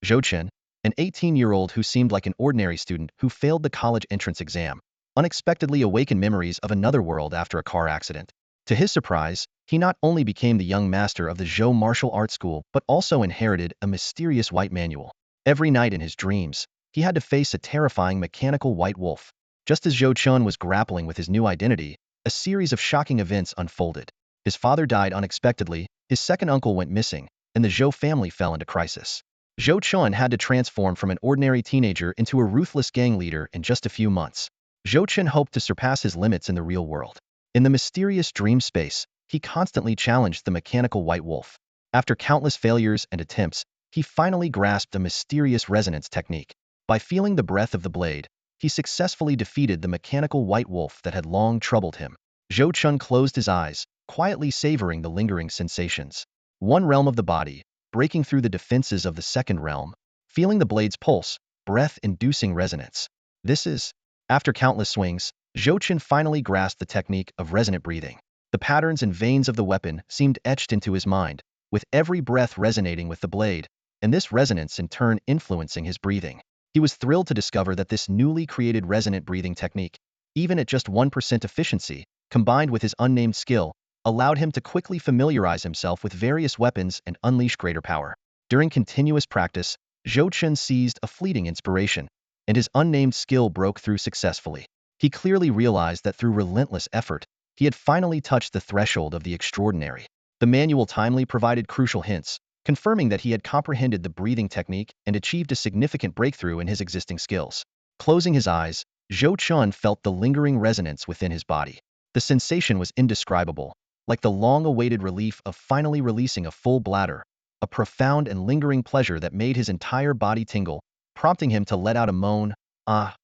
Chen, an 18-year-old who seemed like an ordinary student who failed the college entrance exam, unexpectedly awakened memories of another world after a car accident. To his surprise, he not only became the young master of the Zhou martial arts school but also inherited a mysterious white manual. Every night in his dreams, he had to face a terrifying mechanical white wolf. Just as Chen was grappling with his new identity, a series of shocking events unfolded. His father died unexpectedly, his second uncle went missing, and the Zhou family fell into crisis. Chen had to transform from an ordinary teenager into a ruthless gang leader in just a few months. Chen hoped to surpass his limits in the real world. In the mysterious dream space, he constantly challenged the mechanical white wolf. After countless failures and attempts, he finally grasped a mysterious resonance technique. By feeling the breath of the blade, he successfully defeated the mechanical white wolf that had long troubled him. Chen closed his eyes, quietly savoring the lingering sensations. One realm of the body, breaking through the defenses of the second realm, feeling the blade's pulse, breath-inducing resonance. This is. After countless swings, Chen finally grasped the technique of resonant breathing. The patterns and veins of the weapon seemed etched into his mind, with every breath resonating with the blade, and this resonance in turn influencing his breathing. He was thrilled to discover that this newly created resonant breathing technique, even at just 1% efficiency, combined with his unnamed skill, allowed him to quickly familiarize himself with various weapons and unleash greater power. During continuous practice, Chen seized a fleeting inspiration, and his unnamed skill broke through successfully. He clearly realized that through relentless effort, he had finally touched the threshold of the extraordinary. The manual timely provided crucial hints, confirming that he had comprehended the breathing technique and achieved a significant breakthrough in his existing skills. Closing his eyes, Chen felt the lingering resonance within his body. The sensation was indescribable, like the long-awaited relief of finally releasing a full bladder, a profound and lingering pleasure that made his entire body tingle, prompting him to let out a moan.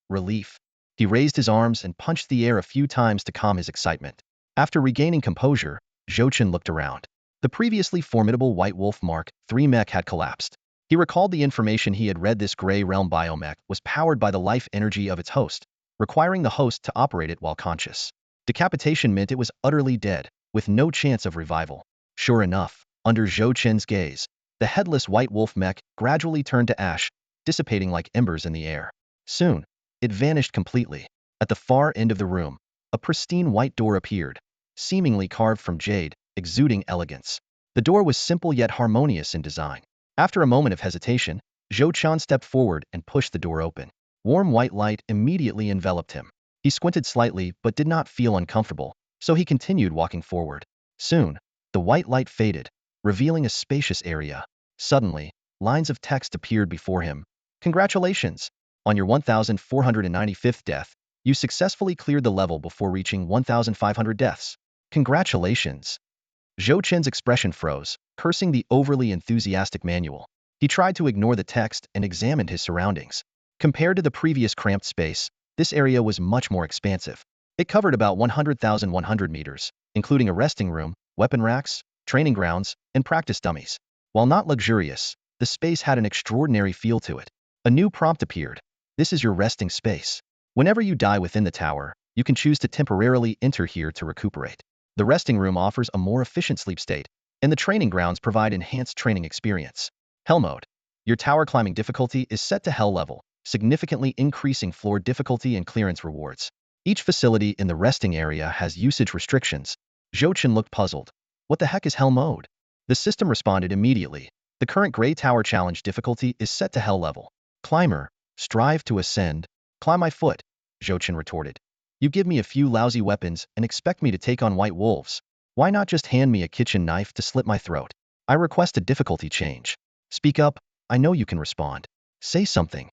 Relief. He raised his arms and punched the air a few times to calm his excitement. After regaining composure, Chen looked around. The previously formidable White Wolf Mark III mech had collapsed. He recalled the information he had read. This gray realm biomech was powered by the life energy of its host, requiring the host to operate it while conscious. Decapitation meant it was utterly dead, with no chance of revival. Sure enough, under Chen's gaze, the headless White Wolf mech gradually turned to ash, dissipating like embers in the air. Soon, it vanished completely. At the far end of the room, a pristine white door appeared, seemingly carved from jade, exuding elegance. The door was simple yet harmonious in design. After a moment of hesitation, Chen stepped forward and pushed the door open. Warm white light immediately enveloped him. He squinted slightly but did not feel uncomfortable, so he continued walking forward. Soon, the white light faded, revealing a spacious area. Suddenly, lines of text appeared before him. Congratulations! On your 1495th death, you successfully cleared the level before reaching 1,500 deaths. Congratulations! Chen's expression froze, cursing the overly enthusiastic manual. He tried to ignore the text and examined his surroundings. Compared to the previous cramped space, this area was much more expansive. It covered about 100,100 meters, including a resting room, weapon racks, training grounds, and practice dummies. While not luxurious, the space had an extraordinary feel to it. A new prompt appeared. This is your resting space. Whenever you die within the tower, you can choose to temporarily enter here to recuperate. The resting room offers a more efficient sleep state, and the training grounds provide enhanced training experience. Hell mode. Your tower climbing difficulty is set to hell level, significantly increasing floor difficulty and clearance rewards. Each facility in the resting area has usage restrictions. Chen looked puzzled. What the heck is hell mode? The system responded immediately. The current Gray Tower challenge difficulty is set to hell level. Climber, strive to ascend. Climb my foot, Chen retorted. You give me a few lousy weapons and expect me to take on white wolves. Why not just hand me a kitchen knife to slit my throat? I request a difficulty change. Speak up, I know you can respond. Say something.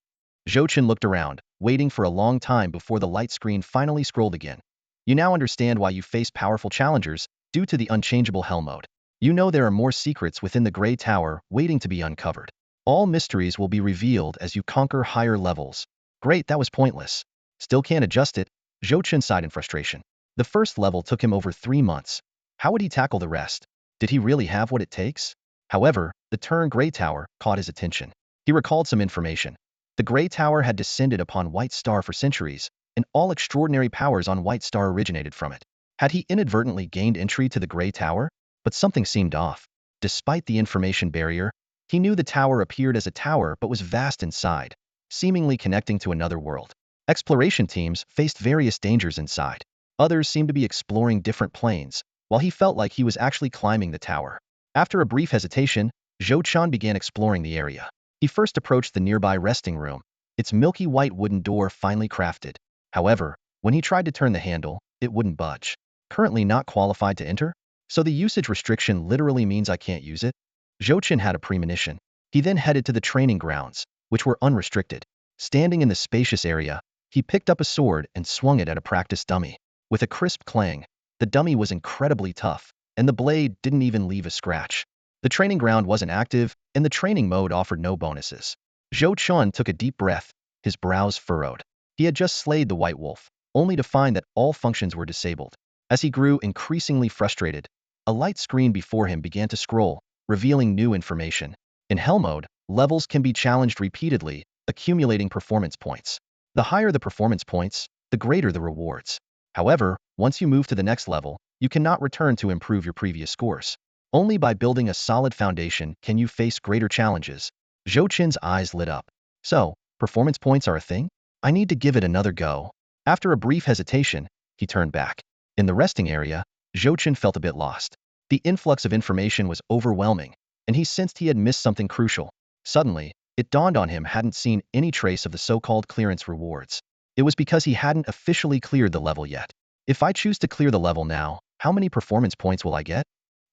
Chen looked around, waiting for a long time before the light screen finally scrolled again. You now understand why you face powerful challengers, due to the unchangeable hell mode. You know there are more secrets within the Gray Tower waiting to be uncovered. All mysteries will be revealed as you conquer higher levels. Great, that was pointless. Still can't adjust it, Chen sighed in frustration. The first level took him over 3 months. How would he tackle the rest? Did he really have what it takes? However, the term Gray Tower caught his attention. He recalled some information. The Gray Tower had descended upon White Star for centuries, and all extraordinary powers on White Star originated from it. Had he inadvertently gained entry to the Gray Tower? But something seemed off. Despite the information barrier, He knew the tower appeared as a tower but was vast inside, seemingly connecting to another world. Exploration teams faced various dangers inside. Others seemed to be exploring different planes, while he felt like he was actually climbing the tower. After a brief hesitation, Chen began exploring the area. He first approached the nearby resting room, its milky white wooden door finely crafted. However, when he tried to turn the handle, it wouldn't budge. Currently not qualified to enter? So the usage restriction literally means I can't use it? Chen had a premonition. He then headed to the training grounds, which were unrestricted. Standing in the spacious area, he picked up a sword and swung it at a practice dummy. With a crisp clang, the dummy was incredibly tough, and the blade didn't even leave a scratch. The training ground wasn't active, and the training mode offered no bonuses. Chen took a deep breath, his brows furrowed. He had just slayed the white wolf, only to find that all functions were disabled. As he grew increasingly frustrated, a light screen before him began to scroll, revealing new information. In Hell mode, levels can be challenged repeatedly, accumulating performance points. The higher the performance points, the greater the rewards. However, once you move to the next level, you cannot return to improve your previous scores. Only by building a solid foundation can you face greater challenges. Chen's eyes lit up. So, performance points are a thing? I need to give it another go. After a brief hesitation, he turned back. In the resting area, Chen felt a bit lost. The influx of information was overwhelming, and he sensed he had missed something crucial. Suddenly, it dawned on him hadn't seen any trace of the so-called clearance rewards. It was because he hadn't officially cleared the level yet. If I choose to clear the level now, how many performance points will I get?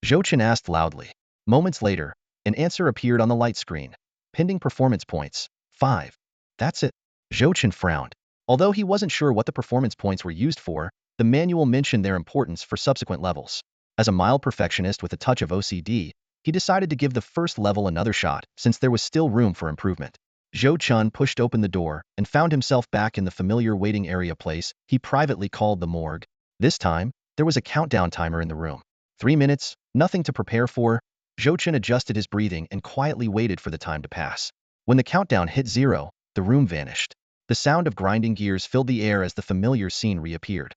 Chen asked loudly. Moments later, an answer appeared on the light screen. Pending performance points, 5. That's it. Chen frowned. Although he wasn't sure what the performance points were used for, the manual mentioned their importance for subsequent levels. As a mild perfectionist with a touch of OCD, he decided to give the first level another shot, since there was still room for improvement. Chen pushed open the door and found himself back in the familiar waiting area place he privately called the morgue. This time, there was a countdown timer in the room. 3 minutes, nothing to prepare for. Chen adjusted his breathing and quietly waited for the time to pass. When the countdown hit 0, the room vanished. The sound of grinding gears filled the air as the familiar scene reappeared.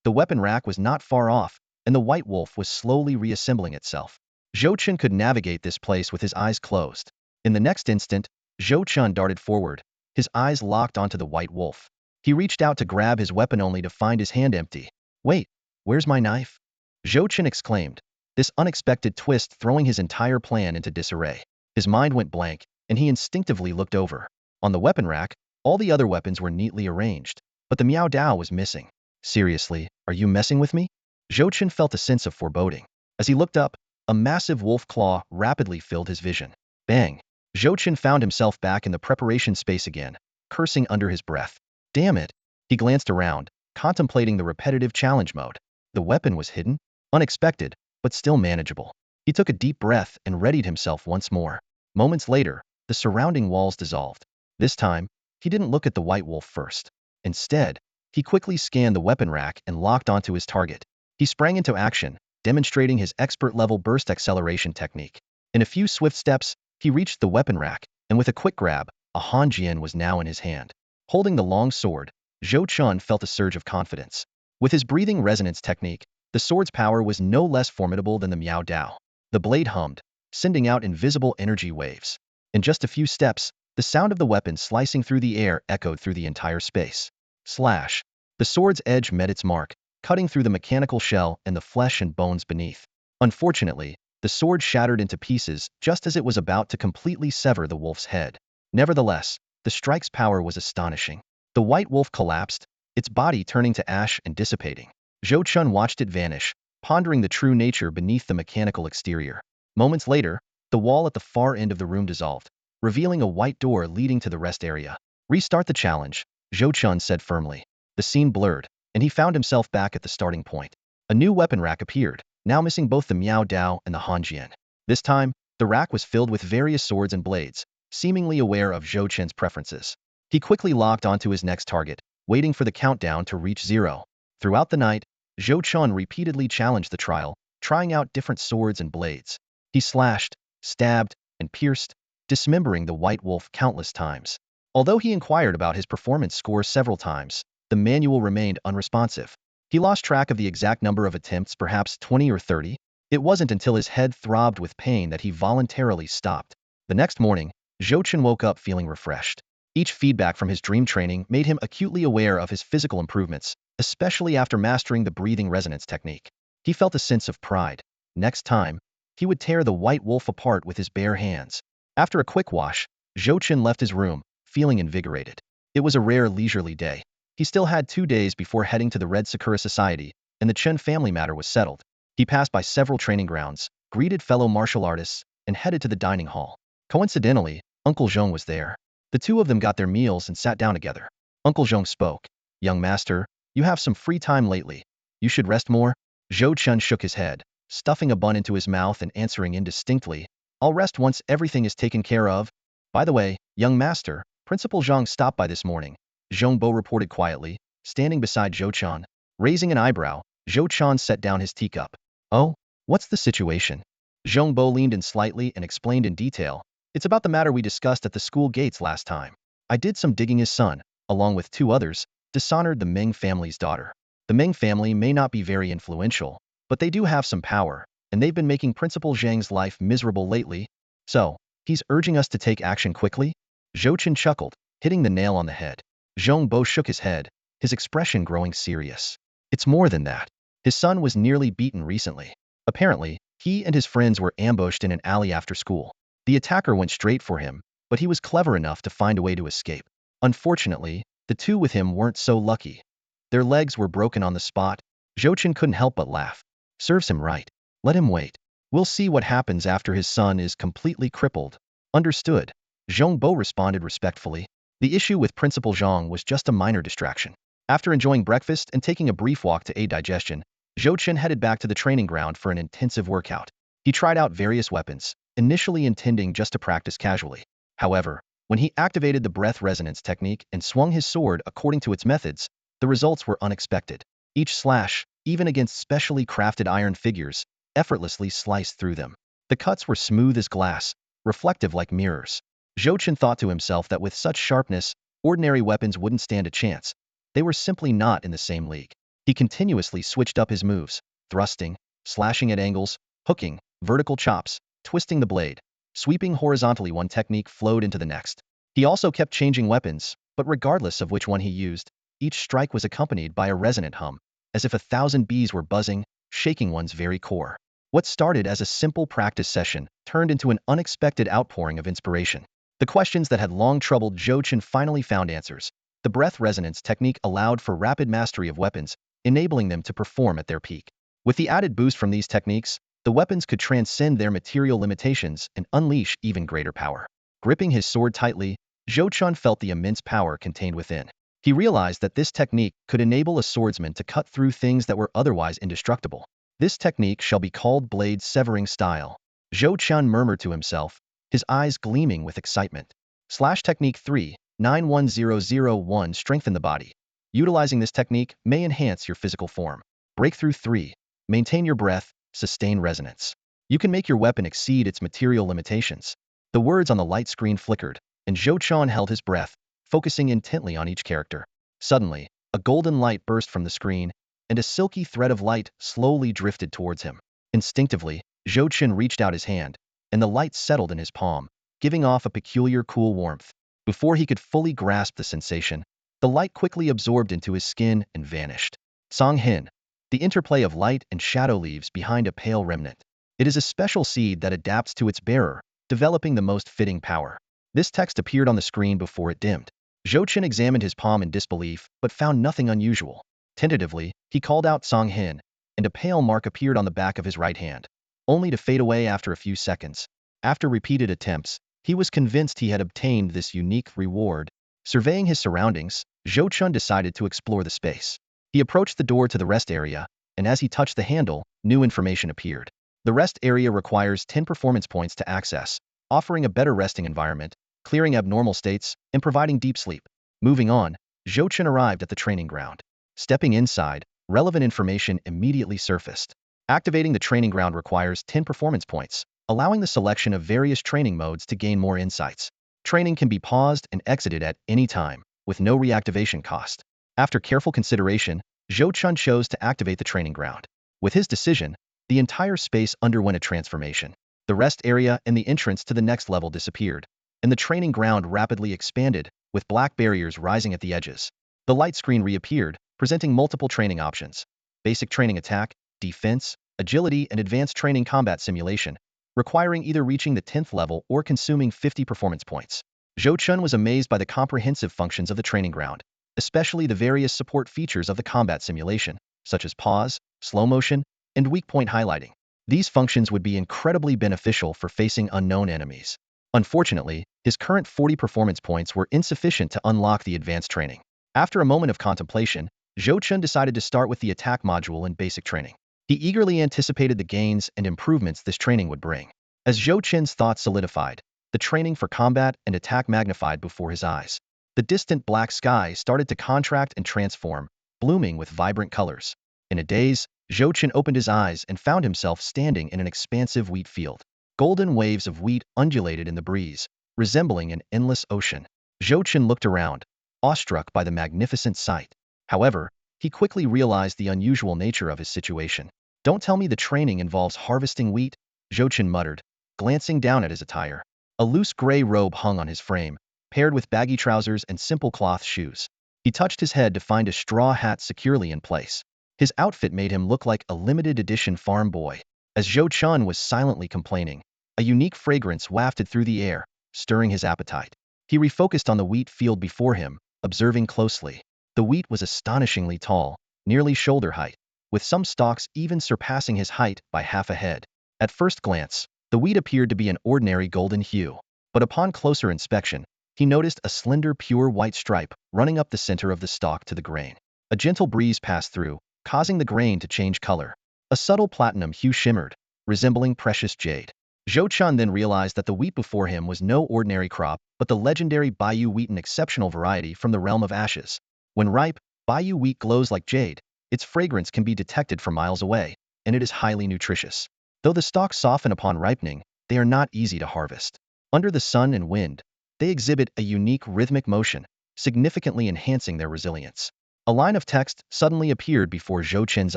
The weapon rack was not far off, and the white wolf was slowly reassembling itself. Chen could navigate this place with his eyes closed. In the next instant, Chen darted forward, his eyes locked onto the white wolf. He reached out to grab his weapon only to find his hand empty. Wait, where's my knife? Chen exclaimed, this unexpected twist throwing his entire plan into disarray. His mind went blank, and he instinctively looked over. On the weapon rack, all the other weapons were neatly arranged, but the Miao Dao was missing. Seriously, are you messing with me? Chen felt a sense of foreboding. As he looked up, a massive wolf claw rapidly filled his vision. Bang! Chen found himself back in the preparation space again, cursing under his breath. Damn it! He glanced around, contemplating the repetitive challenge mode. The weapon was hidden, unexpected, but still manageable. He took a deep breath and readied himself once more. Moments later, the surrounding walls dissolved. This time, he didn't look at the white wolf first. Instead, he quickly scanned the weapon rack and locked onto his target. He sprang into action, demonstrating his expert-level burst acceleration technique. In a few swift steps, he reached the weapon rack, and with a quick grab, a Hanjian was now in his hand. Holding the long sword, Chen felt a surge of confidence. With his breathing resonance technique, the sword's power was no less formidable than the Miao Dao. The blade hummed, sending out invisible energy waves. In just a few steps, the sound of the weapon slicing through the air echoed through the entire space. Slash! The sword's edge met its mark, cutting through the mechanical shell and the flesh and bones beneath. Unfortunately, the sword shattered into pieces just as it was about to completely sever the wolf's head. Nevertheless, the strike's power was astonishing. The white wolf collapsed, its body turning to ash and dissipating. Chen watched it vanish, pondering the true nature beneath the mechanical exterior. Moments later, the wall at the far end of the room dissolved, revealing a white door leading to the rest area. Restart the challenge, Chen said firmly. The scene blurred, and he found himself back at the starting point. A new weapon rack appeared, now missing both the Miao Dao and the Hanjian. This time, the rack was filled with various swords and blades, seemingly aware of Chen's preferences. He quickly locked onto his next target, waiting for the countdown to reach 0. Throughout the night, Chen repeatedly challenged the trial, trying out different swords and blades. He slashed, stabbed, and pierced, dismembering the white wolf countless times. Although he inquired about his performance score several times, the manual remained unresponsive. He lost track of the exact number of attempts, perhaps 20 or 30. It wasn't until his head throbbed with pain that he voluntarily stopped. The next morning, Chen woke up feeling refreshed. Each feedback from his dream training made him acutely aware of his physical improvements, especially after mastering the breathing resonance technique. He felt a sense of pride. Next time, he would tear the white wolf apart with his bare hands. After a quick wash, Chen left his room, feeling invigorated. It was a rare leisurely day. He still had 2 days before heading to the Red Sakura Society, and the Chen family matter was settled. He passed by several training grounds, greeted fellow martial artists, and headed to the dining hall. Coincidentally, Uncle Zhong was there. The two of them got their meals and sat down together. Uncle Zhong spoke. "Young master, you have some free time lately. You should rest more." Chen shook his head, stuffing a bun into his mouth and answering indistinctly, "I'll rest once everything is taken care of." "By the way, young master, Principal Zhang stopped by this morning," Zhongbo reported quietly, standing beside Chen. Raising an eyebrow, Chen set down his teacup. "Oh, what's the situation?" Zhongbo leaned in slightly and explained in detail. "It's about the matter we discussed at the school gates last time. I did some digging. His son, along with 2 others, dishonored the Meng family's daughter. The Meng family may not be very influential, but they do have some power, and they've been making Principal Zhang's life miserable lately. So, he's urging us to take action quickly?" Chen chuckled, hitting the nail on the head. Zhongbo shook his head, his expression growing serious. "It's more than that. His son was nearly beaten recently. Apparently, he and his friends were ambushed in an alley after school. The attacker went straight for him, but he was clever enough to find a way to escape. Unfortunately, the 2 with him weren't so lucky. Their legs were broken on the spot." Chen couldn't help but laugh. "Serves him right. Let him wait. We'll see what happens after his son is completely crippled." "Understood," Zhongbo responded respectfully. The issue with Principal Zhang was just a minor distraction. After enjoying breakfast and taking a brief walk to aid digestion, Chen headed back to the training ground for an intensive workout. He tried out various weapons, initially intending just to practice casually. However, when he activated the breath resonance technique and swung his sword according to its methods, the results were unexpected. Each slash, even against specially crafted iron figures, effortlessly sliced through them. The cuts were smooth as glass, reflective like mirrors. Chen thought to himself that with such sharpness, ordinary weapons wouldn't stand a chance. They were simply not in the same league. He continuously switched up his moves, thrusting, slashing at angles, hooking, vertical chops, twisting the blade, sweeping horizontally. One technique flowed into the next. He also kept changing weapons, but regardless of which one he used, each strike was accompanied by a resonant hum, as if 1,000 bees were buzzing, shaking one's very core. What started as a simple practice session turned into an unexpected outpouring of inspiration. The questions that had long troubled Chen finally found answers. The breath resonance technique allowed for rapid mastery of weapons, enabling them to perform at their peak. With the added boost from these techniques, the weapons could transcend their material limitations and unleash even greater power. Gripping his sword tightly, Chen felt the immense power contained within. He realized that this technique could enable a swordsman to cut through things that were otherwise indestructible. "This technique shall be called blade-severing style," Chen murmured to himself, his eyes gleaming with excitement. Slash Technique 3, 91001 Strengthen the body. Utilizing this technique may enhance your physical form. Breakthrough 3. Maintain your breath, sustain resonance. You can make your weapon exceed its material limitations. The words on the light screen flickered, and Chen held his breath, focusing intently on each character. Suddenly, a golden light burst from the screen, and a silky thread of light slowly drifted towards him. Instinctively, Chen reached out his hand, and the light settled in his palm, giving off a peculiar cool warmth. Before he could fully grasp the sensation, the light quickly absorbed into his skin and vanished. Song Hin. The interplay of light and shadow leaves behind a pale remnant. It is a special seed that adapts to its bearer, developing the most fitting power. This text appeared on the screen before it dimmed. Chen examined his palm in disbelief, but found nothing unusual. Tentatively, he called out Song Hin, and a pale mark appeared on the back of his right hand, only to fade away after a few seconds. After repeated attempts, he was convinced he had obtained this unique reward. Surveying his surroundings, Chen decided to explore the space. He approached the door to the rest area, and as he touched the handle, new information appeared. The rest area requires 10 performance points to access, offering a better resting environment, clearing abnormal states, and providing deep sleep. Moving on, Chen arrived at the training ground. Stepping inside, relevant information immediately surfaced. Activating the training ground requires 10 performance points, allowing the selection of various training modes to gain more insights. Training can be paused and exited at any time, with no reactivation cost. After careful consideration, Chen chose to activate the training ground. With his decision, the entire space underwent a transformation. The rest area and the entrance to the next level disappeared, and the training ground rapidly expanded, with black barriers rising at the edges. The light screen reappeared, presenting multiple training options: basic training attack, defense, agility, and advanced training combat simulation, requiring either reaching the 10th level or consuming 50 performance points. Chen was amazed by the comprehensive functions of the training ground, especially the various support features of the combat simulation, such as pause, slow motion, and weak point highlighting. These functions would be incredibly beneficial for facing unknown enemies. Unfortunately, his current 40 performance points were insufficient to unlock the advanced training. After a moment of contemplation, Chen decided to start with the attack module in basic training. He eagerly anticipated the gains and improvements this training would bring. As Chen's thoughts solidified, the training for combat and attack magnified before his eyes. The distant black sky started to contract and transform, blooming with vibrant colors. In a daze, Chen opened his eyes and found himself standing in an expansive wheat field. Golden waves of wheat undulated in the breeze, resembling an endless ocean. Chen looked around, awestruck by the magnificent sight. However, he quickly realized the unusual nature of his situation. "Don't tell me the training involves harvesting wheat," Chen muttered, glancing down at his attire. A loose gray robe hung on his frame, paired with baggy trousers and simple cloth shoes. He touched his head to find a straw hat securely in place. His outfit made him look like a limited edition farm boy. As Chen was silently complaining, a unique fragrance wafted through the air, stirring his appetite. He refocused on the wheat field before him, observing closely. The wheat was astonishingly tall, nearly shoulder height, with some stalks even surpassing his height by half a head. At first glance, the wheat appeared to be an ordinary golden hue, but upon closer inspection, he noticed a slender pure white stripe running up the center of the stalk to the grain. A gentle breeze passed through, causing the grain to change color. A subtle platinum hue shimmered, resembling precious jade. Chen then realized that the wheat before him was no ordinary crop, but the legendary Bayou wheat, an exceptional variety from the realm of ashes. When ripe, Bayou wheat glows like jade. Its fragrance can be detected from miles away, and it is highly nutritious. Though the stalks soften upon ripening, they are not easy to harvest. Under the sun and wind, they exhibit a unique rhythmic motion, significantly enhancing their resilience. A line of text suddenly appeared before Chen's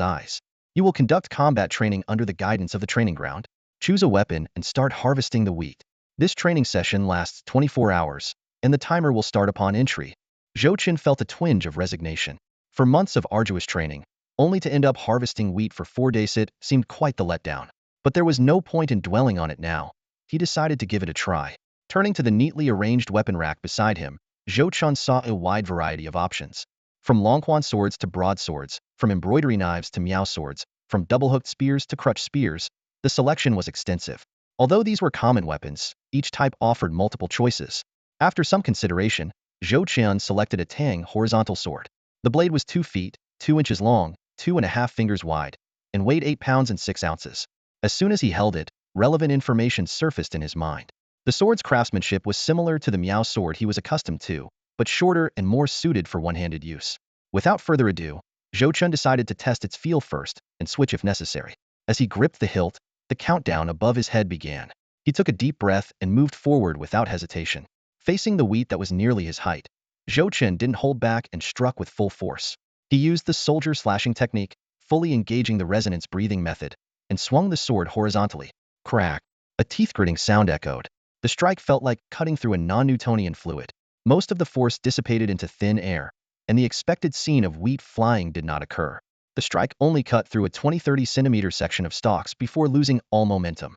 eyes. "You will conduct combat training under the guidance of the training ground. Choose a weapon and start harvesting the wheat. This training session lasts 24 hours, and the timer will start upon entry." Chen felt a twinge of resignation. For months of arduous training, only to end up harvesting wheat for 4 days seemed quite the letdown. But there was no point in dwelling on it now. He decided to give it a try. Turning to the neatly arranged weapon rack beside him, Chen saw a wide variety of options. From longquan swords to broadswords, from embroidery knives to miao swords, from double-hooked spears to crutch spears, the selection was extensive. Although these were common weapons, each type offered multiple choices. After some consideration, Chen selected a Tang horizontal sword. The blade was 2 feet, 2 inches long, 2.5 fingers wide, and weighed 8 pounds and 6 ounces. As soon as he held it, relevant information surfaced in his mind. The sword's craftsmanship was similar to the Miao sword he was accustomed to, but shorter and more suited for one-handed use. Without further ado, Chen decided to test its feel first and switch if necessary. As he gripped the hilt, the countdown above his head began. He took a deep breath and moved forward without hesitation. Facing the wheat that was nearly his height, Chen didn't hold back and struck with full force. He used the soldier slashing technique, fully engaging the resonance breathing method, and swung the sword horizontally. Crack! A teeth-gritting sound echoed. The strike felt like cutting through a non-Newtonian fluid. Most of the force dissipated into thin air, and the expected scene of wheat flying did not occur. The strike only cut through a 20-30 centimeter section of stalks before losing all momentum.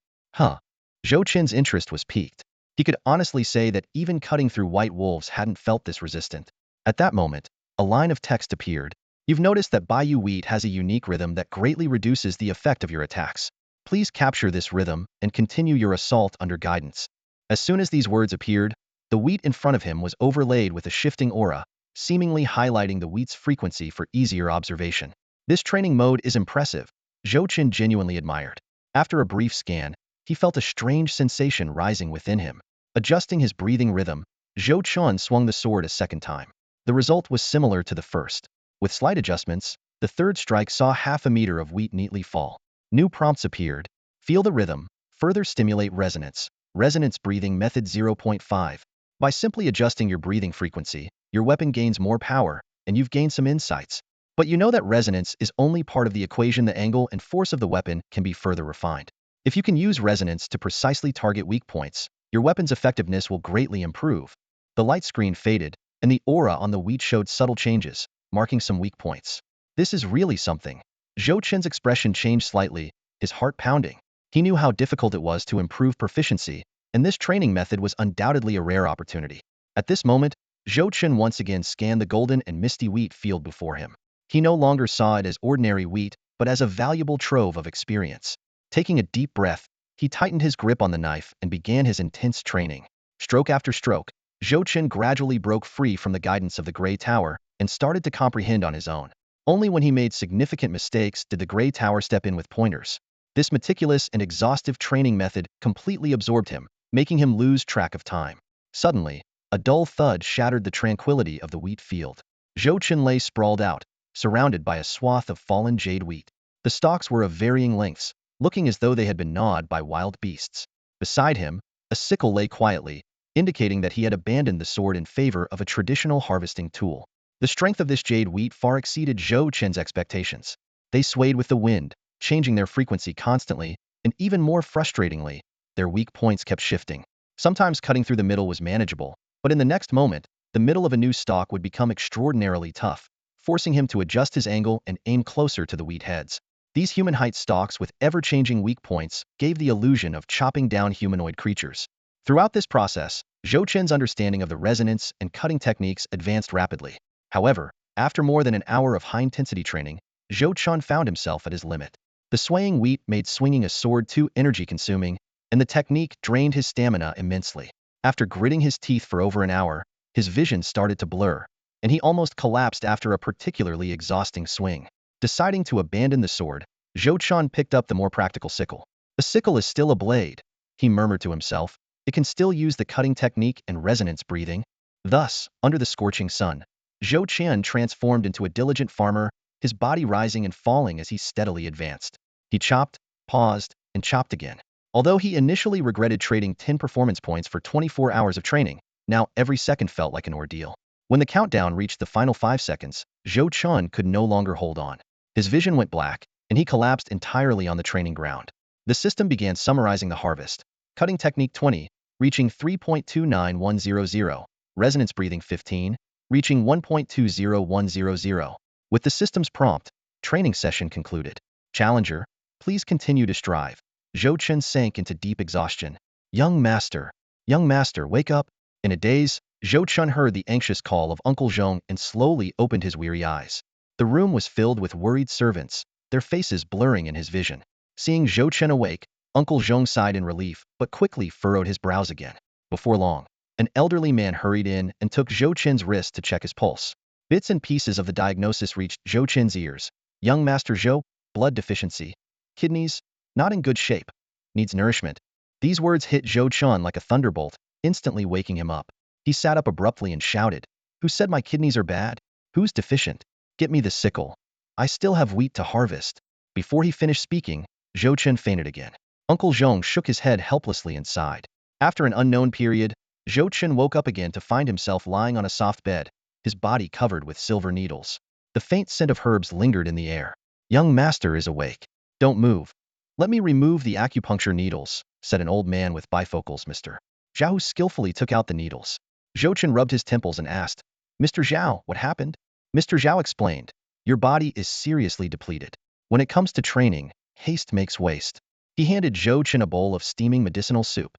Chen's interest was piqued. He could honestly say that even cutting through white wolves hadn't felt this resistant. At that moment, a line of text appeared. "You've noticed that Bayou wheat has a unique rhythm that greatly reduces the effect of your attacks. Please capture this rhythm and continue your assault under guidance." As soon as these words appeared, the wheat in front of him was overlaid with a shifting aura, seemingly highlighting the wheat's frequency for easier observation. This training mode is impressive, Chen genuinely admired. After a brief scan, he felt a strange sensation rising within him. Adjusting his breathing rhythm, Chen swung the sword a second time. The result was similar to the first. With slight adjustments, the third strike saw half a meter of wheat neatly fall. New prompts appeared. Feel the rhythm, further stimulate resonance. Resonance breathing method 0.5. By simply adjusting your breathing frequency, your weapon gains more power, and you've gained some insights. But you know that resonance is only part of the equation. The angle and force of the weapon can be further refined. If you can use resonance to precisely target weak points, your weapon's effectiveness will greatly improve. The light screen faded, and the aura on the wheat showed subtle changes, marking some weak points. This is really something. Zhou Chen's expression changed slightly, his heart pounding. He knew how difficult it was to improve proficiency, and this training method was undoubtedly a rare opportunity. At this moment, Zhou Chen once again scanned the golden and misty wheat field before him. He no longer saw it as ordinary wheat, but as a valuable trove of experience. Taking a deep breath, he tightened his grip on the knife and began his intense training. Stroke after stroke, Zhou Chen gradually broke free from the guidance of the Gray Tower and started to comprehend on his own. Only when he made significant mistakes did the Gray Tower step in with pointers. This meticulous and exhaustive training method completely absorbed him, making him lose track of time. Suddenly, a dull thud shattered the tranquility of the wheat field. Zhou Chen lay sprawled out, surrounded by a swath of fallen jade wheat. The stalks were of varying lengths, looking as though they had been gnawed by wild beasts. Beside him, a sickle lay quietly, indicating that he had abandoned the sword in favor of a traditional harvesting tool. The strength of this jade wheat far exceeded Zhou Chen's expectations. They swayed with the wind, changing their frequency constantly, and even more frustratingly, their weak points kept shifting. Sometimes cutting through the middle was manageable, but in the next moment, the middle of a new stalk would become extraordinarily tough, forcing him to adjust his angle and aim closer to the wheat heads. These human-height stalks with ever-changing weak points gave the illusion of chopping down humanoid creatures. Throughout this process, Zhou Chen's understanding of the resonance and cutting techniques advanced rapidly. However, after more than an hour of high-intensity training, Zhou Chen found himself at his limit. The swaying wheat made swinging a sword too energy-consuming, and the technique drained his stamina immensely. After gritting his teeth for over an hour, his vision started to blur, and he almost collapsed after a particularly exhausting swing. Deciding to abandon the sword, Zhou Chen picked up the more practical sickle. A sickle is still a blade, he murmured to himself. It can still use the cutting technique and resonance breathing. Thus, under the scorching sun, Zhou Chen transformed into a diligent farmer, his body rising and falling as he steadily advanced. He chopped, paused, and chopped again. Although he initially regretted trading 10 performance points for 24 hours of training, now every second felt like an ordeal. When the countdown reached the final 5 seconds, Zhou Chen could no longer hold on. His vision went black, and he collapsed entirely on the training ground. The system began summarizing the harvest. Cutting technique 20, reaching 3.29100, resonance breathing 15, reaching 1.20100. With the system's prompt, training session concluded. Challenger, please continue to strive. Zhou Chen sank into deep exhaustion. Young master, wake up. In a daze, Zhou Chen heard the anxious call of Uncle Zhong and slowly opened his weary eyes. The room was filled with worried servants, their faces blurring in his vision. Seeing Zhou Chen awake, Uncle Zhong sighed in relief, but quickly furrowed his brows again. Before long, an elderly man hurried in and took Zhou Chen's wrist to check his pulse. Bits and pieces of the diagnosis reached Zhou Chen's ears. Young Master Zhou, blood deficiency. Kidneys, not in good shape. Needs nourishment. These words hit Zhou Chen like a thunderbolt, instantly waking him up. He sat up abruptly and shouted, "Who said my kidneys are bad? Who's deficient? Get me the sickle. I still have wheat to harvest." Before he finished speaking, Zhou Chen fainted again. Uncle Zhong shook his head helplessly and sighed. After an unknown period, Zhou Chen woke up again to find himself lying on a soft bed, his body covered with silver needles. The faint scent of herbs lingered in the air. "Young master is awake. Don't move. Let me remove the acupuncture needles," said an old man with bifocals. Mr. Zhao skillfully took out the needles. Zhou Chen rubbed his temples and asked, "Mr. Zhao, what happened?" Mr. Zhao explained, "Your body is seriously depleted. When it comes to training, haste makes waste." He handed Zhou Chen a bowl of steaming medicinal soup.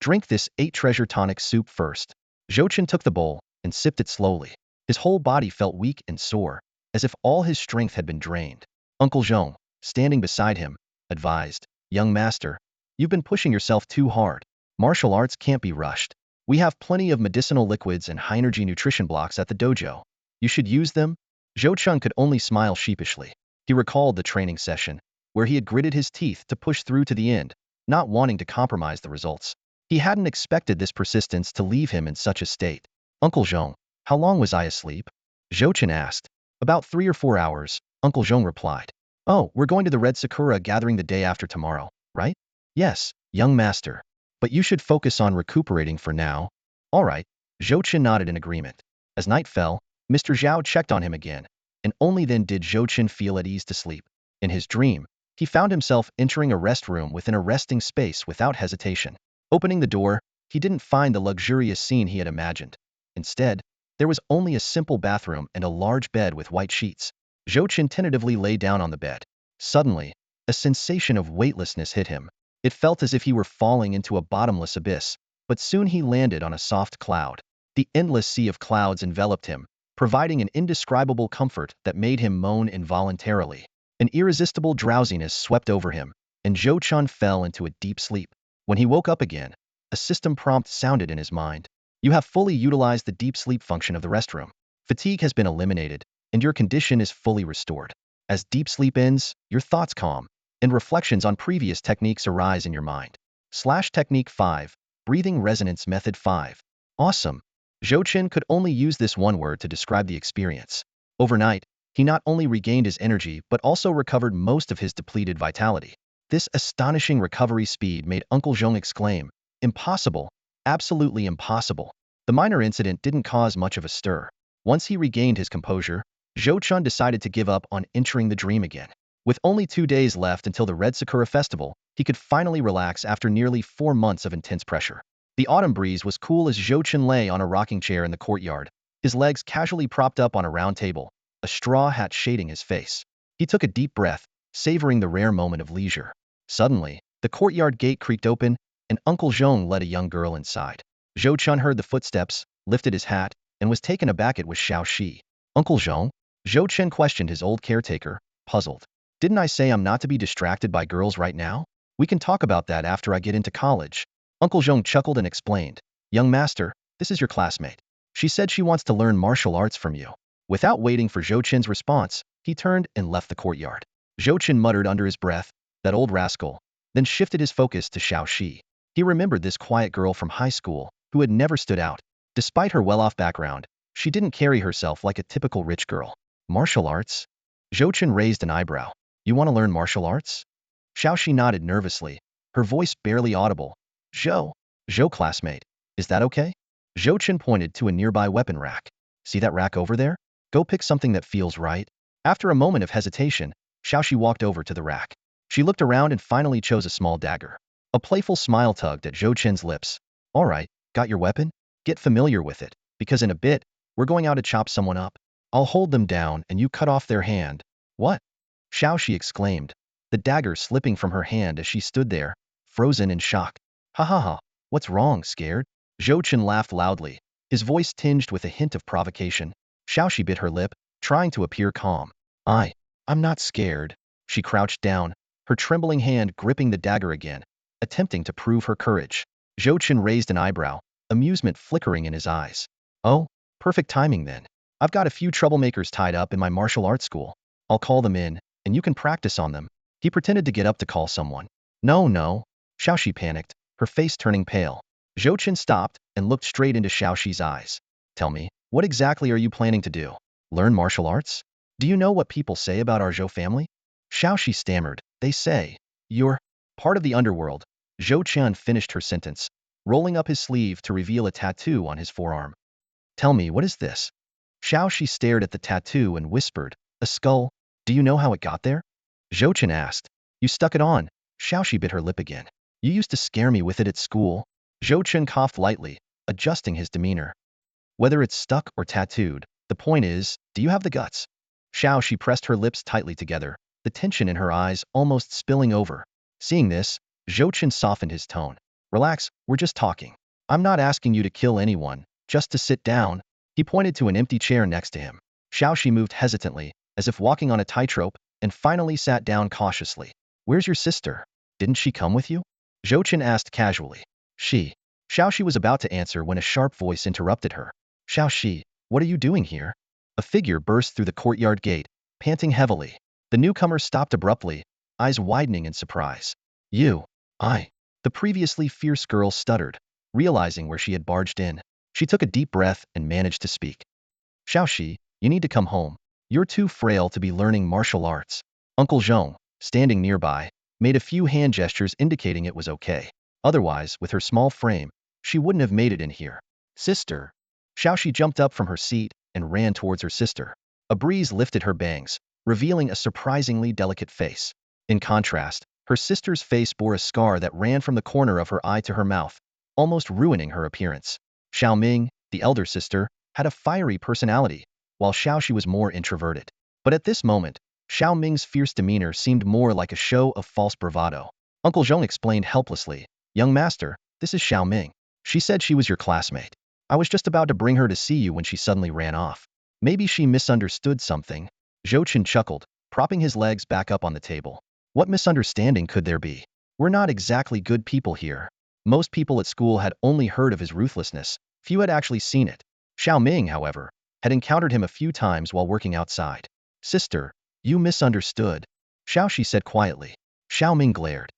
"Drink this 8-treasure tonic soup first." Zhou Chen took the bowl and sipped it slowly. His whole body felt weak and sore, as if all his strength had been drained. Uncle Zhong, standing beside him, advised, "Young master, you've been pushing yourself too hard. Martial arts can't be rushed. We have plenty of medicinal liquids and high-energy nutrition blocks at the dojo. You should use them." Zhou Chen could only smile sheepishly. He recalled the training session, where he had gritted his teeth to push through to the end, not wanting to compromise the results. He hadn't expected this persistence to leave him in such a state. "Uncle Zhong, how long was I asleep?" Zhou Chen asked. "About 3 or 4 hours, Uncle Zhong replied. "Oh, we're going to the Red Sakura gathering the day after tomorrow, right?" "Yes, young master. But you should focus on recuperating for now." "All right." Zhou Chen nodded in agreement. As night fell, Mr. Zhao checked on him again, and only then did Zhou Chen feel at ease to sleep. In his dream, He found himself entering a rest room within a resting space without hesitation. Opening the door, he didn't find the luxurious scene he had imagined. Instead, there was only a simple bathroom and a large bed with white sheets. Zhou Chen tentatively lay down on the bed. Suddenly, a sensation of weightlessness hit him. It felt as if he were falling into a bottomless abyss, but soon he landed on a soft cloud. The endless sea of clouds enveloped him, providing an indescribable comfort that made him moan involuntarily. An irresistible drowsiness swept over him, and Zhou Chen fell into a deep sleep. When he woke up again, a system prompt sounded in his mind. You have fully utilized the deep sleep function of the restroom. Fatigue has been eliminated, and your condition is fully restored. As deep sleep ends, your thoughts calm, and reflections on previous techniques arise in your mind. Technique 5, Breathing Resonance Method 5. Awesome. Zhou Chen could only use this one word to describe the experience. Overnight, he not only regained his energy but also recovered most of his depleted vitality. This astonishing recovery speed made Uncle Zhong exclaim, "Impossible! Absolutely impossible!" The minor incident didn't cause much of a stir. Once he regained his composure, Zhou Chen decided to give up on entering the dream again. With only 2 days left until the Red Sakura Festival, he could finally relax after nearly 4 months of intense pressure. The autumn breeze was cool as Zhou Chen lay on a rocking chair in the courtyard, his legs casually propped up on a round table, a straw hat shading his face. He took a deep breath, savoring the rare moment of leisure. Suddenly, the courtyard gate creaked open, and Uncle Zhong led a young girl inside. Zhou Chen heard the footsteps, lifted his hat, and was taken aback. It was Xiao Shi. Uncle Zhong? Zhou Chen questioned his old caretaker, puzzled. Didn't I say I'm not to be distracted by girls right now? We can talk about that after I get into college. Uncle Zhong chuckled and explained. Young master, this is your classmate. She said she wants to learn martial arts from you. Without waiting for Zhou Chen's response, he turned and left the courtyard. Zhou Chen muttered under his breath, that old rascal, then shifted his focus to Xiao Shi. He remembered this quiet girl from high school, who had never stood out. Despite her well-off background, she didn't carry herself like a typical rich girl. Martial arts? Zhou Chen raised an eyebrow. You want to learn martial arts? Xiao Shi nodded nervously, her voice barely audible. Zhou classmate, is that okay? Zhou Chen pointed to a nearby weapon rack. See that rack over there? Go pick something that feels right. After a moment of hesitation, Xiao Shi walked over to the rack. She looked around and finally chose a small dagger. A playful smile tugged at Zhou Chen's lips. All right, got your weapon? Get familiar with it, because in a bit, we're going out to chop someone up. I'll hold them down and you cut off their hand. What? Xiao Shi exclaimed, the dagger slipping from her hand as she stood there, frozen in shock. Ha ha ha, what's wrong, scared? Zhou Chen laughed loudly, his voice tinged with a hint of provocation. Xiao Shi bit her lip, trying to appear calm. I'm not scared. She crouched down, her trembling hand gripping the dagger again, attempting to prove her courage. Zhou Chen raised an eyebrow, amusement flickering in his eyes. Oh, perfect timing then. I've got a few troublemakers tied up in my martial arts school. I'll call them in, and you can practice on them. He pretended to get up to call someone. No. Xiao Shi panicked, her face turning pale. Zhou Chen stopped and looked straight into Xiao Shi's eyes. Tell me, what exactly are you planning to do? Learn martial arts? Do you know what people say about our Zhou family? Xiao Shi stammered. They say, you're part of the underworld. Zhou Chen finished her sentence, rolling up his sleeve to reveal a tattoo on his forearm. Tell me, what is this? Xiao Shi stared at the tattoo and whispered, a skull. Do you know how it got there? Zhou Chen asked. You stuck it on. Xiao Shi bit her lip again. You used to scare me with it at school. Zhou Chen coughed lightly, adjusting his demeanor. Whether it's stuck or tattooed, the point is, do you have the guts? Xiao Shi pressed her lips tightly together, the tension in her eyes almost spilling over. Seeing this, Zhou Chen softened his tone. Relax, we're just talking. I'm not asking you to kill anyone, just to sit down. He pointed to an empty chair next to him. Xiao Shi moved hesitantly, as if walking on a tightrope, and finally sat down cautiously. Where's your sister? Didn't she come with you? Zhou Chen asked casually. Xiao Shi was about to answer when a sharp voice interrupted her. Xiao Shi, what are you doing here? A figure burst through the courtyard gate, panting heavily. The newcomer stopped abruptly, eyes widening in surprise. The previously fierce girl stuttered, realizing where she had barged in. She took a deep breath and managed to speak. Xiao Shi, you need to come home. You're too frail to be learning martial arts. Uncle Zhong, standing nearby, made a few hand gestures indicating it was okay. Otherwise, with her small frame, she wouldn't have made it in here. Sister. Xiao Shi jumped up from her seat and ran towards her sister. A breeze lifted her bangs, revealing a surprisingly delicate face. In contrast, her sister's face bore a scar that ran from the corner of her eye to her mouth, almost ruining her appearance. Xiao Ming, the elder sister, had a fiery personality, while Xiaoxi was more introverted. But at this moment, Xiao Ming's fierce demeanor seemed more like a show of false bravado. Uncle Zhong explained helplessly, "Young master, this is Xiao Ming. She said she was your classmate. I was just about to bring her to see you when she suddenly ran off. Maybe she misunderstood something." Zhou Chen chuckled, propping his legs back up on the table. What misunderstanding could there be? We're not exactly good people here. Most people at school had only heard of his ruthlessness. Few had actually seen it. Xiao Ming, however, had encountered him a few times while working outside. "Sister, you misunderstood," Xiaoxi said quietly. Xiao Ming glared.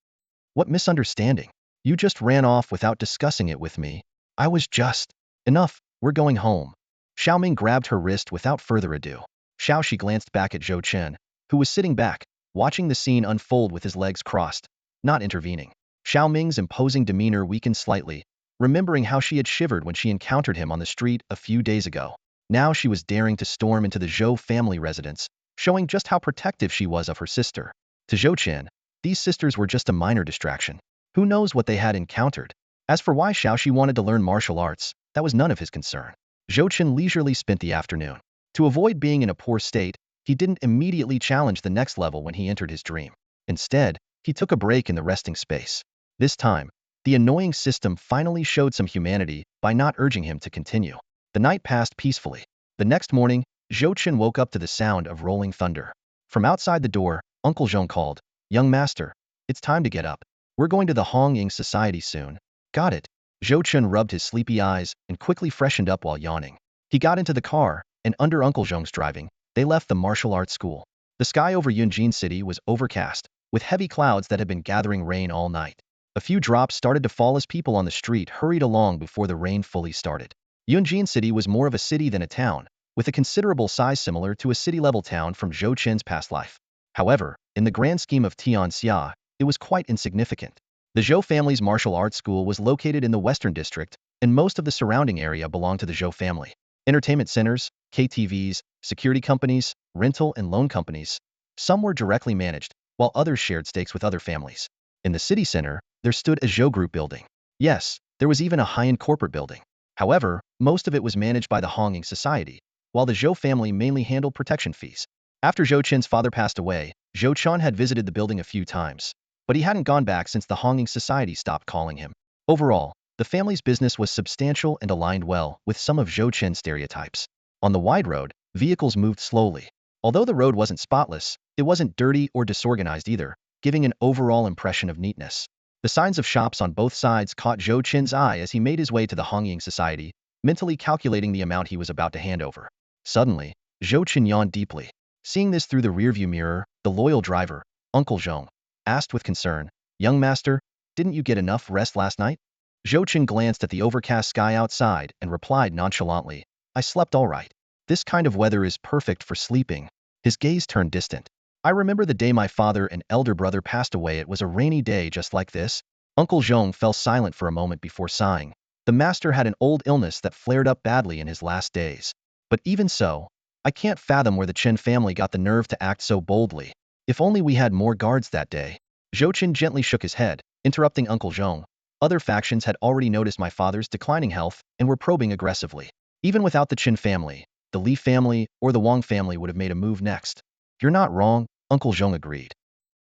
"What misunderstanding? You just ran off without discussing it with me. I was just..." "Enough, we're going home." Xiao Ming grabbed her wrist without further ado. Xiaoxi glanced back at Zhou Chen, who was sitting back, watching the scene unfold with his legs crossed, not intervening. Xiao Ming's imposing demeanor weakened slightly, remembering how she had shivered when she encountered him on the street a few days ago. Now she was daring to storm into the Zhou family residence, showing just how protective she was of her sister. To Zhou Chen, these sisters were just a minor distraction. Who knows what they had encountered? As for why Xiaoxi wanted to learn martial arts, that was none of his concern. Zhou Chen leisurely spent the afternoon. To avoid being in a poor state, he didn't immediately challenge the next level when he entered his dream. Instead, he took a break in the resting space. This time, the annoying system finally showed some humanity by not urging him to continue. The night passed peacefully. The next morning, Zhou Chen woke up to the sound of rolling thunder. From outside the door, Uncle Zhong called, "Young master, it's time to get up. We're going to the Hong Ying Society soon." "Got it." Zhou Chen rubbed his sleepy eyes and quickly freshened up while yawning. He got into the car, and under Uncle Zhong's driving, they left the martial arts school. The sky over Yunjin City was overcast, with heavy clouds that had been gathering rain all night. A few drops started to fall as people on the street hurried along before the rain fully started. Yunjin City was more of a city than a town, with a considerable size similar to a city-level town from Zhou Chen's past life. However, in the grand scheme of Tianxia, it was quite insignificant. The Zhou family's martial arts school was located in the Western District, and most of the surrounding area belonged to the Zhou family. Entertainment centers, KTVs, security companies, rental and loan companies. Some were directly managed, while others shared stakes with other families. In the city center, there stood a Zhou Group building. Yes, there was even a high-end corporate building. However, most of it was managed by the Hong Ying Society, while the Zhou family mainly handled protection fees. After Zhou Chen's father passed away, Zhou Chen had visited the building a few times, but he hadn't gone back since the Hong Ying Society stopped calling him. Overall, the family's business was substantial and aligned well with some of Zhou Chen's stereotypes. On the wide road, vehicles moved slowly. Although the road wasn't spotless, it wasn't dirty or disorganized either, giving an overall impression of neatness. The signs of shops on both sides caught Zhou Chen's eye as he made his way to the Hong Ying Society, mentally calculating the amount he was about to hand over. Suddenly, Zhou Chen yawned deeply. Seeing this through the rearview mirror, the loyal driver, Uncle Zhong, asked with concern, "Young master, didn't you get enough rest last night?" Zhou Chen glanced at the overcast sky outside and replied nonchalantly, "I slept all right. This kind of weather is perfect for sleeping." His gaze turned distant. "I remember the day my father and elder brother passed away. It was a rainy day just like this." Uncle Zhong fell silent for a moment before sighing. The master had an old illness that flared up badly in his last days. But even so, I can't fathom where the Chen family got the nerve to act so boldly. If only we had more guards that day. Zhou Chen gently shook his head, interrupting Uncle Zhong. Other factions had already noticed my father's declining health and were probing aggressively. Even without the Chen family, the Li family or the Wang family would have made a move next. "You're not wrong," Uncle Zhong agreed.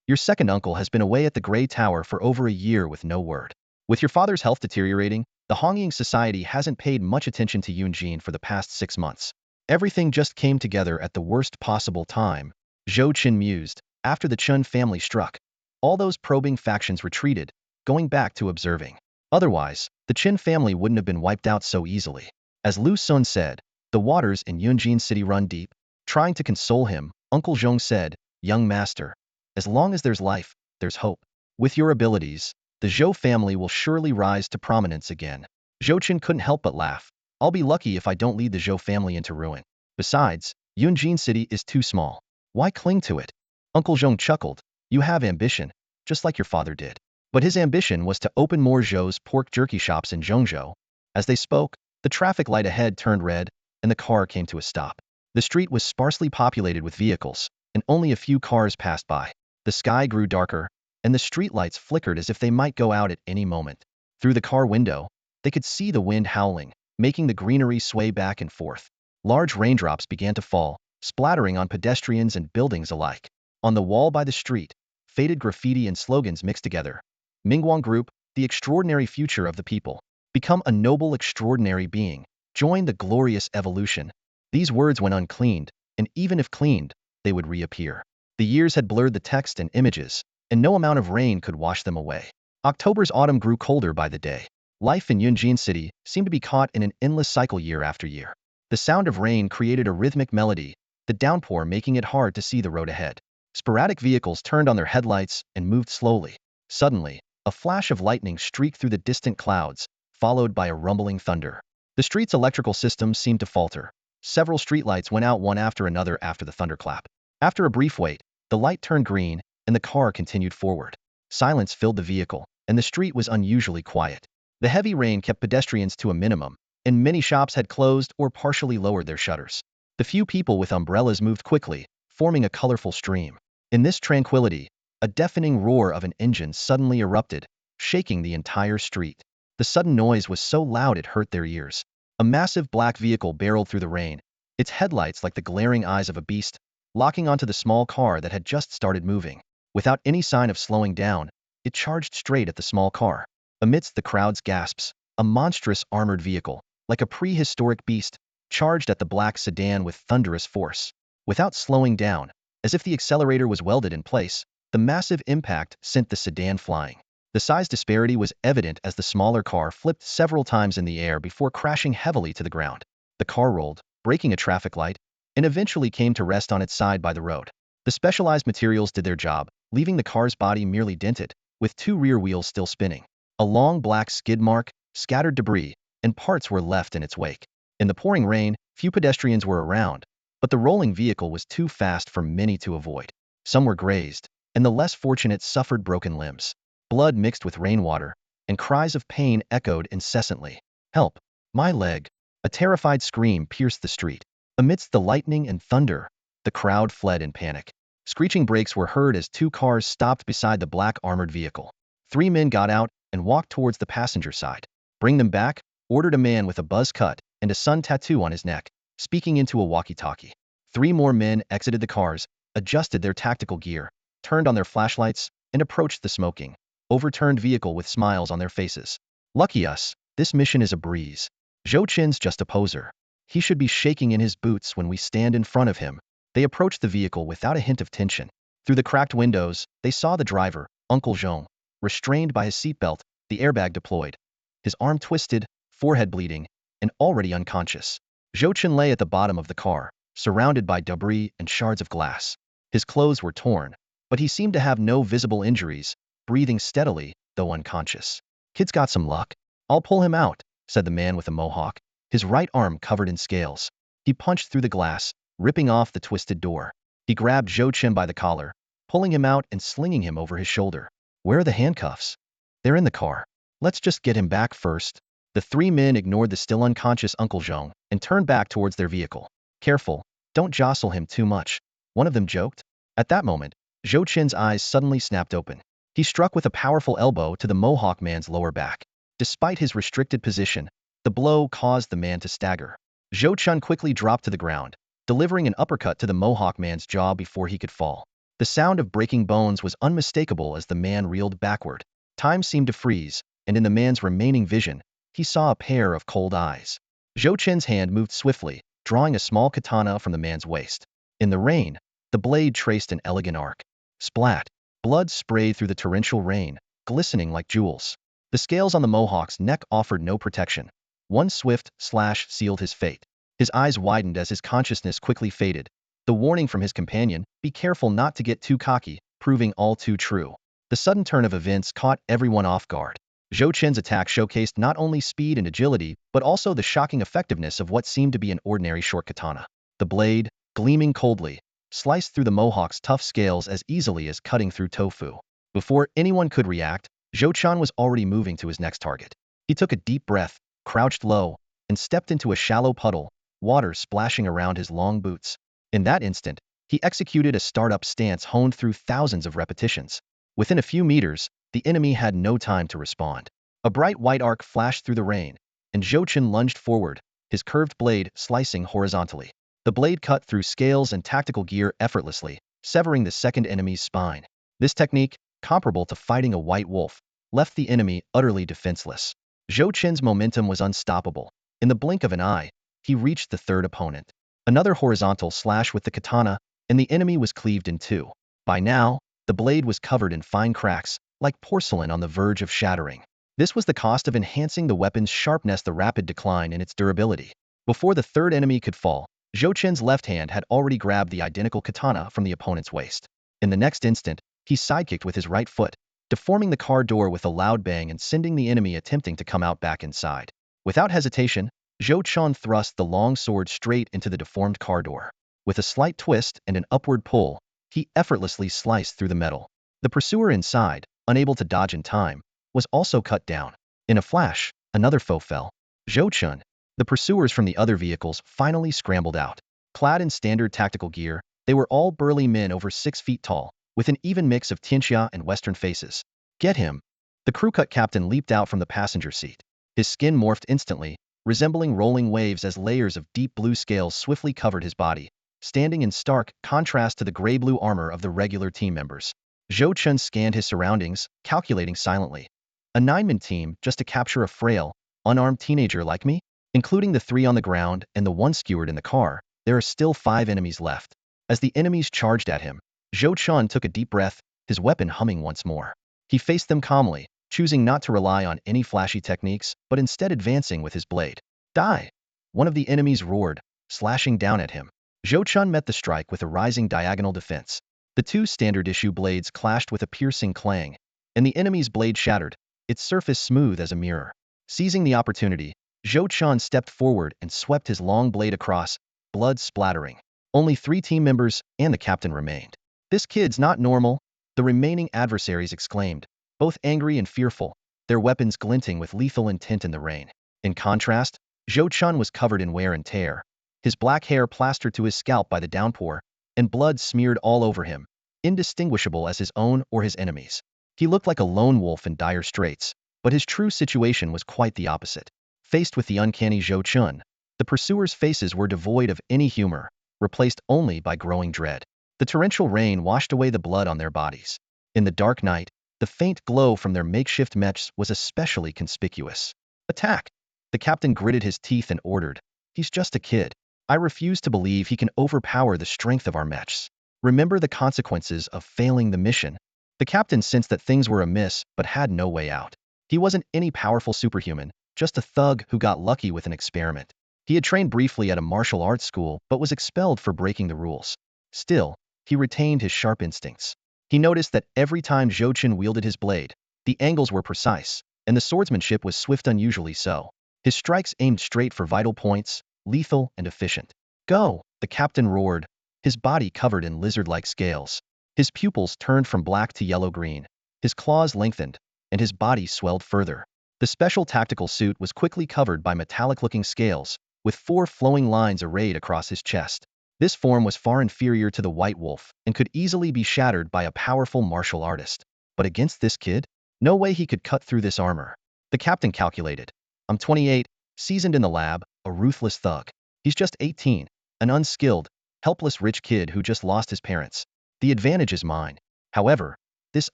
"Your second uncle has been away at the Grey Tower for over a year with no word. With your father's health deteriorating, the Hong Ying Society hasn't paid much attention to Yunjin for the past 6 months. Everything just came together at the worst possible time," Zhou Chen mused. After the Chen family struck, all those probing factions retreated, going back to observing. Otherwise, the Chen family wouldn't have been wiped out so easily. As Lu Sun said, "The waters in Yunjin City run deep." Trying to console him, Uncle Zhong said, "Young master, as long as there's life, there's hope. With your abilities, the Zhou family will surely rise to prominence again." Zhou Chen couldn't help but laugh. "I'll be lucky if I don't lead the Zhou family into ruin. Besides, Yunjin City is too small. Why cling to it?" Uncle Zhong chuckled. "You have ambition, just like your father did." But his ambition was to open more Zhou's pork jerky shops in Zhongzhou. As they spoke, the traffic light ahead turned red, and the car came to a stop. The street was sparsely populated with vehicles, and only a few cars passed by. The sky grew darker, and the streetlights flickered as if they might go out at any moment. Through the car window, they could see the wind howling, making the greenery sway back and forth. Large raindrops began to fall, splattering on pedestrians and buildings alike. On the wall by the street, faded graffiti and slogans mixed together. Mingguang Group, the extraordinary future of the people. Become a noble extraordinary being. Join the glorious evolution. These words went uncleaned, and even if cleaned, they would reappear. The years had blurred the text and images, and no amount of rain could wash them away. October's autumn grew colder by the day. Life in Yunjin City seemed to be caught in an endless cycle year after year. The sound of rain created a rhythmic melody, the downpour making it hard to see the road ahead. Sporadic vehicles turned on their headlights and moved slowly. Suddenly, a flash of lightning streaked through the distant clouds, followed by a rumbling thunder. The street's electrical system seemed to falter. Several streetlights went out one after another after the thunderclap. After a brief wait, the light turned green, and the car continued forward. Silence filled the vehicle, and the street was unusually quiet. The heavy rain kept pedestrians to a minimum, and many shops had closed or partially lowered their shutters. The few people with umbrellas moved quickly, forming a colorful stream. In this tranquility, a deafening roar of an engine suddenly erupted, shaking the entire street. The sudden noise was so loud it hurt their ears. A massive black vehicle barreled through the rain, its headlights like the glaring eyes of a beast, locking onto the small car that had just started moving. Without any sign of slowing down, it charged straight at the small car. Amidst the crowd's gasps, a monstrous armored vehicle, like a prehistoric beast, charged at the black sedan with thunderous force. Without slowing down, as if the accelerator was welded in place, the massive impact sent the sedan flying. The size disparity was evident as the smaller car flipped several times in the air before crashing heavily to the ground. The car rolled, breaking a traffic light, and eventually came to rest on its side by the road. The specialized materials did their job, leaving the car's body merely dented, with two rear wheels still spinning. A long black skid mark, scattered debris, and parts were left in its wake. In the pouring rain, few pedestrians were around, but the rolling vehicle was too fast for many to avoid. Some were grazed, and the less fortunate suffered broken limbs. Blood mixed with rainwater, and cries of pain echoed incessantly. "Help! My leg!" A terrified scream pierced the street. Amidst the lightning and thunder, the crowd fled in panic. Screeching brakes were heard as two cars stopped beside the black armored vehicle. 3 men got out and walked towards the passenger side. "Bring them back," ordered a man with a buzz cut and a sun tattoo on his neck, speaking into a walkie-talkie. 3 more men exited the cars, adjusted their tactical gear, turned on their flashlights, and approached the smoking, overturned vehicle with smiles on their faces. "Lucky us, this mission is a breeze. Zhou Chen's just a poser. He should be shaking in his boots when we stand in front of him." They approached the vehicle without a hint of tension. Through the cracked windows, they saw the driver, Uncle Zhong, restrained by his seatbelt, the airbag deployed. His arm twisted, forehead bleeding, and already unconscious. Zhou Chen lay at the bottom of the car, surrounded by debris and shards of glass. His clothes were torn, but he seemed to have no visible injuries, breathing steadily, though unconscious. "Kid's got some luck. I'll pull him out," said the man with the mohawk, his right arm covered in scales. He punched through the glass, ripping off the twisted door. He grabbed Zhou Chen by the collar, pulling him out and slinging him over his shoulder. "Where are the handcuffs?" "They're in the car. Let's just get him back first." The 3 men ignored the still unconscious Uncle Zhong and turned back towards their vehicle. "Careful, don't jostle him too much," one of them joked. At that moment, Zhou Chen's eyes suddenly snapped open. He struck with a powerful elbow to the Mohawk man's lower back. Despite his restricted position, the blow caused the man to stagger. Zhou Chen quickly dropped to the ground, delivering an uppercut to the Mohawk man's jaw before he could fall. The sound of breaking bones was unmistakable as the man reeled backward. Time seemed to freeze, and in the man's remaining vision, he saw a pair of cold eyes. Zhou Chen's hand moved swiftly, drawing a small katana from the man's waist. In the rain, the blade traced an elegant arc. Splat! Blood sprayed through the torrential rain, glistening like jewels. The scales on the Mohawk's neck offered no protection. One swift slash sealed his fate. His eyes widened as his consciousness quickly faded. The warning from his companion, "Be careful not to get too cocky," proving all too true. The sudden turn of events caught everyone off guard. Zhou Chen's attack showcased not only speed and agility, but also the shocking effectiveness of what seemed to be an ordinary short katana. The blade, gleaming coldly, sliced through the Mohawk's tough scales as easily as cutting through tofu. Before anyone could react, Zhou Chen was already moving to his next target. He took a deep breath, crouched low, and stepped into a shallow puddle, water splashing around his long boots. In that instant, He executed a startup stance honed through thousands of repetitions. Within a few meters, the enemy had no time to respond. A bright white arc flashed through the rain, and Zhou Chen lunged forward, his curved blade slicing horizontally. The blade cut through scales and tactical gear effortlessly, severing the second enemy's spine. This technique, comparable to fighting a white wolf, left the enemy utterly defenseless. Zhou Chen's momentum was unstoppable. In the blink of an eye, he reached the third opponent. Another horizontal slash with the katana, and the enemy was cleaved in two. By now, the blade was covered in fine cracks, like porcelain on the verge of shattering. This was the cost of enhancing the weapon's sharpness, the rapid decline in its durability. Before the third enemy could fall, Zhou Chen's left hand had already grabbed the identical katana from the opponent's waist. In the next instant, he sidekicked with his right foot, deforming the car door with a loud bang and sending the enemy attempting to come out back inside. Without hesitation, Zhou Chen thrust the long sword straight into the deformed car door. With a slight twist and an upward pull, he effortlessly sliced through the metal. The pursuer inside, unable to dodge in time, was also cut down. In a flash, another foe fell. Zhou Chen. The pursuers from the other vehicles finally scrambled out. Clad in standard tactical gear, they were all burly men over 6 feet tall, with an even mix of Tianxia and Western faces. Get him! The crew-cut captain leaped out from the passenger seat. His skin morphed instantly, resembling rolling waves as layers of deep blue scales swiftly covered his body, standing in stark contrast to the gray-blue armor of the regular team members. Zhou Chen scanned his surroundings, calculating silently. A 9-man team just to capture a frail, unarmed teenager like me? Including the 3 on the ground and the 1 skewered in the car, there are still 5 enemies left. As the enemies charged at him, Zhou Chen took a deep breath, his weapon humming once more. He faced them calmly, choosing not to rely on any flashy techniques, but instead advancing with his blade. Die! One of the enemies roared, slashing down at him. Zhou Chen met the strike with a rising diagonal defense. The 2 standard-issue blades clashed with a piercing clang, and the enemy's blade shattered, its surface smooth as a mirror. Seizing the opportunity, Zhou Chen stepped forward and swept his long blade across, blood splattering. Only 3 team members and the captain remained. This kid's not normal, the remaining adversaries exclaimed, both angry and fearful, their weapons glinting with lethal intent in the rain. In contrast, Zhou Chen was covered in wear and tear, his black hair plastered to his scalp by the downpour, and blood smeared all over him, indistinguishable as his own or his enemies'. He looked like a lone wolf in dire straits, but his true situation was quite the opposite. Faced with the uncanny Zhou Chen, the pursuers' faces were devoid of any humor, replaced only by growing dread. The torrential rain washed away the blood on their bodies. In the dark night, the faint glow from their makeshift mechs was especially conspicuous. Attack! The captain gritted his teeth and ordered. He's just a kid. I refuse to believe he can overpower the strength of our mechs. Remember the consequences of failing the mission. The captain sensed that things were amiss, but had no way out. He wasn't any powerful superhuman, just a thug who got lucky with an experiment. He had trained briefly at a martial arts school, but was expelled for breaking the rules. Still, he retained his sharp instincts. He noticed that every time Zhou Chen wielded his blade, the angles were precise, and the swordsmanship was swift, unusually so. His strikes aimed straight for vital points, lethal and efficient. Go! The captain roared, his body covered in lizard-like scales. His pupils turned from black to yellow-green. His claws lengthened, and his body swelled further. The special tactical suit was quickly covered by metallic-looking scales, with 4 flowing lines arrayed across his chest. This form was far inferior to the white wolf and could easily be shattered by a powerful martial artist. But against this kid? No way he could cut through this armor. The captain calculated. I'm 28, seasoned in the lab, a ruthless thug. He's just 18, an unskilled, helpless rich kid who just lost his parents. The advantage is mine. However, this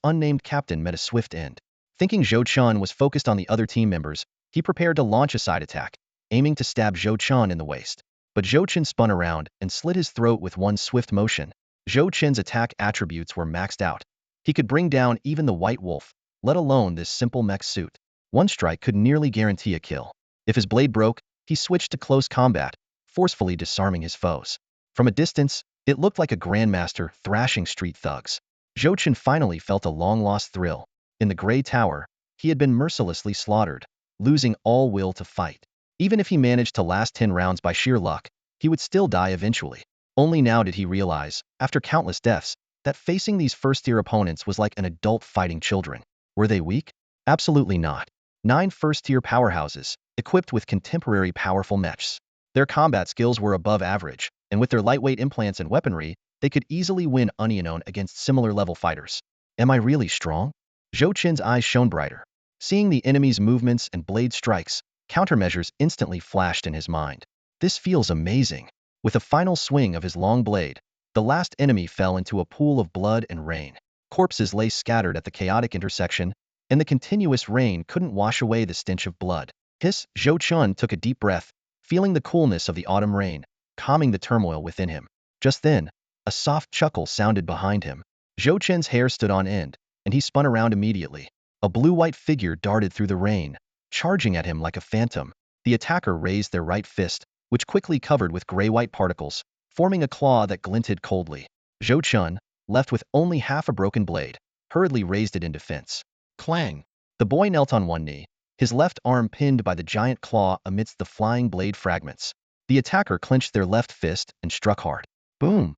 unnamed captain met a swift end. Thinking Zhou Chen was focused on the other team members, he prepared to launch a side attack, aiming to stab Zhou Chen in the waist. But Zhou Chen spun around and slit his throat with one swift motion. Zhou Chen's attack attributes were maxed out. He could bring down even the white wolf, let alone this simple mech suit. One strike could nearly guarantee a kill. If his blade broke, he switched to close combat, forcefully disarming his foes. From a distance, it looked like a grandmaster thrashing street thugs. Zhou Chen finally felt a long-lost thrill. In the Grey Tower, he had been mercilessly slaughtered, losing all will to fight. Even if he managed to last 10 rounds by sheer luck, he would still die eventually. Only now did he realize, after countless deaths, that facing these first-tier opponents was like an adult fighting children. Were they weak? Absolutely not. 9 first-tier powerhouses, equipped with contemporary powerful mechs. Their combat skills were above average, and with their lightweight implants and weaponry, they could easily win unknown against similar level fighters. Am I really strong? Zhou Qin's eyes shone brighter. Seeing the enemy's movements and blade strikes, countermeasures instantly flashed in his mind. This feels amazing. With a final swing of his long blade, the last enemy fell into a pool of blood and rain. Corpses lay scattered at the chaotic intersection, and the continuous rain couldn't wash away the stench of blood. Zhou Chen took a deep breath, feeling the coolness of the autumn rain, calming the turmoil within him. Just then, a soft chuckle sounded behind him. Zhou Chen's hair stood on end, and he spun around immediately. A blue-white figure darted through the rain, charging at him like a phantom. The attacker raised their right fist, which quickly covered with gray-white particles, forming a claw that glinted coldly. Zhou Chen, left with only half a broken blade, hurriedly raised it in defense. Clang! The boy knelt on one knee, his left arm pinned by the giant claw amidst the flying blade fragments. The attacker clenched their left fist and struck hard. Boom!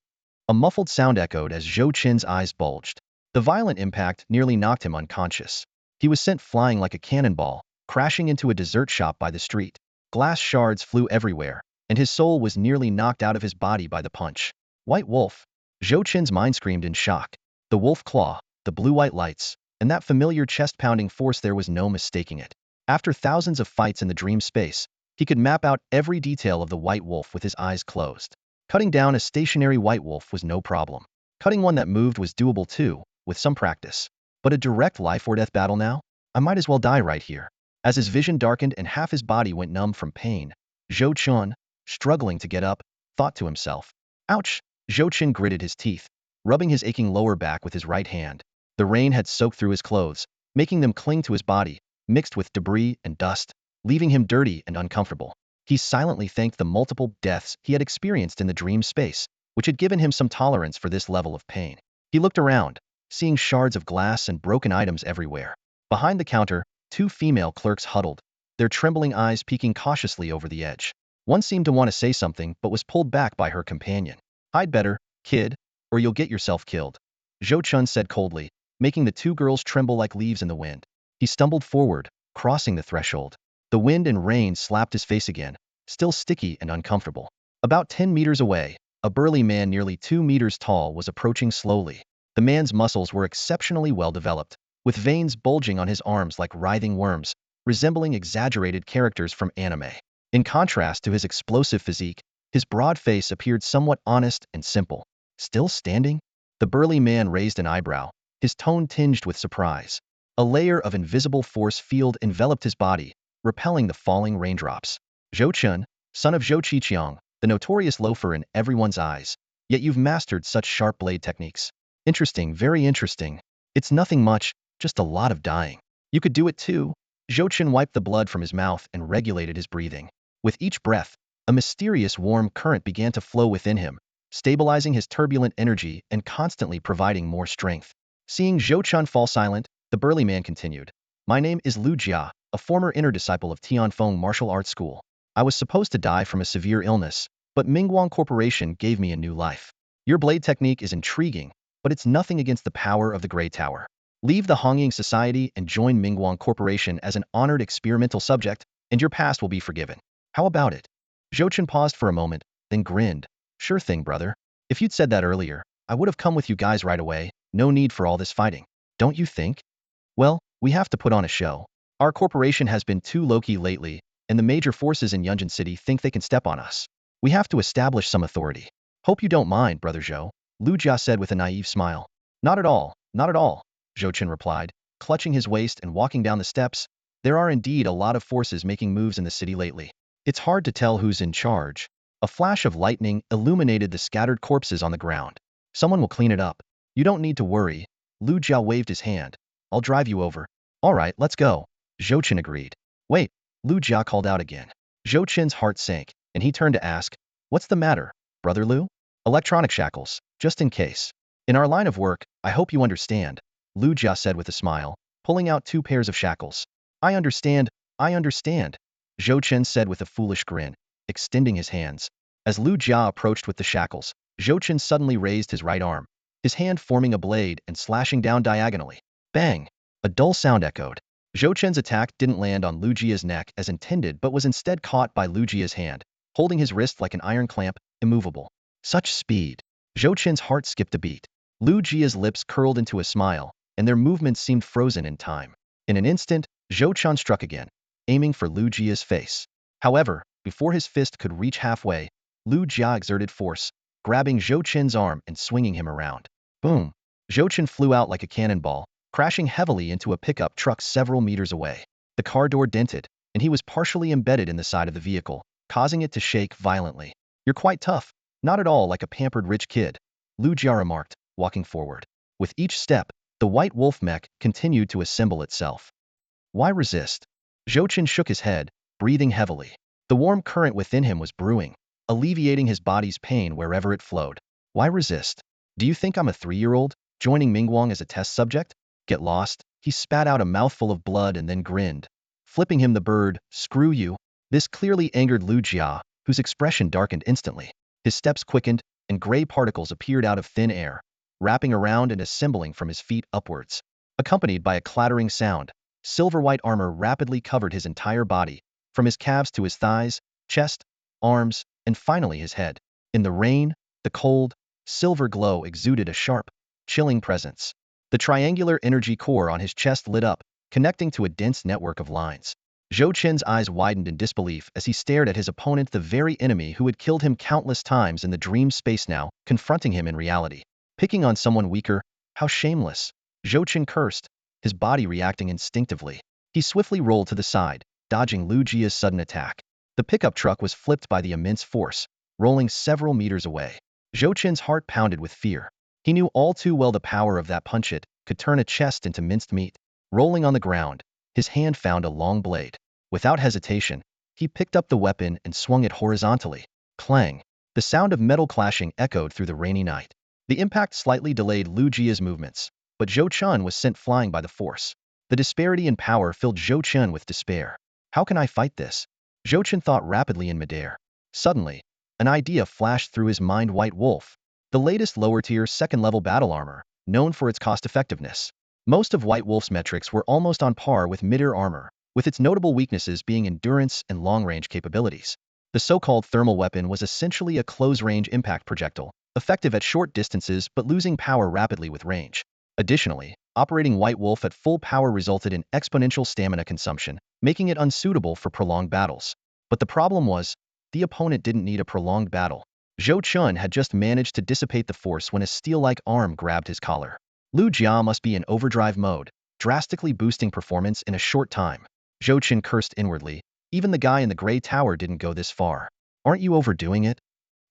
A muffled sound echoed as Zhou Qin's eyes bulged. The violent impact nearly knocked him unconscious. He was sent flying like a cannonball, crashing into a dessert shop by the street. Glass shards flew everywhere, and his soul was nearly knocked out of his body by the punch. White wolf! Zhou Qin's mind screamed in shock. The wolf claw, the blue-white lights, and that familiar chest-pounding force, there was no mistaking it. After thousands of fights in the dream space, he could map out every detail of the white wolf with his eyes closed. Cutting down a stationary white wolf was no problem. Cutting one that moved was doable too, with some practice. But a direct life-or-death battle now? I might as well die right here. As his vision darkened and half his body went numb from pain, Zhou Chen, struggling to get up, thought to himself. Ouch! Zhou Chen gritted his teeth, rubbing his aching lower back with his right hand. The rain had soaked through his clothes, making them cling to his body, mixed with debris and dust, leaving him dirty and uncomfortable. He silently thanked the multiple deaths he had experienced in the dream space, which had given him some tolerance for this level of pain. He looked around, seeing shards of glass and broken items everywhere. Behind the counter, two female clerks huddled, their trembling eyes peeking cautiously over the edge. One seemed to want to say something but was pulled back by her companion. Hide better, kid, or you'll get yourself killed, Zhou Chen said coldly, making the two girls tremble like leaves in the wind. He stumbled forward, crossing the threshold. The wind and rain slapped his face again, still sticky and uncomfortable. About 10 meters away, a burly man nearly 2 meters tall was approaching slowly. The man's muscles were exceptionally well developed, with veins bulging on his arms like writhing worms, resembling exaggerated characters from anime. In contrast to his explosive physique, his broad face appeared somewhat honest and simple. Still standing? The burly man raised an eyebrow, his tone tinged with surprise. A layer of invisible force field enveloped his body, repelling the falling raindrops. Zhou Chen, son of Zhou Qiqiang, the notorious loafer in everyone's eyes. Yet you've mastered such sharp blade techniques. Interesting, very interesting. It's nothing much, just a lot of dying. You could do it too. Zhou Chen wiped the blood from his mouth and regulated his breathing. With each breath, a mysterious warm current began to flow within him, stabilizing his turbulent energy and constantly providing more strength. Seeing Zhou Chen fall silent, the burly man continued. My name is Lu Jia, a former inner disciple of Tianfeng Martial Arts School. I was supposed to die from a severe illness, but Mingguang Corporation gave me a new life. Your blade technique is intriguing, but it's nothing against the power of the Grey Tower. Leave the Hongying Society and join Mingguang Corporation as an honored experimental subject, and your past will be forgiven. How about it? Zhou Chen paused for a moment, then grinned. Sure thing, brother. If you'd said that earlier, I would have come with you guys right away. No need for all this fighting. Don't you think? Well, we have to put on a show. Our corporation has been too low-key lately, and the major forces in Yunjin City think they can step on us. We have to establish some authority. Hope you don't mind, Brother Zhou, Lu Jia said with a naive smile. Not at all, not at all, Zhou Chen replied, clutching his waist and walking down the steps. There are indeed a lot of forces making moves in the city lately. It's hard to tell who's in charge. A flash of lightning illuminated the scattered corpses on the ground. Someone will clean it up. You don't need to worry. Lu Jia waved his hand. I'll drive you over. All right, let's go. Zhou Chen agreed. Wait, Lu Jia called out again. Zhou Chen's heart sank, and he turned to ask, what's the matter, Brother Lu? Electronic shackles, just in case. In our line of work, I hope you understand, Lu Jia said with a smile, pulling out 2 pairs of shackles. I understand, Zhou Chen said with a foolish grin, extending his hands. As Lu Jia approached with the shackles, Zhou Chen suddenly raised his right arm, his hand forming a blade and slashing down diagonally. Bang! A dull sound echoed. Zhou Chen's attack didn't land on Lu Jia's neck as intended but was instead caught by Lu Jia's hand, holding his wrist like an iron clamp, immovable. Such speed! Zhou Chen's heart skipped a beat. Lu Jia's lips curled into a smile, and their movements seemed frozen in time. In an instant, Zhou Chen struck again, aiming for Lu Jia's face. However, before his fist could reach halfway, Lu Jia exerted force, grabbing Zhou Chen's arm and swinging him around. Boom! Zhou Chen flew out like a cannonball, crashing heavily into a pickup truck several meters away. The car door dented, and he was partially embedded in the side of the vehicle, causing it to shake violently. "You're quite tough. Not at all like a pampered rich kid," Lu Jia remarked, walking forward. With each step, the white wolf mech continued to assemble itself. "Why resist?" Zhou Chen shook his head, breathing heavily. The warm current within him was brewing, alleviating his body's pain wherever it flowed. "Why resist? Do you think I'm a 3-year-old, joining Mingguang as a test subject? Get lost." He spat out a mouthful of blood and then grinned, flipping him the bird. "Screw you." This clearly angered Lu Jia, whose expression darkened instantly. His steps quickened, and gray particles appeared out of thin air, wrapping around and assembling from his feet upwards. Accompanied by a clattering sound, silver-white armor rapidly covered his entire body, from his calves to his thighs, chest, arms, and finally his head. In the rain, the cold, silver glow exuded a sharp, chilling presence. The triangular energy core on his chest lit up, connecting to a dense network of lines. Zhou Chen's eyes widened in disbelief as he stared at his opponent, the very enemy who had killed him countless times in the dream space, now confronting him in reality. Picking on someone weaker? How shameless! Zhou Chen cursed, his body reacting instinctively. He swiftly rolled to the side, dodging Lu Jia's sudden attack. The pickup truck was flipped by the immense force, rolling several meters away. Zhou Chen's heart pounded with fear. He knew all too well the power of that punch. It could turn a chest into minced meat. Rolling on the ground, his hand found a long blade. Without hesitation, he picked up the weapon and swung it horizontally. Clang! The sound of metal clashing echoed through the rainy night. The impact slightly delayed Lu Jia's movements, but Zhou Chen was sent flying by the force. The disparity in power filled Zhou Chen with despair. How can I fight this? Zhou Chen thought rapidly in midair. Suddenly, an idea flashed through his mind: White Wolf, the latest lower-tier second-level battle armor, known for its cost-effectiveness. Most of White Wolf's metrics were almost on par with mid-tier armor, with its notable weaknesses being endurance and long-range capabilities. The so-called thermal weapon was essentially a close-range impact projectile, effective at short distances but losing power rapidly with range. Additionally, operating White Wolf at full power resulted in exponential stamina consumption, making it unsuitable for prolonged battles. But the problem was, the opponent didn't need a prolonged battle. Zhou Chen had just managed to dissipate the force when a steel-like arm grabbed his collar. Lu Jia must be in overdrive mode, drastically boosting performance in a short time. Zhou Chen cursed inwardly. Even the guy in the gray tower didn't go this far. Aren't you overdoing it?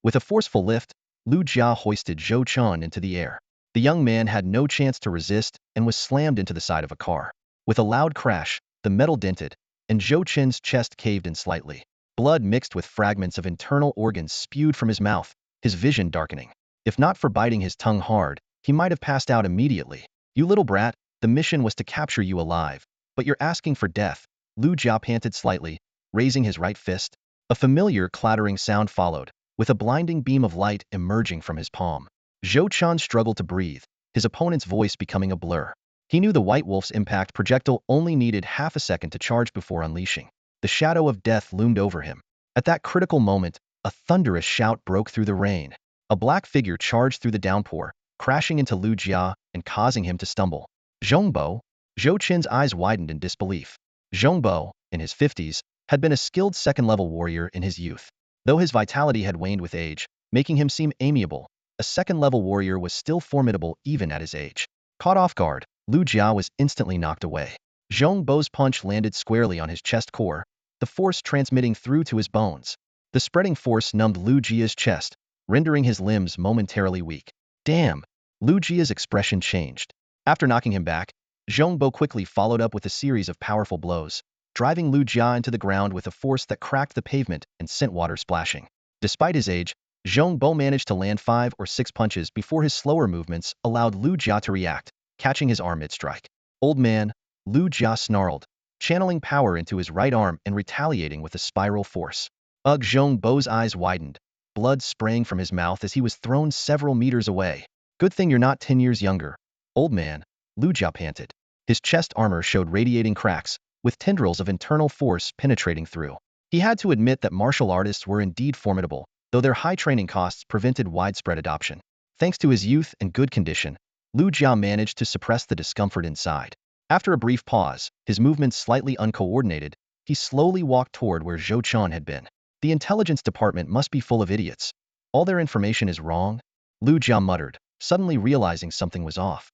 With a forceful lift, Lu Jia hoisted Zhou Chen into the air. The young man had no chance to resist and was slammed into the side of a car. With a loud crash, the metal dented, and Zhou Chen's chest caved in slightly. Blood mixed with fragments of internal organs spewed from his mouth, his vision darkening. If not for biting his tongue hard, he might have passed out immediately. "You little brat, the mission was to capture you alive, but you're asking for death," Lu Jia panted slightly, raising his right fist. A familiar clattering sound followed, with a blinding beam of light emerging from his palm. Zhou Chen struggled to breathe, his opponent's voice becoming a blur. He knew the White Wolf's impact projectile only needed half a second to charge before unleashing. The shadow of death loomed over him. At that critical moment, a thunderous shout broke through the rain. A black figure charged through the downpour, crashing into Lu Jia and causing him to stumble. Zhongbo? Zhou Chen's eyes widened in disbelief. Zhongbo, in his 50s, had been a skilled second-level warrior in his youth. Though his vitality had waned with age, making him seem amiable, a second-level warrior was still formidable even at his age. Caught off guard, Lu Jia was instantly knocked away. Zhongbo's punch landed squarely on his chest core, the force transmitting through to his bones. The spreading force numbed Lu Jia's chest, rendering his limbs momentarily weak. Damn! Lu Jia's expression changed. After knocking him back, Zhongbo quickly followed up with a series of powerful blows, driving Lu Jia into the ground with a force that cracked the pavement and sent water splashing. Despite his age, Zhongbo managed to land 5 or 6 punches before his slower movements allowed Lu Jia to react, catching his arm mid-strike. "Old man," Lu Jia snarled, channeling power into his right arm and retaliating with a spiral force. Ugh! Zhongbo's eyes widened, blood spraying from his mouth as he was thrown several meters away. "Good thing you're not 10 years younger, old man," Lu Jia panted. His chest armor showed radiating cracks, with tendrils of internal force penetrating through. He had to admit that martial artists were indeed formidable, though their high training costs prevented widespread adoption. Thanks to his youth and good condition, Lu Jia managed to suppress the discomfort inside. After a brief pause, his movements slightly uncoordinated, he slowly walked toward where Zhou Chen had been. The intelligence department must be full of idiots. All their information is wrong, Lu Jia muttered, suddenly realizing something was off.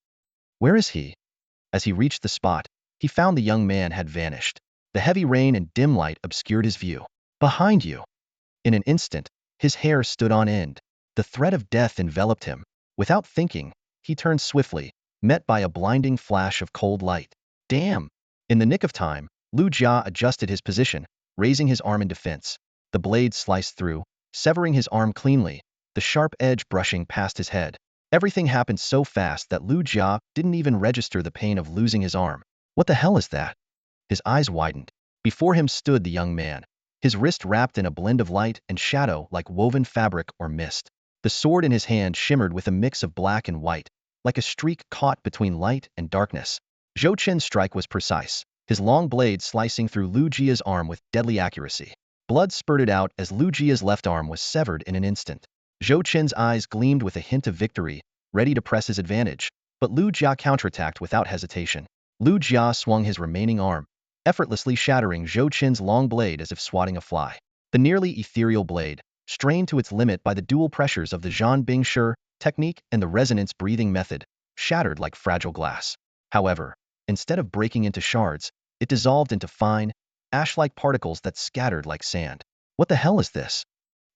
Where is he? As he reached the spot, he found the young man had vanished. The heavy rain and dim light obscured his view. Behind you! In an instant, his hair stood on end. The threat of death enveloped him. Without thinking, he turned swiftly, met by a blinding flash of cold light. Damn! In the nick of time, Lu Jia adjusted his position, raising his arm in defense. The blade sliced through, severing his arm cleanly, the sharp edge brushing past his head. Everything happened so fast that Lu Jia didn't even register the pain of losing his arm. What the hell is that? His eyes widened. Before him stood the young man, his wrist wrapped in a blend of light and shadow like woven fabric or mist. The sword in his hand shimmered with a mix of black and white, like a streak caught between light and darkness. Zhou Chen's strike was precise, his long blade slicing through Lu Jia's arm with deadly accuracy. Blood spurted out as Lu Jia's left arm was severed in an instant. Zhou Chen's eyes gleamed with a hint of victory, ready to press his advantage, but Lu Jia counterattacked without hesitation. Lu Jia swung his remaining arm, effortlessly shattering Zhou Chen's long blade as if swatting a fly. The nearly ethereal blade, strained to its limit by the dual pressures of the Zhan Bingshi technique and the resonance breathing method, shattered like fragile glass. However, instead of breaking into shards, it dissolved into fine, ash-like particles that scattered like sand. What the hell is this?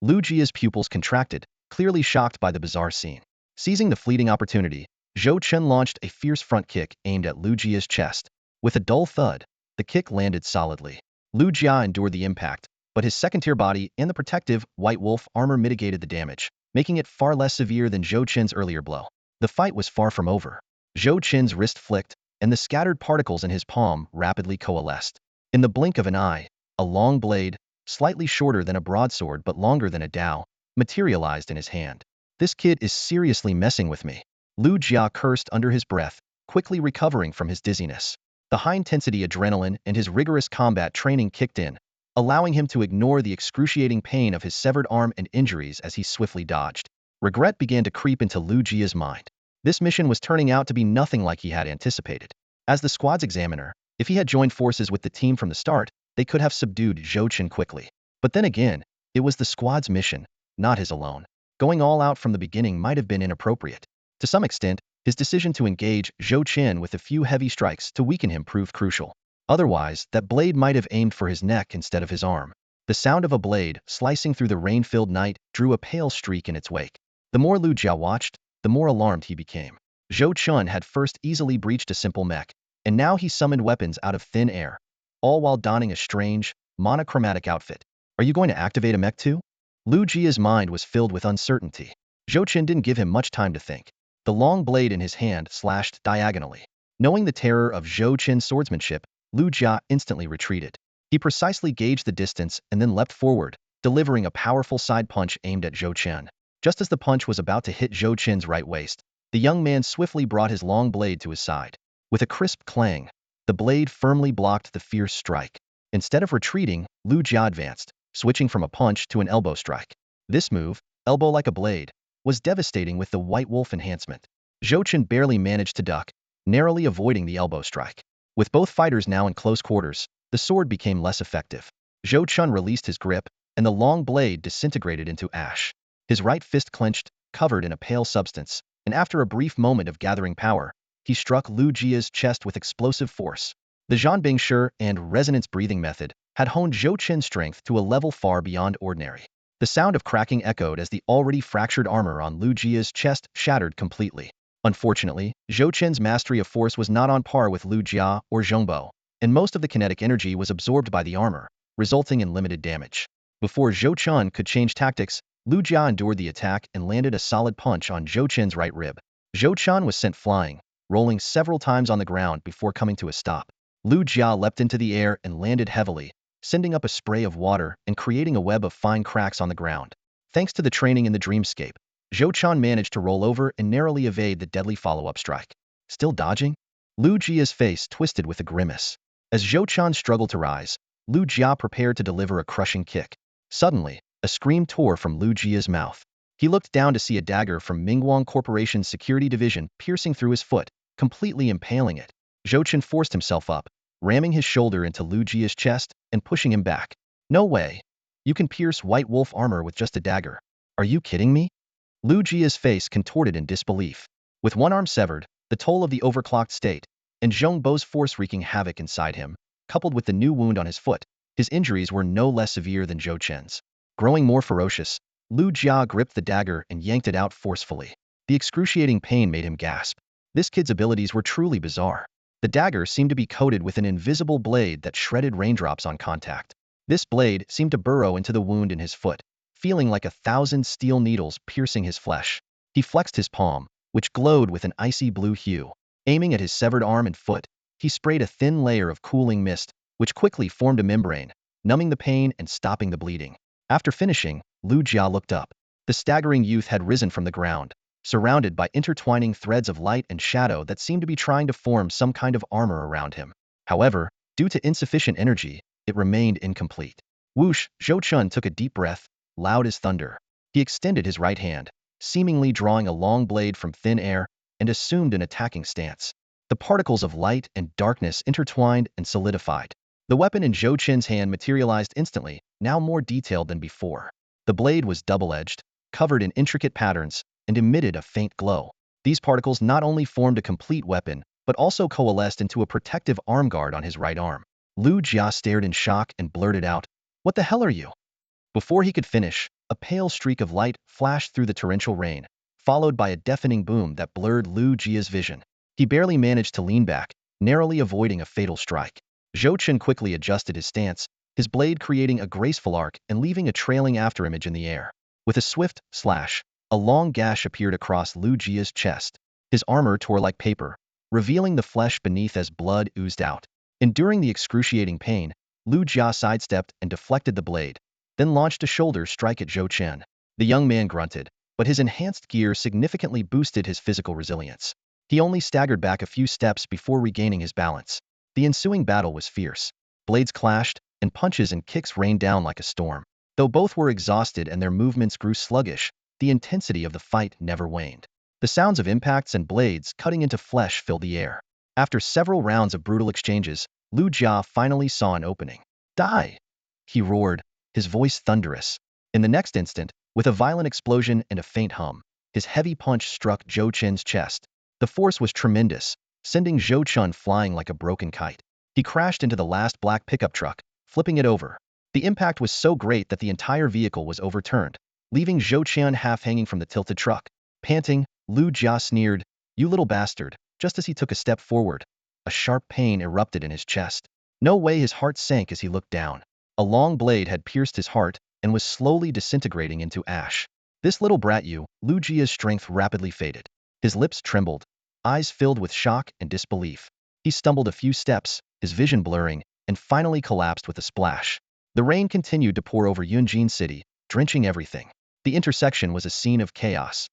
Lu Jia's pupils contracted, clearly shocked by the bizarre scene. Seizing the fleeting opportunity, Zhou Chen launched a fierce front kick aimed at Lu Jia's chest. With a dull thud, the kick landed solidly. Lu Jia endured the impact, but his second-tier body and the protective White Wolf armor mitigated the damage, making it far less severe than Zhou Chen's earlier blow. The fight was far from over. Zhou Chen's wrist flicked, and the scattered particles in his palm rapidly coalesced. In the blink of an eye, a long blade, slightly shorter than a broadsword but longer than a dao, materialized in his hand. This kid is seriously messing with me. Lu Jia cursed under his breath, quickly recovering from his dizziness. The high-intensity adrenaline and his rigorous combat training kicked in, allowing him to ignore the excruciating pain of his severed arm and injuries as he swiftly dodged. Regret began to creep into Lu Jia's mind. This mission was turning out to be nothing like he had anticipated. As the squad's examiner, if he had joined forces with the team from the start, they could have subdued Zhou Chen quickly. But then again, it was the squad's mission, not his alone. Going all out from the beginning might have been inappropriate. To some extent, his decision to engage Zhou Chen with a few heavy strikes to weaken him proved crucial. Otherwise, that blade might have aimed for his neck instead of his arm. The sound of a blade slicing through the rain-filled night drew a pale streak in its wake. The more Lu Jia watched, the more alarmed he became. Zhou Chen had first easily breached a simple mech, and now he summoned weapons out of thin air, all while donning a strange, monochromatic outfit. Are you going to activate a mech too? Lu Jia's mind was filled with uncertainty. Zhou Chen didn't give him much time to think. The long blade in his hand slashed diagonally. Knowing the terror of Zhou Chen's swordsmanship, Lu Jia instantly retreated. He precisely gauged the distance and then leapt forward, delivering a powerful side punch aimed at Zhou Chen. Just as the punch was about to hit Zhou Chen's right waist, the young man swiftly brought his long blade to his side. With a crisp clang, the blade firmly blocked the fierce strike. Instead of retreating, Lu Jia advanced, switching from a punch to an elbow strike. This move, elbow like a blade, was devastating with the White Wolf enhancement. Zhou Chen barely managed to duck, narrowly avoiding the elbow strike. With both fighters now in close quarters, the sword became less effective. Zhou Chen released his grip, and the long blade disintegrated into ash. His right fist clenched, covered in a pale substance, and after a brief moment of gathering power, he struck Lu Jia's chest with explosive force. The Zhan Bingshi and resonance breathing method had honed Zhou Chen's strength to a level far beyond ordinary. The sound of cracking echoed as the already fractured armor on Lu Jia's chest shattered completely. Unfortunately, Zhou Chen's mastery of force was not on par with Lu Jia or Zhongbo, and most of the kinetic energy was absorbed by the armor, resulting in limited damage. Before Zhou Chen could change tactics, Lu Jia endured the attack and landed a solid punch on Zhou Chen's right rib. Zhou Chen was sent flying, rolling several times on the ground before coming to a stop. Lu Jia leapt into the air and landed heavily, sending up a spray of water and creating a web of fine cracks on the ground. Thanks to the training in the dreamscape, Zhou Chen managed to roll over and narrowly evade the deadly follow-up strike. Still dodging? Lu Jia's face twisted with a grimace. As Zhou Chen struggled to rise, Lu Jia prepared to deliver a crushing kick. Suddenly, a scream tore from Lu Jia's mouth. He looked down to see a dagger from Mingguang Corporation's security division piercing through his foot, completely impaling it. Zhou Chen forced himself up, ramming his shoulder into Lu Jia's chest and pushing him back. No way. You can pierce White Wolf armor with just a dagger. Are you kidding me? Lu Jia's face contorted in disbelief. With one arm severed, the toll of the overclocked state, and Zhong Bo's force wreaking havoc inside him, coupled with the new wound on his foot, his injuries were no less severe than Zhou Chen's. Growing more ferocious, Lu Jia gripped the dagger and yanked it out forcefully. The excruciating pain made him gasp. This kid's abilities were truly bizarre. The dagger seemed to be coated with an invisible blade that shredded raindrops on contact. This blade seemed to burrow into the wound in his foot, feeling like 1,000 steel needles piercing his flesh. He flexed his palm, which glowed with an icy blue hue. Aiming at his severed arm and foot, he sprayed a thin layer of cooling mist, which quickly formed a membrane, numbing the pain and stopping the bleeding. After finishing, Lu Jia looked up. The staggering youth had risen from the ground, surrounded by intertwining threads of light and shadow that seemed to be trying to form some kind of armor around him. However, due to insufficient energy, it remained incomplete. Whoosh! Zhou Chen took a deep breath, loud as thunder. He extended his right hand, seemingly drawing a long blade from thin air, and assumed an attacking stance. The particles of light and darkness intertwined and solidified. The weapon in Zhou Chen's hand materialized instantly, now more detailed than before. The blade was double-edged, covered in intricate patterns, and emitted a faint glow. These particles not only formed a complete weapon, but also coalesced into a protective arm guard on his right arm. Lu Jia stared in shock and blurted out, "What the hell are you?" Before he could finish, a pale streak of light flashed through the torrential rain, followed by a deafening boom that blurred Lu Jia's vision. He barely managed to lean back, narrowly avoiding a fatal strike. Zhou Chen quickly adjusted his stance, his blade creating a graceful arc and leaving a trailing afterimage in the air. With a swift slash, a long gash appeared across Lu Jia's chest. His armor tore like paper, revealing the flesh beneath as blood oozed out. Enduring the excruciating pain, Lu Jia sidestepped and deflected the blade, then launched a shoulder strike at Zhou Chen. The young man grunted, but his enhanced gear significantly boosted his physical resilience. He only staggered back a few steps before regaining his balance. The ensuing battle was fierce. Blades clashed, and punches and kicks rained down like a storm. Though both were exhausted and their movements grew sluggish, the intensity of the fight never waned. The sounds of impacts and blades cutting into flesh filled the air. After several rounds of brutal exchanges, Lu Jia finally saw an opening. "Die!" he roared, his voice thunderous. In the next instant, with a violent explosion and a faint hum, his heavy punch struck Zhou Chen's chest. The force was tremendous, sending Zhou Chen flying like a broken kite. He crashed into the last black pickup truck, flipping it over. The impact was so great that the entire vehicle was overturned, leaving Zhou Chen half hanging from the tilted truck. Panting, Lu Jia sneered, "You little bastard," just as he took a step forward. A sharp pain erupted in his chest. No way, his heart sank as he looked down. A long blade had pierced his heart and was slowly disintegrating into ash. "This little brat you," Lu Jia's strength rapidly faded. His lips trembled, eyes filled with shock and disbelief. He stumbled a few steps, his vision blurring, and finally collapsed with a splash. The rain continued to pour over Yunjin City, drenching everything. The intersection was a scene of chaos.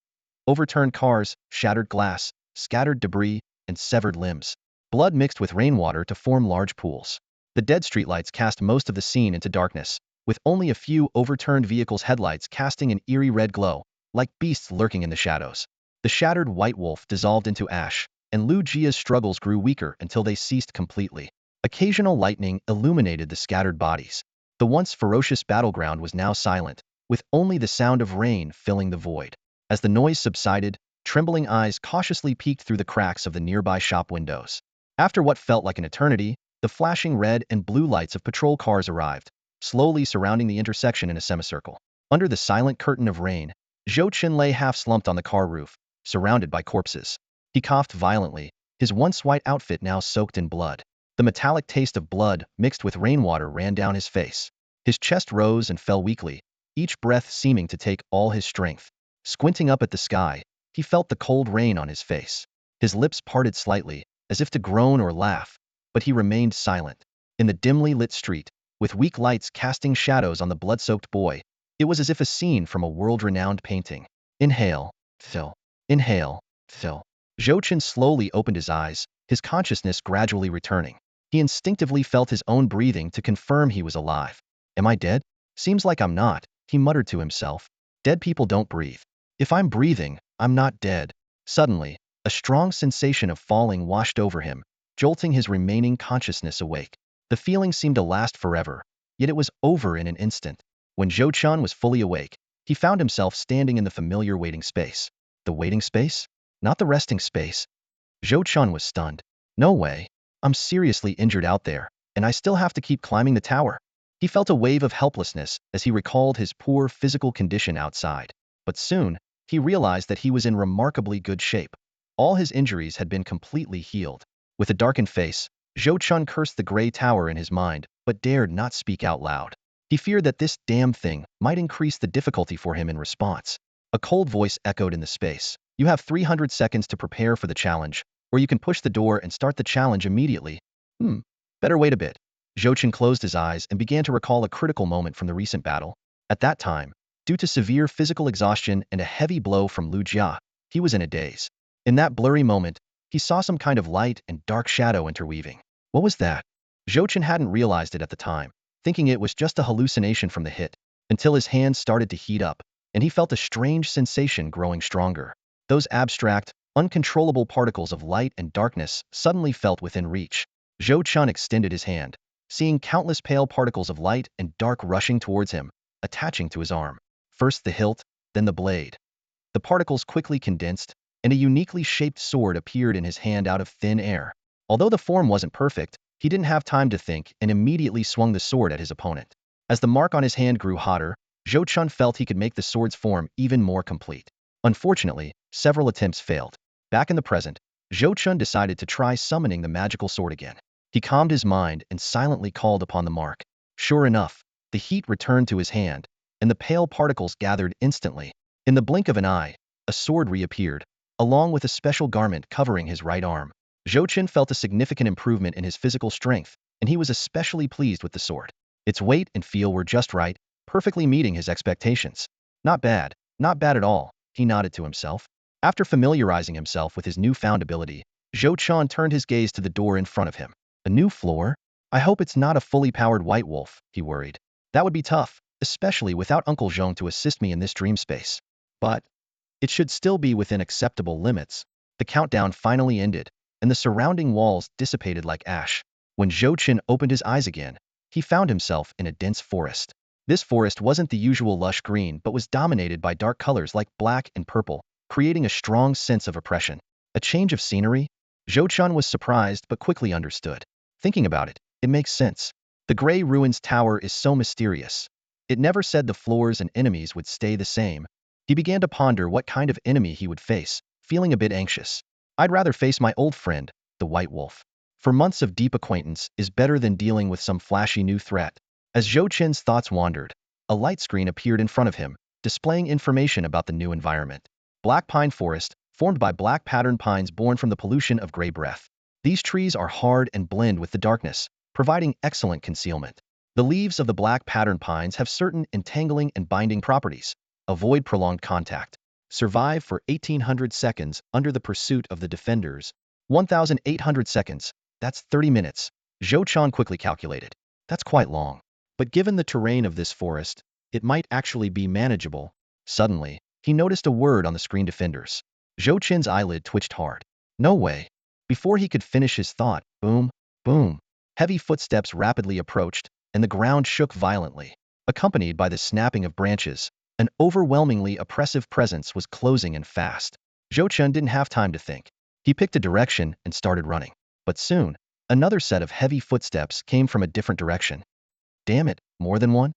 Overturned cars, shattered glass, scattered debris, and severed limbs. Blood mixed with rainwater to form large pools. The dead streetlights cast most of the scene into darkness, with only a few overturned vehicles' headlights casting an eerie red glow, like beasts lurking in the shadows. The shattered White Wolf dissolved into ash, and Lu Jia's struggles grew weaker until they ceased completely. Occasional lightning illuminated the scattered bodies. The once ferocious battleground was now silent, with only the sound of rain filling the void. As the noise subsided, trembling eyes cautiously peeked through the cracks of the nearby shop windows. After what felt like an eternity, the flashing red and blue lights of patrol cars arrived, slowly surrounding the intersection in a semicircle. Under the silent curtain of rain, Zhou Chen lay half-slumped on the car roof, surrounded by corpses. He coughed violently, his once white outfit now soaked in blood. The metallic taste of blood mixed with rainwater ran down his face. His chest rose and fell weakly, each breath seeming to take all his strength. Squinting up at the sky, he felt the cold rain on his face. His lips parted slightly, as if to groan or laugh, but he remained silent. In the dimly lit street, with weak lights casting shadows on the blood-soaked boy, it was as if a scene from a world-renowned painting. Inhale, fill. Inhale, fill. Zhou Chen slowly opened his eyes, his consciousness gradually returning. He instinctively felt his own breathing to confirm he was alive. "Am I dead? Seems like I'm not," he muttered to himself. "Dead people don't breathe." If I'm breathing, I'm not dead. Suddenly, a strong sensation of falling washed over him, jolting his remaining consciousness awake. The feeling seemed to last forever, yet it was over in an instant. When Zhou Chen was fully awake, he found himself standing in the familiar waiting space. The waiting space? Not the resting space. Zhou Chen was stunned. No way. I'm seriously injured out there, and I still have to keep climbing the tower. He felt a wave of helplessness as he recalled his poor physical condition outside. But soon, he realized that he was in remarkably good shape. All his injuries had been completely healed. With a darkened face, Zhou Chen cursed the gray tower in his mind, but dared not speak out loud. He feared that this damn thing might increase the difficulty for him in response. A cold voice echoed in the space. You have 300 seconds to prepare for the challenge, or you can push the door and start the challenge immediately. Better wait a bit. Zhou Chen closed his eyes and began to recall a critical moment from the recent battle. At that time, due to severe physical exhaustion and a heavy blow from Lu Jia, he was in a daze. In that blurry moment, he saw some kind of light and dark shadow interweaving. What was that? Zhou Chen hadn't realized it at the time, thinking it was just a hallucination from the hit, until his hands started to heat up, and he felt a strange sensation growing stronger. Those abstract, uncontrollable particles of light and darkness suddenly felt within reach. Zhou Chen extended his hand, seeing countless pale particles of light and dark rushing towards him, attaching to his arm. First the hilt, then the blade. The particles quickly condensed, and a uniquely shaped sword appeared in his hand out of thin air. Although the form wasn't perfect, he didn't have time to think and immediately swung the sword at his opponent. As the mark on his hand grew hotter, Zhou Chen felt he could make the sword's form even more complete. Unfortunately, several attempts failed. Back in the present, Zhou Chen decided to try summoning the magical sword again. He calmed his mind and silently called upon the mark. Sure enough, the heat returned to his hand, and the pale particles gathered instantly. In the blink of an eye, a sword reappeared, along with a special garment covering his right arm. Zhou Chen felt a significant improvement in his physical strength, and he was especially pleased with the sword. Its weight and feel were just right, perfectly meeting his expectations. Not bad at all, he nodded to himself. After familiarizing himself with his newfound ability, Zhou Chen turned his gaze to the door in front of him. A new floor? I hope it's not a fully powered white wolf, he worried. That would be tough, especially without Uncle Zhong to assist me in this dream space. But it should still be within acceptable limits. The countdown finally ended, and the surrounding walls dissipated like ash. When Zhou Chen opened his eyes again, he found himself in a dense forest. This forest wasn't the usual lush green but was dominated by dark colors like black and purple, creating a strong sense of oppression. A change of scenery? Zhou Chen was surprised but quickly understood. Thinking about it, it makes sense. The Grey Ruins Tower is so mysterious. It never said the floors and enemies would stay the same. He began to ponder what kind of enemy he would face, feeling a bit anxious. I'd rather face my old friend, the White Wolf. For months of deep acquaintance is better than dealing with some flashy new threat. As Zhou Chen's thoughts wandered, a light screen appeared in front of him, displaying information about the new environment. Black pine forest, formed by black patterned pines born from the pollution of gray breath. These trees are hard and blend with the darkness, providing excellent concealment. The leaves of the black patterned pines have certain entangling and binding properties. Avoid prolonged contact. Survive for 1800 seconds under the pursuit of the defenders. 1800 seconds. That's 30 minutes. Zhou Chen quickly calculated. That's quite long. But given the terrain of this forest, it might actually be manageable. Suddenly, he noticed a word on the screen: defenders. Zhou Chen's eyelid twitched hard. No way. Before he could finish his thought, boom, boom. Heavy footsteps rapidly approached, and the ground shook violently. Accompanied by the snapping of branches, an overwhelmingly oppressive presence was closing in fast. Zhou Chen didn't have time to think. He picked a direction and started running. But soon, another set of heavy footsteps came from a different direction. Damn it, more than one?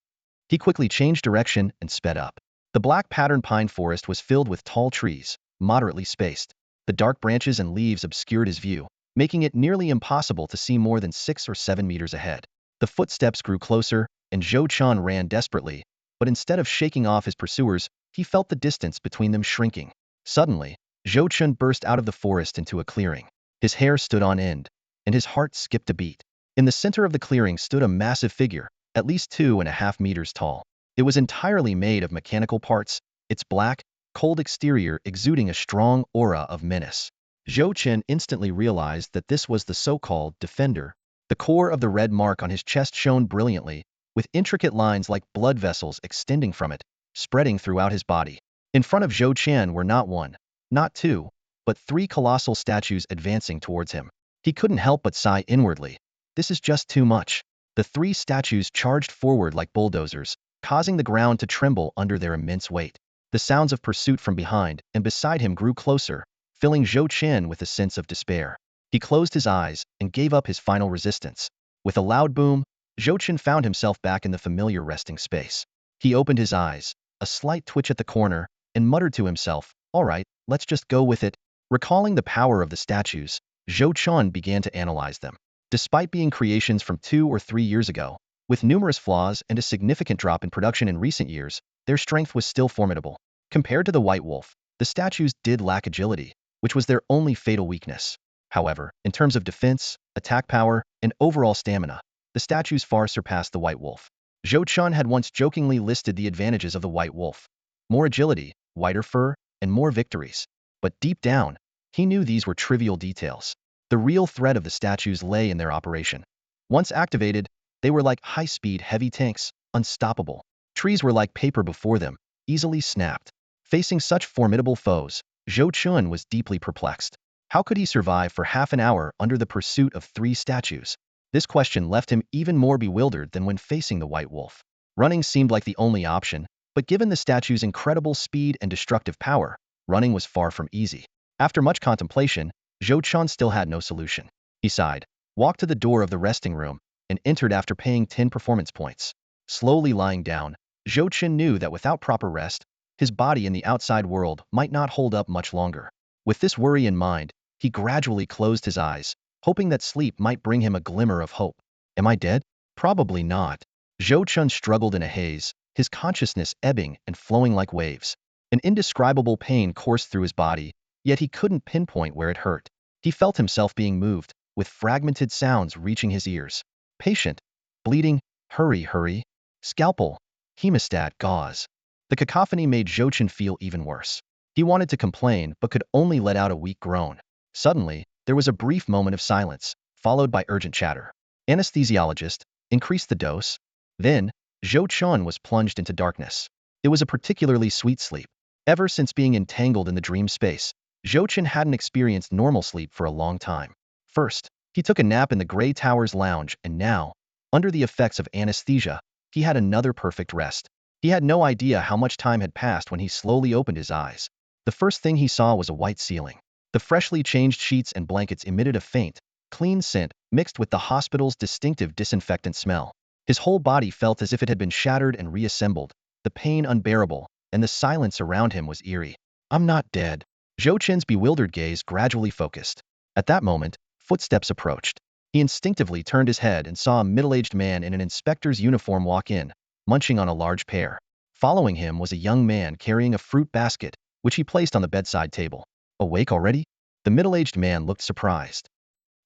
He quickly changed direction and sped up. The black patterned pine forest was filled with tall trees, moderately spaced. The dark branches and leaves obscured his view, making it nearly impossible to see more than 6 or 7 meters ahead. The footsteps grew closer, and Zhou Chen ran desperately, but instead of shaking off his pursuers, he felt the distance between them shrinking. Suddenly, Zhou Chen burst out of the forest into a clearing. His hair stood on end, and his heart skipped a beat. In the center of the clearing stood a massive figure, at least 2.5 meters tall. It was entirely made of mechanical parts, its black, cold exterior exuding a strong aura of menace. Zhou Chen instantly realized that this was the so-called defender. The core of the red mark on his chest shone brilliantly, with intricate lines like blood vessels extending from it, spreading throughout his body. In front of Zhou Chen were not one, not two, but three colossal statues advancing towards him. He couldn't help but sigh inwardly. This is just too much. The three statues charged forward like bulldozers, causing the ground to tremble under their immense weight. The sounds of pursuit from behind and beside him grew closer, filling Zhou Chen with a sense of despair. He closed his eyes and gave up his final resistance. With a loud boom, Zhou Chen found himself back in the familiar resting space. He opened his eyes, a slight twitch at the corner, and muttered to himself, "All right, let's just go with it." Recalling the power of the statues, Zhou Chen began to analyze them. Despite being creations from 2 or 3 years ago, with numerous flaws and a significant drop in production in recent years, their strength was still formidable. Compared to the White Wolf, the statues did lack agility, which was their only fatal weakness. However, in terms of defense, attack power, and overall stamina, the statues far surpassed the White Wolf. Zhou Chen had once jokingly listed the advantages of the White Wolf: more agility, whiter fur, and more victories. But deep down, he knew these were trivial details. The real threat of the statues lay in their operation. Once activated, they were like high-speed heavy tanks, unstoppable. Trees were like paper before them, easily snapped. Facing such formidable foes, Zhou Chen was deeply perplexed. How could he survive for half an hour under the pursuit of three statues? This question left him even more bewildered than when facing the White Wolf. Running seemed like the only option, but given the statue's incredible speed and destructive power, running was far from easy. After much contemplation, Zhou Chen still had no solution. He sighed, walked to the door of the resting room, and entered after paying 10 performance points. Slowly lying down, Zhou Chen knew that without proper rest, his body in the outside world might not hold up much longer. With this worry in mind, he gradually closed his eyes, hoping that sleep might bring him a glimmer of hope. Am I dead? Probably not. Zhou Chen struggled in a haze, his consciousness ebbing and flowing like waves. An indescribable pain coursed through his body, yet he couldn't pinpoint where it hurt. He felt himself being moved, with fragmented sounds reaching his ears. Patient, bleeding, hurry, hurry, scalpel, hemostat, gauze. The cacophony made Zhou Chen feel even worse. He wanted to complain but could only let out a weak groan. Suddenly, there was a brief moment of silence, followed by urgent chatter. Anesthesiologist, increase the dose. Then, Zhou Chen was plunged into darkness. It was a particularly sweet sleep. Ever since being entangled in the dream space, Zhou Chen hadn't experienced normal sleep for a long time. First, he took a nap in the Grey Tower's lounge, and now, under the effects of anesthesia, he had another perfect rest. He had no idea how much time had passed when he slowly opened his eyes. The first thing he saw was a white ceiling. The freshly changed sheets and blankets emitted a faint, clean scent mixed with the hospital's distinctive disinfectant smell. His whole body felt as if it had been shattered and reassembled, the pain unbearable, and the silence around him was eerie. I'm not dead. Zhou Chen's bewildered gaze gradually focused. At that moment, footsteps approached. He instinctively turned his head and saw a middle-aged man in an inspector's uniform walk in, munching on a large pear. Following him was a young man carrying a fruit basket, which he placed on the bedside table. Awake already? The middle-aged man looked surprised.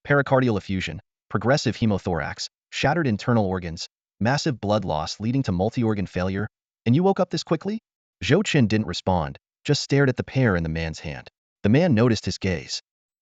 Pericardial effusion, progressive hemothorax, shattered internal organs, massive blood loss leading to multi-organ failure, and you woke up this quickly? Zhou Chen didn't respond, just stared at the pear in the man's hand. The man noticed his gaze.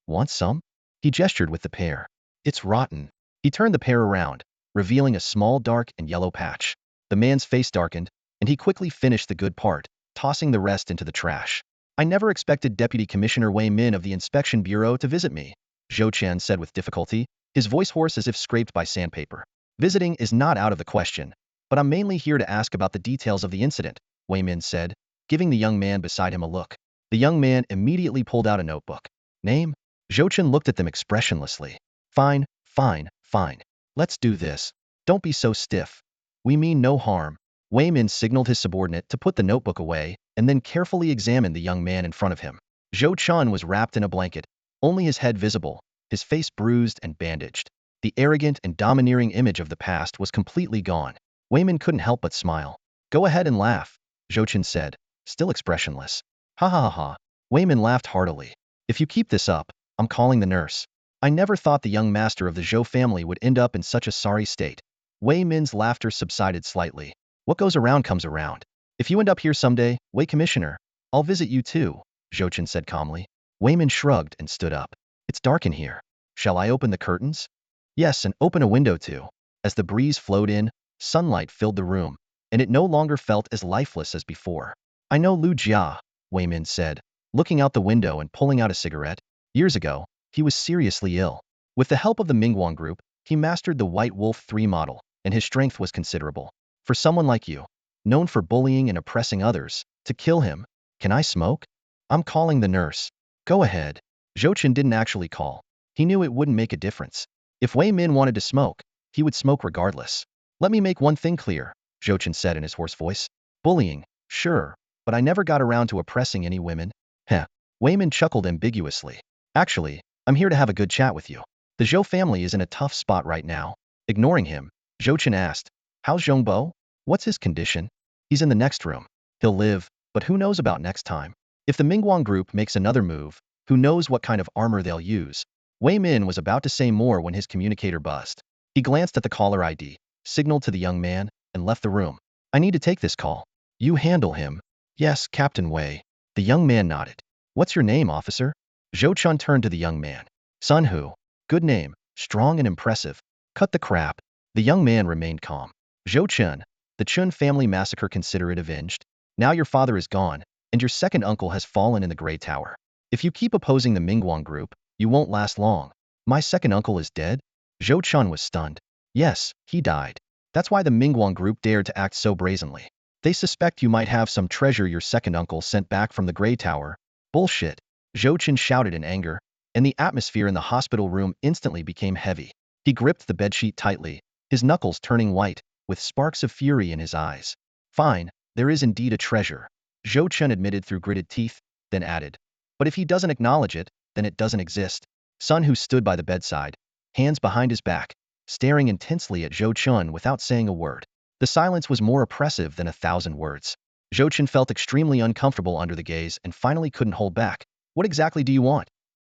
Want some? He gestured with the pear. It's rotten. He turned the pear around, revealing a small dark and yellow patch. The man's face darkened, and he quickly finished the good part, tossing the rest into the trash. I never expected Deputy Commissioner Wei Min of the Inspection Bureau to visit me, Zhou Chen said with difficulty, his voice hoarse as if scraped by sandpaper. Visiting is not out of the question, but I'm mainly here to ask about the details of the incident, Wei Min said, giving the young man beside him a look. The young man immediately pulled out a notebook. Name? Zhou Chen looked at them expressionlessly. Fine, fine, fine. Let's do this. Don't be so stiff. We mean no harm. Wei Min signaled his subordinate to put the notebook away and then carefully examined the young man in front of him. Zhou Chen was wrapped in a blanket, only his head visible, his face bruised and bandaged. The arrogant and domineering image of the past was completely gone. Wei Min couldn't help but smile. Go ahead and laugh, Zhou Chen said, still expressionless. Ha ha ha ha. Wei Min laughed heartily. If you keep this up, I'm calling the nurse. I never thought the young master of the Zhou family would end up in such a sorry state. Wei Min's laughter subsided slightly. What goes around comes around. If you end up here someday, Wei Commissioner, I'll visit you too, Zhou Chen said calmly. Wei Min shrugged and stood up. It's dark in here. Shall I open the curtains? Yes, and open a window too. As the breeze flowed in, sunlight filled the room, and it no longer felt as lifeless as before. I know Lu Jia, Wei Min said, looking out the window and pulling out a cigarette. Years ago, he was seriously ill. With the help of the Mingguang group, he mastered the White Wolf 3 model, and his strength was considerable. For someone like you, known for bullying and oppressing others, to kill him, can I smoke? I'm calling the nurse. Go ahead. Zhou Chen didn't actually call. He knew it wouldn't make a difference. If Wei Min wanted to smoke, he would smoke regardless. Let me make one thing clear, Zhou Chen said in his hoarse voice. Bullying, sure, but I never got around to oppressing any women. Heh. Wei Min chuckled ambiguously. Actually, I'm here to have a good chat with you. The Zhou family is in a tough spot right now. Ignoring him, Zhou Chen asked, how's Zhongbo? What's his condition? He's in the next room. He'll live, but who knows about next time? If the Mingguang group makes another move, who knows what kind of armor they'll use? Wei Min was about to say more when his communicator buzzed. He glanced at the caller ID, signaled to the young man, and left the room. I need to take this call. You handle him. Yes, Captain Wei. The young man nodded. What's your name, officer? Zhou Chun turned to the young man. Sun Hu. Good name, strong and impressive. Cut the crap. The young man remained calm. Zhou Chen, the Chun family massacre, consider it avenged. Now your father is gone, and your second uncle has fallen in the Grey Tower. If you keep opposing the Mingguang group, you won't last long. My second uncle is dead? Zhou Chun was stunned. Yes, he died. That's why the Mingguang group dared to act so brazenly. They suspect you might have some treasure your second uncle sent back from the Grey Tower. Bullshit. Zhou Chen shouted in anger, and the atmosphere in the hospital room instantly became heavy. He gripped the bedsheet tightly, his knuckles turning white, with sparks of fury in his eyes. Fine, there is indeed a treasure, Zhou Chen admitted through gritted teeth, then added. But if he doesn't acknowledge it, then it doesn't exist. Sun Hu stood by the bedside, hands behind his back, staring intensely at Zhou Chen without saying a word. The silence was more oppressive than 1,000 words. Zhou Chen felt extremely uncomfortable under the gaze and finally couldn't hold back. What exactly do you want?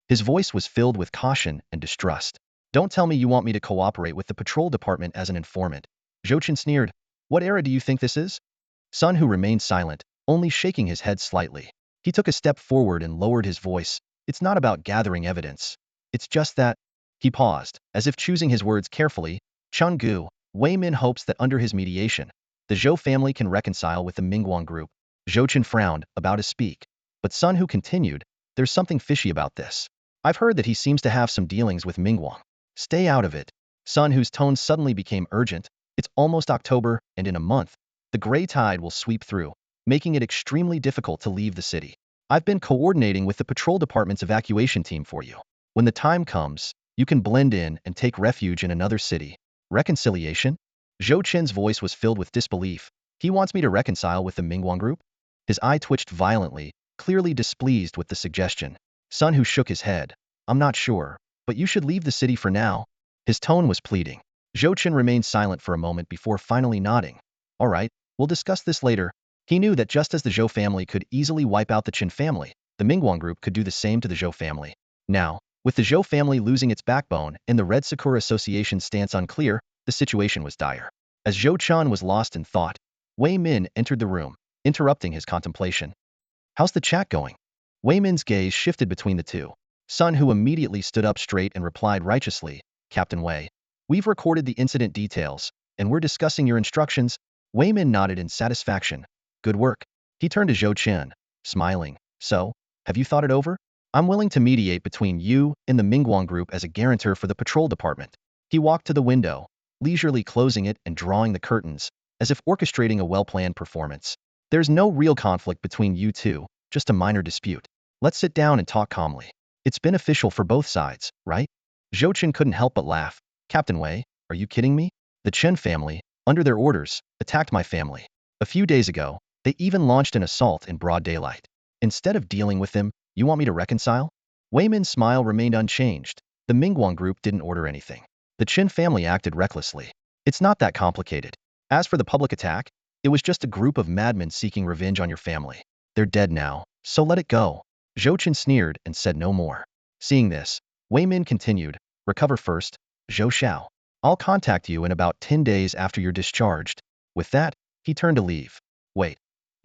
His voice was filled with caution and distrust. Don't tell me you want me to cooperate with the patrol department as an informant. Zhou Chen sneered. What era do you think this is? Sun Hu remained silent, only shaking his head slightly. He took a step forward and lowered his voice. It's not about gathering evidence. It's just that. He paused, as if choosing his words carefully. Chun Gu, Wei Min hopes that under his mediation, the Zhou family can reconcile with the Mingguang group. Zhou Chen frowned, about to speak. But Sun Hu continued, there's something fishy about this. I've heard that he seems to have some dealings with Mingguang. Stay out of it. Sun Hu's tone suddenly became urgent. It's almost October, and in a month, the gray tide will sweep through, making it extremely difficult to leave the city. I've been coordinating with the patrol department's evacuation team for you. When the time comes, you can blend in and take refuge in another city. Reconciliation? Zhou Chen's voice was filled with disbelief. He wants me to reconcile with the Mingguang group? His eye twitched violently, clearly displeased with the suggestion. Sun Hu shook his head. I'm not sure, but you should leave the city for now. His tone was pleading. Zhou Chen remained silent for a moment before finally nodding. All right, we'll discuss this later. He knew that just as the Zhou family could easily wipe out the Chen family, the Mingguang group could do the same to the Zhou family. Now, with the Zhou family losing its backbone and the Red Sakura Association's stance unclear, the situation was dire. As Zhou Chen was lost in thought, Wei Min entered the room, interrupting his contemplation. How's the chat going? Wei Min's gaze shifted between the two. Sun Hu immediately stood up straight and replied righteously, Captain Wei. We've recorded the incident details, and we're discussing your instructions. Wei Min nodded in satisfaction. Good work. He turned to Zhou Chen, smiling. So, have you thought it over? I'm willing to mediate between you and the Mingguang group as a guarantor for the patrol department. He walked to the window, leisurely closing it and drawing the curtains, as if orchestrating a well-planned performance. There's no real conflict between you two, just a minor dispute. Let's sit down and talk calmly. It's beneficial for both sides, right? Zhou Chen couldn't help but laugh. Captain Wei, are you kidding me? The Chen family, under their orders, attacked my family. A few days ago, they even launched an assault in broad daylight. Instead of dealing with them, you want me to reconcile? Wei Min's smile remained unchanged. The Mingguang group didn't order anything. The Chen family acted recklessly. It's not that complicated. As for the public attack, it was just a group of madmen seeking revenge on your family. They're dead now, so let it go. Zhou Chen sneered and said no more. Seeing this, Wei Min continued, recover first, Zhou Xiao. I'll contact you in about 10 days after you're discharged. With that, he turned to leave. Wait.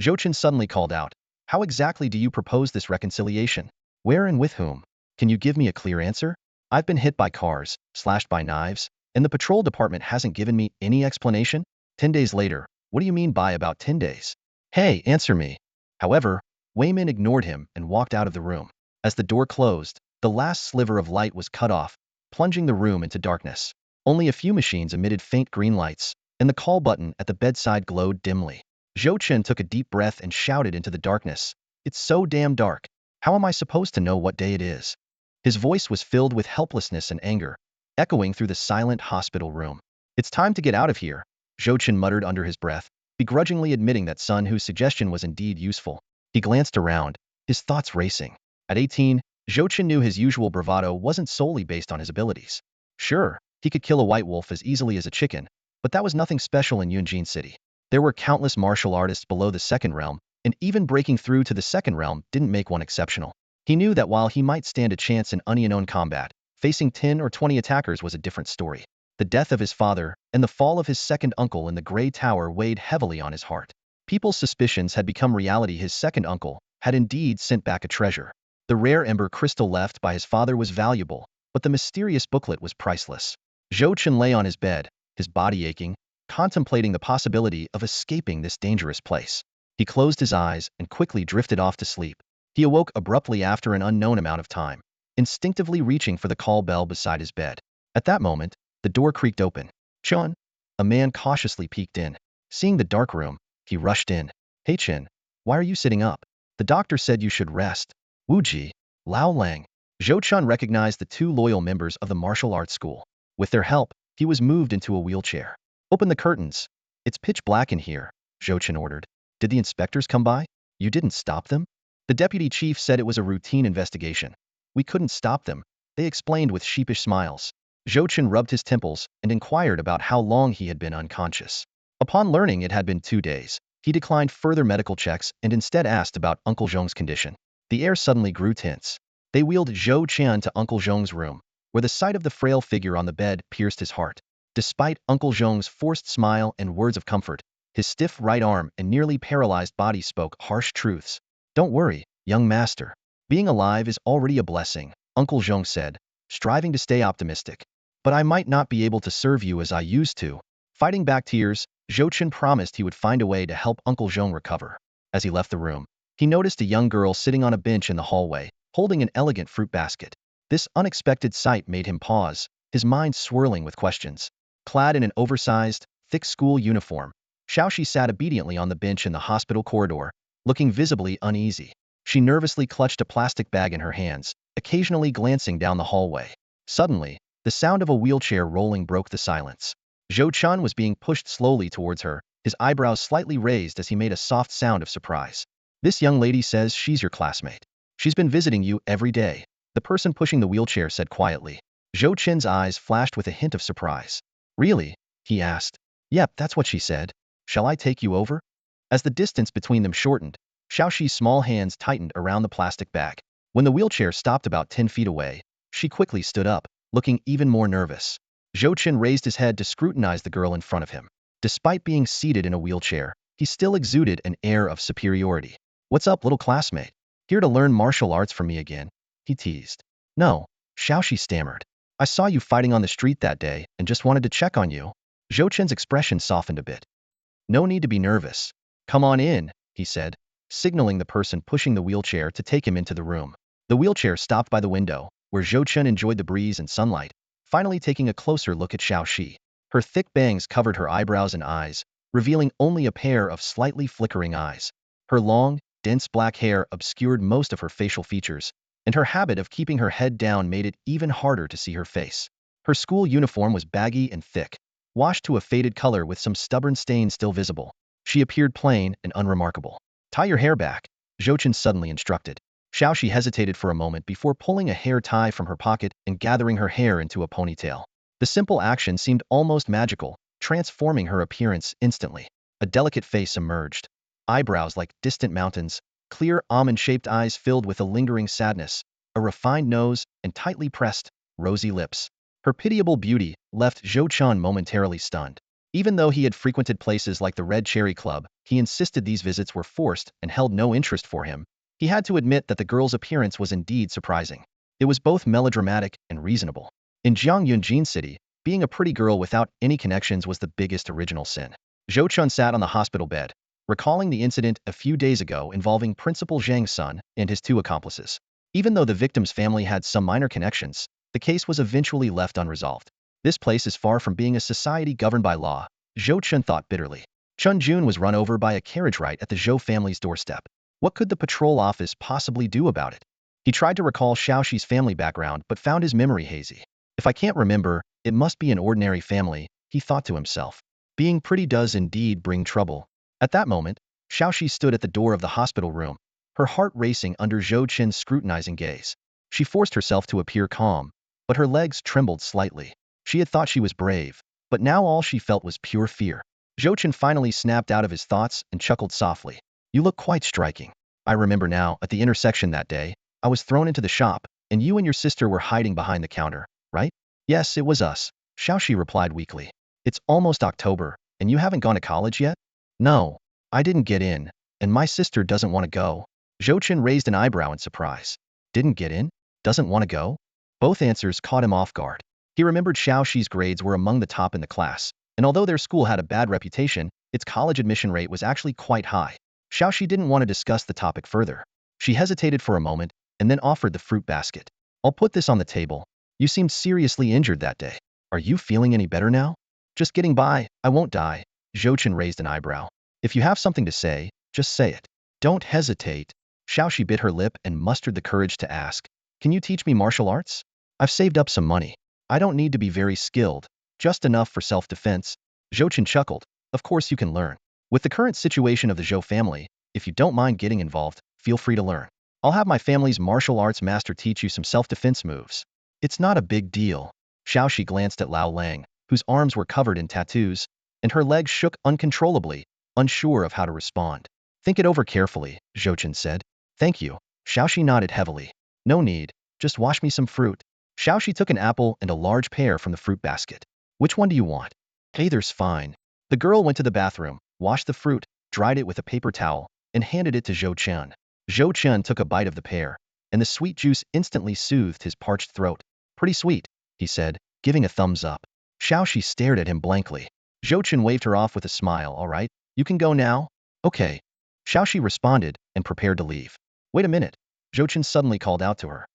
Zhou Chen suddenly called out. How exactly do you propose this reconciliation? Where and with whom? Can you give me a clear answer? I've been hit by cars, slashed by knives, and the patrol department hasn't given me any explanation? 10 days later, what do you mean by about 10 days? Hey, answer me. However, Wayman ignored him and walked out of the room. As the door closed, the last sliver of light was cut off, plunging the room into darkness. Only a few machines emitted faint green lights, and the call button at the bedside glowed dimly. Chen took a deep breath and shouted into the darkness, "It's so damn dark. How am I supposed to know what day it is?" His voice was filled with helplessness and anger, echoing through the silent hospital room. "It's time to get out of here," Chen muttered under his breath, begrudgingly admitting that Sun Hu's suggestion was indeed useful. He glanced around, his thoughts racing. At 18, Chen knew his usual bravado wasn't solely based on his abilities. Sure, he could kill a white wolf as easily as a chicken, but that was nothing special in Yunjin City. There were countless martial artists below the second realm, and even breaking through to the second realm didn't make one exceptional. He knew that while he might stand a chance in unknown combat, facing 10 or 20 attackers was a different story. The death of his father and the fall of his second uncle in the Grey Tower weighed heavily on his heart. People's suspicions had become reality. His second uncle had indeed sent back a treasure. The rare ember crystal left by his father was valuable, but the mysterious booklet was priceless. Chen lay on his bed, his body aching, contemplating the possibility of escaping this dangerous place. He closed his eyes and quickly drifted off to sleep. He awoke abruptly after an unknown amount of time, instinctively reaching for the call bell beside his bed. At that moment, the door creaked open. "Chen?" A man cautiously peeked in. Seeing the dark room, he rushed in. "Hey Chen, why are you sitting up? The doctor said you should rest." Wu Ji, Lao Lang. Chen recognized the two loyal members of the martial arts school. With their help, he was moved into a wheelchair. "Open the curtains. It's pitch black in here," Chen ordered. "Did the inspectors come by? You didn't stop them?" The deputy chief said it was a routine investigation. "We couldn't stop them," they explained with sheepish smiles. Chen rubbed his temples and inquired about how long he had been unconscious. Upon learning it had been 2 days, he declined further medical checks and instead asked about Uncle Zhong's condition. The air suddenly grew tense. They wheeled Zhou Chen to Uncle Zhong's room, where the sight of the frail figure on the bed pierced his heart. Despite Uncle Zhong's forced smile and words of comfort, his stiff right arm and nearly paralyzed body spoke harsh truths. "Don't worry, young master. Being alive is already a blessing," Uncle Zhong said, striving to stay optimistic. "But I might not be able to serve you as I used to." Fighting back tears, Chen promised he would find a way to help Uncle Zhong recover. As he left the room, he noticed a young girl sitting on a bench in the hallway, holding an elegant fruit basket. This unexpected sight made him pause, his mind swirling with questions. Clad in an oversized, thick school uniform, Xiaoxi sat obediently on the bench in the hospital corridor, looking visibly uneasy. She nervously clutched a plastic bag in her hands, occasionally glancing down the hallway. Suddenly, the sound of a wheelchair rolling broke the silence. Chen was being pushed slowly towards her, his eyebrows slightly raised as he made a soft sound of surprise. "This young lady says she's your classmate. She's been visiting you every day," the person pushing the wheelchair said quietly. Chen's eyes flashed with a hint of surprise. "Really?" he asked. "Yep, that's what she said. Shall I take you over?" As the distance between them shortened, Xiaoxi's small hands tightened around the plastic bag. When the wheelchair stopped about 10 feet away, she quickly stood up, looking even more nervous. Chen raised his head to scrutinize the girl in front of him. Despite being seated in a wheelchair, he still exuded an air of superiority. "What's up, little classmate? Here to learn martial arts from me again?" he teased. "No," Xiaoxi stammered. "I saw you fighting on the street that day and just wanted to check on you." Chen's expression softened a bit. "No need to be nervous. Come on in," he said, signaling the person pushing the wheelchair to take him into the room. The wheelchair stopped by the window, where Chen enjoyed the breeze and sunlight, finally taking a closer look at Xiaoxi. Her thick bangs covered her eyebrows and eyes, revealing only a pair of slightly flickering eyes. Her long, dense black hair obscured most of her facial features, and her habit of keeping her head down made it even harder to see her face. Her school uniform was baggy and thick, washed to a faded color with some stubborn stains still visible. She appeared plain and unremarkable. "Tie your hair back," Chen suddenly instructed. Xiaoxi hesitated for a moment before pulling a hair tie from her pocket and gathering her hair into a ponytail. The simple action seemed almost magical, transforming her appearance instantly. A delicate face emerged. Eyebrows like distant mountains, clear almond-shaped eyes filled with a lingering sadness, a refined nose, and tightly pressed, rosy lips. Her pitiable beauty left Chen momentarily stunned. Even though he had frequented places like the Red Cherry Club, he insisted these visits were forced and held no interest for him. He had to admit that the girl's appearance was indeed surprising. It was both melodramatic and reasonable. In Yunjin City, being a pretty girl without any connections was the biggest original sin. Chen sat on the hospital bed, recalling the incident a few days ago involving Principal Zhang's son and his two accomplices. Even though the victim's family had some minor connections, the case was eventually left unresolved. This place is far from being a society governed by law, Zhou Chen thought bitterly. Chun Jun was run over by a carriage right at the Zhou family's doorstep. What could the patrol office possibly do about it? He tried to recall Xiaoxi's family background but found his memory hazy. If I can't remember, it must be an ordinary family, he thought to himself. Being pretty does indeed bring trouble. At that moment, Xiaoxi stood at the door of the hospital room, her heart racing under Zhou Chen's scrutinizing gaze. She forced herself to appear calm, but her legs trembled slightly. She had thought she was brave, but now all she felt was pure fear. Zhou Chen finally snapped out of his thoughts and chuckled softly. You look quite striking. I remember now, at the intersection that day, I was thrown into the shop, and you and your sister were hiding behind the counter, right? Yes, it was us, Xiaoxi replied weakly. It's almost October, and you haven't gone to college yet? No, I didn't get in, and my sister doesn't want to go. Zhou Chen raised an eyebrow in surprise. Didn't get in? Doesn't want to go? Both answers caught him off guard. He remembered Xiaoxi's grades were among the top in the class, and although their school had a bad reputation, its college admission rate was actually quite high. Xiaoxi didn't want to discuss the topic further. She hesitated for a moment, and then offered the fruit basket. I'll put this on the table. You seemed seriously injured that day. Are you feeling any better now? Just getting by, I won't die. Zhou Chen raised an eyebrow. If you have something to say, just say it. Don't hesitate. Xiaoxi bit her lip and mustered the courage to ask. Can you teach me martial arts? I've saved up some money. I don't need to be very skilled, just enough for self-defense. Zhou Chen chuckled. Of course you can learn. With the current situation of the Zhou family, if you don't mind getting involved, feel free to learn. I'll have my family's martial arts master teach you some self-defense moves. It's not a big deal. Xiaoxi glanced at Lao Lang, whose arms were covered in tattoos, and her legs shook uncontrollably, unsure of how to respond. Think it over carefully, Zhou Chen said. Thank you. Xiaoxi nodded heavily. No need, just wash me some fruit. Xiaoxi took an apple and a large pear from the fruit basket. Which one do you want? Either's fine. The girl went to the bathroom, washed the fruit, dried it with a paper towel, and handed it to Zhou Chen. Zhou Chen took a bite of the pear, and the sweet juice instantly soothed his parched throat. Pretty sweet, he said, giving a thumbs up. Xiaoxi stared at him blankly. Zhou Chen waved her off with a smile. All right, you can go now? Okay. Xiaoxi responded and prepared to leave. Wait a minute. Zhou Chen suddenly called out to her.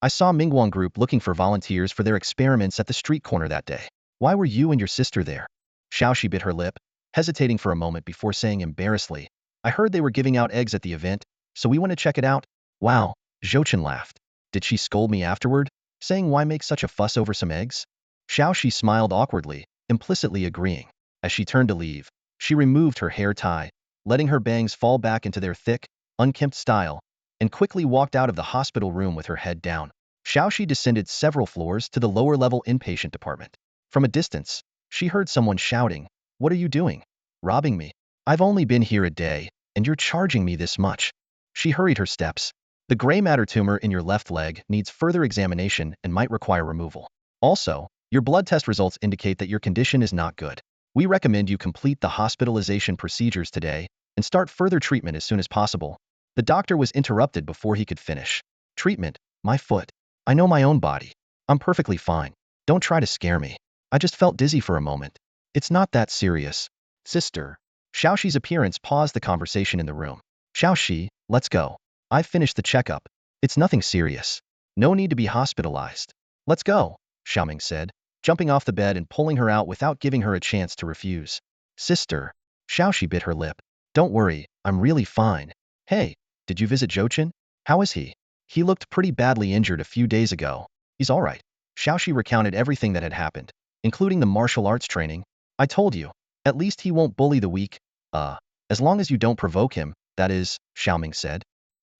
I saw Mingguang group looking for volunteers for their experiments at the street corner that day. Why were you and your sister there? Xiaoxi bit her lip, hesitating for a moment before saying embarrassedly. I heard they were giving out eggs at the event, so we went to check it out. Wow, Zhou Chen laughed. Did she scold me afterward, saying why make such a fuss over some eggs? Xiaoxi smiled awkwardly, implicitly agreeing. As she turned to leave, she removed her hair tie, letting her bangs fall back into their thick, unkempt style, and quickly walked out of the hospital room with her head down. Xiaoxi descended several floors to the lower-level inpatient department. From a distance, she heard someone shouting, What are you doing? Robbing me? I've only been here a day, and you're charging me this much. She hurried her steps. The gray matter tumor in your left leg needs further examination and might require removal. Also, your blood test results indicate that your condition is not good. We recommend you complete the hospitalization procedures today and start further treatment as soon as possible. The doctor was interrupted before he could finish. Treatment? My foot. I know my own body. I'm perfectly fine. Don't try to scare me. I just felt dizzy for a moment. It's not that serious. Sister. Xiaoxi's appearance paused the conversation in the room. Xiaoxi, let's go. I've finished the checkup. It's nothing serious. No need to be hospitalized. Let's go, Xiaoming said, jumping off the bed and pulling her out without giving her a chance to refuse. Sister. Xiaoxi bit her lip. Don't worry, I'm really fine. Hey, did you visit Zhou Chen? How is he? He looked pretty badly injured a few days ago. He's all right. Xiaoxi recounted everything that had happened, including the martial arts training. I told you. At least he won't bully the weak. As long as you don't provoke him, that is, Xiaoming said.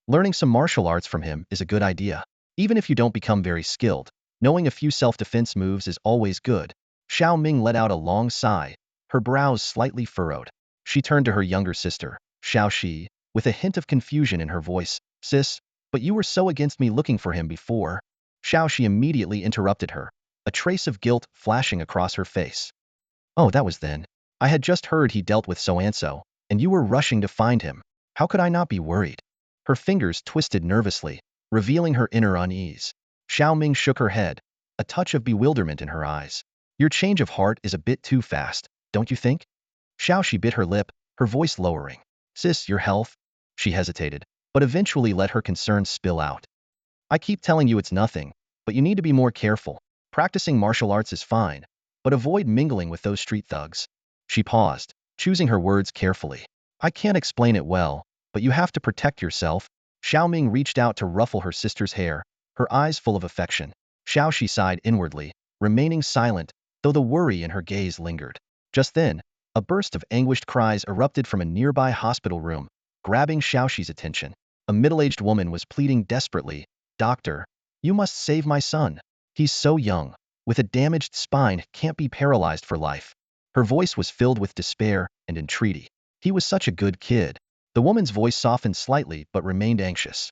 Learning some martial arts from him is a good idea. Even if you don't become very skilled, knowing a few self-defense moves is always good. Xiaoming let out a long sigh, her brows slightly furrowed. She turned to her younger sister, Xiaoxi, with a hint of confusion in her voice. Sis, but you were so against me looking for him before. Xiaoxi immediately interrupted her, a trace of guilt flashing across her face. Oh, that was then. I had just heard he dealt with so-and-so, and you were rushing to find him. How could I not be worried? Her fingers twisted nervously, revealing her inner unease. Xiaoming shook her head, a touch of bewilderment in her eyes. Your change of heart is a bit too fast, don't you think? Xiaoxi bit her lip, her voice lowering. Sis, your health? She hesitated, but eventually let her concerns spill out. I keep telling you it's nothing, but you need to be more careful. Practicing martial arts is fine, but avoid mingling with those street thugs. She paused, choosing her words carefully. I can't explain it well, but you have to protect yourself. Xiaoming reached out to ruffle her sister's hair, her eyes full of affection. Xiaoxi sighed inwardly, remaining silent, though the worry in her gaze lingered. Just then, a burst of anguished cries erupted from a nearby hospital room, grabbing Xiaoxi's attention. A middle-aged woman was pleading desperately, "Doctor, you must save my son. He's so young, with a damaged spine, can't be paralyzed for life." Her voice was filled with despair and entreaty. He was such a good kid. The woman's voice softened slightly but remained anxious.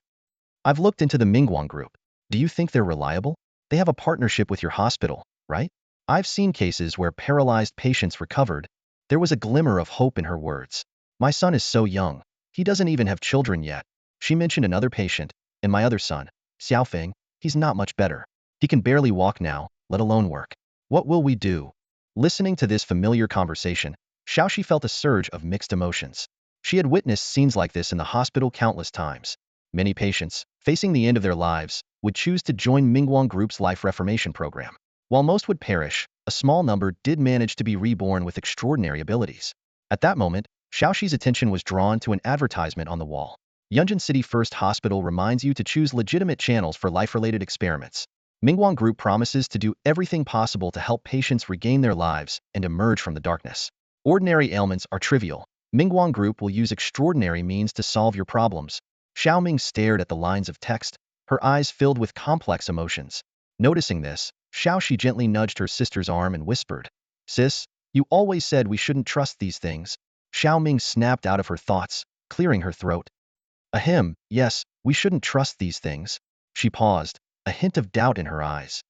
I've looked into the Mingguang group. Do you think they're reliable? They have a partnership with your hospital, right? I've seen cases where paralyzed patients recovered. There was a glimmer of hope in her words. My son is so young. He doesn't even have children yet. She mentioned another patient, and my other son, Xiaofeng, he's not much better. He can barely walk now, let alone work. What will we do? Listening to this familiar conversation, Xiaoxi felt a surge of mixed emotions. She had witnessed scenes like this in the hospital countless times. Many patients, facing the end of their lives, would choose to join Mingguang Group's life reformation program. While most would perish, a small number did manage to be reborn with extraordinary abilities. At that moment, Xiaoxi's attention was drawn to an advertisement on the wall. Yunjin City First Hospital reminds you to choose legitimate channels for life-related experiments. Mingguang Group promises to do everything possible to help patients regain their lives and emerge from the darkness. Ordinary ailments are trivial. Mingguang Group will use extraordinary means to solve your problems. Xiaoming stared at the lines of text, her eyes filled with complex emotions. Noticing this, Xiaoxi gently nudged her sister's arm and whispered, "Sis, you always said we shouldn't trust these things." Xiaoming snapped out of her thoughts, clearing her throat. Ahem, yes, we shouldn't trust these things. She paused, a hint of doubt in her eyes.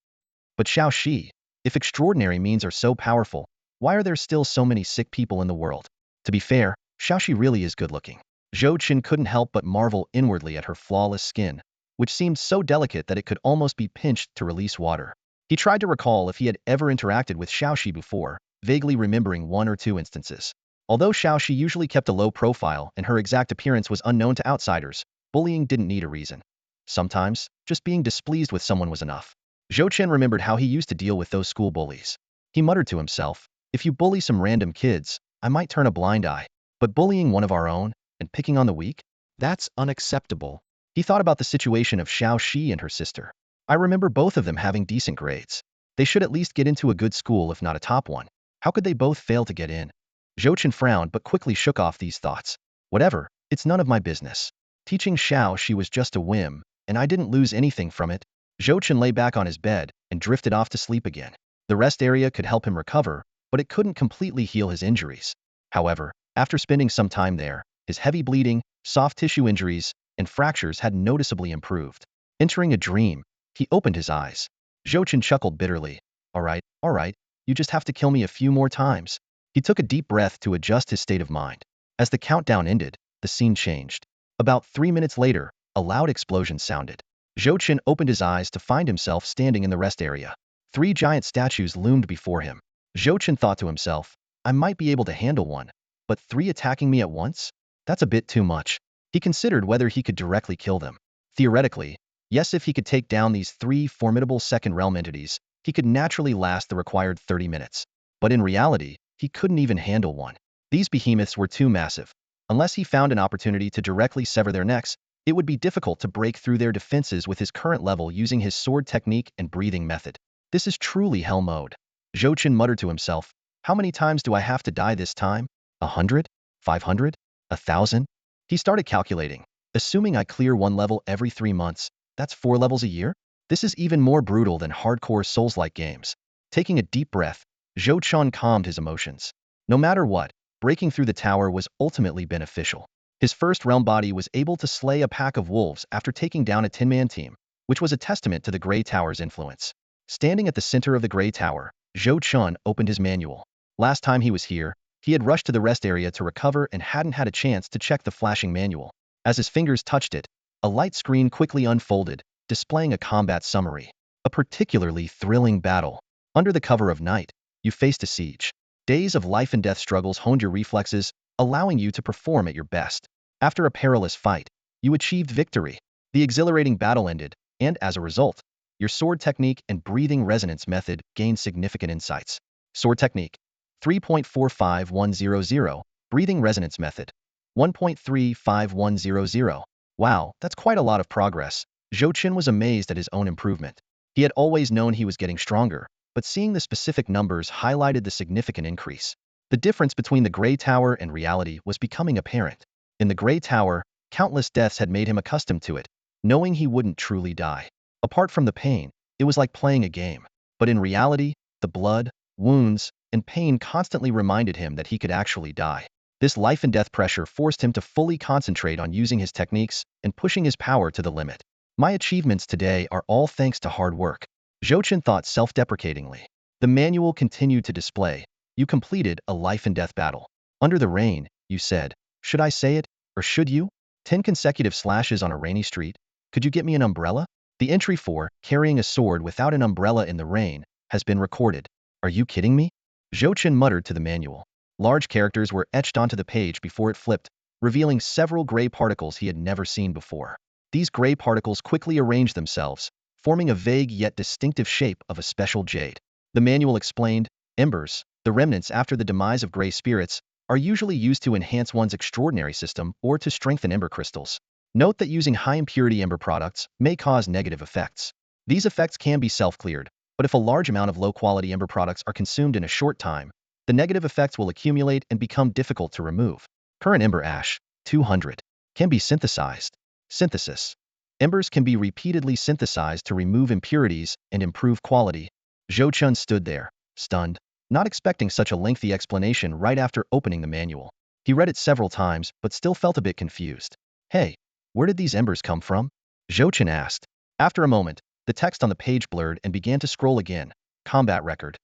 But Xiaoxi, if extraordinary means are so powerful, why are there still so many sick people in the world? To be fair, Xiaoxi really is good-looking. Chen couldn't help but marvel inwardly at her flawless skin, which seemed so delicate that it could almost be pinched to release water. He tried to recall if he had ever interacted with Xiaoxi before, vaguely remembering one or two instances. Although Xiaoxi usually kept a low profile and her exact appearance was unknown to outsiders, bullying didn't need a reason. Sometimes, just being displeased with someone was enough. Chen remembered how he used to deal with those school bullies. He muttered to himself, if you bully some random kids, I might turn a blind eye. But bullying one of our own, and picking on the weak? That's unacceptable. He thought about the situation of Xiaoxi and her sister. I remember both of them having decent grades. They should at least get into a good school if not a top one. How could they both fail to get in? Chen frowned but quickly shook off these thoughts. Whatever, it's none of my business. Teaching Xiaoxi was just a whim, and I didn't lose anything from it. Chen lay back on his bed and drifted off to sleep again. The rest area could help him recover, but it couldn't completely heal his injuries. However, after spending some time there, his heavy bleeding, soft tissue injuries, and fractures had noticeably improved. Entering a dream, he opened his eyes. Chen chuckled bitterly. All right, you just have to kill me a few more times. He took a deep breath to adjust his state of mind. As the countdown ended, the scene changed. About 3 minutes later, a loud explosion sounded. Chen opened his eyes to find himself standing in the rest area. 3 giant statues loomed before him. Chen thought to himself, I might be able to handle one, but 3 attacking me at once? That's a bit too much. He considered whether he could directly kill them. Theoretically, yes, if he could take down these 3 formidable second realm entities, he could naturally last the required 30 minutes. But in reality, he couldn't even handle one. These behemoths were too massive. Unless he found an opportunity to directly sever their necks, it would be difficult to break through their defenses with his current level using his sword technique and breathing method. This is truly hell mode. Chen muttered to himself, how many times do I have to die this time? 100? 500? 1,000? He started calculating. Assuming I clear one level every 3 months, that's 4 levels a year? This is even more brutal than hardcore Souls-like games. Taking a deep breath, Chen calmed his emotions. No matter what, breaking through the tower was ultimately beneficial. His first realm body was able to slay a pack of wolves after taking down a 10-man team, which was a testament to the Grey Tower's influence. Standing at the center of the Grey Tower, Chen opened his manual. Last time he was here, he had rushed to the rest area to recover and hadn't had a chance to check the flashing manual. As his fingers touched it, a light screen quickly unfolded, displaying a combat summary. A particularly thrilling battle. Under the cover of night, you faced a siege. Days of life and death struggles honed your reflexes, allowing you to perform at your best. After a perilous fight, you achieved victory. The exhilarating battle ended, and as a result, your sword technique and breathing resonance method gained significant insights. Sword technique 3.45100, breathing resonance method 1.35100. Wow, that's quite a lot of progress. Chen was amazed at his own improvement. He had always known he was getting stronger, but seeing the specific numbers highlighted the significant increase. The difference between the Gray Tower and reality was becoming apparent. In the Gray Tower, countless deaths had made him accustomed to it, knowing he wouldn't truly die. Apart from the pain, it was like playing a game. But in reality, the blood, wounds, and pain constantly reminded him that he could actually die. This life and death pressure forced him to fully concentrate on using his techniques and pushing his power to the limit. My achievements today are all thanks to hard work, Chen thought self-deprecatingly. The manual continued to display, you completed a life and death battle. Under the rain, you said. Should I say it, or should you? 10 consecutive slashes on a rainy street. Could you get me an umbrella? The entry for carrying a sword without an umbrella in the rain has been recorded. Are you kidding me? Chen muttered to the manual. Large characters were etched onto the page before it flipped, revealing several gray particles he had never seen before. These gray particles quickly arranged themselves, forming a vague yet distinctive shape of a special jade. The manual explained, embers, the remnants after the demise of gray spirits, are usually used to enhance one's extraordinary system or to strengthen ember crystals. Note that using high-impurity ember products may cause negative effects. These effects can be self-cleared, but if a large amount of low-quality ember products are consumed in a short time, the negative effects will accumulate and become difficult to remove. Current ember ash, 200, can be synthesized. Synthesis. Embers can be repeatedly synthesized to remove impurities and improve quality. Chen stood there, stunned, not expecting such a lengthy explanation right after opening the manual. He read it several times, but still felt a bit confused. Hey, where did these embers come from? Chen asked. After a moment, the text on the page blurred and began to scroll again. Combat record.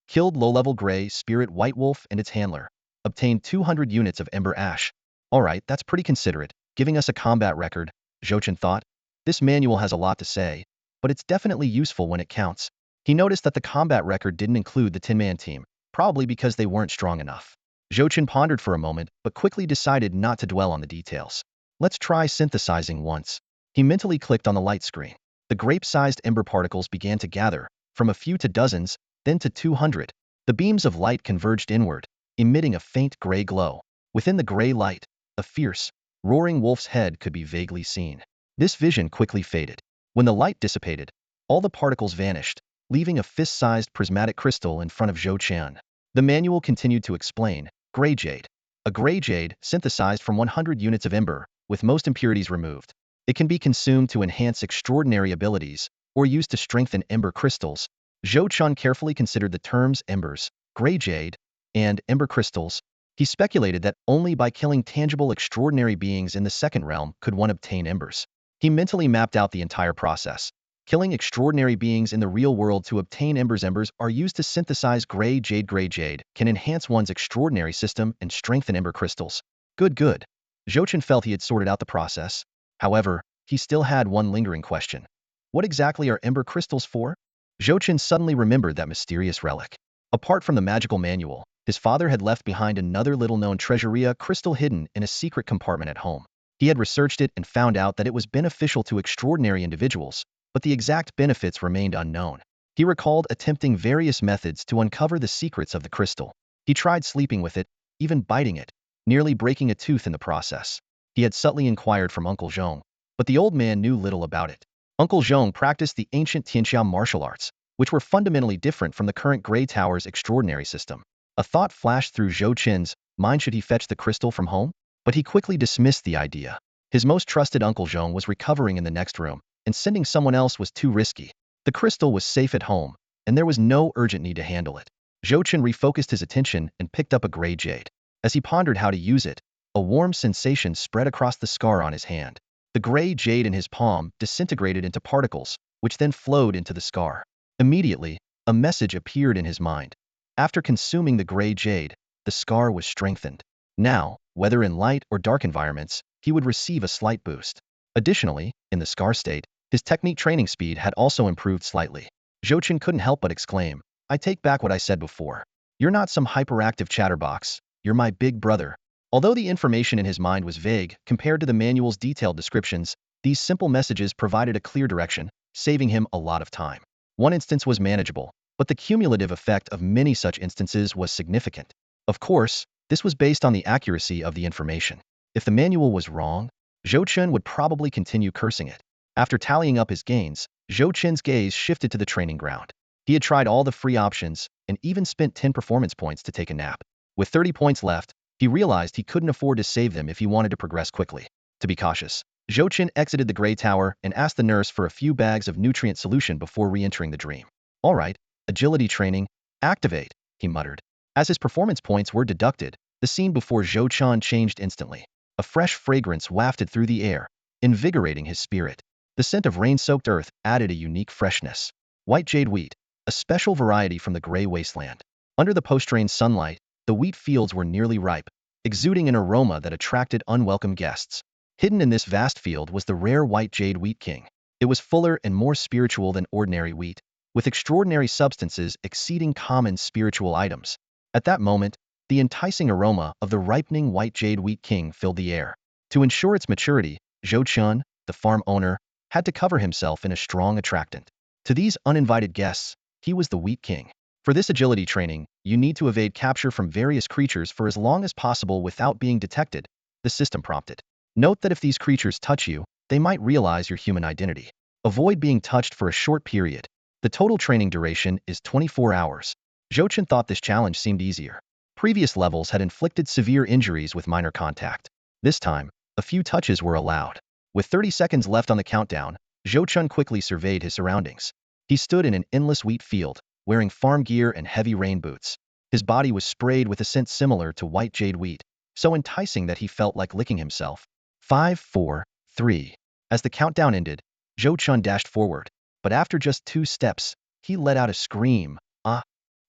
Killed low-level gray spirit white wolf and its handler. Obtained 200 units of ember ash. Alright, that's pretty considerate, giving us a combat record, Chen thought. This manual has a lot to say, but it's definitely useful when it counts. He noticed that the combat record didn't include the Tin-Man team, probably because they weren't strong enough. Chen pondered for a moment, but quickly decided not to dwell on the details. Let's try synthesizing once. He mentally clicked on the light screen. The grape-sized ember particles began to gather, from a few to dozens, then to 200. The beams of light converged inward, emitting a faint gray glow. Within the gray light, a fierce, roaring wolf's head could be vaguely seen. This vision quickly faded. When the light dissipated, all the particles vanished, leaving a fist-sized prismatic crystal in front of Chen. The manual continued to explain, gray jade. A gray jade, synthesized from 100 units of ember, with most impurities removed. It can be consumed to enhance extraordinary abilities, or used to strengthen ember crystals. Chen carefully considered the terms embers, gray jade, and ember crystals. He speculated that only by killing tangible extraordinary beings in the second realm could one obtain embers. He mentally mapped out the entire process. Killing extraordinary beings in the real world to obtain embers. Embers are used to synthesize gray jade. Gray jade can enhance one's extraordinary system and strengthen ember crystals. Good. Chen felt he had sorted out the process. However, he still had one lingering question. What exactly are ember crystals for? Chen suddenly remembered that mysterious relic. Apart from the magical manual, his father had left behind another little-known treasuria crystal hidden in a secret compartment at home. He had researched it and found out that it was beneficial to extraordinary individuals, but the exact benefits remained unknown. He recalled attempting various methods to uncover the secrets of the crystal. He tried sleeping with it, even biting it, nearly breaking a tooth in the process. He had subtly inquired from Uncle Zhong, but the old man knew little about it. Uncle Zhong practiced the ancient Tianxia martial arts, which were fundamentally different from the current Gray Tower's extraordinary system. A thought flashed through Chen's mind: should he fetch the crystal from home? But he quickly dismissed the idea. His most trusted Uncle Zhong was recovering in the next room, and sending someone else was too risky. The crystal was safe at home, and there was no urgent need to handle it. Chen refocused his attention and picked up a gray jade. As he pondered how to use it, a warm sensation spread across the scar on his hand. The gray jade in his palm disintegrated into particles, which then flowed into the scar. Immediately, a message appeared in his mind. After consuming the gray jade, the scar was strengthened. Now, whether in light or dark environments, he would receive a slight boost. Additionally, in the scar state, his technique training speed had also improved slightly. Chen couldn't help but exclaim, I take back what I said before. You're not some hyperactive chatterbox, you're my big brother. Although the information in his mind was vague compared to the manual's detailed descriptions, these simple messages provided a clear direction, saving him a lot of time. One instance was manageable, but the cumulative effect of many such instances was significant. Of course, this was based on the accuracy of the information. If the manual was wrong, Zhou Chen would probably continue cursing it. After tallying up his gains, Zhou Chen's gaze shifted to the training ground. He had tried all the free options and even spent 10 performance points to take a nap. With 30 points left, he realized he couldn't afford to save them if he wanted to progress quickly. To be cautious, Zhou Chen exited the gray tower and asked the nurse for a few bags of nutrient solution before re-entering the dream. All right, agility training, activate, he muttered. As his performance points were deducted, the scene before Zhou Chen changed instantly. A fresh fragrance wafted through the air, invigorating his spirit. The scent of rain-soaked earth added a unique freshness. White jade wheat, a special variety from the gray wasteland. Under the post-rain sunlight, the wheat fields were nearly ripe, exuding an aroma that attracted unwelcome guests. Hidden in this vast field was the rare white jade wheat king. It was fuller and more spiritual than ordinary wheat, with extraordinary substances exceeding common spiritual items. At that moment, the enticing aroma of the ripening white jade wheat king filled the air. To ensure its maturity, Zhou Chen, the farm owner, had to cover himself in a strong attractant. To these uninvited guests, he was the wheat king. For this agility training, you need to evade capture from various creatures for as long as possible without being detected, the system prompted. Note that if these creatures touch you, they might realize your human identity. Avoid being touched for a short period. The total training duration is 24 hours. Zhou Chen thought this challenge seemed easier. Previous levels had inflicted severe injuries with minor contact. This time, a few touches were allowed. With 30 seconds left on the countdown, Zhou Chen quickly surveyed his surroundings. He stood in an endless wheat field, wearing farm gear and heavy rain boots. His body was sprayed with a scent similar to white jade wheat, so enticing that he felt like licking himself. 5, 4, 3. As the countdown ended, Zhou Chen dashed forward, but after just 2 steps, he let out a scream. Ah,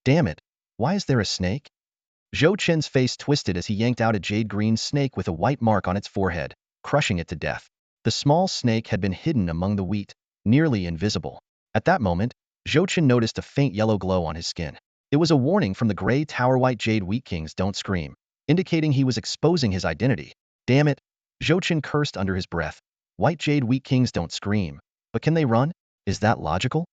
damn it, why is there a snake? Zhou Chen's face twisted as he yanked out a jade-green snake with a white mark on its forehead, crushing it to death. The small snake had been hidden among the wheat, nearly invisible. At that moment, Zhou Chen noticed a faint yellow glow on his skin. It was a warning from the gray tower white jade wheat kings don't scream, indicating he was exposing his identity. Damn it, Zhou Chen cursed under his breath. White jade wheat kings don't scream, but can they run? Is that logical?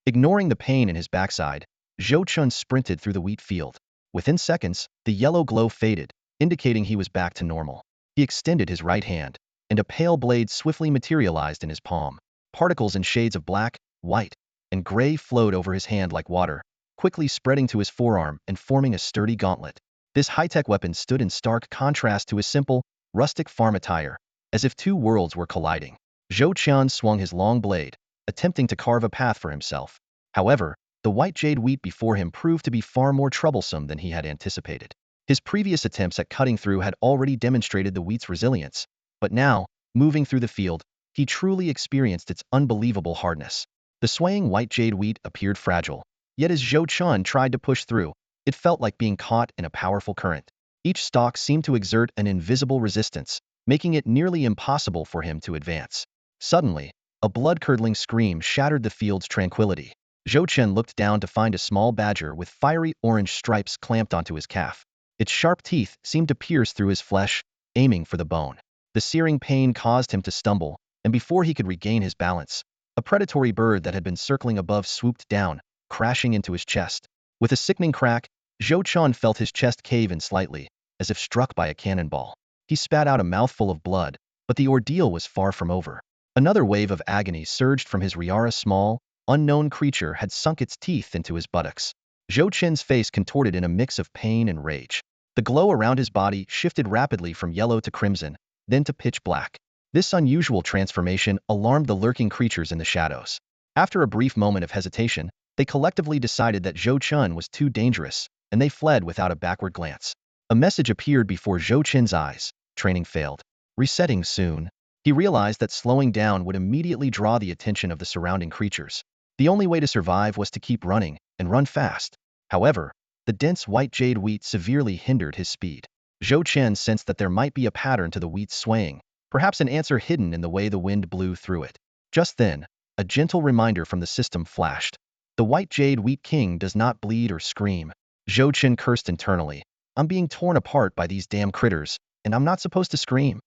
Ignoring the pain in his backside, Zhou Chen sprinted through the wheat field. Within seconds, the yellow glow faded, indicating he was back to normal. He extended his right hand, and a pale blade swiftly materialized in his palm. Particles in shades of black, white, and gray flowed over his hand like water, quickly spreading to his forearm and forming a sturdy gauntlet. This high-tech weapon stood in stark contrast to his simple, rustic farm attire, as if two worlds were colliding. Zhou Chen swung his long blade, attempting to carve a path for himself. However, the white jade wheat before him proved to be far more troublesome than he had anticipated. His previous attempts at cutting through had already demonstrated the wheat's resilience, but now, moving through the field, he truly experienced its unbelievable hardness. The swaying white jade wheat appeared fragile, yet as Zhou Chen tried to push through, it felt like being caught in a powerful current. Each stalk seemed to exert an invisible resistance, making it nearly impossible for him to advance. Suddenly, a blood-curdling scream shattered the field's tranquility. Zhou Chen looked down to find a small badger with fiery orange stripes clamped onto his calf. Its sharp teeth seemed to pierce through his flesh, aiming for the bone. The searing pain caused him to stumble, and before he could regain his balance, a predatory bird that had been circling above swooped down, crashing into his chest. With a sickening crack, Zhou Chen felt his chest cave in slightly, as if struck by a cannonball. He spat out a mouthful of blood, but the ordeal was far from over. Another wave of agony surged from his Riara. Small, unknown creature had sunk its teeth into his buttocks. Zhou Chen's face contorted in a mix of pain and rage. The glow around his body shifted rapidly from yellow to crimson, then to pitch black. This unusual transformation alarmed the lurking creatures in the shadows. After a brief moment of hesitation, they collectively decided that Zhou Chen was too dangerous, and they fled without a backward glance. A message appeared before Zhou Chen's eyes. Training failed. Resetting soon. He realized that slowing down would immediately draw the attention of the surrounding creatures. The only way to survive was to keep running, and run fast. However, the dense white jade wheat severely hindered his speed. Zhou Chen sensed that there might be a pattern to the wheat's swaying, perhaps an answer hidden in the way the wind blew through it. Just then, a gentle reminder from the system flashed. The white jade wheat king does not bleed or scream. Zhou Chen cursed internally. I'm being torn apart by these damn critters. and I'm not supposed to scream.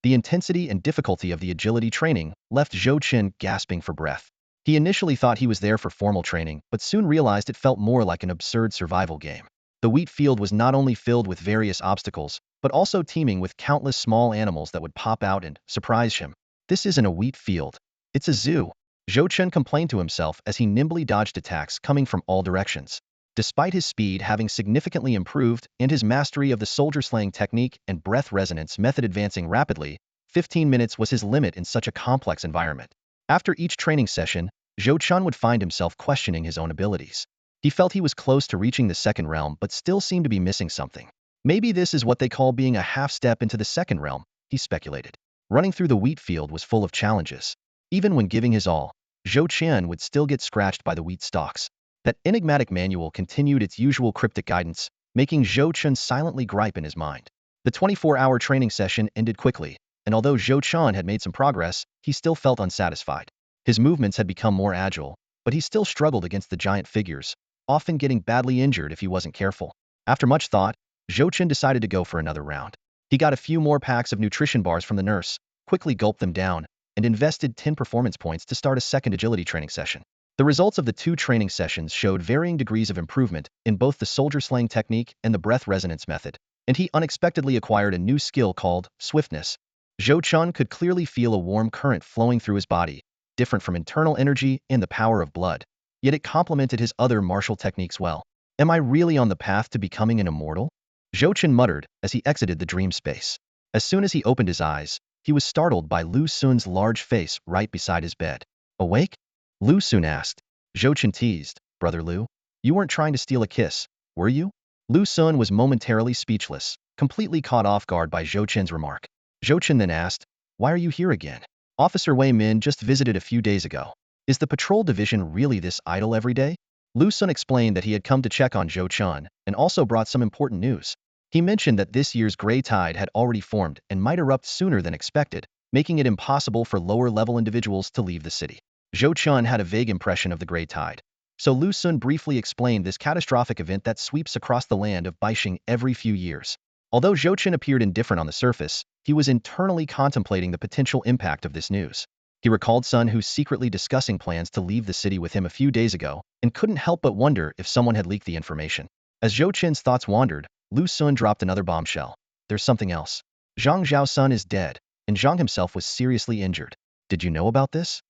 The intensity and difficulty of the agility training left Zhou Chen gasping for breath. He initially thought he was there for formal training, but soon realized it felt more like an absurd survival game. The wheat field was not only filled with various obstacles, but also teeming with countless small animals that would pop out and surprise him. This isn't a wheat field. It's a zoo. Zhou Chen complained to himself as he nimbly dodged attacks coming from all directions. Despite his speed having significantly improved and his mastery of the soldier-slaying technique and breath resonance method advancing rapidly, 15 minutes was his limit in such a complex environment. After each training session, Zhou Chen would find himself questioning his own abilities. He felt he was close to reaching the second realm but still seemed to be missing something. Maybe this is what they call being a half step into the second realm, he speculated. Running through the wheat field was full of challenges. Even when giving his all, Zhou Chen would still get scratched by the wheat stalks. That enigmatic manual continued its usual cryptic guidance, making Zhou Chen silently gripe in his mind. The 24-hour training session ended quickly, and although Zhou Chen had made some progress, he still felt unsatisfied. His movements had become more agile, but he still struggled against the giant figures, often getting badly injured if he wasn't careful. After much thought, Zhou Chen decided to go for another round. He got a few more packs of nutrition bars from the nurse, quickly gulped them down, and invested 10 performance points to start a second agility training session. The results of the 2 training sessions showed varying degrees of improvement in both the soldier-slaying technique and the breath resonance method, and he unexpectedly acquired a new skill called swiftness. Zhou Chen could clearly feel a warm current flowing through his body, different from internal energy and the power of blood, yet it complemented his other martial techniques well. Am I really on the path to becoming an immortal? Zhou Chen muttered as he exited the dream space. As soon as he opened his eyes, he was startled by Lu Xun's large face right beside his bed. Awake? Lu Xun asked. Zhou Chen teased. Brother Lu, you weren't trying to steal a kiss, were you? Lu Xun was momentarily speechless, completely caught off guard by Zhou Chen's remark. Zhou Chen then asked, why are you here again? Officer Wei Min just visited a few days ago. Is the patrol division really this idle every day? Lu Xun explained that he had come to check on Zhou Chen and also brought some important news. He mentioned that this year's gray tide had already formed and might erupt sooner than expected, making it impossible for lower-level individuals to leave the city. Zhou Chen had a vague impression of the gray tide, so Lu Xun briefly explained this catastrophic event that sweeps across the land of Baixing every few years. Although Zhou Chen appeared indifferent on the surface, he was internally contemplating the potential impact of this news. He recalled Sun Hu secretly discussing plans to leave the city with him a few days ago, and couldn't help but wonder if someone had leaked the information. As Zhou Chen's thoughts wandered, Lu Xun dropped another bombshell. There's something else. Zhang Zhao's son is dead, and Zhang himself was seriously injured. Did you know about this?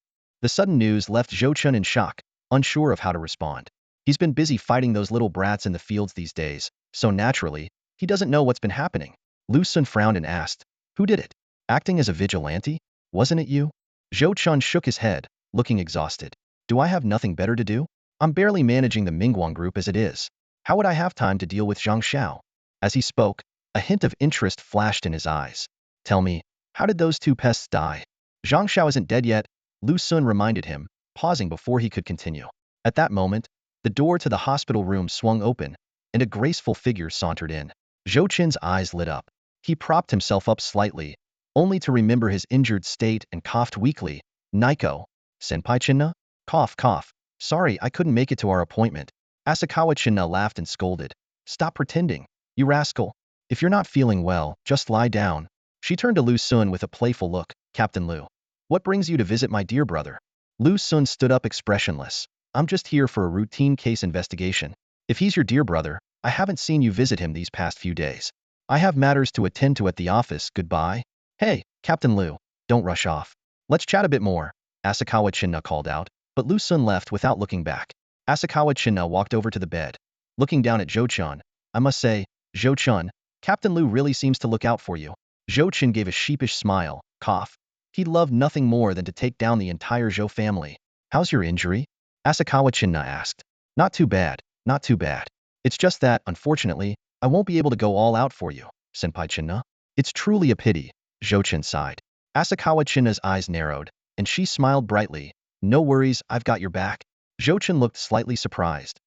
The sudden news left Zhou Chen in shock, unsure of how to respond. He's been busy fighting those little brats in the fields these days, so naturally, he doesn't know what's been happening. Lu Xun frowned and asked, who did it? Acting as a vigilante? Wasn't it you? Zhou Chen shook his head, looking exhausted. Do I have nothing better to do? I'm barely managing the Mingguang group as it is. How would I have time to deal with Zhang Xiao? As he spoke, a hint of interest flashed in his eyes. Tell me, how did those 2 pests die? Zhang Xiao isn't dead yet, Lu Xun reminded him, pausing before he could continue. At that moment, the door to the hospital room swung open, and a graceful figure sauntered in. Zhou Chen's eyes lit up. He propped himself up slightly, only to remember his injured state and coughed weakly. Naiko. Senpai Chinna? Cough, cough. Sorry, I couldn't make it to our appointment. Asakawa Chinna laughed and scolded. Stop pretending, you rascal. If you're not feeling well, just lie down. She turned to Lu Xun with a playful look. Captain Lu. What brings you to visit my dear brother? Lu Xun stood up expressionless. I'm just here for a routine case investigation. If he's your dear brother, I haven't seen you visit him these past few days. I have matters to attend to at the office. Goodbye. Hey, Captain Lu, don't rush off. Let's chat a bit more, Asakawa Chinna called out, but Lu Xun left without looking back. Asakawa Chinna walked over to the bed. Looking down at Zhou Chen, I must say, Zhou Chen, Captain Lu really seems to look out for you. Zhou Chen gave a sheepish smile, cough. He'd love nothing more than to take down the entire Zhou family. How's your injury? Asakawa Chinna asked. Not too bad, not too bad. It's just that, unfortunately, I won't be able to go all out for you, Senpai Chinna. It's truly a pity, Zhou Chen sighed. Asakawa Chinna's eyes narrowed, and she smiled brightly. No worries, I've got your back. Zhou Chen looked slightly surprised.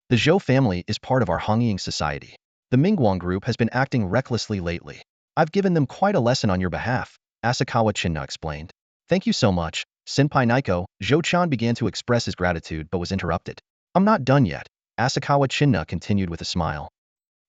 The Zhou family is part of our Hongying society. The Mingguang group has been acting recklessly lately. I've given them quite a lesson on your behalf, Asakawa Chinna explained. Thank you so much, Senpai Naiko. Zhou Chen began to express his gratitude but was interrupted. I'm not done yet, Asakawa Chinna continued with a smile.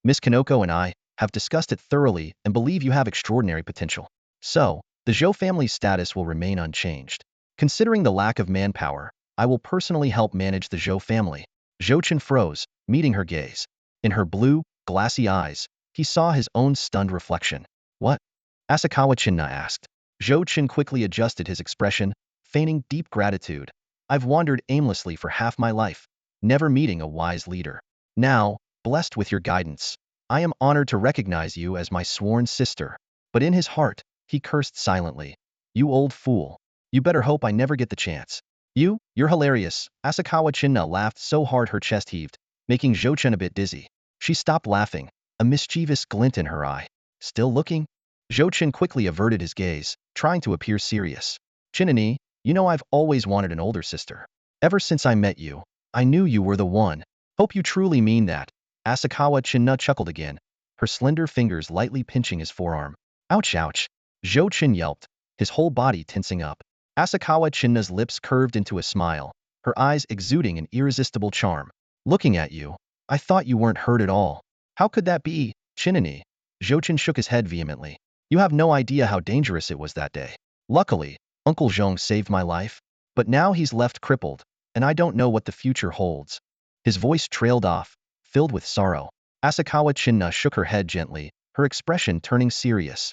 Miss Kanoko and I, have discussed it thoroughly and believe you have extraordinary potential. So, the Zhou family's status will remain unchanged. Considering the lack of manpower, I will personally help manage the Zhou family. Zhou Chen froze, meeting her gaze. In her blue, glassy eyes, he saw his own stunned reflection. What? Asakawa Chinna asked. Zhou Chen quickly adjusted his expression, feigning deep gratitude. I've wandered aimlessly for half my life, never meeting a wise leader. Now, blessed with your guidance, I am honored to recognize you as my sworn sister. But in his heart, he cursed silently. You old fool. You better hope I never get the chance. You're hilarious. Asakawa Chinna laughed so hard her chest heaved, making Zhou Chen a bit dizzy. She stopped laughing, a mischievous glint in her eye. Still looking? Zhou Chen quickly averted his gaze, trying to appear serious. Chinani, you know I've always wanted an older sister. Ever since I met you, I knew you were the one. Hope you truly mean that. Asakawa Chinna chuckled again, her slender fingers lightly pinching his forearm. Ouch ouch. Zhou Chen yelped, his whole body tensing up. Asakawa Chinna's lips curved into a smile, her eyes exuding an irresistible charm. Looking at you, I thought you weren't hurt at all. How could that be, Chinani? Zhou Chen shook his head vehemently. You have no idea how dangerous it was that day. Luckily, Uncle Zhong saved my life, but now he's left crippled, and I don't know what the future holds. His voice trailed off, filled with sorrow. Asakawa Chinna shook her head gently, her expression turning serious.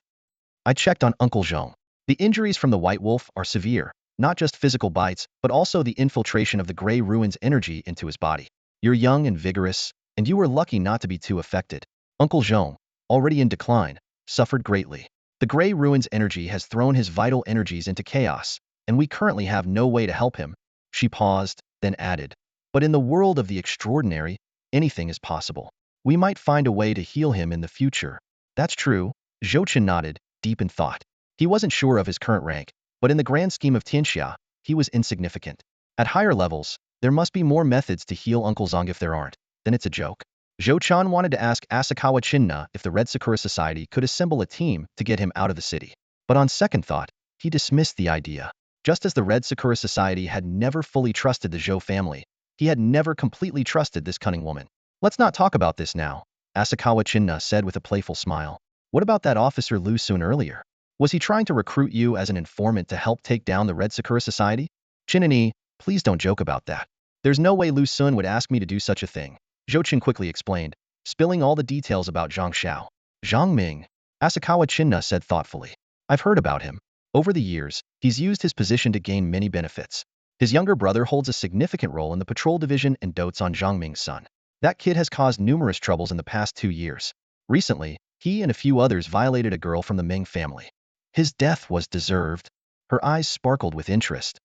I checked on Uncle Zhong. The injuries from the White Wolf are severe, not just physical bites, but also the infiltration of the Grey Ruin's energy into his body. You're young and vigorous, and you were lucky not to be too affected. Uncle Zhong, already in decline, suffered greatly. The Grey Ruin's energy has thrown his vital energies into chaos, and we currently have no way to help him. She paused, then added. But in the world of the extraordinary, anything is possible. We might find a way to heal him in the future. That's true. Zhou Chen nodded, deep in thought. He wasn't sure of his current rank, but in the grand scheme of Tianxia, he was insignificant. At higher levels, there must be more methods to heal Uncle Zhong. If there aren't, then it's a joke. Zhou Chan wanted to ask Asakawa Chinna if the Red Sakura Society could assemble a team to get him out of the city. But on second thought, he dismissed the idea. Just as the Red Sakura Society had never fully trusted the Zhou family, he had never completely trusted this cunning woman. Let's not talk about this now, Asakawa Chinna said with a playful smile. What about that officer Lu Sun earlier? Was he trying to recruit you as an informant to help take down the Red Sakura Society? Chinani, please don't joke about that. There's no way Lu Sun would ask me to do such a thing. Zhou Chen quickly explained, spilling all the details about Zhang Xiao. Zhang Ming, Asakawa Chinna said thoughtfully. I've heard about him. Over the years, he's used his position to gain many benefits. His younger brother holds a significant role in the patrol division and dotes on Zhang Ming's son. That kid has caused numerous troubles in the past 2 years. Recently, he and a few others violated a girl from the Ming family. His death was deserved. Her eyes sparkled with interest.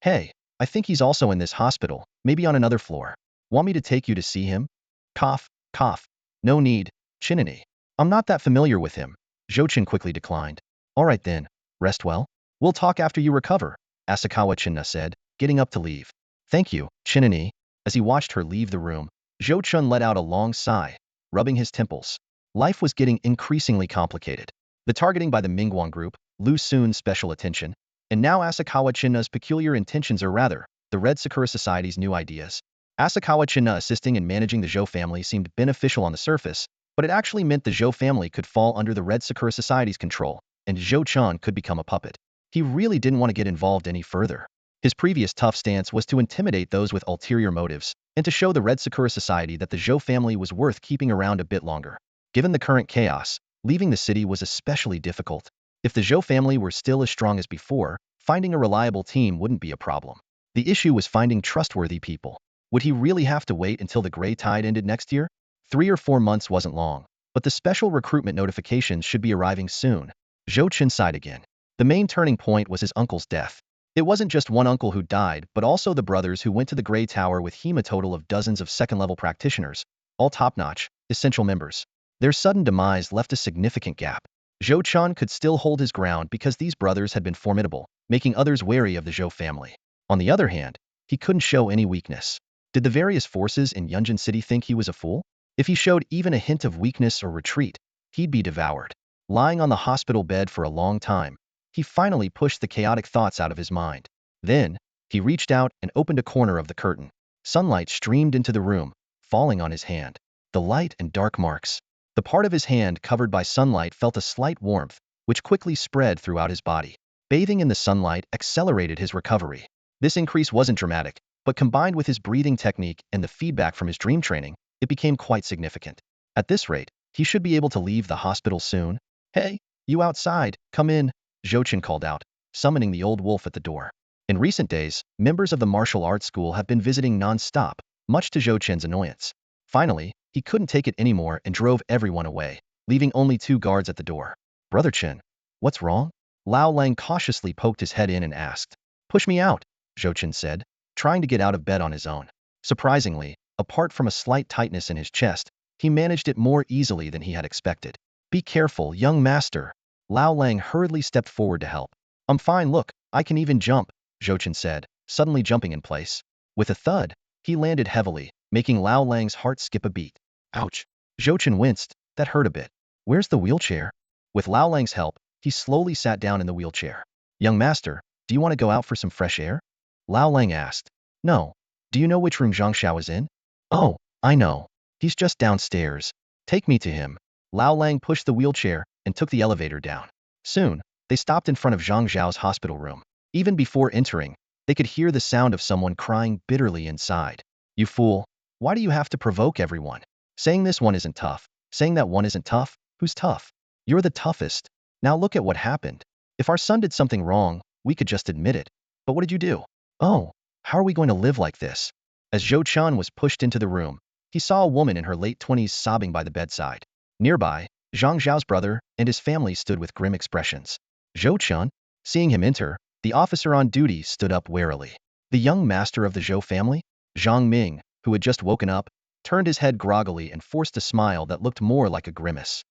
Hey, I think he's also in this hospital, maybe on another floor. Want me to take you to see him? Cough, cough. No need, Chinani. I'm not that familiar with him. Zhou Chen quickly declined. All right then, rest well. We'll talk after you recover, Asakawa Chinna said, getting up to leave. Thank you, Chinani. As he watched her leave the room, Zhou Chen let out a long sigh, rubbing his temples. Life was getting increasingly complicated. The targeting by the Mingguang group, Lu Sun's special attention, and now Asakawa Chinna's peculiar intentions, or rather, the Red Sakura Society's new ideas. Asakawa Chinna assisting in managing the Zhou family seemed beneficial on the surface, but it actually meant the Zhou family could fall under the Red Sakura Society's control, and Zhou Chen could become a puppet. He really didn't want to get involved any further. His previous tough stance was to intimidate those with ulterior motives, and to show the Red Sakura Society that the Zhou family was worth keeping around a bit longer. Given the current chaos, leaving the city was especially difficult. If the Zhou family were still as strong as before, finding a reliable team wouldn't be a problem. The issue was finding trustworthy people. Would he really have to wait until the Grey Tide ended next year? 3 or 4 months wasn't long, but the special recruitment notifications should be arriving soon. Zhou Chen sighed again. The main turning point was his uncle's death. It wasn't just one uncle who died, but also the brothers who went to the Grey Tower with him, a total of dozens of second-level practitioners, all top-notch, essential members. Their sudden demise left a significant gap. Zhou Chen could still hold his ground because these brothers had been formidable, making others wary of the Zhou family. On the other hand, he couldn't show any weakness. Did the various forces in Yunjin City think he was a fool? If he showed even a hint of weakness or retreat, he'd be devoured. Lying on the hospital bed for a long time, he finally pushed the chaotic thoughts out of his mind. Then, he reached out and opened a corner of the curtain. Sunlight streamed into the room, falling on his hand. The light and dark marks. The part of his hand covered by sunlight felt a slight warmth, which quickly spread throughout his body. Bathing in the sunlight accelerated his recovery. This increase wasn't dramatic, but combined with his breathing technique and the feedback from his dream training, it became quite significant. At this rate, he should be able to leave the hospital soon. Hey, you outside, come in, Chen called out, summoning the old wolf at the door. In recent days, members of the martial arts school have been visiting non-stop, much to Chen's annoyance. Finally, he couldn't take it anymore and drove everyone away, leaving only 2 guards at the door. Brother Chen, what's wrong? Lao Lang cautiously poked his head in and asked. Push me out, Chen said, trying to get out of bed on his own. Surprisingly, apart from a slight tightness in his chest, he managed it more easily than he had expected. Be careful, young master. Lao Lang hurriedly stepped forward to help. I'm fine, look, I can even jump, Chen said, suddenly jumping in place. With a thud, he landed heavily, making Lao Lang's heart skip a beat. Ouch. Chen winced, that hurt a bit. Where's the wheelchair? With Lao Lang's help, he slowly sat down in the wheelchair. Young master, do you want to go out for some fresh air? Lao Lang asked. No. Do you know which room Zhang Xiao is in? Oh, I know. He's just downstairs. Take me to him. Lao Lang pushed the wheelchair and took the elevator down. Soon, they stopped in front of Zhang Xiao's hospital room. Even before entering, they could hear the sound of someone crying bitterly inside. You fool. Why do you have to provoke everyone? Saying this one isn't tough. Saying that one isn't tough? Who's tough? You're the toughest. Now look at what happened. If our son did something wrong, we could just admit it. But what did you do? Oh, how are we going to live like this? As Zhou Chen was pushed into the room, he saw a woman in her late 20s sobbing by the bedside. Nearby, Zhang Zhao's brother and his family stood with grim expressions. Zhou Chen? Seeing him enter, the officer on duty stood up warily. The young master of the Zhou family, Zhang Ming, who had just woken up, turned his head groggily and forced a smile that looked more like a grimace.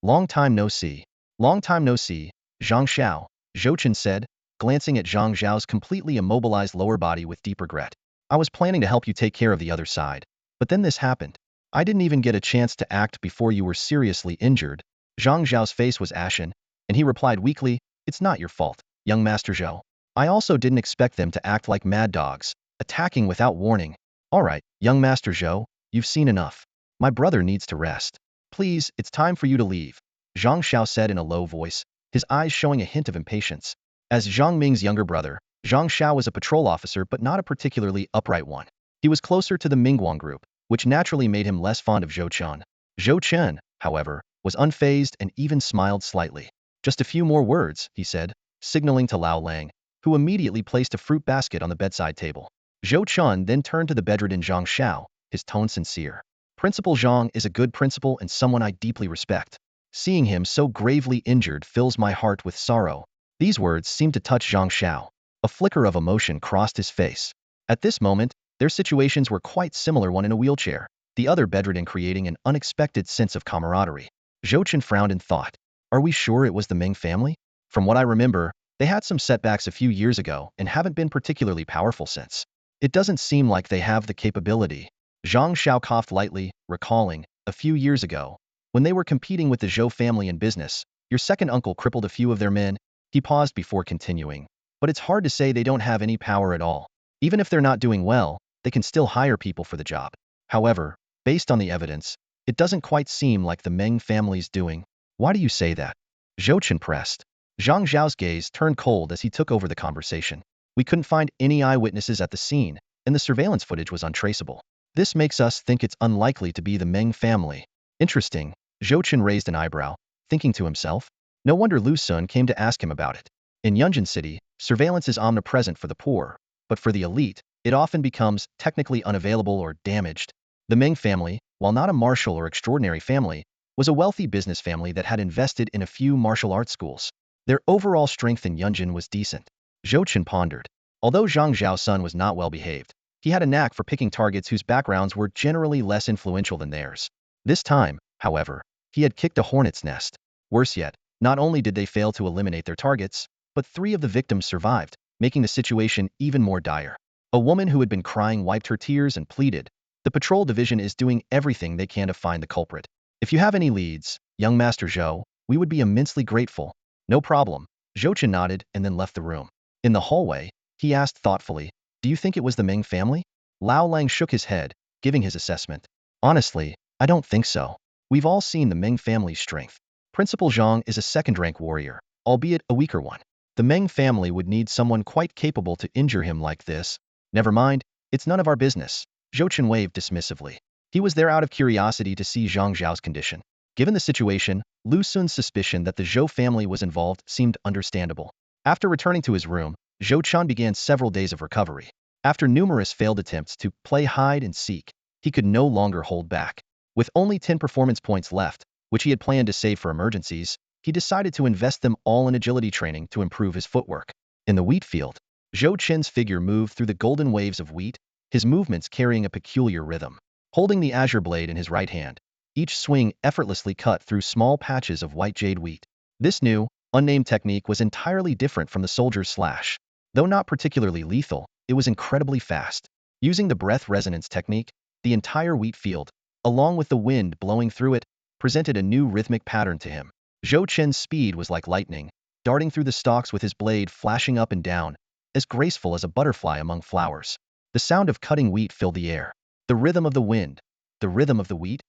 Long time no see. Long time no see, Zhang Xiao, Zhou Chen said, glancing at Zhang Zhao's completely immobilized lower body with deep regret. I was planning to help you take care of the other side, but then this happened. I didn't even get a chance to act before you were seriously injured. Zhang Zhao's face was ashen, and he replied weakly, it's not your fault, young Master Zhou. I also didn't expect them to act like mad dogs, attacking without warning. All right, young Master Zhou, you've seen enough. My brother needs to rest. Please, it's time for you to leave, Zhang Xiao said in a low voice, his eyes showing a hint of impatience. As Zhang Ming's younger brother, Zhang Xiao was a patrol officer but not a particularly upright one. He was closer to the Mingguang group, which naturally made him less fond of Zhou Chen. Zhou Chen, however, was unfazed and even smiled slightly. Just a few more words, he said, signaling to Lao Lang, who immediately placed a fruit basket on the bedside table. Zhou Chen then turned to the bedridden Zhang Xiao, his tone sincere. Principal Zhang is a good principal and someone I deeply respect. Seeing him so gravely injured fills my heart with sorrow. These words seemed to touch Zhang Xiao. A flicker of emotion crossed his face. At this moment, their situations were quite similar, one in a wheelchair, the other bedridden, creating an unexpected sense of camaraderie. Zhou Chen frowned and thought, are we sure it was the Ming family? From what I remember, they had some setbacks a few years ago and haven't been particularly powerful since. It doesn't seem like they have the capability. Zhang Xiao coughed lightly, recalling, a few years ago, when they were competing with the Zhou family in business, your second uncle crippled a few of their men. He paused before continuing. But it's hard to say they don't have any power at all. Even if they're not doing well, they can still hire people for the job. However, based on the evidence, it doesn't quite seem like the Meng family's doing. Why do you say that? Zhou Chen pressed. Zhang Zhao's gaze turned cold as he took over the conversation. We couldn't find any eyewitnesses at the scene, and the surveillance footage was untraceable. This makes us think it's unlikely to be the Meng family. Interesting. Zhou Chen raised an eyebrow, thinking to himself. No wonder Lu Sun came to ask him about it. In Yunjin City, surveillance is omnipresent for the poor, but for the elite, it often becomes technically unavailable or damaged. The Meng family, while not a martial or extraordinary family, was a wealthy business family that had invested in a few martial arts schools. Their overall strength in Yunjin was decent. Zhou Chen pondered. Although Zhang Zhao's son was not well behaved, he had a knack for picking targets whose backgrounds were generally less influential than theirs. This time, however, he had kicked a hornet's nest. Worse yet, not only did they fail to eliminate their targets, but 3 of the victims survived, making the situation even more dire. A woman who had been crying wiped her tears and pleaded, the patrol division is doing everything they can to find the culprit. If you have any leads, young Master Zhou, we would be immensely grateful. No problem. Zhou Chen nodded and then left the room. In the hallway, he asked thoughtfully, do you think it was the Ming family? Lao Lang shook his head, giving his assessment. Honestly, I don't think so. We've all seen the Meng family's strength. Principal Zhang is a second-rank warrior, albeit a weaker one. The Meng family would need someone quite capable to injure him like this. Never mind, it's none of our business. Chen waved dismissively. He was there out of curiosity to see Zhang Zhao's condition. Given the situation, Lu Sun's suspicion that the Zhou family was involved seemed understandable. After returning to his room, Zhou Chen began several days of recovery. After numerous failed attempts to play hide and seek, he could no longer hold back. With only 10 performance points left, which he had planned to save for emergencies, he decided to invest them all in agility training to improve his footwork. In the wheat field, Zhou Chen's figure moved through the golden waves of wheat, his movements carrying a peculiar rhythm. Holding the azure blade in his right hand, each swing effortlessly cut through small patches of white jade wheat. This new, unnamed technique was entirely different from the soldier's slash. Though not particularly lethal, it was incredibly fast. Using the breath resonance technique, the entire wheat field, along with the wind blowing through it, presented a new rhythmic pattern to him. Zhou Chen's speed was like lightning, darting through the stalks with his blade flashing up and down, as graceful as a butterfly among flowers. The sound of cutting wheat filled the air. The rhythm of the wind, the rhythm of the wheat.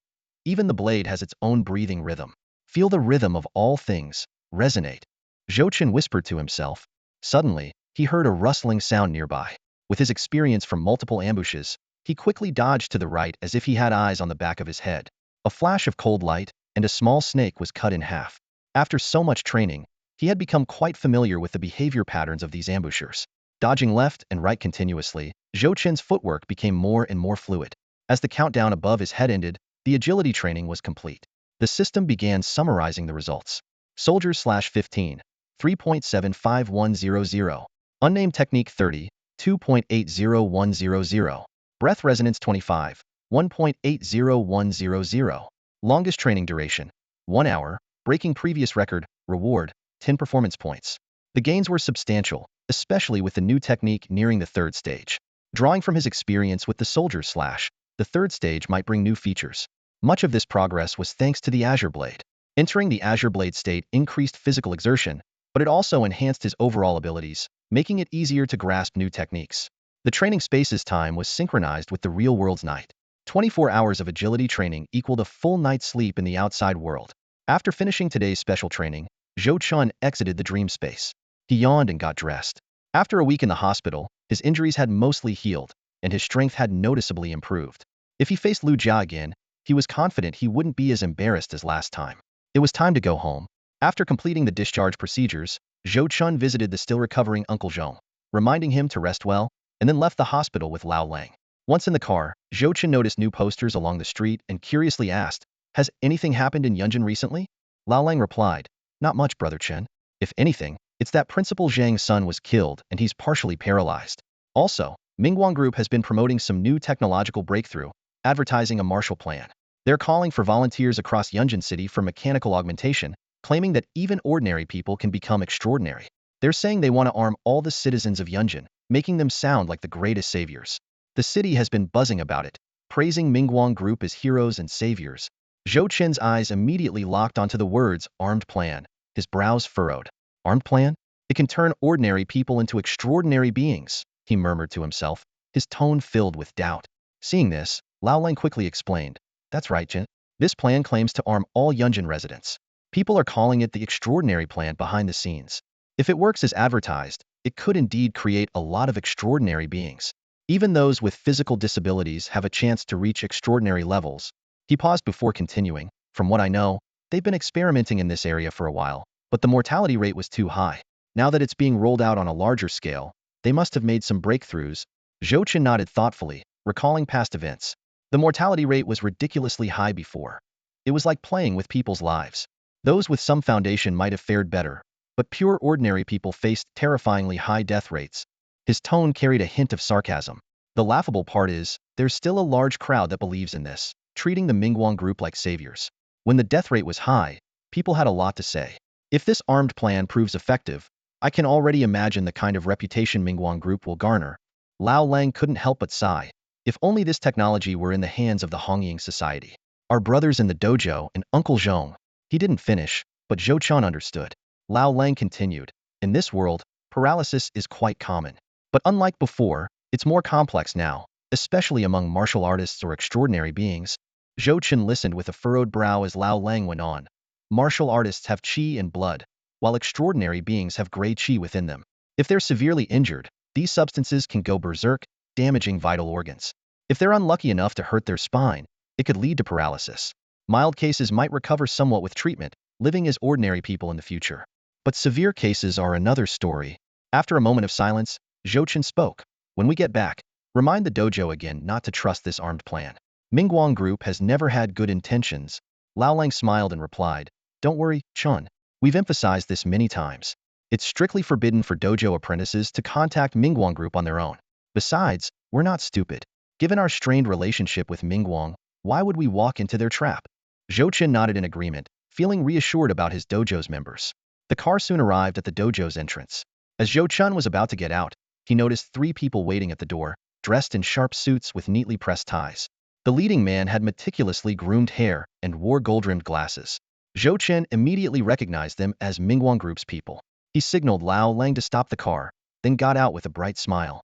Even the blade has its own breathing rhythm. Feel the rhythm of all things, resonate. Zhou Chen whispered to himself. Suddenly, he heard a rustling sound nearby. With his experience from multiple ambushes, he quickly dodged to the right as if he had eyes on the back of his head. A flash of cold light, and a small snake was cut in half. After so much training, he had become quite familiar with the behavior patterns of these ambushers. Dodging left and right continuously, Zhou Chen's footwork became more and more fluid. As the countdown above his head ended, the agility training was complete. The system began summarizing the results. Soldiers/15, 3.75100. Unnamed technique 30, 2.80100. Breath resonance 25, 1.80100. Longest training duration, 1 hour. Breaking previous record, reward, 10 performance points. The gains were substantial, especially with the new technique nearing the third stage. Drawing from his experience with the soldier's slash, the third stage might bring new features. Much of this progress was thanks to the Azure Blade. Entering the Azure Blade state increased physical exertion, but it also enhanced his overall abilities, making it easier to grasp new techniques. The training space's time was synchronized with the real world's night. 24 hours of agility training equaled a full night's sleep in the outside world. After finishing today's special training, Zhou Chen exited the dream space. He yawned and got dressed. After a week in the hospital, his injuries had mostly healed, and his strength had noticeably improved. If he faced Lu Jia again, he was confident he wouldn't be as embarrassed as last time. It was time to go home. After completing the discharge procedures, Zhou Chen visited the still-recovering Uncle Zhong, reminding him to rest well, and then left the hospital with Lao Lang. Once in the car, Zhou Chen noticed new posters along the street and curiously asked, "Has anything happened in Yunjin recently?" Lao Lang replied, "Not much, Brother Chen. If anything, it's that Principal Zhang's son was killed and he's partially paralyzed. Also, Mingguang Group has been promoting some new technological breakthrough, advertising a Marshall Plan. They're calling for volunteers across Yunjin City for mechanical augmentation, claiming that even ordinary people can become extraordinary. They're saying they want to arm all the citizens of Yunjin, making them sound like the greatest saviors." The city has been buzzing about it, praising Mingguang Group as heroes and saviors. Zhou Chen's eyes immediately locked onto the words armed plan. His brows furrowed. Armed plan? It can turn ordinary people into extraordinary beings, he murmured to himself, his tone filled with doubt. Seeing this, Lao Lang quickly explained, "That's right, Chen. This plan claims to arm all Yunjin residents. People are calling it the extraordinary plan behind the scenes. If it works as advertised, it could indeed create a lot of extraordinary beings. Even those with physical disabilities have a chance to reach extraordinary levels." He paused before continuing, "From what I know, they've been experimenting in this area for a while, but the mortality rate was too high. Now that it's being rolled out on a larger scale, they must have made some breakthroughs." Zhou Chen nodded thoughtfully, recalling past events. The mortality rate was ridiculously high before. It was like playing with people's lives. Those with some foundation might have fared better, but pure ordinary people faced terrifyingly high death rates. His tone carried a hint of sarcasm. The laughable part is, there's still a large crowd that believes in this, treating the Mingguang Group like saviors. When the death rate was high, people had a lot to say. If this armed plan proves effective, I can already imagine the kind of reputation Mingguang Group will garner. Lao Lang couldn't help but sigh. If only this technology were in the hands of the Hongying Society. Our brothers in the dojo and Uncle Zhong. He didn't finish, but Zhou Chen understood. Lao Lang continued, "In this world, paralysis is quite common. But unlike before, it's more complex now, especially among martial artists or extraordinary beings. Zhou Chen listened with a furrowed brow as Lao Lang went on. Martial artists have qi and blood, while extraordinary beings have gray qi within them. If they're severely injured, these substances can go berserk, damaging vital organs. If they're unlucky enough to hurt their spine, it could lead to paralysis. Mild cases might recover somewhat with treatment, living as ordinary people in the future. But severe cases are another story. After a moment of silence, Zhou Chen spoke. When we get back, remind the dojo again not to trust this armed plan. Mingguang Group has never had good intentions. Lao Lang smiled and replied, don't worry, Chen. We've emphasized this many times. It's strictly forbidden for dojo apprentices to contact Mingguang Group on their own. Besides, we're not stupid. Given our strained relationship with Mingguang, why would we walk into their trap? Zhou Chen nodded in agreement, feeling reassured about his dojo's members. The car soon arrived at the dojo's entrance. As Zhou Chen was about to get out, he noticed 3 people waiting at the door, dressed in sharp suits with neatly pressed ties. The leading man had meticulously groomed hair and wore gold-rimmed glasses. Zhou Chen immediately recognized them as Mingguang Group's people. He signaled Lao Lang to stop the car, then got out with a bright smile.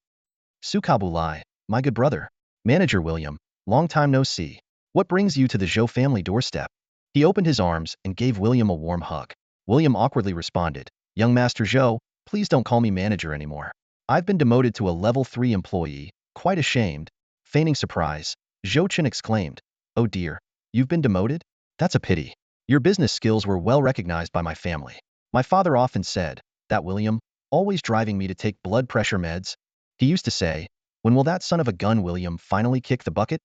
Sukabulai, my good brother. Manager William, long time no see. What brings you to the Zhou family doorstep? He opened his arms and gave William a warm hug. William awkwardly responded, young Master Zhou, please don't call me manager anymore. I've been demoted to a level 3 employee, quite ashamed. Feigning surprise, Zhou Chen exclaimed, oh dear, you've been demoted? That's a pity. Your business skills were well recognized by my family. My father often said, that William, always driving me to take blood pressure meds. He used to say, when will that son of a gun William finally kick the bucket?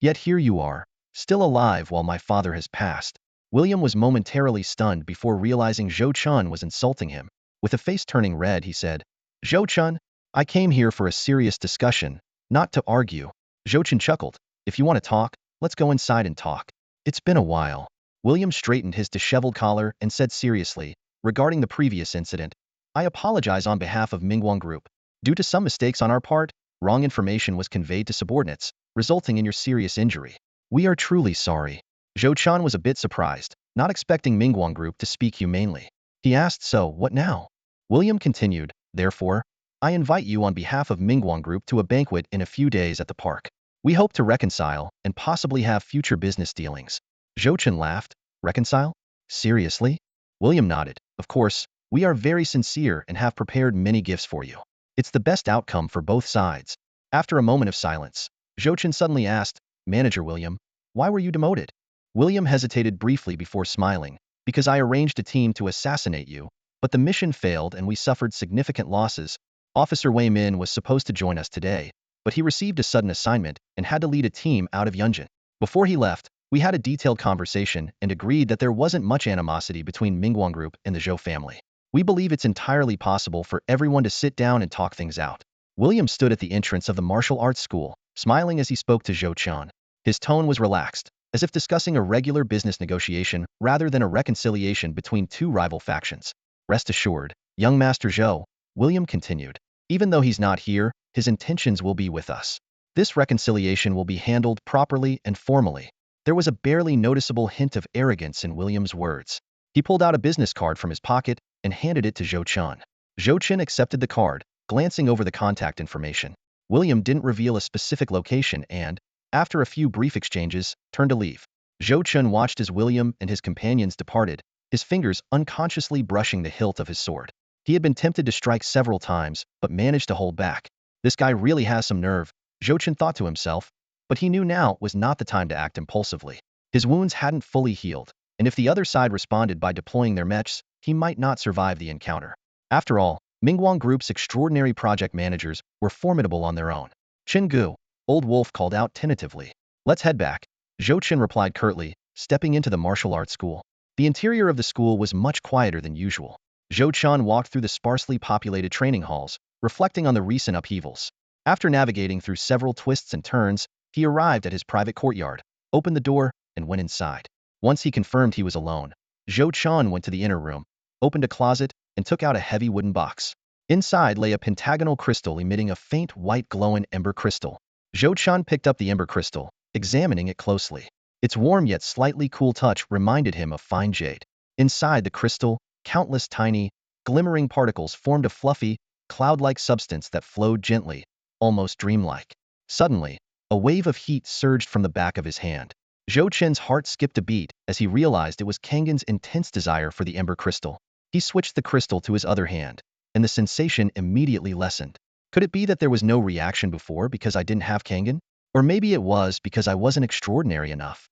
Yet here you are, still alive while my father has passed. William was momentarily stunned before realizing Zhou Chen was insulting him. With a face turning red, he said, Zhou Chen, I came here for a serious discussion, not to argue. Zhou Chen chuckled, if you want to talk, let's go inside and talk. It's been a while. William straightened his disheveled collar and said seriously, regarding the previous incident, I apologize on behalf of Mingguang Group. Due to some mistakes on our part, wrong information was conveyed to subordinates, resulting in your serious injury. We are truly sorry. Zhou Chen was a bit surprised, not expecting Mingguang Group to speak humanely. He asked, so, what now? William continued, therefore, I invite you on behalf of Mingguang Group to a banquet in a few days at the park. We hope to reconcile and possibly have future business dealings. Zhou Chen laughed, reconcile? Seriously? William nodded, of course, we are very sincere and have prepared many gifts for you. It's the best outcome for both sides. After a moment of silence, Zhou Chen suddenly asked, Manager William, why were you demoted? William hesitated briefly before smiling, because I arranged a team to assassinate you, but the mission failed and we suffered significant losses. Officer Wei Min was supposed to join us today, but he received a sudden assignment and had to lead a team out of Yunjin. Before he left, we had a detailed conversation and agreed that there wasn't much animosity between Mingguang Group and the Zhou family. We believe it's entirely possible for everyone to sit down and talk things out. William stood at the entrance of the martial arts school, smiling as he spoke to Zhou Chen. His tone was relaxed, as if discussing a regular business negotiation rather than a reconciliation between 2 rival factions. Rest assured, young Master Zhou, William continued. Even though he's not here, his intentions will be with us. This reconciliation will be handled properly and formally. There was a barely noticeable hint of arrogance in William's words. He pulled out a business card from his pocket and handed it to Zhou Chen. Zhou Chen accepted the card, glancing over the contact information. William didn't reveal a specific location and, after a few brief exchanges, turned to leave. Zhou Chen watched as William and his companions departed, his fingers unconsciously brushing the hilt of his sword. He had been tempted to strike several times, but managed to hold back. This guy really has some nerve, Zhou Chen thought to himself, but he knew now was not the time to act impulsively. His wounds hadn't fully healed, and if the other side responded by deploying their mechs, he might not survive the encounter. After all, Mingguang Group's extraordinary project managers were formidable on their own. Chen Gu, Old Wolf called out tentatively. Let's head back. Zhou Chen replied curtly, stepping into the martial arts school. The interior of the school was much quieter than usual. Zhou Chen walked through the sparsely populated training halls, reflecting on the recent upheavals. After navigating through several twists and turns, he arrived at his private courtyard, opened the door, and went inside. Once he confirmed he was alone, Zhou Chen went to the inner room, opened a closet, and took out a heavy wooden box. Inside lay a pentagonal crystal emitting a faint white glowing ember crystal. Zhou Chen picked up the ember crystal, examining it closely. Its warm yet slightly cool touch reminded him of fine jade. Inside the crystal, countless tiny, glimmering particles formed a fluffy, cloud-like substance that flowed gently, almost dreamlike. Suddenly, a wave of heat surged from the back of his hand. Zhou Chen's heart skipped a beat as he realized it was Kangen's intense desire for the ember crystal. He switched the crystal to his other hand, and the sensation immediately lessened. Could it be that there was no reaction before because I didn't have Kangen? Or maybe it was because I wasn't extraordinary enough.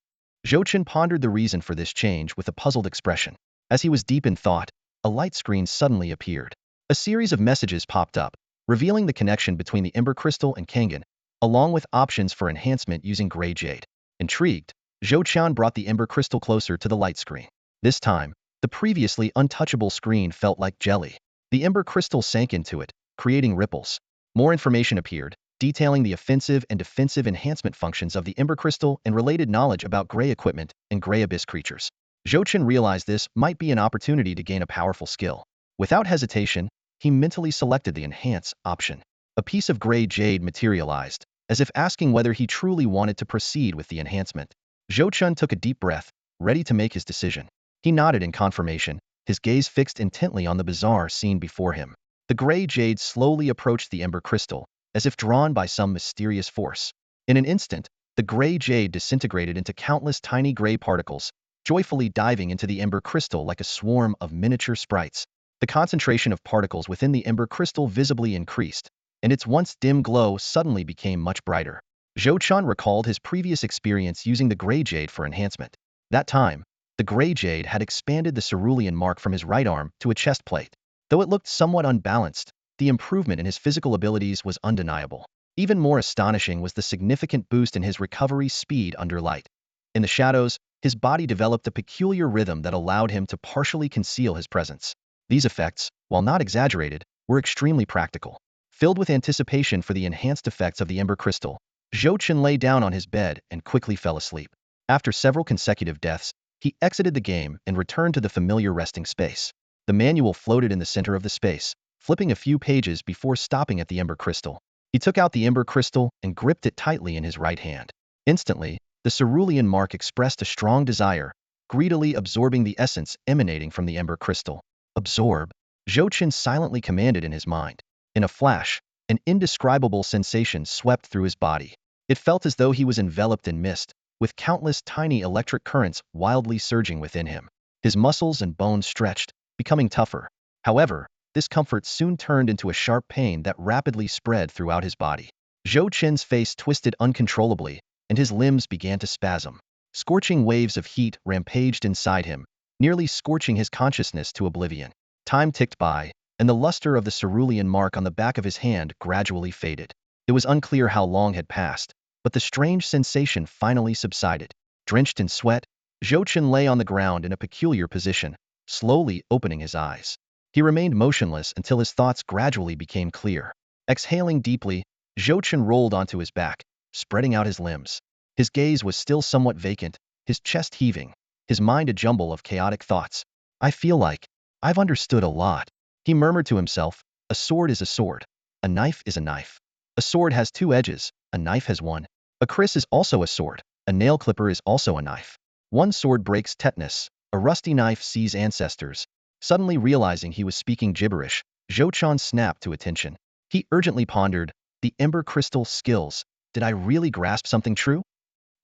Zhou Chen pondered the reason for this change with a puzzled expression. As he was deep in thought, a light screen suddenly appeared. A series of messages popped up, revealing the connection between the ember crystal and Kangen, along with options for enhancement using gray jade. Intrigued, Zhou Qian brought the ember crystal closer to the light screen. This time, the previously untouchable screen felt like jelly. The ember crystal sank into it, creating ripples. More information appeared, detailing the offensive and defensive enhancement functions of the ember crystal and related knowledge about gray equipment and gray abyss creatures. Zhou Chen realized this might be an opportunity to gain a powerful skill. Without hesitation, he mentally selected the enhance option. A piece of gray jade materialized, as if asking whether he truly wanted to proceed with the enhancement. Zhou Chen took a deep breath, ready to make his decision. He nodded in confirmation, his gaze fixed intently on the bizarre scene before him. The gray jade slowly approached the ember crystal, as if drawn by some mysterious force. In an instant, the gray jade disintegrated into countless tiny gray particles, joyfully diving into the ember crystal like a swarm of miniature sprites. The concentration of particles within the ember crystal visibly increased, and its once dim glow suddenly became much brighter. Zhou Chen recalled his previous experience using the gray jade for enhancement. That time, the gray jade had expanded the cerulean mark from his right arm to a chest plate. Though it looked somewhat unbalanced, the improvement in his physical abilities was undeniable. Even more astonishing was the significant boost in his recovery speed under light. In the shadows, his body developed a peculiar rhythm that allowed him to partially conceal his presence. These effects, while not exaggerated, were extremely practical. Filled with anticipation for the enhanced effects of the ember crystal, Zhou Chen lay down on his bed and quickly fell asleep. After several consecutive deaths, he exited the game and returned to the familiar resting space. The manual floated in the center of the space, flipping a few pages before stopping at the ember crystal. He took out the ember crystal and gripped it tightly in his right hand. Instantly, the cerulean mark expressed a strong desire, greedily absorbing the essence emanating from the ember crystal. Absorb, Zhou Chen silently commanded in his mind. In a flash, an indescribable sensation swept through his body. It felt as though he was enveloped in mist, with countless tiny electric currents wildly surging within him. His muscles and bones stretched, becoming tougher. However, this comfort soon turned into a sharp pain that rapidly spread throughout his body. Zhou Chen's face twisted uncontrollably, and his limbs began to spasm. Scorching waves of heat rampaged inside him, nearly scorching his consciousness to oblivion. Time ticked by, and the luster of the cerulean mark on the back of his hand gradually faded. It was unclear how long had passed, but the strange sensation finally subsided. Drenched in sweat, Zhou Chen lay on the ground in a peculiar position, slowly opening his eyes. He remained motionless until his thoughts gradually became clear. Exhaling deeply, Zhou Chen rolled onto his back, spreading out his limbs. His gaze was still somewhat vacant, his chest heaving, his mind a jumble of chaotic thoughts. I feel like I've understood a lot. He murmured to himself, a sword is a sword. A knife is a knife. A sword has two edges, a knife has one. A kris is also a sword. A nail clipper is also a knife. One sword breaks tetanus. A rusty knife sees ancestors. Suddenly realizing he was speaking gibberish, Zhou Chen snapped to attention. He urgently pondered, the ember crystal skills. Did I really grasp something true?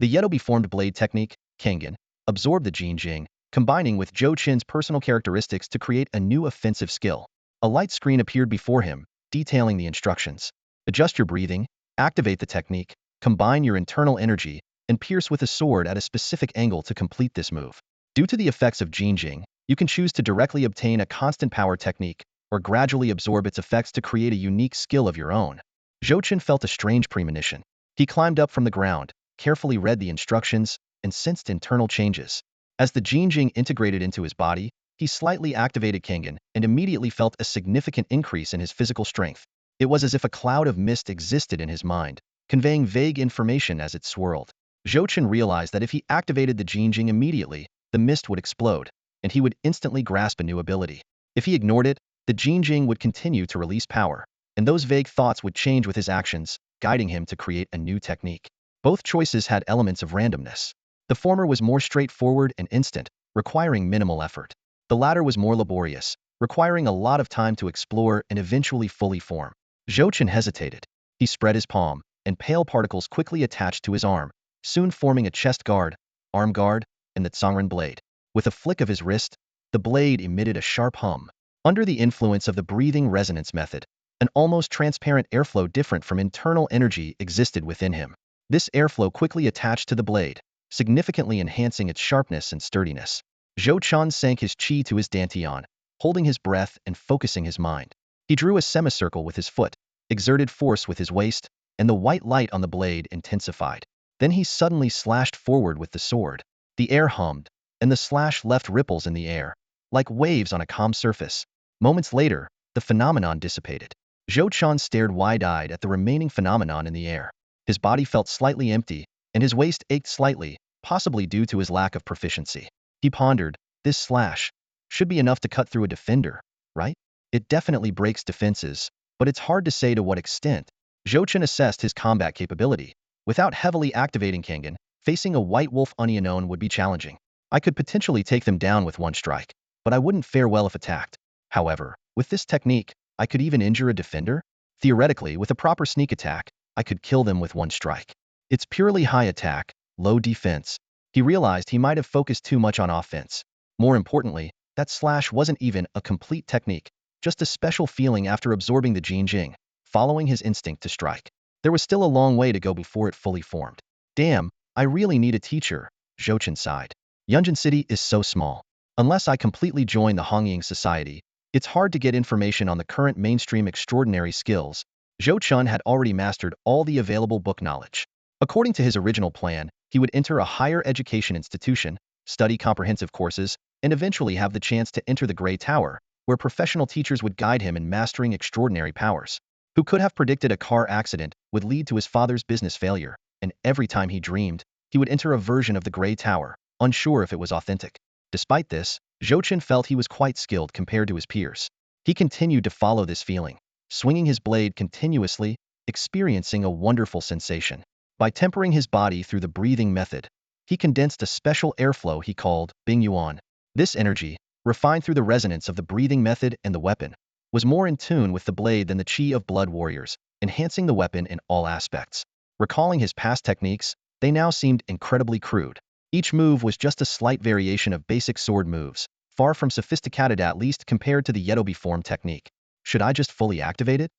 The Yeto-formed blade technique, Kangen, absorbed the Jinjing, combining with Zhou Chen's personal characteristics to create a new offensive skill. A light screen appeared before him, detailing the instructions. Adjust your breathing, activate the technique, combine your internal energy, and pierce with a sword at a specific angle to complete this move. Due to the effects of Jinjing, you can choose to directly obtain a constant power technique, or gradually absorb its effects to create a unique skill of your own. Zhou Chen felt a strange premonition. He climbed up from the ground, carefully read the instructions, and sensed internal changes. As the Jinjing integrated into his body, he slightly activated Kangen and immediately felt a significant increase in his physical strength. It was as if a cloud of mist existed in his mind, conveying vague information as it swirled. Zhou Chen realized that if he activated the Jinjing immediately, the mist would explode, and he would instantly grasp a new ability. If he ignored it, the Jinjing would continue to release power, and those vague thoughts would change with his actions, guiding him to create a new technique. Both choices had elements of randomness. The former was more straightforward and instant, requiring minimal effort. The latter was more laborious, requiring a lot of time to explore and eventually fully form. Zhou Chen hesitated. He spread his palm, and pale particles quickly attached to his arm, soon forming a chest guard, arm guard, and the Tsangren blade. With a flick of his wrist, the blade emitted a sharp hum. Under the influence of the breathing resonance method, an almost transparent airflow different from internal energy existed within him. This airflow quickly attached to the blade, significantly enhancing its sharpness and sturdiness. Zhou Chen sank his chi to his dantian, holding his breath and focusing his mind. He drew a semicircle with his foot, exerted force with his waist, and the white light on the blade intensified. Then he suddenly slashed forward with the sword. The air hummed, and the slash left ripples in the air, like waves on a calm surface. Moments later, the phenomenon dissipated. Zhou Chen stared wide-eyed at the remaining phenomenon in the air. His body felt slightly empty, and his waist ached slightly, possibly due to his lack of proficiency. He pondered, this slash should be enough to cut through a defender, right? It definitely breaks defenses, but it's hard to say to what extent. Zhou Chen assessed his combat capability. Without heavily activating Kangen, facing a white wolf unknown would be challenging. I could potentially take them down with one strike, but I wouldn't fare well if attacked. However, with this technique, I could even injure a defender? Theoretically, with a proper sneak attack, I could kill them with one strike. It's purely high attack, low defense. He realized he might have focused too much on offense. More importantly, that slash wasn't even a complete technique, just a special feeling after absorbing the Jing, following his instinct to strike. There was still a long way to go before it fully formed. Damn, I really need a teacher, Zhou Chen sighed. Yunjin City is so small. Unless I completely join the Hongying Society, it's hard to get information on the current mainstream extraordinary skills. Zhou Chen had already mastered all the available book knowledge. According to his original plan, he would enter a higher education institution, study comprehensive courses, and eventually have the chance to enter the Grey Tower, where professional teachers would guide him in mastering extraordinary powers. Who could have predicted a car accident would lead to his father's business failure, and every time he dreamed, he would enter a version of the Grey Tower, unsure if it was authentic. Despite this, Zhou Chen felt he was quite skilled compared to his peers. He continued to follow this feeling, swinging his blade continuously, experiencing a wonderful sensation. By tempering his body through the breathing method, he condensed a special airflow he called Bing Yuan. This energy, refined through the resonance of the breathing method and the weapon, was more in tune with the blade than the chi of blood warriors, enhancing the weapon in all aspects. Recalling his past techniques, they now seemed incredibly crude. Each move was just a slight variation of basic sword moves, far from sophisticated at least compared to the Yetobi form technique. Should I just fully activate it?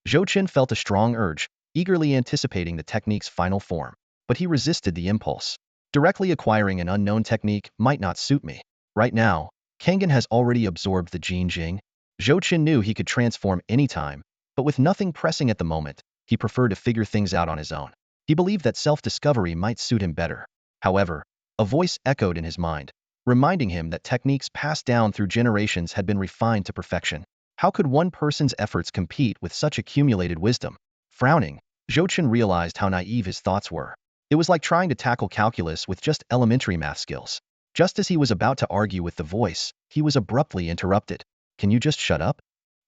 Zhou Chen felt a strong urge, eagerly anticipating the technique's final form. But he resisted the impulse. Directly acquiring an unknown technique might not suit me. Right now, Kangen has already absorbed the Jing. Zhou Chen knew he could transform anytime, but with nothing pressing at the moment, he preferred to figure things out on his own. He believed that self-discovery might suit him better. However, a voice echoed in his mind, reminding him that techniques passed down through generations had been refined to perfection. How could one person's efforts compete with such accumulated wisdom? Frowning, Zhou Chen realized how naive his thoughts were. It was like trying to tackle calculus with just elementary math skills. Just as he was about to argue with the voice, he was abruptly interrupted. Can you just shut up?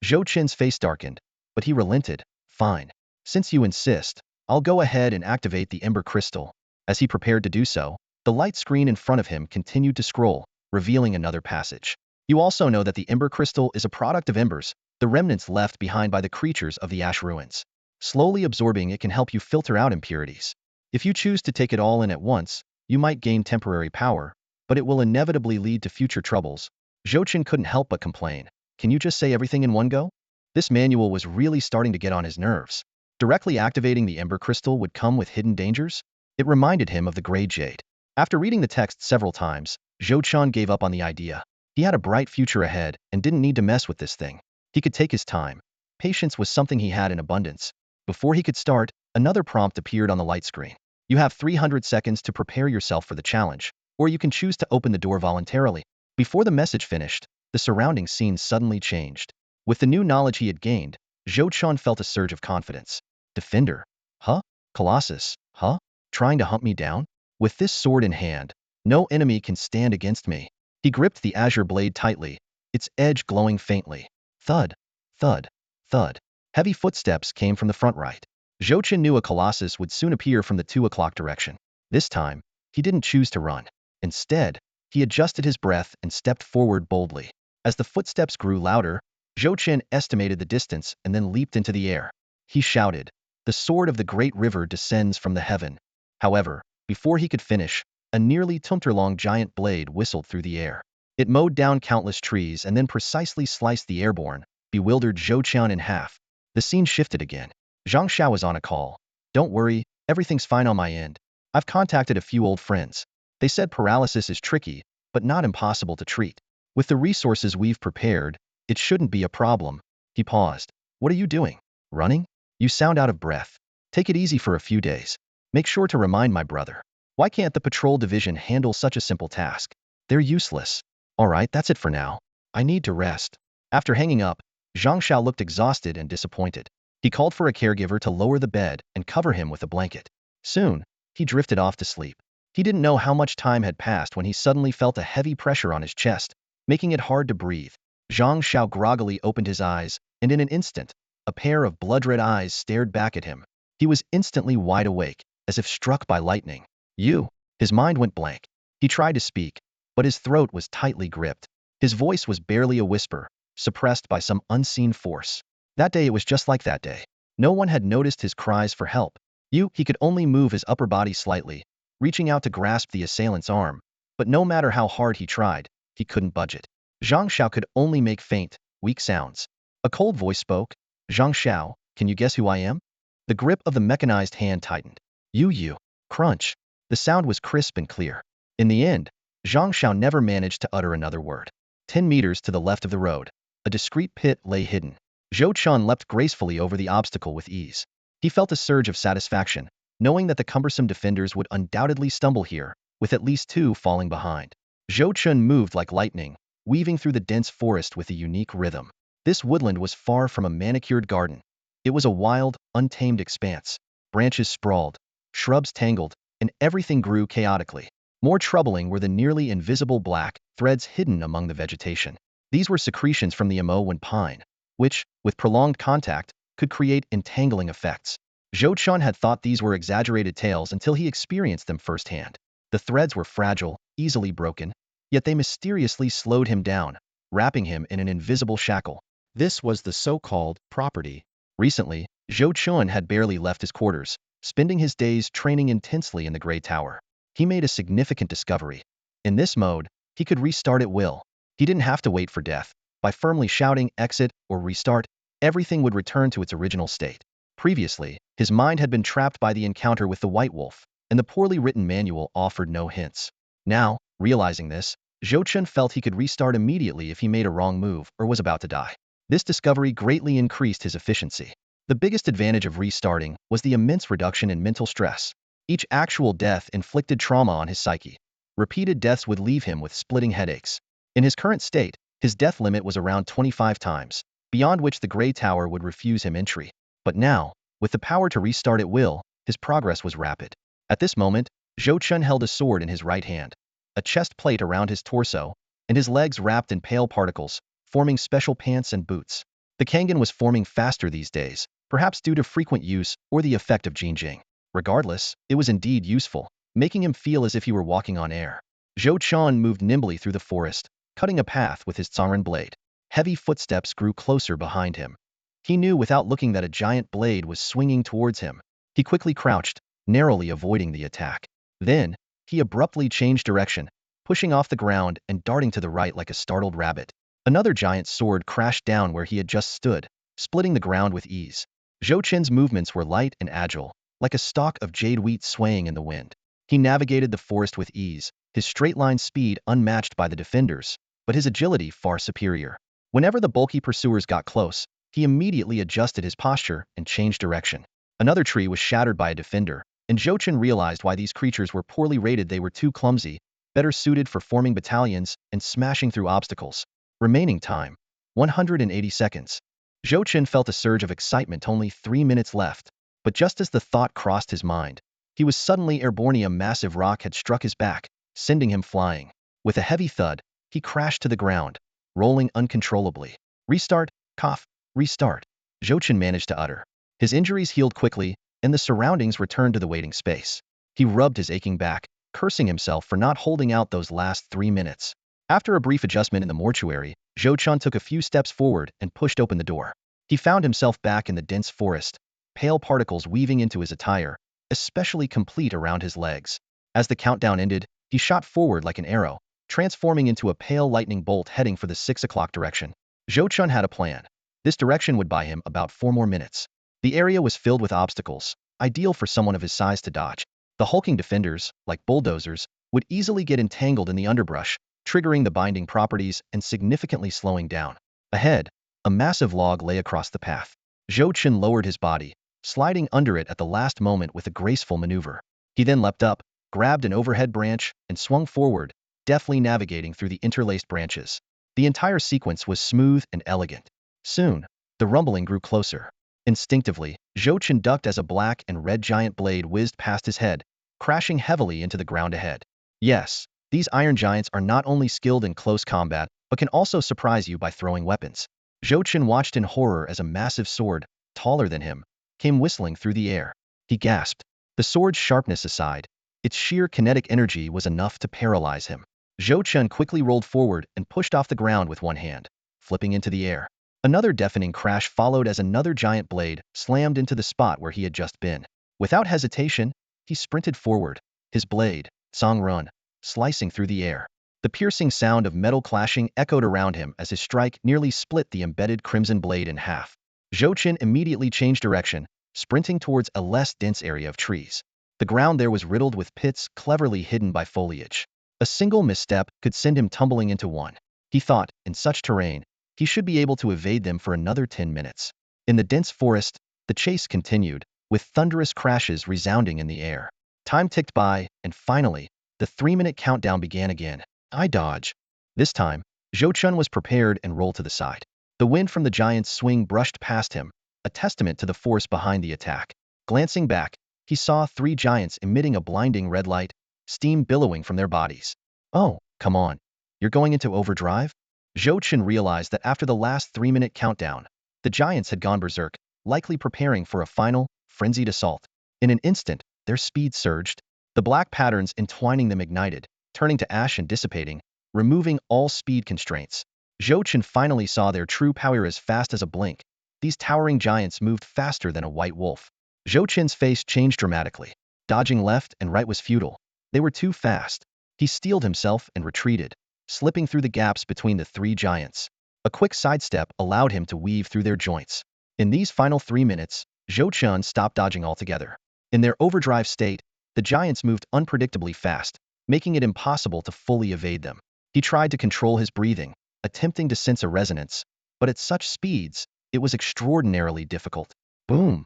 Zhou Chen's face darkened, but he relented. Fine. Since you insist, I'll go ahead and activate the Ember Crystal. As he prepared to do so, the light screen in front of him continued to scroll, revealing another passage. You also know that the Ember Crystal is a product of embers, the remnants left behind by the creatures of the Ash Ruins. Slowly absorbing it can help you filter out impurities. If you choose to take it all in at once, you might gain temporary power, but it will inevitably lead to future troubles. Zhou Chen couldn't help but complain. Can you just say everything in one go? This manual was really starting to get on his nerves. Directly activating the Ember Crystal would come with hidden dangers? It reminded him of the Grey Jade. After reading the text several times, Zhou Chen gave up on the idea. He had a bright future ahead and didn't need to mess with this thing. He could take his time. Patience was something he had in abundance. Before he could start, another prompt appeared on the light screen. You have 300 seconds to prepare yourself for the challenge, or you can choose to open the door voluntarily. Before the message finished, the surrounding scene suddenly changed. With the new knowledge he had gained, Zhou Chen felt a surge of confidence. Defender? Huh? Colossus? Huh? Trying to hunt me down? With this sword in hand, no enemy can stand against me. He gripped the azure blade tightly, its edge glowing faintly. Thud, thud, thud. Heavy footsteps came from the front right. Zhou Chen knew a Colossus would soon appear from the 2 o'clock direction. This time, he didn't choose to run. Instead, he adjusted his breath and stepped forward boldly. As the footsteps grew louder, Zhou Chen estimated the distance and then leaped into the air. He shouted, "The sword of the great river descends from the heaven." However, before he could finish, a nearly tumter-long giant blade whistled through the air. It mowed down countless trees and then precisely sliced the airborne, bewildered Zhou Qian in half. The scene shifted again. Zhang Xiao was on a call. "Don't worry, everything's fine on my end. I've contacted a few old friends. They said paralysis is tricky, but not impossible to treat. With the resources we've prepared, it shouldn't be a problem." He paused. "What are you doing? Running? You sound out of breath. Take it easy for a few days. Make sure to remind my brother. Why can't the patrol division handle such a simple task? They're useless. All right, that's it for now. I need to rest." After hanging up, Zhang Xiao looked exhausted and disappointed. He called for a caregiver to lower the bed and cover him with a blanket. Soon, he drifted off to sleep. He didn't know how much time had passed when he suddenly felt a heavy pressure on his chest, making it hard to breathe. Zhang Xiao groggily opened his eyes, and in an instant, a pair of blood-red eyes stared back at him. He was instantly wide awake, as if struck by lightning. "You." His mind went blank. He tried to speak, but his throat was tightly gripped. His voice was barely a whisper, suppressed by some unseen force. That day it was just like that day. No one had noticed his cries for help. He could only move his upper body slightly, reaching out to grasp the assailant's arm, but no matter how hard he tried, he couldn't budge it. Zhang Xiao could only make faint, weak sounds. A cold voice spoke. "Zhang Xiao, can you guess who I am?" The grip of the mechanized hand tightened. You. Crunch. The sound was crisp and clear. In the end, Zhang Xiao never managed to utter another word. 10 meters to the left of the road, a discreet pit lay hidden. Zhou Chen leapt gracefully over the obstacle with ease. He felt a surge of satisfaction, knowing that the cumbersome defenders would undoubtedly stumble here, with at least 2 falling behind. Zhou Chen moved like lightning, weaving through the dense forest with a unique rhythm. This woodland was far from a manicured garden. It was a wild, untamed expanse. Branches sprawled, shrubs tangled, and everything grew chaotically. More troubling were the nearly invisible black threads hidden among the vegetation. These were secretions from the Amo pine, which, with prolonged contact, could create entangling effects. Zhou Chen had thought these were exaggerated tales until he experienced them firsthand. The threads were fragile, easily broken, yet they mysteriously slowed him down, wrapping him in an invisible shackle. This was the so-called property. Recently, Zhou Chen had barely left his quarters, spending his days training intensely in the Grey Tower. He made a significant discovery. In this mode, he could restart at will. He didn't have to wait for death. By firmly shouting exit or restart, everything would return to its original state. Previously, his mind had been trapped by the encounter with the White Wolf, and the poorly written manual offered no hints. Now, realizing this, Zhou Chen felt he could restart immediately if he made a wrong move or was about to die. This discovery greatly increased his efficiency. The biggest advantage of restarting was the immense reduction in mental stress. Each actual death inflicted trauma on his psyche. Repeated deaths would leave him with splitting headaches. In his current state, his death limit was around 25 times, beyond which the Grey Tower would refuse him entry. But now, with the power to restart at will, his progress was rapid. At this moment, Zhou Chen held a sword in his right hand, a chest plate around his torso, and his legs wrapped in pale particles, forming special pants and boots. The Kangen was forming faster these days, perhaps due to frequent use or the effect of Jinjing. Regardless, it was indeed useful, making him feel as if he were walking on air. Zhou Chen moved nimbly through the forest, cutting a path with his Tsangren blade. Heavy footsteps grew closer behind him. He knew without looking that a giant blade was swinging towards him. He quickly crouched, narrowly avoiding the attack. Then, he abruptly changed direction, pushing off the ground and darting to the right like a startled rabbit. Another giant sword crashed down where he had just stood, splitting the ground with ease. Zhou Chen's movements were light and agile, like a stalk of jade wheat swaying in the wind. He navigated the forest with ease, his straight-line speed unmatched by the defenders, but his agility far superior. Whenever the bulky pursuers got close, he immediately adjusted his posture and changed direction. Another tree was shattered by a defender, and Zhou Chen realized why these creatures were poorly rated. They were too clumsy, better suited for forming battalions and smashing through obstacles. Remaining time, 180 seconds. Zhou Chen felt a surge of excitement. Only 3 minutes left. But just as the thought crossed his mind, he was suddenly airborne. A massive rock had struck his back, sending him flying. With a heavy thud, he crashed to the ground, rolling uncontrollably. Restart, cough, restart. Zhou Chen managed to utter. His injuries healed quickly, and the surroundings returned to the waiting space. He rubbed his aching back, cursing himself for not holding out those last 3 minutes. After a brief adjustment in the mortuary, Zhou Chen took a few steps forward and pushed open the door. He found himself back in the dense forest, pale particles weaving into his attire, especially complete around his legs. As the countdown ended, He shot forward like an arrow, transforming into a pale lightning bolt heading for the 6 o'clock direction. Zhou Chen had a plan. This direction would buy him about 4 more minutes. The area was filled with obstacles, ideal for someone of his size to dodge. The hulking defenders, like bulldozers, would easily get entangled in the underbrush, triggering the binding properties and significantly slowing down. Ahead, a massive log lay across the path. Zhou Chen lowered his body, sliding under it at the last moment with a graceful maneuver. He then leapt up, grabbed an overhead branch, and swung forward, deftly navigating through the interlaced branches. The entire sequence was smooth and elegant. Soon, the rumbling grew closer. Instinctively, Zhou Chen ducked as a black and red giant blade whizzed past his head, crashing heavily into the ground ahead. Yes, these iron giants are not only skilled in close combat, but can also surprise you by throwing weapons. Zhou Chen watched in horror as a massive sword, taller than him, came whistling through the air. He gasped. The sword's sharpness aside, its sheer kinetic energy was enough to paralyze him. Zhou Chen quickly rolled forward and pushed off the ground with one hand, flipping into the air. Another deafening crash followed as another giant blade slammed into the spot where he had just been. Without hesitation, he sprinted forward, his blade, Song Run, slicing through the air. The piercing sound of metal clashing echoed around him as his strike nearly split the embedded crimson blade in half. Zhou Chen immediately changed direction, sprinting towards a less dense area of trees. The ground there was riddled with pits cleverly hidden by foliage. A single misstep could send him tumbling into one. He thought, in such terrain, he should be able to evade them for another 10 minutes. In the dense forest, the chase continued, with thunderous crashes resounding in the air. Time ticked by, and finally, the 3-minute countdown began again. I dodge. This time, Zhou Chen was prepared and rolled to the side. The wind from the giant's swing brushed past him, a testament to the force behind the attack. Glancing back, he saw 3 giants emitting a blinding red light, steam billowing from their bodies. Oh, come on. You're going into overdrive? Zhou Chen realized that after the last 3-minute countdown, the giants had gone berserk, likely preparing for a final, frenzied assault. In an instant, their speed surged. The black patterns entwining them ignited, turning to ash and dissipating, removing all speed constraints. Zhou Chen finally saw their true power as fast as a blink. These towering giants moved faster than a white wolf. Zhou Chen's face changed dramatically. Dodging left and right was futile. They were too fast. He steeled himself and retreated, slipping through the gaps between the 3 giants. A quick sidestep allowed him to weave through their joints. In these final 3 minutes, Zhou Chen stopped dodging altogether. In their overdrive state, the giants moved unpredictably fast, making it impossible to fully evade them. He tried to control his breathing, attempting to sense a resonance, but at such speeds, it was extraordinarily difficult. Boom!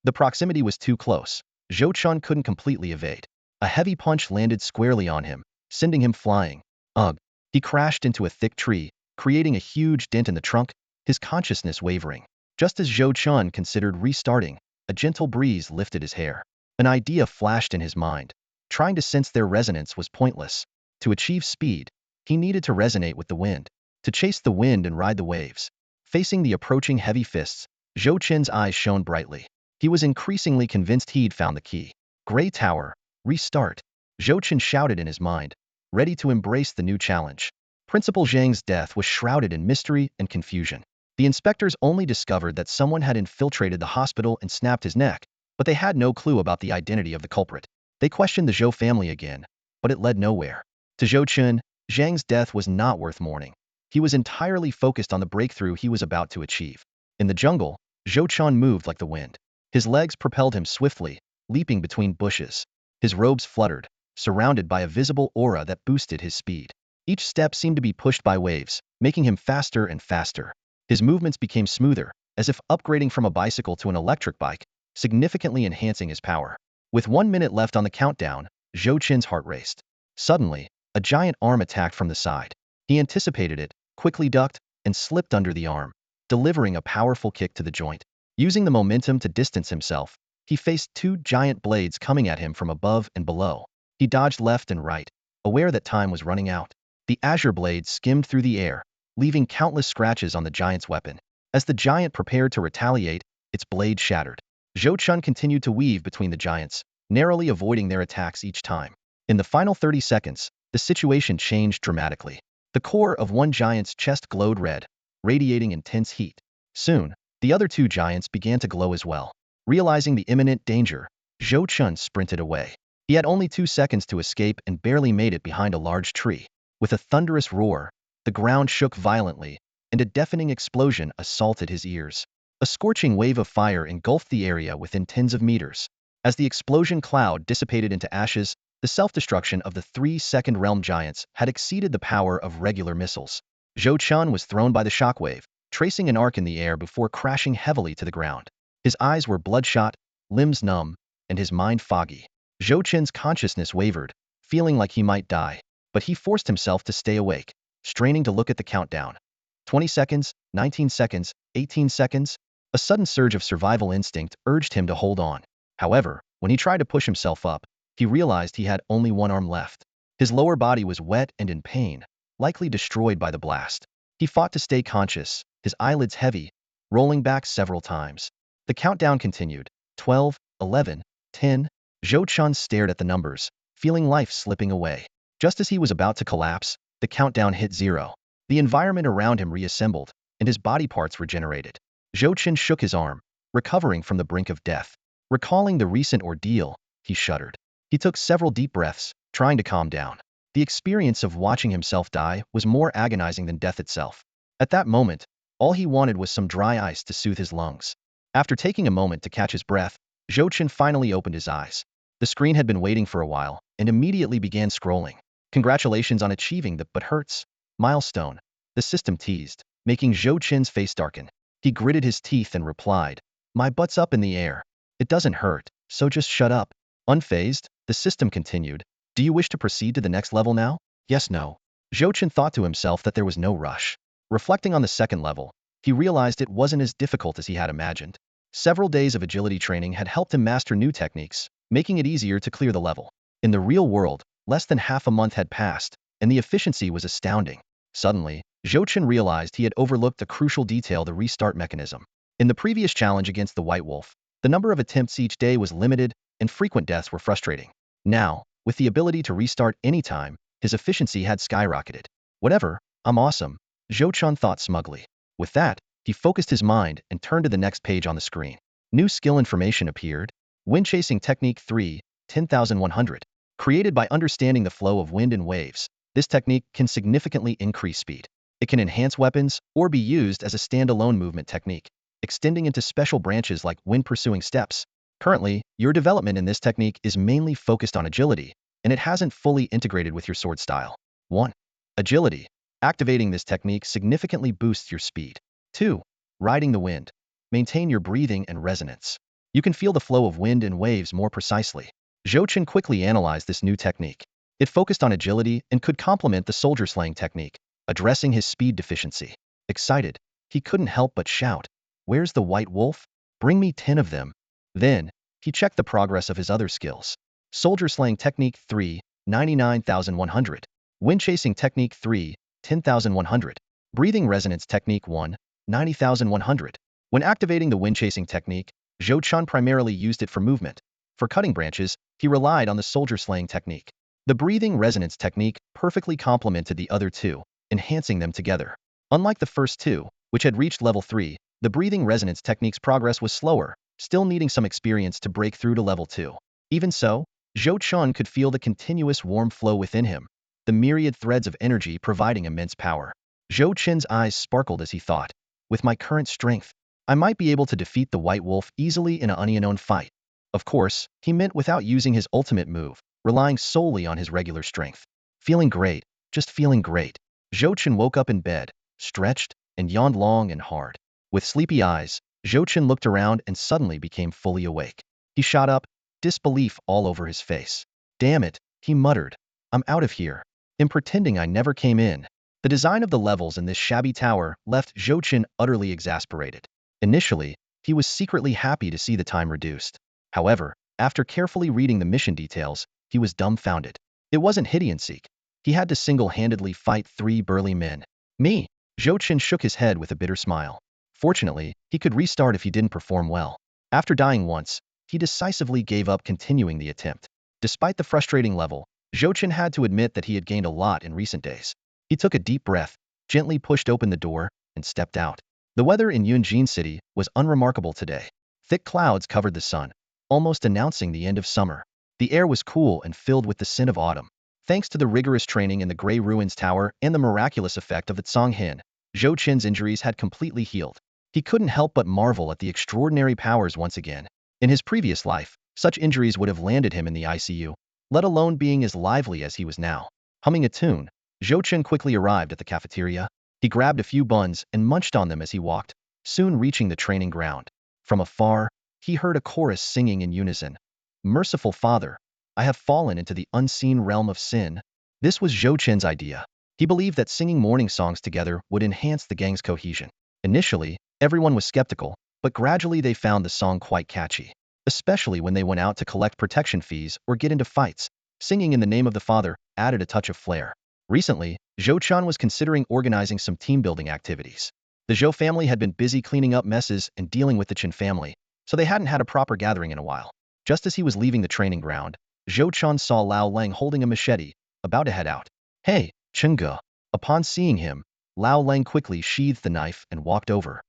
The proximity was too close. Zhou Chen couldn't completely evade. A heavy punch landed squarely on him, sending him flying. Ugh! He crashed into a thick tree, creating a huge dent in the trunk, his consciousness wavering. Just as Zhou Chen considered restarting, a gentle breeze lifted his hair. An idea flashed in his mind. Trying to sense their resonance was pointless. To achieve speed, he needed to resonate with the wind, to chase the wind and ride the waves. Facing the approaching heavy fists, Zhou Chen's eyes shone brightly. He was increasingly convinced he'd found the key. Gray Tower, restart. Zhou Chen shouted in his mind, ready to embrace the new challenge. Principal Zhang's death was shrouded in mystery and confusion. The inspectors only discovered that someone had infiltrated the hospital and snapped his neck, but they had no clue about the identity of the culprit. They questioned the Zhou family again, but it led nowhere. To Zhou Chen, Zhang's death was not worth mourning. He was entirely focused on the breakthrough he was about to achieve. In the jungle, Zhou Chen moved like the wind. His legs propelled him swiftly, leaping between bushes. His robes fluttered, surrounded by a visible aura that boosted his speed. Each step seemed to be pushed by waves, making him faster and faster. His movements became smoother, as if upgrading from a bicycle to an electric bike, significantly enhancing his power. With 1 minute left on the countdown, Zhou Chen's heart raced. Suddenly, a giant arm attacked from the side. He anticipated it, quickly ducked, and slipped under the arm, delivering a powerful kick to the joint. Using the momentum to distance himself, he faced 2 giant blades coming at him from above and below. He dodged left and right, aware that time was running out. The azure blade skimmed through the air, leaving countless scratches on the giant's weapon. As the giant prepared to retaliate, its blade shattered. Zhou Chen continued to weave between the giants, narrowly avoiding their attacks each time. In the final 30 seconds, the situation changed dramatically. The core of one giant's chest glowed red, radiating intense heat. Soon, the other 2 giants began to glow as well. Realizing the imminent danger, Zhou Chen sprinted away. He had only 2 seconds to escape and barely made it behind a large tree. With a thunderous roar, the ground shook violently, and a deafening explosion assaulted his ears. A scorching wave of fire engulfed the area within tens of meters. As the explosion cloud dissipated into ashes, the self-destruction of the 3-second realm giants had exceeded the power of regular missiles. Zhou Chen was thrown by the shockwave, tracing an arc in the air before crashing heavily to the ground. His eyes were bloodshot, limbs numb, and his mind foggy. Zhou Chen's consciousness wavered, feeling like he might die, but he forced himself to stay awake, straining to look at the countdown. 20 seconds, 19 seconds, 18 seconds. A sudden surge of survival instinct urged him to hold on. However, when he tried to push himself up, he realized he had only one arm left. His lower body was wet and in pain, likely destroyed by the blast. He fought to stay conscious, his eyelids heavy, rolling back several times. The countdown continued. 12, 11, 10. Zhou Chen stared at the numbers, feeling life slipping away. Just as he was about to collapse, the countdown hit 0. The environment around him reassembled, and his body parts regenerated. Zhou Chen shook his arm, recovering from the brink of death. Recalling the recent ordeal, he shuddered. He took several deep breaths, trying to calm down. The experience of watching himself die was more agonizing than death itself. At that moment, all he wanted was some dry ice to soothe his lungs. After taking a moment to catch his breath, Zhou Chen finally opened his eyes. The screen had been waiting for a while, and immediately began scrolling. Congratulations on achieving the "but hurts" milestone, the system teased, making Zhou Chen's face darken. He gritted his teeth and replied, "My butt's up in the air. It doesn't hurt, so just shut up." Unfazed, the system continued. "Do you wish to proceed to the next level now? Yes, no." Zhou Chen thought to himself that there was no rush. Reflecting on the second level, he realized it wasn't as difficult as he had imagined. Several days of agility training had helped him master new techniques, making it easier to clear the level. In the real world, less than half a month had passed, and the efficiency was astounding. Suddenly, Zhou Chen realized he had overlooked a crucial detail: the restart mechanism. In the previous challenge against the White Wolf, the number of attempts each day was limited, and frequent deaths were frustrating. Now, with the ability to restart anytime, his efficiency had skyrocketed. "Whatever, I'm awesome," Zhou Chen thought smugly. With that, he focused his mind and turned to the next page on the screen. New skill information appeared. Wind Chasing Technique 3, 10,100. Created by understanding the flow of wind and waves, this technique can significantly increase speed. It can enhance weapons or be used as a standalone movement technique, extending into special branches like wind pursuing steps. Currently, your development in this technique is mainly focused on agility, and it hasn't fully integrated with your sword style. 1. Agility. Activating this technique significantly boosts your speed. 2. Riding the wind. Maintain your breathing and resonance. You can feel the flow of wind and waves more precisely. Zhou Chen quickly analyzed this new technique. It focused on agility and could complement the soldier slaying technique, addressing his speed deficiency. Excited, he couldn't help but shout, "Where's the White Wolf? Bring me 10 of them." Then, he checked the progress of his other skills. Soldier Slaying Technique 3, 99,100. Wind Chasing Technique 3, 10,100. Breathing Resonance Technique 1, 90,100. When activating the Wind Chasing Technique, Zhou Chen primarily used it for movement. For cutting branches, he relied on the Soldier Slaying Technique. The Breathing Resonance Technique perfectly complemented the other two, enhancing them together. Unlike the first two, which had reached level 3, the Breathing Resonance Technique's progress was slower, still needing some experience to break through to level 2. Even so, Zhou Chen could feel the continuous warm flow within him, the myriad threads of energy providing immense power. Zhou Chen's eyes sparkled as he thought, "With my current strength, I might be able to defeat the White Wolf easily in an unknown fight." Of course, he meant without using his ultimate move, relying solely on his regular strength. Feeling great, just feeling great. Zhou Chen woke up in bed, stretched, and yawned long and hard. With sleepy eyes, Zhou Chen looked around and suddenly became fully awake. He shot up, disbelief all over his face. "Damn it," he muttered. "I'm out of here. I'm pretending I never came in." The design of the levels in this shabby tower left Zhou Chen utterly exasperated. Initially, he was secretly happy to see the time reduced. However, after carefully reading the mission details, he was dumbfounded. It wasn't hide and seek. He had to single-handedly fight 3 burly men. Me? Zhou Chen shook his head with a bitter smile. Fortunately, he could restart if he didn't perform well. After dying once, he decisively gave up continuing the attempt. Despite the frustrating level, Zhou Chen had to admit that he had gained a lot in recent days. He took a deep breath, gently pushed open the door, and stepped out. The weather in Yunjin City was unremarkable today. Thick clouds covered the sun, almost announcing the end of summer. The air was cool and filled with the scent of autumn. Thanks to the rigorous training in the Grey Ruins Tower and the miraculous effect of the Tsonghin, Zhou Chen's injuries had completely healed. He couldn't help but marvel at the extraordinary powers once again. In his previous life, such injuries would have landed him in the ICU, let alone being as lively as he was now. Humming a tune, Zhou Chen quickly arrived at the cafeteria. He grabbed a few buns and munched on them as he walked, soon reaching the training ground. From afar, he heard a chorus singing in unison. Merciful Father, I have fallen into the unseen realm of sin. This was Zhou Chen's idea. He believed that singing morning songs together would enhance the gang's cohesion. Initially, everyone was skeptical, but gradually they found the song quite catchy, especially when they went out to collect protection fees or get into fights. Singing in the name of the Father added a touch of flair. Recently, Zhou Chen was considering organizing some team-building activities. The Zhou family had been busy cleaning up messes and dealing with the Chen family, so they hadn't had a proper gathering in a while. Just as he was leaving the training ground, Zhou Chen saw Lao Lang holding a machete, about to head out. Hey, Chen Ge. Upon seeing him, Lao Lang quickly sheathed the knife and walked over.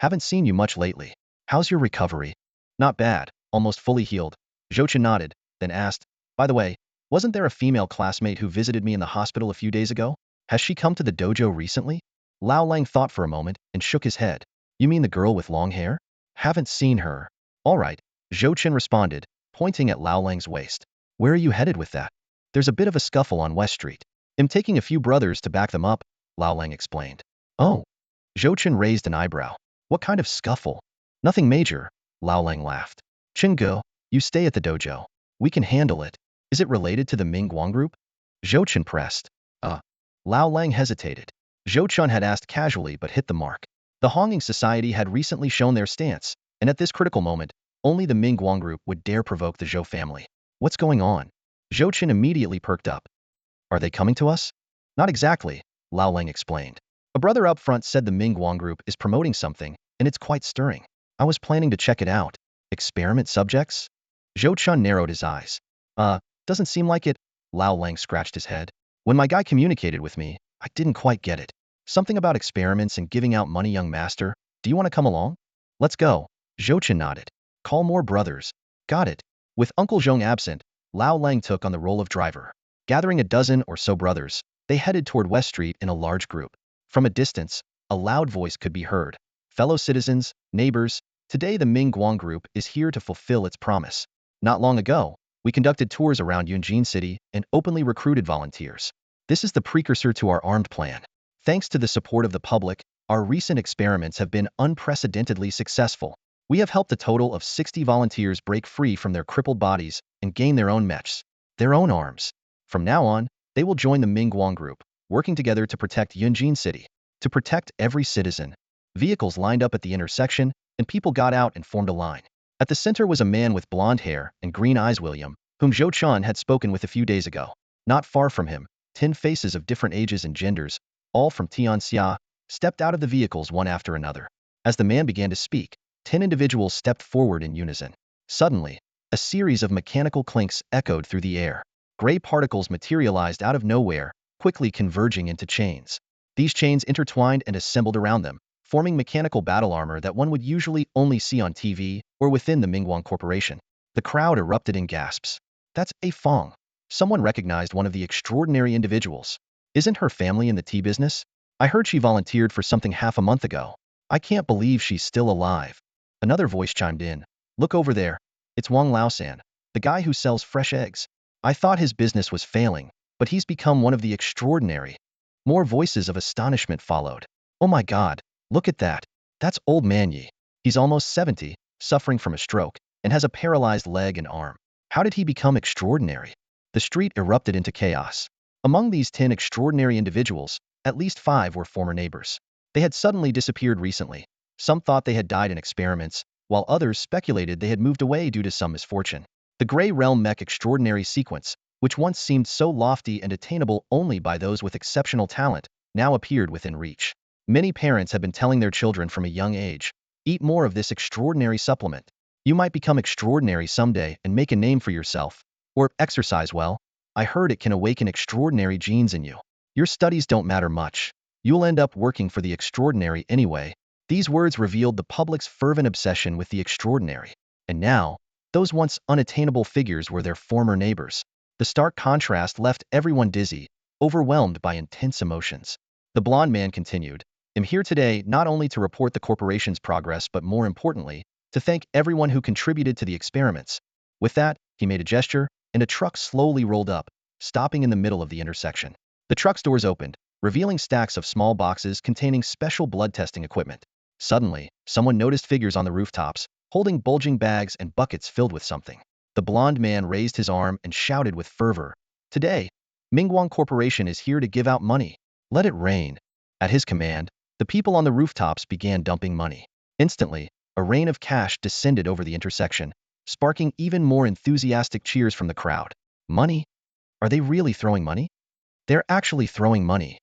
Haven't seen you much lately. How's your recovery? Not bad, almost fully healed. Zhou Chen nodded, then asked, by the way, wasn't there a female classmate who visited me in the hospital a few days ago? Has she come to the dojo recently? Lao Lang thought for a moment and shook his head. You mean the girl with long hair? Haven't seen her. All right, Zhou Chen responded, pointing at Lao Lang's waist. Where are you headed with that? There's a bit of a scuffle on West Street. I'm taking a few brothers to back them up, Lao Lang explained. Oh. Zhou Chen raised an eyebrow. What kind of scuffle? Nothing major, Lao Lang laughed. Chen Ge, you stay at the dojo. We can handle it. Is it related to the Ming Guang group? Zhou Chen pressed. Lao Lang hesitated. Zhou Chen had asked casually but hit the mark. The Honging Society had recently shown their stance, and at this critical moment, only the Ming Guang group would dare provoke the Zhou family. What's going on? Zhou Chen immediately perked up. Are they coming to us? Not exactly, Lao Lang explained. A brother up front said the Ming Guang group is promoting something, and it's quite stirring. I was planning to check it out. Experiment subjects? Zhou Chen narrowed his eyes. Doesn't seem like it, Lao Lang scratched his head. When my guy communicated with me, I didn't quite get it. Something about experiments and giving out money, young master. Do you want to come along? Let's go. Zhou Chen nodded. Call more brothers. Got it. With Uncle Zhong absent, Lao Lang took on the role of driver. Gathering a dozen or so brothers, they headed toward West Street in a large group. From a distance, a loud voice could be heard. Fellow citizens, neighbors, today the Ming Guang group is here to fulfill its promise. Not long ago, we conducted tours around Yunjin City and openly recruited volunteers. This is the precursor to our armed plan. Thanks to the support of the public, our recent experiments have been unprecedentedly successful. We have helped a total of 60 volunteers break free from their crippled bodies and gain their own mechs, their own arms. From now on, they will join the Ming Guang group, working together to protect Yunjin City. To protect every citizen. Vehicles lined up at the intersection, and people got out and formed a line. At the center was a man with blonde hair and green eyes, William, whom Zhou Chen had spoken with a few days ago. Not far from him, 10 faces of different ages and genders, all from Tianxia, stepped out of the vehicles one after another. As the man began to speak, 10 individuals stepped forward in unison. Suddenly, a series of mechanical clinks echoed through the air. Gray particles materialized out of nowhere, quickly converging into chains. These chains intertwined and assembled around them, forming mechanical battle armor that one would usually only see on TV or within the Mingguang Corporation. The crowd erupted in gasps. That's A Fong. Someone recognized one of the extraordinary individuals. Isn't her family in the tea business? I heard she volunteered for something half a month ago. I can't believe she's still alive. Another voice chimed in. Look over there. It's Wang Laosan, the guy who sells fresh eggs. I thought his business was failing, but he's become one of the extraordinary. More voices of astonishment followed. Oh my God, look at that. That's old man Yi. He's almost 70, suffering from a stroke, and has a paralyzed leg and arm. How did he become extraordinary? The street erupted into chaos. Among these 10 extraordinary individuals, at least 5 were former neighbors. They had suddenly disappeared recently. Some thought they had died in experiments, while others speculated they had moved away due to some misfortune. The Grey Realm Mech Extraordinary Sequence, which once seemed so lofty and attainable only by those with exceptional talent, now appeared within reach. Many parents have been telling their children from a young age, eat more of this extraordinary supplement. You might become extraordinary someday and make a name for yourself. Or exercise well. I heard it can awaken extraordinary genes in you. Your studies don't matter much. You'll end up working for the extraordinary anyway. These words revealed the public's fervent obsession with the extraordinary. And now, Those once unattainable figures were their former neighbors. The stark contrast left everyone dizzy, overwhelmed by intense emotions. The blond man continued, "I'm here today not only to report the corporation's progress but more importantly, to thank everyone who contributed to the experiments." With that, he made a gesture, and a truck slowly rolled up, stopping in the middle of the intersection. The truck's doors opened, revealing stacks of small boxes containing special blood testing equipment. Suddenly, someone noticed figures on the rooftops, holding bulging bags and buckets filled with something. The blond man raised his arm and shouted with fervor, "Today, Mingguang Corporation is here to give out money. Let it rain." At his command, the people on the rooftops began dumping money. Instantly, a rain of cash descended over the intersection, sparking even more enthusiastic cheers from the crowd. Money? Are they really throwing money? They're actually throwing money.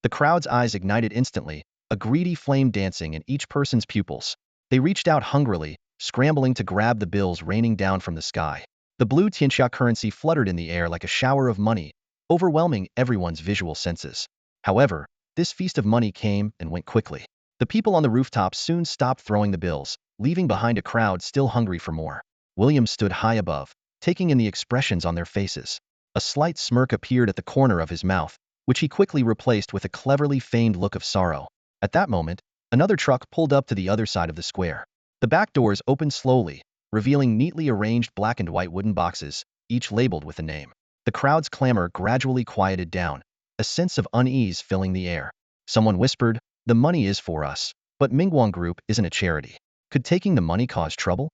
The crowd's eyes ignited instantly, a greedy flame dancing in each person's pupils. They reached out hungrily, scrambling to grab the bills raining down from the sky. The blue Tianxia currency fluttered in the air like a shower of money, overwhelming everyone's visual senses. However, this feast of money came and went quickly. The people on the rooftops soon stopped throwing the bills, leaving behind a crowd still hungry for more. William stood high above, taking in the expressions on their faces. A slight smirk appeared at the corner of his mouth, which he quickly replaced with a cleverly feigned look of sorrow. At that moment, another truck pulled up to the other side of the square. The back doors opened slowly, revealing neatly arranged black and white wooden boxes, each labeled with a name. The crowd's clamor gradually quieted down, a sense of unease filling the air. Someone whispered, "The money is for us, but Mingguang Group isn't a charity. Could taking the money cause trouble?"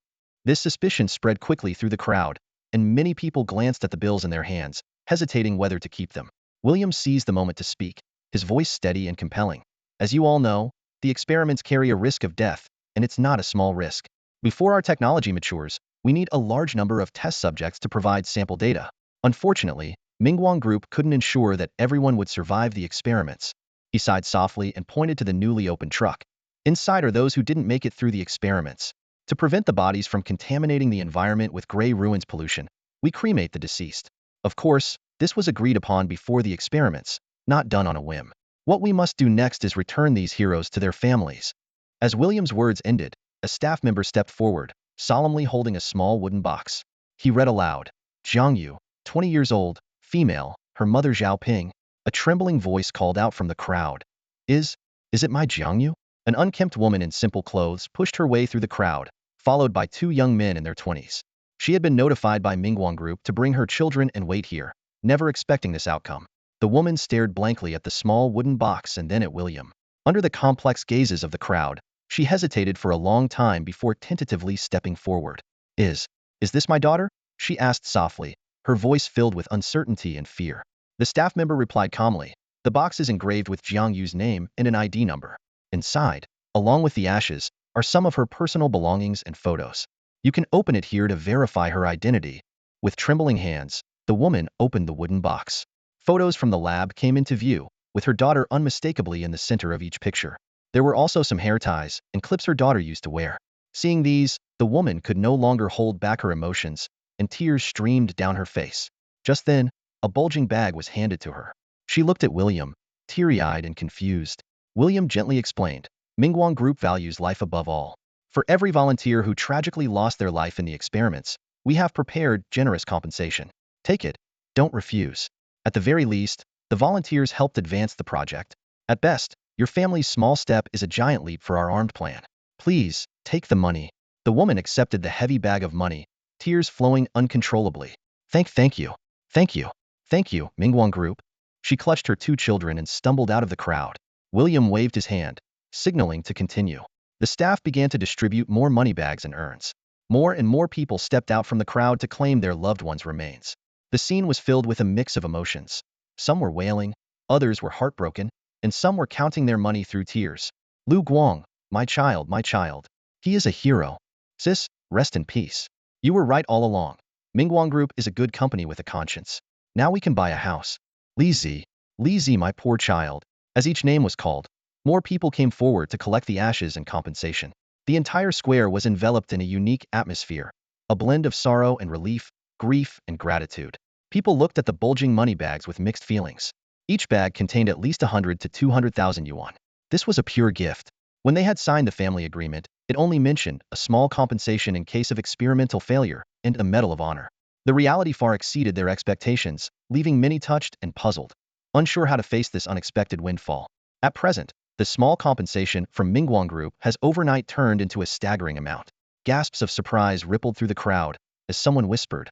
This suspicion spread quickly through the crowd, and many people glanced at the bills in their hands, hesitating whether to keep them. William seized the moment to speak, his voice steady and compelling. "As you all know, the experiments carry a risk of death, and it's not a small risk. Before our technology matures, we need a large number of test subjects to provide sample data. Unfortunately, Mingguang Group couldn't ensure that everyone would survive the experiments." He sighed softly and pointed to the newly opened truck. "Inside are those who didn't make it through the experiments. To prevent the bodies from contaminating the environment with gray ruins pollution, we cremate the deceased. Of course, this was agreed upon before the experiments, not done on a whim. What we must do next is return these heroes to their families." As William's words ended, a staff member stepped forward, solemnly holding a small wooden box. He read aloud, "Jiang Yu, 20 years old, female, her mother Zhao Ping." A trembling voice called out from the crowd, Is it my Jiang Yu?" An unkempt woman in simple clothes pushed her way through the crowd, followed by two young men in their 20s. She had been notified by Mingguang Group to bring her children and wait here, never expecting this outcome. The woman stared blankly at the small wooden box and then at William. Under the complex gazes of the crowd, she hesitated for a long time before tentatively stepping forward. Is this my daughter?" she asked softly, her voice filled with uncertainty and fear. The staff member replied calmly, "The box is engraved with Jiang Yu's name and an ID number. Inside, along with the ashes, are some of her personal belongings and photos. You can open it here to verify her identity." With trembling hands, the woman opened the wooden box. Photos from the lab came into view, with her daughter unmistakably in the center of each picture. There were also some hair ties and clips her daughter used to wear. Seeing these, the woman could no longer hold back her emotions, and tears streamed down her face. Just then, a bulging bag was handed to her. She looked at William, teary-eyed and confused. William gently explained, "Mingguang Group values life above all. For every volunteer who tragically lost their life in the experiments, we have prepared generous compensation. Take it. Don't refuse. At the very least, the volunteers helped advance the project. At best, your family's small step is a giant leap for our armed plan. Please, take the money." The woman accepted the heavy bag of money, tears flowing uncontrollably. Thank you. Thank you. Thank you, Mingguang Group." She clutched her two children and stumbled out of the crowd. William waved his hand, signaling to continue. The staff began to distribute more money bags and urns. More and more people stepped out from the crowd to claim their loved ones' remains. The scene was filled with a mix of emotions. Some were wailing, others were heartbroken, and some were counting their money through tears. "Lu Guang, my child, my child. He is a hero. Sis, rest in peace. You were right all along. Mingguang Group is a good company with a conscience. Now we can buy a house." Li Zi, my poor child." As each name was called, more people came forward to collect the ashes and compensation. The entire square was enveloped in a unique atmosphere, a blend of sorrow and relief, grief and gratitude. People looked at the bulging money bags with mixed feelings. Each bag contained at least 100 to 200,000 yuan. This was a pure gift. When they had signed the family agreement, it only mentioned a small compensation in case of experimental failure and a Medal of Honor. The reality far exceeded their expectations, leaving many touched and puzzled, unsure how to face this unexpected windfall. At present, the small compensation from Mingguang Group has overnight turned into a staggering amount. Gasps of surprise rippled through the crowd as someone whispered,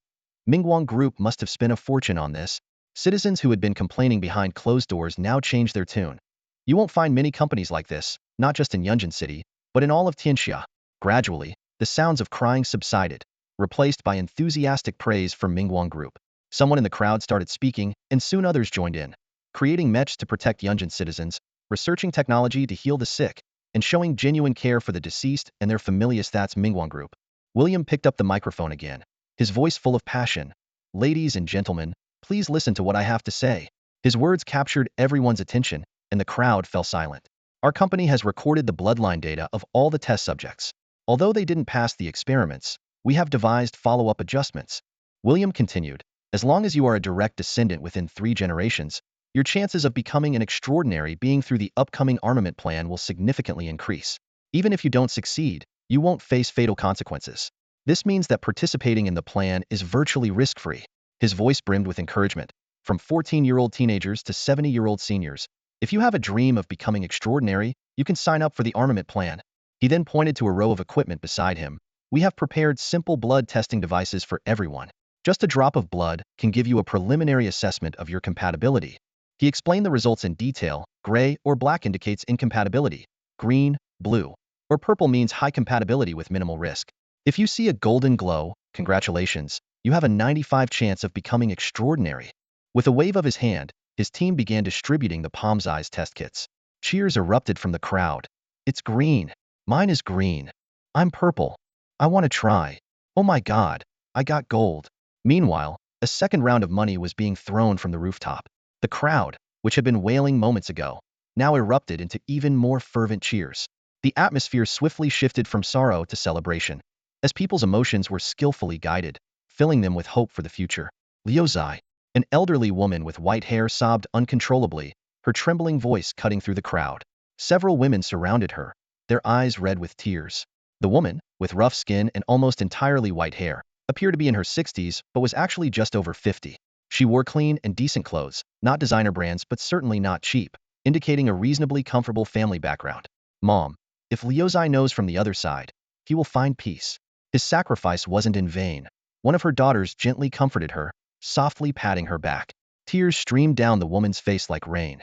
"Mingguang Group must have spent a fortune on this." Citizens who had been complaining behind closed doors now changed their tune. "You won't find many companies like this, not just in Yunjin City, but in all of Tianxia." Gradually, the sounds of crying subsided, replaced by enthusiastic praise from Mingguang Group. Someone in the crowd started speaking, and soon others joined in. Creating mechs to protect Yunjin citizens, researching technology to heal the sick, and showing genuine care for the deceased and their familiars. That's Mingguang Group. William picked up the microphone again, his voice full of passion. "Ladies and gentlemen, please listen to what I have to say." His words captured everyone's attention, and the crowd fell silent. "Our company has recorded the bloodline data of all the test subjects. Although they didn't pass the experiments, we have devised follow-up adjustments." William continued, "As long as you are a direct descendant within 3 generations, your chances of becoming an extraordinary being through the upcoming armament plan will significantly increase. Even if you don't succeed, you won't face fatal consequences. This means that participating in the plan is virtually risk-free." His voice brimmed with encouragement. "From 14-year-old teenagers to 70-year-old seniors, if you have a dream of becoming extraordinary, you can sign up for the armament plan." He then pointed to a row of equipment beside him. "We have prepared simple blood testing devices for everyone. Just a drop of blood can give you a preliminary assessment of your compatibility." He explained the results in detail. Gray or black indicates incompatibility. Green, blue, or purple means high compatibility with minimal risk. If you see a golden glow, congratulations, you have a 95% chance of becoming extraordinary. With a wave of his hand, his team began distributing the palm's eyes test kits. Cheers erupted from the crowd. "It's green. Mine is green. I'm purple. I want to try. Oh my God, I got gold." Meanwhile, a second round of money was being thrown from the rooftop. The crowd, which had been wailing moments ago, now erupted into even more fervent cheers. The atmosphere swiftly shifted from sorrow to celebration, as people's emotions were skillfully guided, filling them with hope for the future. Liu Zai, an elderly woman with white hair, sobbed uncontrollably, her trembling voice cutting through the crowd. Several women surrounded her, their eyes red with tears. The woman, with rough skin and almost entirely white hair, appeared to be in her 60s but was actually just over 50. She wore clean and decent clothes, not designer brands but certainly not cheap, indicating a reasonably comfortable family background. "Mom, if Liuzai knows from the other side, he will find peace. His sacrifice wasn't in vain." One of her daughters gently comforted her, softly patting her back. Tears streamed down the woman's face like rain.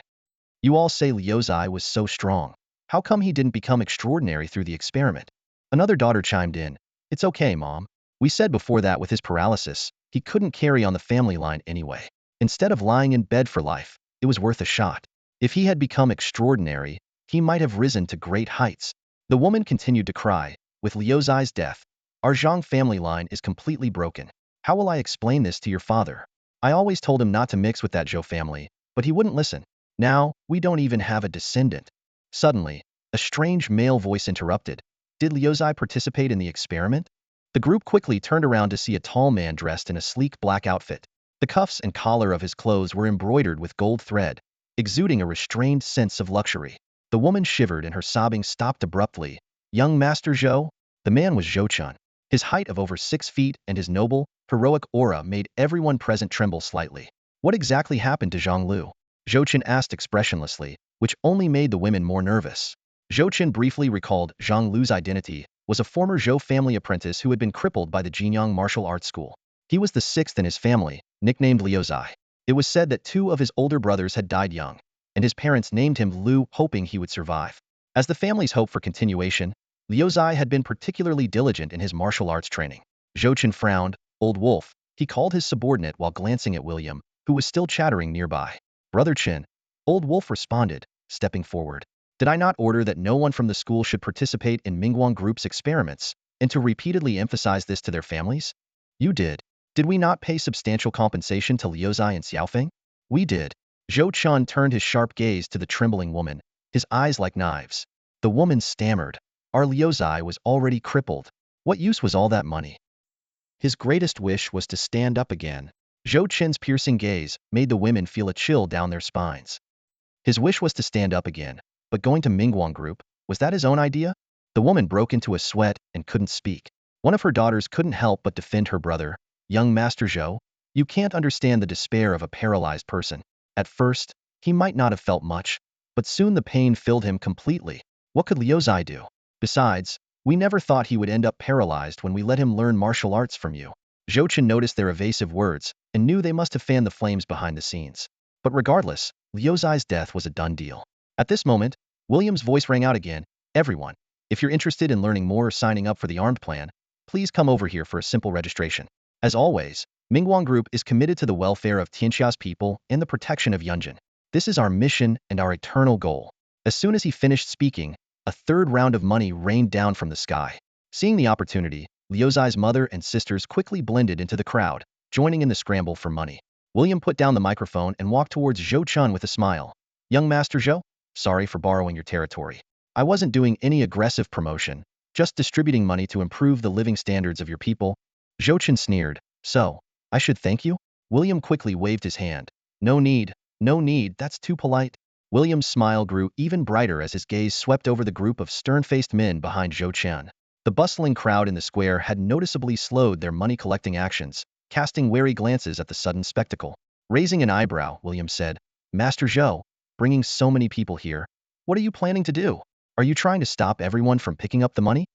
"You all say Liuzai was so strong. How come he didn't become extraordinary through the experiment?" Another daughter chimed in. "It's okay, Mom. We said before that with his paralysis, he couldn't carry on the family line anyway. Instead of lying in bed for life, it was worth a shot. If he had become extraordinary, he might have risen to great heights." The woman continued to cry. "With Liuzai's death, our Zhang family line is completely broken. How will I explain this to your father? I always told him not to mix with that Zhou family, but he wouldn't listen. Now, we don't even have a descendant." Suddenly, a strange male voice interrupted. "Did Liuzai participate in the experiment?" The group quickly turned around to see a tall man dressed in a sleek black outfit. The cuffs and collar of his clothes were embroidered with gold thread, exuding a restrained sense of luxury. The woman shivered and her sobbing stopped abruptly. "Young Master Zhou?" The man was Zhou Chen. His height of over 6 feet and his noble, heroic aura made everyone present tremble slightly. "What exactly happened to Zhang Lu?" Zhou Chen asked expressionlessly, which only made the women more nervous. Zhou Chen briefly recalled Zhang Lu's identity, was a former Zhou family apprentice who had been crippled by the Jinyang martial arts school. He was the 6th in his family, nicknamed Liu Zai. It was said that 2 of his older brothers had died young, and his parents named him Lu, hoping he would survive. As the family's hope for continuation, Liu Zai had been particularly diligent in his martial arts training. Zhou Chen frowned. "Old wolf," he called his subordinate while glancing at William, who was still chattering nearby. "Brother Chen," Old Wolf responded, stepping forward. "Did I not order that no one from the school should participate in Mingguang Group's experiments, and to repeatedly emphasize this to their families?" "You did. Did we not pay substantial compensation to Liuzai and Xiaofeng?" "We did." Zhou Chun turned his sharp gaze to the trembling woman, his eyes like knives. The woman stammered. "Our Liuzai was already crippled. What use was all that money?" His greatest wish was to stand up again. Zhou Chen's piercing gaze made the women feel a chill down their spines. His wish was to stand up again, but going to Mingguang Group, was that his own idea? The woman broke into a sweat and couldn't speak. One of her daughters couldn't help but defend her brother. Young Master Zhou, you can't understand the despair of a paralyzed person. At first, he might not have felt much, but soon the pain filled him completely. What could Liu Zai do? Besides, we never thought he would end up paralyzed when we let him learn martial arts from you. Zhou Chen noticed their evasive words and knew they must have fanned the flames behind the scenes. But regardless, Liu Zai's death was a done deal. At this moment, William's voice rang out again. Everyone, if you're interested in learning more or signing up for the armed plan, please come over here for a simple registration. As always, Mingguang Group is committed to the welfare of Tianxia's people and the protection of Yunjin. This is our mission and our eternal goal. As soon as he finished speaking, a third round of money rained down from the sky. Seeing the opportunity, Liu Zai's mother and sisters quickly blended into the crowd, joining in the scramble for money. William put down the microphone and walked towards Zhou Chen with a smile. Young Master Zhou, sorry for borrowing your territory. I wasn't doing any aggressive promotion, just distributing money to improve the living standards of your people. Zhou Chen sneered. So, I should thank you? William quickly waved his hand. No need, that's too polite. William's smile grew even brighter as his gaze swept over the group of stern-faced men behind Zhou Chen. The bustling crowd in the square had noticeably slowed their money-collecting actions, casting wary glances at the sudden spectacle. Raising an eyebrow, William said, Master Zhou, bringing so many people here, what are you planning to do? Are you trying to stop everyone from picking up the money?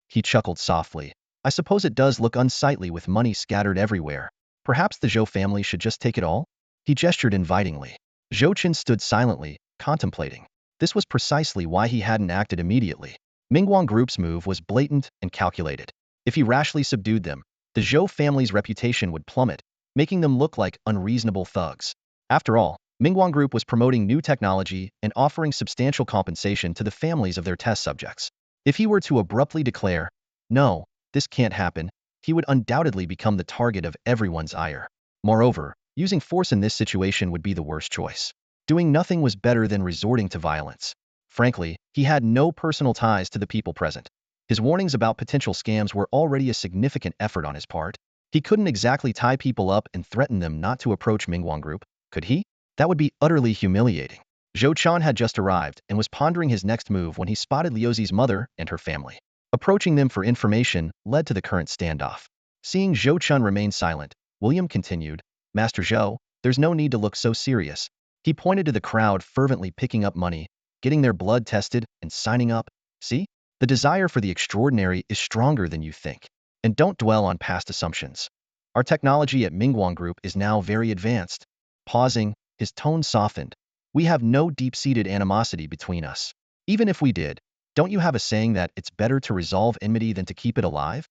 He chuckled softly. I suppose it does look unsightly with money scattered everywhere. Perhaps the Zhou family should just take it all? He gestured invitingly. Zhou Chen stood silently, contemplating. This was precisely why he hadn't acted immediately. Mingguang Group's move was blatant and calculated. If he rashly subdued them, the Zhou family's reputation would plummet, making them look like unreasonable thugs. After all, Mingguang Group was promoting new technology and offering substantial compensation to the families of their test subjects. If he were to abruptly declare, no, this can't happen, he would undoubtedly become the target of everyone's ire. Moreover, using force in this situation would be the worst choice. Doing nothing was better than resorting to violence. Frankly, he had no personal ties to the people present. His warnings about potential scams were already a significant effort on his part. He couldn't exactly tie people up and threaten them not to approach Mingguang Group, could he? That would be utterly humiliating. Zhou Chen had just arrived and was pondering his next move when he spotted Liu Zai's mother and her family. Approaching them for information led to the current standoff. Seeing Zhou Chen remain silent, William continued, Master Zhou, there's no need to look so serious. He pointed to the crowd fervently picking up money, getting their blood tested, and signing up. See? The desire for the extraordinary is stronger than you think. And don't dwell on past assumptions. Our technology at Mingguang Group is now very advanced. Pausing, his tone softened. We have no deep-seated animosity between us. Even if we did, don't you have a saying that it's better to resolve enmity than to keep it alive?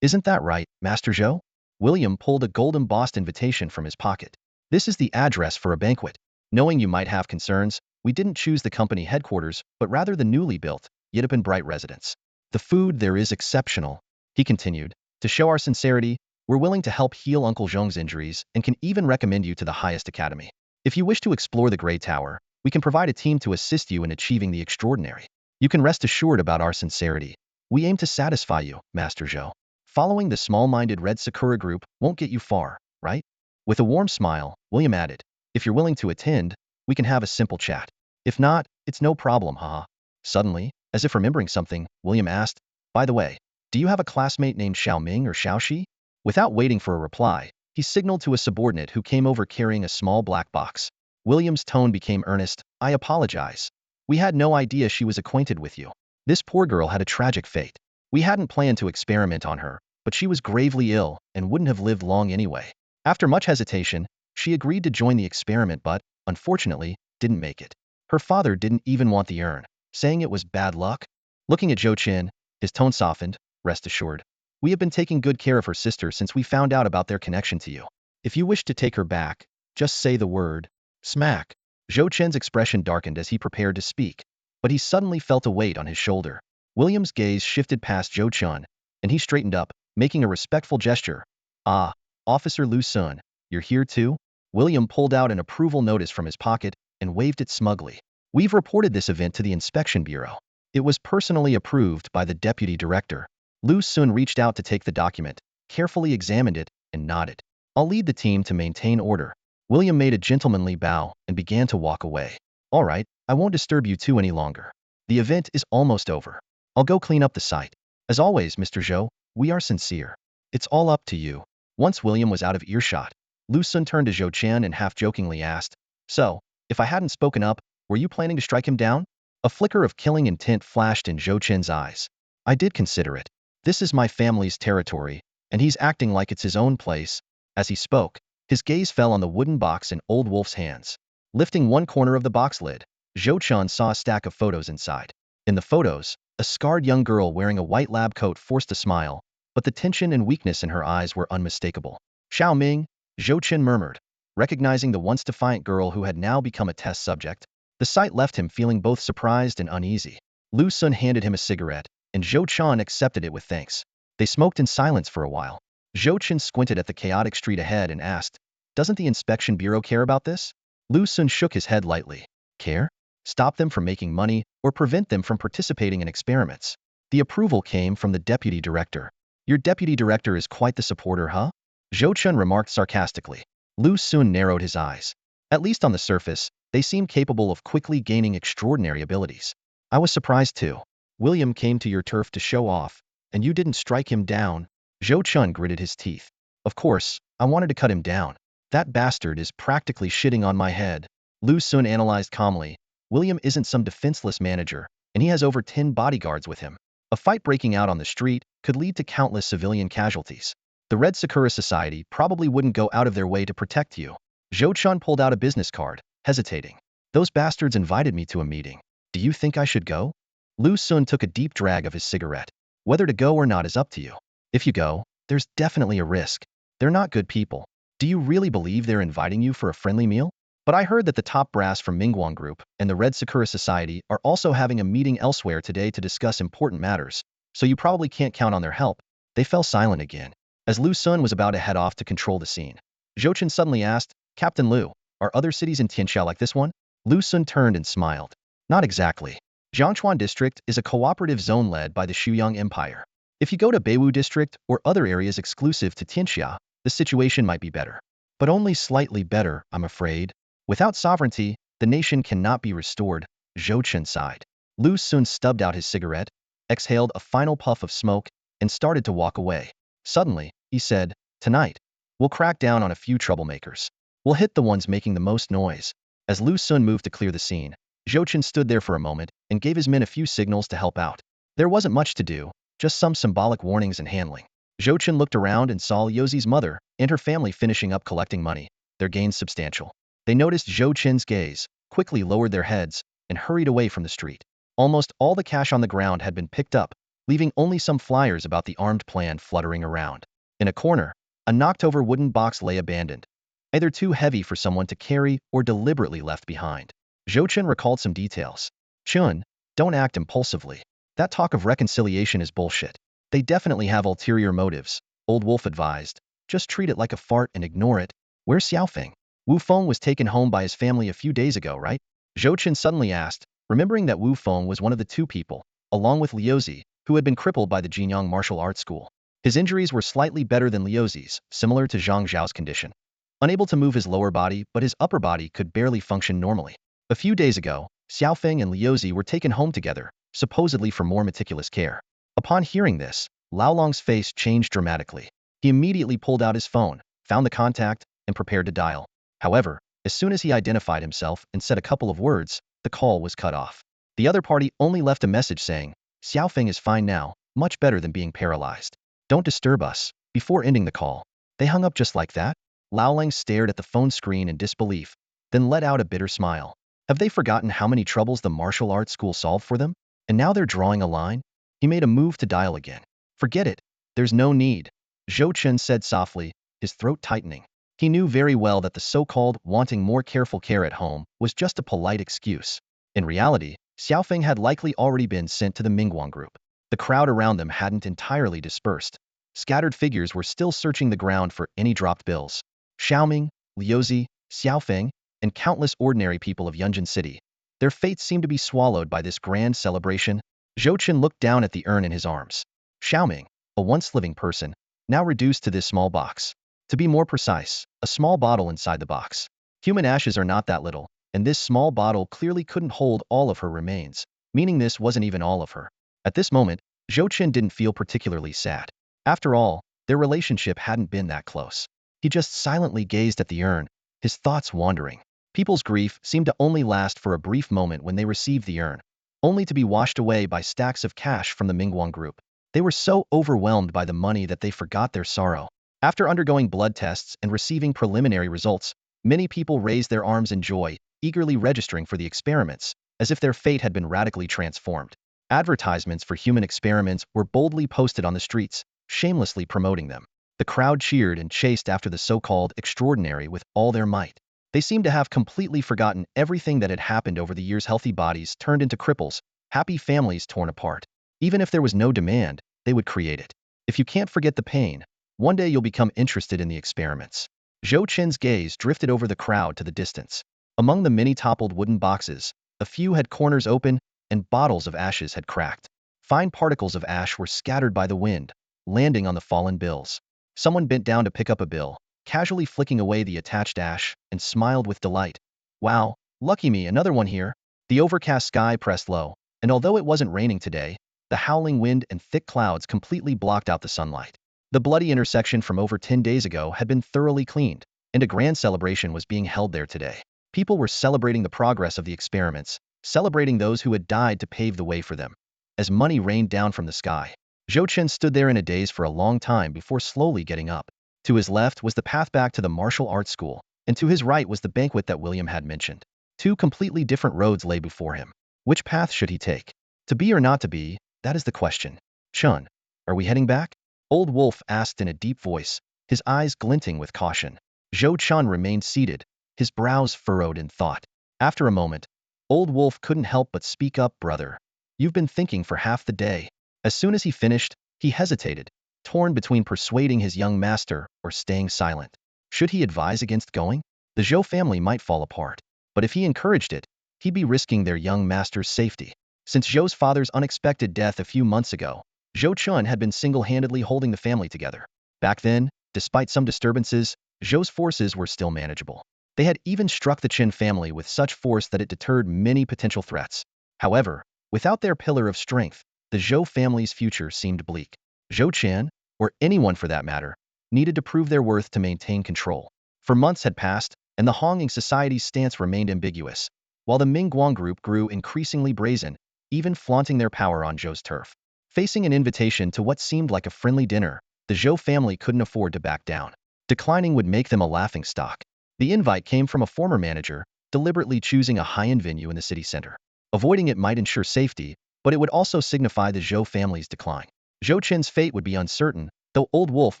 Isn't that right, Master Zhou? William pulled a gold-embossed invitation from his pocket. This is the address for a banquet. Knowing you might have concerns, we didn't choose the company headquarters, but rather the newly built, Yidapin Bright residence. The food there is exceptional, he continued. To show our sincerity, we're willing to help heal Uncle Zhong's injuries and can even recommend you to the highest academy. If you wish to explore the Grey Tower, we can provide a team to assist you in achieving the extraordinary. You can rest assured about our sincerity. We aim to satisfy you, Master Zhou. Following the small-minded Red Sakura group won't get you far, right? With a warm smile, William added, if you're willing to attend, we can have a simple chat. If not, it's no problem, haha. Suddenly, as if remembering something, William asked, by the way, do you have a classmate named Xiaoming or Xiaoxi? Without waiting for a reply, he signaled to a subordinate who came over carrying a small black box. William's tone became earnest. I apologize. We had no idea she was acquainted with you. This poor girl had a tragic fate. We hadn't planned to experiment on her, but she was gravely ill and wouldn't have lived long anyway. After much hesitation, she agreed to join the experiment but, unfortunately, didn't make it. Her father didn't even want the urn, saying it was bad luck. Looking at Zhou Chen, his tone softened. Rest assured. We have been taking good care of her sister since we found out about their connection to you. If you wish to take her back, just say the word. Smack. Zhou Chen's expression darkened as he prepared to speak, but he suddenly felt a weight on his shoulder. William's gaze shifted past Zhou Chen, and he straightened up, making a respectful gesture. Ah, Officer Lu Sun, you're here too? William pulled out an approval notice from his pocket and waved it smugly. We've reported this event to the Inspection Bureau. It was personally approved by the Deputy Director. Lu Sun reached out to take the document, carefully examined it, and nodded. I'll lead the team to maintain order. William made a gentlemanly bow and began to walk away. All right, I won't disturb you two any longer. The event is almost over. I'll go clean up the site. As always, Mr. Zhou, We are sincere. It's all up to you. Once William was out of earshot, Lu Sun turned to Zhou Chen and half-jokingly asked, "So, if I hadn't spoken up, were you planning to strike him down?" A flicker of killing intent flashed in Zhou Chen's eyes. "I did consider it. This is my family's territory, and he's acting like it's his own place." As he spoke, his gaze fell on the wooden box in Old Wolf's hands. Lifting one corner of the box lid, Zhou Chen saw a stack of photos inside. In the photos, a scarred young girl wearing a white lab coat forced a smile, but the tension and weakness in her eyes were unmistakable. "Xiao Ming," Zhou Chen murmured, recognizing the once defiant girl who had now become a test subject. The sight left him feeling both surprised and uneasy. Lu Sun handed him a cigarette, and Zhou Chen accepted it with thanks. They smoked in silence for a while. Zhou Chen squinted at the chaotic street ahead and asked, "Doesn't the inspection bureau care about this?" Lu Sun shook his head lightly. "Care? Stop them from making money or prevent them from participating in experiments." The approval came from the deputy director. "Your deputy director is quite the supporter, huh?" Zhou Chen remarked sarcastically. Lu Sun narrowed his eyes. At least on the surface, they seemed capable of quickly gaining extraordinary abilities. "I was surprised too. William came to your turf to show off, and you didn't strike him down." Zhou Chen gritted his teeth. "Of course, I wanted to cut him down. That bastard is practically shitting on my head." Lu Sun analyzed calmly. "William isn't some defenseless manager, and he has over 10 bodyguards with him. A fight breaking out on the street could lead to countless civilian casualties. The Red Sakura Society probably wouldn't go out of their way to protect you." Zhou Chen pulled out a business card, hesitating. "Those bastards invited me to a meeting. Do you think I should go?" Lu Sun took a deep drag of his cigarette. "Whether to go or not is up to you. If you go, there's definitely a risk. They're not good people. Do you really believe they're inviting you for a friendly meal? But I heard that the top brass from Mingguang Group and the Red Sakura Society are also having a meeting elsewhere today to discuss important matters, so you probably can't count on their help." They fell silent again. As Lu Sun was about to head off to control the scene, Zhou Chen suddenly asked, "Captain Lu, are other cities in Tianxia like this one?" Lu Sun turned and smiled. "Not exactly. Jiangchuan District is a cooperative zone led by the Shuyang Empire. If you go to Beiwu District or other areas exclusive to Tianxia, the situation might be better. But only slightly better, I'm afraid. Without sovereignty, the nation cannot be restored." Zhou Chen sighed. Lu Sun stubbed out his cigarette, exhaled a final puff of smoke, and started to walk away. Suddenly, he said, "Tonight, we'll crack down on a few troublemakers. We'll hit the ones making the most noise." As Lu Sun moved to clear the scene, Zhou Chen stood there for a moment and gave his men a few signals to help out. There wasn't much to do, just some symbolic warnings and handling. Zhou Chen looked around and saw Liuzi's mother and her family finishing up collecting money, their gains substantial. They noticed Zhou Chen's gaze, quickly lowered their heads, and hurried away from the street. Almost all the cash on the ground had been picked up, leaving only some flyers about the armed plan fluttering around. In a corner, a knocked-over wooden box lay abandoned, either too heavy for someone to carry or deliberately left behind. Zhou Chen recalled some details. "Chun, don't act impulsively. That talk of reconciliation is bullshit. They definitely have ulterior motives," Old Wolf advised. "Just treat it like a fart and ignore it." "Where's Xiaofeng?" "Wu Feng was taken home by his family a few days ago, right?" Zhou Chen suddenly asked, remembering that Wu Feng was one of the two people, along with Liuzi, who had been crippled by the Jinyang martial arts school. His injuries were slightly better than Liuzi's, similar to Zhang Zhao's condition. Unable to move his lower body, but his upper body could barely function normally. A few days ago, Xiaofeng and Liuzi were taken home together, supposedly for more meticulous care. Upon hearing this, Lao Long's face changed dramatically. He immediately pulled out his phone, found the contact, and prepared to dial. However, as soon as he identified himself and said a couple of words, the call was cut off. The other party only left a message saying, "Xiaofeng is fine now, much better than being paralyzed. Don't disturb us," before ending the call. They hung up just like that? Lao Lang stared at the phone screen in disbelief, then let out a bitter smile. Have they forgotten how many troubles the martial arts school solved for them? And now they're drawing a line? He made a move to dial again. "Forget it. There's no need," Zhou Chen said softly, his throat tightening. He knew very well that the so-called wanting more careful care at home was just a polite excuse. In reality, Xiaofeng had likely already been sent to the Mingguang Group. The crowd around them hadn't entirely dispersed. Scattered figures were still searching the ground for any dropped bills. Xiaoming, Liuzi, Xiaofeng, and countless ordinary people of Yunjin City. Their fates seemed to be swallowed by this grand celebration. Zhou Chen looked down at the urn in his arms. Xiaoming, a once living person, now reduced to this small box. To be more precise, a small bottle inside the box. Human ashes are not that little, and this small bottle clearly couldn't hold all of her remains, meaning this wasn't even all of her. At this moment, Zhou Chen didn't feel particularly sad. After all, their relationship hadn't been that close. He just silently gazed at the urn, his thoughts wandering. People's grief seemed to only last for a brief moment when they received the urn, only to be washed away by stacks of cash from the Mingguang group. They were so overwhelmed by the money that they forgot their sorrow. After undergoing blood tests and receiving preliminary results, many people raised their arms in joy, eagerly registering for the experiments, as if their fate had been radically transformed. Advertisements for human experiments were boldly posted on the streets, shamelessly promoting them. The crowd cheered and chased after the so-called extraordinary with all their might. They seemed to have completely forgotten everything that had happened over the years. Healthy bodies turned into cripples, happy families torn apart. Even if there was no demand, they would create it. If you can't forget the pain, one day you'll become interested in the experiments. Zhou Chen's gaze drifted over the crowd to the distance. Among the many toppled wooden boxes, a few had corners open, and bottles of ashes had cracked. Fine particles of ash were scattered by the wind, landing on the fallen bills. Someone bent down to pick up a bill, casually flicking away the attached ash, and smiled with delight. Wow, lucky me, another one here. The overcast sky pressed low, and although it wasn't raining today, the howling wind and thick clouds completely blocked out the sunlight. The bloody intersection from over 10 days ago had been thoroughly cleaned, and a grand celebration was being held there today. People were celebrating the progress of the experiments, celebrating those who had died to pave the way for them. As money rained down from the sky, Zhou Chen stood there in a daze for a long time before slowly getting up. To his left was the path back to the martial arts school, and to his right was the banquet that William had mentioned. Two completely different roads lay before him. Which path should he take? To be or not to be, that is the question. Chen, are we heading back? Old Wolf asked in a deep voice, his eyes glinting with caution. Zhou Chen remained seated, his brows furrowed in thought. After a moment, Old Wolf couldn't help but speak up. Brother, you've been thinking for half the day. As soon as he finished, he hesitated, torn between persuading his young master or staying silent. Should he advise against going? The Zhou family might fall apart, but if he encouraged it, he'd be risking their young master's safety. Since Zhou's father's unexpected death a few months ago, Zhou Chun had been single-handedly holding the family together. Back then, despite some disturbances, Zhou's forces were still manageable. They had even struck the Chen family with such force that it deterred many potential threats. However, without their pillar of strength, the Zhou family's future seemed bleak. Zhou Chen, or anyone for that matter, needed to prove their worth to maintain control. For months had passed, and the Honging Society's stance remained ambiguous, while the Mingguang group grew increasingly brazen, even flaunting their power on Zhou's turf. Facing an invitation to what seemed like a friendly dinner, the Zhou family couldn't afford to back down. Declining would make them a laughingstock. The invite came from a former manager, deliberately choosing a high-end venue in the city center. Avoiding it might ensure safety, but it would also signify the Zhou family's decline. Zhou Chen's fate would be uncertain, though Old Wolf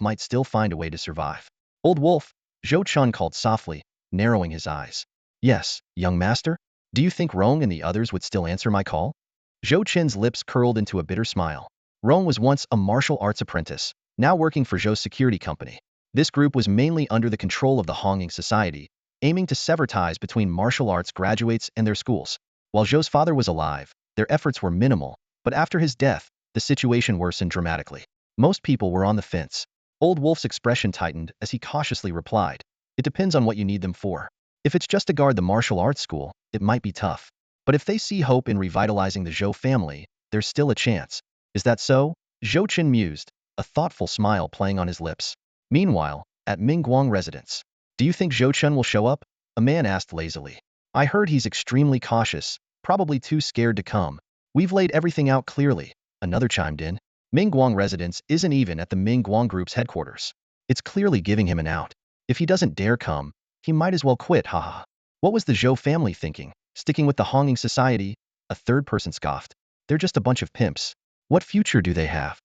might still find a way to survive. Old Wolf, Zhou Chun called softly, narrowing his eyes. Yes, young master? Do you think Rong and the others would still answer my call? Zhou Chen's lips curled into a bitter smile. Rong was once a martial arts apprentice, now working for Zhou's security company. This group was mainly under the control of the Honging Society, aiming to sever ties between martial arts graduates and their schools. While Zhou's father was alive, their efforts were minimal, but after his death, the situation worsened dramatically. Most people were on the fence. Old Wolf's expression tightened as he cautiously replied, "It depends on what you need them for. If it's just to guard the martial arts school, it might be tough. But if they see hope in revitalizing the Zhou family, there's still a chance." Is that so? Zhou Chen mused, a thoughtful smile playing on his lips. Meanwhile, at Mingguang residence, "Do you think Zhou Chen will show up?" a man asked lazily. "I heard he's extremely cautious, probably too scared to come. We've laid everything out clearly," another chimed in. Mingguang residence isn't even at the Mingguang group's headquarters. It's clearly giving him an out. If he doesn't dare come, he might as well quit, haha. What was the Zhou family thinking? Sticking with the Honging Society? A third person scoffed. They're just a bunch of pimps. What future do they have?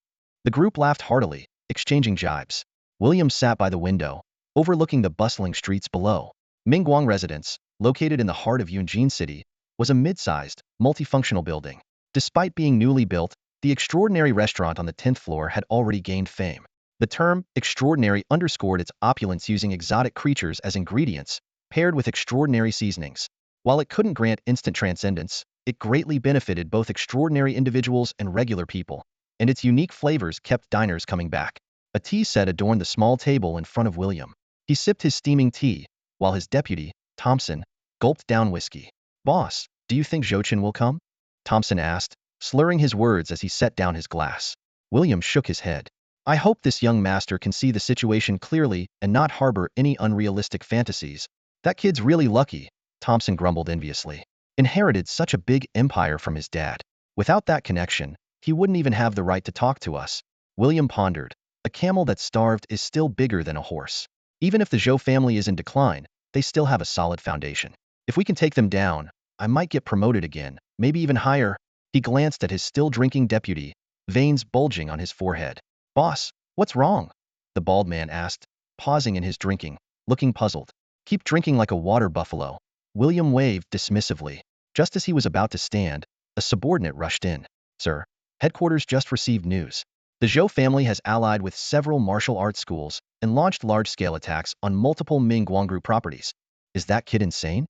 The group laughed heartily, exchanging jibes. William sat by the window, overlooking the bustling streets below. Mingguang residence, located in the heart of Yunjin City, was a mid-sized, multifunctional building. Despite being newly built, the extraordinary restaurant on the 10th floor had already gained fame. The term extraordinary underscored its opulence, using exotic creatures as ingredients, paired with extraordinary seasonings. While it couldn't grant instant transcendence, it greatly benefited both extraordinary individuals and regular people, and its unique flavors kept diners coming back. A tea set adorned the small table in front of William. He sipped his steaming tea, while his deputy, Thompson, gulped down whiskey. "Boss, do you think Zhou Chen will come?" Thompson asked, slurring his words as he set down his glass. William shook his head. I hope this young master can see the situation clearly and not harbor any unrealistic fantasies. That kid's really lucky, Thompson grumbled enviously. Inherited such a big empire from his dad. Without that connection, he wouldn't even have the right to talk to us. William pondered. A camel that's starved is still bigger than a horse. Even if the Zhou family is in decline, they still have a solid foundation. If we can take them down, I might get promoted again, maybe even higher. He glanced at his still drinking deputy, veins bulging on his forehead. Boss, what's wrong? The bald man asked, pausing in his drinking, looking puzzled. Keep drinking like a water buffalo. William waved dismissively. Just as he was about to stand, a subordinate rushed in. Sir, headquarters just received news. The Zhou family has allied with several martial arts schools and launched large-scale attacks on multiple Ming Guangru properties. Is that kid insane?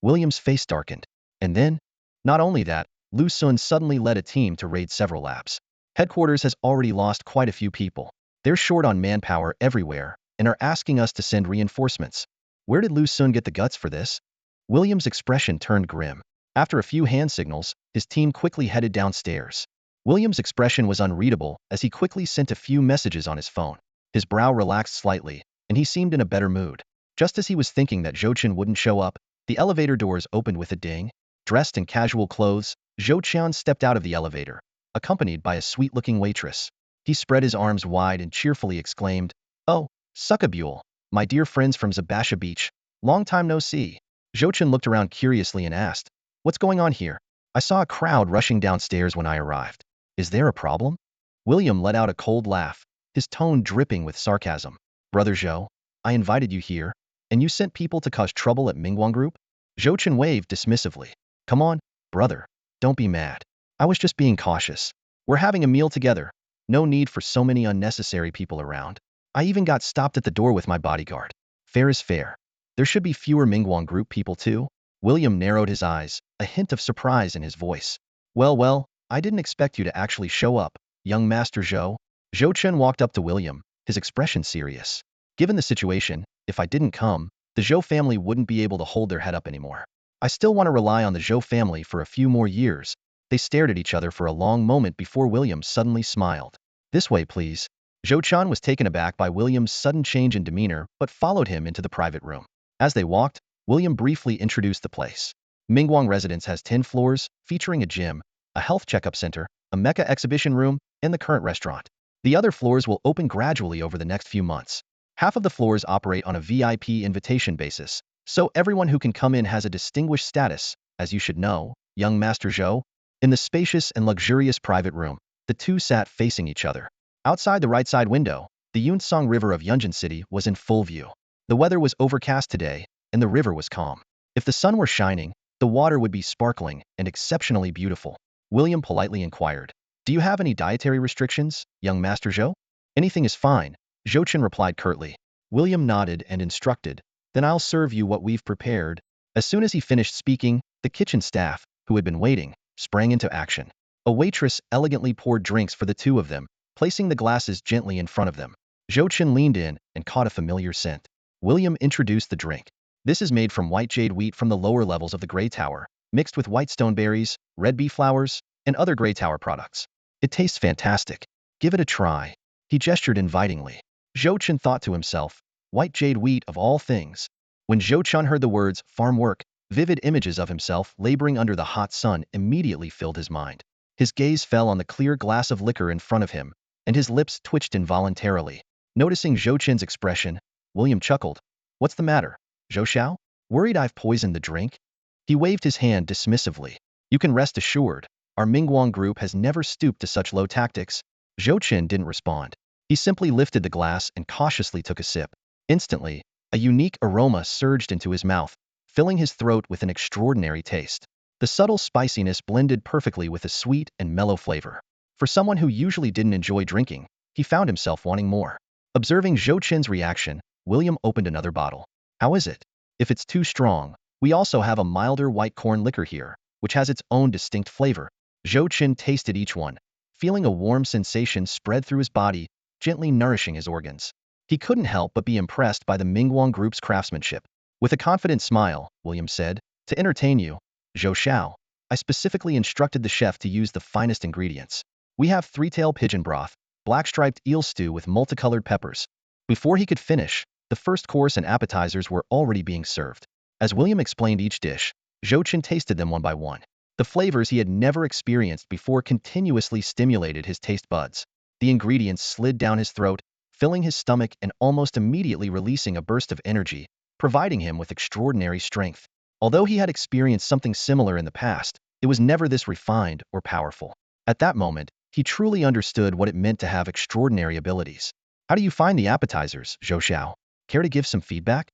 William's face darkened. And then? Not only that, Lu Sun suddenly led a team to raid several labs. Headquarters has already lost quite a few people. They're short on manpower everywhere and are asking us to send reinforcements. Where did Lu Sun get the guts for this? William's expression turned grim. After a few hand signals, his team quickly headed downstairs. William's expression was unreadable as he quickly sent a few messages on his phone. His brow relaxed slightly, and he seemed in a better mood. Just as he was thinking that Chen wouldn't show up, the elevator doors opened with a ding. Dressed in casual clothes, Chen stepped out of the elevator, accompanied by a sweet-looking waitress. He spread his arms wide and cheerfully exclaimed, "Oh, Succabule, my dear friends from Zabasha Beach, long time no see." Chen looked around curiously and asked, "What's going on here? I saw a crowd rushing downstairs when I arrived. Is there a problem?" William let out a cold laugh, his tone dripping with sarcasm. "Brother Zhou, I invited you here, and you sent people to cause trouble at Mingguang Group?" Chen waved dismissively. "Come on, brother, don't be mad. I was just being cautious. We're having a meal together. No need for so many unnecessary people around. I even got stopped at the door with my bodyguard. Fair is fair. There should be fewer Mingguang Group people too." William narrowed his eyes, a hint of surprise in his voice. Well, I didn't expect you to actually show up, young Master Zhou." Chen walked up to William, his expression serious. "Given the situation, if I didn't come, the Zhou family wouldn't be able to hold their head up anymore. I still want to rely on the Zhou family for a few more years." They stared at each other for a long moment before William suddenly smiled. "This way, please." Chen was taken aback by William's sudden change in demeanor but followed him into the private room. As they walked, William briefly introduced the place. Mingguang Residence has 10 floors, featuring a gym, a health checkup center, a mecha exhibition room, and the current restaurant. The other floors will open gradually over the next few months. Half of the floors operate on a VIP invitation basis, so everyone who can come in has a distinguished status, as you should know, young Master Zhou. In the spacious and luxurious private room, the two sat facing each other. Outside the right side window, the Yunsong River of Yunjin City was in full view. The weather was overcast today, and the river was calm. If the sun were shining, the water would be sparkling and exceptionally beautiful. William politely inquired, "Do you have any dietary restrictions, young Master Zhou?" "Anything is fine," Chen replied curtly. William nodded and instructed, "Then I'll serve you what we've prepared." As soon as he finished speaking, the kitchen staff, who had been waiting, sprang into action. A waitress elegantly poured drinks for the two of them, placing the glasses gently in front of them. Chen leaned in and caught a familiar scent. William introduced the drink. "This is made from white jade wheat from the lower levels of the Grey Tower, mixed with white stone berries, red bee flowers, and other Grey Tower products. It tastes fantastic. Give it a try." He gestured invitingly. Chen thought to himself, white jade wheat of all things. When Chen heard the words farm work, vivid images of himself laboring under the hot sun immediately filled his mind. His gaze fell on the clear glass of liquor in front of him, and his lips twitched involuntarily. Noticing Chen's expression, William chuckled. "What's the matter, Zhou Xiao? Worried I've poisoned the drink?" He waved his hand dismissively. "You can rest assured, our Mingguang Group has never stooped to such low tactics." Chen didn't respond. He simply lifted the glass and cautiously took a sip. Instantly, a unique aroma surged into his mouth, filling his throat with an extraordinary taste. The subtle spiciness blended perfectly with a sweet and mellow flavor. For someone who usually didn't enjoy drinking, he found himself wanting more. Observing Chen's reaction, William opened another bottle. "How is it? If it's too strong, we also have a milder white corn liquor here, which has its own distinct flavor." Chen tasted each one, feeling a warm sensation spread through his body, gently nourishing his organs. He couldn't help but be impressed by the Mingguang Group's craftsmanship. With a confident smile, William said, "To entertain you, Zhou Xiao, I specifically instructed the chef to use the finest ingredients. We have three-tail pigeon broth, black-striped eel stew with multicolored peppers. Before he could finish, the first course and appetizers were already being served. As William explained each dish, Chen tasted them one by one. The flavors he had never experienced before continuously stimulated his taste buds. The ingredients slid down his throat, filling his stomach and almost immediately releasing a burst of energy, providing him with extraordinary strength. Although he had experienced something similar in the past, it was never this refined or powerful. At that moment, he truly understood what it meant to have extraordinary abilities. How do you find the appetizers, Zhou Xiao? Care to give some feedback?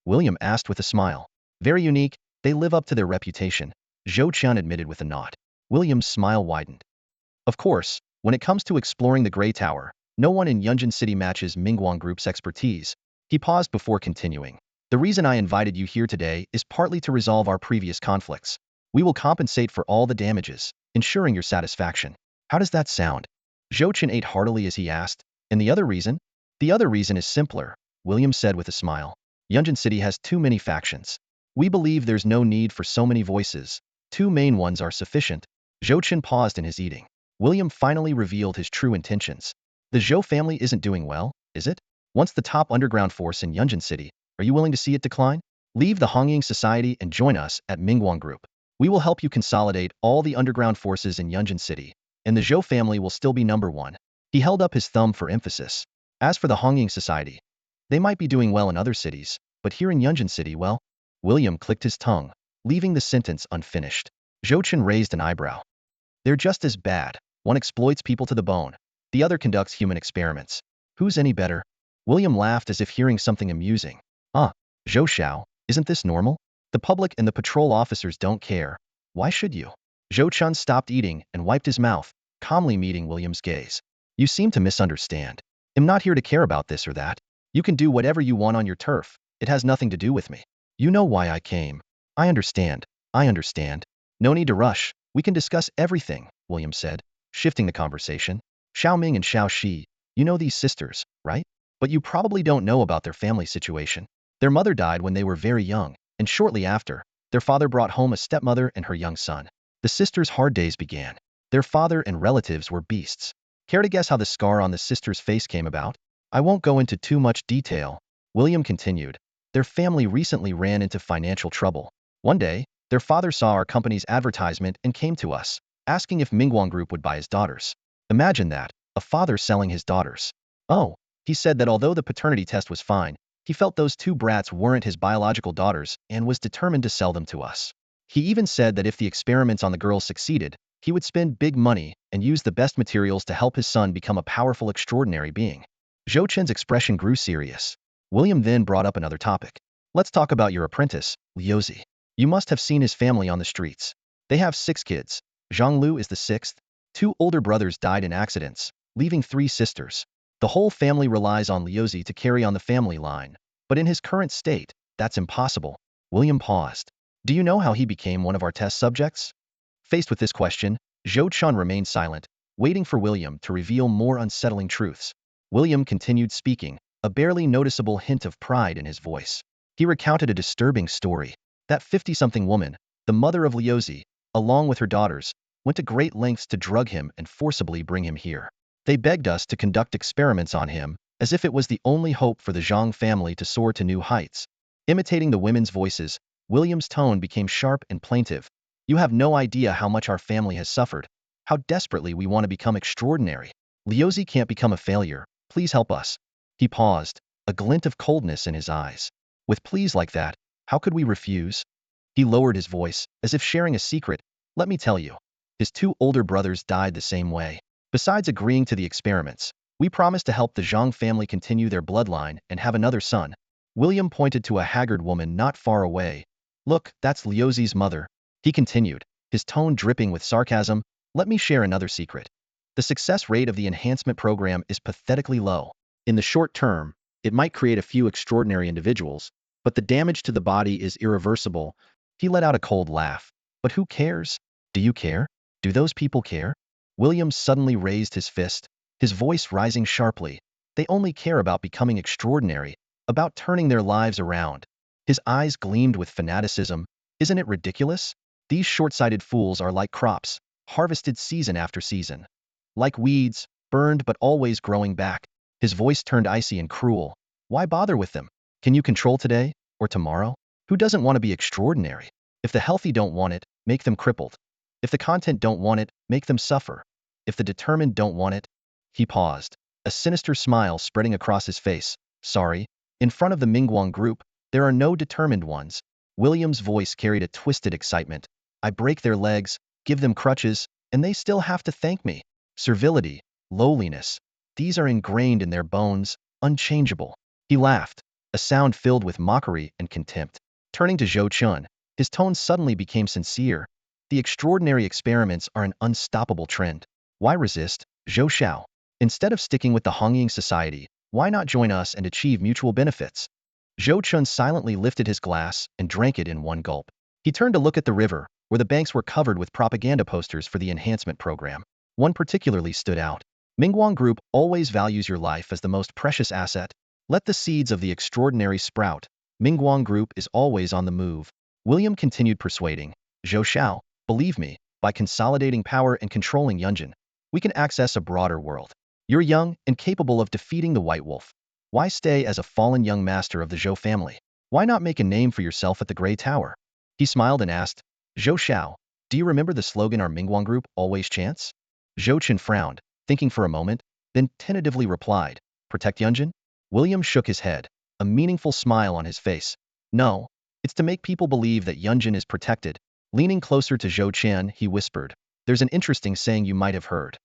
William asked with a smile. Very unique, they live up to their reputation, Zhou Chen admitted with a nod. William's smile widened. Of course, when it comes to exploring the Grey Tower, no one in Yunjin City matches Mingguang Group's expertise. He paused before continuing. The reason I invited you here today is partly to resolve our previous conflicts. We will compensate for all the damages, ensuring your satisfaction. How does that sound? Zhou Chen ate heartily as he asked. And the other reason? The other reason is simpler, William said with a smile. Yunjin City has too many factions. We believe there's no need for so many voices. 2 main ones are sufficient. Zhou Chen paused in his eating. William finally revealed his true intentions. The Zhou family isn't doing well, is it? Once the top underground force in Yunjin City, are you willing to see it decline? Leave the Hongying Society and join us at Mingguang Group. We will help you consolidate all the underground forces in Yunjin City, and the Zhou family will still be number 1. He held up his thumb for emphasis. As for the Hongying Society, they might be doing well in other cities, but here in Yunjin City, well, William clicked his tongue, leaving the sentence unfinished. Zhou Chen raised an eyebrow. They're just as bad. One exploits people to the bone. The other conducts human experiments. Who's any better? William laughed as if hearing something amusing. Ah, Zhou Xiao, isn't this normal? The public and the patrol officers don't care. Why should you? Zhou Chen stopped eating and wiped his mouth, calmly meeting William's gaze. You seem to misunderstand. I'm not here to care about this or that. You can do whatever you want on your turf. It has nothing to do with me. You know why I came. I understand. I understand. No need to rush. We can discuss everything, William said, shifting the conversation. Xiao Ming and Xiao Shi, you know these sisters, right? But you probably don't know about their family situation. Their mother died when they were very young, and shortly after, their father brought home a stepmother and her young son. The sisters' hard days began. Their father and relatives were beasts. Care to guess how the scar on the sister's face came about? I won't go into too much detail. William continued. Their family recently ran into financial trouble. One day, their father saw our company's advertisement and came to us, asking if Mingguang Group would buy his daughters. Imagine that, a father selling his daughters. Oh, he said that although the paternity test was fine, he felt those 2 brats weren't his biological daughters and was determined to sell them to us. He even said that if the experiments on the girls succeeded, he would spend big money and use the best materials to help his son become a powerful, extraordinary being. Zhou Chen's expression grew serious. William then brought up another topic. Let's talk about your apprentice, Liuzi. You must have seen his family on the streets. They have 6 kids. Zhang Lu is the 6th. 2 older brothers died in accidents, leaving 3 sisters. The whole family relies on Liuzi to carry on the family line. But in his current state, that's impossible. William paused. Do you know how he became one of our test subjects? Faced with this question, Zhou Chen remained silent, waiting for William to reveal more unsettling truths. William continued speaking, a barely noticeable hint of pride in his voice. He recounted a disturbing story. That 50-something woman, the mother of Liuzi, along with her daughters, went to great lengths to drug him and forcibly bring him here. They begged us to conduct experiments on him, as if it was the only hope for the Zhang family to soar to new heights. Imitating the women's voices, William's tone became sharp and plaintive. You have no idea how much our family has suffered, how desperately we want to become extraordinary. Liuzi can't become a failure. Please help us. He paused, a glint of coldness in his eyes. With pleas like that, how could we refuse? He lowered his voice, as if sharing a secret. Let me tell you. His 2 older brothers died the same way. Besides agreeing to the experiments, we promised to help the Zhang family continue their bloodline and have another son. William pointed to a haggard woman not far away. Look, that's Liuzi's mother. He continued, his tone dripping with sarcasm. Let me share another secret. The success rate of the enhancement program is pathetically low. In the short term, it might create a few extraordinary individuals, but the damage to the body is irreversible. He let out a cold laugh. But who cares? Do you care? Do those people care? William suddenly raised his fist, his voice rising sharply. They only care about becoming extraordinary, about turning their lives around. His eyes gleamed with fanaticism. Isn't it ridiculous? These short-sighted fools are like crops, harvested season after season. Like weeds, burned but always growing back. His voice turned icy and cruel. Why bother with them? Can you control today or tomorrow? Who doesn't want to be extraordinary? If the healthy don't want it, make them crippled. If the content don't want it, make them suffer. If the determined don't want it. He paused, a sinister smile spreading across his face. Sorry, in front of the Mingguang group, there are no determined ones. William's voice carried a twisted excitement. I break their legs, give them crutches, and they still have to thank me. Servility, lowliness, these are ingrained in their bones, unchangeable. He laughed, a sound filled with mockery and contempt. Turning to Zhou Chun, his tone suddenly became sincere. The extraordinary experiments are an unstoppable trend. Why resist, Zhou Xiao? Instead of sticking with the Hongying society, why not join us and achieve mutual benefits? Zhou Chun silently lifted his glass and drank it in one gulp. He turned to look at the river, where the banks were covered with propaganda posters for the enhancement program. One particularly stood out. Mingguang Group always values your life as the most precious asset. Let the seeds of the extraordinary sprout. Mingguang Group is always on the move. William continued persuading. Zhou Xiao, believe me, by consolidating power and controlling Yunjin, we can access a broader world. You're young and capable of defeating the White Wolf. Why stay as a fallen young master of the Zhou family? Why not make a name for yourself at the Grey Tower? He smiled and asked, Zhou Xiao, do you remember the slogan our Mingguang Group always chants? Zhou Chen frowned, thinking for a moment, then tentatively replied, Protect Yunjin? William shook his head, a meaningful smile on his face. No, it's to make people believe that Yunjin is protected. Leaning closer to Zhou Chen, he whispered, there's an interesting saying you might have heard.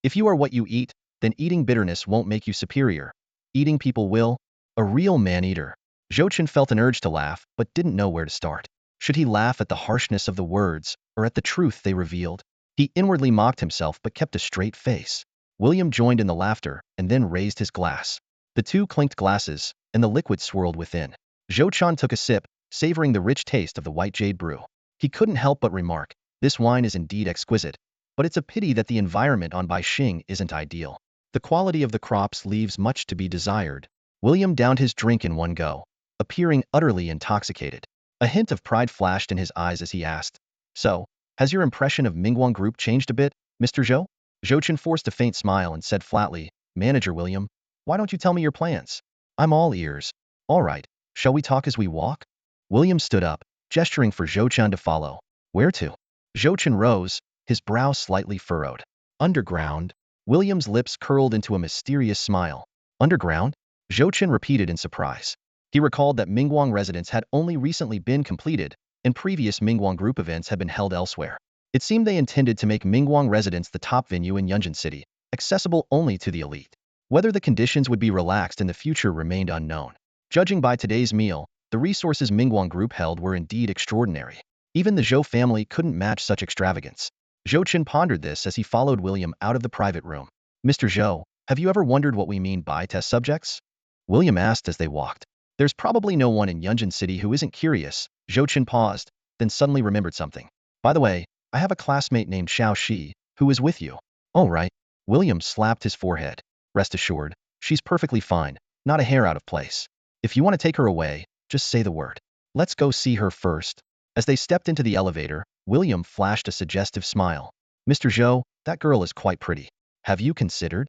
If you are what you eat, then eating bitterness won't make you superior. Eating people will. A real man-eater. Zhou Chen felt an urge to laugh, but didn't know where to start. Should he laugh at the harshness of the words, or at the truth they revealed? He inwardly mocked himself but kept a straight face. William joined in the laughter and then raised his glass. The two clinked glasses, and the liquid swirled within. Zhou Chen took a sip, savoring the rich taste of the white jade brew. He couldn't help but remark, this wine is indeed exquisite, but it's a pity that the environment on Baixing isn't ideal. The quality of the crops leaves much to be desired. William downed his drink in one go, appearing utterly intoxicated. A hint of pride flashed in his eyes as he asked, So, has your impression of Mingguang Group changed a bit, Mr. Zhou? Zhou Chen forced a faint smile and said flatly, Manager William, why don't you tell me your plans? I'm all ears. All right, shall we talk as we walk? William stood up, gesturing for Zhou Chen to follow. Where to? Zhou Chen rose, his brow slightly furrowed. Underground? William's lips curled into a mysterious smile. Underground? Zhou Chen repeated in surprise. He recalled that Mingguang residence had only recently been completed, and previous Mingguang Group events had been held elsewhere. It seemed they intended to make Mingguang residence the top venue in Yunjin City, accessible only to the elite. Whether the conditions would be relaxed in the future remained unknown. Judging by today's meal, the resources Mingguang Group held were indeed extraordinary. Even the Zhou family couldn't match such extravagance. Zhou Chen pondered this as he followed William out of the private room. Mr. Zhou, have you ever wondered what we mean by test subjects? William asked as they walked. There's probably no one in Yunjin City who isn't curious. Zhou Chen paused, then suddenly remembered something. By the way, I have a classmate named Xiao Shi, who is with you. Oh right. William slapped his forehead. Rest assured, she's perfectly fine, not a hair out of place. If you want to take her away, just say the word. Let's go see her first. As they stepped into the elevator, William flashed a suggestive smile. Mr. Zhou, that girl is quite pretty. Have you considered?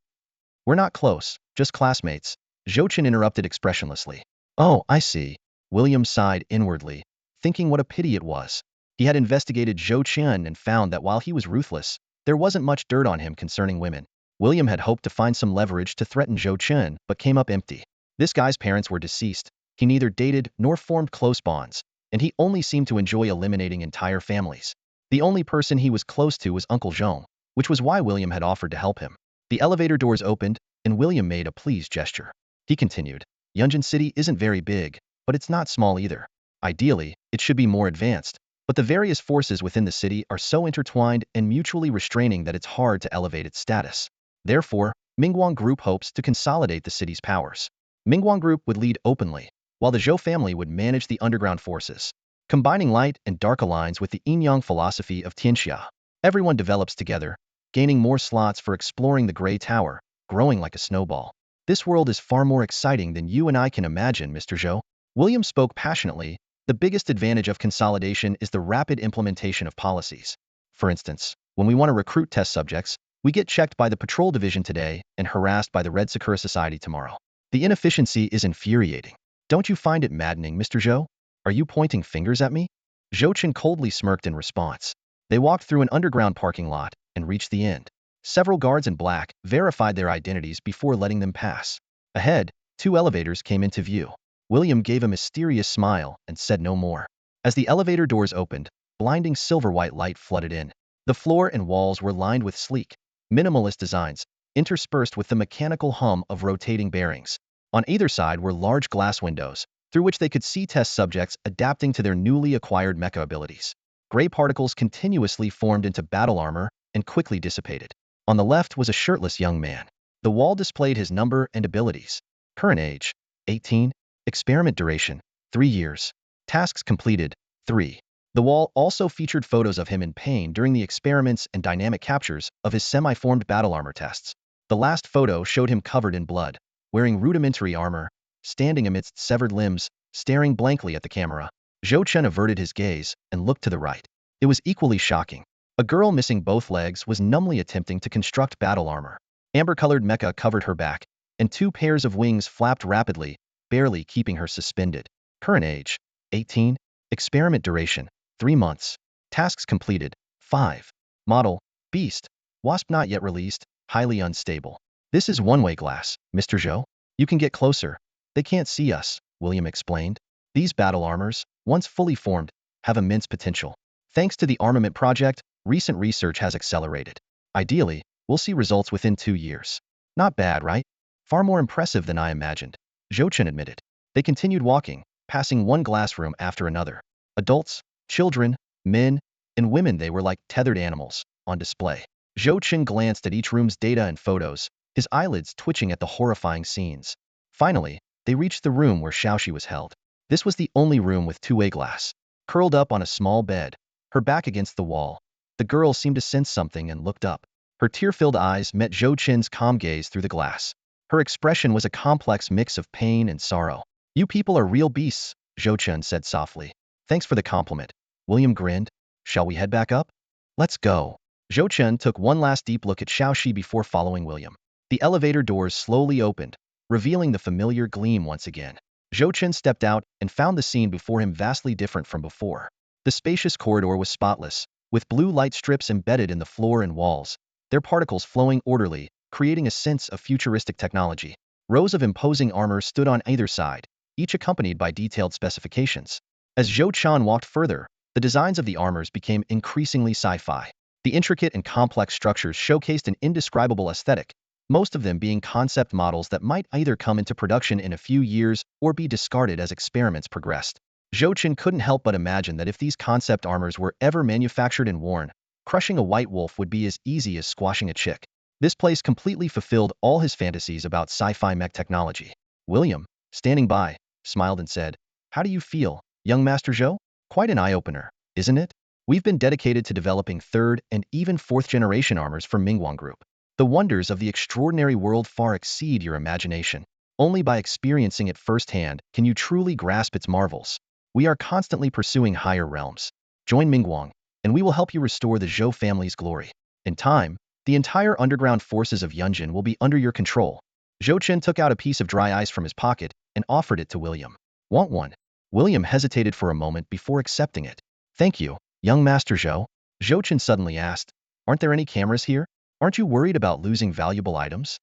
We're not close, just classmates. Zhou Chen interrupted expressionlessly. Oh, I see. William sighed inwardly, thinking what a pity it was. He had investigated Zhou Chen and found that while he was ruthless, there wasn't much dirt on him concerning women. William had hoped to find some leverage to threaten Zhou Chen, but came up empty. This guy's parents were deceased. He neither dated nor formed close bonds, and he only seemed to enjoy eliminating entire families. The only person he was close to was Uncle Zhong, which was why William had offered to help him. The elevator doors opened, and William made a pleased gesture. He continued, Yunjin City isn't very big, but it's not small either. Ideally, it should be more advanced, but the various forces within the city are so intertwined and mutually restraining that it's hard to elevate its status. Therefore, Mingguang Group hopes to consolidate the city's powers. Mingguang Group would lead openly, while the Zhou family would manage the underground forces. Combining light and dark aligns with the yin-yang philosophy of Tianxia. Everyone develops together, gaining more slots for exploring the Grey Tower, growing like a snowball. This world is far more exciting than you and I can imagine, Mr. Zhou. William spoke passionately. The biggest advantage of consolidation is the rapid implementation of policies. For instance, when we want to recruit test subjects, We get checked by the patrol division today and harassed by the Red Sakura Society tomorrow. The inefficiency is infuriating. Don't you find it maddening, Mr. Zhou? Are you pointing fingers at me? Zhou Chen coldly smirked in response. They walked through an underground parking lot and reached the end. Several guards in black verified their identities before letting them pass. Ahead, 2 elevators came into view. William gave a mysterious smile and said no more. As the elevator doors opened, blinding silver-white light flooded in. The floor and walls were lined with sleek, minimalist designs, interspersed with the mechanical hum of rotating bearings. On either side were large glass windows, through which they could see test subjects adapting to their newly acquired mecha abilities. Gray particles continuously formed into battle armor and quickly dissipated. On the left was a shirtless young man. The wall displayed his number and abilities. Current age, 18. Experiment duration, 3 years. Tasks completed, 3. The wall also featured photos of him in pain during the experiments and dynamic captures of his semi-formed battle armor tests. The last photo showed him covered in blood, wearing rudimentary armor, standing amidst severed limbs, staring blankly at the camera. Zhou Chen averted his gaze and looked to the right. It was equally shocking. A girl missing both legs was numbly attempting to construct battle armor. Amber-colored mecha covered her back, and 2 pairs of wings flapped rapidly, barely keeping her suspended. Current age, 18. Experiment duration, 3 months. Tasks completed, 5. Model, beast. Wasp not yet released, highly unstable. This is one-way glass, Mr. Zhou. You can get closer. They can't see us, William explained. These battle armors, once fully formed, have immense potential. Thanks to the armament project, recent research has accelerated. Ideally, we'll see results within 2 years. Not bad, right? Far more impressive than I imagined, Zhou Chen admitted. They continued walking, passing one glass room after another. Adults, children, men, and women, they were like tethered animals, on display. Zhou Chen glanced at each room's data and photos, his eyelids twitching at the horrifying scenes. Finally, they reached the room where Xiaoxi was held. This was the only room with two-way glass. Curled up on a small bed, her back against the wall, the girl seemed to sense something and looked up. Her tear-filled eyes met Zhou Chen's calm gaze through the glass. Her expression was a complex mix of pain and sorrow. You people are real beasts, Zhou Chen said softly. Thanks for the compliment. William grinned. Shall we head back up? Let's go. Zhou Chen took one last deep look at Xiaoxi before following William. The elevator doors slowly opened, revealing the familiar gleam once again. Zhou Chen stepped out and found the scene before him vastly different from before. The spacious corridor was spotless, with blue light strips embedded in the floor and walls, their particles flowing orderly, creating a sense of futuristic technology. Rows of imposing armor stood on either side, each accompanied by detailed specifications. As Zhou Chen walked further, the designs of the armors became increasingly sci-fi. The intricate and complex structures showcased an indescribable aesthetic, most of them being concept models that might either come into production in a few years or be discarded as experiments progressed. Zhou Chen couldn't help but imagine that if these concept armors were ever manufactured and worn, crushing a white wolf would be as easy as squashing a chick. This place completely fulfilled all his fantasies about sci-fi mech technology. William, standing by, smiled and said, "How do you feel, young Master Zhou? Quite an eye-opener, isn't it? We've been dedicated to developing 3rd and even 4th generation armors for Mingguang Group. The wonders of the extraordinary world far exceed your imagination. Only by experiencing it firsthand can you truly grasp its marvels. We are constantly pursuing higher realms. Join Mingguang, and we will help you restore the Zhou family's glory. In time, the entire underground forces of Yunjin will be under your control." Zhou Chen took out a piece of dry ice from his pocket and offered it to William. "Want one?" William hesitated for a moment before accepting it. "Thank you, young Master Zhou." Zhou Chen suddenly asked, "Aren't there any cameras here? Aren't you worried about losing valuable items?"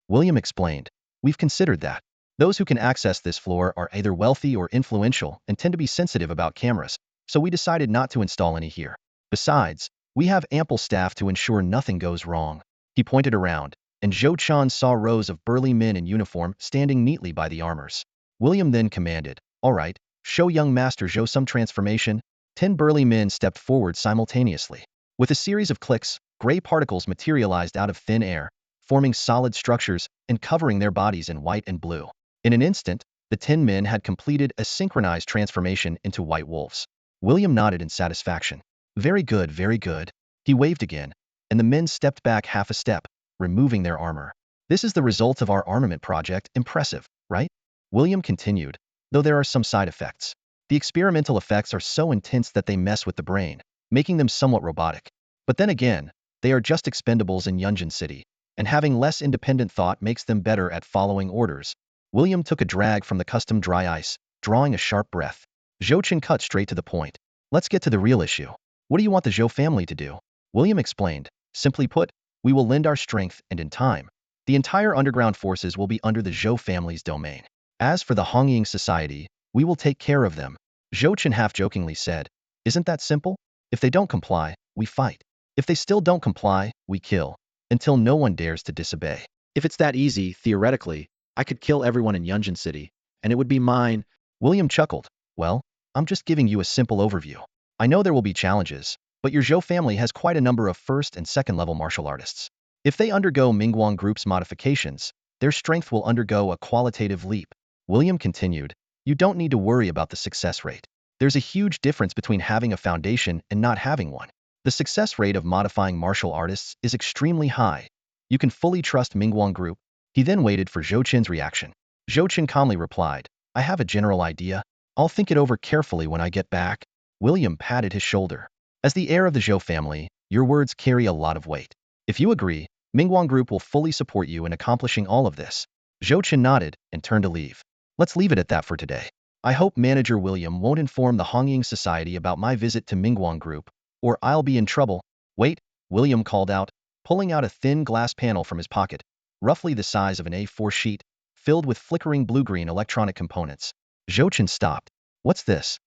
William explained, "We've considered that. Those who can access this floor are either wealthy or influential and tend to be sensitive about cameras, so we decided not to install any here. Besides, we have ample staff to ensure nothing goes wrong." He pointed around, and Zhou Chen saw rows of burly men in uniform standing neatly by the armors. William then commanded, "All right, show young Master Zhou some transformation." 10 burly men stepped forward simultaneously. With a series of clicks, gray particles materialized out of thin air, forming solid structures and covering their bodies in white and blue. In an instant, the 10 men had completed a synchronized transformation into white wolves. William nodded in satisfaction. Very good, very good." He waved again, and the men stepped back half a step, removing their armor. "This is the result of our armament project. Impressive, right?" William continued, "Though there are some side effects. The experimental effects are so intense that they mess with the brain, making them somewhat robotic. But then again, They are just expendables in Yunjin City, and having less independent thought makes them better at following orders. William took a drag from the custom dry ice, drawing a sharp breath. Zhou Chen cut straight to the point. Let's get to the real issue. What do you want the Zhou family to do? William explained. Simply put, we will lend our strength, and in time, the entire underground forces will be under the Zhou family's domain. As for the Hongying Society, we will take care of them. Zhou Chen half-jokingly said. Isn't that simple? If they don't comply, we fight. If they still don't comply, we kill. Until no one dares to disobey. If it's that easy, theoretically, I could kill everyone in Yunjin City, and it would be mine. William chuckled. Well, I'm just giving you a simple overview. I know there will be challenges, but your Zhou family has quite a number of first and second level martial artists. If they undergo Mingguang Group's modifications, their strength will undergo a qualitative leap. William continued. You don't need to worry about the success rate. There's a huge difference between having a foundation and not having one. The success rate of modifying martial artists is extremely high. You can fully trust Mingguang Group. He then waited for Zhou Chen's reaction. Zhou Chen calmly replied, I have a general idea. I'll think it over carefully when I get back. William patted his shoulder. As the heir of the Zhou family, your words carry a lot of weight. If you agree, Mingguang Group will fully support you in accomplishing all of this. Zhou Chen nodded and turned to leave. Let's leave it at that for today. I hope Manager William won't inform the Hongying Society about my visit to Mingguang Group, or I'll be in trouble. Wait, William called out, pulling out a thin glass panel from his pocket, roughly the size of an A4 sheet, filled with flickering blue-green electronic components. Zhou Chen stopped. What's this?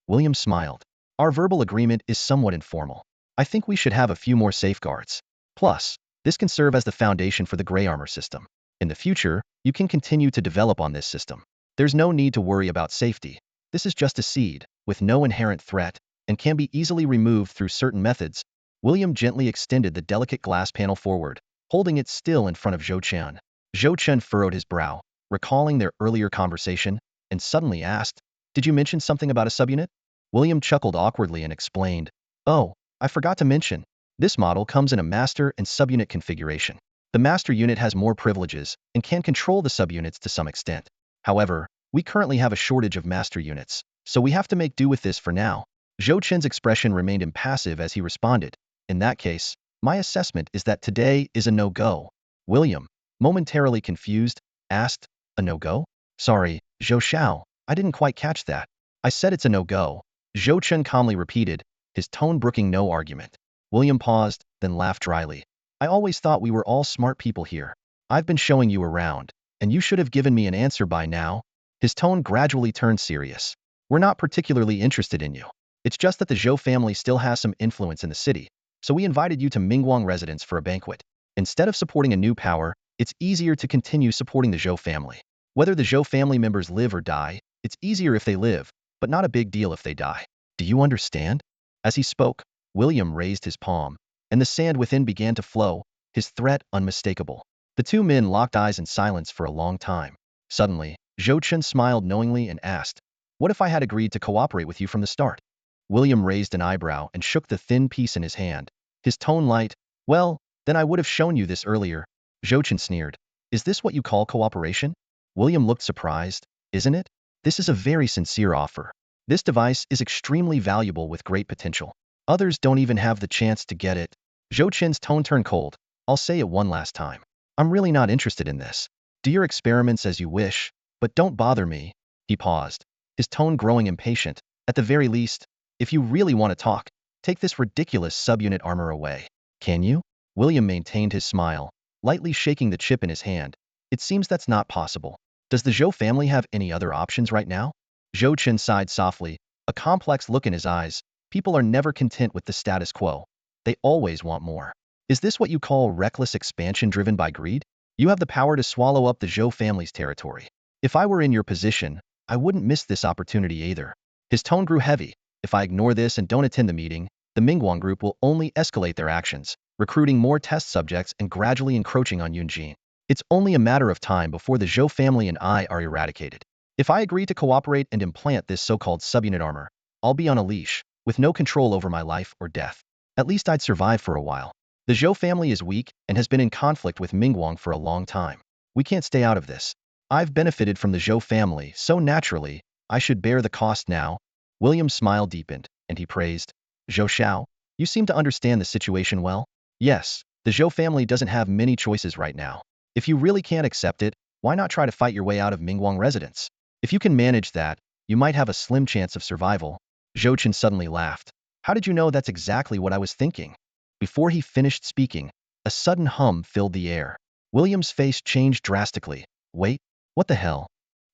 William smiled. Our verbal agreement is somewhat informal. I think we should have a few more safeguards. Plus, this can serve as the foundation for the gray armor system. In the future, you can continue to develop on this system. There's no need to worry about safety. This is just a seed, with no inherent threat, and can be easily removed through certain methods. William gently extended the delicate glass panel forward, holding it still in front of Zhou Chen. Zhou Chen furrowed his brow, recalling their earlier conversation, and suddenly asked, Did you mention something about a subunit? William chuckled awkwardly and explained, Oh, I forgot to mention. This model comes in a master and subunit configuration. The master unit has more privileges and can control the subunits to some extent. However, we currently have a shortage of master units, so we have to make do with this for now. Zhou Chen's expression remained impassive as he responded. In that case, my assessment is that today is a no-go. William, momentarily confused, asked, A no-go? Sorry, Zhou Xiao, I didn't quite catch that. I said it's a no-go. Zhou Chen calmly repeated, his tone brooking no argument. William paused, then laughed dryly. I always thought we were all smart people here. I've been showing you around, and you should have given me an answer by now. His tone gradually turned serious. We're not particularly interested in you. It's just that the Zhou family still has some influence in the city, so we invited you to Mingguang residence for a banquet. Instead of supporting a new power, it's easier to continue supporting the Zhou family. Whether the Zhou family members live or die, it's easier if they live, but not a big deal if they die. Do you understand? As he spoke, William raised his palm, and the sand within began to flow, his threat unmistakable. The two men locked eyes in silence for a long time. Suddenly, Zhou Chen smiled knowingly and asked, What if I had agreed to cooperate with you from the start? William raised an eyebrow and shook the thin piece in his hand, his tone light. Well, then I would have shown you this earlier. Zhou Chen sneered. Is this what you call cooperation? William looked surprised. Isn't it? This is a very sincere offer. This device is extremely valuable with great potential. Others don't even have the chance to get it. Zhou Chen's tone turned cold. I'll say it one last time. I'm really not interested in this. Do your experiments as you wish, but don't bother me. He paused, his tone growing impatient. At the very least, if you really want to talk, take this ridiculous subunit armor away. Can you? William maintained his smile, lightly shaking the chip in his hand. It seems that's not possible. Does the Zhou family have any other options right now? Zhou Chen sighed softly, a complex look in his eyes. People are never content with the status quo. They always want more. Is this what you call reckless expansion driven by greed? You have the power to swallow up the Zhou family's territory. If I were in your position, I wouldn't miss this opportunity either. His tone grew heavy. If I ignore this and don't attend the meeting, the Mingguang group will only escalate their actions, recruiting more test subjects and gradually encroaching on Yunjin. It's only a matter of time before the Zhou family and I are eradicated. If I agree to cooperate and implant this so-called subunit armor, I'll be on a leash, with no control over my life or death. At least I'd survive for a while. The Zhou family is weak and has been in conflict with Mingguang for a long time. We can't stay out of this. I've benefited from the Zhou family, so naturally, I should bear the cost now. William's smile deepened, and he praised, Zhou Xiao, you seem to understand the situation well. Yes, the Zhou family doesn't have many choices right now. If you really can't accept it, why not try to fight your way out of Mingguang residence? If you can manage that, you might have a slim chance of survival. Zhou Chen suddenly laughed. How did you know that's exactly what I was thinking? Before he finished speaking, a sudden hum filled the air. William's face changed drastically. Wait, what the hell?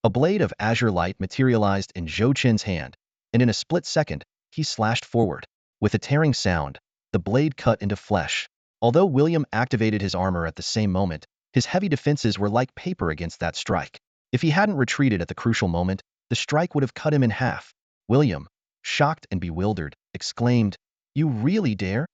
A blade of azure light materialized in Zhou Chen's hand, and in a split second, he slashed forward. With a tearing sound, the blade cut into flesh. Although William activated his armor at the same moment, his heavy defenses were like paper against that strike. If he hadn't retreated at the crucial moment, the strike would have cut him in half. William, shocked and bewildered, exclaimed, "You really dare?"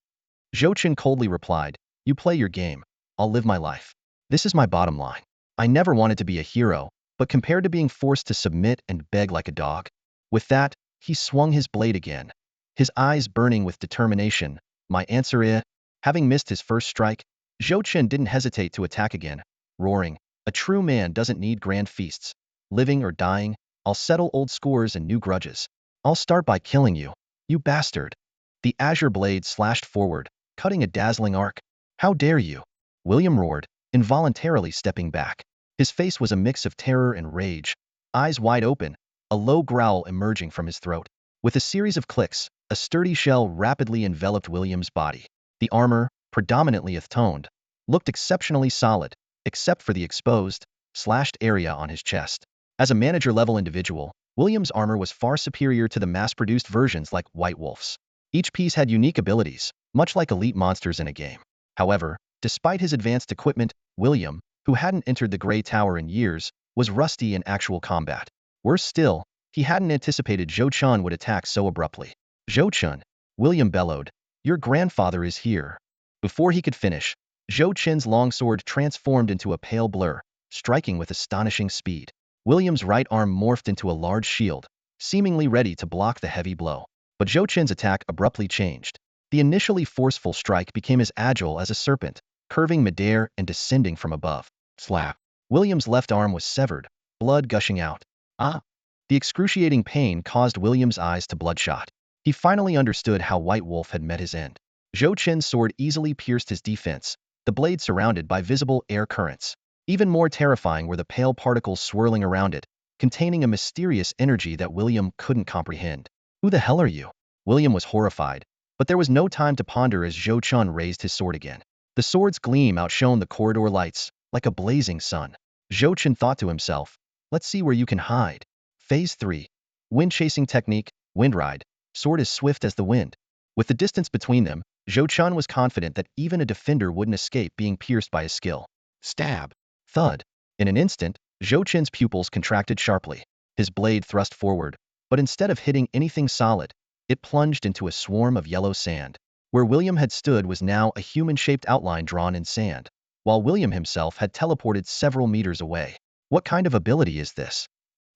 Zhou Chen coldly replied, "You play your game. I'll live my life. This is my bottom line. I never wanted to be a hero, but compared to being forced to submit and beg like a dog." With that, he swung his blade again, his eyes burning with determination. My answer is, having missed his first strike, Zhou Chen didn't hesitate to attack again, roaring, "A true man doesn't need grand feasts. Living or dying, I'll settle old scores and new grudges. I'll start by killing you, you bastard." The azure blade slashed forward, cutting a dazzling arc. "How dare you?" William roared, involuntarily stepping back. His face was a mix of terror and rage, eyes wide open, a low growl emerging from his throat. With a series of clicks, a sturdy shell rapidly enveloped William's body. The armor, predominantly earth-toned, looked exceptionally solid, except for the exposed, slashed area on his chest. As a manager-level individual, William's armor was far superior to the mass-produced versions like White Wolf's. Each piece had unique abilities, much like elite monsters in a game. However, despite his advanced equipment, William, who hadn't entered the Grey Tower in years, was rusty in actual combat. Worse still, he hadn't anticipated Zhou Chen would attack so abruptly. "Zhou Chen," William bellowed, "your grandfather is here." Before he could finish, Zhou Chen's longsword transformed into a pale blur, striking with astonishing speed. William's right arm morphed into a large shield, seemingly ready to block the heavy blow. But Zhou Chen's attack abruptly changed. The initially forceful strike became as agile as a serpent, curving midair and descending from above. Slap! William's left arm was severed, blood gushing out. Ah! The excruciating pain caused William's eyes to bloodshot. He finally understood how White Wolf had met his end. Zhou Chen's sword easily pierced his defense, the blade surrounded by visible air currents. Even more terrifying were the pale particles swirling around it, containing a mysterious energy that William couldn't comprehend. "Who the hell are you?" William was horrified, but there was no time to ponder as Zhou Chen raised his sword again. The sword's gleam outshone the corridor lights, like a blazing sun. Zhou Chen thought to himself, "Let's see where you can hide." Phase 3. Wind Chasing Technique, Wind Ride. Sword as swift as the wind. With the distance between them, Zhou Chen was confident that even a defender wouldn't escape being pierced by his skill. Stab. Thud. In an instant, Zhou Chen's pupils contracted sharply. His blade thrust forward, but instead of hitting anything solid, it plunged into a swarm of yellow sand. Where William had stood was now a human-shaped outline drawn in sand, while William himself had teleported several meters away. What kind of ability is this?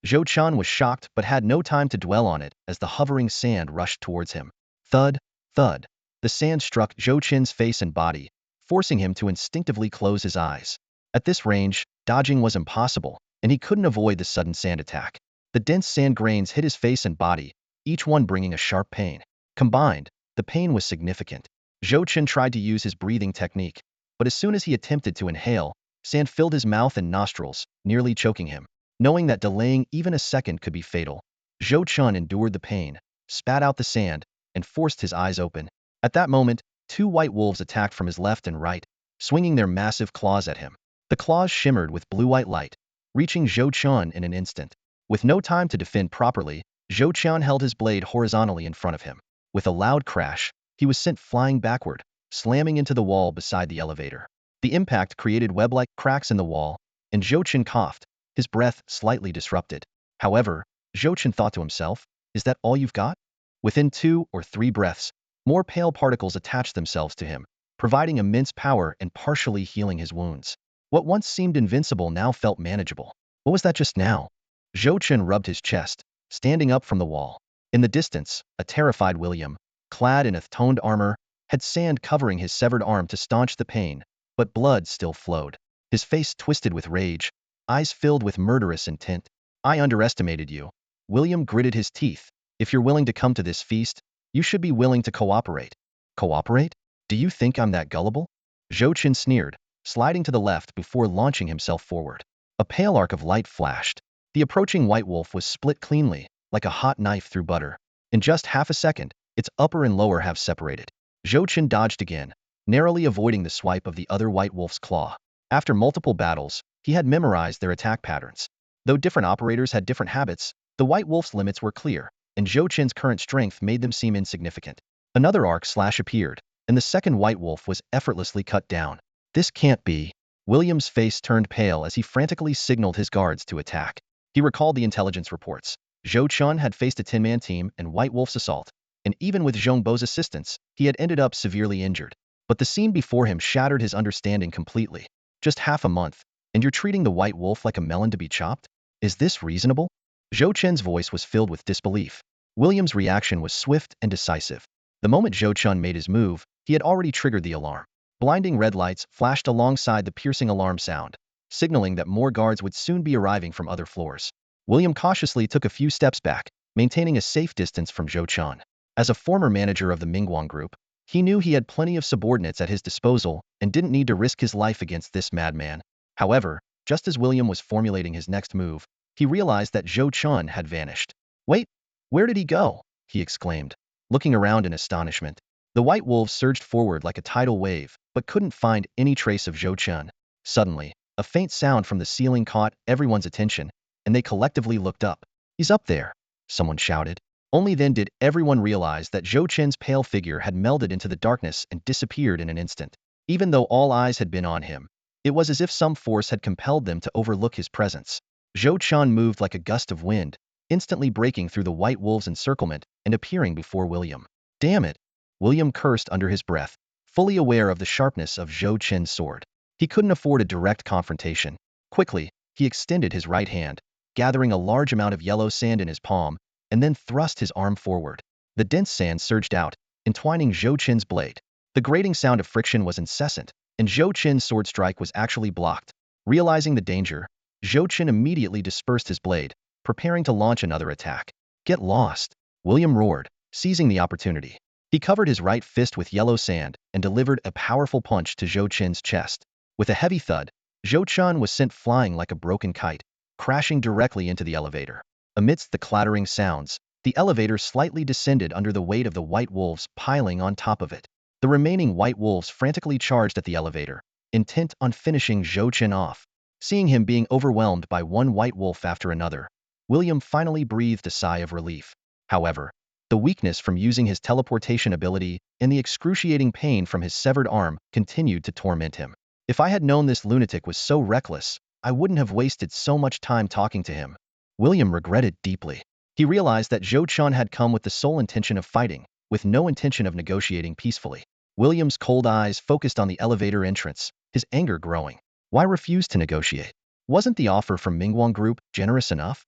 Zhou Chen was shocked but had no time to dwell on it as the hovering sand rushed towards him. Thud, thud. The sand struck Zhou Chen's face and body, forcing him to instinctively close his eyes. At this range, dodging was impossible, and he couldn't avoid the sudden sand attack. The dense sand grains hit his face and body, each one bringing a sharp pain. Combined, the pain was significant. Zhou Chen tried to use his breathing technique, but as soon as he attempted to inhale, sand filled his mouth and nostrils, nearly choking him. Knowing that delaying even a second could be fatal, Zhou Chen endured the pain, spat out the sand, and forced his eyes open. At that moment, two white wolves attacked from his left and right, swinging their massive claws at him. The claws shimmered with blue-white light, reaching Zhou Chen in an instant. With no time to defend properly, Zhou Chen held his blade horizontally in front of him. With a loud crash, he was sent flying backward, slamming into the wall beside the elevator. The impact created web-like cracks in the wall, and Zhou Chen coughed, his breath slightly disrupted. However, Zhou Chen thought to himself, "Is that all you've got?" Within 2 or 3 breaths, more pale particles attached themselves to him, providing immense power and partially healing his wounds. What once seemed invincible now felt manageable. What was that just now? Zhou Chen rubbed his chest, standing up from the wall. In the distance, a terrified William, clad in earth-toned armor, had sand covering his severed arm to staunch the pain, but blood still flowed. His face twisted with rage, eyes filled with murderous intent. "I underestimated you." William gritted his teeth. "If you're willing to come to this feast, you should be willing to cooperate." Cooperate? Do you think I'm that gullible? Zhou Chen sneered, sliding to the left before launching himself forward. A pale arc of light flashed. The approaching white wolf was split cleanly, like a hot knife through butter. In just half a second, its upper and lower halves separated. Zhou Chen dodged again, narrowly avoiding the swipe of the other white wolf's claw. After multiple battles, he had memorized their attack patterns. Though different operators had different habits, the white wolf's limits were clear, and Zhou Chen's current strength made them seem insignificant. Another arc slash appeared, and the second white wolf was effortlessly cut down. This can't be. William's face turned pale as he frantically signaled his guards to attack. He recalled the intelligence reports. Zhou Chen had faced a 10-man team and White Wolf's assault, and even with Zhong Bo's assistance, he had ended up severely injured. But the scene before him shattered his understanding completely. Just half a month, and you're treating the White Wolf like a melon to be chopped? Is this reasonable? Zhou Chen's voice was filled with disbelief. William's reaction was swift and decisive. The moment Zhou Chen made his move, he had already triggered the alarm. Blinding red lights flashed alongside the piercing alarm sound, signaling that more guards would soon be arriving from other floors. William cautiously took a few steps back, maintaining a safe distance from Zhou Chen. As a former manager of the Mingguang Group, he knew he had plenty of subordinates at his disposal and didn't need to risk his life against this madman. However, just as William was formulating his next move, he realized that Zhou Chen had vanished. "Wait, where did he go?" he exclaimed, looking around in astonishment. The white wolves surged forward like a tidal wave, but couldn't find any trace of Zhou Chen. Suddenly, a faint sound from the ceiling caught everyone's attention, and they collectively looked up. "He's up there," someone shouted. Only then did everyone realize that Zhou Chen's pale figure had melded into the darkness and disappeared in an instant. Even though all eyes had been on him, it was as if some force had compelled them to overlook his presence. Zhou Chen moved like a gust of wind, instantly breaking through the white wolves' encirclement and appearing before William. "Damn it!" William cursed under his breath, fully aware of the sharpness of Zhou Chen's sword. He couldn't afford a direct confrontation. Quickly, he extended his right hand, gathering a large amount of yellow sand in his palm, and then thrust his arm forward. The dense sand surged out, entwining Zhou Chen's blade. The grating sound of friction was incessant, and Zhou Chen's sword strike was actually blocked. Realizing the danger, Zhou Chen immediately dispersed his blade, preparing to launch another attack. "Get lost!" William roared, seizing the opportunity. He covered his right fist with yellow sand and delivered a powerful punch to Zhou Chen's chest. With a heavy thud, Zhou Chen was sent flying like a broken kite, crashing directly into the elevator. Amidst the clattering sounds, the elevator slightly descended under the weight of the white wolves piling on top of it. The remaining white wolves frantically charged at the elevator, intent on finishing Zhou Chen off. Seeing him being overwhelmed by one white wolf after another, William finally breathed a sigh of relief. However, the weakness from using his teleportation ability and the excruciating pain from his severed arm continued to torment him. If I had known this lunatic was so reckless, I wouldn't have wasted so much time talking to him. William regretted deeply. He realized that Zhou Chen had come with the sole intention of fighting, with no intention of negotiating peacefully. William's cold eyes focused on the elevator entrance, his anger growing. Why refuse to negotiate? Wasn't the offer from Mingguang Group generous enough?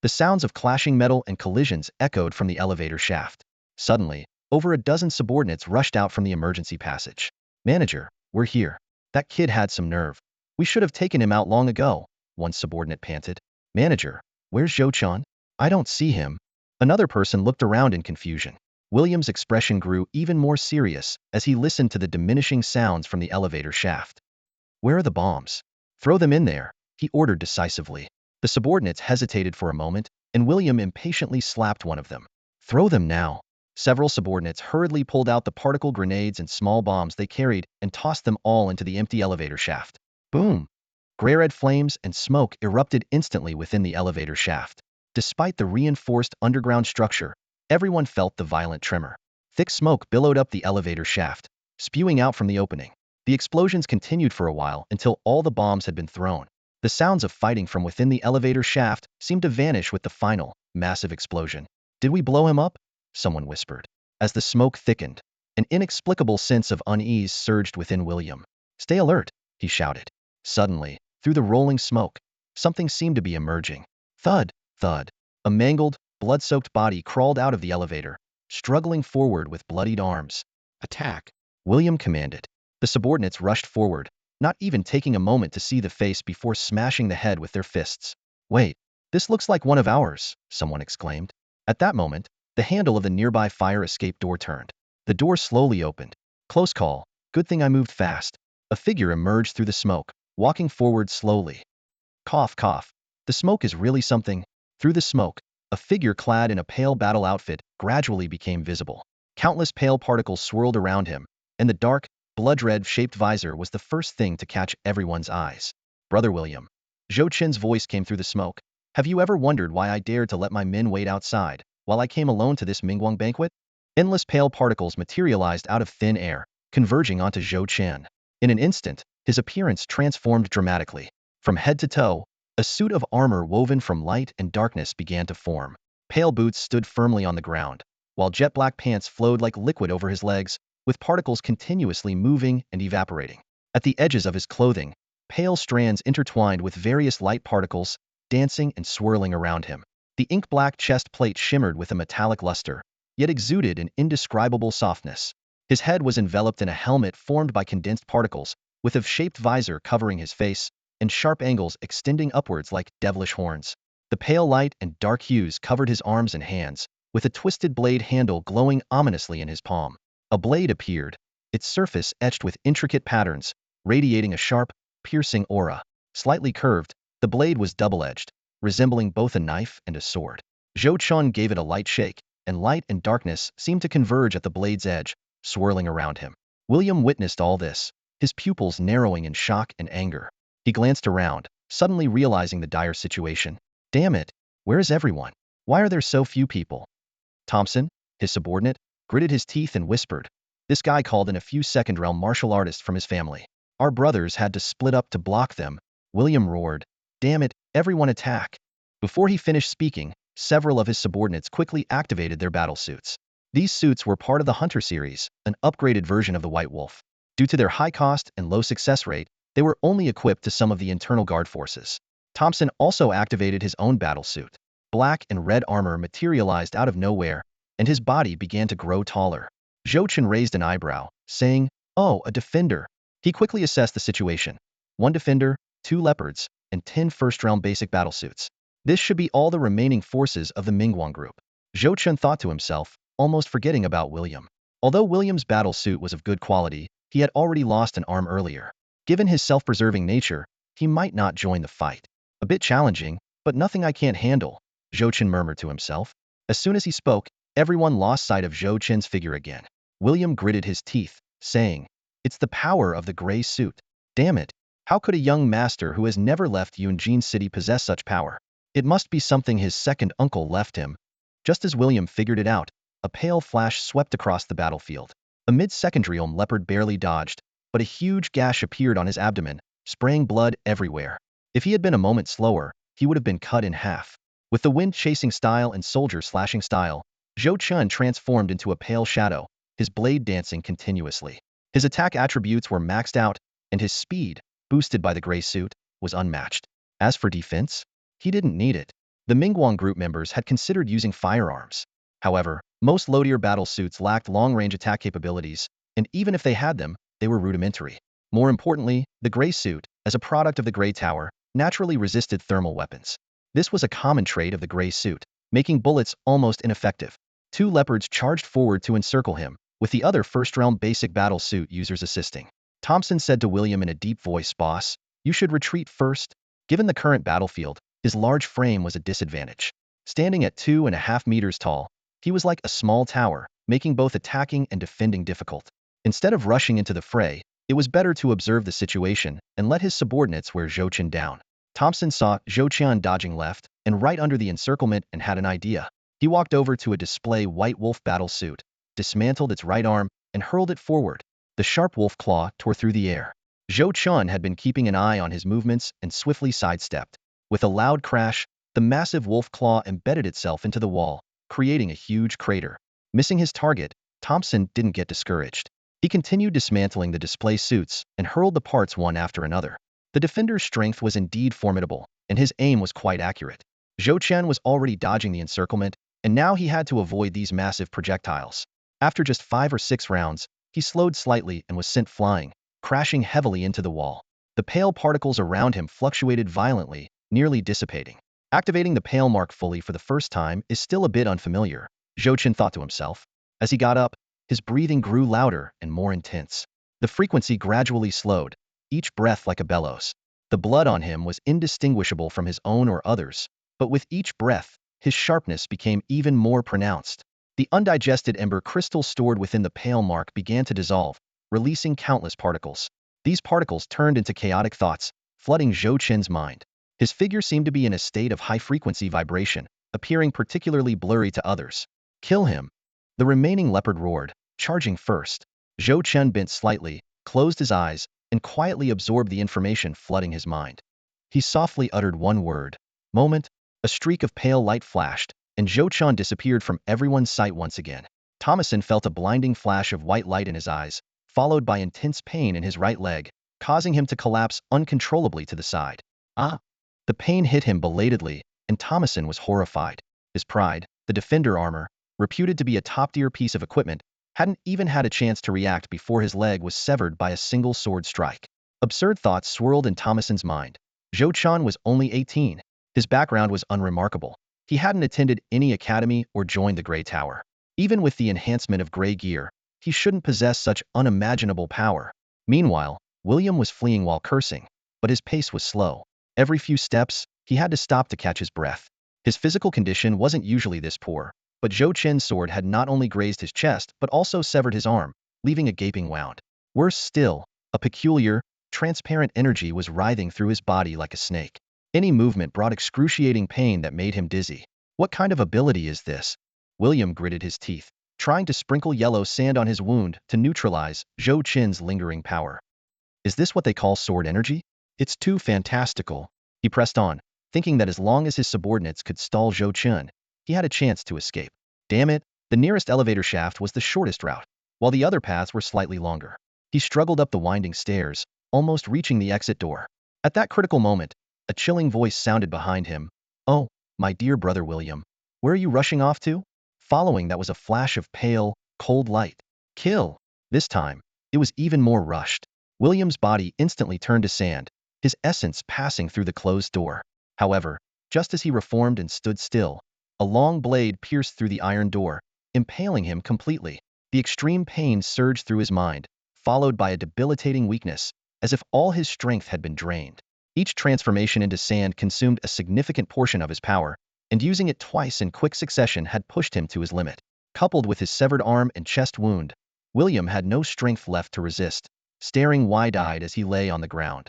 The sounds of clashing metal and collisions echoed from the elevator shaft. Suddenly, over a dozen subordinates rushed out from the emergency passage. "Manager, we're here." "That kid had some nerve. We should have taken him out long ago," one subordinate panted. "Manager, where's Zhou Chen? I don't see him." Another person looked around in confusion. William's expression grew even more serious as he listened to the diminishing sounds from the elevator shaft. "Where are the bombs? Throw them in there," he ordered decisively. The subordinates hesitated for a moment, and William impatiently slapped one of them. "Throw them now." Several subordinates hurriedly pulled out the particle grenades and small bombs they carried and tossed them all into the empty elevator shaft. Boom! Gray-red flames and smoke erupted instantly within the elevator shaft. Despite the reinforced underground structure, everyone felt the violent tremor. Thick smoke billowed up the elevator shaft, spewing out from the opening. The explosions continued for a while until all the bombs had been thrown. The sounds of fighting from within the elevator shaft seemed to vanish with the final, massive explosion. "Did we blow him up?" someone whispered. As the smoke thickened, an inexplicable sense of unease surged within William. "Stay alert," he shouted. Suddenly, through the rolling smoke, something seemed to be emerging. Thud, thud. A mangled, blood-soaked body crawled out of the elevator, struggling forward with bloodied arms. "Attack," William commanded. The subordinates rushed forward, not even taking a moment to see the face before smashing the head with their fists. "Wait, this looks like one of ours," someone exclaimed. At that moment, the handle of the nearby fire escape door turned. The door slowly opened. Close call. Good thing I moved fast. A figure emerged through the smoke, walking forward slowly. Cough, cough. The smoke is really something. Through the smoke, a figure clad in a pale battle outfit gradually became visible. Countless pale particles swirled around him, and the dark, blood-red-shaped visor was the first thing to catch everyone's eyes. Brother William. Zhou Chen's voice came through the smoke. Have you ever wondered why I dared to let my men wait outside, while I came alone to this Mingguang banquet? Endless pale particles materialized out of thin air, converging onto Zhou Chen. In an instant, his appearance transformed dramatically. From head to toe, a suit of armor woven from light and darkness began to form. Pale boots stood firmly on the ground, while jet black pants flowed like liquid over his legs, with particles continuously moving and evaporating. At the edges of his clothing, pale strands intertwined with various light particles, dancing and swirling around him. The ink-black chest plate shimmered with a metallic luster, yet exuded an indescribable softness. His head was enveloped in a helmet formed by condensed particles, with a shaped visor covering his face, and sharp angles extending upwards like devilish horns. The pale light and dark hues covered his arms and hands, with a twisted blade handle glowing ominously in his palm. A blade appeared, its surface etched with intricate patterns, radiating a sharp, piercing aura. Slightly curved, the blade was double-edged, resembling both a knife and a sword. Zhou Chen gave it a light shake, and light and darkness seemed to converge at the blade's edge, swirling around him. William witnessed all this, his pupils narrowing in shock and anger. He glanced around, suddenly realizing the dire situation. Damn it, where is everyone? Why are there so few people? Thompson, his subordinate, gritted his teeth and whispered. This guy called in a few second-realm martial artists from his family. Our brothers had to split up to block them. William roared. Damn it, everyone attack. Before he finished speaking, several of his subordinates quickly activated their battle suits. These suits were part of the Hunter series, an upgraded version of the White Wolf. Due to their high cost and low success rate, they were only equipped to some of the internal guard forces. Thompson also activated his own battle suit. Black and red armor materialized out of nowhere, and his body began to grow taller. Zhou Chen raised an eyebrow, saying, Oh, a defender. He quickly assessed the situation. 1 defender, 2 leopards, and 10 first-round basic battle suits. This should be all the remaining forces of the Mingguang group. Zhou Chen thought to himself, almost forgetting about William. Although William's battle suit was of good quality, he had already lost an arm earlier. Given his self-preserving nature, he might not join the fight. A bit challenging, but nothing I can't handle, Zhou Chen murmured to himself. As soon as he spoke, everyone lost sight of Zhou Chen's figure again. William gritted his teeth, saying, It's the power of the gray suit. Damn it, how could a young master who has never left Yunjin City possess such power? It must be something his second uncle left him. Just as William figured it out, a pale flash swept across the battlefield. A mid-second-realm leopard barely dodged, but a huge gash appeared on his abdomen, spraying blood everywhere. If he had been a moment slower, he would have been cut in half. With the wind-chasing style and soldier-slashing style, Zhou Chen transformed into a pale shadow, his blade dancing continuously. His attack attributes were maxed out, and his speed, boosted by the gray suit, was unmatched. As for defense, he didn't need it. The Mingguang group members had considered using firearms. However, most low-tier battle suits lacked long-range attack capabilities, and even if they had them, they were rudimentary. More importantly, the gray suit, as a product of the Gray Tower, naturally resisted thermal weapons. This was a common trait of the gray suit, making bullets almost ineffective. 2 leopards charged forward to encircle him, with the other first-round basic battle suit users assisting. Thompson said to William in a deep voice, Boss, you should retreat first. Given the current battlefield, his large frame was a disadvantage. Standing at 2.5 meters tall, he was like a small tower, making both attacking and defending difficult. Instead of rushing into the fray, it was better to observe the situation and let his subordinates wear Zhou Chen down. Thompson saw Zhou Chen dodging left and right under the encirclement and had an idea. He walked over to a display White Wolf battle suit, dismantled its right arm, and hurled it forward. The sharp wolf claw tore through the air. Zhou Chen had been keeping an eye on his movements and swiftly sidestepped. With a loud crash, the massive wolf claw embedded itself into the wall, creating a huge crater. Missing his target, Thompson didn't get discouraged. He continued dismantling the display suits and hurled the parts one after another. The defender's strength was indeed formidable, and his aim was quite accurate. Zhou Chen was already dodging the encirclement, and now he had to avoid these massive projectiles. After just 5 or 6 rounds, he slowed slightly and was sent flying, crashing heavily into the wall. The pale particles around him fluctuated violently, nearly dissipating. Activating the pale mark fully for the first time is still a bit unfamiliar, Zhou Chen thought to himself. As he got up, his breathing grew louder and more intense. The frequency gradually slowed, each breath like a bellows. The blood on him was indistinguishable from his own or others, but with each breath, his sharpness became even more pronounced. The undigested ember crystal stored within the pale mark began to dissolve, releasing countless particles. These particles turned into chaotic thoughts, flooding Zhou Chen's mind. His figure seemed to be in a state of high-frequency vibration, appearing particularly blurry to others. Kill him! The remaining leopard roared, charging first. Zhou Chen bent slightly, closed his eyes, and quietly absorbed the information flooding his mind. He softly uttered one word. Moment, a streak of pale light flashed, and Zhou Chen disappeared from everyone's sight once again. Thomason felt a blinding flash of white light in his eyes, followed by intense pain in his right leg, causing him to collapse uncontrollably to the side. Ah! The pain hit him belatedly, and Thomason was horrified. His pride, the defender armor, reputed to be a top-tier piece of equipment, hadn't even had a chance to react before his leg was severed by a single sword strike. Absurd thoughts swirled in Thomason's mind. Zhou Chen was only 18. His background was unremarkable. He hadn't attended any academy or joined the Grey Tower. Even with the enhancement of gray gear, he shouldn't possess such unimaginable power. Meanwhile, William was fleeing while cursing, but his pace was slow. Every few steps, he had to stop to catch his breath. His physical condition wasn't usually this poor, but Zhou Chen's sword had not only grazed his chest but also severed his arm, leaving a gaping wound. Worse still, a peculiar, transparent energy was writhing through his body like a snake. Any movement brought excruciating pain that made him dizzy. What kind of ability is this? William gritted his teeth, trying to sprinkle yellow sand on his wound to neutralize Zhou Chen's lingering power. Is this what they call sword energy? It's too fantastical. He pressed on, thinking that as long as his subordinates could stall Zhou Chen, he had a chance to escape. Damn it, the nearest elevator shaft was the shortest route, while the other paths were slightly longer. He struggled up the winding stairs, almost reaching the exit door. At that critical moment, a chilling voice sounded behind him. Oh, my dear brother William, where are you rushing off to? Following that was a flash of pale, cold light. Kill! This time, it was even more rushed. William's body instantly turned to sand, his essence passing through the closed door. However, just as he reformed and stood still, a long blade pierced through the iron door, impaling him completely. The extreme pain surged through his mind, followed by a debilitating weakness, as if all his strength had been drained. Each transformation into sand consumed a significant portion of his power, and using it twice in quick succession had pushed him to his limit. Coupled with his severed arm and chest wound, William had no strength left to resist, staring wide-eyed as he lay on the ground.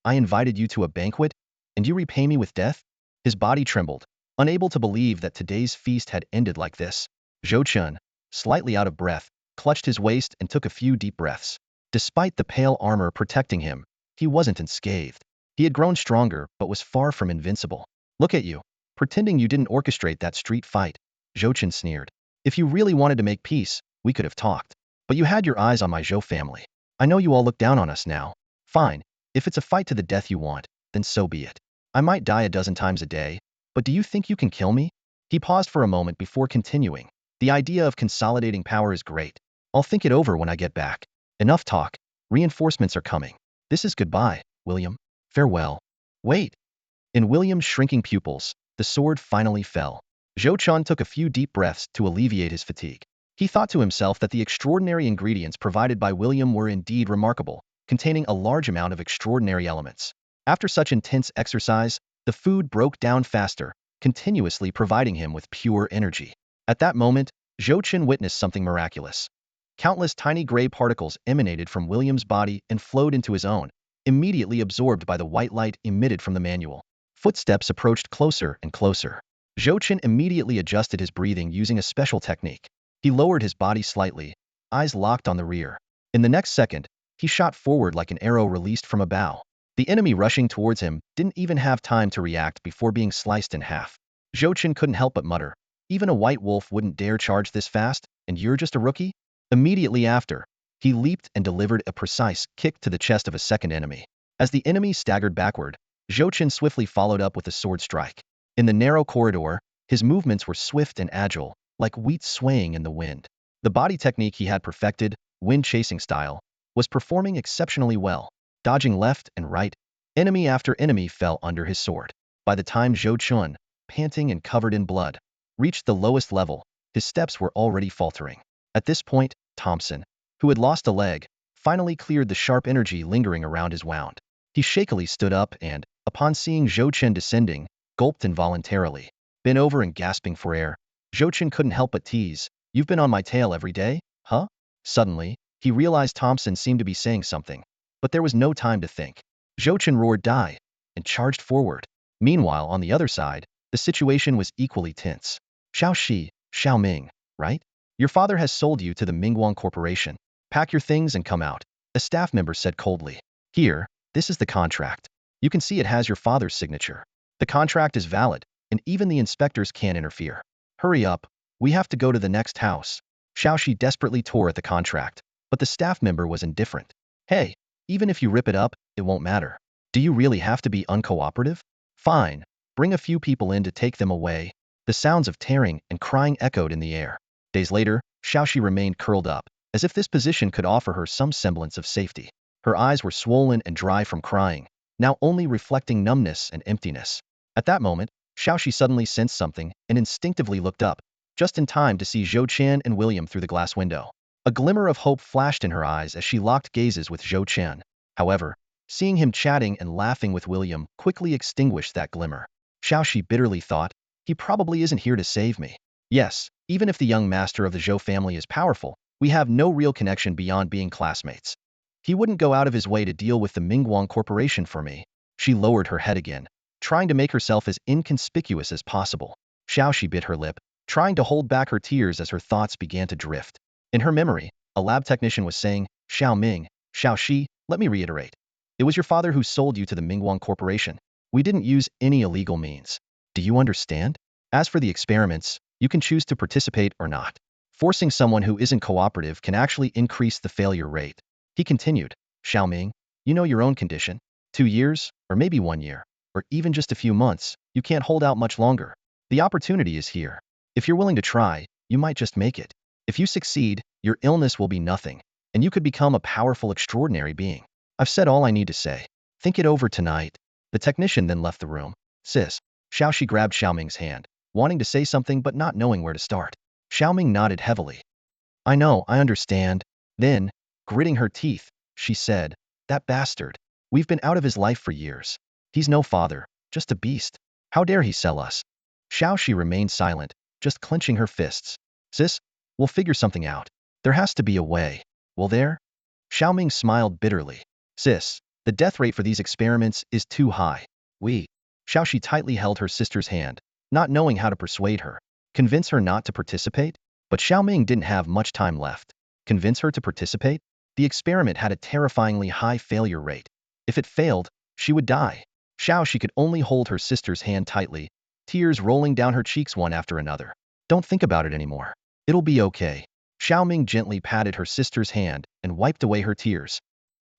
I invited you to a banquet, and you repay me with death? His body trembled, unable to believe that today's feast had ended like this. Zhou Chen, slightly out of breath, clutched his waist and took a few deep breaths. Despite the pale armor protecting him, he wasn't unscathed. He had grown stronger but was far from invincible. Look at you, pretending you didn't orchestrate that street fight, Zhou Chen sneered. If you really wanted to make peace, we could have talked. But you had your eyes on my Zhou family. I know you all look down on us now. Fine, if it's a fight to the death you want, then so be it. I might die a dozen times a day, but do you think you can kill me? He paused for a moment before continuing. The idea of consolidating power is great. I'll think it over when I get back. Enough talk. Reinforcements are coming. This is goodbye, William. Farewell. Wait. In William's shrinking pupils, the sword finally fell. Zhou Chen took a few deep breaths to alleviate his fatigue. He thought to himself that the extraordinary ingredients provided by William were indeed remarkable, containing a large amount of extraordinary elements. After such intense exercise, the food broke down faster, continuously providing him with pure energy. At that moment, Zhou Chen witnessed something miraculous. Countless tiny gray particles emanated from William's body and flowed into his own, immediately absorbed by the white light emitted from the manual. Footsteps approached closer and closer. Zhou Chen immediately adjusted his breathing using a special technique. He lowered his body slightly, eyes locked on the rear. In the next second, he shot forward like an arrow released from a bow. The enemy rushing towards him didn't even have time to react before being sliced in half. Zhou Chen couldn't help but mutter, even a white wolf wouldn't dare charge this fast, and you're just a rookie? Immediately after, he leaped and delivered a precise kick to the chest of a second enemy. As the enemy staggered backward, Zhou Chen swiftly followed up with a sword strike. In the narrow corridor, his movements were swift and agile, like wheat swaying in the wind. The body technique he had perfected, wind-chasing style, was performing exceptionally well. Dodging left and right, enemy after enemy fell under his sword. By the time Zhou Chen, panting and covered in blood, reached the lowest level, his steps were already faltering. At this point, Thompson, who had lost a leg, finally cleared the sharp energy lingering around his wound. He shakily stood up and, upon seeing Zhou Chen descending, gulped involuntarily. Bent over and gasping for air, Zhou Chen couldn't help but tease, "You've been on my tail every day, huh?" Suddenly, he realized Thompson seemed to be saying something, but there was no time to think. Zhou Chen roared "Die!" and charged forward. Meanwhile, on the other side, the situation was equally tense. Xiao Ming, right? Your father has sold you to the Mingguang Corporation. Pack your things and come out, a staff member said coldly. Here, this is the contract. You can see it has your father's signature. The contract is valid, and even the inspectors can't interfere. Hurry up, we have to go to the next house. Xiaoxi desperately tore at the contract, but the staff member was indifferent. Hey, even if you rip it up, it won't matter. Do you really have to be uncooperative? Fine, bring a few people in to take them away. The sounds of tearing and crying echoed in the air. Days later, Xiaoxi remained curled up, as if this position could offer her some semblance of safety. Her eyes were swollen and dry from crying, now only reflecting numbness and emptiness. At that moment, Xiaoxi suddenly sensed something and instinctively looked up, just in time to see Zhou Chen and William through the glass window. A glimmer of hope flashed in her eyes as she locked gazes with Zhou Chen. However, seeing him chatting and laughing with William quickly extinguished that glimmer. Xiaoxi bitterly thought, he probably isn't here to save me. Yes, even if the young master of the Zhou family is powerful, we have no real connection beyond being classmates. He wouldn't go out of his way to deal with the Mingguang Corporation for me. She lowered her head again, trying to make herself as inconspicuous as possible. Xiaoxi bit her lip, trying to hold back her tears as her thoughts began to drift. In her memory, a lab technician was saying, Xiao Ming, Xiaoxi, let me reiterate. It was your father who sold you to the Mingguang Corporation. We didn't use any illegal means. Do you understand? As for the experiments, you can choose to participate or not. Forcing someone who isn't cooperative can actually increase the failure rate. He continued, Xiao Ming, you know your own condition. 2 years, or maybe 1 year, or even just a few months, you can't hold out much longer. The opportunity is here. If you're willing to try, you might just make it. If you succeed, your illness will be nothing, and you could become a powerful, extraordinary being. I've said all I need to say. Think it over tonight. The technician then left the room. Sis. Xiaoxi grabbed Xiaoming's hand, wanting to say something but not knowing where to start. Xiaoming nodded heavily. I know, I understand. Then, gritting her teeth, she said, that bastard. We've been out of his life for years. He's no father, just a beast. How dare he sell us? Xiaoxi remained silent, just clenching her fists. Sis, we'll figure something out. There has to be a way. Will there? Xiaoming smiled bitterly. Sis, the death rate for these experiments is too high. Xiaoxi tightly held her sister's hand, not knowing how to persuade her. Convince her not to participate? But Xiaoming didn't have much time left. Convince her to participate? The experiment had a terrifyingly high failure rate. If it failed, she would die. Xiaoxi could only hold her sister's hand tightly, tears rolling down her cheeks one after another. Don't think about it anymore. It'll be okay. Xiaoming gently patted her sister's hand and wiped away her tears.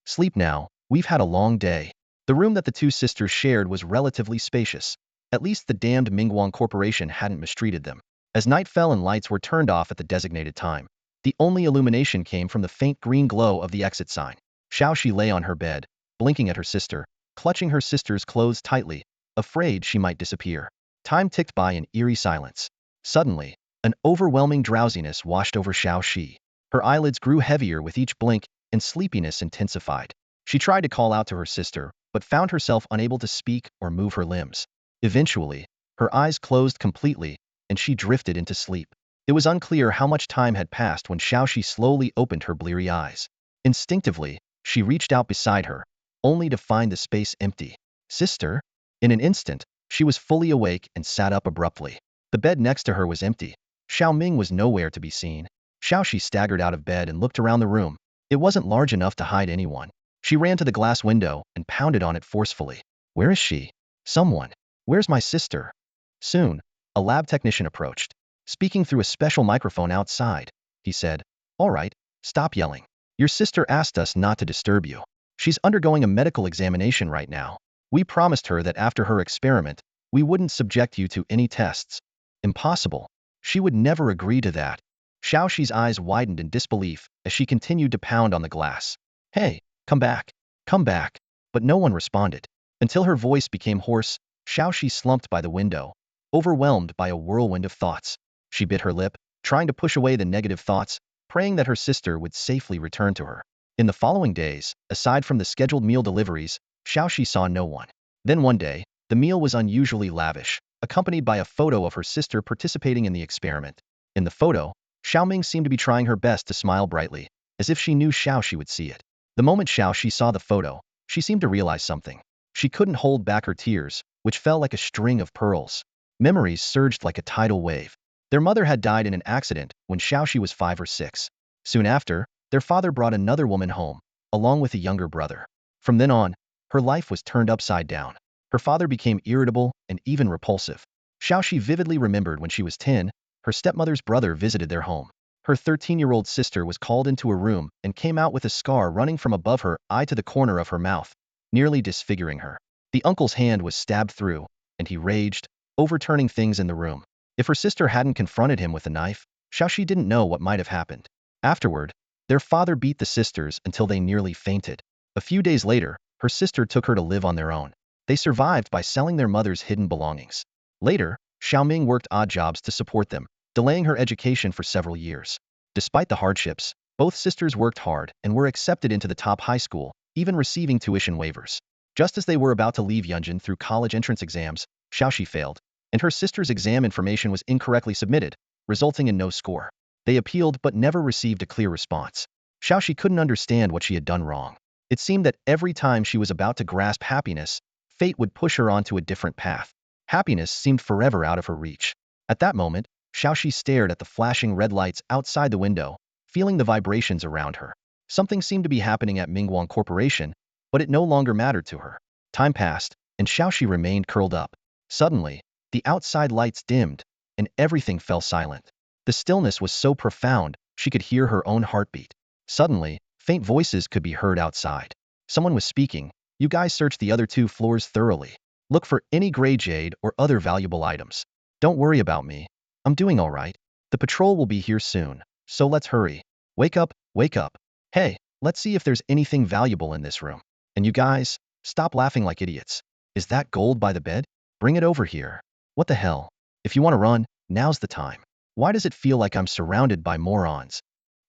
Sleep now, we've had a long day. The room that the two sisters shared was relatively spacious. At least the damned Mingguang Corporation hadn't mistreated them. As night fell and lights were turned off at the designated time, the only illumination came from the faint green glow of the exit sign. Xiaoxi lay on her bed, blinking at her sister, clutching her sister's clothes tightly, afraid she might disappear. Time ticked by in eerie silence. Suddenly, an overwhelming drowsiness washed over Xiaoxi. Her eyelids grew heavier with each blink, and sleepiness intensified. She tried to call out to her sister, but found herself unable to speak or move her limbs. Eventually, her eyes closed completely, and she drifted into sleep. It was unclear how much time had passed when Xiaoxi slowly opened her bleary eyes. Instinctively, she reached out beside her, only to find the space empty. Sister? In an instant, she was fully awake and sat up abruptly. The bed next to her was empty. Xiao Ming was nowhere to be seen. Xiaoxi staggered out of bed and looked around the room. It wasn't large enough to hide anyone. She ran to the glass window and pounded on it forcefully. Where is she? Someone. Where's my sister? Soon, a lab technician approached. Speaking through a special microphone outside, he said, All right, stop yelling. Your sister asked us not to disturb you. She's undergoing a medical examination right now. We promised her that after her experiment, we wouldn't subject you to any tests. Impossible. She would never agree to that. Xiaoxi's eyes widened in disbelief as she continued to pound on the glass. Hey, come back. Come back. But no one responded. Until her voice became hoarse, Xiaoxi slumped by the window, overwhelmed by a whirlwind of thoughts. She bit her lip, trying to push away the negative thoughts, praying that her sister would safely return to her. In the following days, aside from the scheduled meal deliveries, Xiaoxi saw no one. Then one day, the meal was unusually lavish, accompanied by a photo of her sister participating in the experiment. In the photo, Xiaoming seemed to be trying her best to smile brightly, as if she knew Xiaoxi would see it. The moment Xiaoxi saw the photo, she seemed to realize something. She couldn't hold back her tears, which fell like a string of pearls. Memories surged like a tidal wave. Their mother had died in an accident when Xiaoxi was 5 or 6. Soon after, their father brought another woman home, along with a younger brother. From then on, her life was turned upside down. Her father became irritable and even repulsive. Xiaoxi vividly remembered when she was 10, her stepmother's brother visited their home. Her 13-year-old sister was called into a room and came out with a scar running from above her eye to the corner of her mouth, nearly disfiguring her. The uncle's hand was stabbed through, and he raged, overturning things in the room. If her sister hadn't confronted him with a knife, Xiaoxi didn't know what might have happened. Afterward, their father beat the sisters until they nearly fainted. A few days later, her sister took her to live on their own. They survived by selling their mother's hidden belongings. Later, Xiaoming worked odd jobs to support them, delaying her education for several years. Despite the hardships, both sisters worked hard and were accepted into the top high school, even receiving tuition waivers. Just as they were about to leave Yunjin through college entrance exams, Xiaoxi failed, and her sister's exam information was incorrectly submitted, resulting in no score. They appealed but never received a clear response. Xiaoxi couldn't understand what she had done wrong. It seemed that every time she was about to grasp happiness, fate would push her onto a different path. Happiness seemed forever out of her reach. At that moment, Xiaoxi stared at the flashing red lights outside the window, feeling the vibrations around her. Something seemed to be happening at Mingguang Corporation, but it no longer mattered to her. Time passed, and Xiaoxi remained curled up. Suddenly, the outside lights dimmed, and everything fell silent. The stillness was so profound, she could hear her own heartbeat. Suddenly, faint voices could be heard outside. Someone was speaking. "You guys search the other 2 floors thoroughly. Look for any gray jade or other valuable items. Don't worry about me. I'm doing all right. The patrol will be here soon, so let's hurry. Wake up, wake up. Hey, let's see if there's anything valuable in this room. And you guys, stop laughing like idiots. Is that gold by the bed? Bring it over here. What the hell? If you want to run, now's the time. Why does it feel like I'm surrounded by morons?"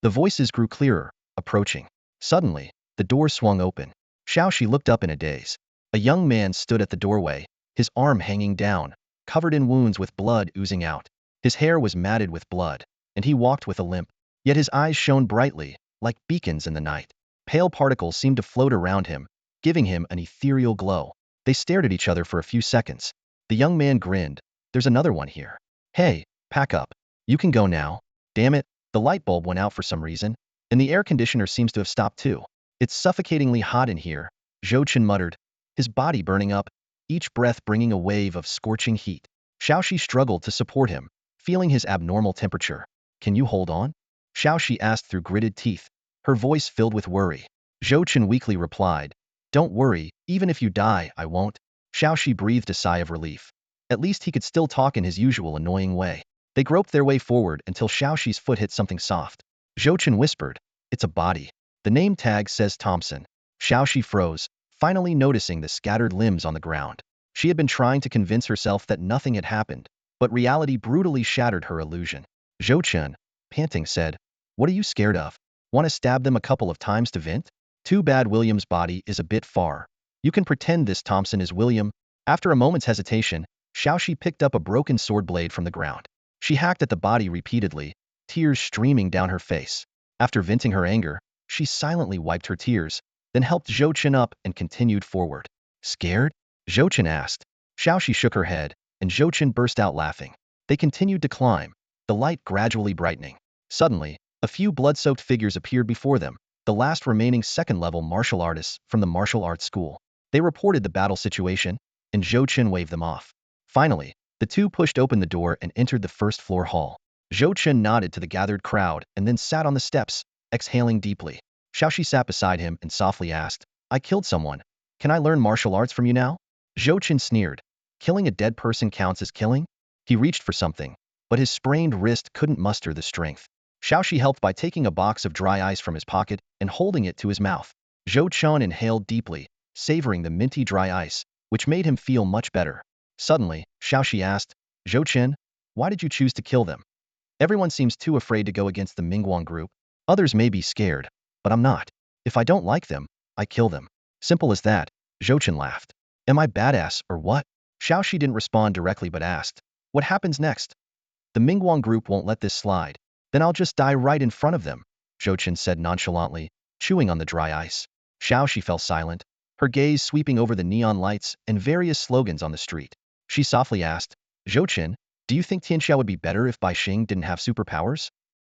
The voices grew clearer, approaching. Suddenly, the door swung open. Xiaoxi looked up in a daze. A young man stood at the doorway, his arm hanging down, covered in wounds with blood oozing out. His hair was matted with blood, and he walked with a limp. Yet his eyes shone brightly, like beacons in the night. Pale particles seemed to float around him, giving him an ethereal glow. They stared at each other for a few seconds. The young man grinned. "There's another one here. Hey, pack up. You can go now." Damn it, the light bulb went out for some reason, and the air conditioner seems to have stopped too. "It's suffocatingly hot in here," Chen muttered, his body burning up, each breath bringing a wave of scorching heat. Xiaoxi struggled to support him, feeling his abnormal temperature. "Can you hold on?" Xiaoxi asked through gritted teeth, her voice filled with worry. Chen weakly replied, "Don't worry, even if you die, I won't." Xiaoxi breathed a sigh of relief. At least he could still talk in his usual annoying way. They groped their way forward until Xiaoxi's foot hit something soft. Chen whispered, "It's a body. The name tag says Thompson." Xiaoxi froze, finally noticing the scattered limbs on the ground. She had been trying to convince herself that nothing had happened, but reality brutally shattered her illusion. Chen, panting, said, "What are you scared of? Want to stab them a couple of times to vent? Too bad William's body is a bit far. You can pretend this Thompson is William." After a moment's hesitation, Xiaoxi picked up a broken sword blade from the ground. She hacked at the body repeatedly, tears streaming down her face. After venting her anger, she silently wiped her tears, then helped Chen up and continued forward. "Scared?" Chen asked. Xiaoxi shook her head, and Chen burst out laughing. They continued to climb, the light gradually brightening. Suddenly, a few blood-soaked figures appeared before them, the last remaining second-level martial artists from the martial arts school. They reported the battle situation, and Chen waved them off. Finally, the two pushed open the door and entered the first-floor hall. Chen nodded to the gathered crowd and then sat on the steps, exhaling deeply. Xiaoxi sat beside him and softly asked, "I killed someone. Can I learn martial arts from you now?" Chen sneered. "Killing a dead person counts as killing?" He reached for something, but his sprained wrist couldn't muster the strength. Xiaoxi helped by taking a box of dry ice from his pocket and holding it to his mouth. Chen inhaled deeply, savoring the minty dry ice, which made him feel much better. Suddenly, Xiaoxi asked, "Chen, why did you choose to kill them? Everyone seems too afraid to go against the Mingguang group." Others may be scared, but I'm not. If I don't like them, I kill them. Simple as that. Zhou Chen laughed. Am I badass or what? Xiaoxi didn't respond directly but asked. What happens next? The Mingguang group won't let this slide. Then I'll just die right in front of them, Zhou Chen said nonchalantly, chewing on the dry ice. Xiaoxi fell silent, her gaze sweeping over the neon lights and various slogans on the street. She softly asked, Zhou Chen, do you think Tianxia would be better if Bai Xing didn't have superpowers?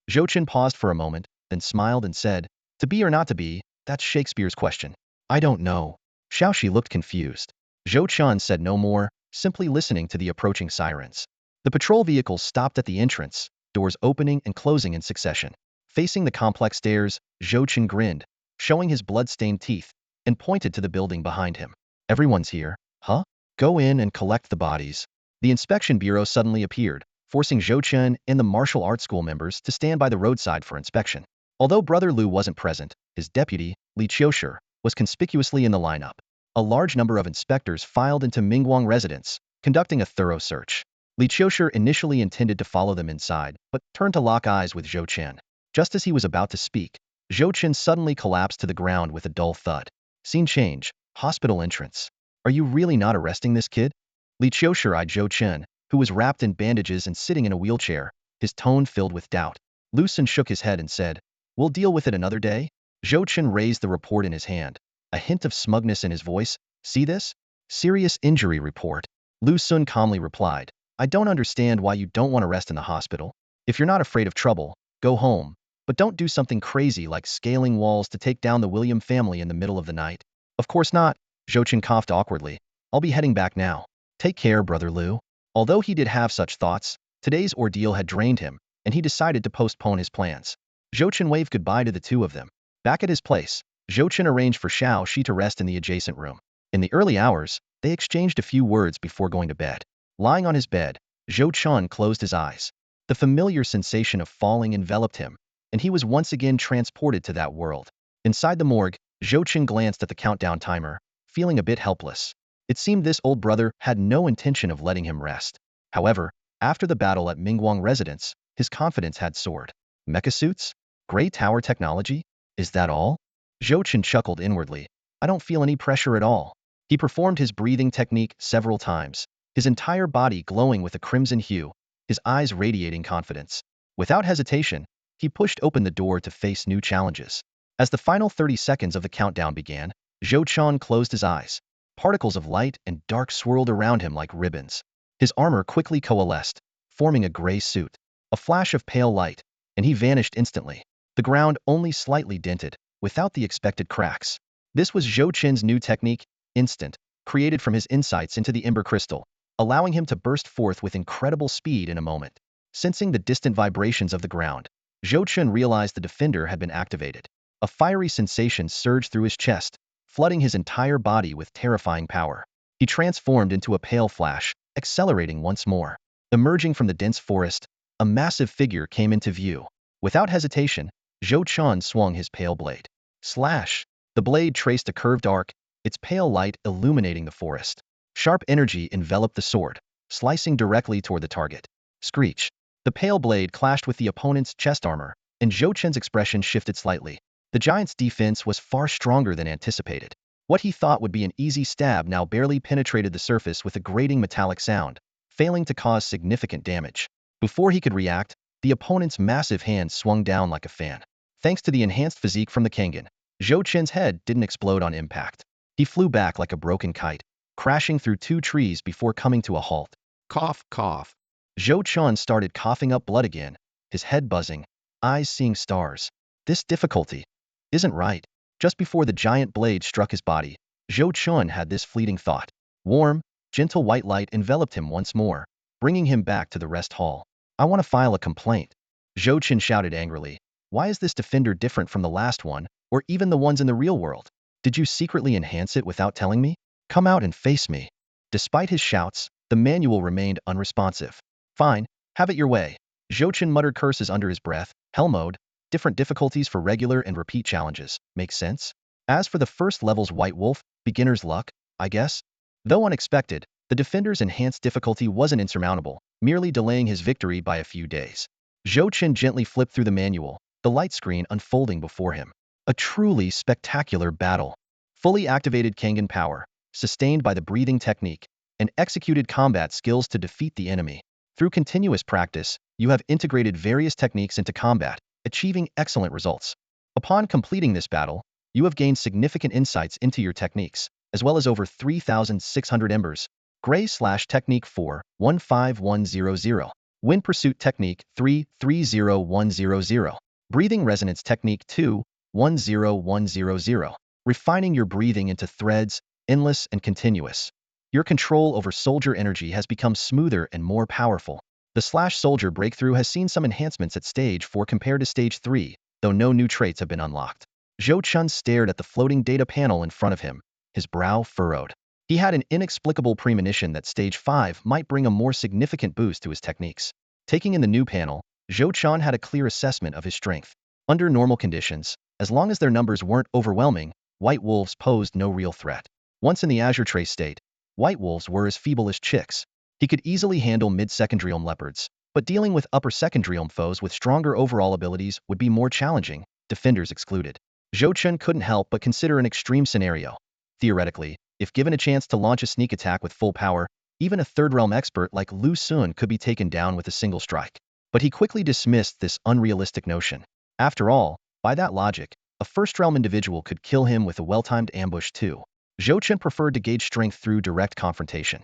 Zhou Chen paused for a moment, then smiled and said, to be or not to be, that's Shakespeare's question. I don't know. Xiaoxi looked confused. Zhou Chen said no more, simply listening to the approaching sirens. The patrol vehicles stopped at the entrance, doors opening and closing in succession. Facing the complex stairs, Zhou Chen grinned, showing his blood-stained teeth, and pointed to the building behind him. Everyone's here, huh? Go in and collect the bodies. The inspection bureau suddenly appeared, forcing Zhou Chen and the martial arts school members to stand by the roadside for inspection. Although Brother Lu wasn't present, his deputy, Li Qiushi, was conspicuously in the lineup. A large number of inspectors filed into Mingguang residence, conducting a thorough search. Li Qiushi initially intended to follow them inside, but turned to lock eyes with Zhou Chen. Just as he was about to speak, Zhou Chen suddenly collapsed to the ground with a dull thud. Scene change, hospital entrance. Are you really not arresting this kid? Li Qiushi eyed Zhou Chen, who was wrapped in bandages and sitting in a wheelchair, his tone filled with doubt. Lu Sun shook his head and said, we'll deal with it another day? Zhou Chen raised the report in his hand, a hint of smugness in his voice. See this? Serious injury report. Lu Sun calmly replied, I don't understand why you don't want to rest in the hospital. If you're not afraid of trouble, go home. But don't do something crazy like scaling walls to take down the William family in the middle of the night. Of course not. Zhou Chen coughed awkwardly. I'll be heading back now. Take care, Brother Lu. Although he did have such thoughts, today's ordeal had drained him, and he decided to postpone his plans. Zhou Chen waved goodbye to the two of them. Back at his place, Zhou Chen arranged for Xiaoxi to rest in the adjacent room. In the early hours, they exchanged a few words before going to bed. Lying on his bed, Zhou Chen closed his eyes. The familiar sensation of falling enveloped him, and he was once again transported to that world. Inside the morgue, Zhou Chen glanced at the countdown timer, feeling a bit helpless. It seemed this old brother had no intention of letting him rest. However, after the battle at Mingguang residence, his confidence had soared. Mecha suits? Gray Tower technology? Is that all? Zhou Chen chuckled inwardly. I don't feel any pressure at all. He performed his breathing technique several times, his entire body glowing with a crimson hue, his eyes radiating confidence. Without hesitation, he pushed open the door to face new challenges. As the final 30 seconds of the countdown began, Zhou Chen closed his eyes. Particles of light and dark swirled around him like ribbons. His armor quickly coalesced, forming a gray suit. A flash of pale light, and he vanished instantly. The ground only slightly dented, without the expected cracks. This was Zhou Chen's new technique, Instant, created from his insights into the Ember Crystal, allowing him to burst forth with incredible speed in a moment. Sensing the distant vibrations of the ground, Zhou Chen realized the defender had been activated. A fiery sensation surged through his chest, flooding his entire body with terrifying power. He transformed into a pale flash, accelerating once more. Emerging from the dense forest, a massive figure came into view. Without hesitation, Zhou Chen swung his pale blade. Slash! The blade traced a curved arc, its pale light illuminating the forest. Sharp energy enveloped the sword, slicing directly toward the target. Screech! The pale blade clashed with the opponent's chest armor, and Zhou Chen's expression shifted slightly. The giant's defense was far stronger than anticipated. What he thought would be an easy stab now barely penetrated the surface with a grating metallic sound, failing to cause significant damage. Before he could react, the opponent's massive hand swung down like a fan. Thanks to the enhanced physique from the Kangen, Zhou Chen's head didn't explode on impact. He flew back like a broken kite, crashing through 2 trees before coming to a halt. Cough, cough. Zhou Chen started coughing up blood again, his head buzzing, eyes seeing stars. This difficulty isn't right. Just before the giant blade struck his body, Zhou Chen had this fleeting thought. Warm, gentle white light enveloped him once more, bringing him back to the rest hall. I want to file a complaint. Zhou Chen shouted angrily. Why is this defender different from the last one, or even the ones in the real world? Did you secretly enhance it without telling me? Come out and face me. Despite his shouts, the manual remained unresponsive. Fine, have it your way. Zhou Chen muttered curses under his breath. Hell mode, different difficulties for regular and repeat challenges. Makes sense? As for the first level's White Wolf, beginner's luck, I guess? Though unexpected, the defender's enhanced difficulty wasn't insurmountable, merely delaying his victory by a few days. Zhou Chen gently flipped through the manual, the light screen unfolding before him. A truly spectacular battle. Fully activated Kangen power, sustained by the breathing technique, and executed combat skills to defeat the enemy. Through continuous practice, you have integrated various techniques into combat, achieving excellent results. Upon completing this battle, you have gained significant insights into your techniques, as well as over 3,600 embers. Gray/Technique 4, 15100. Wind Pursuit Technique 3, 30100. Breathing Resonance Technique 2, 10100. Refining your breathing into threads, endless and continuous. Your control over soldier energy has become smoother and more powerful. The /Soldier breakthrough has seen some enhancements at Stage 4 compared to Stage 3, though no new traits have been unlocked. Chen stared at the floating data panel in front of him, his brow furrowed. He had an inexplicable premonition that Stage 5 might bring a more significant boost to his techniques. Taking in the new panel, Chen had a clear assessment of his strength. Under normal conditions, as long as their numbers weren't overwhelming, white wolves posed no real threat. Once in the Azure Trace state, white wolves were as feeble as chicks. He could easily handle mid-secondrium leopards, but dealing with upper secondrium foes with stronger overall abilities would be more challenging, defenders excluded. Chen couldn't help but consider an extreme scenario. Theoretically, if given a chance to launch a sneak attack with full power, even a third-realm expert like Lu Sun could be taken down with a single strike. But he quickly dismissed this unrealistic notion. After all, by that logic, a first-realm individual could kill him with a well-timed ambush too. Chen preferred to gauge strength through direct confrontation.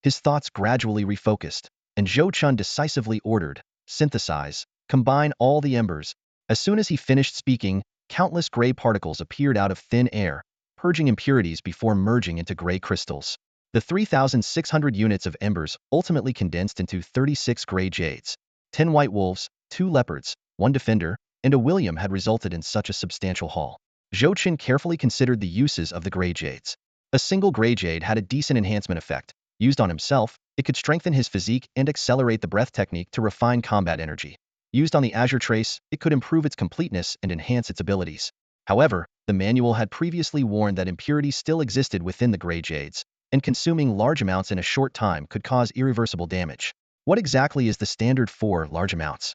His thoughts gradually refocused, and Chen decisively ordered, synthesize, combine all the embers. As soon as he finished speaking, countless gray particles appeared out of thin air, purging impurities before merging into gray crystals. The 3,600 units of embers ultimately condensed into 36 gray jades. 10 white wolves, 2 leopards, 1 defender, and a William had resulted in such a substantial haul. Chen carefully considered the uses of the gray jades. A single gray jade had a decent enhancement effect. Used on himself, it could strengthen his physique and accelerate the breath technique to refine combat energy. Used on the Azure Trace, it could improve its completeness and enhance its abilities. However, the manual had previously warned that impurities still existed within the gray jades, and consuming large amounts in a short time could cause irreversible damage. What exactly is the standard for large amounts?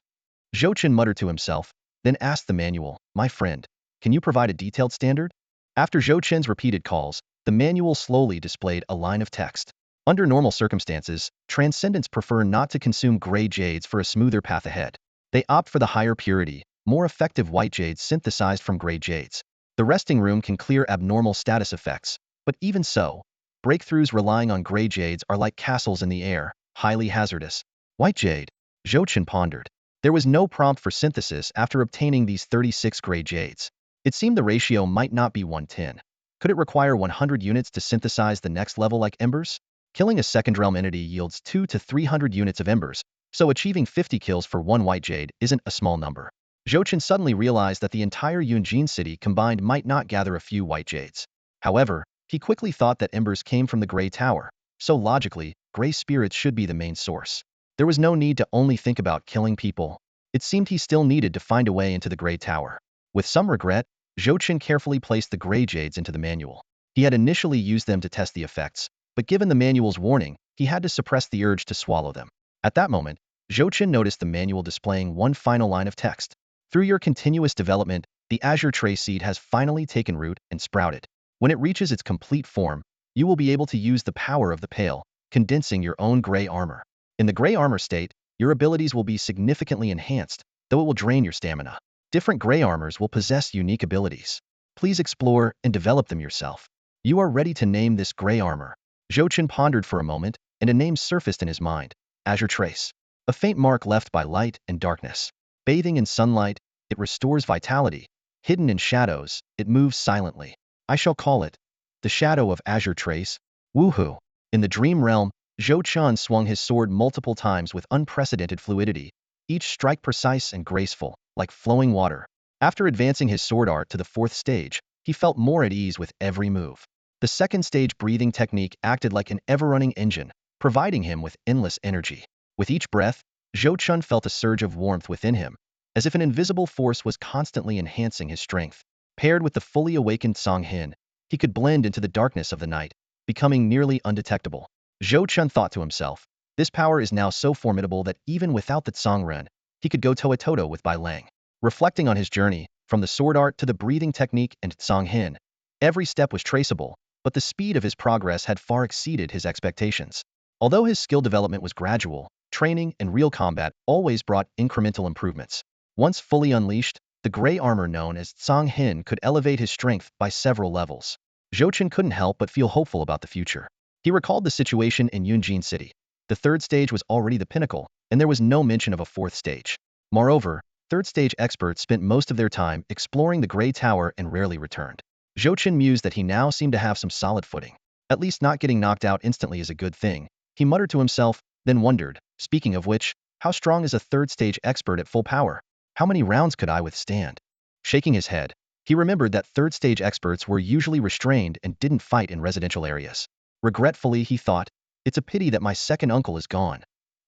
Chen muttered to himself, then asked the manual, "My friend, can you provide a detailed standard?" After Chen's repeated calls, the manual slowly displayed a line of text. Under normal circumstances, Transcendents prefer not to consume gray jades for a smoother path ahead. They opt for the higher purity, more effective white jades synthesized from gray jades. The resting room can clear abnormal status effects, but even so, breakthroughs relying on gray jades are like castles in the air, highly hazardous. White jade, Chen pondered. There was no prompt for synthesis after obtaining these 36 gray jades. It seemed the ratio might not be 1:10. Could it require 100 units to synthesize the next level like embers? Killing a second realm entity yields 2 to 300 units of embers, so achieving 50 kills for 1 white jade isn't a small number. Chen suddenly realized that the entire Yunjin city combined might not gather a few white jades. However, he quickly thought that embers came from the Gray Tower, so logically, gray spirits should be the main source. There was no need to only think about killing people. It seemed he still needed to find a way into the Gray Tower. With some regret, Chen carefully placed the gray jades into the manual. He had initially used them to test the effects, but given the manual's warning, he had to suppress the urge to swallow them. At that moment, Chen noticed the manual displaying one final line of text. Through your continuous development, the Azure Trace seed has finally taken root and sprouted. When it reaches its complete form, you will be able to use the power of the pale, condensing your own gray armor. In the gray armor state, your abilities will be significantly enhanced, though it will drain your stamina. Different gray armors will possess unique abilities. Please explore and develop them yourself. You are ready to name this gray armor. Chen pondered for a moment, and a name surfaced in his mind. Azure Trace. A faint mark left by light and darkness. Bathing in sunlight, it restores vitality. Hidden in shadows, it moves silently. I shall call it the Shadow of Azure Trace. Woohoo! In the dream realm, Chen swung his sword multiple times with unprecedented fluidity, each strike precise and graceful, like flowing water. After advancing his sword art to the 4th stage, he felt more at ease with every move. The 2nd stage breathing technique acted like an ever-running engine, providing him with endless energy. With each breath, Chen felt a surge of warmth within him, as if an invisible force was constantly enhancing his strength. Paired with the fully awakened Song Hin, he could blend into the darkness of the night, becoming nearly undetectable. Chen thought to himself, this power is now so formidable that even without the Song Ren, he could go toe-a-toe with Bai Lang. Reflecting on his journey, from the sword art to the breathing technique and Tsang, every step was traceable, but the speed of his progress had far exceeded his expectations. Although his skill development was gradual, training and real combat always brought incremental improvements. Once fully unleashed, the gray armor known as Tsang could elevate his strength by several levels. Zhou Chen couldn't help but feel hopeful about the future. He recalled the situation in Yunjin City. The third stage was already the pinnacle, and there was no mention of a fourth stage. Moreover, third stage experts spent most of their time exploring the Grey Tower and rarely returned. Zhou Chen mused that he now seemed to have some solid footing. At least not getting knocked out instantly is a good thing, he muttered to himself, then wondered, speaking of which, how strong is a third stage expert at full power? How many rounds could I withstand? Shaking his head, he remembered that third stage experts were usually restrained and didn't fight in residential areas. Regretfully, he thought, it's a pity that my second uncle is gone.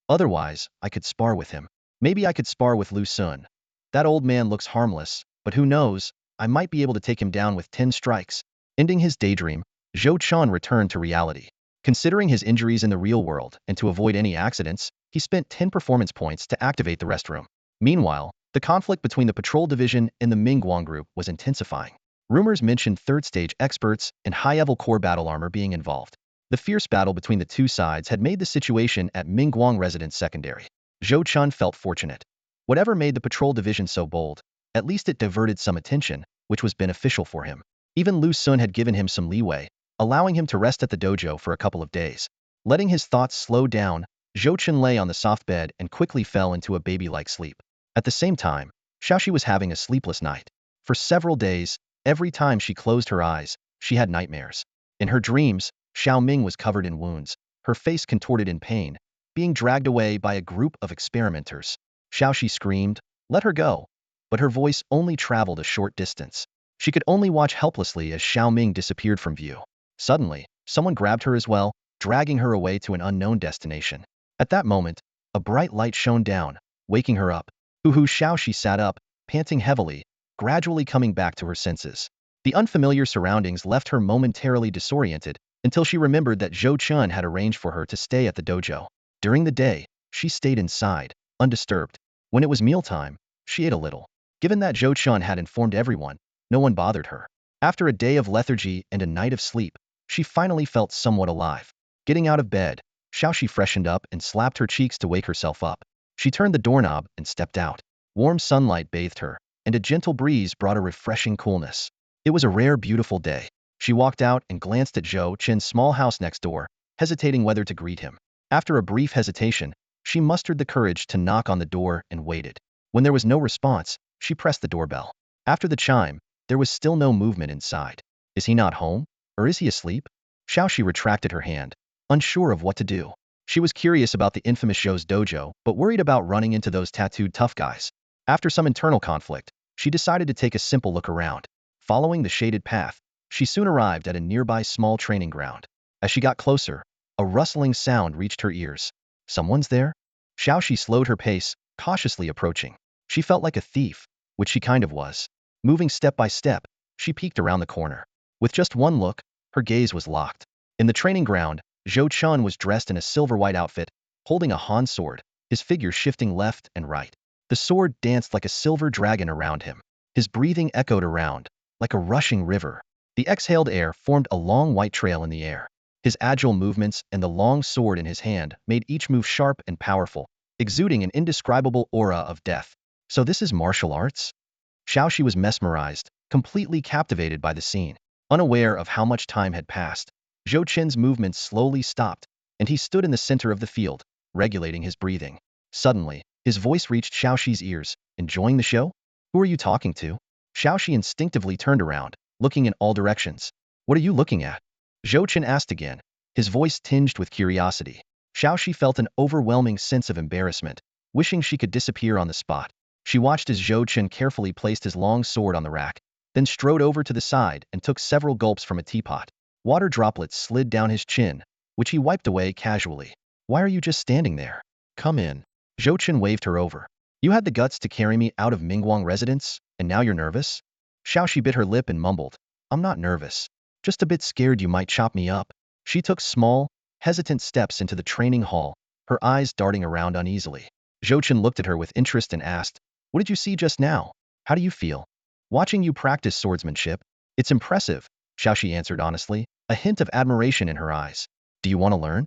Otherwise, I could spar with him. Maybe I could spar with Lu Sun. That old man looks harmless, but who knows, I might be able to take him down with 10 strikes. Ending his daydream, Zhou Chen returned to reality. Considering his injuries in the real world and to avoid any accidents, he spent 10 performance points to activate the restroom. Meanwhile, the conflict between the patrol division and the Mingguang group was intensifying. Rumors mentioned third stage experts and high-level core battle armor being involved. The fierce battle between the two sides had made the situation at Mingguang residence secondary. Zhou Chen felt fortunate. Whatever made the patrol division so bold, at least it diverted some attention, which was beneficial for him. Even Lu Sun had given him some leeway, allowing him to rest at the dojo for a couple of days. Letting his thoughts slow down, Zhou Chen lay on the soft bed and quickly fell into a baby-like sleep. At the same time, Xiaoxi was having a sleepless night. For several days, every time she closed her eyes, she had nightmares. In her dreams, Xiao Ming was covered in wounds, her face contorted in pain, being dragged away by a group of experimenters. Xiaoxi screamed, "Let her go!" But her voice only traveled a short distance. She could only watch helplessly as Xiao Ming disappeared from view. Suddenly, someone grabbed her as well, dragging her away to an unknown destination. At that moment, a bright light shone down, waking her up. Hoo-hoo, Xiaoxi sat up, panting heavily, gradually coming back to her senses. The unfamiliar surroundings left her momentarily disoriented, until she remembered that Zhou Chen had arranged for her to stay at the dojo. During the day, she stayed inside, undisturbed. When it was mealtime, she ate a little. Given that Zhou Chen had informed everyone, no one bothered her. After a day of lethargy and a night of sleep, she finally felt somewhat alive. Getting out of bed, Xiaoxi freshened up and slapped her cheeks to wake herself up. She turned the doorknob and stepped out. Warm sunlight bathed her, and a gentle breeze brought a refreshing coolness. It was a rare, beautiful day. She walked out and glanced at Zhou Chen's small house next door, hesitating whether to greet him. After a brief hesitation, she mustered the courage to knock on the door and waited. When there was no response, she pressed the doorbell. After the chime, there was still no movement inside. Is he not home? Or is he asleep? Xiaoxi retracted her hand, unsure of what to do. She was curious about the infamous Zhou's dojo, but worried about running into those tattooed tough guys. After some internal conflict, she decided to take a simple look around. Following the shaded path, she soon arrived at a nearby small training ground. As she got closer, a rustling sound reached her ears. Someone's there? Xiaoxi slowed her pace, cautiously approaching. She felt like a thief, which she kind of was. Moving step by step, she peeked around the corner. With just one look, her gaze was locked. In the training ground, Zhou Chen was dressed in a silver-white outfit, holding a Han sword, his figure shifting left and right. The sword danced like a silver dragon around him. His breathing echoed around, like a rushing river. The exhaled air formed a long white trail in the air. His agile movements and the long sword in his hand made each move sharp and powerful, exuding an indescribable aura of death. So this is martial arts? Xiaoxi was mesmerized, completely captivated by the scene. Unaware of how much time had passed, Zhou Chen's movements slowly stopped, and he stood in the center of the field, regulating his breathing. Suddenly, his voice reached Xiaoxi's ears. Enjoying the show? Who are you talking to? Xiaoxi instinctively turned around, looking in all directions. What are you looking at? Zhou Chen asked again, his voice tinged with curiosity. Xiaoxi felt an overwhelming sense of embarrassment, wishing she could disappear on the spot. She watched as Zhou Chen carefully placed his long sword on the rack, then strode over to the side and took several gulps from a teapot. Water droplets slid down his chin, which he wiped away casually. Why are you just standing there? Come in. Zhou Chen waved her over. You had the guts to carry me out of Mingguang residence, and now you're nervous? Xiaoxi bit her lip and mumbled, I'm not nervous. Just a bit scared you might chop me up. She took small, hesitant steps into the training hall, her eyes darting around uneasily. Zhou Chen looked at her with interest and asked, What did you see just now? How do you feel? Watching you practice swordsmanship. It's impressive, Xiaoxi answered honestly, a hint of admiration in her eyes. Do you want to learn?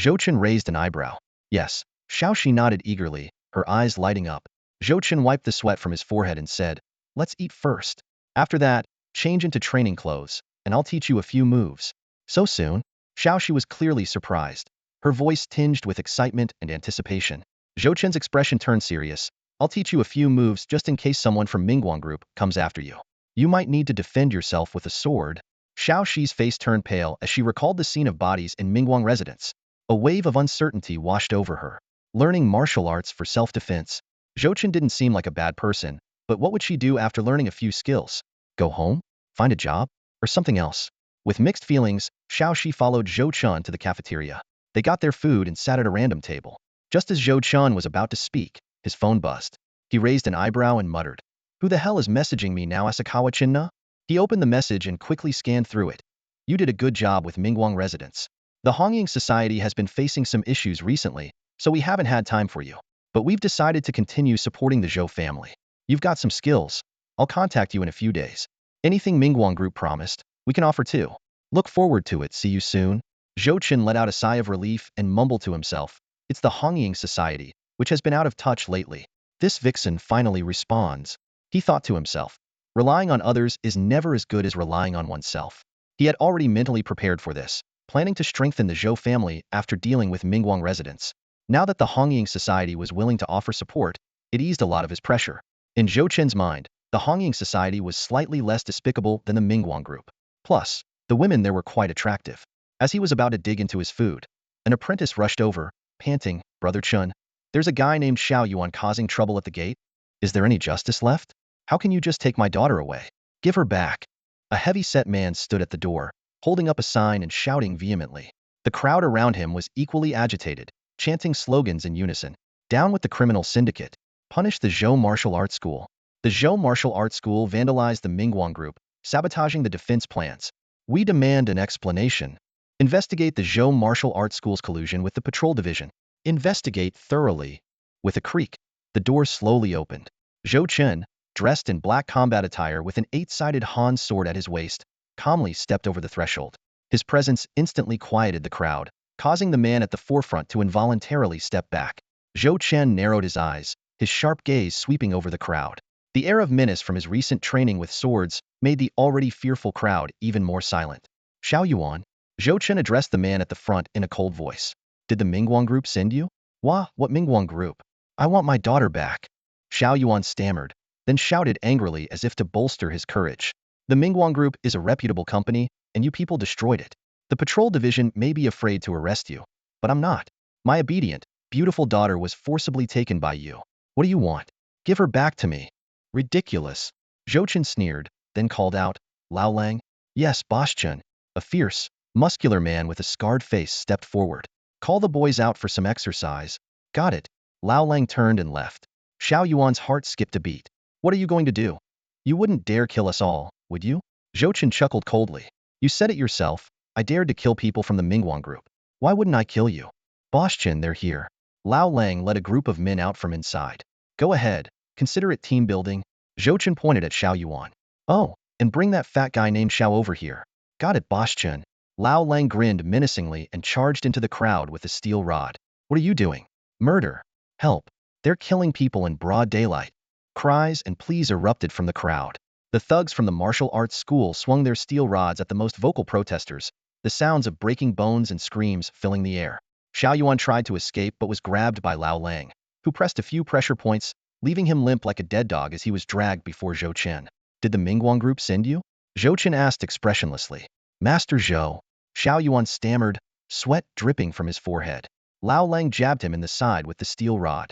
Zhou Chen raised an eyebrow. Yes. Xiaoxi nodded eagerly, her eyes lighting up. Zhou Chen wiped the sweat from his forehead and said, let's eat first. After that, change into training clothes, and I'll teach you a few moves. So soon? Xiaoxi was clearly surprised, her voice tinged with excitement and anticipation. Zhou Chen's expression turned serious. I'll teach you a few moves just in case someone from Mingguang group comes after you. You might need to defend yourself with a sword. Xiaoxi's face turned pale as she recalled the scene of bodies in Mingguang residence. A wave of uncertainty washed over her. Learning martial arts for self-defense. Zhou Chen didn't seem like a bad person, but what would she do after learning a few skills? Go home? Find a job? Or something else? With mixed feelings, Xiaoxi followed Zhou Chen to the cafeteria. They got their food and sat at a random table. Just as Zhou Chen was about to speak, his phone buzzed. He raised an eyebrow and muttered, "Who the hell is messaging me now, Asakawa Chinna?" He opened the message and quickly scanned through it. You did a good job with Mingguang residents. The Hongying Society has been facing some issues recently, so we haven't had time for you. But we've decided to continue supporting the Zhou family. You've got some skills. I'll contact you in a few days. Anything Mingguang group promised, we can offer too. Look forward to it. See you soon. Zhou Chen let out a sigh of relief and mumbled to himself. It's the Hongying Society, which has been out of touch lately. This vixen finally responds. He thought to himself. Relying on others is never as good as relying on oneself. He had already mentally prepared for this, planning to strengthen the Zhou family after dealing with Mingguang residents. Now that the Hongying Society was willing to offer support, it eased a lot of his pressure. In Zhou Chen's mind, the Hongying Society was slightly less despicable than the Mingguang group. Plus, the women there were quite attractive. As he was about to dig into his food, an apprentice rushed over, panting, Brother Chen, there's a guy named Xiao Yuan causing trouble at the gate. Is there any justice left? How can you just take my daughter away? Give her back. A heavy-set man stood at the door, holding up a sign and shouting vehemently. The crowd around him was equally agitated, chanting slogans in unison. Down with the criminal syndicate. Punish the Zhou Martial Arts School. The Zhou Martial Arts School vandalized the Mingguang group, sabotaging the defense plans. We demand an explanation. Investigate the Zhou Martial Arts School's collusion with the patrol division. Investigate thoroughly. With a creak, the door slowly opened. Zhou Chen, dressed in black combat attire with an 8-sided Han sword at his waist, calmly stepped over the threshold. His presence instantly quieted the crowd, causing the man at the forefront to involuntarily step back. Zhou Chen narrowed his eyes, his sharp gaze sweeping over the crowd. The air of menace from his recent training with swords made the already fearful crowd even more silent. Xiao Yuan, Zhou Chen addressed the man at the front in a cold voice. Did the Mingguang group send you? What Mingguang group? I want my daughter back. Xiao Yuan stammered, then shouted angrily as if to bolster his courage. The Mingguang group is a reputable company, and you people destroyed it. The patrol division may be afraid to arrest you, but I'm not. My obedient, beautiful daughter was forcibly taken by you. What do you want? Give her back to me. Ridiculous. Zhou Chen sneered, then called out, Lao Lang? Yes, Boss Chen. A fierce, muscular man with a scarred face stepped forward. Call the boys out for some exercise. Got it. Lao Lang turned and left. Xiao Yuan's heart skipped a beat. What are you going to do? You wouldn't dare kill us all, would you? Zhou Chen chuckled coldly. You said it yourself. I dared to kill people from the Mingguang group. Why wouldn't I kill you? Boss Chen, they're here. Lao Lang led a group of men out from inside. Go ahead. Consider it team building. Zhou Chen pointed at Xiao Yuan. Oh, and bring that fat guy named Xiao over here. Got it, Boss Chen. Lao Lang grinned menacingly and charged into the crowd with a steel rod. What are you doing? Murder. Help. They're killing people in broad daylight. Cries and pleas erupted from the crowd. The thugs from the martial arts school swung their steel rods at the most vocal protesters, the sounds of breaking bones and screams filling the air. Xiao Yuan tried to escape but was grabbed by Lao Lang, who pressed a few pressure points, leaving him limp like a dead dog as he was dragged before Zhou Chen. Did the Mingguang group send you? Zhou Chen asked expressionlessly. Master Zhou. Xiao Yuan stammered, sweat dripping from his forehead. Lao Lang jabbed him in the side with the steel rod.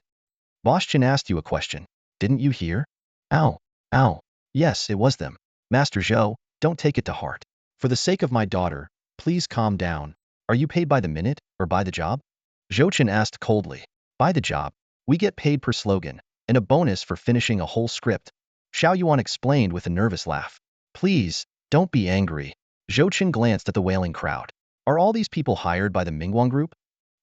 Boss Chen asked you a question. Didn't you hear? Ow. Ow. Yes, it was them. Master Zhou, don't take it to heart. For the sake of my daughter, please calm down. Are you paid by the minute, or by the job? Zhou Chen asked coldly. By the job. We get paid per slogan, and a bonus for finishing a whole script. Xiao Yuan explained with a nervous laugh. Please, don't be angry. Zhou Chen glanced at the wailing crowd. Are all these people hired by the Mingguang group?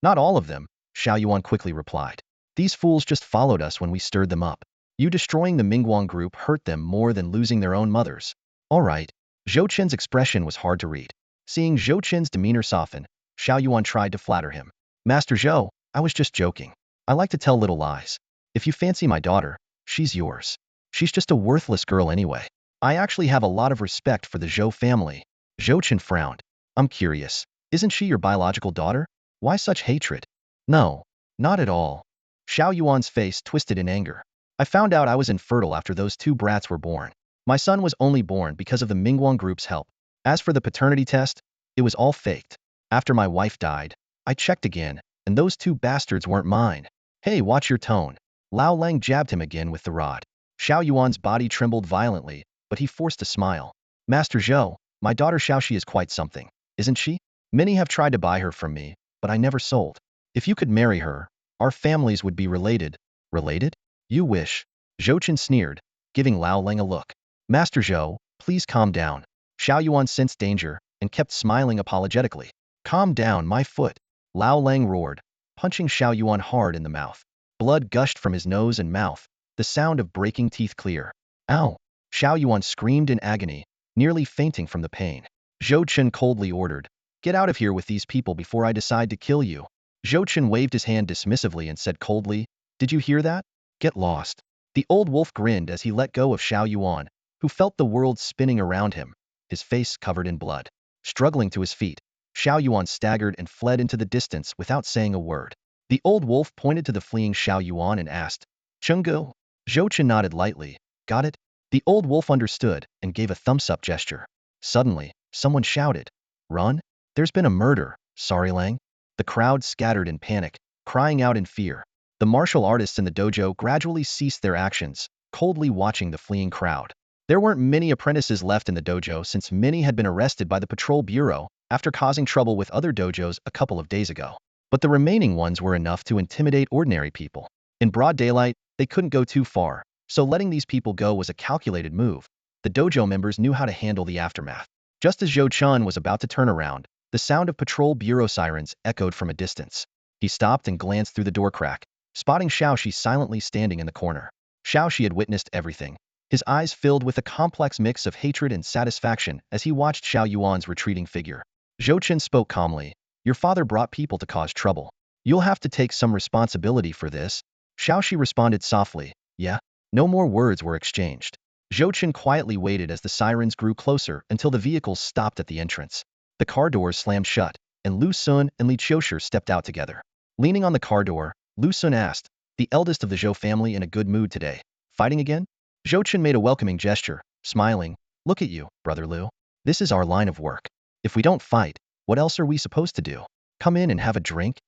Not all of them, Xiao Yuan quickly replied. These fools just followed us when we stirred them up. You destroying the Mingguang group hurt them more than losing their own mothers. All right. Zhou Chen's expression was hard to read. Seeing Zhou Chen's demeanor soften, Xiao Yuan tried to flatter him. Master Zhou, I was just joking. I like to tell little lies. If you fancy my daughter, she's yours. She's just a worthless girl anyway. I actually have a lot of respect for the Zhou family. Zhou Chen frowned. I'm curious. Isn't she your biological daughter? Why such hatred? No, not at all. Xiao Yuan's face twisted in anger. I found out I was infertile after those two brats were born. My son was only born because of the Mingguang group's help. As for the paternity test, it was all faked. After my wife died, I checked again, and those two bastards weren't mine. Hey, watch your tone. Lao Lang jabbed him again with the rod. Xiao Yuan's body trembled violently, but he forced a smile. Master Zhou, my daughter Xiaoxi is quite something, isn't she? Many have tried to buy her from me, but I never sold. If you could marry her, our families would be related. Related? You wish. Zhou Chen sneered, giving Lao Lang a look. Master Zhou, please calm down. Xiao Yuan sensed danger and kept smiling apologetically. Calm down, my foot. Lao Lang roared, punching Xiao Yuan hard in the mouth. Blood gushed from his nose and mouth, the sound of breaking teeth clear. Ow! Xiao Yuan screamed in agony, nearly fainting from the pain. Zhou Chen coldly ordered, get out of here with these people before I decide to kill you. Zhou Chen waved his hand dismissively and said coldly, did you hear that? Get lost. The old wolf grinned as he let go of Xiao Yuan, who felt the world spinning around him, his face covered in blood. Struggling to his feet, Xiao Yuan staggered and fled into the distance without saying a word. The old wolf pointed to the fleeing Xiao Yuan and asked, Chenggu? Zhou Chen nodded lightly. Got it? The old wolf understood and gave a thumbs-up gesture. Suddenly, someone shouted, Run? There's been a murder, sorry Lang. The crowd scattered in panic, crying out in fear. The martial artists in the dojo gradually ceased their actions, coldly watching the fleeing crowd. There weren't many apprentices left in the dojo since many had been arrested by the patrol bureau after causing trouble with other dojos a couple of days ago. But the remaining ones were enough to intimidate ordinary people. In broad daylight, they couldn't go too far, so letting these people go was a calculated move. The dojo members knew how to handle the aftermath. Just as Zhou Chen was about to turn around, the sound of patrol bureau sirens echoed from a distance. He stopped and glanced through the door crack, spotting Xiaoxi silently standing in the corner. Xiaoxi had witnessed everything. His eyes filled with a complex mix of hatred and satisfaction as he watched Xiao Yuan's retreating figure. Zhou Chen spoke calmly. Your father brought people to cause trouble. You'll have to take some responsibility for this. Xiaoxi responded softly. Yeah. No more words were exchanged. Zhou Chen quietly waited as the sirens grew closer until the vehicles stopped at the entrance. The car doors slammed shut, and Lu Sun and Li Qiushi stepped out together. Leaning on the car door, Lu Sun asked, the eldest of the Zhou family in a good mood today. Fighting again? Zhou Chen made a welcoming gesture, smiling. Look at you, brother Lu. This is our line of work. If we don't fight, what else are we supposed to do? Come in and have a drink?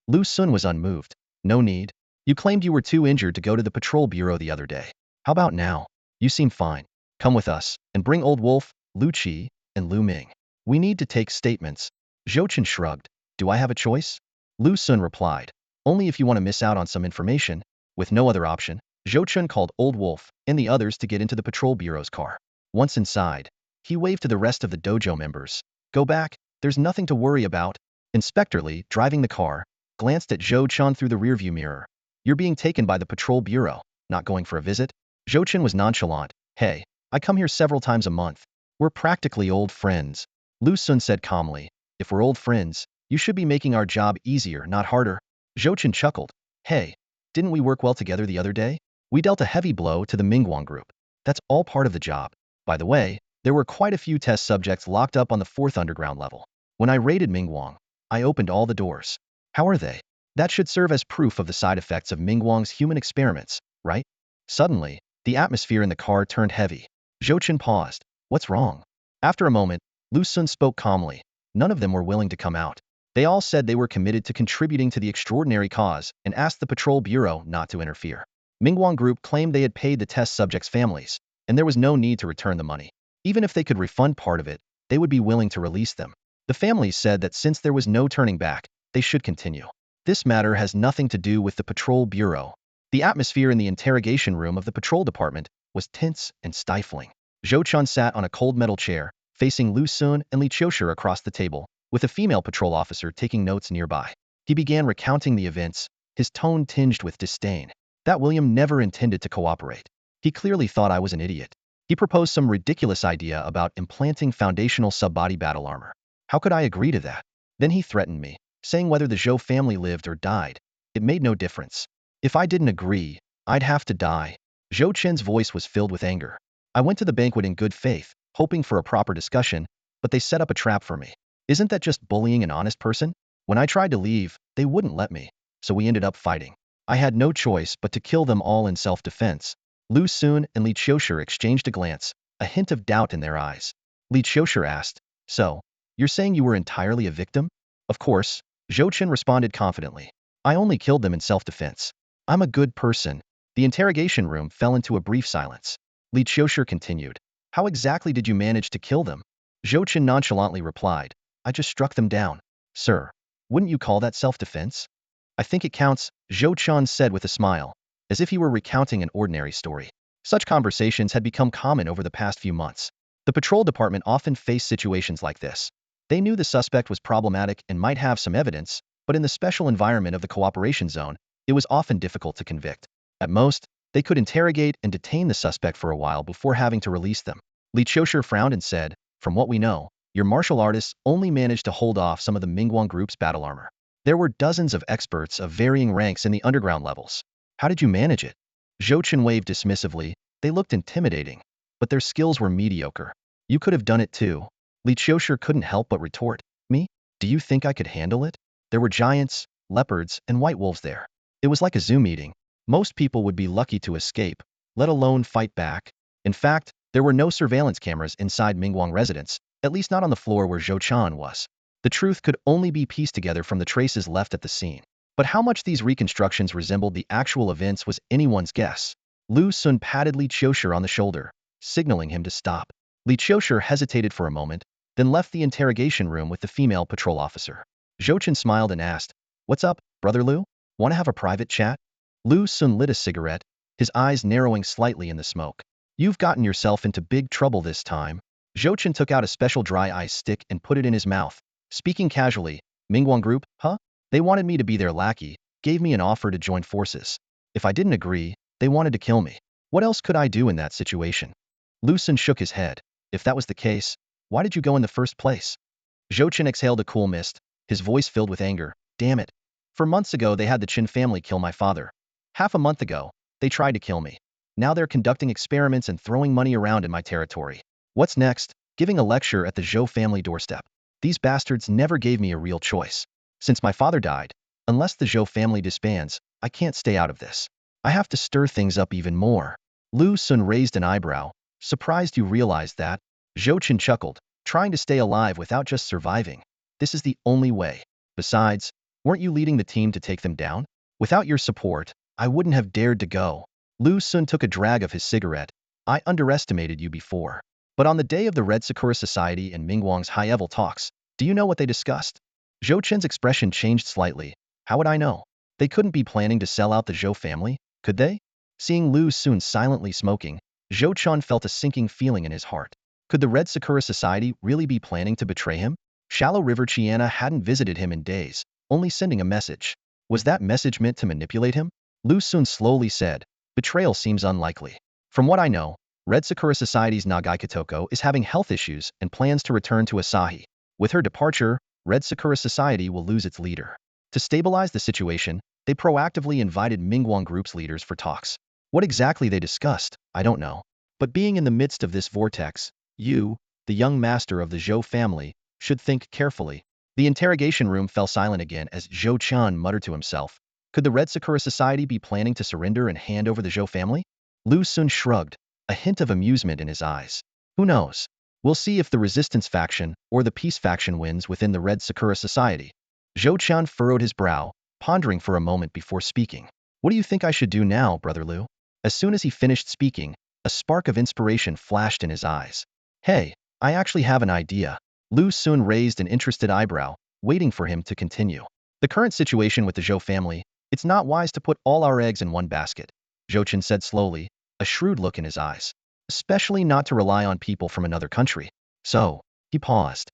Lu Sun was unmoved. No need. You claimed you were too injured to go to the patrol bureau the other day. How about now? You seem fine. Come with us, and bring Old Wolf, Lu Qi, and Lu Ming. We need to take statements. Zhou Chen shrugged. Do I have a choice? Lu Sun replied. Only if you want to miss out on some information. With no other option, Zhou Chen called Old Wolf and the others to get into the patrol bureau's car. Once inside, he waved to the rest of the dojo members. Go back, there's nothing to worry about. Inspector Li, driving the car, glanced at Zhou Chen through the rearview mirror. You're being taken by the patrol bureau, not going for a visit? Zhou Chen was nonchalant. Hey, I come here several times a month. We're practically old friends. Lu Sun said calmly. If we're old friends, you should be making our job easier, not harder. Zhou Chen chuckled. Hey, didn't we work well together the other day? We dealt a heavy blow to the Mingguang group. That's all part of the job. By the way, there were quite a few test subjects locked up on the 4th underground level. When I raided Mingguang, I opened all the doors. How are they? That should serve as proof of the side effects of Mingguang's human experiments, right? Suddenly, the atmosphere in the car turned heavy. Zhou Chen paused. What's wrong? After a moment, Lu Sun spoke calmly. None of them were willing to come out. They all said they were committed to contributing to the extraordinary cause and asked the patrol bureau not to interfere. Mingguang group claimed they had paid the test subjects' families, and there was no need to return the money. Even if they could refund part of it, they would be willing to release them. The families said that since there was no turning back, they should continue. This matter has nothing to do with the patrol bureau. The atmosphere in the interrogation room of the patrol department was tense and stifling. Zhou Chen sat on a cold metal chair, facing Lu Sun and Li Qiushi across the table, with a female patrol officer taking notes nearby. He began recounting the events, his tone tinged with disdain. That William never intended to cooperate. He clearly thought I was an idiot. He proposed some ridiculous idea about implanting foundational sub-body battle armor. How could I agree to that? Then he threatened me, saying whether the Zhou family lived or died, it made no difference. If I didn't agree, I'd have to die. Zhou Chen's voice was filled with anger. I went to the banquet in good faith, hoping for a proper discussion, but they set up a trap for me. Isn't that just bullying an honest person? When I tried to leave, they wouldn't let me, so we ended up fighting. I had no choice but to kill them all in self-defense. Lu Xun and Li Qiushi exchanged a glance, a hint of doubt in their eyes. Li Qiushi asked, "So, you're saying you were entirely a victim?" "Of course," Zhou Chen responded confidently. "I only killed them in self-defense. I'm a good person." The interrogation room fell into a brief silence. Li Qiushi continued, "How exactly did you manage to kill them?" Zhou Chen nonchalantly replied, "I just struck them down." "Sir, wouldn't you call that self-defense?" "I think it counts," Zhou Chen said with a smile, as if he were recounting an ordinary story. Such conversations had become common over the past few months. The patrol department often faced situations like this. They knew the suspect was problematic and might have some evidence, but in the special environment of the cooperation zone, it was often difficult to convict. At most, they could interrogate and detain the suspect for a while before having to release them. Li Qiushi frowned and said, "From what we know, your martial artists only managed to hold off some of the Mingguang group's battle armor. There were dozens of experts of varying ranks in the underground levels. How did you manage it?" Zhou Chen waved dismissively. They looked intimidating, but their skills were mediocre. "You could have done it too." Li Qiushi couldn't help but retort, "Me? Do you think I could handle it?" There were giants, leopards, and white wolves there. It was like a zoo meeting. Most people would be lucky to escape, let alone fight back. In fact, there were no surveillance cameras inside Mingguang residence, at least not on the floor where Zhou Chen was. The truth could only be pieced together from the traces left at the scene. But how much these reconstructions resembled the actual events was anyone's guess. Lu Xun patted Li Qiushi on the shoulder, signaling him to stop. Li Qiushi hesitated for a moment, then left the interrogation room with the female patrol officer. Zhou Chen smiled and asked, "What's up, Brother Lu? Want to have a private chat?" Lu Xun lit a cigarette, his eyes narrowing slightly in the smoke. "You've gotten yourself into big trouble this time." Zhou Chen took out a special dry ice stick and put it in his mouth, speaking casually. "Mingguang Group, huh? They wanted me to be their lackey, gave me an offer to join forces. If I didn't agree, they wanted to kill me. What else could I do in that situation?" Lu Xun shook his head. "If that was the case, why did you go in the first place?" Zhou Chen exhaled a cool mist, his voice filled with anger. "Damn it. For months ago they had the Chen family kill my father. Half a month ago, they tried to kill me. Now they're conducting experiments and throwing money around in my territory. What's next? Giving a lecture at the Zhou family doorstep. These bastards never gave me a real choice. Since my father died, unless the Zhou family disbands, I can't stay out of this. I have to stir things up even more." Lu Xun raised an eyebrow. "Surprised you realized that?" Zhou Chen chuckled, "Trying to stay alive without just surviving. This is the only way. Besides, weren't you leading the team to take them down? Without your support, I wouldn't have dared to go." Lu Xun took a drag of his cigarette. "I underestimated you before. But on the day of the Red Sakura Society and Mingguang's high-level talks, do you know what they discussed?" Zhou Chen's expression changed slightly. "How would I know? They couldn't be planning to sell out the Zhou family, could they?" Seeing Lu Xun silently smoking, Zhou Chen felt a sinking feeling in his heart. Could the Red Sakura Society really be planning to betray him? Shallow River Tianxia hadn't visited him in days, only sending a message. Was that message meant to manipulate him? Lu Xun slowly said, "Betrayal seems unlikely. From what I know, Red Sakura Society's Nagai Kitoko is having health issues and plans to return to Asahi. With her departure, Red Sakura Society will lose its leader. To stabilize the situation, they proactively invited Mingguang Group's leaders for talks. What exactly they discussed, I don't know. But being in the midst of this vortex, you, the young master of the Zhou family, should think carefully." The interrogation room fell silent again as Zhou Chen muttered to himself. Could the Red Sakura Society be planning to surrender and hand over the Zhou family? Lu Xun shrugged, a hint of amusement in his eyes. "Who knows? We'll see if the resistance faction or the peace faction wins within the Red Sakura Society." Zhou Chen furrowed his brow, pondering for a moment before speaking. "What do you think I should do now, Brother Lu?" As soon as he finished speaking, a spark of inspiration flashed in his eyes. "Hey, I actually have an idea." Lu Xun raised an interested eyebrow, waiting for him to continue. "The current situation with the Zhou family, it's not wise to put all our eggs in one basket," Zhou Chen said slowly, a shrewd look in his eyes. "Especially not to rely on people from another country. So," he paused.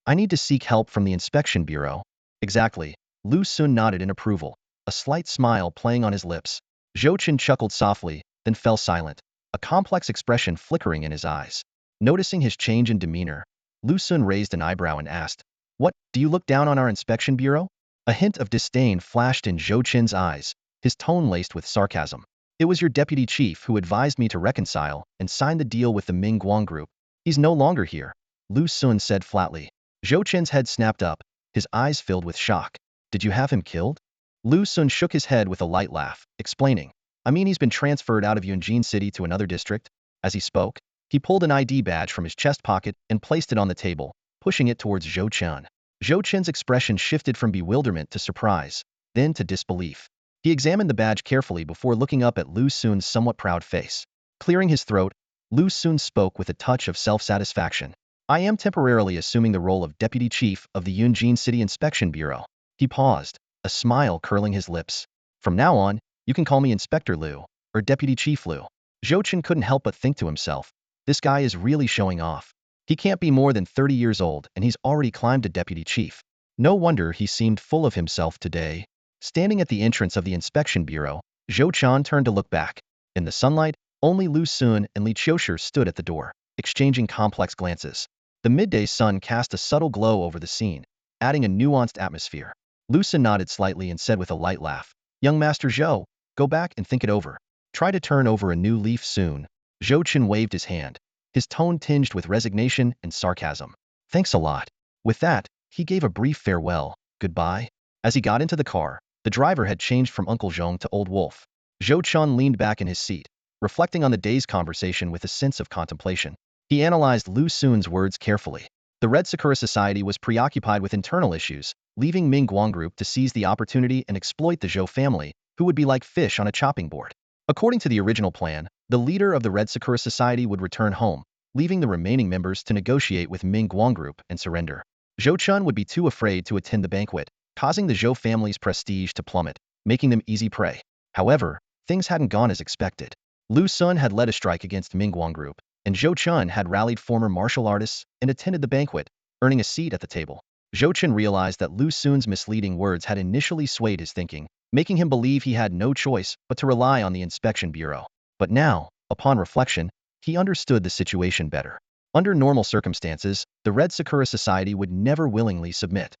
"I need to seek help from the inspection bureau." "Exactly." Lu Xun nodded in approval, a slight smile playing on his lips. Zhou Chen chuckled softly, then fell silent, a complex expression flickering in his eyes. Noticing his change in demeanor, Lu Xun raised an eyebrow and asked, "What, do you look down on our inspection bureau?" A hint of disdain flashed in Zhou Chen's eyes, his tone laced with sarcasm. "It was your deputy chief who advised me to reconcile and sign the deal with the Ming Guang group. He's no longer here," Lu Xun said flatly. Zhou Chen's head snapped up, his eyes filled with shock. "Did you have him killed?" Lu Xun shook his head with a light laugh, explaining, "I mean, he's been transferred out of Yunjin City to another district." As he spoke, he pulled an ID badge from his chest pocket and placed it on the table, pushing it towards Zhou Chen. Zhou Chen's expression shifted from bewilderment to surprise, then to disbelief. He examined the badge carefully before looking up at Lu Xun's somewhat proud face. Clearing his throat, Lu Xun spoke with a touch of self-satisfaction. "I am temporarily assuming the role of deputy chief of the Yunjin City Inspection Bureau." He paused, a smile curling his lips. "From now on, you can call me Inspector Lu, or Deputy Chief Lu." Zhou Chen couldn't help but think to himself, this guy is really showing off. He can't be more than 30 years old and he's already climbed to deputy chief. No wonder he seemed full of himself today. Standing at the entrance of the inspection bureau, Zhou Chen turned to look back. In the sunlight, only Lu Xun and Li Qiushi stood at the door, exchanging complex glances. The midday sun cast a subtle glow over the scene, adding a nuanced atmosphere. Lu Xun nodded slightly and said with a light laugh, "Young Master Zhou, go back and think it over. Try to turn over a new leaf soon." Zhou Chen waved his hand, his tone tinged with resignation and sarcasm. "Thanks a lot." With that, he gave a brief farewell, goodbye. As he got into the car, the driver had changed from Uncle Zhong to Old Wolf. Zhou Chen leaned back in his seat, reflecting on the day's conversation with a sense of contemplation. He analyzed Lu Xun's words carefully. The Red Sakura Society was preoccupied with internal issues, leaving Ming Guang Group to seize the opportunity and exploit the Zhou family, who would be like fish on a chopping board. According to the original plan, the leader of the Red Sakura Society would return home, leaving the remaining members to negotiate with Ming Guang Group and surrender. Zhou Chen would be too afraid to attend the banquet, causing the Zhou family's prestige to plummet, making them easy prey. However, things hadn't gone as expected. Lu Xun had led a strike against Ming Guang Group, and Zhou Chen had rallied former martial artists and attended the banquet, earning a seat at the table. Zhou Chen realized that Lu Xun's misleading words had initially swayed his thinking, making him believe he had no choice but to rely on the inspection bureau. But now, upon reflection, he understood the situation better. Under normal circumstances, the Red Sakura Society would never willingly submit.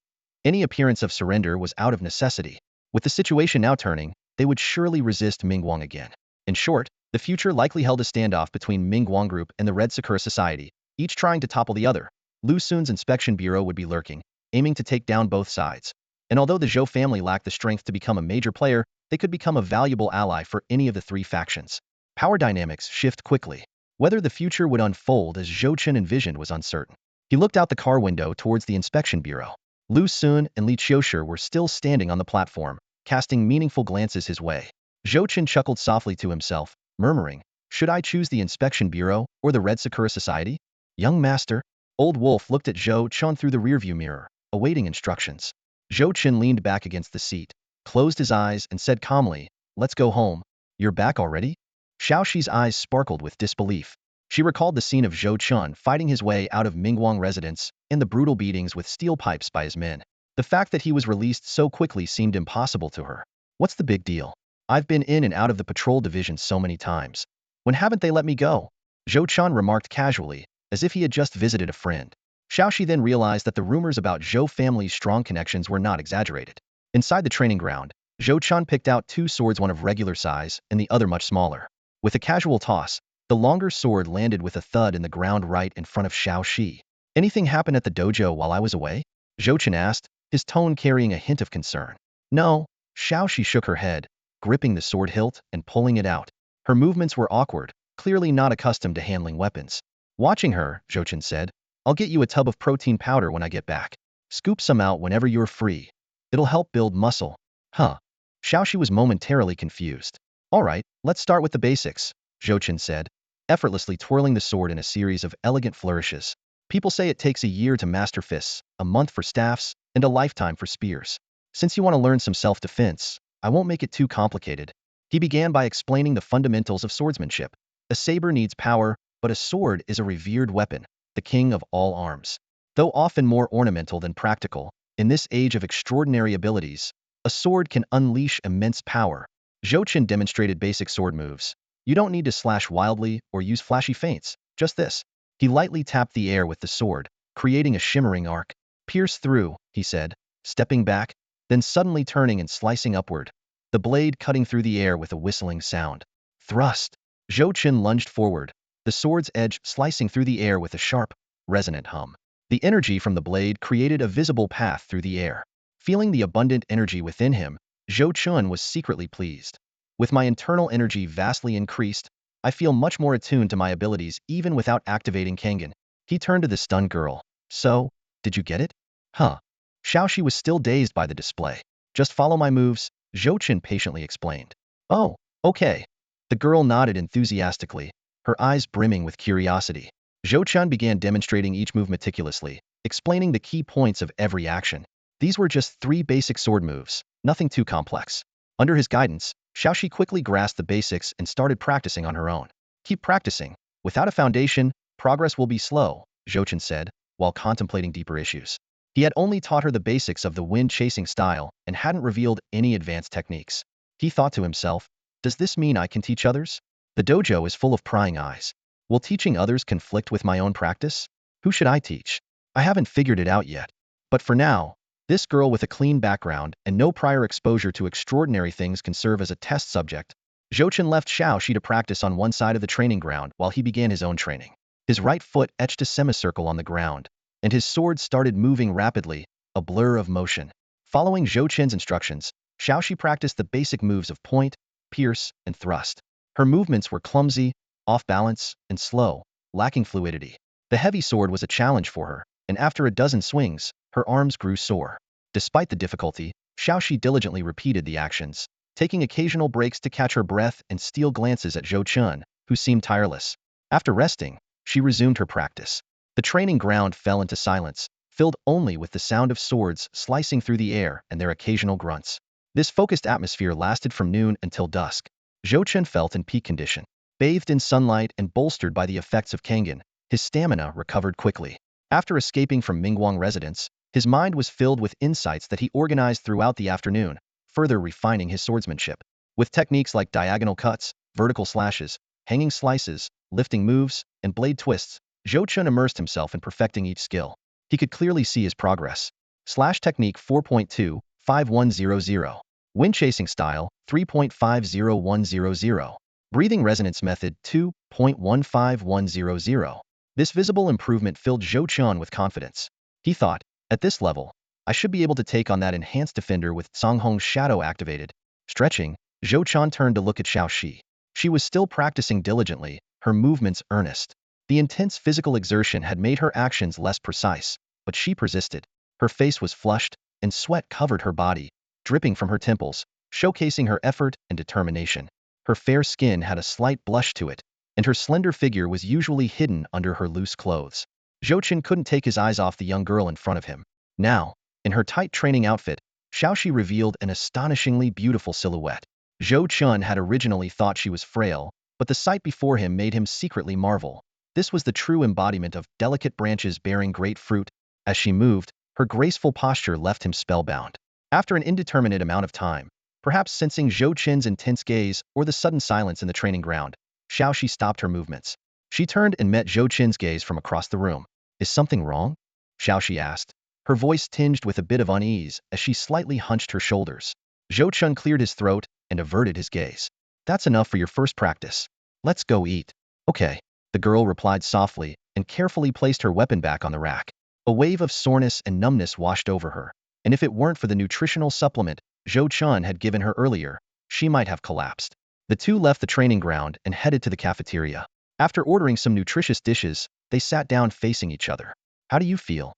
Any appearance of surrender was out of necessity. With the situation now turning, they would surely resist Ming Guang again. In short, the future likely held a standoff between Ming Guang Group and the Red Sakura Society, each trying to topple the other. Lu Xun's inspection bureau would be lurking, aiming to take down both sides. And although the Zhou family lacked the strength to become a major player, they could become a valuable ally for any of the three factions. Power dynamics shift quickly. Whether the future would unfold as Zhou Chen envisioned was uncertain. He looked out the car window towards the inspection bureau. Lu Xun and Li Qiushi were still standing on the platform, casting meaningful glances his way. Zhou Chen chuckled softly to himself, murmuring, "Should I choose the inspection bureau or the Red Sakura Society?" "Young master." Old Wolf looked at Zhou Chen through the rearview mirror, awaiting instructions. Zhou Chen leaned back against the seat, closed his eyes and said calmly, "Let's go home." "You're back already?" Xiaoxi's eyes sparkled with disbelief. She recalled the scene of Zhou Chen fighting his way out of Mingguang residence and the brutal beatings with steel pipes by his men. The fact that he was released so quickly seemed impossible to her. "What's the big deal? I've been in and out of the patrol division so many times. When haven't they let me go?" Zhou Chen remarked casually, as if he had just visited a friend. Xiaoxi then realized that the rumors about Zhou family's strong connections were not exaggerated. Inside the training ground, Zhou Chen picked out two swords, one of regular size and the other much smaller. With a casual toss, the longer sword landed with a thud in the ground right in front of Xiaoxi. "Anything happen at the dojo while I was away?" Zhou Chen asked, his tone carrying a hint of concern. "No." Xiaoxi shook her head, gripping the sword hilt and pulling it out. Her movements were awkward, clearly not accustomed to handling weapons. Watching her, Zhou Chen said, "I'll get you a tub of protein powder when I get back. Scoop some out whenever you're free. It'll help build muscle." "Huh?" Xiaoxi was momentarily confused. "All right, let's start with the basics," Zhou Chen said, effortlessly twirling the sword in a series of elegant flourishes. "People say it takes a year to master fists, a month for staffs, and a lifetime for spears. Since you want to learn some self-defense, I won't make it too complicated." He began by explaining the fundamentals of swordsmanship. A saber needs power, but a sword is a revered weapon, the king of all arms. Though often more ornamental than practical, in this age of extraordinary abilities, a sword can unleash immense power. Zhou Chen demonstrated basic sword moves. You don't need to slash wildly or use flashy feints, just this. He lightly tapped the air with the sword, creating a shimmering arc. Pierce through, he said, stepping back, then suddenly turning and slicing upward, the blade cutting through the air with a whistling sound. Thrust. Zhou Chen lunged forward, the sword's edge slicing through the air with a sharp, resonant hum. The energy from the blade created a visible path through the air. Feeling the abundant energy within him, Zhou Chen was secretly pleased. With my internal energy vastly increased, I feel much more attuned to my abilities even without activating Kangen. He turned to the stunned girl. So, did you get it? Huh. Xiaoxi was still dazed by the display. Just follow my moves, Zhou Chen patiently explained. Oh, okay. The girl nodded enthusiastically, her eyes brimming with curiosity. Zhou Chen began demonstrating each move meticulously, explaining the key points of every action. These were just 3 basic sword moves, nothing too complex. Under his guidance, Xiaoxi quickly grasped the basics and started practicing on her own. Keep practicing. Without a foundation, progress will be slow, Zhou Chen said, while contemplating deeper issues. He had only taught her the basics of the wind-chasing style and hadn't revealed any advanced techniques. He thought to himself, does this mean I can teach others? The dojo is full of prying eyes. Will teaching others conflict with my own practice? Who should I teach? I haven't figured it out yet. But for now, this girl with a clean background and no prior exposure to extraordinary things can serve as a test subject. Zhou Chen left Xiaoxi to practice on one side of the training ground while he began his own training. His right foot etched a semicircle on the ground, and his sword started moving rapidly, a blur of motion. Following Zhou Chen's instructions, Xiaoxi practiced the basic moves of point, pierce, and thrust. Her movements were clumsy, off balance, and slow, lacking fluidity. The heavy sword was a challenge for her, and after a dozen swings, her arms grew sore. Despite the difficulty, Xiaoxi diligently repeated the actions, taking occasional breaks to catch her breath and steal glances at Zhou Chen, who seemed tireless. After resting, she resumed her practice. The training ground fell into silence, filled only with the sound of swords slicing through the air and their occasional grunts. This focused atmosphere lasted from noon until dusk. Zhou Chen felt in peak condition. Bathed in sunlight and bolstered by the effects of Kangen, his stamina recovered quickly. After escaping from Mingguang residence, his mind was filled with insights that he organized throughout the afternoon, further refining his swordsmanship. With techniques like diagonal cuts, vertical slashes, hanging slices, lifting moves, and blade twists, Zhou Chen immersed himself in perfecting each skill. He could clearly see his progress. Slash technique 4.2, 5100. Wind chasing style 3.50100. Breathing resonance method 2.15100. This visible improvement filled Zhou Chen with confidence. He thought, at this level, I should be able to take on that enhanced defender with Songhong's shadow activated. Stretching, Zhou Chen turned to look at Xiaoxi. She was still practicing diligently, her movements earnest. The intense physical exertion had made her actions less precise, but she persisted. Her face was flushed, and sweat covered her body, dripping from her temples, showcasing her effort and determination. Her fair skin had a slight blush to it, and her slender figure was usually hidden under her loose clothes. Zhou Chen couldn't take his eyes off the young girl in front of him. Now, in her tight training outfit, Xiaoxi revealed an astonishingly beautiful silhouette. Zhou Chen had originally thought she was frail, but the sight before him made him secretly marvel. This was the true embodiment of delicate branches bearing great fruit. As she moved, her graceful posture left him spellbound. After an indeterminate amount of time, perhaps sensing Zhou Chen's intense gaze or the sudden silence in the training ground, Xiaoxi stopped her movements. She turned and met Zhou Chen's gaze from across the room. Is something wrong? Xiaoxi asked, her voice tinged with a bit of unease as she slightly hunched her shoulders. Zhou Chen cleared his throat and averted his gaze. That's enough for your first practice. Let's go eat. Okay, the girl replied softly and carefully placed her weapon back on the rack. A wave of soreness and numbness washed over her, and if it weren't for the nutritional supplement Zhou Chen had given her earlier, she might have collapsed. The two left the training ground and headed to the cafeteria. After ordering some nutritious dishes, they sat down facing each other. How do you feel?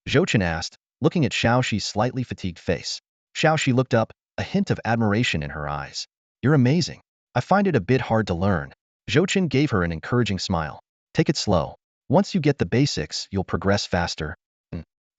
Zhou Chen asked, looking at Xiaoxi's slightly fatigued face. Xiaoxi looked up, a hint of admiration in her eyes. You're amazing. I find it a bit hard to learn. Zhou Chen gave her an encouraging smile. Take it slow. Once you get the basics, you'll progress faster.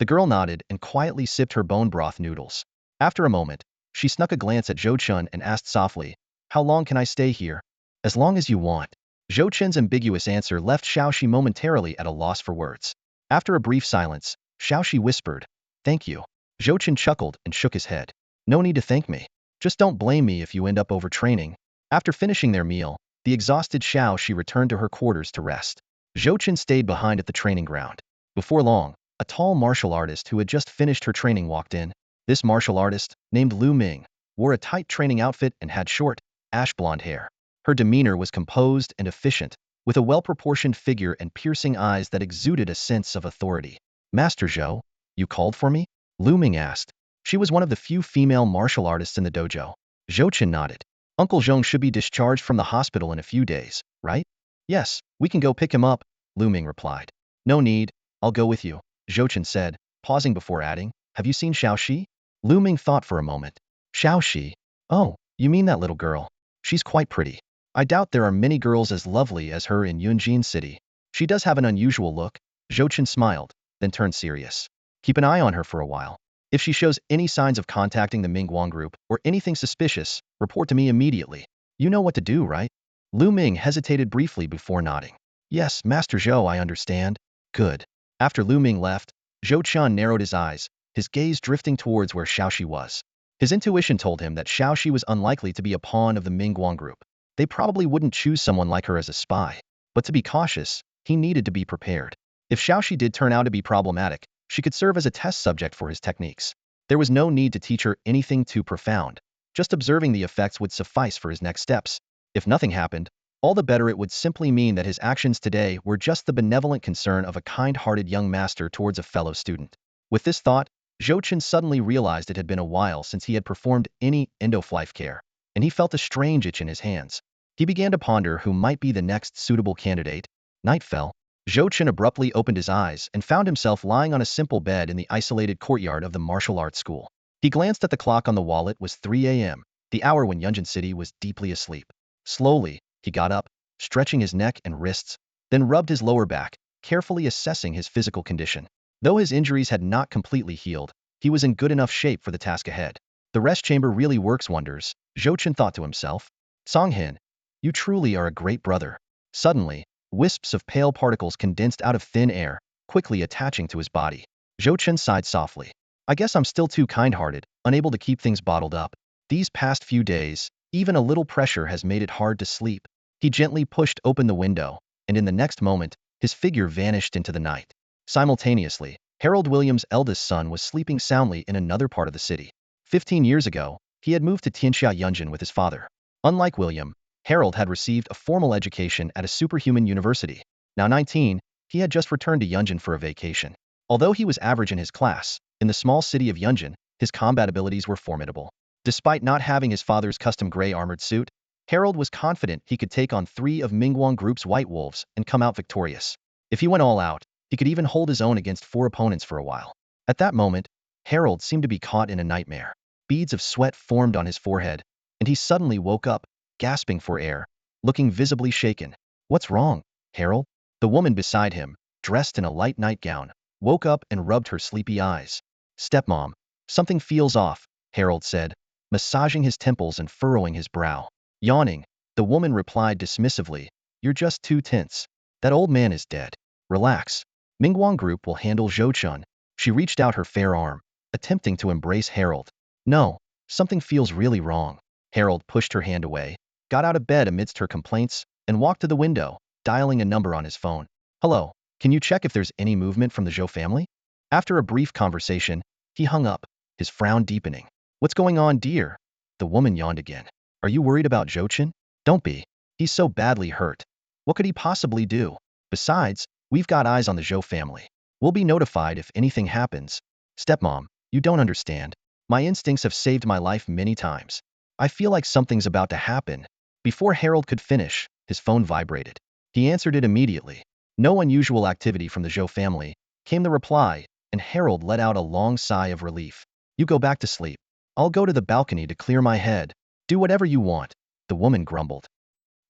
The girl nodded and quietly sipped her bone broth noodles. After a moment, she snuck a glance at Zhou Chen and asked softly, how long can I stay here? As long as you want. Zhou Chen's ambiguous answer left Xiaoxi momentarily at a loss for words. After a brief silence, Xiaoxi whispered, thank you. Zhou Chen chuckled and shook his head. No need to thank me. Just don't blame me if you end up overtraining. After finishing their meal, the exhausted Xiao returned to her quarters to rest. Zhou Chen stayed behind at the training ground. Before long, a tall martial artist who had just finished her training walked in. This martial artist, named Lu Ming, wore a tight training outfit and had short, ash-blonde hair. Her demeanor was composed and efficient, with a well-proportioned figure and piercing eyes that exuded a sense of authority. Master Zhou, you called for me? Lu Ming asked. She was one of the few female martial artists in the dojo. Zhou Chen nodded. Uncle Zhong should be discharged from the hospital in a few days, right? Yes, we can go pick him up, Lu Ming replied. No need, I'll go with you, Zhou Chen said, pausing before adding, have you seen Xiao? Lu Ming thought for a moment. Xiao? Oh, you mean that little girl. She's quite pretty. I doubt there are many girls as lovely as her in Yunjin City. She does have an unusual look. Zhou Chen smiled, then turned serious. Keep an eye on her for a while. If she shows any signs of contacting the Mingguang group or anything suspicious, report to me immediately. You know what to do, right? Lu Ming hesitated briefly before nodding. Yes, Master Zhou, I understand. Good. After Lu Ming left, Zhou Chen narrowed his eyes, his gaze drifting towards where Xiao was. His intuition told him that Xiao was unlikely to be a pawn of the Mingguang group. They probably wouldn't choose someone like her as a spy. But to be cautious, he needed to be prepared. If Xiao did turn out to be problematic, she could serve as a test subject for his techniques. There was no need to teach her anything too profound. Just observing the effects would suffice for his next steps. If nothing happened, all the better. It would simply mean that his actions today were just the benevolent concern of a kind-hearted young master towards a fellow student. With this thought, Zhou Chen suddenly realized it had been a while since he had performed any end-of-life care, and he felt a strange itch in his hands. He began to ponder who might be the next suitable candidate. Night fell. Zhou Chen abruptly opened his eyes and found himself lying on a simple bed in the isolated courtyard of the martial arts school. He glanced at the clock on the wall. It was 3 a.m., the hour when Yunjin City was deeply asleep. Slowly, he got up, stretching his neck and wrists, then rubbed his lower back, carefully assessing his physical condition. Though his injuries had not completely healed, he was in good enough shape for the task ahead. The rest chamber really works wonders, Zhou Chen thought to himself. Songhin, you truly are a great brother. Suddenly, wisps of pale particles condensed out of thin air, quickly attaching to his body. Zhou Chen sighed softly. I guess I'm still too kind-hearted, unable to keep things bottled up. These past few days, even a little pressure has made it hard to sleep. He gently pushed open the window, and in the next moment, his figure vanished into the night. Simultaneously, Harold Williams' eldest son was sleeping soundly in another part of the city. 15 years ago, he had moved to Tianxia Yunjin with his father. Unlike William, Harold had received a formal education at a superhuman university. Now 19, he had just returned to Yunjin for a vacation. Although he was average in his class, in the small city of Yunjin, his combat abilities were formidable. Despite not having his father's custom gray armored suit, Harold was confident he could take on 3 of Mingguang Group's white wolves and come out victorious. If he went all out, he could even hold his own against 4 opponents for a while. At that moment, Harold seemed to be caught in a nightmare. Beads of sweat formed on his forehead, and he suddenly woke up, gasping for air, looking visibly shaken. What's wrong, Harold? The woman beside him, dressed in a light nightgown, woke up and rubbed her sleepy eyes. Stepmom, something feels off, Harold said, massaging his temples and furrowing his brow. Yawning, the woman replied dismissively, you're just too tense. That old man is dead. Relax. Mingguang Group will handle Zhou Chen. She reached out her fair arm, attempting to embrace Harold. No, something feels really wrong. Harold pushed her hand away, got out of bed amidst her complaints, and walked to the window, dialing a number on his phone. Hello, can you check if there's any movement from the Zhou family? After a brief conversation, he hung up, his frown deepening. What's going on, dear? The woman yawned again. Are you worried about Zhou Chen? Don't be. He's so badly hurt. What could he possibly do? Besides, we've got eyes on the Zhou family. We'll be notified if anything happens. Stepmom, you don't understand. My instincts have saved my life many times. I feel like something's about to happen. Before Harold could finish, his phone vibrated. He answered it immediately. No unusual activity from the Zhou family, came the reply, and Harold let out a long sigh of relief. You go back to sleep. I'll go to the balcony to clear my head. Do whatever you want, the woman grumbled.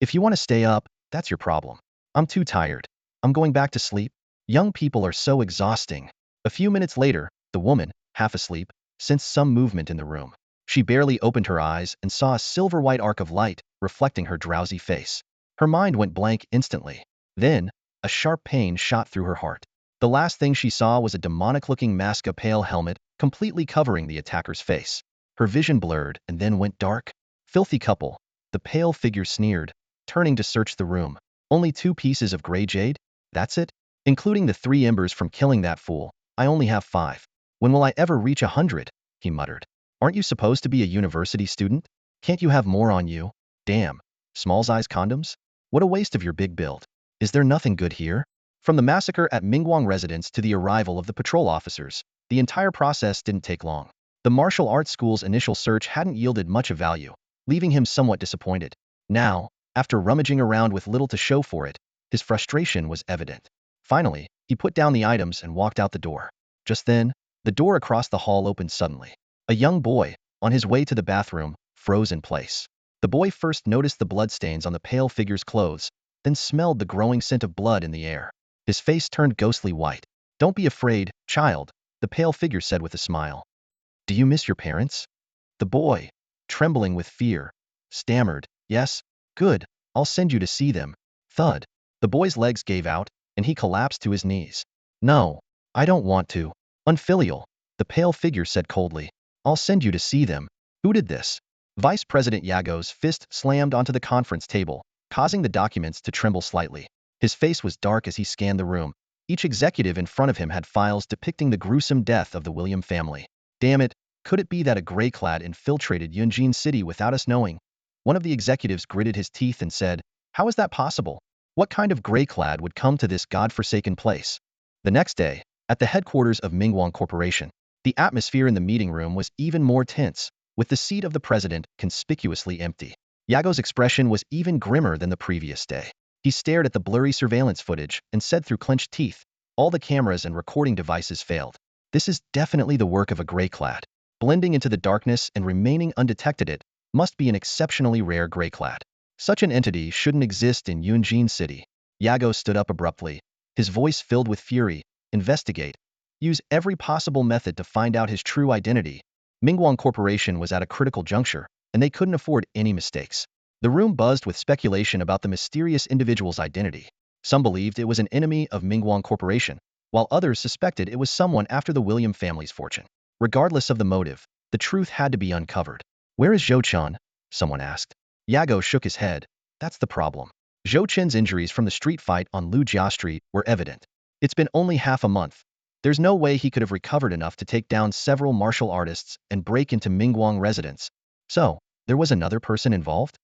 If you want to stay up, that's your problem. I'm too tired. I'm going back to sleep. Young people are so exhausting. A few minutes later, the woman, half asleep, sensed some movement in the room. She barely opened her eyes and saw a silver-white arc of light reflecting her drowsy face. Her mind went blank instantly. Then, a sharp pain shot through her heart. The last thing she saw was a demonic-looking mask, a pale helmet, completely covering the attacker's face. Her vision blurred and then went dark. Filthy couple. The pale figure sneered, turning to search the room. Only 2 pieces of gray jade? That's it? Including the 3 embers from killing that fool, I only have 5. When will I ever reach 100? He muttered. Aren't you supposed to be a university student? Can't you have more on you? Damn. Small size condoms? What a waste of your big build. Is there nothing good here? From the massacre at Mingguang residence to the arrival of the patrol officers, the entire process didn't take long. The martial arts school's initial search hadn't yielded much of value, leaving him somewhat disappointed. Now, after rummaging around with little to show for it, his frustration was evident. Finally, he put down the items and walked out the door. Just then, the door across the hall opened suddenly. A young boy, on his way to the bathroom, froze in place. The boy first noticed the bloodstains on the pale figure's clothes, then smelled the growing scent of blood in the air. His face turned ghostly white. Don't be afraid, child, the pale figure said with a smile. Do you miss your parents? The boy, trembling with fear, stammered, yes, good, I'll send you to see them. Thud. The boy's legs gave out, and he collapsed to his knees. No, I don't want to. Unfilial, the pale figure said coldly. I'll send you to see them. Who did this? Vice President Yago's fist slammed onto the conference table, causing the documents to tremble slightly. His face was dark as he scanned the room. Each executive in front of him had files depicting the gruesome death of the William family. Damn it, could it be that a gray-clad infiltrated Yunjin City without us knowing? One of the executives gritted his teeth and said, how is that possible? What kind of gray-clad would come to this god-forsaken place? The next day, at the headquarters of Mingguang Corporation, the atmosphere in the meeting room was even more tense, with the seat of the president conspicuously empty. Yago's expression was even grimmer than the previous day. He stared at the blurry surveillance footage and said through clenched teeth, all the cameras and recording devices failed. This is definitely the work of a gray-clad. Blending into the darkness and remaining undetected, it must be an exceptionally rare gray-clad. Such an entity shouldn't exist in Yunjin City. Yago stood up abruptly, his voice filled with fury. Investigate. Use every possible method to find out his true identity. Mingguang Corporation was at a critical juncture, and they couldn't afford any mistakes. The room buzzed with speculation about the mysterious individual's identity. Some believed it was an enemy of Mingguang Corporation, while others suspected it was someone after the William family's fortune. Regardless of the motive, the truth had to be uncovered. Where is Zhou Chen? Someone asked. Yago shook his head. That's the problem. Zhou Chen's injuries from the street fight on Lujia Street were evident. It's been only half a month. There's no way he could have recovered enough to take down several martial artists and break into Mingguang residence. So, there was another person involved?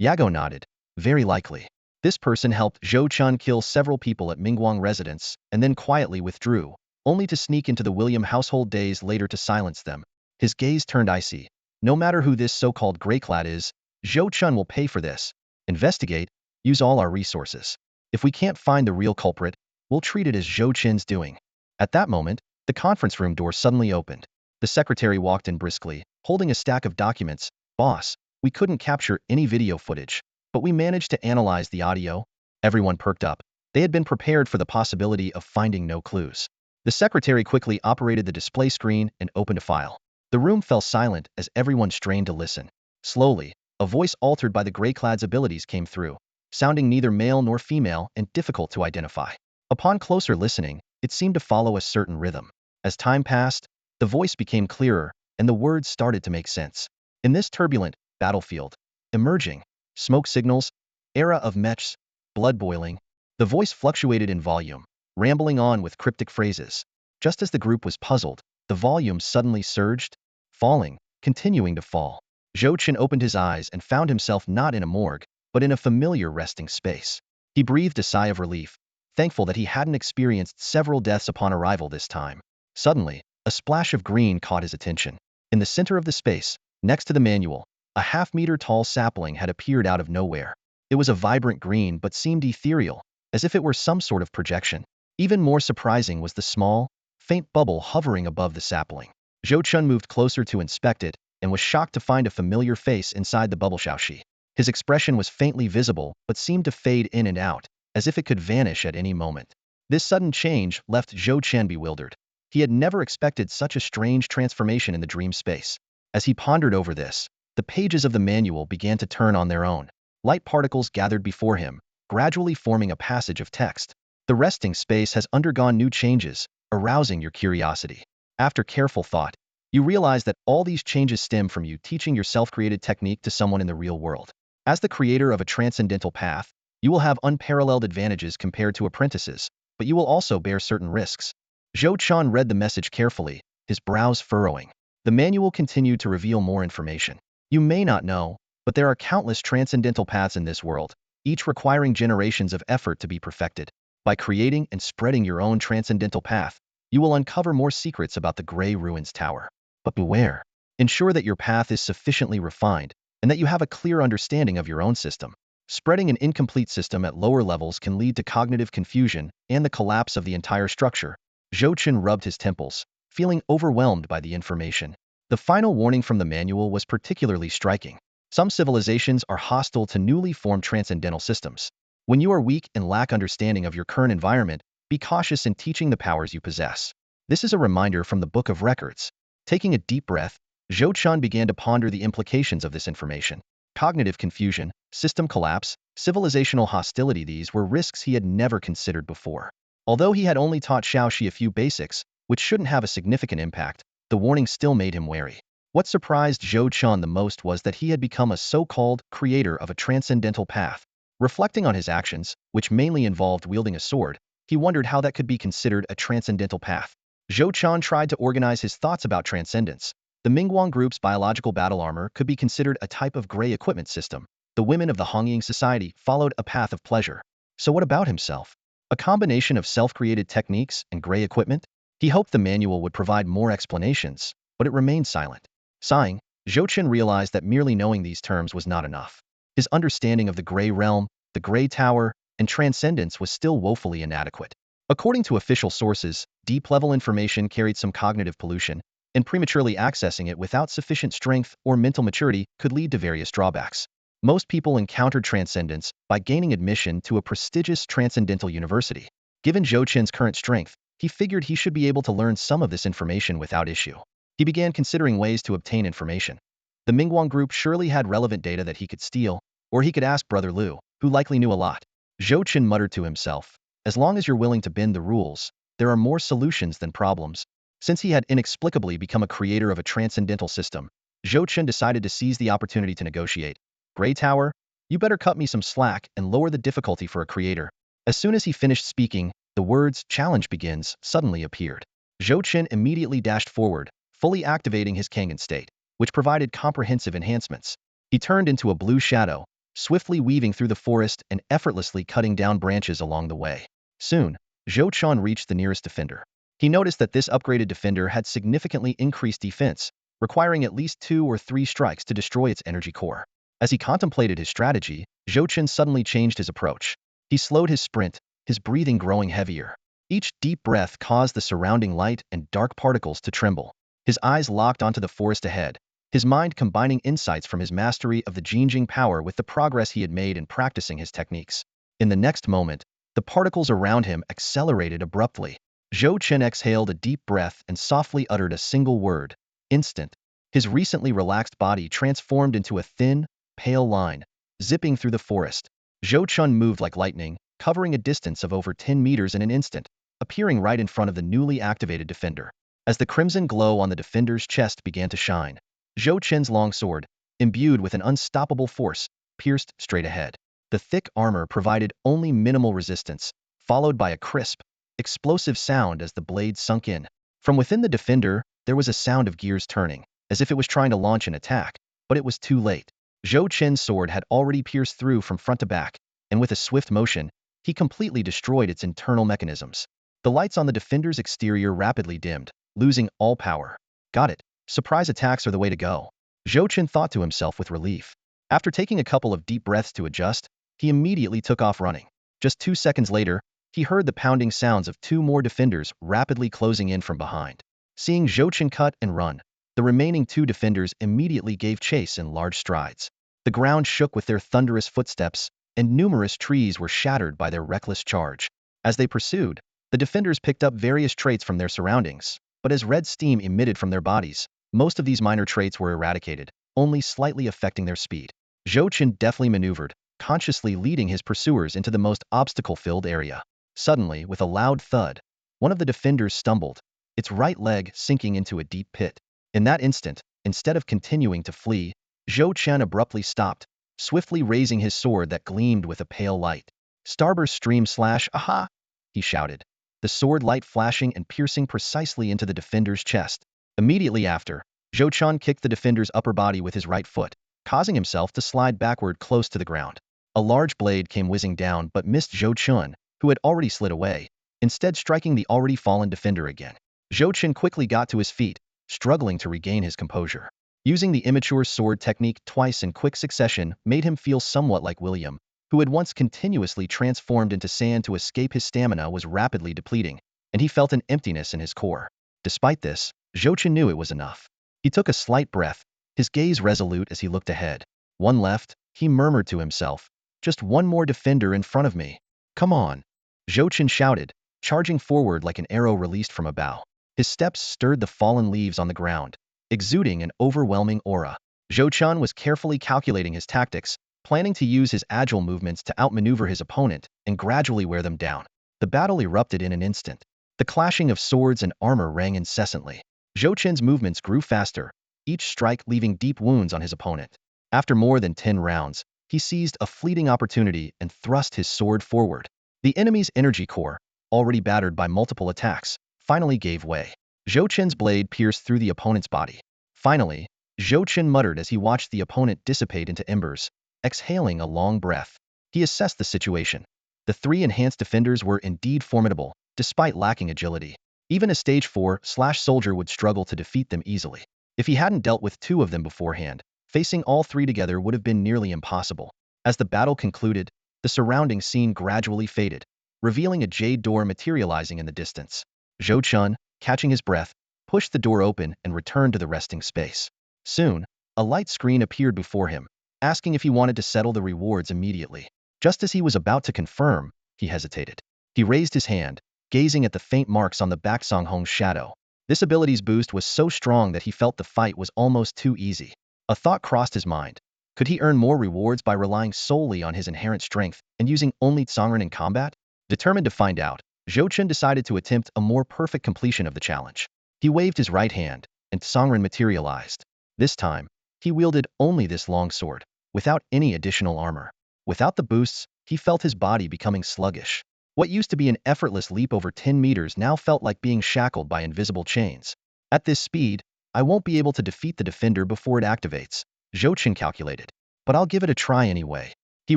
Yago nodded. Very likely. This person helped Zhou Chen kill several people at Mingguang residence and then quietly withdrew, only to sneak into the William household days later to silence them. His gaze turned icy. No matter who this so-called gray-clad is, Zhou Chen will pay for this. Investigate, use all our resources. If we can't find the real culprit, we'll treat it as Zhou Chen's doing. At that moment, the conference room door suddenly opened. The secretary walked in briskly, holding a stack of documents. Boss, we couldn't capture any video footage, but we managed to analyze the audio. Everyone perked up. They had been prepared for the possibility of finding no clues. The secretary quickly operated the display screen and opened a file. The room fell silent as everyone strained to listen. Slowly, a voice altered by the gray-clad's abilities came through, sounding neither male nor female and difficult to identify. Upon closer listening, it seemed to follow a certain rhythm. As time passed, the voice became clearer, and the words started to make sense. In this turbulent battlefield, emerging, smoke signals, era of mechs, blood boiling, the voice fluctuated in volume, rambling on with cryptic phrases. Just as the group was puzzled, the volume suddenly surged, falling, continuing to fall. Zhou Chen opened his eyes and found himself not in a morgue, but in a familiar resting space. He breathed a sigh of relief, thankful that he hadn't experienced several deaths upon arrival this time. Suddenly, a splash of green caught his attention. In the center of the space, next to the manual, a half-meter-tall sapling had appeared out of nowhere. It was a vibrant green but seemed ethereal, as if it were some sort of projection. Even more surprising was the small, faint bubble hovering above the sapling. Zhou Chen moved closer to inspect it, and was shocked to find a familiar face inside the bubble shaoxi. His expression was faintly visible, but seemed to fade in and out, as if it could vanish at any moment. This sudden change left Zhou Chen bewildered. He had never expected such a strange transformation in the dream space. As he pondered over this, the pages of the manual began to turn on their own. Light particles gathered before him, gradually forming a passage of text. The resting space has undergone new changes, arousing your curiosity. After careful thought, You realize that all these changes stem from you teaching your self-created technique to someone in the real world. As the creator of a transcendental path, you will have unparalleled advantages compared to apprentices, but you will also bear certain risks. Zhou Chen read the message carefully, his brows furrowing. The manual continued to reveal more information. You may not know, but there are countless transcendental paths in this world, each requiring generations of effort to be perfected. By creating and spreading your own transcendental path, you will uncover more secrets about the Grey Ruins Tower. But beware. Ensure that your path is sufficiently refined and that you have a clear understanding of your own system. Spreading an incomplete system at lower levels can lead to cognitive confusion and the collapse of the entire structure. Zhou Chen rubbed his temples, feeling overwhelmed by the information. The final warning from the manual was particularly striking. Some civilizations are hostile to newly formed transcendental systems. When you are weak and lack understanding of your current environment, be cautious in teaching the powers you possess. This is a reminder from the Book of Records. Taking a deep breath, Zhou Chen began to ponder the implications of this information. Cognitive confusion, system collapse, civilizational hostility, these were risks he had never considered before. Although he had only taught Xiaoxi a few basics, which shouldn't have a significant impact, the warning still made him wary. What surprised Zhou Chen the most was that he had become a so-called creator of a transcendental path. Reflecting on his actions, which mainly involved wielding a sword, he wondered how that could be considered a transcendental path. Zhou Chen tried to organize his thoughts about transcendence. The Mingguang group's biological battle armor could be considered a type of gray equipment system. The women of the Hongying society followed a path of pleasure. So what about himself? A combination of self-created techniques and gray equipment? He hoped the manual would provide more explanations, but it remained silent. Sighing, Zhou Chen realized that merely knowing these terms was not enough. His understanding of the Gray Realm, the Gray Tower, and Transcendence was still woefully inadequate. According to official sources, deep-level information carried some cognitive pollution, and prematurely accessing it without sufficient strength or mental maturity could lead to various drawbacks. Most people encountered Transcendence by gaining admission to a prestigious transcendental university. Given Zhou Chen's current strength, he figured he should be able to learn some of this information without issue. He began considering ways to obtain information. The Mingguang group surely had relevant data that he could steal, or he could ask Brother Liu, who likely knew a lot. Zhou Chen muttered to himself, as long as you're willing to bend the rules, there are more solutions than problems. Since he had inexplicably become a creator of a transcendental system, Zhou Chen decided to seize the opportunity to negotiate. Gray Tower, you better cut me some slack and lower the difficulty for a creator. As soon as he finished speaking, the words, challenge begins, suddenly appeared. Zhou Chen immediately dashed forward, fully activating his Kangen state, which provided comprehensive enhancements. He turned into a blue shadow, swiftly weaving through the forest and effortlessly cutting down branches along the way. Soon, Zhou Chen reached the nearest defender. He noticed that this upgraded defender had significantly increased defense, requiring at least 2 or 3 strikes to destroy its energy core. As he contemplated his strategy, Zhou Chen suddenly changed his approach. He slowed his sprint, his breathing growing heavier. Each deep breath caused the surrounding light and dark particles to tremble. His eyes locked onto the forest ahead, his mind combining insights from his mastery of the Jinjing power with the progress he had made in practicing his techniques. In the next moment, the particles around him accelerated abruptly. Zhou Chen exhaled a deep breath and softly uttered a single word. Instant. His recently relaxed body transformed into a thin, pale line, zipping through the forest. Zhou Chen moved like lightning, covering a distance of over 10 meters in an instant, appearing right in front of the newly activated defender. As the crimson glow on the defender's chest began to shine, Zhou Chen's long sword, imbued with an unstoppable force, pierced straight ahead. The thick armor provided only minimal resistance, followed by a crisp, explosive sound as the blade sunk in. From within the defender, there was a sound of gears turning, as if it was trying to launch an attack, but it was too late. Zhou Chen's sword had already pierced through from front to back, and with a swift motion, he completely destroyed its internal mechanisms. The lights on the defender's exterior rapidly dimmed, losing all power. Got it. Surprise attacks are the way to go. Zhou Chen thought to himself with relief. After taking a couple of deep breaths to adjust, he immediately took off running. Just 2 seconds later, he heard the pounding sounds of 2 more defenders rapidly closing in from behind. Seeing Zhou Chen cut and run, the remaining 2 defenders immediately gave chase in large strides. The ground shook with their thunderous footsteps, and numerous trees were shattered by their reckless charge. As they pursued, the defenders picked up various traits from their surroundings, but as red steam emitted from their bodies, most of these minor traits were eradicated, only slightly affecting their speed. Zhou Chen deftly maneuvered, consciously leading his pursuers into the most obstacle-filled area. Suddenly, with a loud thud, one of the defenders stumbled, its right leg sinking into a deep pit. In that instant, instead of continuing to flee, Chen abruptly stopped, swiftly raising his sword that gleamed with a pale light. Starburst stream slash, aha! He shouted, the sword light flashing and piercing precisely into the defender's chest. Immediately after, Chen kicked the defender's upper body with his right foot, causing himself to slide backward close to the ground. A large blade came whizzing down but missed Chen, who had already slid away, instead striking the already fallen defender again. Chen quickly got to his feet, struggling to regain his composure. Using the immature sword technique twice in quick succession made him feel somewhat like William, who had once continuously transformed into sand to escape his stamina was rapidly depleting, and he felt an emptiness in his core. Despite this, Chen knew it was enough. He took a slight breath, his gaze resolute as he looked ahead. One left, he murmured to himself. Just one more defender in front of me. Come on. Chen shouted, charging forward like an arrow released from a bow. His steps stirred the fallen leaves on the ground, exuding an overwhelming aura. Chen was carefully calculating his tactics, planning to use his agile movements to outmaneuver his opponent and gradually wear them down. The battle erupted in an instant. The clashing of swords and armor rang incessantly. Chen's movements grew faster, each strike leaving deep wounds on his opponent. After more than 10 rounds, he seized a fleeting opportunity and thrust his sword forward. The enemy's energy core, already battered by multiple attacks, finally gave way. Chen's blade pierced through the opponent's body. Finally, Chen muttered as he watched the opponent dissipate into embers, exhaling a long breath. He assessed the situation. The 3 enhanced defenders were indeed formidable, despite lacking agility. Even a stage 4/soldier would struggle to defeat them easily. If he hadn't dealt with 2 of them beforehand, facing all 3 together would have been nearly impossible. As the battle concluded, the surrounding scene gradually faded, revealing a jade door materializing in the distance. Chen, catching his breath, pushed the door open and returned to the resting space. Soon, a light screen appeared before him, asking if he wanted to settle the rewards immediately. Just as he was about to confirm, he hesitated. He raised his hand, gazing at the faint marks on the back Song Hong's shadow. This ability's boost was so strong that he felt the fight was almost too easy. A thought crossed his mind. Could he earn more rewards by relying solely on his inherent strength and using only Tsongren in combat? Determined to find out, Chen decided to attempt a more perfect completion of the challenge. He waved his right hand, and Tsongren materialized. This time, he wielded only this long sword, without any additional armor. Without the boosts, he felt his body becoming sluggish. What used to be an effortless leap over 10 meters now felt like being shackled by invisible chains. At this speed, I won't be able to defeat the defender before it activates, Chen calculated. But I'll give it a try anyway. He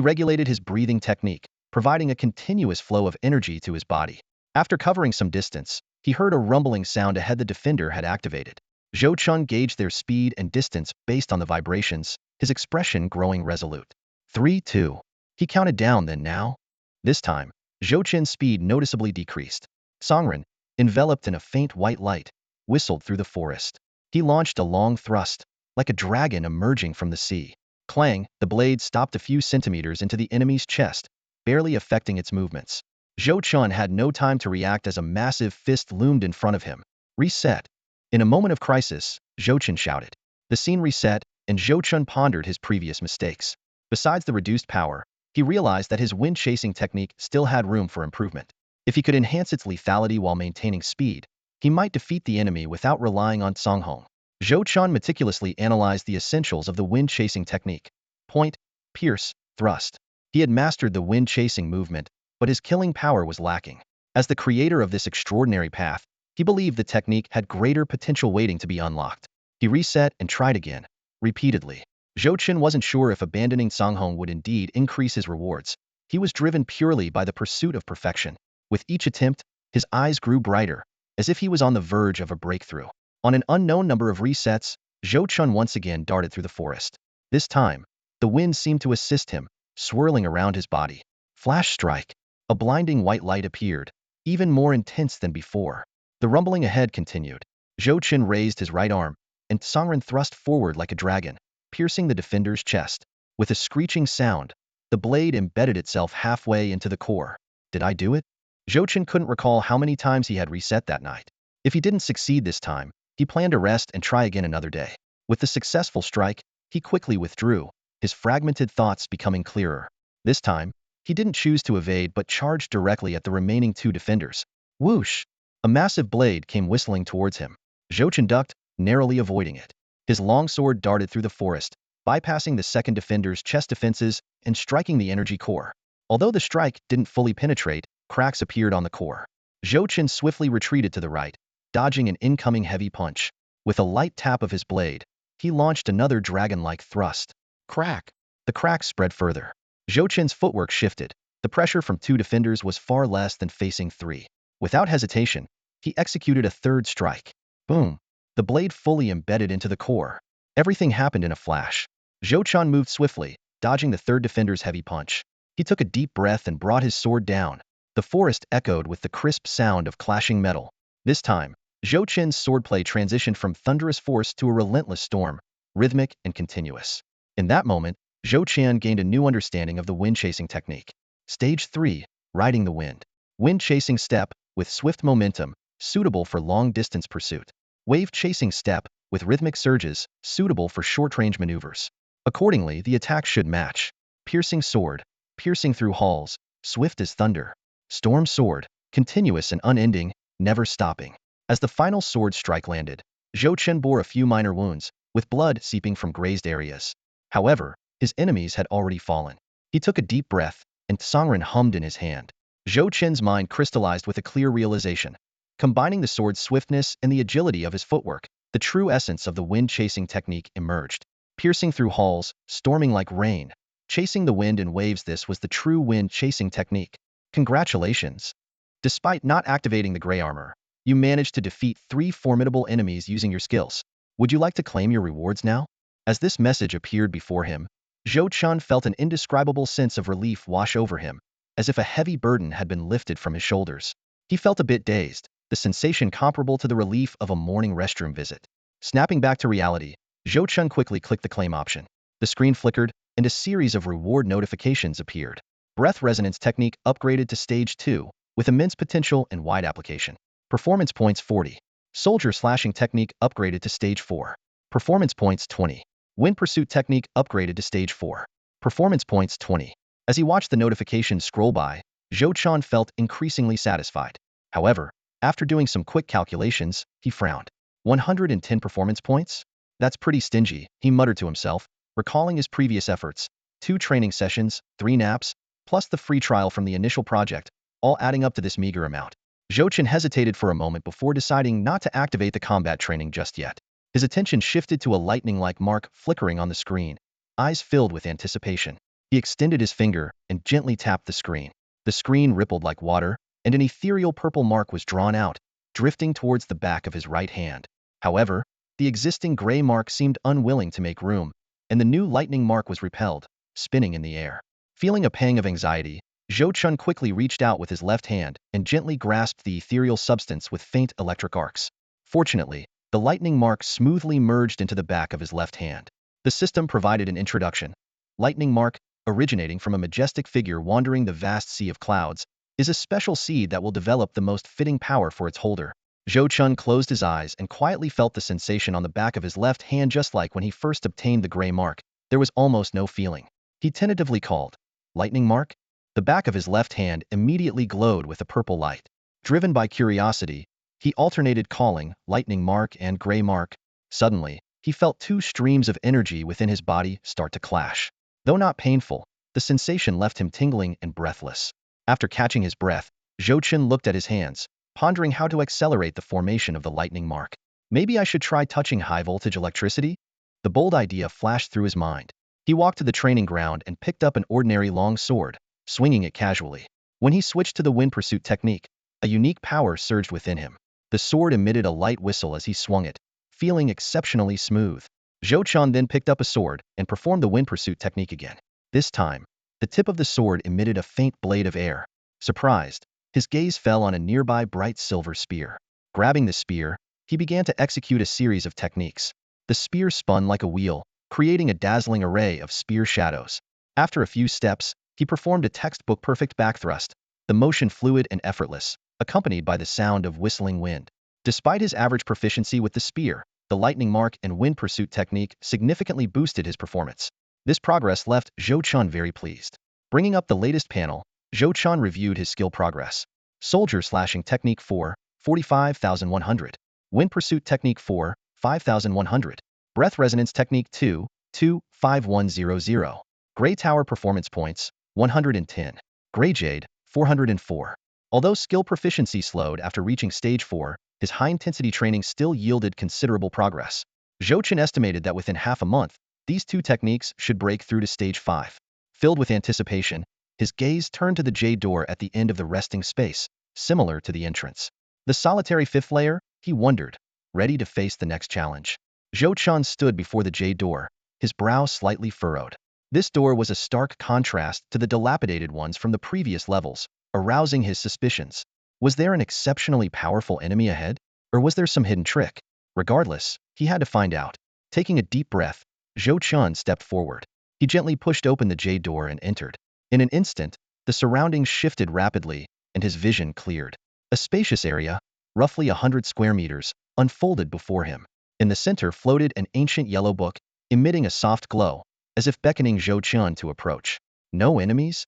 regulated his breathing technique, providing a continuous flow of energy to his body. After covering some distance, he heard a rumbling sound ahead the defender had activated. Chen gauged their speed and distance based on the vibrations, his expression growing resolute. 3, 2. He counted down then now. This time, Chen's speed noticeably decreased. Tsongren, enveloped in a faint white light, whistled through the forest. He launched a long thrust, like a dragon emerging from the sea. Clang, the blade stopped a few centimeters into the enemy's chest, barely affecting its movements. Chen had no time to react as a massive fist loomed in front of him. Reset. In a moment of crisis, Chen shouted. The scene reset, and Chen pondered his previous mistakes. Besides the reduced power, he realized that his wind-chasing technique still had room for improvement. If he could enhance its lethality while maintaining speed, he might defeat the enemy without relying on Song Hong. Chen meticulously analyzed the essentials of the wind-chasing technique. Point, pierce, thrust. He had mastered the wind-chasing movement, but his killing power was lacking. As the creator of this extraordinary path, he believed the technique had greater potential waiting to be unlocked. He reset and tried again, repeatedly. Chen wasn't sure if abandoning Song Hong would indeed increase his rewards. He was driven purely by the pursuit of perfection. With each attempt, his eyes grew brighter, as if he was on the verge of a breakthrough. On an unknown number of resets, Chen once again darted through the forest. This time, the wind seemed to assist him, swirling around his body. Flash strike. A blinding white light appeared, even more intense than before. The rumbling ahead continued. Chen raised his right arm, and Tsongren thrust forward like a dragon, piercing the defender's chest. With a screeching sound, the blade embedded itself halfway into the core. Did I do it? Chen couldn't recall how many times he had reset that night. If he didn't succeed this time, he planned to rest and try again another day. With the successful strike, he quickly withdrew, his fragmented thoughts becoming clearer. This time, he didn't choose to evade but charged directly at the remaining 2 defenders. Whoosh! A massive blade came whistling towards him. Chen ducked, narrowly avoiding it. His long sword darted through the forest, bypassing the second defender's chest defenses and striking the energy core. Although the strike didn't fully penetrate, cracks appeared on the core. Zhou Chen swiftly retreated to the right, dodging an incoming heavy punch. With a light tap of his blade, he launched another dragon-like thrust. Crack! The crack spread further. Zhou Chen's footwork shifted. The pressure from two defenders was far less than facing three. Without hesitation, he executed a third strike. Boom! The blade fully embedded into the core. Everything happened in a flash. Zhou Chen moved swiftly, dodging the third defender's heavy punch. He took a deep breath and brought his sword down. The forest echoed with the crisp sound of clashing metal. This time, Zhou Chen's swordplay transitioned from thunderous force to a relentless storm, rhythmic and continuous. In that moment, Zhou Chen gained a new understanding of the wind-chasing technique. Stage 3. Riding the wind. Wind-chasing step, with swift momentum, suitable for long-distance pursuit. Wave-chasing step, with rhythmic surges, suitable for short-range maneuvers. Accordingly, the attack should match. Piercing sword, piercing through halls, swift as thunder. Storm sword, continuous and unending, never stopping. As the final sword strike landed, Zhou Chen bore a few minor wounds, with blood seeping from grazed areas. However, his enemies had already fallen. He took a deep breath, and Songren hummed in his hand. Zhou Chen's mind crystallized with a clear realization. Combining the sword's swiftness and the agility of his footwork, the true essence of the wind-chasing technique emerged. Piercing through halls, storming like rain, chasing the wind in waves. This was the true wind-chasing technique. Congratulations! Despite not activating the gray armor, you managed to defeat 3 formidable enemies using your skills. Would you like to claim your rewards now? As this message appeared before him, Zhou Chen felt an indescribable sense of relief wash over him, as if a heavy burden had been lifted from his shoulders. He felt a bit dazed, the sensation comparable to the relief of a morning restroom visit. Snapping back to reality, Zhou Chen quickly clicked the claim option. The screen flickered, and a series of reward notifications appeared. Breath Resonance Technique upgraded to Stage 2, with immense potential and wide application. Performance points 40. Soldier Slashing Technique upgraded to Stage 4. Performance points 20. Wind Pursuit Technique upgraded to Stage 4. Performance points 20. As he watched the notifications scroll by, Zhou Chen felt increasingly satisfied. However, after doing some quick calculations, he frowned. 110 performance points? That's pretty stingy, he muttered to himself, recalling his previous efforts. 2 training sessions, 3 naps, plus the free trial from the initial project, all adding up to this meager amount. Zhou Chen hesitated for a moment before deciding not to activate the combat training just yet. His attention shifted to a lightning-like mark flickering on the screen. Eyes filled with anticipation, he extended his finger and gently tapped the screen. The screen rippled like water, and an ethereal purple mark was drawn out, drifting towards the back of his right hand. However, the existing gray mark seemed unwilling to make room, and the new lightning mark was repelled, spinning in the air. Feeling a pang of anxiety, Zhou Chen quickly reached out with his left hand and gently grasped the ethereal substance with faint electric arcs. Fortunately, the lightning mark smoothly merged into the back of his left hand. The system provided an introduction. Lightning mark, originating from a majestic figure wandering the vast sea of clouds, is a special seed that will develop the most fitting power for its holder. Zhou Chen closed his eyes and quietly felt the sensation on the back of his left hand just like when he first obtained the gray mark. There was almost no feeling. He tentatively called, "Lightning mark?" The back of his left hand immediately glowed with a purple light. Driven by curiosity, he alternated calling lightning mark and gray mark. Suddenly, he felt 2 streams of energy within his body start to clash. Though not painful, the sensation left him tingling and breathless. After catching his breath, Zhou Chen looked at his hands, pondering how to accelerate the formation of the lightning mark. Maybe I should try touching high-voltage electricity? The bold idea flashed through his mind. He walked to the training ground and picked up an ordinary long sword, swinging it casually. When he switched to the wind pursuit technique, a unique power surged within him. The sword emitted a light whistle as he swung it, feeling exceptionally smooth. Zhou Chen then picked up a sword and performed the wind pursuit technique again. This time, the tip of the sword emitted a faint blade of air. Surprised, his gaze fell on a nearby bright silver spear. Grabbing the spear, he began to execute a series of techniques. The spear spun like a wheel, creating a dazzling array of spear shadows. After a few steps, he performed a textbook-perfect backthrust, the motion fluid and effortless, accompanied by the sound of whistling wind. Despite his average proficiency with the spear, the lightning mark and wind pursuit technique significantly boosted his performance. This progress left Zhou Chen very pleased. Bringing up the latest panel, Zhou Chen reviewed his skill progress. Soldier Slashing Technique 4, 45,100. Wind Pursuit Technique 4, 5100. Breath Resonance Technique 2, 25100. Gray Tower Performance Points, 110. Gray Jade, 404. Although skill proficiency slowed after reaching Stage 4, his high-intensity training still yielded considerable progress. Chen estimated that within half a month, these two techniques should break through to Stage 5. Filled with anticipation, his gaze turned to the jade door at the end of the resting space, similar to the entrance. The solitary fifth layer, he wondered, ready to face the next challenge. Chen stood before the jade door, his brow slightly furrowed. This door was a stark contrast to the dilapidated ones from the previous levels, arousing his suspicions. Was there an exceptionally powerful enemy ahead? Or was there some hidden trick? Regardless, he had to find out. Taking a deep breath, Chen stepped forward. He gently pushed open the jade door and entered. In an instant, the surroundings shifted rapidly, and his vision cleared. A spacious area, roughly 100 square meters, unfolded before him. In the center floated an ancient yellow book, emitting a soft glow, as if beckoning Chen to approach. No enemies?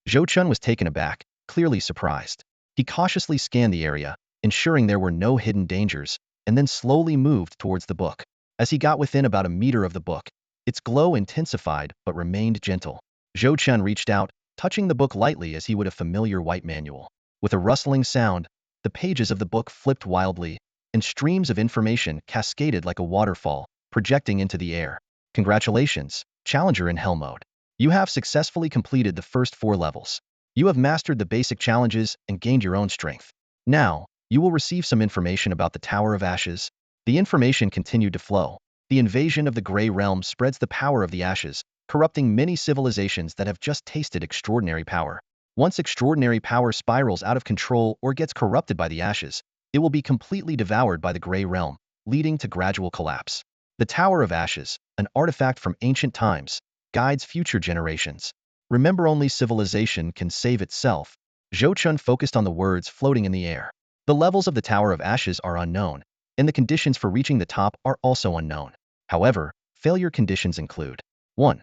Chen was taken aback, clearly surprised. He cautiously scanned the area, ensuring there were no hidden dangers, and then slowly moved towards the book. As he got within about a meter of the book, its glow intensified but remained gentle. Chen reached out, touching the book lightly as he would a familiar white manual. With a rustling sound, the pages of the book flipped wildly, and streams of information cascaded like a waterfall, projecting into the air. Congratulations, Challenger in Hell Mode. You have successfully completed the first 4 levels. You have mastered the basic challenges and gained your own strength. Now, you will receive some information about the Tower of Ashes. The information continued to flow. The invasion of the Grey Realm spreads the power of the Ashes, corrupting many civilizations that have just tasted extraordinary power. Once extraordinary power spirals out of control or gets corrupted by the Ashes, it will be completely devoured by the Grey Realm, leading to gradual collapse. The Tower of Ashes, an artifact from ancient times, guides future generations. Remember, only civilization can save itself. Chen focused on the words floating in the air. The levels of the Tower of Ashes are unknown, and the conditions for reaching the top are also unknown. However, failure conditions include 1.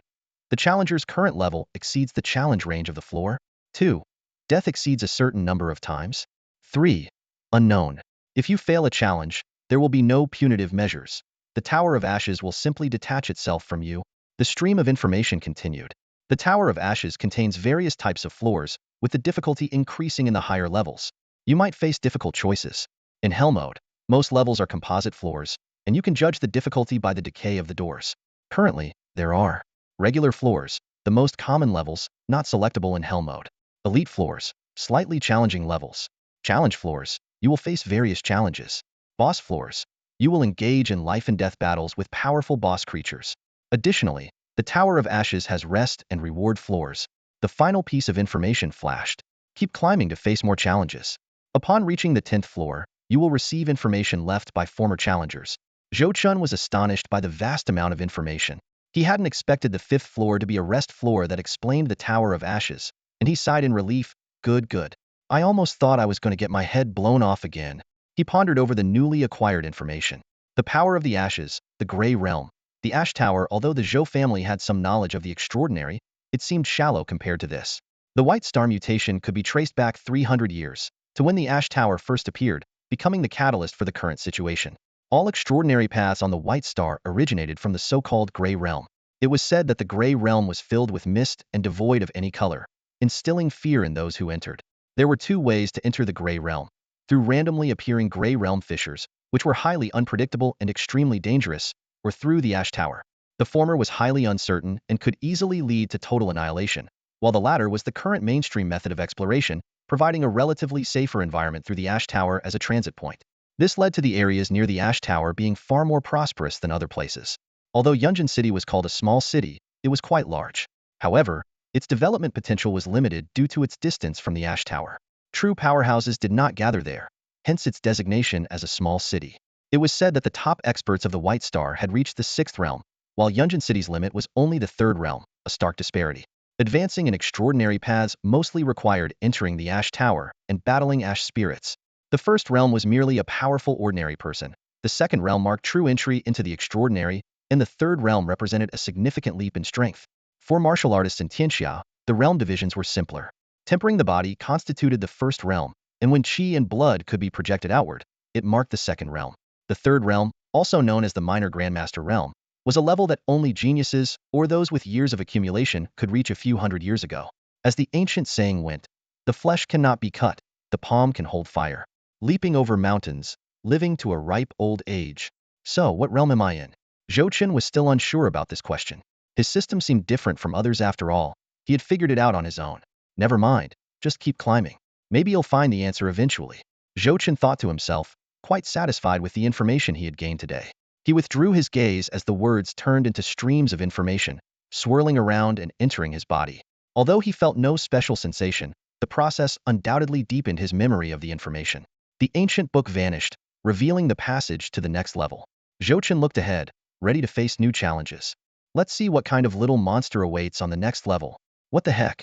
The challenger's current level exceeds the challenge range of the floor. 2. Death exceeds a certain number of times. 3. Unknown. If you fail a challenge, there will be no punitive measures. The Tower of Ashes will simply detach itself from you. The stream of information continued. The Tower of Ashes contains various types of floors, with the difficulty increasing in the higher levels. You might face difficult choices. In Hell Mode, most levels are composite floors, and you can judge the difficulty by the decay of the doors. Currently, there are regular floors, the most common levels, not selectable in Hell Mode. Elite floors, slightly challenging levels. Challenge floors, you will face various challenges. Boss floors, you will engage in life and death battles with powerful boss creatures. Additionally, the Tower of Ashes has rest and reward floors. The final piece of information flashed. Keep climbing to face more challenges. Upon reaching the 10th floor, you will receive information left by former challengers. Chen was astonished by the vast amount of information. He hadn't expected the 5th floor to be a rest floor that explained the Tower of Ashes, and he sighed in relief. Good. I almost thought I was going to get my head blown off again. He pondered over the newly acquired information. The power of the Ashes, the Grey Realm, the Ash Tower. Although the Zhou family had some knowledge of the extraordinary, it seemed shallow compared to this. The White Star mutation could be traced back 300 years, to when the Ash Tower first appeared, becoming the catalyst for the current situation. All extraordinary paths on the White Star originated from the so-called Grey Realm. It was said that the Grey Realm was filled with mist and devoid of any color, instilling fear in those who entered. There were 2 ways to enter the Grey Realm: through randomly appearing Grey Realm fissures, which were highly unpredictable and extremely dangerous, or through the Ash Tower. The former was highly uncertain and could easily lead to total annihilation, while the latter was the current mainstream method of exploration, providing a relatively safer environment through the Ash Tower as a transit point. This led to the areas near the Ash Tower being far more prosperous than other places. Although Yunjin City was called a small city, it was quite large. However, its development potential was limited due to its distance from the Ash Tower. True powerhouses did not gather there, hence its designation as a small city. It was said that the top experts of the White Star had reached the 6th realm, while Yunjin City's limit was only the 3rd realm, a stark disparity. Advancing in extraordinary paths mostly required entering the Ash Tower and battling Ash spirits. The 1st realm was merely a powerful ordinary person. The 2nd realm marked true entry into the extraordinary, and the 3rd realm represented a significant leap in strength. For martial artists in Tianxia, the realm divisions were simpler. Tempering the body constituted the 1st realm, and when qi and blood could be projected outward, it marked the 2nd realm. The 3rd realm, also known as the Minor Grandmaster realm, was a level that only geniuses or those with years of accumulation could reach a few hundred years ago. As the ancient saying went, the flesh cannot be cut, the palm can hold fire. Leaping over mountains, living to a ripe old age. So, what realm am I in? Zhou Chen was still unsure about this question. His system seemed different from others after all. He had figured it out on his own. Never mind, just keep climbing. Maybe you'll find the answer eventually. Zhou Chen thought to himself, quite satisfied with the information he had gained today. He withdrew his gaze as the words turned into streams of information, swirling around and entering his body. Although he felt no special sensation, the process undoubtedly deepened his memory of the information. The ancient book vanished, revealing the passage to the next level. Zhou Chen looked ahead, ready to face new challenges. Let's see what kind of little monster awaits on the next level. What the heck?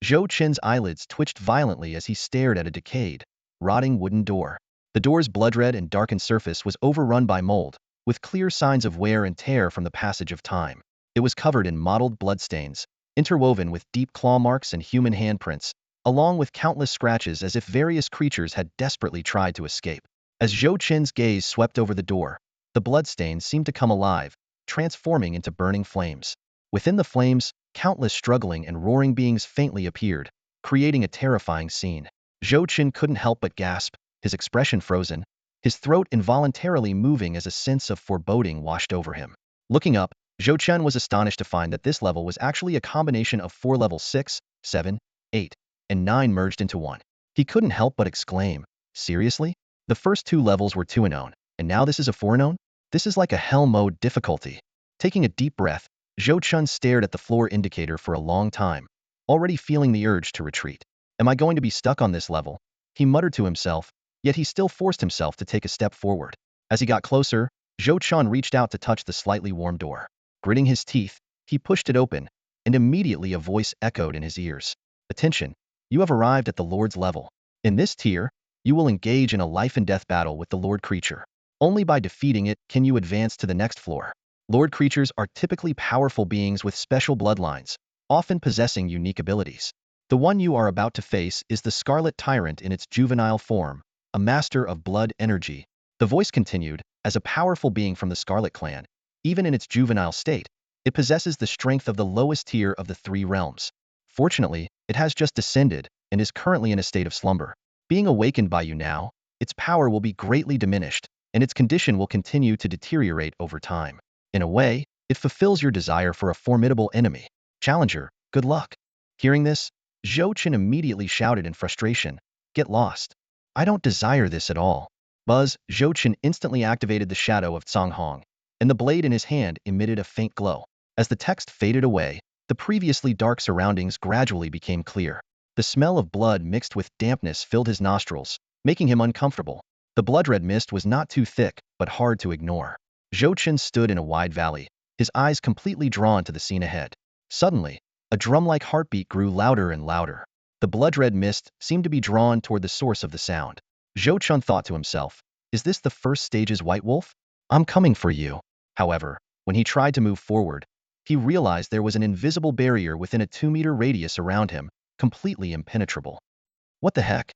Zhou Chen's eyelids twitched violently as he stared at a decayed, rotting wooden door. The door's blood-red and darkened surface was overrun by mold, with clear signs of wear and tear from the passage of time. It was covered in mottled bloodstains, interwoven with deep claw marks and human handprints, along with countless scratches as if various creatures had desperately tried to escape. As Zhou Chen's gaze swept over the door, the bloodstains seemed to come alive, transforming into burning flames. Within the flames, countless struggling and roaring beings faintly appeared, creating a terrifying scene. Zhou Chen couldn't help but gasp, his expression frozen, his throat involuntarily moving as a sense of foreboding washed over him. Looking up, Zhou Chen was astonished to find that this level was actually a combination of 4 levels 6, 7, 8, and 9 merged into one. He couldn't help but exclaim, seriously? The first 2 levels were 2 unknown, and now this is a 4 unknown? This is like a hell mode difficulty. Taking a deep breath, Zhou Chen stared at the floor indicator for a long time, already feeling the urge to retreat. Am I going to be stuck on this level? He muttered to himself, yet he still forced himself to take a step forward. As he got closer, Zhou Chen reached out to touch the slightly warm door. Gritting his teeth, he pushed it open, and immediately a voice echoed in his ears. Attention, you have arrived at the Lord's level. In this tier, you will engage in a life-and-death battle with the Lord creature. Only by defeating it can you advance to the next floor. Lord creatures are typically powerful beings with special bloodlines, often possessing unique abilities. The one you are about to face is the Scarlet Tyrant in its juvenile form, a master of blood energy. The voice continued, as a powerful being from the Scarlet clan, even in its juvenile state, it possesses the strength of the lowest tier of the 3 realms. Fortunately, it has just descended and is currently in a state of slumber. Being awakened by you now, its power will be greatly diminished, and its condition will continue to deteriorate over time. In a way, it fulfills your desire for a formidable enemy. Challenger, good luck. Hearing this, Zhou Chen immediately shouted in frustration, get lost. I don't desire this at all. Buzz, Zhou Chen instantly activated the shadow of Cang Hong, and the blade in his hand emitted a faint glow. As the text faded away, the previously dark surroundings gradually became clear. The smell of blood mixed with dampness filled his nostrils, making him uncomfortable. The blood-red mist was not too thick, but hard to ignore. Zhou Chen stood in a wide valley, his eyes completely drawn to the scene ahead. Suddenly, a drum-like heartbeat grew louder and louder. The blood-red mist seemed to be drawn toward the source of the sound. Zhou Chen thought to himself, is this the first stage's White Wolf? I'm coming for you. However, when he tried to move forward, he realized there was an invisible barrier within a 2-meter radius around him, completely impenetrable. What the heck?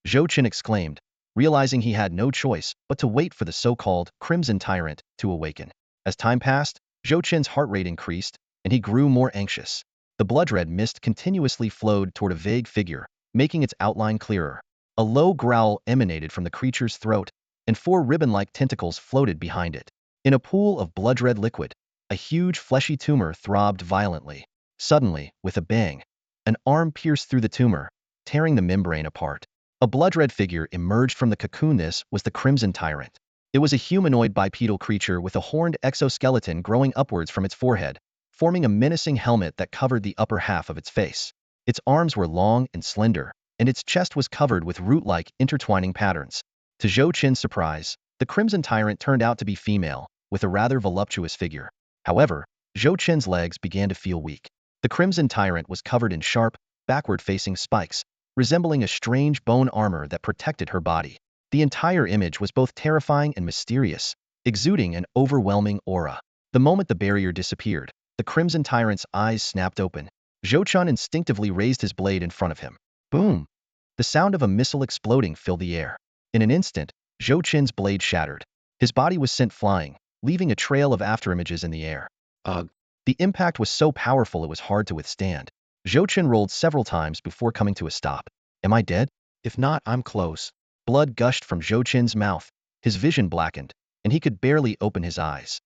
Zhou Chen exclaimed, realizing he had no choice but to wait for the so-called Crimson Tyrant to awaken. As time passed, Zhou Chen's heart rate increased, and he grew more anxious. The blood-red mist continuously flowed toward a vague figure, making its outline clearer. A low growl emanated from the creature's throat, and 4 ribbon-like tentacles floated behind it. In a pool of blood-red liquid, a huge fleshy tumor throbbed violently. Suddenly, with a bang, an arm pierced through the tumor, tearing the membrane apart. A blood-red figure emerged from the cocoon. This was the Crimson Tyrant. It was a humanoid bipedal creature with a horned exoskeleton growing upwards from its forehead, forming a menacing helmet that covered the upper half of its face. Its arms were long and slender, and its chest was covered with root-like intertwining patterns. To Zhou Chen's surprise, the Crimson Tyrant turned out to be female, with a rather voluptuous figure. However, Zhou Chen's legs began to feel weak. The Crimson Tyrant was covered in sharp, backward-facing spikes, resembling a strange bone armor that protected her body. The entire image was both terrifying and mysterious, exuding an overwhelming aura. The moment the barrier disappeared, the Crimson Tyrant's eyes snapped open. Zhou Chen instinctively raised his blade in front of him. Boom! The sound of a missile exploding filled the air. In an instant, Zhou Chen's blade shattered. His body was sent flying, leaving a trail of afterimages in the air. Ugh. The impact was so powerful it was hard to withstand. Chen rolled several times before coming to a stop. Am I dead? If not, I'm close. Blood gushed from Chen's mouth. His vision blackened, and he could barely open his eyes.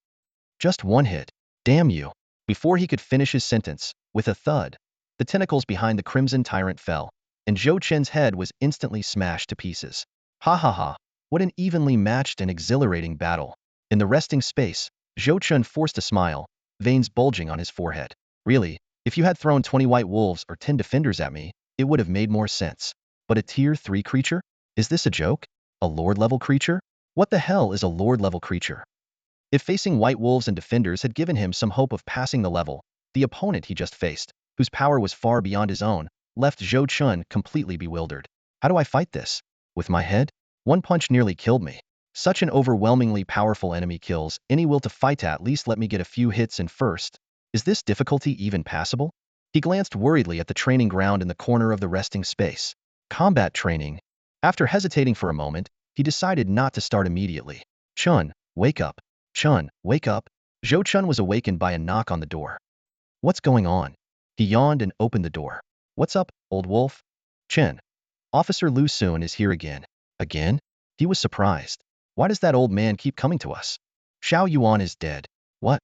Just one hit. Damn you. Before he could finish his sentence, with a thud, the tentacles behind the Crimson Tyrant fell, and Chen's head was instantly smashed to pieces. Ha ha ha. What an evenly matched and exhilarating battle. In the resting space, Chen forced a smile, veins bulging on his forehead. Really, if you had thrown 20 white wolves or 10 defenders at me, it would have made more sense. But a tier 3 creature? Is this a joke? A lord-level creature? What the hell is a lord-level creature? If facing white wolves and defenders had given him some hope of passing the level, the opponent he just faced, whose power was far beyond his own, left Chen completely bewildered. How do I fight this? With my head? One punch nearly killed me. Such an overwhelmingly powerful enemy kills any will to fight. At least let me get a few hits in first. Is this difficulty even passable? He glanced worriedly at the training ground in the corner of the resting space. Combat training. After hesitating for a moment, he decided not to start immediately. Chen, wake up. Chen, wake up. Chen was awakened by a knock on the door. What's going on? He yawned and opened the door. What's up, old wolf? Chen. Officer Lu Sun is here again. Again? He was surprised. Why does that old man keep coming to us? Xiao Yuan is dead. What?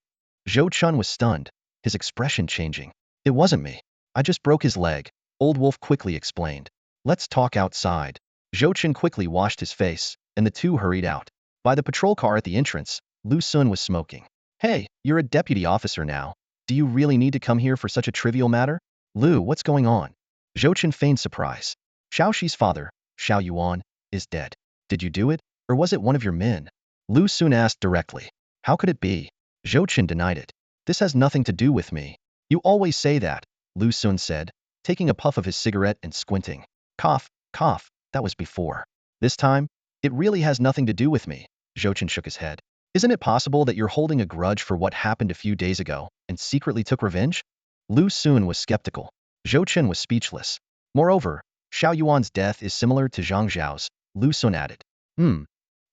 Chen was stunned, his expression changing. It wasn't me. I just broke his leg, old wolf quickly explained. Let's talk outside. Chen quickly washed his face, and the two hurried out. By the patrol car at the entrance, Lu Sun was smoking. Hey, you're a deputy officer now. Do you really need to come here for such a trivial matter? Lu, what's going on? Chen feigned surprise. Xiao Shi's father, Xiao Yuan, is dead. Did you do it, or was it one of your men? Lu Sun asked directly. How could it be? Chen denied it. This has nothing to do with me. You always say that, Lu Sun said, taking a puff of his cigarette and squinting. Cough, cough, that was before. This time, it really has nothing to do with me. Chen shook his head. Isn't it possible that you're holding a grudge for what happened a few days ago and secretly took revenge? Lu Sun was skeptical. Chen was speechless. Moreover, Xiao Yuan's death is similar to Zhang Zhao's, Lu Sun added.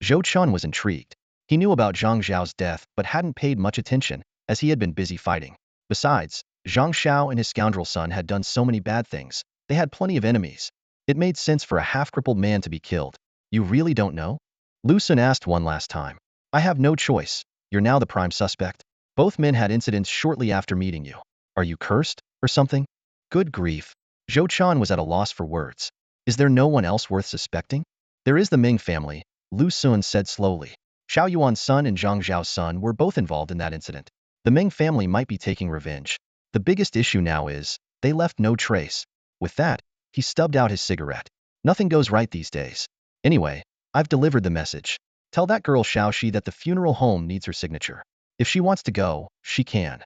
Chen was intrigued. He knew about Zhang Zhao's death but hadn't paid much attention, as he had been busy fighting. Besides, Zhang Xiao and his scoundrel son had done so many bad things. They had plenty of enemies. It made sense for a half-crippled man to be killed. You really don't know? Lu Sun asked one last time. I have no choice. You're now the prime suspect. Both men had incidents shortly after meeting you. Are you cursed, or something? Good grief. Chen was at a loss for words. Is there no one else worth suspecting? There is the Ming family, Lu Sun said slowly. Xiao Yuan's son and Zhang Zhao's son were both involved in that incident. The Ming family might be taking revenge. The biggest issue now is, they left no trace. With that, he stubbed out his cigarette. Nothing goes right these days. Anyway, I've delivered the message. Tell that girl Xiao Shi that the funeral home needs her signature. If she wants to go, she can.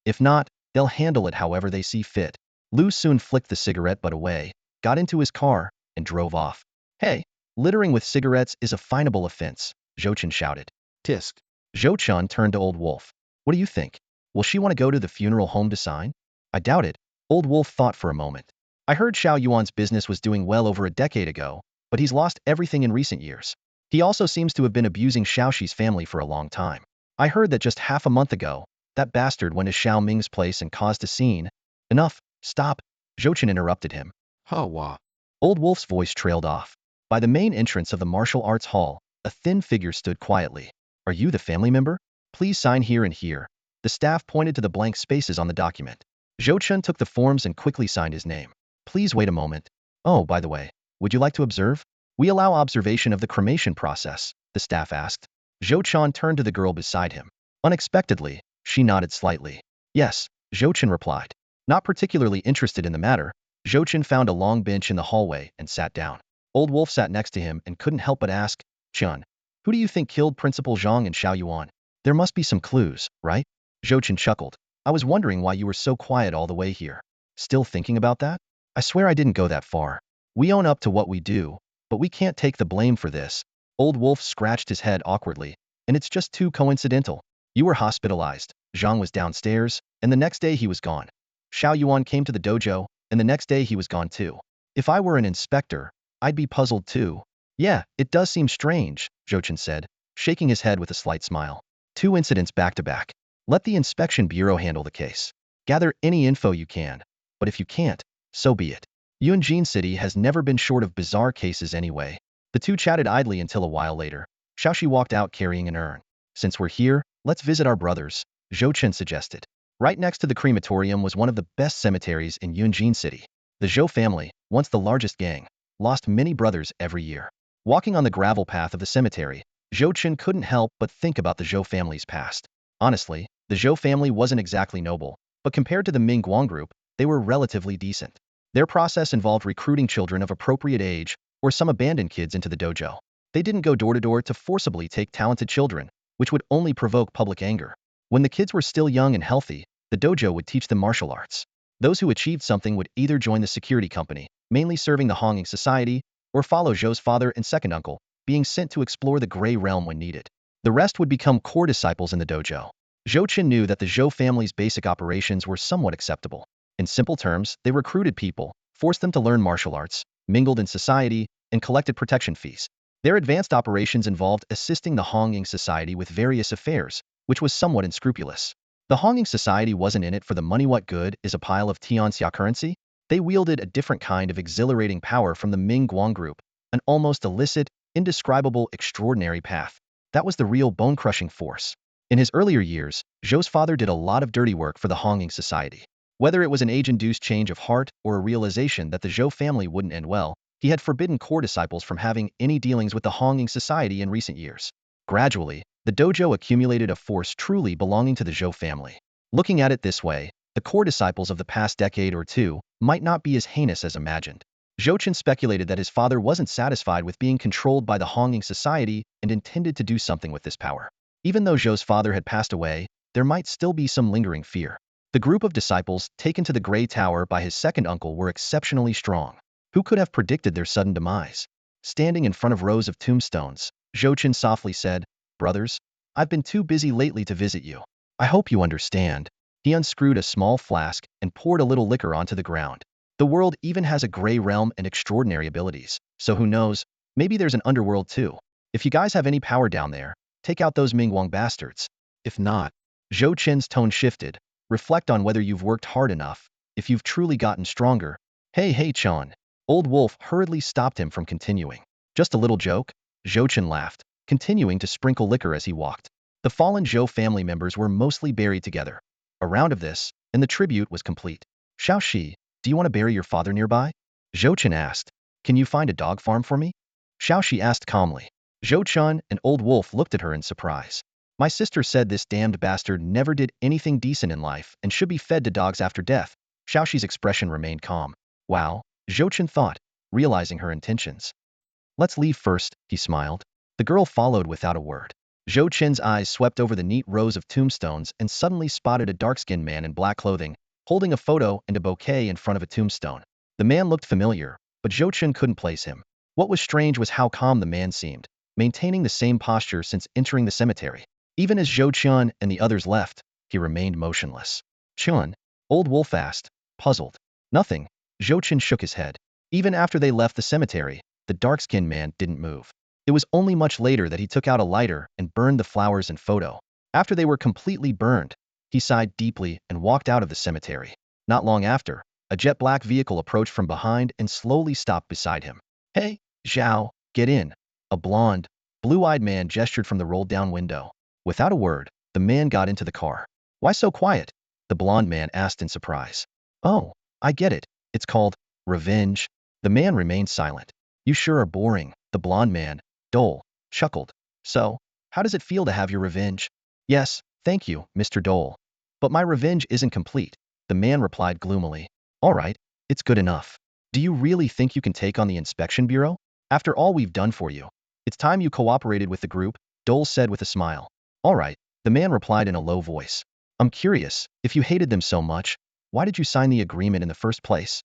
If not, they'll handle it however they see fit. Lu Sun flicked the cigarette butt away, got into his car, and drove off. Hey, littering with cigarettes is a finable offense, Chen shouted. Tisk. Chen turned to Old Wolf. What do you think? Will she want to go to the funeral home to sign? I doubt it. Old Wolf thought for a moment. I heard Xiao Yuan's business was doing well over a decade ago, but he's lost everything in recent years. He also seems to have been abusing Xiao Shi's family for a long time. I heard that just half a month ago, that bastard went to Xiao Ming's place and caused a scene. Enough, stop, Chen interrupted him. Wa. Old Wolf's voice trailed off. By the main entrance of the martial arts hall, a thin figure stood quietly. Are you the family member? Please sign here and here. The staff pointed to the blank spaces on the document. Chen took the forms and quickly signed his name. Please wait a moment. Oh, by the way, would you like to observe? We allow observation of the cremation process, the staff asked. Chen turned to the girl beside him. Unexpectedly, she nodded slightly. Yes, Chen replied. Not particularly interested in the matter, Chen found a long bench in the hallway and sat down. Old Wolf sat next to him and couldn't help but ask, Chen, who do you think killed Principal Zhang and Xiao Yuan? There must be some clues, right? Chen chuckled. I was wondering why you were so quiet all the way here. Still thinking about that? I swear I didn't go that far. We own up to what we do, but we can't take the blame for this. Old Wolf scratched his head awkwardly, and it's just too coincidental. You were hospitalized, Zhang was downstairs, and the next day he was gone. Xiao Yuan came to the dojo, and the next day he was gone too. If I were an inspector, I'd be puzzled too. Yeah, it does seem strange, Chen said. shaking his head with a slight smile. 2 incidents back to back. Let the inspection bureau handle the case. Gather any info you can. But if you can't, so be it. Yunjin City has never been short of bizarre cases anyway. The two chatted idly until a while later. Xiaoxi walked out carrying an urn. Since we're here, let's visit our brothers, Chen suggested. Right next to the crematorium was one of the best cemeteries in Yunjin City. The Zhou family, once the largest gang, lost many brothers every year. Walking on the gravel path of the cemetery, Chen couldn't help but think about the Zhou family's past. Honestly, the Zhou family wasn't exactly noble, but compared to the Ming Guang group, they were relatively decent. Their process involved recruiting children of appropriate age or some abandoned kids into the dojo. They didn't go door to door to forcibly take talented children, which would only provoke public anger. When the kids were still young and healthy, the dojo would teach them martial arts. Those who achieved something would either join the security company, mainly serving the Honging Society, or follow Zhou's father and second uncle, being sent to explore the Gray Realm when needed. The rest would become core disciples in the dojo. Chen knew that the Zhou family's basic operations were somewhat acceptable. In simple terms, they recruited people, forced them to learn martial arts, mingled in society, and collected protection fees. Their advanced operations involved assisting the Honging Society with various affairs, which was somewhat unscrupulous. The Honging Society wasn't in it for the money. What good is a pile of Tianxia currency? They wielded a different kind of exhilarating power from the Ming Guang group, an almost illicit, indescribable, extraordinary path. That was the real bone-crushing force. In his earlier years, Zhou's father did a lot of dirty work for the Honging Society. Whether it was an age-induced change of heart or a realization that the Zhou family wouldn't end well, he had forbidden core disciples from having any dealings with the Honging Society in recent years. Gradually, the dojo accumulated a force truly belonging to the Zhou family. Looking at it this way, the core disciples of the past decade or two might not be as heinous as imagined. Chen speculated that his father wasn't satisfied with being controlled by the Honging Society and intended to do something with this power. Even though Zhou's father had passed away, there might still be some lingering fear. The group of disciples taken to the Grey Tower by his second uncle were exceptionally strong. Who could have predicted their sudden demise? Standing in front of rows of tombstones, Chen softly said, "Brothers, I've been too busy lately to visit you. I hope you understand." He unscrewed a small flask and poured a little liquor onto the ground. The world even has a gray realm and extraordinary abilities, so who knows, maybe there's an underworld too. If you guys have any power down there, take out those Mingguang bastards. If not, Chen's tone shifted. Reflect on whether you've worked hard enough, if you've truly gotten stronger. Hey Chen. Old Wolf hurriedly stopped him from continuing. Just a little joke? Chen laughed, continuing to sprinkle liquor as he walked. The fallen Zhou family members were mostly buried together. A round of this, and the tribute was complete. Xiaoxi, do you want to bury your father nearby? Chen asked. Can you find a dog farm for me? Xiaoxi asked calmly. Chen and Old Wolf looked at her in surprise. My sister said this damned bastard never did anything decent in life and should be fed to dogs after death. Xiaoxi's expression remained calm. Wow, Chen thought, realizing her intentions. Let's leave first, he smiled. The girl followed without a word. Chen's eyes swept over the neat rows of tombstones and suddenly spotted a dark-skinned man in black clothing, holding a photo and a bouquet in front of a tombstone. The man looked familiar, but Chen couldn't place him. What was strange was how calm the man seemed, maintaining the same posture since entering the cemetery. Even as Chen and the others left, he remained motionless. Chen? Old Wolf asked, puzzled. Nothing. Chen shook his head. Even after they left the cemetery, the dark-skinned man didn't move. It was only much later that he took out a lighter and burned the flowers and photo. After they were completely burned, he sighed deeply and walked out of the cemetery. Not long after, a jet-black vehicle approached from behind and slowly stopped beside him. Hey, Zhao, get in. A blonde, blue-eyed man gestured from the rolled-down window. Without a word, the man got into the car. Why so quiet? The blonde man asked in surprise. Oh, I get it. It's called revenge. The man remained silent. You sure are boring, the blonde man, Dole, chuckled. So, how does it feel to have your revenge? Yes, thank you, Mr. Dole. But my revenge isn't complete, the man replied gloomily. All right, it's good enough. Do you really think you can take on the inspection bureau? After all we've done for you, it's time you cooperated with the group, Dole said with a smile. All right, the man replied in a low voice. I'm curious, if you hated them so much, why did you sign the agreement in the first place?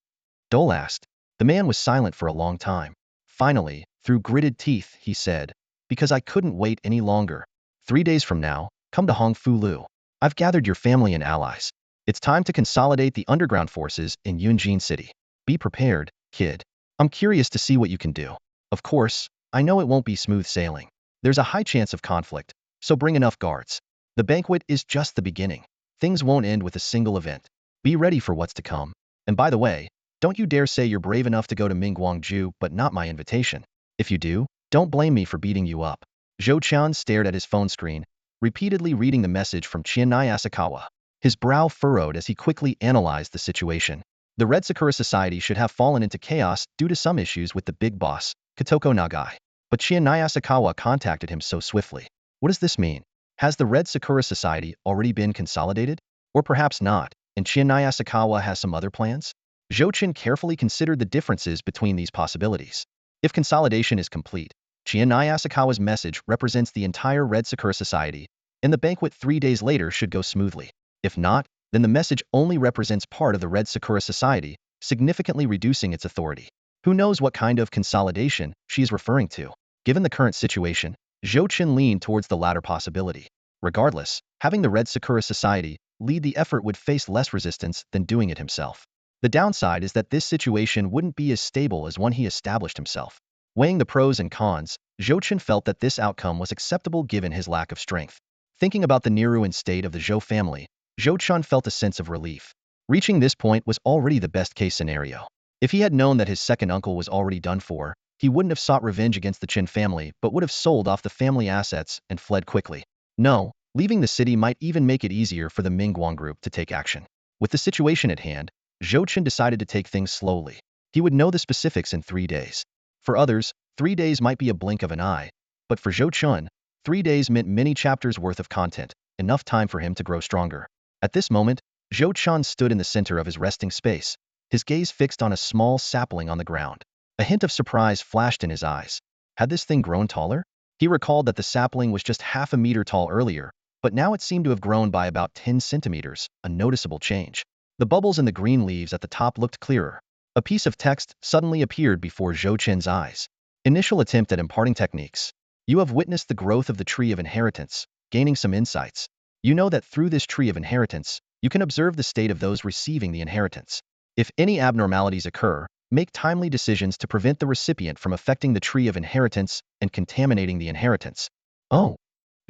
Dole asked. The man was silent for a long time. Finally, through gritted teeth, he said, because I couldn't wait any longer. 3 days from now, come to Hongfu. I've gathered your family and allies. It's time to consolidate the underground forces in Yunjin City. Be prepared, kid. I'm curious to see what you can do. Of course, I know it won't be smooth sailing. There's a high chance of conflict, so bring enough guards. The banquet is just the beginning. Things won't end with a single event. Be ready for what's to come. And by the way, don't you dare say you're brave enough to go to Mingguangzhou but not my invitation. If you do, don't blame me for beating you up. Zhou Qian stared at his phone screen, repeatedly reading the message from Tianxia. His brow furrowed as he quickly analyzed the situation. The Red Sakura Society should have fallen into chaos due to some issues with the big boss, Kotoko Nagai. But Tianxia contacted him so swiftly. What does this mean? Has the Red Sakura Society already been consolidated? Or perhaps not, and Tianxia has some other plans? Zhou Chen carefully considered the differences between these possibilities. If consolidation is complete, Tianxia's message represents the entire Red Sakura Society, and the banquet 3 days later should go smoothly. If not, then the message only represents part of the Red Sakura Society, significantly reducing its authority. Who knows what kind of consolidation she is referring to? Given the current situation, Zhou Chen leaned towards the latter possibility. Regardless, having the Red Sakura Society lead the effort would face less resistance than doing it himself. The downside is that this situation wouldn't be as stable as one he established himself. Weighing the pros and cons, Zhou Chen felt that this outcome was acceptable given his lack of strength. Thinking about the near-ruined state of the Zhou family, Zhou Chen felt a sense of relief. Reaching this point was already the best-case scenario. If he had known that his second uncle was already done for, he wouldn't have sought revenge against the Chen family but would have sold off the family assets and fled quickly. No, leaving the city might even make it easier for the Mingguang group to take action. With the situation at hand, Zhou Chen decided to take things slowly. He would know the specifics in 3 days. For others, 3 days might be a blink of an eye, but for Zhou Chen, 3 days meant many chapters worth of content, enough time for him to grow stronger. At this moment, Zhou Chen stood in the center of his resting space, his gaze fixed on a small sapling on the ground. A hint of surprise flashed in his eyes. Had this thing grown taller? He recalled that the sapling was just half a meter tall earlier, but now it seemed to have grown by about 10 centimeters, a noticeable change. The bubbles in the green leaves at the top looked clearer. A piece of text suddenly appeared before Zhou Chen's eyes. Initial attempt at imparting techniques. You have witnessed the growth of the tree of inheritance, gaining some insights. You know that through this tree of inheritance, you can observe the state of those receiving the inheritance. If any abnormalities occur, make timely decisions to prevent the recipient from affecting the tree of inheritance and contaminating the inheritance. Oh,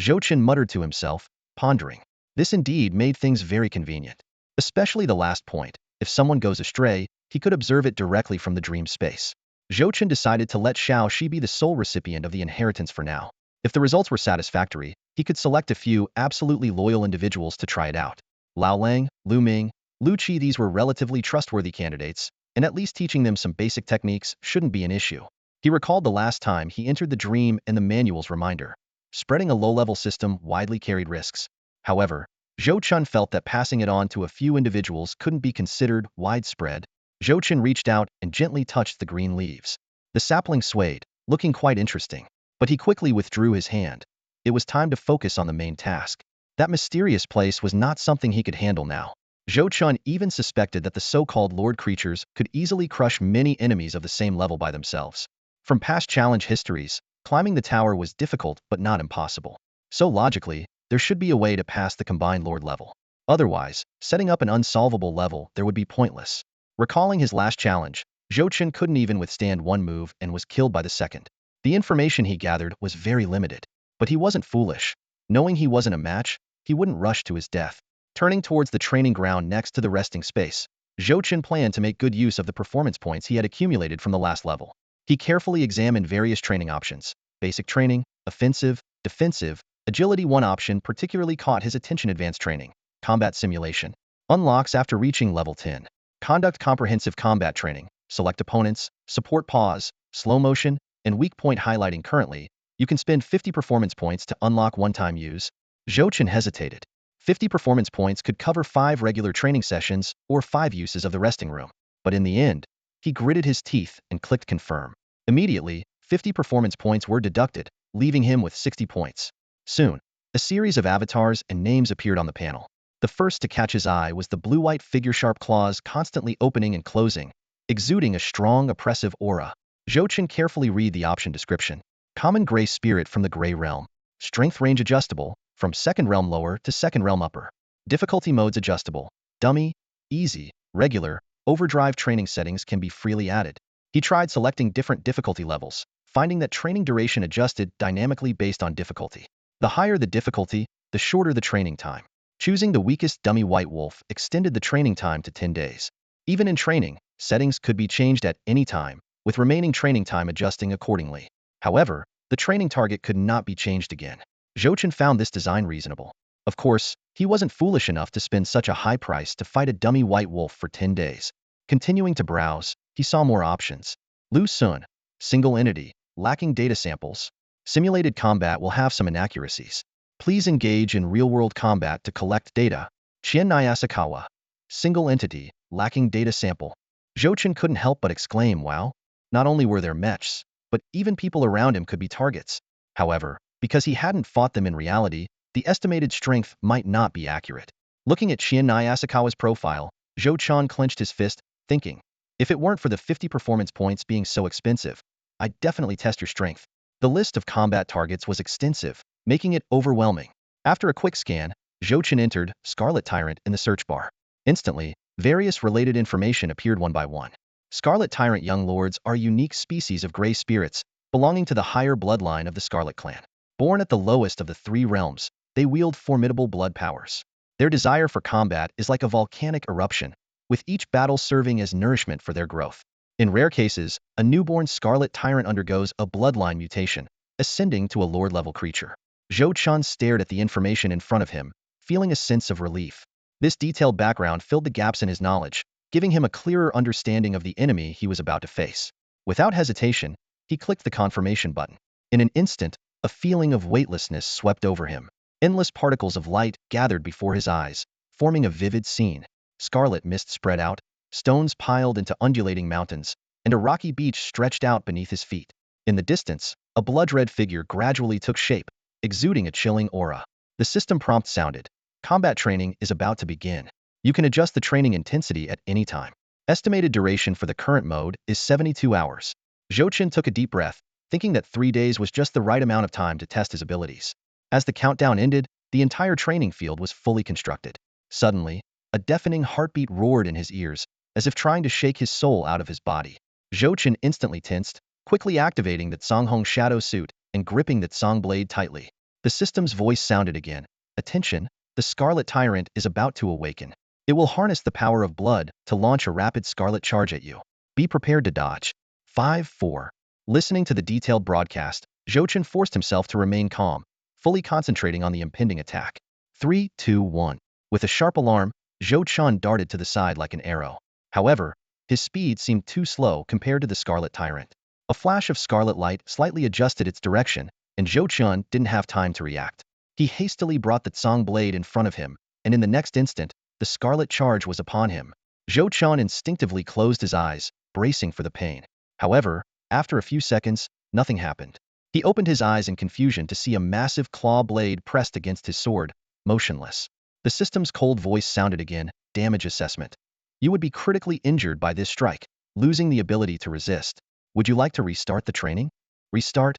Zhou Chen muttered to himself, pondering. This indeed made things very convenient. Especially the last point. If someone goes astray, he could observe it directly from the dream space. Zhou Chen decided to let Xiao Shi be the sole recipient of the inheritance for now. If the results were satisfactory, he could select a few absolutely loyal individuals to try it out. Lao Lang, Lu Ming, Lu Qi, these were relatively trustworthy candidates, and at least teaching them some basic techniques shouldn't be an issue. He recalled the last time he entered the dream and the manual's reminder. Spreading a low-level system widely carried risks. However, Zhou Chen felt that passing it on to a few individuals couldn't be considered widespread. Zhou Chen reached out and gently touched the green leaves. The sapling swayed, looking quite interesting, but he quickly withdrew his hand. It was time to focus on the main task. That mysterious place was not something he could handle now. Zhou Chen even suspected that the so-called Lord creatures could easily crush many enemies of the same level by themselves. From past challenge histories, climbing the tower was difficult but not impossible. So logically, there should be a way to pass the combined Lord level. Otherwise, setting up an unsolvable level there would be pointless. Recalling his last challenge, Zhou Chen couldn't even withstand one move and was killed by the second. The information he gathered was very limited, but he wasn't foolish. Knowing he wasn't a match, he wouldn't rush to his death. Turning towards the training ground next to the resting space, Zhou Chen planned to make good use of the performance points he had accumulated from the last level. He carefully examined various training options. Basic training, offensive, defensive, agility. One option particularly caught his attention: advanced training, combat simulation. Unlocks after reaching level 10. Conduct comprehensive combat training, select opponents, support pause, slow motion, and weak point highlighting. Currently, you can spend 50 performance points to unlock one-time use. Zhou Chen hesitated. 50 performance points could cover 5 regular training sessions or 5 uses of the resting room. But in the end, he gritted his teeth and clicked confirm. Immediately, 50 performance points were deducted, leaving him with 60 points. Soon, a series of avatars and names appeared on the panel. The first to catch his eye was the blue-white figure, sharp claws constantly opening and closing, exuding a strong, oppressive aura. Zhou Chen carefully read the option description. Common gray spirit from the gray realm. Strength range adjustable, from second realm lower to second realm upper. Difficulty modes adjustable. Dummy, easy, regular, overdrive. Training settings can be freely added. He tried selecting different difficulty levels. finding that training duration adjusted dynamically based on difficulty. The higher the difficulty, the shorter the training time. Choosing the weakest dummy white wolf extended the training time to 10 days. Even in training, settings could be changed at any time, with remaining training time adjusting accordingly. However, the training target could not be changed again. Chen found this design reasonable. Of course, he wasn't foolish enough to spend such a high price to fight a dummy white wolf for 10 days. Continuing to browse, he saw more options. Lu Sun, single entity, lacking data samples. Simulated combat will have some inaccuracies. Please engage in real-world combat to collect data. Chen Asakawa, single entity, lacking data sample. Chen couldn't help but exclaim, wow. Not only were there mechs, but even people around him could be targets. However, because he hadn't fought them in reality, the estimated strength might not be accurate. Looking at Chen Asakawa's profile, Chen clenched his fist, thinking, if it weren't for the 50 performance points being so expensive, I'd definitely test your strength. The list of combat targets was extensive, making it overwhelming. After a quick scan, Chen entered Scarlet Tyrant in the search bar. Instantly, various related information appeared one by one. Scarlet Tyrant young lords are a unique species of gray spirits, belonging to the higher bloodline of the Scarlet clan. Born at the lowest of the three realms, they wield formidable blood powers. Their desire for combat is like a volcanic eruption, with each battle serving as nourishment for their growth. In rare cases, a newborn Scarlet Tyrant undergoes a bloodline mutation, ascending to a lord-level creature. Chen stared at the information in front of him, feeling a sense of relief. This detailed background filled the gaps in his knowledge, giving him a clearer understanding of the enemy he was about to face. Without hesitation, he clicked the confirmation button. In an instant, a feeling of weightlessness swept over him. Endless particles of light gathered before his eyes, forming a vivid scene. Scarlet mist spread out, stones piled into undulating mountains, and a rocky beach stretched out beneath his feet. In the distance, a blood-red figure gradually took shape, exuding a chilling aura. The system prompt sounded. Combat training is about to begin. You can adjust the training intensity at any time. Estimated duration for the current mode is 72 hours. Chen took a deep breath, thinking that 3 days was just the right amount of time to test his abilities. As the countdown ended, the entire training field was fully constructed. Suddenly, a deafening heartbeat roared in his ears, as if trying to shake his soul out of his body. Chen instantly tensed, quickly activating the Songhong Shadow Suit and gripping the Song blade tightly. The system's voice sounded again. Attention, the Scarlet Tyrant is about to awaken. It will harness the power of blood to launch a rapid scarlet charge at you. Be prepared to dodge. 5-4. Listening to the detailed broadcast, Chen forced himself to remain calm, fully concentrating on the impending attack. 3-2-1. With a sharp alarm, Chen darted to the side like an arrow. However, his speed seemed too slow compared to the Scarlet Tyrant. A flash of scarlet light slightly adjusted its direction, and Chen didn't have time to react. He hastily brought the Song blade in front of him, and in the next instant, the scarlet charge was upon him. Chen instinctively closed his eyes, bracing for the pain. However, after a few seconds, nothing happened. He opened his eyes in confusion to see a massive claw blade pressed against his sword, motionless. The system's cold voice sounded again, damage assessment. You would be critically injured by this strike, losing the ability to resist. Would you like to restart the training? Restart?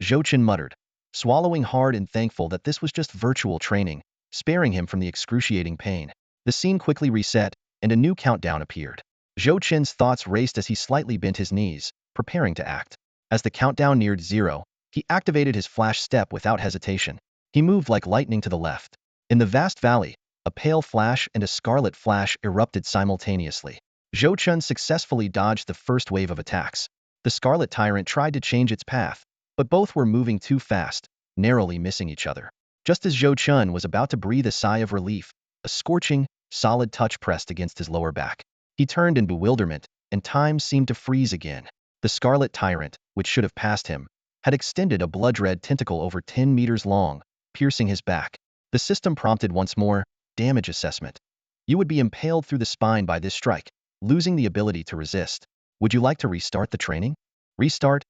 Chen muttered, swallowing hard and thankful that this was just virtual training, sparing him from the excruciating pain. The scene quickly reset, and a new countdown appeared. Chen's thoughts raced as he slightly bent his knees, preparing to act. As the countdown neared 0, he activated his flash step without hesitation. He moved like lightning to the left. In the vast valley, a pale flash and a scarlet flash erupted simultaneously. Chen successfully dodged the first wave of attacks. The Scarlet Tyrant tried to change its path, but both were moving too fast, narrowly missing each other. Just as Chen was about to breathe a sigh of relief, a scorching, solid touch pressed against his lower back. He turned in bewilderment, and time seemed to freeze again. The Scarlet Tyrant, which should have passed him, had extended a blood-red tentacle over 10 meters long, piercing his back. The system prompted once more, damage assessment. You would be impaled through the spine by this strike, losing the ability to resist. Would you like to restart the training? Restart,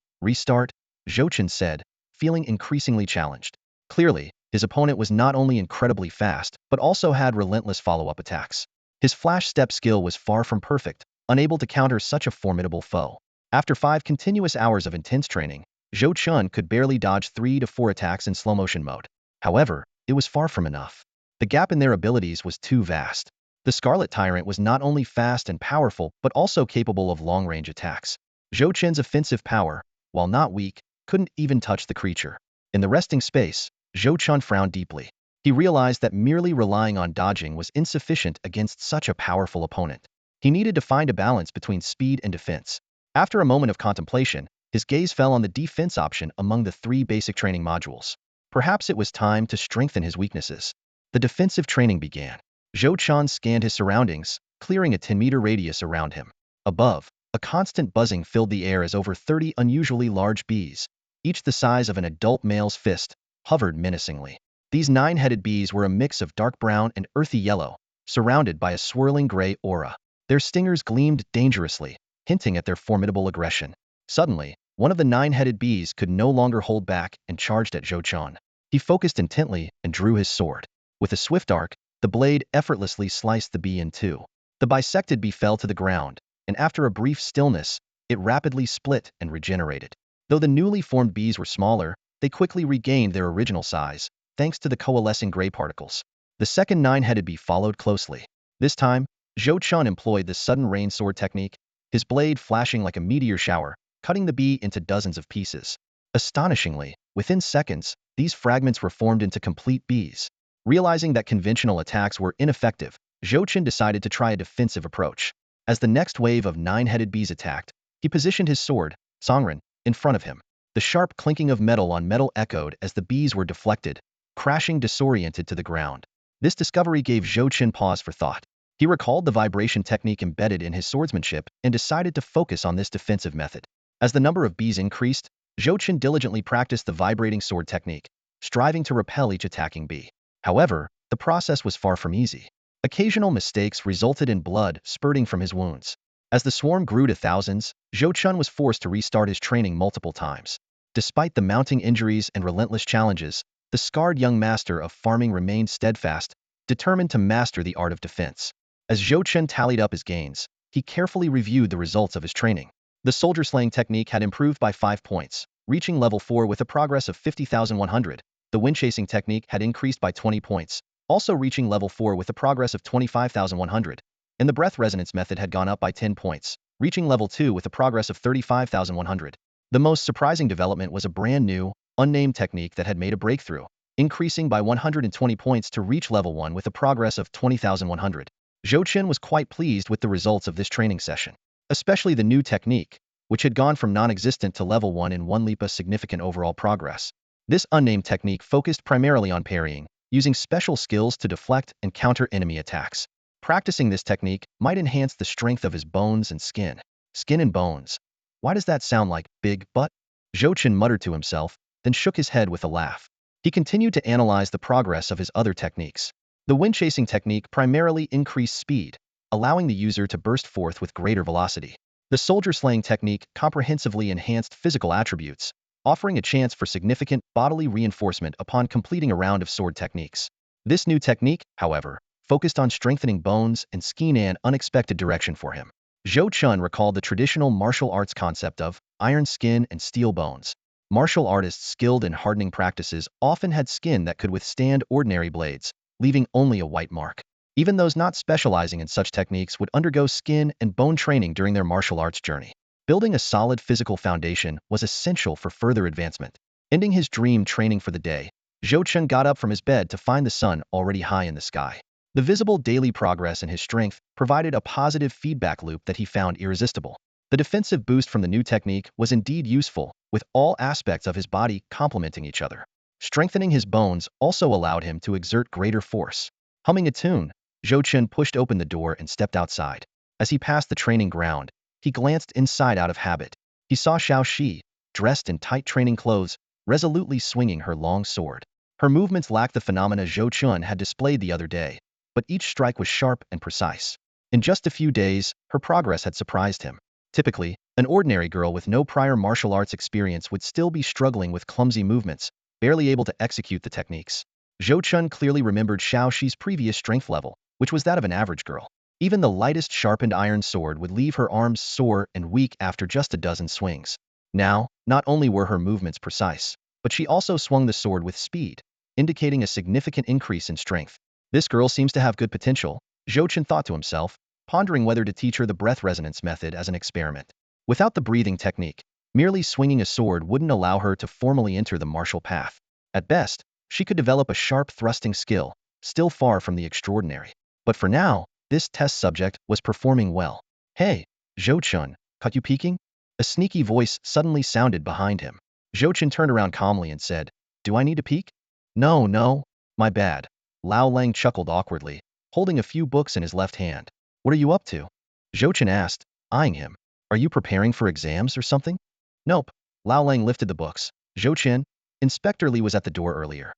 Chen said, feeling increasingly challenged. Clearly, his opponent was not only incredibly fast, but also had relentless follow-up attacks. His flash step skill was far from perfect, unable to counter such a formidable foe. After 5 continuous hours of intense training, Chen could barely dodge 3 to 4 attacks in slow-motion mode. However, it was far from enough. The gap in their abilities was too vast. The Scarlet Tyrant was not only fast and powerful, but also capable of long-range attacks. Chen's offensive power, while not weak, couldn't even touch the creature. In the resting space, Zhou Chen frowned deeply. He realized that merely relying on dodging was insufficient against such a powerful opponent. He needed to find a balance between speed and defense. After a moment of contemplation, his gaze fell on the defense option among the 3 basic training modules. Perhaps it was time to strengthen his weaknesses. The defensive training began. Zhou Chen scanned his surroundings, clearing a 10-meter radius around him. Above, a constant buzzing filled the air as over 30 unusually large bees, each the size of an adult male's fist, hovered menacingly. These 9-headed bees were a mix of dark brown and earthy yellow, surrounded by a swirling gray aura. Their stingers gleamed dangerously, hinting at their formidable aggression. Suddenly, one of the 9-headed bees could no longer hold back and charged at Zhou Chen. He focused intently and drew his sword. With a swift arc, the blade effortlessly sliced the bee in 2. The bisected bee fell to the ground, and after a brief stillness, it rapidly split and regenerated. Though the newly formed bees were smaller, they quickly regained their original size, thanks to the coalescing gray particles. The second 9-headed bee followed closely. This time, Zhou Chen employed the sudden rain sword technique, his blade flashing like a meteor shower, cutting the bee into dozens of pieces. Astonishingly, within seconds, these fragments were formed into complete bees. Realizing that conventional attacks were ineffective, Zhou Chen decided to try a defensive approach. As the next wave of 9-headed bees attacked, he positioned his sword, Songren, in front of him. The sharp clinking of metal on metal echoed as the bees were deflected, crashing disoriented to the ground. This discovery gave Zhou Chen pause for thought. He recalled the vibration technique embedded in his swordsmanship and decided to focus on this defensive method. As the number of bees increased, Zhou Chen diligently practiced the vibrating sword technique, striving to repel each attacking bee. However, the process was far from easy. Occasional mistakes resulted in blood spurting from his wounds. As the swarm grew to thousands, Zhou Chen was forced to restart his training multiple times. Despite the mounting injuries and relentless challenges, the scarred young master of farming remained steadfast, determined to master the art of defense. As Zhou Chen tallied up his gains, he carefully reviewed the results of his training. The soldier slaying technique had improved by 5 points, reaching level 4 with a progress of 50,100. The wind chasing technique had increased by 20 points, also reaching level 4 with a progress of 25,100. And the breath resonance method had gone up by 10 points, reaching level 2 with a progress of 35,100. The most surprising development was a brand new, unnamed technique that had made a breakthrough, increasing by 120 points to reach level 1 with a progress of 20,100. Zhou Chen was quite pleased with the results of this training session, especially the new technique, which had gone from non-existent to level 1 in one leap, a significant overall progress. This unnamed technique focused primarily on parrying, using special skills to deflect and counter enemy attacks. Practicing this technique might enhance the strength of his bones and skin. Skin and bones. Why does that sound like big butt? Zhou Chen muttered to himself, then shook his head with a laugh. He continued to analyze the progress of his other techniques. The wind chasing technique primarily increased speed, allowing the user to burst forth with greater velocity. The soldier slaying technique comprehensively enhanced physical attributes, offering a chance for significant bodily reinforcement upon completing a round of sword techniques. This new technique, however, focused on strengthening bones and skin, an unexpected direction for him. Zhou Chen recalled the traditional martial arts concept of iron skin and steel bones. Martial artists skilled in hardening practices often had skin that could withstand ordinary blades, leaving only a white mark. Even those not specializing in such techniques would undergo skin and bone training during their martial arts journey. Building a solid physical foundation was essential for further advancement. Ending his dream training for the day, Zhou Chen got up from his bed to find the sun already high in the sky. The visible daily progress in his strength provided a positive feedback loop that he found irresistible. The defensive boost from the new technique was indeed useful, with all aspects of his body complementing each other. Strengthening his bones also allowed him to exert greater force. Humming a tune, Zhou Chen pushed open the door and stepped outside. As he passed the training ground, he glanced inside out of habit. He saw Xiao Shi, dressed in tight training clothes, resolutely swinging her long sword. Her movements lacked the phenomena Zhou Chen had displayed the other day, but each strike was sharp and precise. In just a few days, her progress had surprised him. Typically, an ordinary girl with no prior martial arts experience would still be struggling with clumsy movements, barely able to execute the techniques. Zhou Chen clearly remembered Xiao Shi's previous strength level, which was that of an average girl. Even the lightest sharpened iron sword would leave her arms sore and weak after just a dozen swings. Now, not only were her movements precise, but she also swung the sword with speed, indicating a significant increase in strength. This girl seems to have good potential, Zhou Chen thought to himself, pondering whether to teach her the breath resonance method as an experiment. Without the breathing technique, Merely swinging a sword wouldn't allow her to formally enter the martial path. At best, she could develop a sharp thrusting skill, still far from the extraordinary. But for now, this test subject was performing well. Hey, Zhou-Chun, caught you peeking? A sneaky voice suddenly sounded behind him. Zhou-Chun turned around calmly and said, "Do I need to peek?" "No, no, my bad." Lao Lang chuckled awkwardly, holding a few books in his left hand. "What are you up to?" Zhou-Chun asked, eyeing him. "Are you preparing for exams or something?" "Nope." Lao Lang lifted the books. "Zhou-Chun, Inspector Li was at the door earlier.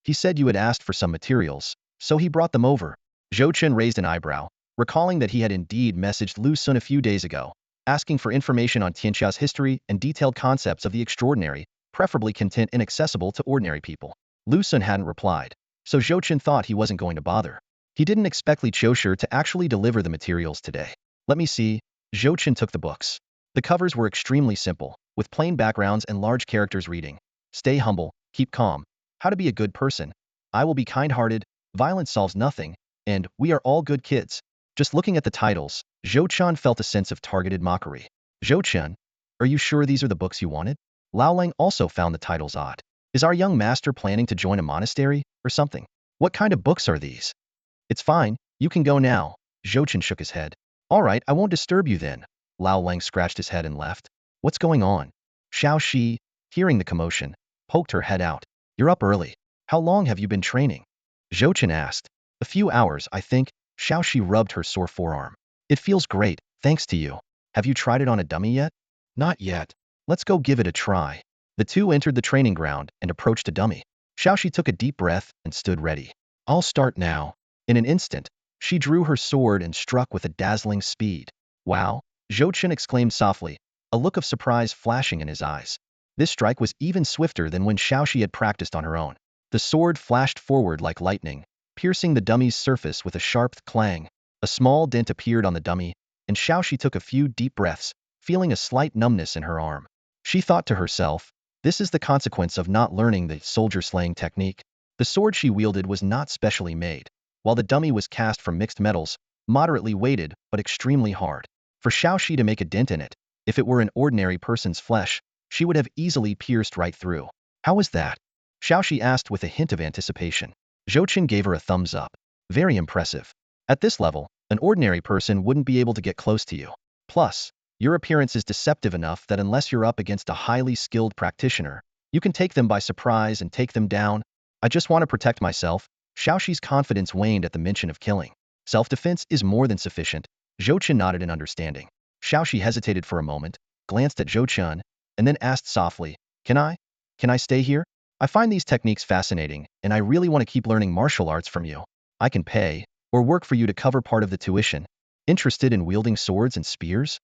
He said you had asked for some materials, so he brought them over." Zhou-Chun raised an eyebrow, recalling that he had indeed messaged Lu Sun a few days ago, asking for information on Tianxia's history and detailed concepts of the extraordinary, preferably content inaccessible to ordinary people. Lu Sun hadn't replied, so Zhou-Chun thought he wasn't going to bother. He didn't expect Li Qiushi to actually deliver the materials today. "Let me see." Zhou-Chun took the books. The covers were extremely simple, with plain backgrounds and large characters reading, "Stay humble, keep calm, how to be a good person, I will be kind-hearted, violence solves nothing, and we are all good kids." Just looking at the titles, Zhou-Chun felt a sense of targeted mockery. "Zhou-Chun, are you sure these are the books you wanted?" Lao Lang also found the titles odd. "Is our young master planning to join a monastery, or something? What kind of books are these?" "It's fine, you can go now." Zhou-Chun shook his head. "All right, I won't disturb you then." Lao Lang scratched his head and left. "What's going on?" Xiao Shi, hearing the commotion, poked her head out. "You're up early. How long have you been training?" Zhou-Chun asked. "A few hours, I think." Xiao Shi rubbed her sore forearm. "It feels great, thanks to you. Have you tried it on a dummy yet?" "Not yet. Let's go give it a try." The two entered the training ground and approached a dummy. Xiao Shi took a deep breath and stood ready. "I'll start now." In an instant, she drew her sword and struck with a dazzling speed. "Wow!" Zhou-Chun exclaimed softly, a look of surprise flashing in his eyes. This strike was even swifter than when Xiao Shi had practiced on her own. The sword flashed forward like lightning, piercing the dummy's surface with a sharp clang. A small dent appeared on the dummy, and Xiao Shi took a few deep breaths, feeling a slight numbness in her arm. She thought to herself, this is the consequence of not learning the soldier-slaying technique. The sword she wielded was not specially made, while the dummy was cast from mixed metals, moderately weighted but extremely hard. For Xiao Shi to make a dent in it, if it were an ordinary person's flesh, she would have easily pierced right through. "How was that?" Xiao Shi asked with a hint of anticipation. Zhou-Chun gave her a thumbs up. "Very impressive. At this level, an ordinary person wouldn't be able to get close to you. Plus, your appearance is deceptive enough that unless you're up against a highly skilled practitioner, you can take them by surprise and take them down." "I just want to protect myself." Xiao Shi's confidence waned at the mention of killing. "Self-defense is more than sufficient." Zhou-Chun nodded in understanding. Xiao Shi hesitated for a moment, glanced at Zhou-Chun, and then asked softly, Can I stay here? I find these techniques fascinating, and I really want to keep learning martial arts from you. I can pay, or work for you to cover part of the tuition." "Interested in wielding swords and spears?"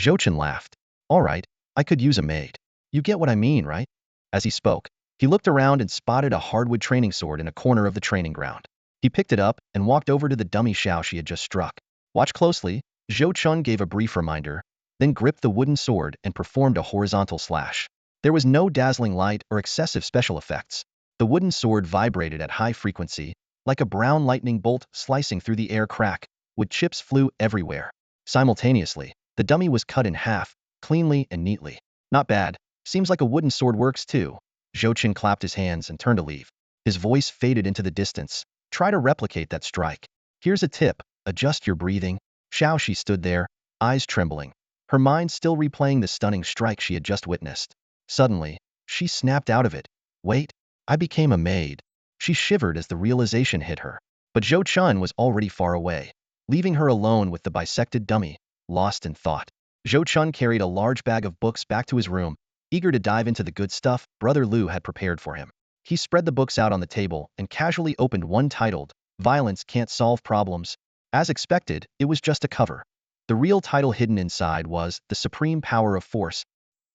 Zhou-Chun laughed. "All right, I could use a maid. You get what I mean, right?" As he spoke, he looked around and spotted a hardwood training sword in a corner of the training ground. He picked it up and walked over to the dummy Xiao Shi had just struck. "Watch closely." Zhou-Chun gave a brief reminder, then gripped the wooden sword and performed a horizontal slash. There was no dazzling light or excessive special effects. The wooden sword vibrated at high frequency, like a brown lightning bolt slicing through the air. Crack, wood chips flew everywhere. Simultaneously, the dummy was cut in half, cleanly and neatly. "Not bad. Seems like a wooden sword works too." Zhou-Chun clapped his hands and turned to leave. His voice faded into the distance. "Try to replicate that strike. Here's a tip, adjust your breathing." Xiao Shi stood there, eyes trembling, her mind still replaying the stunning strike she had just witnessed. Suddenly, she snapped out of it. "Wait, I became a maid." She shivered as the realization hit her. But Zhou-Chun was already far away, leaving her alone with the bisected dummy, lost in thought. Zhou-Chun carried a large bag of books back to his room, eager to dive into the good stuff Brother Lu had prepared for him. He spread the books out on the table and casually opened one titled, "Violence Can't Solve Problems." As expected, it was just a cover. The real title hidden inside was The Supreme Power of Force.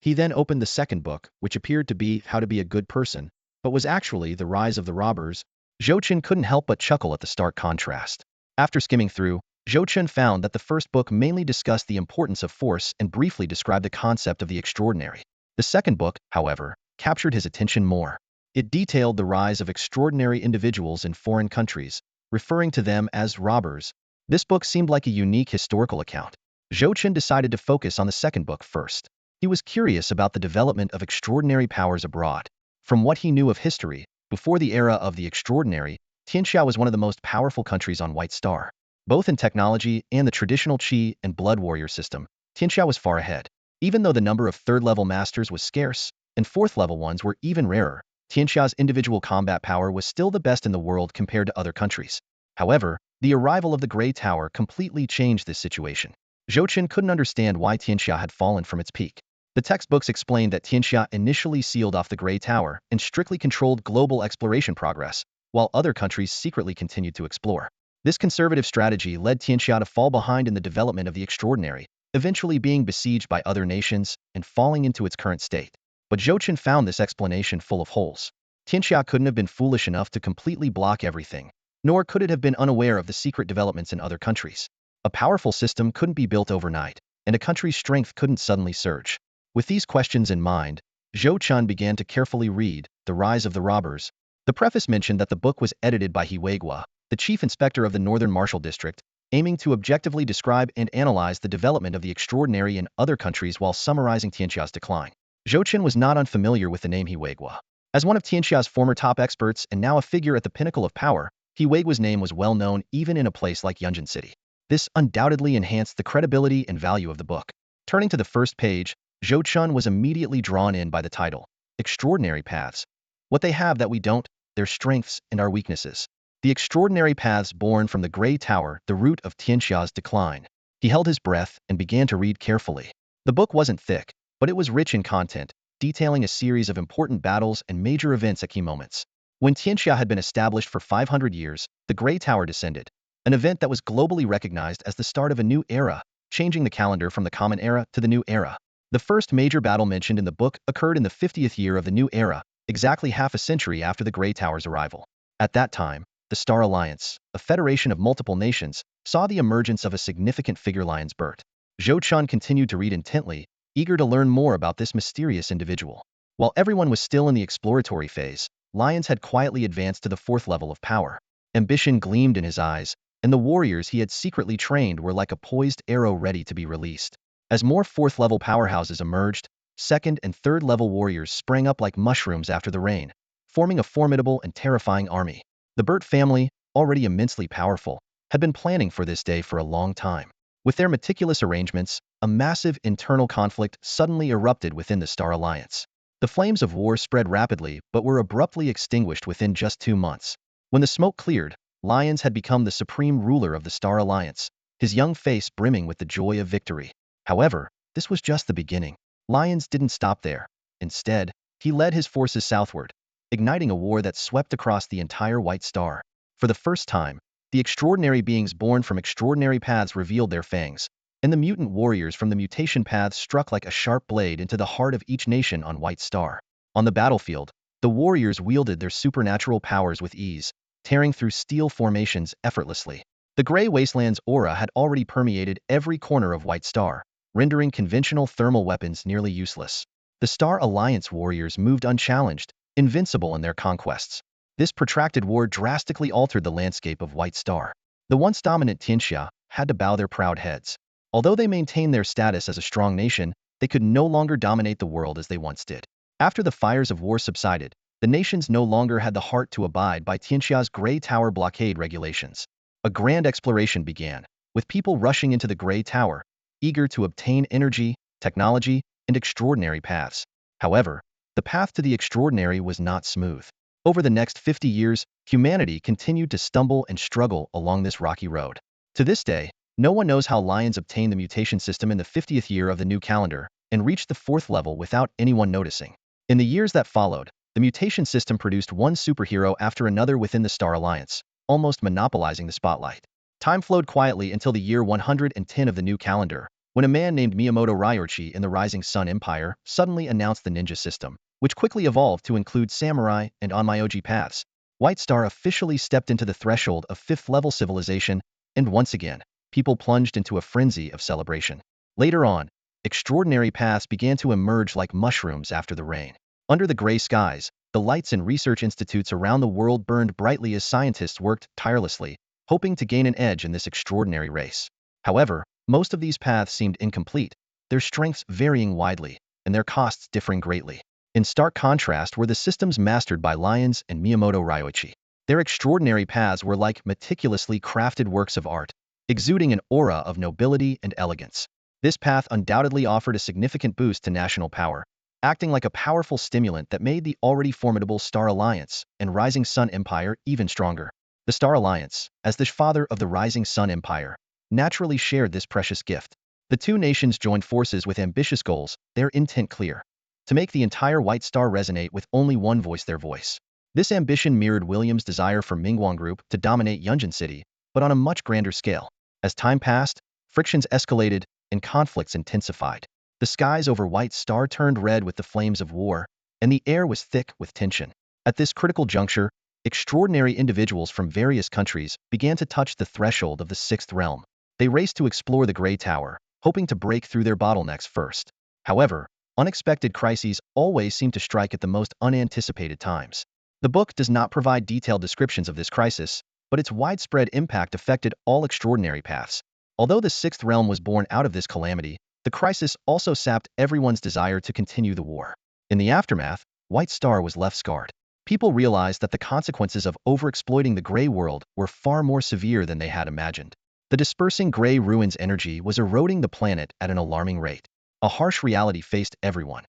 He then opened the second book, which appeared to be How to Be a Good Person, but was actually The Rise of the Robbers. Zhou-Chun couldn't help but chuckle at the stark contrast. After skimming through, Zhou-Chun found that the first book mainly discussed the importance of force and briefly described the concept of the extraordinary. The second book, however, captured his attention more. It detailed the rise of extraordinary individuals in foreign countries, referring to them as robbers. This book seemed like a unique historical account. Zhou-Chun decided to focus on the second book first. He was curious about the development of extraordinary powers abroad. From what he knew of history, before the era of the extraordinary, Tianxia was one of the most powerful countries on White Star. Both in technology and the traditional Qi and Blood Warrior system, Tianxia was far ahead. Even though the number of third-level masters was scarce, and fourth-level ones were even rarer, Tianxia's individual combat power was still the best in the world compared to other countries. However, the arrival of the Grey Tower completely changed this situation. Chen couldn't understand why Tianxia had fallen from its peak. The textbooks explained that Tianxia initially sealed off the Grey Tower and strictly controlled global exploration progress, while other countries secretly continued to explore. This conservative strategy led Tianxia to fall behind in the development of the extraordinary, eventually being besieged by other nations and falling into its current state. But Chen found this explanation full of holes. Tianxia couldn't have been foolish enough to completely block everything, nor could it have been unaware of the secret developments in other countries. A powerful system couldn't be built overnight, and a country's strength couldn't suddenly surge. With these questions in mind, Chen began to carefully read The Rise of the Robbers. The preface mentioned that the book was edited by Huigua, the chief inspector of the Northern Martial District, aiming to objectively describe and analyze the development of the extraordinary in other countries while summarizing Tianxia's decline. Chen was not unfamiliar with the name Huigua. As one of Tianxia's former top experts and now a figure at the pinnacle of power, Huigua's name was well known even in a place like Yunjin City. This undoubtedly enhanced the credibility and value of the book. Turning to the first page, Chen was immediately drawn in by the title, Extraordinary Paths. What they have that we don't, their strengths and our weaknesses. The extraordinary paths born from the Grey Tower, the root of Tianxia's decline. He held his breath and began to read carefully. The book wasn't thick, but it was rich in content, detailing a series of important battles and major events at key moments. When Tianxia had been established for 500 years, the Grey Tower descended, an event that was globally recognized as the start of a new era, changing the calendar from the Common Era to the New Era. The first major battle mentioned in the book occurred in the 50th year of the New Era, exactly half a century after the Grey Tower's arrival. At that time, the Star Alliance, a federation of multiple nations, saw the emergence of a significant figure Lion's Bert. Chen continued to read intently, eager to learn more about this mysterious individual. While everyone was still in the exploratory phase, Lions had quietly advanced to the fourth level of power. Ambition gleamed in his eyes, and the warriors he had secretly trained were like a poised arrow ready to be released. As more fourth-level powerhouses emerged, second- and third-level warriors sprang up like mushrooms after the rain, forming a formidable and terrifying army. The Bert family, already immensely powerful, had been planning for this day for a long time. With their meticulous arrangements, a massive internal conflict suddenly erupted within the Star Alliance. The flames of war spread rapidly but were abruptly extinguished within just 2 months. When the smoke cleared, Lions had become the supreme ruler of the Star Alliance, his young face brimming with the joy of victory. However, this was just the beginning. Lions didn't stop there. Instead, he led his forces southward, igniting a war that swept across the entire White Star. For the first time, the extraordinary beings born from extraordinary paths revealed their fangs, and the mutant warriors from the mutation paths struck like a sharp blade into the heart of each nation on White Star. On the battlefield, the warriors wielded their supernatural powers with ease, tearing through steel formations effortlessly. The Grey Wasteland's aura had already permeated every corner of White Star, rendering conventional thermal weapons nearly useless. The Star Alliance warriors moved unchallenged, invincible in their conquests. This protracted war drastically altered the landscape of White Star. The once dominant Tianxia had to bow their proud heads. Although they maintained their status as a strong nation, they could no longer dominate the world as they once did. After the fires of war subsided, the nations no longer had the heart to abide by Tianxia's Grey Tower blockade regulations. A grand exploration began, with people rushing into the Grey Tower, eager to obtain energy, technology, and extraordinary paths. However, the path to the extraordinary was not smooth. Over the next 50 years, humanity continued to stumble and struggle along this rocky road. To this day, no one knows how Lions obtained the mutation system in the 50th year of the new calendar and reached the 4th level without anyone noticing. In the years that followed, the mutation system produced one superhero after another within the Star Alliance, almost monopolizing the spotlight. Time flowed quietly until the year 110 of the new calendar, when a man named Miyamoto Ryorchi in the Rising Sun Empire suddenly announced the ninja system, which quickly evolved to include samurai and onmyoji paths. White Star officially stepped into the threshold of 5th-level civilization, and once again, people plunged into a frenzy of celebration. Later on, extraordinary paths began to emerge like mushrooms after the rain. Under the gray skies, the lights in research institutes around the world burned brightly as scientists worked tirelessly, hoping to gain an edge in this extraordinary race. However, most of these paths seemed incomplete, their strengths varying widely. and their costs differing greatly. In stark contrast were the systems mastered by Lions and Miyamoto Ryoichi. Their extraordinary paths were like meticulously crafted works of art, exuding an aura of nobility and elegance. This path undoubtedly offered a significant boost to national power, acting like a powerful stimulant that made the already formidable Star Alliance and Rising Sun Empire even stronger. The Star Alliance, as the father of the Rising Sun Empire, naturally shared this precious gift. The two nations joined forces with ambitious goals, their intent clear: to make the entire White Star resonate with only one voice, their voice. This ambition mirrored William's desire for Mingguang Group to dominate Yunjin City, but on a much grander scale. As time passed, frictions escalated and conflicts intensified. The skies over White Star turned red with the flames of war, and the air was thick with tension. At this critical juncture, extraordinary individuals from various countries began to touch the threshold of the Sixth Realm. They raced to explore the Grey Tower, hoping to break through their bottlenecks first. However, unexpected crises always seem to strike at the most unanticipated times. The book does not provide detailed descriptions of this crisis, but its widespread impact affected all extraordinary paths. Although the Sixth Realm was born out of this calamity, the crisis also sapped everyone's desire to continue the war. In the aftermath, White Star was left scarred. People realized that the consequences of overexploiting the Grey World were far more severe than they had imagined. The dispersing Grey Ruins energy was eroding the planet at an alarming rate. A harsh reality faced everyone.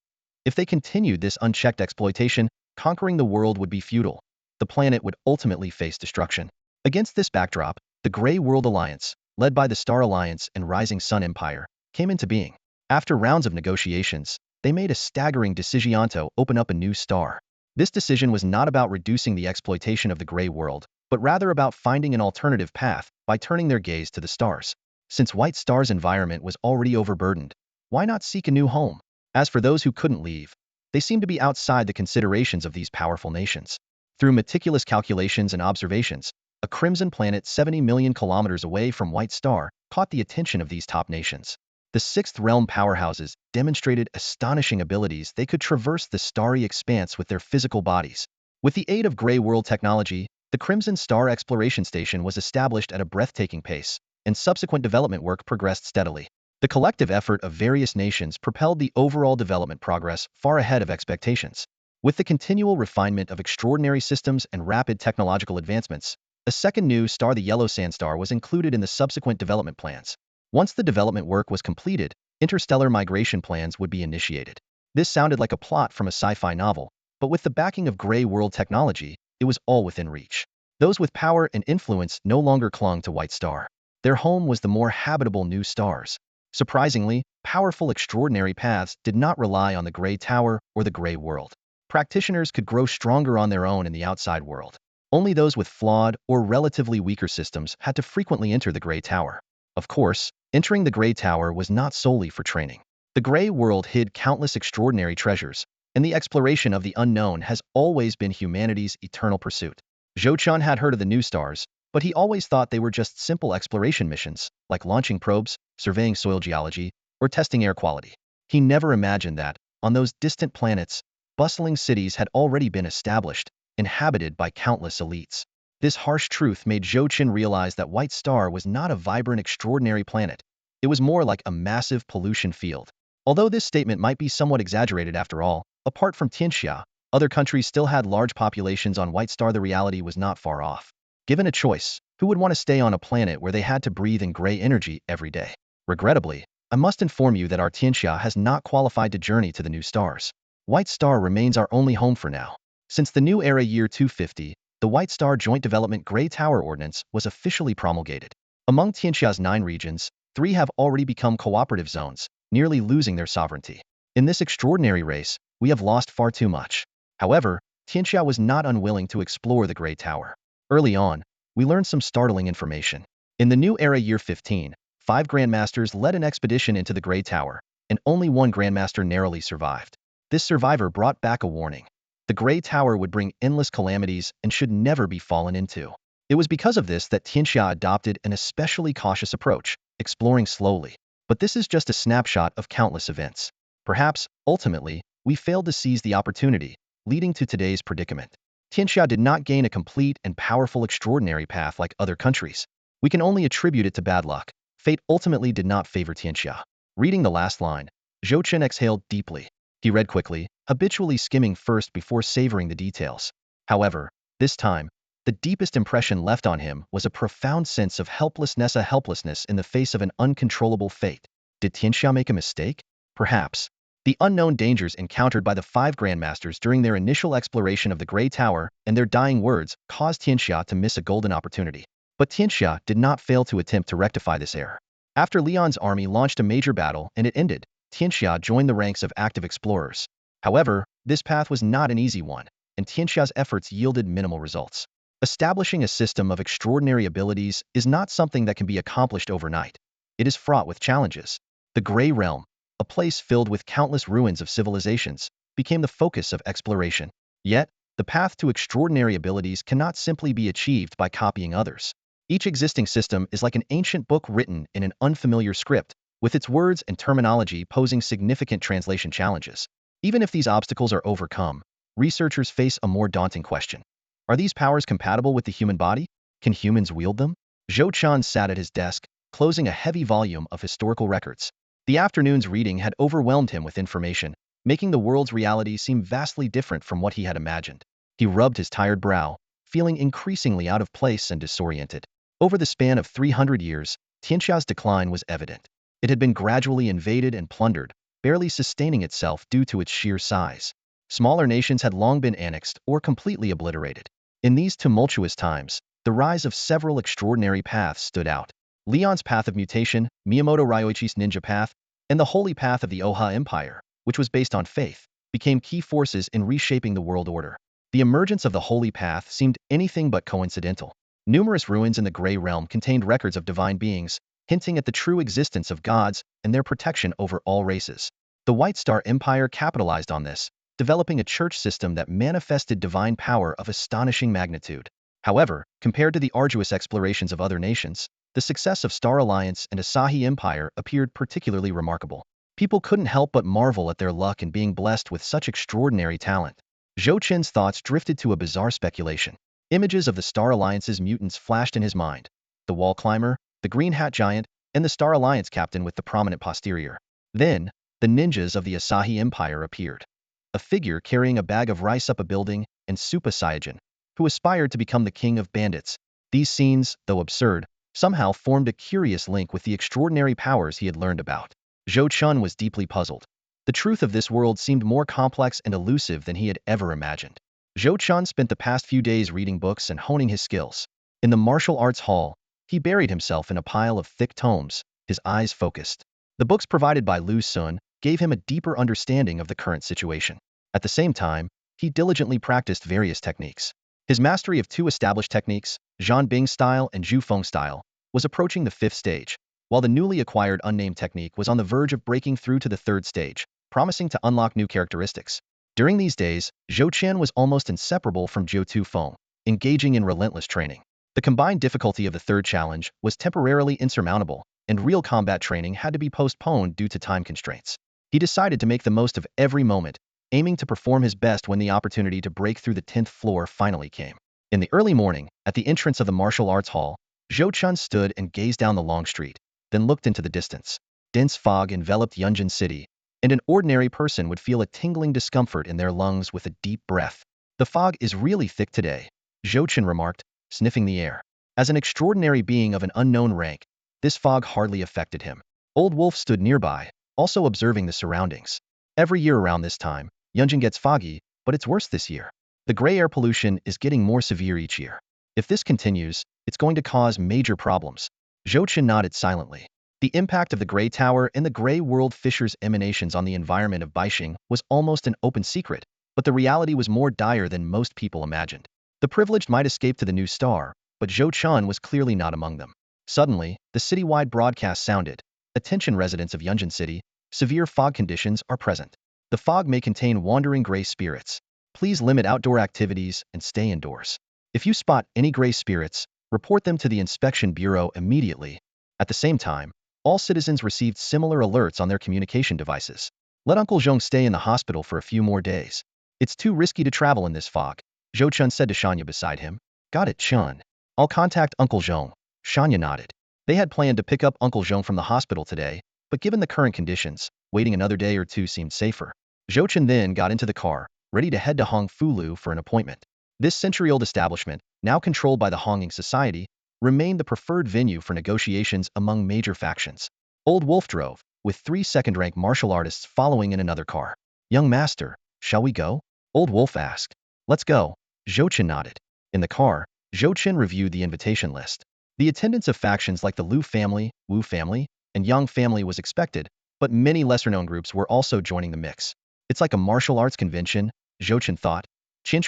If they continued this unchecked exploitation, conquering the world would be futile. The planet would ultimately face destruction. Against this backdrop, the Grey World Alliance, led by the Star Alliance and Rising Sun Empire, came into being. After rounds of negotiations, they made a staggering decision to open up a new star. This decision was not about reducing the exploitation of the Grey World, but rather about finding an alternative path by turning their gaze to the stars. Since White Star's environment was already overburdened, why not seek a new home? As for those who couldn't leave, they seemed to be outside the considerations of these powerful nations. Through meticulous calculations and observations, a crimson planet 70 million kilometers away from White Star caught the attention of these top nations. The Sixth Realm powerhouses demonstrated astonishing abilities. They could traverse the starry expanse with their physical bodies. With the aid of Grey World technology, the Crimson Star Exploration Station was established at a breathtaking pace, and subsequent development work progressed steadily. The collective effort of various nations propelled the overall development progress far ahead of expectations. With the continual refinement of extraordinary systems and rapid technological advancements, a second new star, the Yellow Sand Star, was included in the subsequent development plans. Once the development work was completed, interstellar migration plans would be initiated. This sounded like a plot from a sci-fi novel, but with the backing of Grey World technology, it was all within reach. Those with power and influence no longer clung to White Star. Their home was the more habitable new stars. Surprisingly, powerful extraordinary paths did not rely on the Grey Tower or the Grey World. Practitioners could grow stronger on their own in the outside world. Only those with flawed or relatively weaker systems had to frequently enter the Grey Tower. Of course, entering the Grey Tower was not solely for training. The Grey World hid countless extraordinary treasures, and the exploration of the unknown has always been humanity's eternal pursuit. Chen had heard of the new stars, but he always thought they were just simple exploration missions, like launching probes, surveying soil geology, or testing air quality. He never imagined that, on those distant planets, bustling cities had already been established, inhabited by countless elites. This harsh truth made Chen realize that White Star was not a vibrant, extraordinary planet. It was more like a massive pollution field. Although this statement might be somewhat exaggerated after all, apart from Tianxia, other countries still had large populations on White Star. The reality was not far off. Given a choice, who would want to stay on a planet where they had to breathe in gray energy every day? Regrettably, I must inform you that our Tianxia has not qualified to journey to the new stars. White Star remains our only home for now. Since the new era year 250, the White Star Joint Development Grey Tower Ordinance was officially promulgated. Among Tianxia's 9 regions, 3 have already become cooperative zones, nearly losing their sovereignty. In this extraordinary race, we have lost far too much. However, Tianxia was not unwilling to explore the Grey Tower. Early on, we learned some startling information. In the new era year 15, 5 grandmasters led an expedition into the Grey Tower, and only one grandmaster narrowly survived. This survivor brought back a warning. The Grey Tower would bring endless calamities and should never be fallen into. It was because of this that Tianxia adopted an especially cautious approach, exploring slowly. But this is just a snapshot of countless events. Perhaps, ultimately, we failed to seize the opportunity, leading to today's predicament. Tianxia did not gain a complete and powerful extraordinary path like other countries. We can only attribute it to bad luck. Fate ultimately did not favor Tianxia. Reading the last line, Chen exhaled deeply. He read quickly, habitually skimming first before savoring the details. However, this time, the deepest impression left on him was a profound sense of helplessness in the face of an uncontrollable fate. Did Tianxia make a mistake? Perhaps. The unknown dangers encountered by the five grandmasters during their initial exploration of the Grey Tower and their dying words caused Tianxia to miss a golden opportunity. But Tianxia did not fail to attempt to rectify this error. After Leon's army launched a major battle and it ended, Tianxia joined the ranks of active explorers. However, this path was not an easy one, and Tianxia's efforts yielded minimal results. Establishing a system of extraordinary abilities is not something that can be accomplished overnight. It is fraught with challenges. The Grey Realm, a place filled with countless ruins of civilizations, became the focus of exploration. Yet, the path to extraordinary abilities cannot simply be achieved by copying others. Each existing system is like an ancient book written in an unfamiliar script, with its words and terminology posing significant translation challenges. Even if these obstacles are overcome, researchers face a more daunting question. Are these powers compatible with the human body? Can humans wield them? Zhou Chen sat at his desk, closing a heavy volume of historical records. The afternoon's reading had overwhelmed him with information, making the world's reality seem vastly different from what he had imagined. He rubbed his tired brow, feeling increasingly out of place and disoriented. Over the span of 300 years, Tianxia's decline was evident. It had been gradually invaded and plundered, barely sustaining itself due to its sheer size. Smaller nations had long been annexed or completely obliterated. In these tumultuous times, the rise of several extraordinary paths stood out. Leon's path of mutation, Miyamoto Ryoichi's ninja path, and the holy path of the Oha Empire, which was based on faith, became key forces in reshaping the world order. The emergence of the holy path seemed anything but coincidental. Numerous ruins in the Grey Realm contained records of divine beings, hinting at the true existence of gods and their protection over all races. The White Star Empire capitalized on this, developing a church system that manifested divine power of astonishing magnitude. However, compared to the arduous explorations of other nations, the success of Star Alliance and Asahi Empire appeared particularly remarkable. People couldn't help but marvel at their luck in being blessed with such extraordinary talent. Zhou Chen's thoughts drifted to a bizarre speculation. Images of the Star Alliance's mutants flashed in his mind. The wall climber, the green hat giant, and the Star Alliance captain with the prominent posterior. Then, the ninjas of the Asahi Empire appeared. A figure carrying a bag of rice up a building, and Supa Saiyajin, who aspired to become the king of bandits. These scenes, though absurd, somehow formed a curious link with the extraordinary powers he had learned about. Zhou Chen was deeply puzzled. The truth of this world seemed more complex and elusive than he had ever imagined. Zhou Chen spent the past few days reading books and honing his skills. In the martial arts hall, he buried himself in a pile of thick tomes, his eyes focused. The books provided by Lu Sun gave him a deeper understanding of the current situation. At the same time, he diligently practiced various techniques. His mastery of two established techniques, Zhan Bing style and Zhu Feng style, was approaching the fifth stage, while the newly acquired unnamed technique was on the verge of breaking through to the third stage, promising to unlock new characteristics. During these days, Zhou Chen was almost inseparable from Zhou Tu Feng, engaging in relentless training. The combined difficulty of the third challenge was temporarily insurmountable, and real combat training had to be postponed due to time constraints. He decided to make the most of every moment, aiming to perform his best when the opportunity to break through the 10th floor finally came. In the early morning, at the entrance of the martial arts hall, Zhou Chen stood and gazed down the long street, then looked into the distance. Dense fog enveloped Yunjin City, and an ordinary person would feel a tingling discomfort in their lungs with a deep breath. The fog is really thick today, Zhou Chen remarked, sniffing the air. As an extraordinary being of an unknown rank, this fog hardly affected him. Old Wolf stood nearby, also observing the surroundings. Every year around this time, Yunjin gets foggy, but it's worse this year. The gray air pollution is getting more severe each year. If this continues, it's going to cause major problems. Zhou Chen nodded silently. The impact of the Grey Tower and the Grey World Fisher's emanations on the environment of Baixing was almost an open secret, but the reality was more dire than most people imagined. The privileged might escape to the new star, but Zhou Chen was clearly not among them. Suddenly, the citywide broadcast sounded. Attention residents of Yunjin City, severe fog conditions are present. The fog may contain wandering gray spirits. Please limit outdoor activities and stay indoors. If you spot any gray spirits, report them to the Inspection Bureau immediately. At the same time, all citizens received similar alerts on their communication devices. Let Uncle Zhong stay in the hospital for a few more days. It's too risky to travel in this fog, Zhou Chen said to Shanya beside him. Got it, Chen. I'll contact Uncle Zhong. Shanya nodded. They had planned to pick up Uncle Zhong from the hospital today, but given the current conditions, waiting another day or two seemed safer. Zhou Chen then got into the car, ready to head to Hong Fulu for an appointment. This century-old establishment, now controlled by the Honging Society, remained the preferred venue for negotiations among major factions. Old Wolf drove, with 3 second-rank martial artists following in another car. Young master, shall we go? Old Wolf asked. Let's go. Zhou Chen nodded. In the car, Zhou Chen reviewed the invitation list. The attendance of factions like the Liu family, Wu family, and Yang family was expected, but many lesser-known groups were also joining the mix. It's like a martial arts convention, Zhou Chen thought. Chen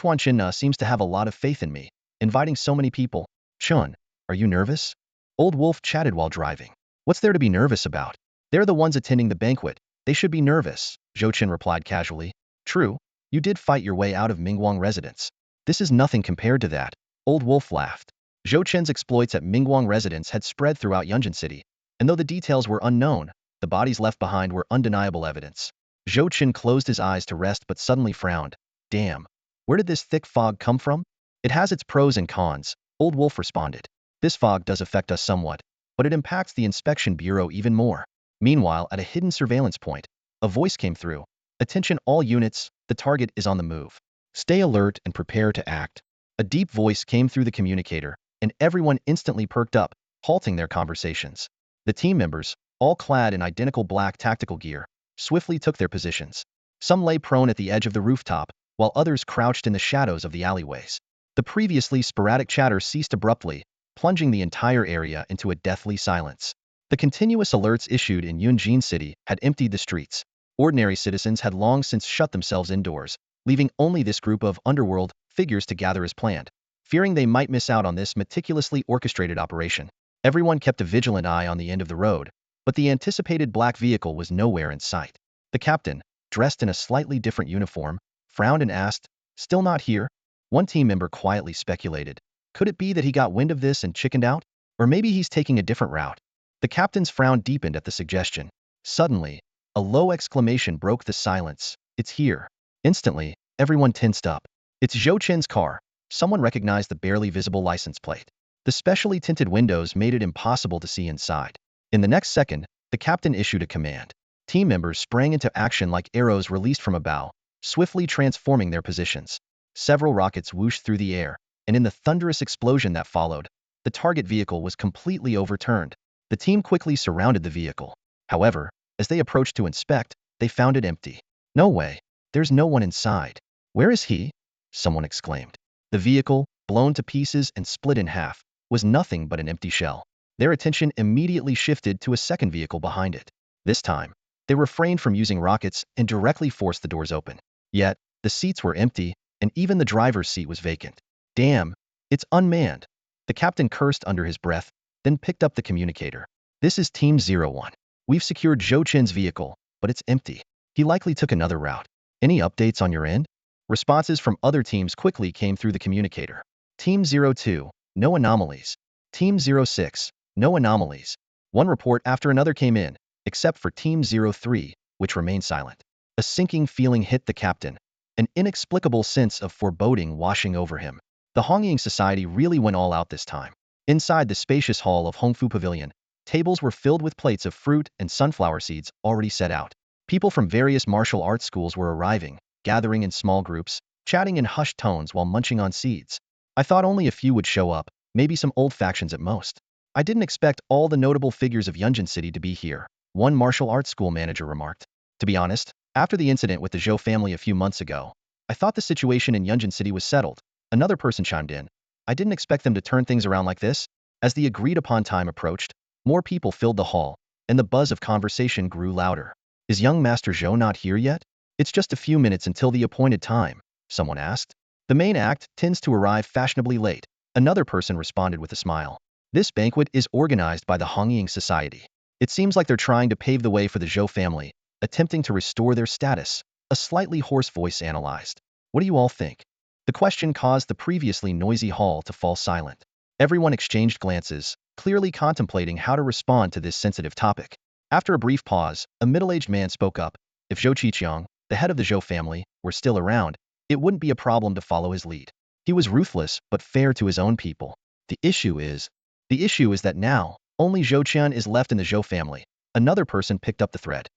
seems to have a lot of faith in me, inviting so many people. Chen, are you nervous? Old Wolf chatted while driving. What's there to be nervous about? They're the ones attending the banquet. They should be nervous, Zhou Chen replied casually. True, you did fight your way out of Mingguang residence. This is nothing compared to that. Old Wolf laughed. Zhou Chen's exploits at Mingguang residence had spread throughout Yunjin City, and though the details were unknown, the bodies left behind were undeniable evidence. Zhou Chen closed his eyes to rest but suddenly frowned. Damn. Where did this thick fog come from? It has its pros and cons, Old Wolf responded. This fog does affect us somewhat, but it impacts the inspection bureau even more. Meanwhile, at a hidden surveillance point, a voice came through. Attention all units, the target is on the move. Stay alert and prepare to act. A deep voice came through the communicator, and everyone instantly perked up, halting their conversations. The team members, all clad in identical black tactical gear, swiftly took their positions. Some lay prone at the edge of the rooftop, while others crouched in the shadows of the alleyways. The previously sporadic chatter ceased abruptly, plunging the entire area into a deathly silence. The continuous alerts issued in Yunjin City had emptied the streets. Ordinary citizens had long since shut themselves indoors, leaving only this group of underworld figures to gather as planned. Fearing they might miss out on this meticulously orchestrated operation, everyone kept a vigilant eye on the end of the road, but the anticipated black vehicle was nowhere in sight. The captain, dressed in a slightly different uniform, frowned and asked, "Still not here?" One team member quietly speculated. Could it be that he got wind of this and chickened out? Or maybe he's taking a different route. The captain's frown deepened at the suggestion. Suddenly, a low exclamation broke the silence. It's here. Instantly, everyone tensed up. It's Zhou Chen's car. Someone recognized the barely visible license plate. The specially tinted windows made it impossible to see inside. In the next second, the captain issued a command. Team members sprang into action like arrows released from a bow, swiftly transforming their positions. Several rockets whooshed through the air, and in the thunderous explosion that followed, the target vehicle was completely overturned. The team quickly surrounded the vehicle. However, as they approached to inspect, they found it empty. No way. There's no one inside. Where is he? Someone exclaimed. The vehicle, blown to pieces and split in half, was nothing but an empty shell. Their attention immediately shifted to a second vehicle behind it. This time, they refrained from using rockets and directly forced the doors open. Yet, the seats were empty, and even the driver's seat was vacant. Damn, it's unmanned. The captain cursed under his breath, then picked up the communicator. This is Team 01. We've secured Zhou Chen's vehicle, but it's empty. He likely took another route. Any updates on your end? Responses from other teams quickly came through the communicator. Team 02, no anomalies. Team 06, no anomalies. One report after another came in, except for Team 03, which remained silent. A sinking feeling hit the captain, an inexplicable sense of foreboding washing over him. The Hongying Society really went all out this time. Inside the spacious hall of Hongfu Pavilion, tables were filled with plates of fruit and sunflower seeds already set out. People from various martial arts schools were arriving, gathering in small groups, chatting in hushed tones while munching on seeds. I thought only a few would show up, maybe some old factions at most. I didn't expect all the notable figures of Yunjin City to be here, one martial arts school manager remarked. To be honest, after the incident with the Zhou family a few months ago, I thought the situation in Yunjin City was settled. Another person chimed in. I didn't expect them to turn things around like this. As the agreed-upon time approached, more people filled the hall, and the buzz of conversation grew louder. Is young Master Zhou not here yet? It's just a few minutes until the appointed time, someone asked. The main act tends to arrive fashionably late, another person responded with a smile. This banquet is organized by the Hongying Society. It seems like they're trying to pave the way for the Zhou family, attempting to restore their status, a slightly hoarse voice analyzed. What do you all think? The question caused the previously noisy hall to fall silent. Everyone exchanged glances, clearly contemplating how to respond to this sensitive topic. After a brief pause, a middle-aged man spoke up. If Zhou Qiqiang, the head of the Zhou family, were still around, it wouldn't be a problem to follow his lead. He was ruthless but fair to his own people. The issue is that now, only Zhou Qian is left in the Zhou family. Another person picked up the thread.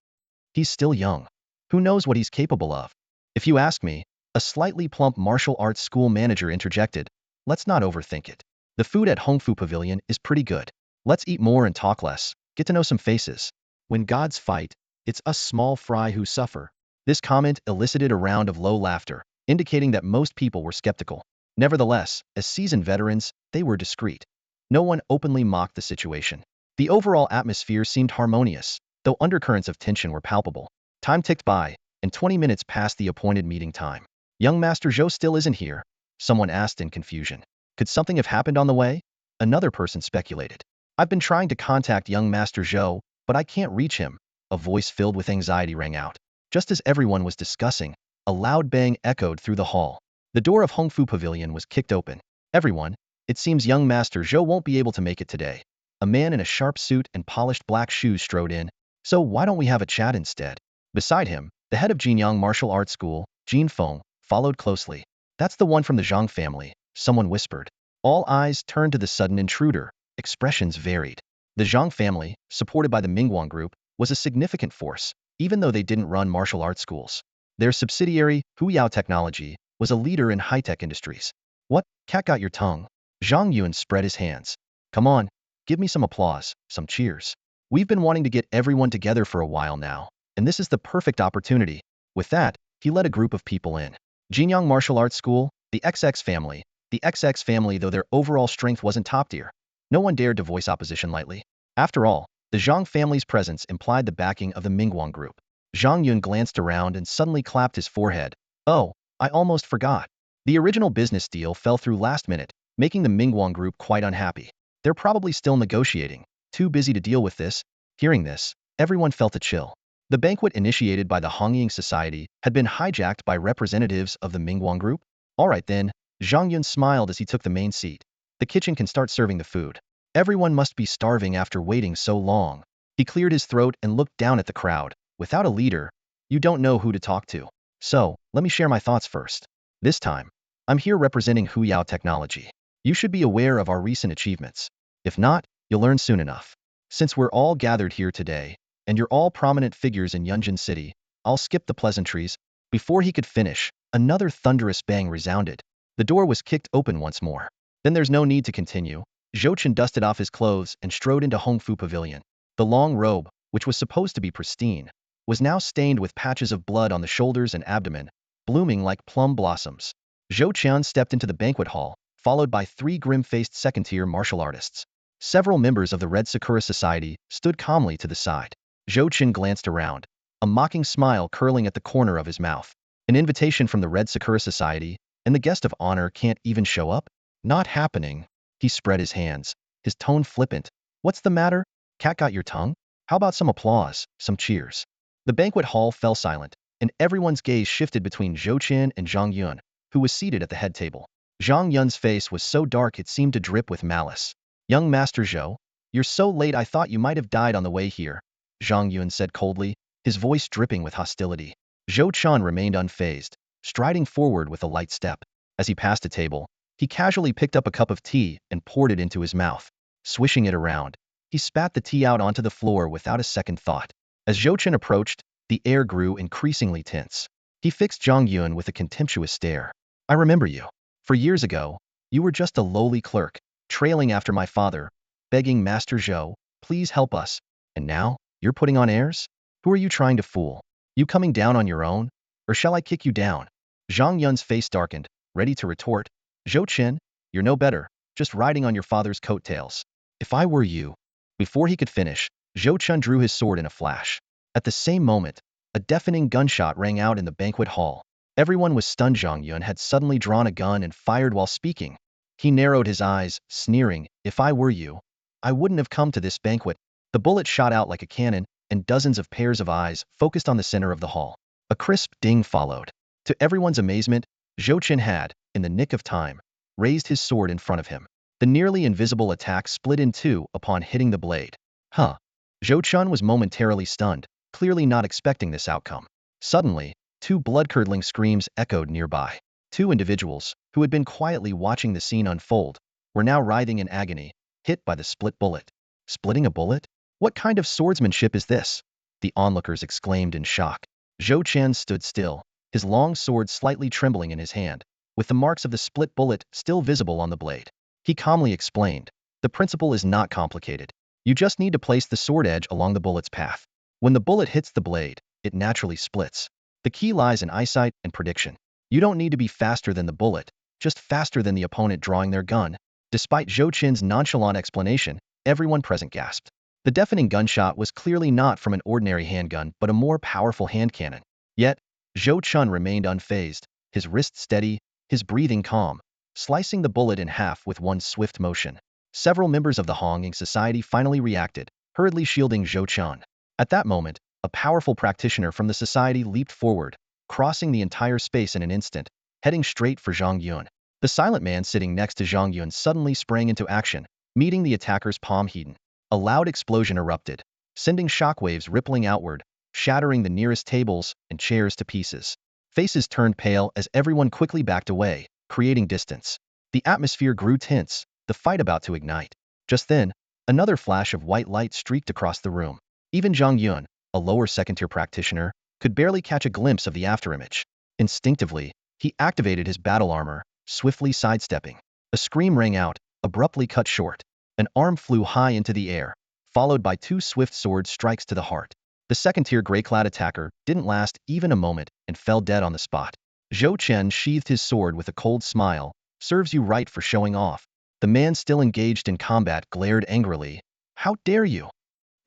He's still young. Who knows what he's capable of? If you ask me, a slightly plump martial arts school manager interjected, let's not overthink it. The food at Hongfu Pavilion is pretty good. Let's eat more and talk less, get to know some faces. When gods fight, it's us small fry who suffer. This comment elicited a round of low laughter, indicating that most people were skeptical. Nevertheless, as seasoned veterans, they were discreet. No one openly mocked the situation. The overall atmosphere seemed harmonious, though undercurrents of tension were palpable. Time ticked by, and 20 minutes passed the appointed meeting time. Young Master Zhou still isn't here, someone asked in confusion. Could something have happened on the way? Another person speculated. I've been trying to contact young Master Zhou, but I can't reach him. A voice filled with anxiety rang out. Just as everyone was discussing, a loud bang echoed through the hall. The door of Hongfu Pavilion was kicked open. Everyone, it seems young Master Zhou won't be able to make it today. A man in a sharp suit and polished black shoes strode in. So why don't we have a chat instead? Beside him, the head of Jinyang Martial Arts School, Jin Feng, followed closely. That's the one from the Zhang family, someone whispered. All eyes turned to the sudden intruder. Expressions varied. The Zhang family, supported by the Mingguang group, was a significant force, even though they didn't run martial arts schools. Their subsidiary, Huyao Technology, was a leader in high-tech industries. What? Cat got your tongue? Zhang Yun spread his hands. Come on, give me some applause, some cheers. We've been wanting to get everyone together for a while now, and this is the perfect opportunity. With that, he led a group of people in. Jinyang Martial Arts School, the XX family. The XX family, though their overall strength wasn't top tier. No one dared to voice opposition lightly. After all, the Zhang family's presence implied the backing of the Mingguang group. Zhang Yun glanced around and suddenly clapped his forehead. Oh, I almost forgot. The original business deal fell through last minute, making the Mingguang group quite unhappy. They're probably still negotiating, too busy to deal with this. Hearing this, everyone felt a chill. The banquet initiated by the Hongying Society had been hijacked by representatives of the Mingguang group. All right then, Zhang Yun smiled as he took the main seat. The kitchen can start serving the food. Everyone must be starving after waiting so long. He cleared his throat and looked down at the crowd. Without a leader, you don't know who to talk to. So, let me share my thoughts first. This time, I'm here representing Huyao Technology. You should be aware of our recent achievements. If not, you'll learn soon enough. Since we're all gathered here today, and you're all prominent figures in Yunjin City, I'll skip the pleasantries. Before he could finish, another thunderous bang resounded. The door was kicked open once more. Then there's no need to continue. Zhou Chen dusted off his clothes and strode into Hongfu Pavilion. The long robe, which was supposed to be pristine, was now stained with patches of blood on the shoulders and abdomen, blooming like plum blossoms. Zhou Qian stepped into the banquet hall, followed by 3 grim-faced second-tier martial artists. Several members of the Red Sakura Society stood calmly to the side. Zhou Chen glanced around, a mocking smile curling at the corner of his mouth. An invitation from the Red Sakura Society, and the guest of honor can't even show up? Not happening. He spread his hands, his tone flippant. What's the matter? Cat got your tongue? How about some applause, some cheers? The banquet hall fell silent, and everyone's gaze shifted between Zhou Chen and Zhang Yun, who was seated at the head table. Zhang Yun's face was so dark it seemed to drip with malice. Young Master Zhou, you're so late I thought you might have died on the way here, Zhang Yun said coldly, his voice dripping with hostility. Zhou Chen remained unfazed, striding forward with a light step. As he passed a table, he casually picked up a cup of tea and poured it into his mouth. Swishing it around, he spat the tea out onto the floor without a second thought. As Zhou Chen approached, the air grew increasingly tense. He fixed Zhang Yun with a contemptuous stare. I remember you. For years ago, you were just a lowly clerk, trailing after my father, begging Master Zhou, please help us. And now, you're putting on airs? Who are you trying to fool? You coming down on your own? Or shall I kick you down? Zhang Yun's face darkened, ready to retort. Zhou Chen, you're no better, just riding on your father's coattails. If I were you. Before he could finish, Zhou Chen drew his sword in a flash. At the same moment, a deafening gunshot rang out in the banquet hall. Everyone was stunned. Zhang Yun had suddenly drawn a gun and fired while speaking. He narrowed his eyes, sneering, if I were you, I wouldn't have come to this banquet. The bullet shot out like a cannon, and dozens of pairs of eyes focused on the center of the hall. A crisp ding followed. To everyone's amazement, Zhou Chen had, in the nick of time, raised his sword in front of him. The nearly invisible attack split in two upon hitting the blade. Huh. Zhou Chen was momentarily stunned, clearly not expecting this outcome. Suddenly, 2 blood-curdling screams echoed nearby. 2 individuals, who had been quietly watching the scene unfold, were now writhing in agony, hit by the split bullet. Splitting a bullet? What kind of swordsmanship is this? The onlookers exclaimed in shock. Zhou Chen stood still, his long sword slightly trembling in his hand, with the marks of the split bullet still visible on the blade. He calmly explained, "The principle is not complicated. You just need to place the sword edge along the bullet's path. When the bullet hits the blade, it naturally splits. The key lies in eyesight and prediction. You don't need to be faster than the bullet, just faster than the opponent drawing their gun." Despite Zhou Qin's nonchalant explanation, everyone present gasped. The deafening gunshot was clearly not from an ordinary handgun but a more powerful hand cannon. Yet, Zhou Chun remained unfazed, his wrist steady, his breathing calm, slicing the bullet in half with one swift motion. Several members of the Honging Society finally reacted, hurriedly shielding Zhou Chun. At that moment, a powerful practitioner from the society leaped forward, crossing the entire space in an instant, heading straight for Zhang Yun. The silent man sitting next to Zhang Yun suddenly sprang into action, meeting the attacker's palm Hedon. A loud explosion erupted, sending shockwaves rippling outward, shattering the nearest tables and chairs to pieces. Faces turned pale as everyone quickly backed away, creating distance. The atmosphere grew tense, the fight about to ignite. Just then, another flash of white light streaked across the room. Even Zhang Yun, a lower second-tier practitioner, could barely catch a glimpse of the afterimage. Instinctively, he activated his battle armor, swiftly sidestepping. A scream rang out, abruptly cut short. An arm flew high into the air, followed by two swift sword strikes to the heart. The second-tier gray-clad attacker didn't last even a moment and fell dead on the spot. Zhou Chen sheathed his sword with a cold smile. "Serves you right for showing off." The man still engaged in combat glared angrily. "How dare you?"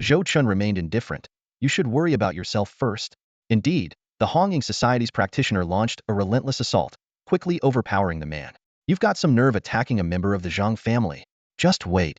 Zhou Chen remained indifferent. "You should worry about yourself first." Indeed, the Honging Society's practitioner launched a relentless assault, quickly overpowering the man. "You've got some nerve attacking a member of the Zhang family. Just wait."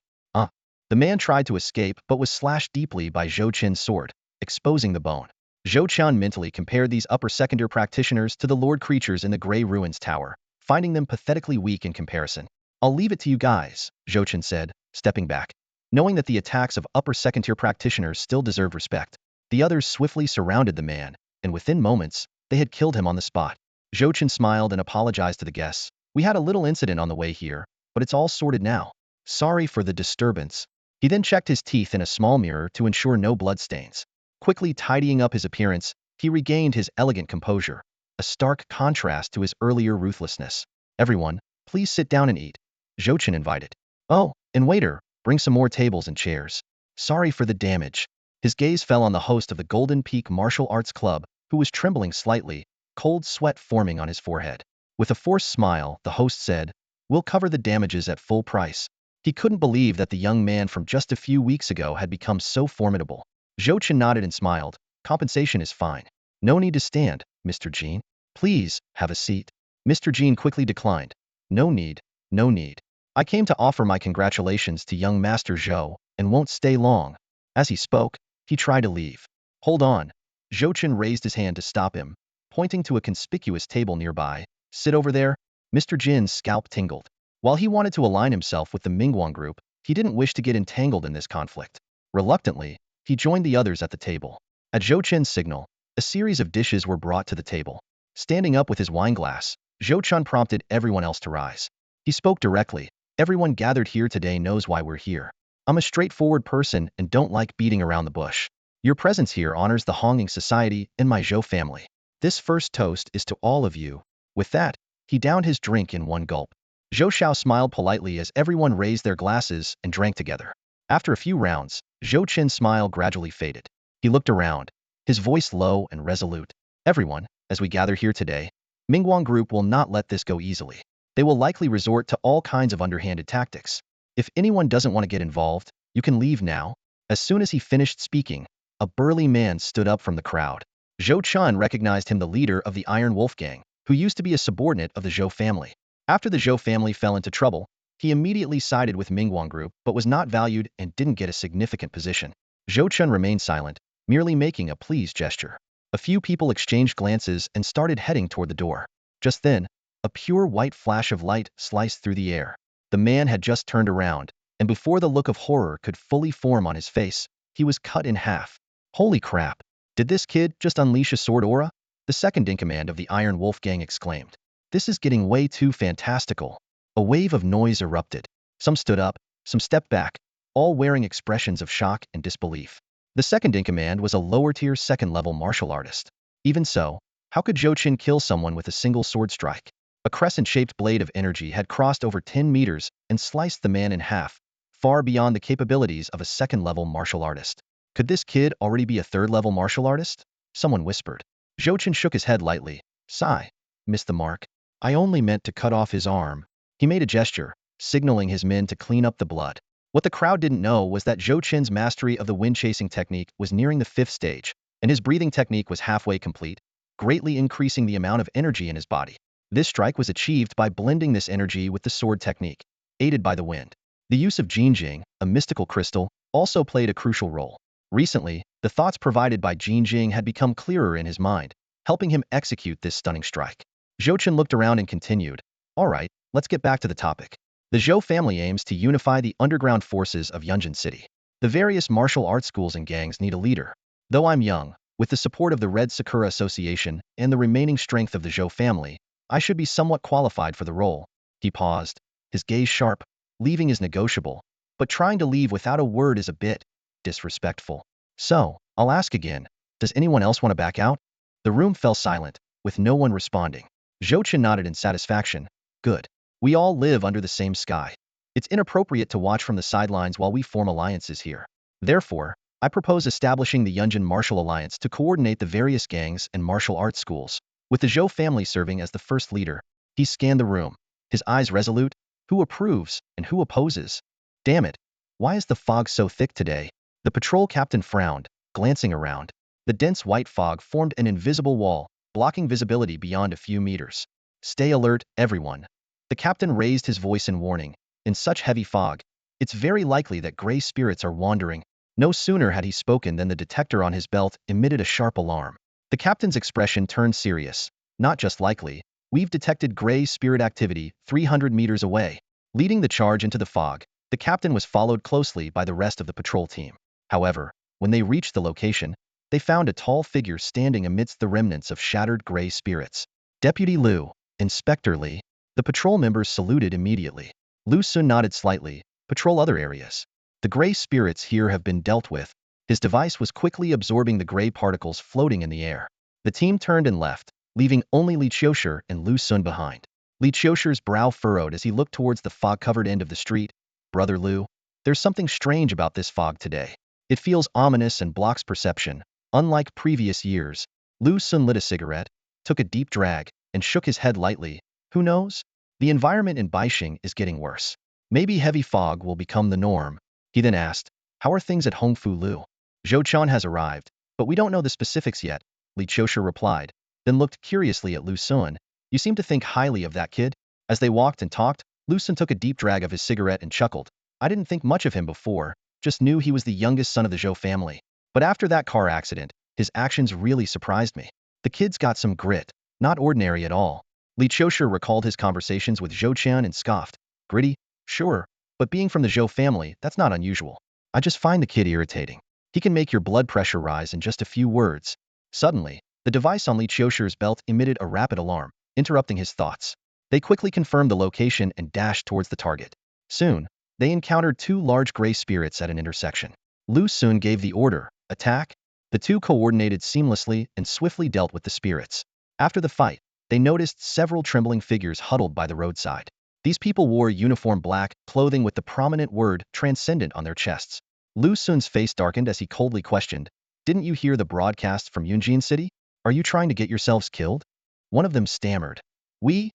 The man tried to escape but was slashed deeply by Zhou Chen's sword, exposing the bone. Zhou Chen mentally compared these upper second-tier practitioners to the lord creatures in the Grey Ruins Tower, finding them pathetically weak in comparison. "I'll leave it to you guys," Zhou Chen said, stepping back. Knowing that the attacks of upper second-tier practitioners still deserved respect, the others swiftly surrounded the man, and within moments, they had killed him on the spot. Zhou Chen smiled and apologized to the guests. "We had a little incident on the way here, but it's all sorted now. Sorry for the disturbance." He then checked his teeth in a small mirror to ensure no bloodstains. Quickly tidying up his appearance, he regained his elegant composure, a stark contrast to his earlier ruthlessness. "Everyone, please sit down and eat," Zhou Chen invited. "Oh, and waiter, bring some more tables and chairs. Sorry for the damage." His gaze fell on the host of the Golden Peak Martial Arts Club, who was trembling slightly, cold sweat forming on his forehead. With a forced smile, the host said, "We'll cover the damages at full price." He couldn't believe that the young man from just a few weeks ago had become so formidable. Zhou Chen nodded and smiled. "Compensation is fine. No need to stand, Mr. Jean. Please, have a seat." Mr. Jean quickly declined. "No need, no need. I came to offer my congratulations to young Master Zhou, and won't stay long." As he spoke, he tried to leave. "Hold on." Zhou Chen raised his hand to stop him, pointing to a conspicuous table nearby. "Sit over there." Mr. Jin's scalp tingled. While he wanted to align himself with the Mingguang group, he didn't wish to get entangled in this conflict. Reluctantly, he joined the others at the table. At Zhou Chen's signal, a series of dishes were brought to the table. Standing up with his wineglass, Zhou Chen prompted everyone else to rise. He spoke directly. "Everyone gathered here today knows why we're here. I'm a straightforward person and don't like beating around the bush. Your presence here honors the Honging Society and my Zhou family. This first toast is to all of you." With that, he downed his drink in one gulp. Zhou Xiao smiled politely as everyone raised their glasses and drank together. After a few rounds, Zhou Chen's smile gradually faded. He looked around, his voice low and resolute. "Everyone, as we gather here today, Mingguang Group will not let this go easily. They will likely resort to all kinds of underhanded tactics. If anyone doesn't want to get involved, you can leave now." As soon as he finished speaking, a burly man stood up from the crowd. Zhou Chun recognized him, the leader of the Iron Wolf Gang, who used to be a subordinate of the Zhou family. After the Zhou family fell into trouble, he immediately sided with Mingguang Group but was not valued and didn't get a significant position. Zhou Chun remained silent, merely making a pleased gesture. A few people exchanged glances and started heading toward the door. Just then, a pure white flash of light sliced through the air. The man had just turned around, and before the look of horror could fully form on his face, he was cut in half. "Holy crap! Did this kid just unleash a sword aura?" The second-in-command of the Iron Wolf Gang exclaimed. "This is getting way too fantastical." A wave of noise erupted. Some stood up, some stepped back, all wearing expressions of shock and disbelief. The second-in-command was a lower-tier second-level martial artist. Even so, how could Zhou Chen kill someone with a single sword strike? A crescent-shaped blade of energy had crossed over 10 meters and sliced the man in half, far beyond the capabilities of a second-level martial artist. Could this kid already be a third-level martial artist? Someone whispered. Zhou Chen shook his head lightly. Sigh. Missed the mark. I only meant to cut off his arm. He made a gesture, signaling his men to clean up the blood. What the crowd didn't know was that Zhou Chen's mastery of the wind-chasing technique was nearing the 5th stage, and his breathing technique was halfway complete, greatly increasing the amount of energy in his body. This strike was achieved by blending this energy with the sword technique, aided by the wind. The use of Jinjing, a mystical crystal, also played a crucial role. Recently, the thoughts provided by Jinjing had become clearer in his mind, helping him execute this stunning strike. Zhou Chen looked around and continued, all right, let's get back to the topic. The Zhou family aims to unify the underground forces of Yunjin City. The various martial arts schools and gangs need a leader. Though I'm young, with the support of the Red Sakura Association and the remaining strength of the Zhou family, I should be somewhat qualified for the role. He paused, his gaze sharp. Leaving is negotiable, but trying to leave without a word is a bit disrespectful. So, I'll ask again, does anyone else want to back out? The room fell silent, with no one responding. Zhou Chen nodded in satisfaction. Good. We all live under the same sky. It's inappropriate to watch from the sidelines while we form alliances here. Therefore, I propose establishing the Yunjin Martial Alliance to coordinate the various gangs and martial arts schools. With the Zhou family serving as the first leader, he scanned the room, his eyes resolute. Who approves and who opposes? Damn it, why is the fog so thick today? The patrol captain frowned, glancing around. The dense white fog formed an invisible wall, blocking visibility beyond a few meters. Stay alert, everyone. The captain raised his voice in warning. In such heavy fog, it's very likely that gray spirits are wandering. No sooner had he spoken than the detector on his belt emitted a sharp alarm. The captain's expression turned serious. Not just likely. We've detected gray spirit activity 300 meters away. Leading the charge into the fog, the captain was followed closely by the rest of the patrol team. However, when they reached the location, they found a tall figure standing amidst the remnants of shattered gray spirits. Deputy Liu, Inspector Li. The patrol members saluted immediately. Lu Sun nodded slightly. Patrol other areas. The gray spirits here have been dealt with. His device was quickly absorbing the gray particles floating in the air. The team turned and left, leaving only Li Qiushi and Lu Sun behind. Li Qiushi's brow furrowed as he looked towards the fog-covered end of the street. Brother Lu, there's something strange about this fog today. It feels ominous and blocks perception. Unlike previous years, Lu Sun lit a cigarette, took a deep drag, and shook his head lightly. Who knows? The environment in Baixing is getting worse. Maybe heavy fog will become the norm. He then asked, how are things at Hongfu Lu? Zhou Chen has arrived, but we don't know the specifics yet, Li Qiushi replied, then looked curiously at Lu Sun. You seem to think highly of that kid? As they walked and talked, Lu Sun took a deep drag of his cigarette and chuckled. I didn't think much of him before, just knew he was the youngest son of the Zhou family. But after that car accident, his actions really surprised me. The kid's got some grit, not ordinary at all. Li Qiushi recalled his conversations with Zhou Chen and scoffed. Gritty? Sure, but being from the Zhou family, that's not unusual. I just find the kid irritating. He can make your blood pressure rise in just a few words. Suddenly, the device on Li Qiushi's belt emitted a rapid alarm, interrupting his thoughts. They quickly confirmed the location and dashed towards the target. Soon, they encountered two large gray spirits at an intersection. Lu Sun gave the order, attack. The two coordinated seamlessly and swiftly dealt with the spirits. After the fight, they noticed several trembling figures huddled by the roadside. These people wore uniform black clothing with the prominent word Transcendent on their chests. Lu Sun's face darkened as he coldly questioned, didn't you hear the broadcast from Yunjin City? Are you trying to get yourselves killed? One of them stammered. We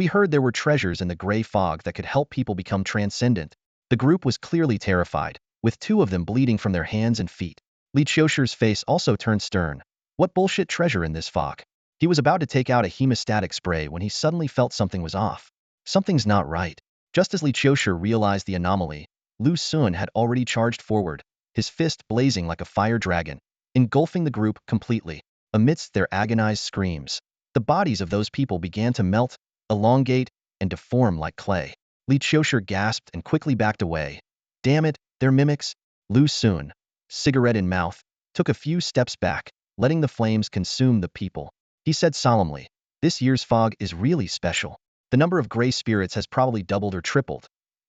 heard there were treasures in the gray fog that could help people become transcendent. The group was clearly terrified, with two of them bleeding from their hands and feet. Li Qiushi's face also turned stern. What bullshit treasure in this fog? He was about to take out a hemostatic spray when he suddenly felt something was off. Something's not right. Just as Li Qiushi realized the anomaly, Lu Sun had already charged forward, his fist blazing like a fire dragon, engulfing the group completely. Amidst their agonized screams, the bodies of those people began to melt, elongate, and deform like clay. Li Qiushi gasped and quickly backed away. Damn it, they're mimics. Lu Sun, cigarette in mouth, took a few steps back, letting the flames consume the people. He said solemnly, this year's fog is really special. The number of gray spirits has probably doubled or tripled.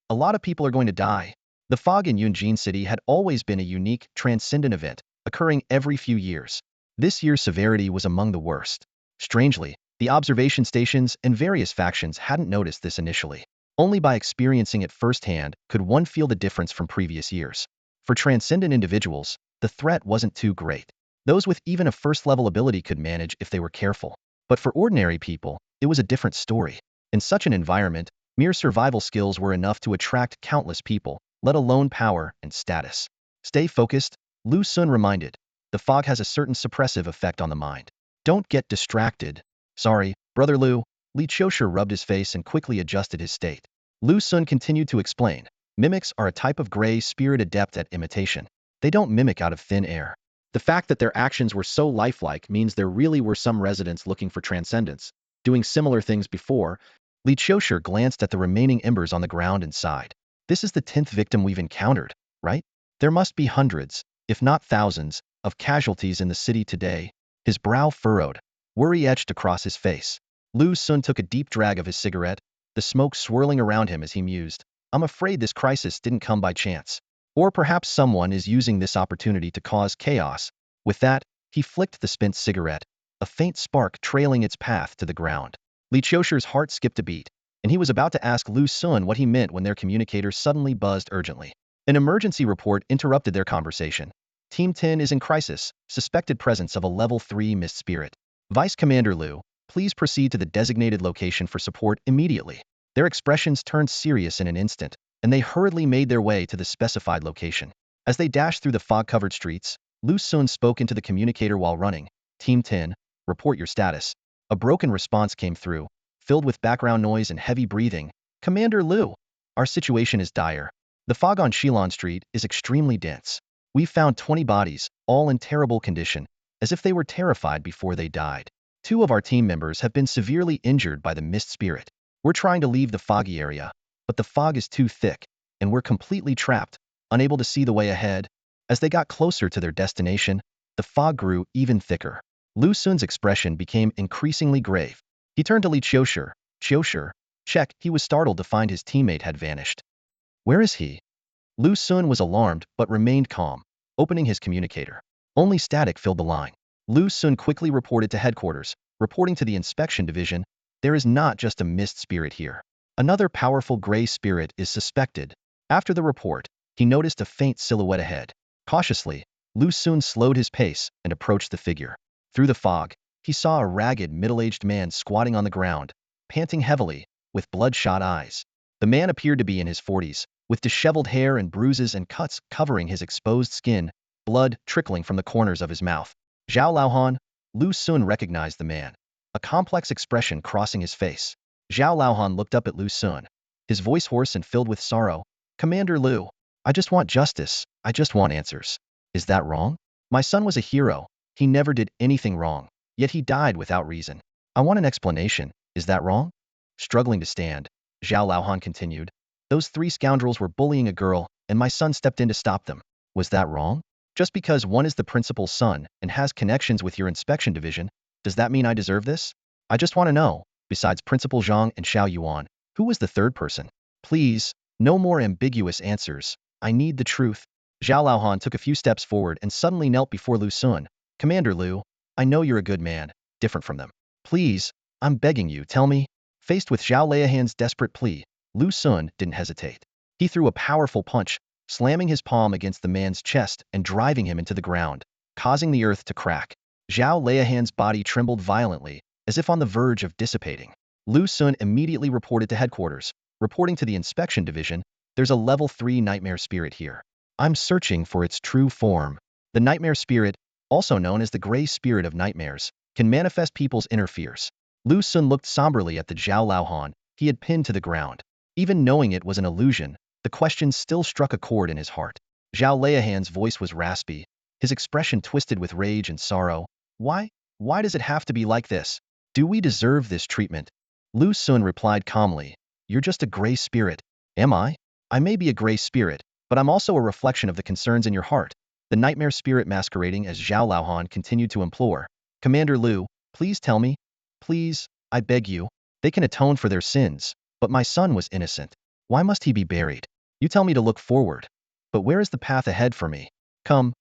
A lot of people are going to die. The fog in Yunjin City had always been a unique, transcendent event, occurring every few years. This year's severity was among the worst. Strangely, the observation stations and various factions hadn't noticed this initially. Only by experiencing it firsthand could one feel the difference from previous years. For transcendent individuals, the threat wasn't too great. Those with even a first-level ability could manage if they were careful. But for ordinary people, it was a different story. In such an environment, mere survival skills were enough to attract countless people, let alone power and status. Stay focused, Lu Xun reminded. The fog has a certain suppressive effect on the mind. Don't get distracted. Sorry, Brother Lu. Li Qiushi rubbed his face and quickly adjusted his state. Lu Xun continued to explain. Mimics are a type of gray spirit adept at imitation. They don't mimic out of thin air. The fact that their actions were so lifelike means there really were some residents looking for transcendence, doing similar things before. Li Qiushi glanced at the remaining embers on the ground and sighed. This is the 10th victim we've encountered, right? There must be hundreds, if not thousands, of casualties in the city today. His brow furrowed. Worry etched across his face. Lu Xun took a deep drag of his cigarette, the smoke swirling around him as he mused. I'm afraid this crisis didn't come by chance. Or perhaps someone is using this opportunity to cause chaos. With that, he flicked the spent cigarette, a faint spark trailing its path to the ground. Li Qiushi's heart skipped a beat, and he was about to ask Lu Xun what he meant when their communicator suddenly buzzed urgently. An emergency report interrupted their conversation. Team 10 is in crisis, suspected presence of a level 3 mist spirit. Vice Commander Lu, please proceed to the designated location for support immediately. Their expressions turned serious in an instant, and they hurriedly made their way to the specified location. As they dashed through the fog-covered streets, Lu Xun spoke into the communicator while running. Team 10, report your status. A broken response came through, filled with background noise and heavy breathing. Commander Lu, our situation is dire. The fog on Shilon Street is extremely dense. We've found 20 bodies, all in terrible condition, as if they were terrified before they died. 2 of our team members have been severely injured by the mist spirit. We're trying to leave the foggy area, but the fog is too thick, and we're completely trapped, unable to see the way ahead. As they got closer to their destination, the fog grew even thicker. Lu Xun's expression became increasingly grave. He turned to Li Qiushi. Qiushi, check. He was startled to find his teammate had vanished. Where is he? Lu Xun was alarmed but remained calm, opening his communicator. Only static filled the line. Lu Xun quickly reported to headquarters, reporting to the inspection division. There is not just a mist spirit here. Another powerful gray spirit is suspected. After the report, he noticed a faint silhouette ahead. Cautiously, Lu Xun slowed his pace and approached the figure. Through the fog, he saw a ragged, middle-aged man squatting on the ground, panting heavily, with bloodshot eyes. The man appeared to be in his 40s, with disheveled hair and bruises and cuts covering his exposed skin, blood trickling from the corners of his mouth. Zhao Laohan, Lu Xun recognized the man, a complex expression crossing his face. Zhao Laohan looked up at Lu Xun, his voice hoarse and filled with sorrow. Commander Lu, I just want justice. I just want answers. Is that wrong? My son was a hero. He never did anything wrong, yet he died without reason. I want an explanation. Is that wrong? Struggling to stand, Zhao Laohan continued. Those 3 scoundrels were bullying a girl, and my son stepped in to stop them. Was that wrong? Just because one is the principal's son and has connections with your inspection division, does that mean I deserve this? I just want to know, besides Principal Zhang and Xiao Yuan, who was the third person? Please, no more ambiguous answers. I need the truth. Zhao Laohan took a few steps forward and suddenly knelt before Lu Xun. Commander Lu, I know you're a good man, different from them. Please, I'm begging you, tell me. Faced with Zhao Laohan's desperate plea, Lu Xun didn't hesitate. He threw a powerful punch, slamming his palm against the man's chest and driving him into the ground, causing the earth to crack. Zhao Laohan's body trembled violently, as if on the verge of dissipating. Lu Xun immediately reported to headquarters. Reporting to the inspection division, there's a level 3 nightmare spirit here. I'm searching for its true form. The nightmare spirit, also known as the gray spirit of nightmares, can manifest people's inner fears. Lu Xun looked somberly at the Zhao Laohan he had pinned to the ground. Even knowing it was an illusion, the question still struck a chord in his heart. Zhao Laohan's voice was raspy, his expression twisted with rage and sorrow. Why? Why does it have to be like this? Do we deserve this treatment? Lu Xun replied calmly. You're just a gray spirit. Am I? I may be a gray spirit, but I'm also a reflection of the concerns in your heart. The nightmare spirit masquerading as Zhao Laohan continued to implore. Commander Lu, please tell me. Please, I beg you. They can atone for their sins, but my son was innocent. Why must he be buried? You tell me to look forward. But where is the path ahead for me? Come,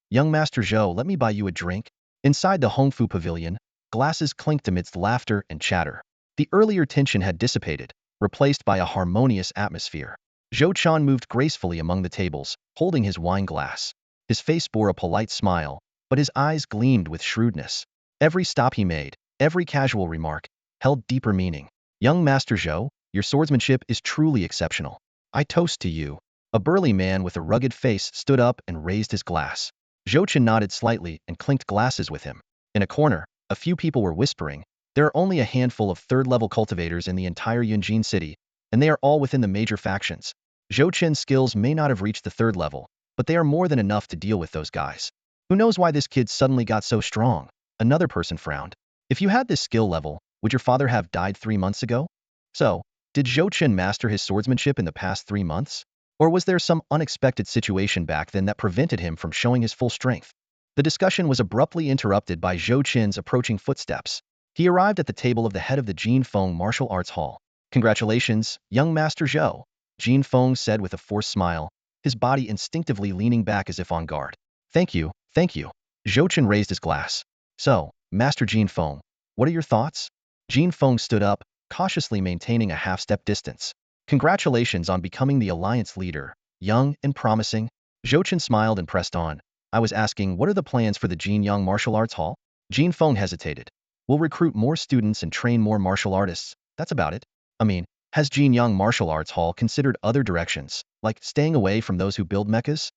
young Master Zhou, let me buy you a drink. Inside the Hongfu Pavilion, glasses clinked amidst laughter and chatter. The earlier tension had dissipated, replaced by a harmonious atmosphere. Zhou Chen moved gracefully among the tables, holding his wine glass. His face bore a polite smile, but his eyes gleamed with shrewdness. Every stop he made, every casual remark, held deeper meaning. Young Master Zhou, your swordsmanship is truly exceptional. I toast to you. A burly man with a rugged face stood up and raised his glass. Zhou Chen nodded slightly and clinked glasses with him. In a corner, a few people were whispering. There are only a handful of third-level cultivators in the entire Yunjin city, and they are all within the major factions. Zhou Chen's skills may not have reached the third level, but they are more than enough to deal with those guys. Who knows why this kid suddenly got so strong? Another person frowned. If you had this skill level, would your father have died 3 months ago? So, did Zhou Chen master his swordsmanship in the past 3 months? Or was there some unexpected situation back then that prevented him from showing his full strength? The discussion was abruptly interrupted by Zhou Chen's approaching footsteps. He arrived at the table of the head of the Jin Feng Martial Arts Hall. Congratulations, young Master Zhou, Jin Feng said with a forced smile, his body instinctively leaning back as if on guard. Thank you, thank you. Zhou Chen raised his glass. So, Master Jin Feng, what are your thoughts? Jin Feng stood up, cautiously maintaining a half-step distance. Congratulations on becoming the alliance leader, young and promising. Zhou Chen smiled and pressed on. I was asking, what are the plans for the Jin Yang Martial Arts Hall? Jin Feng hesitated. We'll recruit more students and train more martial artists. That's about it. I mean, has Jin Yang Martial Arts Hall considered other directions, like staying away from those who build mechs?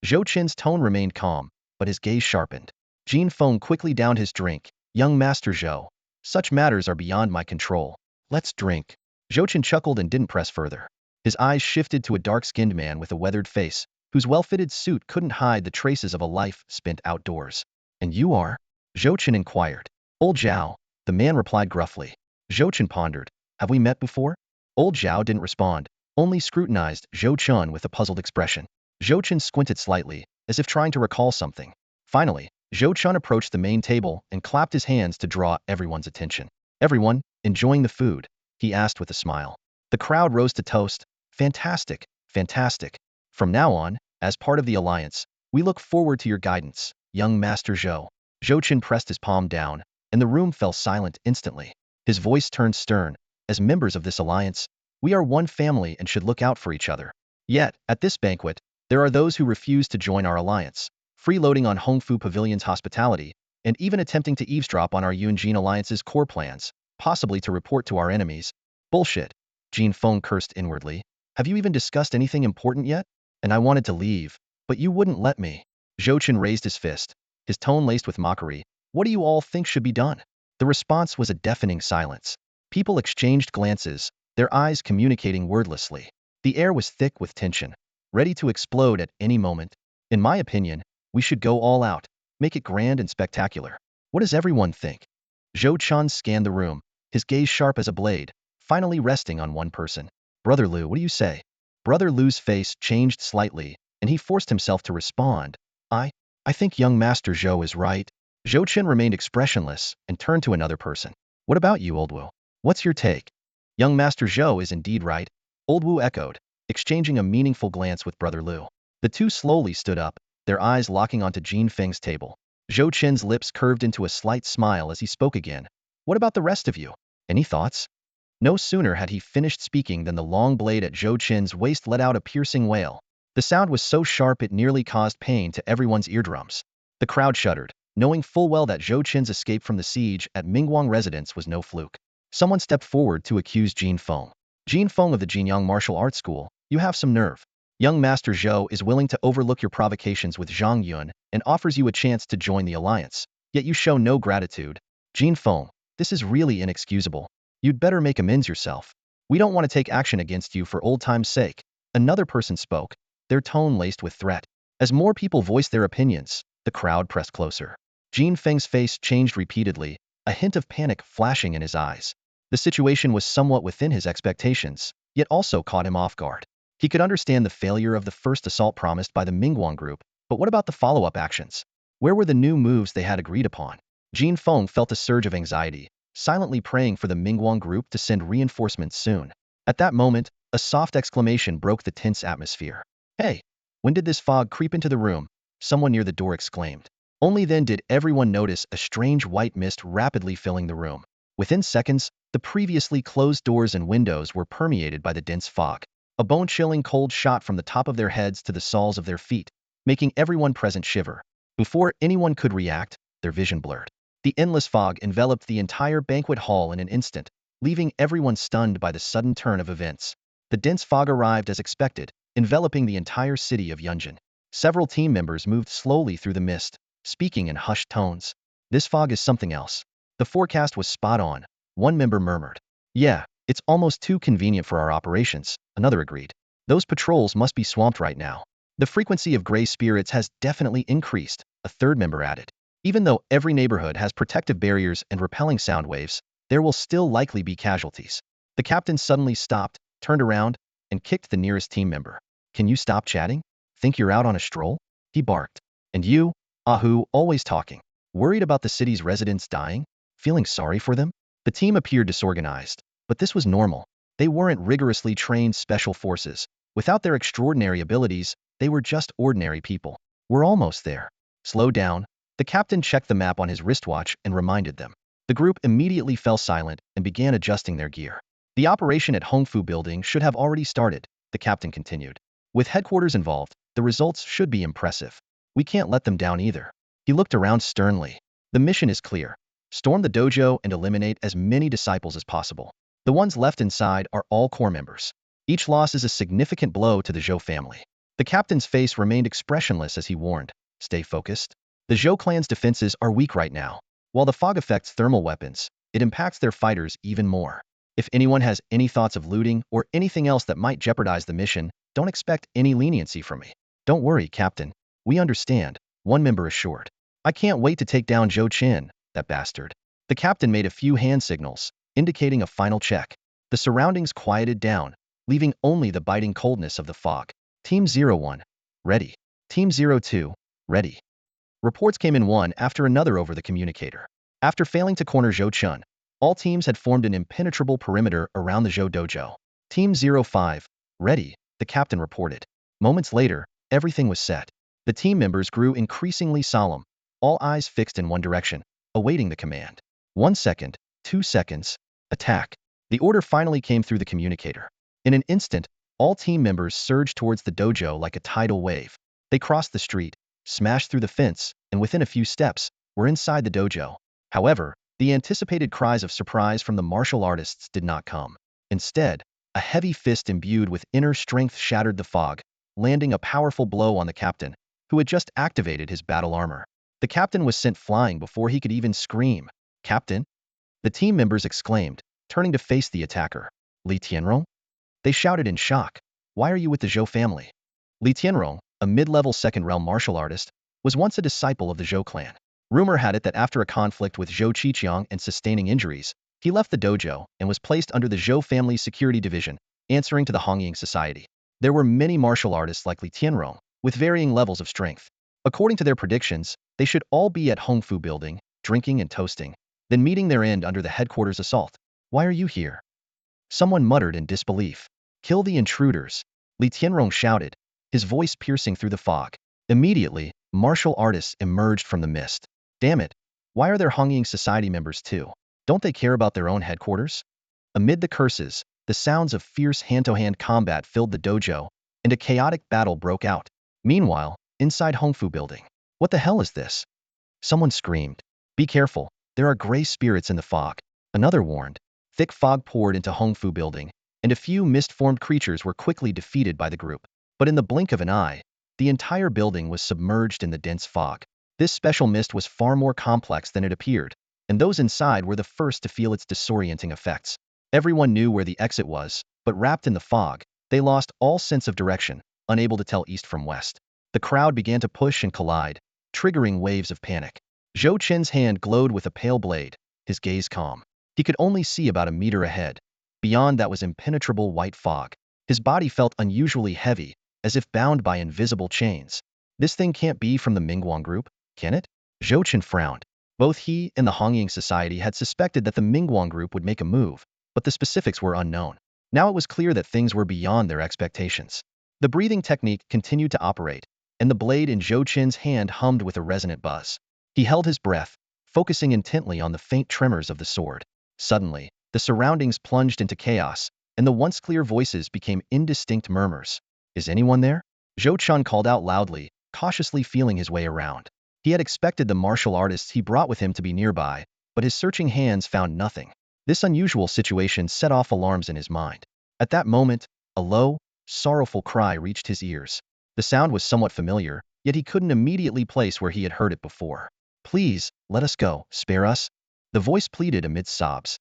Zhou Chen's tone remained calm, but his gaze sharpened. Jin Feng quickly downed his drink. Young Master Zhou, such matters are beyond my control. Let's drink. Zhou Chen chuckled and didn't press further. His eyes shifted to a dark-skinned man with a weathered face, whose well-fitted suit couldn't hide the traces of a life spent outdoors. And you are? Zhou Chen inquired. Old Zhao, the man replied gruffly. Zhou Chen pondered. Have we met before? Old Zhao didn't respond, only scrutinized Zhou Chen with a puzzled expression. Zhou Chen squinted slightly, as if trying to recall something. Finally, Zhou Chen approached the main table and clapped his hands to draw everyone's attention. Everyone, enjoying the food? He asked with a smile. The crowd rose to toast. Fantastic, fantastic. From now on, as part of the alliance, we look forward to your guidance, young Master Zhou. Zhou Chen pressed his palm down, and the room fell silent instantly. His voice turned stern. As members of this alliance, we are one family and should look out for each other. Yet, at this banquet, there are those who refuse to join our alliance, freeloading on Hongfu Pavilion's hospitality, and even attempting to eavesdrop on our Yunjin Alliance's core plans, possibly to report to our enemies. Bullshit. Jin Feng cursed inwardly. Have you even discussed anything important yet? And I wanted to leave, but you wouldn't let me. Zhou Chen raised his fist, his tone laced with mockery. What do you all think should be done? The response was a deafening silence. People exchanged glances, their eyes communicating wordlessly. The air was thick with tension, ready to explode at any moment. In my opinion, we should go all out, make it grand and spectacular. What does everyone think? Zhou Chen scanned the room, his gaze sharp as a blade, finally resting on one person. Brother Liu, what do you say? Brother Liu's face changed slightly, and he forced himself to respond. I think young Master Zhou is right. Zhou Chen remained expressionless and turned to another person. What about you, Old Wu? What's your take? Young Master Zhou is indeed right, Old Wu echoed, exchanging a meaningful glance with Brother Liu. The two slowly stood up, their eyes locking onto Jin Feng's table. Zhou Chen's lips curved into a slight smile as he spoke again. What about the rest of you? Any thoughts? No sooner had he finished speaking than the long blade at Zhou Chen's waist let out a piercing wail. The sound was so sharp it nearly caused pain to everyone's eardrums. The crowd shuddered, knowing full well that Zhou Chen's escape from the siege at Mingguang residence was no fluke. Someone stepped forward to accuse Jin Feng. Jin Feng of the Jinyang Martial Arts School, you have some nerve. Young Master Zhou is willing to overlook your provocations with Zhang Yun and offers you a chance to join the alliance, yet you show no gratitude. Jin Feng, this is really inexcusable. You'd better make amends yourself. We don't want to take action against you for old time's sake. Another person spoke, their tone laced with threat. As more people voiced their opinions, the crowd pressed closer. Jin Feng's face changed repeatedly, a hint of panic flashing in his eyes. The situation was somewhat within his expectations, yet also caught him off guard. He could understand the failure of the first assault promised by the Mingguang group, but what about the follow-up actions? Where were the new moves they had agreed upon? Jin Feng felt a surge of anxiety, silently praying for the Mingguang group to send reinforcements soon. At that moment, a soft exclamation broke the tense atmosphere. Hey, when did this fog creep into the room? Someone near the door exclaimed. Only then did everyone notice a strange white mist rapidly filling the room. Within seconds, the previously closed doors and windows were permeated by the dense fog. A bone-chilling cold shot from the top of their heads to the soles of their feet, making everyone present shiver. Before anyone could react, their vision blurred. The endless fog enveloped the entire banquet hall in an instant, leaving everyone stunned by the sudden turn of events. The dense fog arrived as expected, enveloping the entire city of Yunjin. Several team members moved slowly through the mist, speaking in hushed tones. This fog is something else. The forecast was spot on, one member murmured. Yeah, it's almost too convenient for our operations, another agreed. Those patrols must be swamped right now. The frequency of gray spirits has definitely increased, a third member added. Even though every neighborhood has protective barriers and repelling sound waves, there will still likely be casualties. The captain suddenly stopped, turned around, and kicked the nearest team member. Can you stop chatting? Think you're out on a stroll? He barked. And you, Ahu, always talking. Worried about the city's residents dying? Feeling sorry for them? The team appeared disorganized, but this was normal. They weren't rigorously trained special forces. Without their extraordinary abilities, they were just ordinary people. We're almost there. Slow down. The captain checked the map on his wristwatch and reminded them. The group immediately fell silent and began adjusting their gear. The operation at Hongfu Building should have already started, the captain continued. With headquarters involved, the results should be impressive. We can't let them down either. He looked around sternly. The mission is clear. Storm the dojo and eliminate as many disciples as possible. The ones left inside are all core members. Each loss is a significant blow to the Zhou family. The captain's face remained expressionless as he warned, stay focused. The Zhou clan's defenses are weak right now. While the fog affects thermal weapons, it impacts their fighters even more. If anyone has any thoughts of looting or anything else that might jeopardize the mission, don't expect any leniency from me. Don't worry, Captain. We understand, one member assured. I can't wait to take down Zhou Chen, that bastard. The captain made a few hand signals, indicating a final check. The surroundings quieted down, leaving only the biting coldness of the fog. Team 01, ready. Team 02, ready. Reports came in one after another over the communicator. After failing to corner Zhou Chen, all teams had formed an impenetrable perimeter around the Zhou dojo. Team 05, ready, the captain reported. Moments later, everything was set. The team members grew increasingly solemn, all eyes fixed in one direction, awaiting the command. 1 second, 2 seconds, attack. The order finally came through the communicator. In an instant, all team members surged towards the dojo like a tidal wave. They crossed the street, smashed through the fence, and within a few steps, were inside the dojo. However, the anticipated cries of surprise from the martial artists did not come. Instead, a heavy fist imbued with inner strength shattered the fog, landing a powerful blow on the captain, who had just activated his battle armor. The captain was sent flying before he could even scream. Captain? The team members exclaimed, turning to face the attacker. Li Tianrong? They shouted in shock. Why are you with the Zhou family? Li Tianrong, a mid-level second realm martial artist, was once a disciple of the Zhou clan. Rumor had it that after a conflict with Zhou Qiqiang and sustaining injuries, he left the dojo and was placed under the Zhou family security division, answering to the Hongying society. There were many martial artists like Li Tianrong, with varying levels of strength. According to their predictions, they should all be at Hongfu Building, drinking and toasting, then meeting their end under the headquarters assault. Why are you here? Someone muttered in disbelief. Kill the intruders, Li Tianrong shouted, his voice piercing through the fog. Immediately, martial artists emerged from the mist. Damn it, why are there Hongying society members too? Don't they care about their own headquarters? Amid the curses, the sounds of fierce hand-to-hand combat filled the dojo, and a chaotic battle broke out. Meanwhile, inside Hongfu Building. What the hell is this? Someone screamed. Be careful, there are gray spirits in the fog. Another warned. Thick fog poured into Hongfu Building, and a few mist-formed creatures were quickly defeated by the group. But in the blink of an eye, the entire building was submerged in the dense fog. This special mist was far more complex than it appeared, and those inside were the first to feel its disorienting effects. Everyone knew where the exit was, but wrapped in the fog, they lost all sense of direction, unable to tell east from west. The crowd began to push and collide, triggering waves of panic. Zhou Chen's hand glowed with a pale blade, his gaze calm. He could only see about a meter ahead. Beyond that was impenetrable white fog. His body felt unusually heavy, as if bound by invisible chains. This thing can't be from the Mingguang group, can it? Zhou Chen frowned. Both he and the Hongying society had suspected that the Mingguang group would make a move, but the specifics were unknown. Now it was clear that things were beyond their expectations. The breathing technique continued to operate, and the blade in Zhou Chen's hand hummed with a resonant buzz. He held his breath, focusing intently on the faint tremors of the sword. Suddenly, the surroundings plunged into chaos, and the once clear voices became indistinct murmurs. Is anyone there? Zhou Chen called out loudly, cautiously feeling his way around. He had expected the martial artists he brought with him to be nearby, but his searching hands found nothing. This unusual situation set off alarms in his mind. At that moment, a low, sorrowful cry reached his ears. The sound was somewhat familiar, yet he couldn't immediately place where he had heard it before. Please, let us go, spare us. The voice pleaded amidst sobs.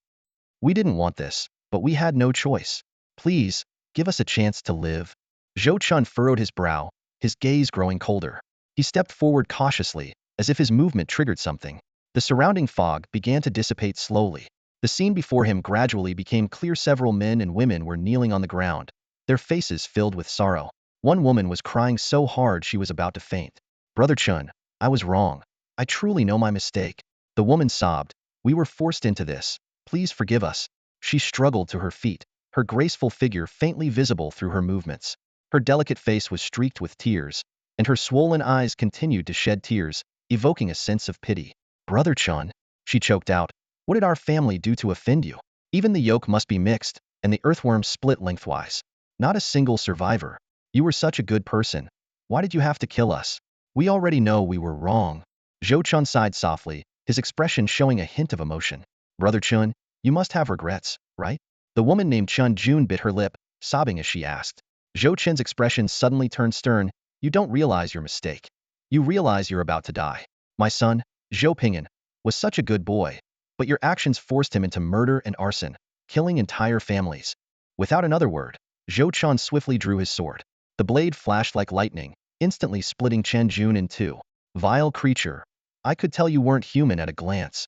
We didn't want this, but we had no choice. Please, give us a chance to live. Zhou Chun furrowed his brow, his gaze growing colder. He stepped forward cautiously, as if his movement triggered something. The surrounding fog began to dissipate slowly. The scene before him gradually became clear. Several men and women were kneeling on the ground, their faces filled with sorrow. One woman was crying so hard she was about to faint. Brother Chun, I was wrong. I truly know my mistake. The woman sobbed. We were forced into this. Please forgive us. She struggled to her feet, her graceful figure faintly visible through her movements. Her delicate face was streaked with tears, and her swollen eyes continued to shed tears, evoking a sense of pity. Brother Chun, she choked out, what did our family do to offend you? Even the yolk must be mixed, and the earthworm split lengthwise. Not a single survivor. You were such a good person. Why did you have to kill us? We already know we were wrong. Zhou Chun sighed softly, his expression showing a hint of emotion. Brother Chun, you must have regrets, right? The woman named Chun Jun bit her lip, sobbing as she asked. Zhou Chen's expression suddenly turned stern. You don't realize your mistake. You realize you're about to die. My son, Zhou Ping'an, was such a good boy, but your actions forced him into murder and arson, killing entire families. Without another word, Zhou Chun swiftly drew his sword. The blade flashed like lightning, instantly splitting Chen Jun in two. Vile creature. I could tell you weren't human at a glance.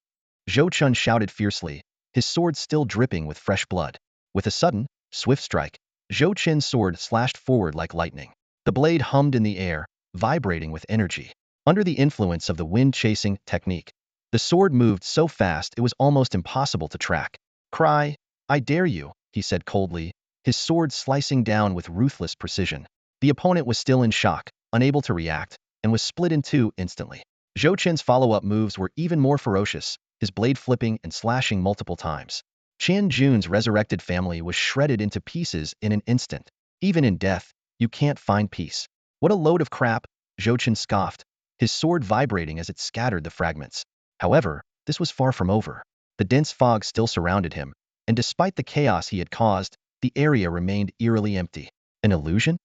Zhou Chun shouted fiercely, his sword still dripping with fresh blood. With a sudden, swift strike, Zhou Chen's sword slashed forward like lightning. The blade hummed in the air, vibrating with energy. Under the influence of the wind-chasing technique, the sword moved so fast it was almost impossible to track. Cry, I dare you, he said coldly, his sword slicing down with ruthless precision. The opponent was still in shock, unable to react, and was split in two instantly. Zhou Chen's follow-up moves were even more ferocious, his blade flipping and slashing multiple times. Chen Jun's resurrected family was shredded into pieces in an instant. Even in death, you can't find peace. What a load of crap, Zhou Chen scoffed, his sword vibrating as it scattered the fragments. However, this was far from over. The dense fog still surrounded him, and despite the chaos he had caused, the area remained eerily empty. An illusion?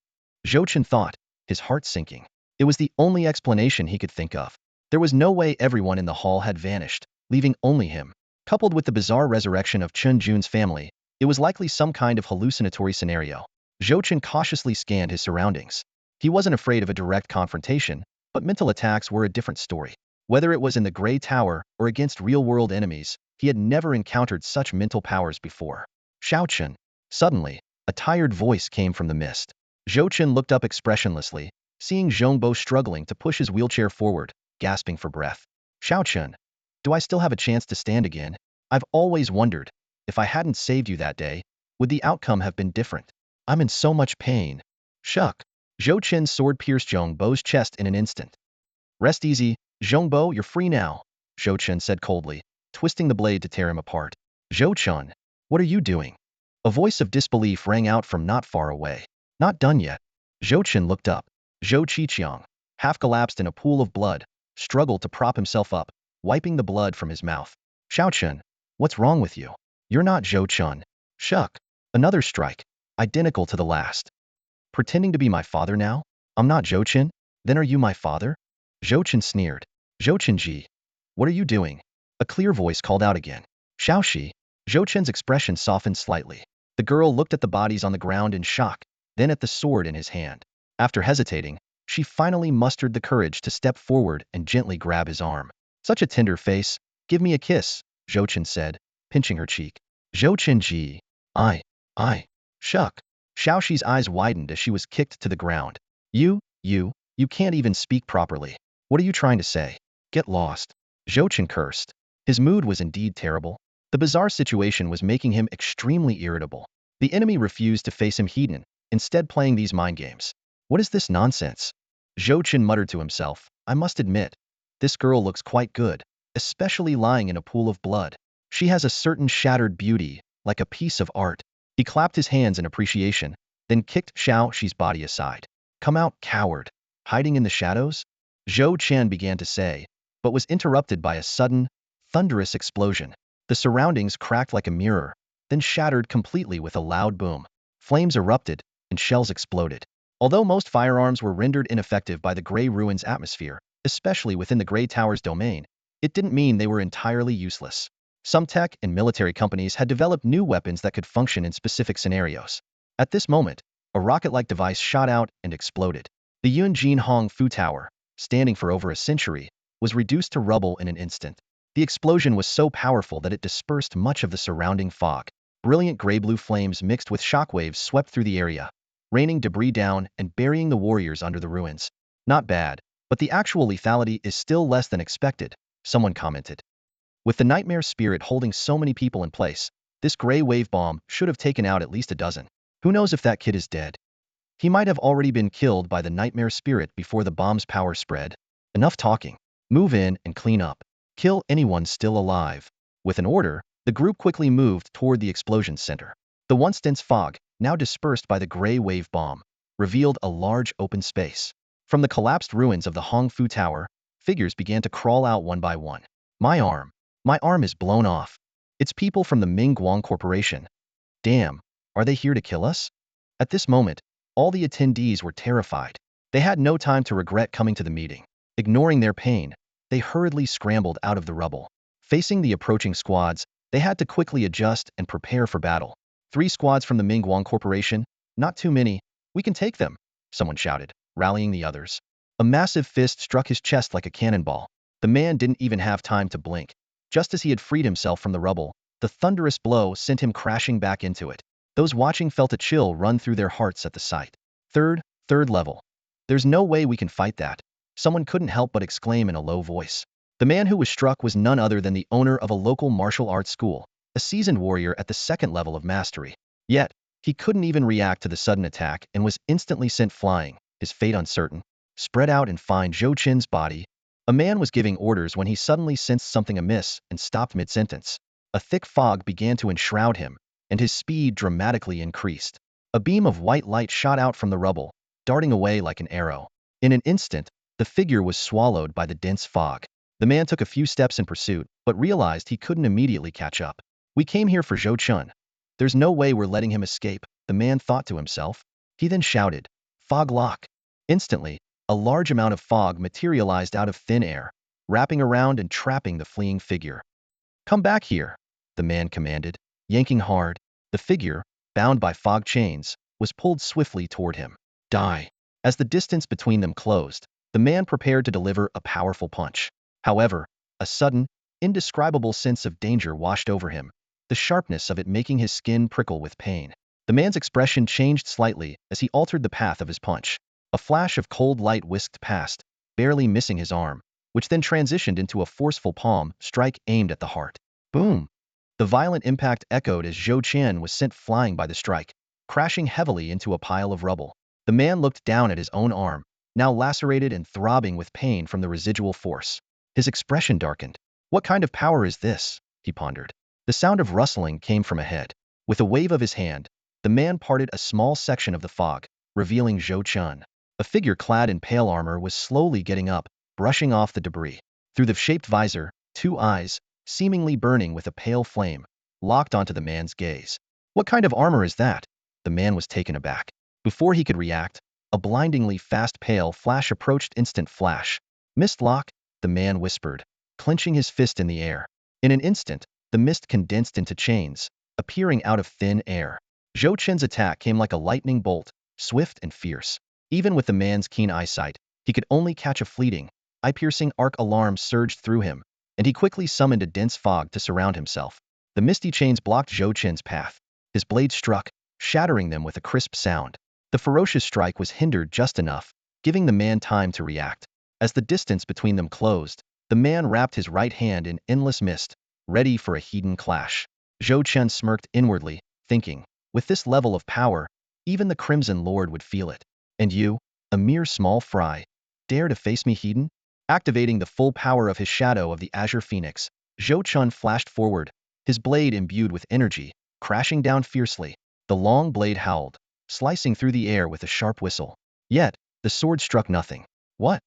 Zhou Chen thought, his heart sinking. It was the only explanation he could think of. There was no way everyone in the hall had vanished, leaving only him. Coupled with the bizarre resurrection of Chen Jun's family, it was likely some kind of hallucinatory scenario. Zhou Chen cautiously scanned his surroundings. He wasn't afraid of a direct confrontation, but mental attacks were a different story. Whether it was in the Grey Tower or against real-world enemies, he had never encountered such mental powers before. Xiao Chen. Suddenly, a tired voice came from the mist. Zhou Chen looked up expressionlessly, seeing Zhongbo struggling to push his wheelchair forward, gasping for breath. Xiao Chen, do I still have a chance to stand again? I've always wondered, if I hadn't saved you that day, would the outcome have been different? I'm in so much pain. Shuck. Zhou Chen's sword pierced Zhongbo's chest in an instant. Rest easy, Zhongbo, you're free now, Zhou Chen said coldly, twisting the blade to tear him apart. Zhou Chen, what are you doing? A voice of disbelief rang out from not far away. Not done yet. Zhou Chen looked up. Zhou Qiqiang, half collapsed in a pool of blood, struggled to prop himself up, wiping the blood from his mouth. Xiao Chen, what's wrong with you? You're not Zhou Chen. Shuck. Another strike, identical to the last. Pretending to be my father now? I'm not Zhou Chen? Then are you my father? Zhou Chen sneered. Zhou Chenji, what are you doing? A clear voice called out again. Xiaoxi. Zhou Chen's expression softened slightly. The girl looked at the bodies on the ground in shock, then at the sword in his hand. After hesitating, she finally mustered the courage to step forward and gently grab his arm. Such a tender face. Give me a kiss, Zhou Chen said, pinching her cheek. Zhou Chenji. I. Shuck. Xiaoxi's eyes widened as she was kicked to the ground. You can't even speak properly. What are you trying to say? Get lost. Zhou Chen cursed. His mood was indeed terrible. The bizarre situation was making him extremely irritable. The enemy refused to face him head-on, instead playing these mind games. What is this nonsense? Zhou Chen muttered to himself. I must admit, This girl looks quite good, especially lying in a pool of blood. She has a certain shattered beauty, like a piece of art. He clapped his hands in appreciation, then kicked Xiao Shi's body aside. Come out, coward. Hiding in the shadows? Zhou Chen began to say, but was interrupted by a sudden, thunderous explosion. The surroundings cracked like a mirror, then shattered completely with a loud boom. Flames erupted, and shells exploded. Although most firearms were rendered ineffective by the Grey Ruins atmosphere, especially within the Grey Tower's domain, it didn't mean they were entirely useless. Some tech and military companies had developed new weapons that could function in specific scenarios. At this moment, a rocket-like device shot out and exploded. The Yunjin Hong Fu Tower, standing for over a century, was reduced to rubble in an instant. The explosion was so powerful that it dispersed much of the surrounding fog. Brilliant gray-blue flames mixed with shockwaves swept through the area, raining debris down and burying the warriors under the ruins. Not bad, but the actual lethality is still less than expected, someone commented. With the nightmare spirit holding so many people in place, this gray wave bomb should have taken out at least a dozen. Who knows if that kid is dead? He might have already been killed by the nightmare spirit before the bomb's power spread. Enough talking. Move in and clean up. Kill anyone still alive. With an order, the group quickly moved toward the explosion center. The once dense fog, now dispersed by the gray wave bomb, revealed a large open space. From the collapsed ruins of the Hong Fu Tower, figures began to crawl out one by one. My arm is blown off. It's people from the Ming Guang Corporation. Damn, are they here to kill us? At this moment, all the attendees were terrified. They had no time to regret coming to the meeting. Ignoring their pain, they hurriedly scrambled out of the rubble. Facing the approaching squads, they had to quickly adjust and prepare for battle. 3 squads from the Ming Guang Corporation? Not too many. We can take them, someone shouted, rallying the others. A massive fist struck his chest like a cannonball. The man didn't even have time to blink. Just as he had freed himself from the rubble, the thunderous blow sent him crashing back into it. Those watching felt a chill run through their hearts at the sight. Third level. There's no way we can fight that. Someone couldn't help but exclaim in a low voice. The man who was struck was none other than the owner of a local martial arts school, a seasoned warrior at the 2nd level of mastery. Yet, he couldn't even react to the sudden attack and was instantly sent flying, his fate uncertain. Spread out and find Zhou Chen's body. A man was giving orders when he suddenly sensed something amiss and stopped mid-sentence. A thick fog began to enshroud him, and his speed dramatically increased. A beam of white light shot out from the rubble, darting away like an arrow. In an instant, the figure was swallowed by the dense fog. The man took a few steps in pursuit, but realized he couldn't immediately catch up. We came here for Zhou Chen. There's no way we're letting him escape, the man thought to himself. He then shouted, "Fog lock." Instantly, a large amount of fog materialized out of thin air, wrapping around and trapping the fleeing figure. Come back here, the man commanded, yanking hard. The figure, bound by fog chains, was pulled swiftly toward him. Die. As the distance between them closed, the man prepared to deliver a powerful punch. However, a sudden, indescribable sense of danger washed over him, the sharpness of it making his skin prickle with pain. The man's expression changed slightly as he altered the path of his punch. A flash of cold light whisked past, barely missing his arm, which then transitioned into a forceful palm strike aimed at the heart. Boom! The violent impact echoed as Zhou Chen was sent flying by the strike, crashing heavily into a pile of rubble. The man looked down at his own arm, now lacerated and throbbing with pain from the residual force. His expression darkened. What kind of power is this? He pondered. The sound of rustling came from ahead. With a wave of his hand, the man parted a small section of the fog, revealing Zhou Chen. A figure clad in pale armor was slowly getting up, brushing off the debris. Through the shaped visor, 2 eyes, seemingly burning with a pale flame, locked onto the man's gaze. What kind of armor is that? The man was taken aback. Before he could react, a blindingly fast pale flash approached. Instant flash. Mist lock, the man whispered, clenching his fist in the air. In an instant, the mist condensed into chains, appearing out of thin air. Zhou Chen's attack came like a lightning bolt, swift and fierce. Even with the man's keen eyesight, he could only catch a fleeting, eye-piercing arc. Alarm surged through him, and he quickly summoned a dense fog to surround himself. The misty chains blocked Zhou Chen's path. His blade struck, shattering them with a crisp sound. The ferocious strike was hindered just enough, giving the man time to react. As the distance between them closed, the man wrapped his right hand in endless mist, ready for a heated clash. Zhou Chen smirked inwardly, thinking, with this level of power, even the Crimson Lord would feel it. And you, a mere small fry, dare to face me, Hedon? Activating the full power of his shadow of the Azure Phoenix, Zhou Chen flashed forward, his blade imbued with energy, crashing down fiercely. The long blade howled, slicing through the air with a sharp whistle. Yet, the sword struck nothing. What?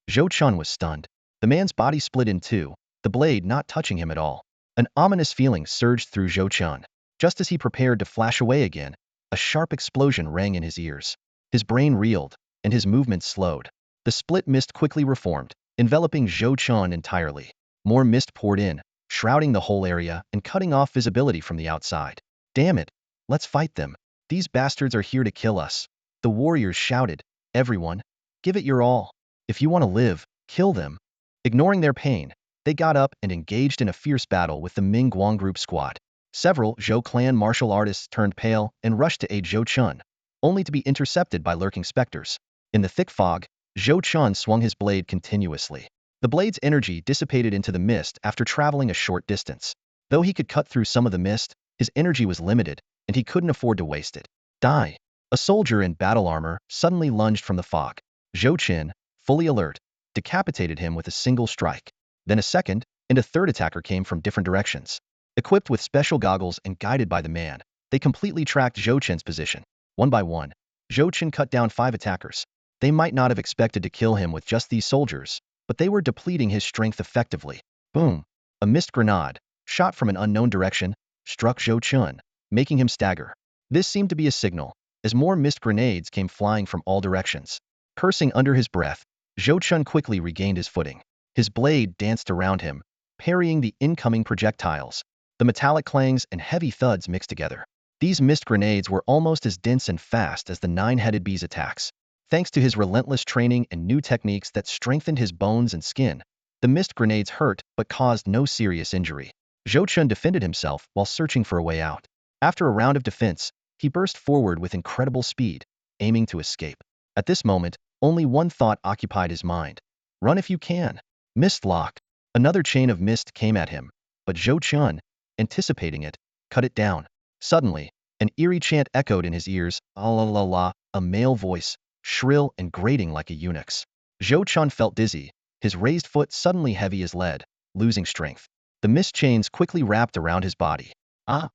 Zhou Chen was stunned. The man's body split in two, the blade not touching him at all. An ominous feeling surged through Zhou Chen. Just as he prepared to flash away again, a sharp explosion rang in his ears. His brain reeled, and his movements slowed. The split mist quickly reformed, enveloping Zhou Chen entirely. More mist poured in, shrouding the whole area and cutting off visibility from the outside. Damn it! Let's fight them. These bastards are here to kill us. The warriors shouted. Everyone, give it your all. If you want to live, kill them. Ignoring their pain, they got up and engaged in a fierce battle with the Ming Guang group squad. Several Zhou clan martial artists turned pale and rushed to aid Zhou Chen, only to be intercepted by lurking specters. In the thick fog, Zhou Chen swung his blade continuously. The blade's energy dissipated into the mist after traveling a short distance. Though he could cut through some of the mist, his energy was limited, and he couldn't afford to waste it. Die! A soldier in battle armor suddenly lunged from the fog. Zhou Chen, fully alert, decapitated him with a single strike. Then a second, and a third attacker came from different directions. Equipped with special goggles and guided by the man, they completely tracked Zhou Chen's position. One by one, Zhou Chen cut down 5 attackers. They might not have expected to kill him with just these soldiers, but they were depleting his strength effectively. Boom! A mist grenade, shot from an unknown direction, struck Zhou Chen, making him stagger. This seemed to be a signal, as more mist grenades came flying from all directions. Cursing under his breath, Zhou Chen quickly regained his footing. His blade danced around him, parrying the incoming projectiles. The metallic clangs and heavy thuds mixed together. These mist grenades were almost as dense and fast as the 9-headed bee's attacks. Thanks to his relentless training and new techniques that strengthened his bones and skin, the mist grenades hurt but caused no serious injury. Zhou Chen defended himself while searching for a way out. After a round of defense, he burst forward with incredible speed, aiming to escape. At this moment, only one thought occupied his mind. Run if you can. Mist lock. Another chain of mist came at him, but Zhou Chen, anticipating it, cut it down. Suddenly, an eerie chant echoed in his ears, la la la, a male voice, shrill and grating like a eunuch's. Zhou Chen felt dizzy, his raised foot suddenly heavy as lead, losing strength. The mist chains quickly wrapped around his body. Ah!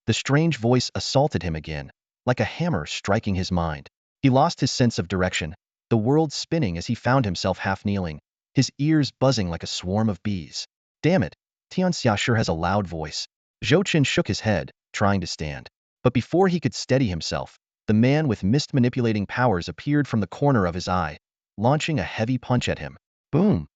The strange voice assaulted him again, like a hammer striking his mind. He lost his sense of direction, the world spinning as he found himself half kneeling, his ears buzzing like a swarm of bees. Damn it, Tianxia sure has a loud voice. Zhou Chen shook his head, trying to stand. But before he could steady himself, the man with mist-manipulating powers appeared from the corner of his eye, launching a heavy punch at him. Boom!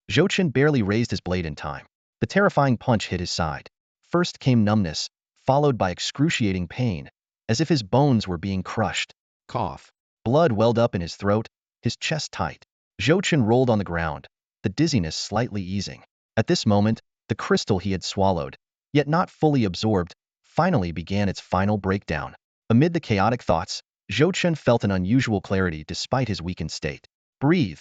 Zhou Chen barely raised his blade in time. The terrifying punch hit his side. First came numbness, followed by excruciating pain, as if his bones were being crushed. Cough. Blood welled up in his throat, his chest tight. Zhou Chen rolled on the ground, the dizziness slightly easing. At this moment, the crystal he had swallowed, yet not fully absorbed, finally began its final breakdown. Amid the chaotic thoughts, Zhou Chen felt an unusual clarity despite his weakened state. Breathe.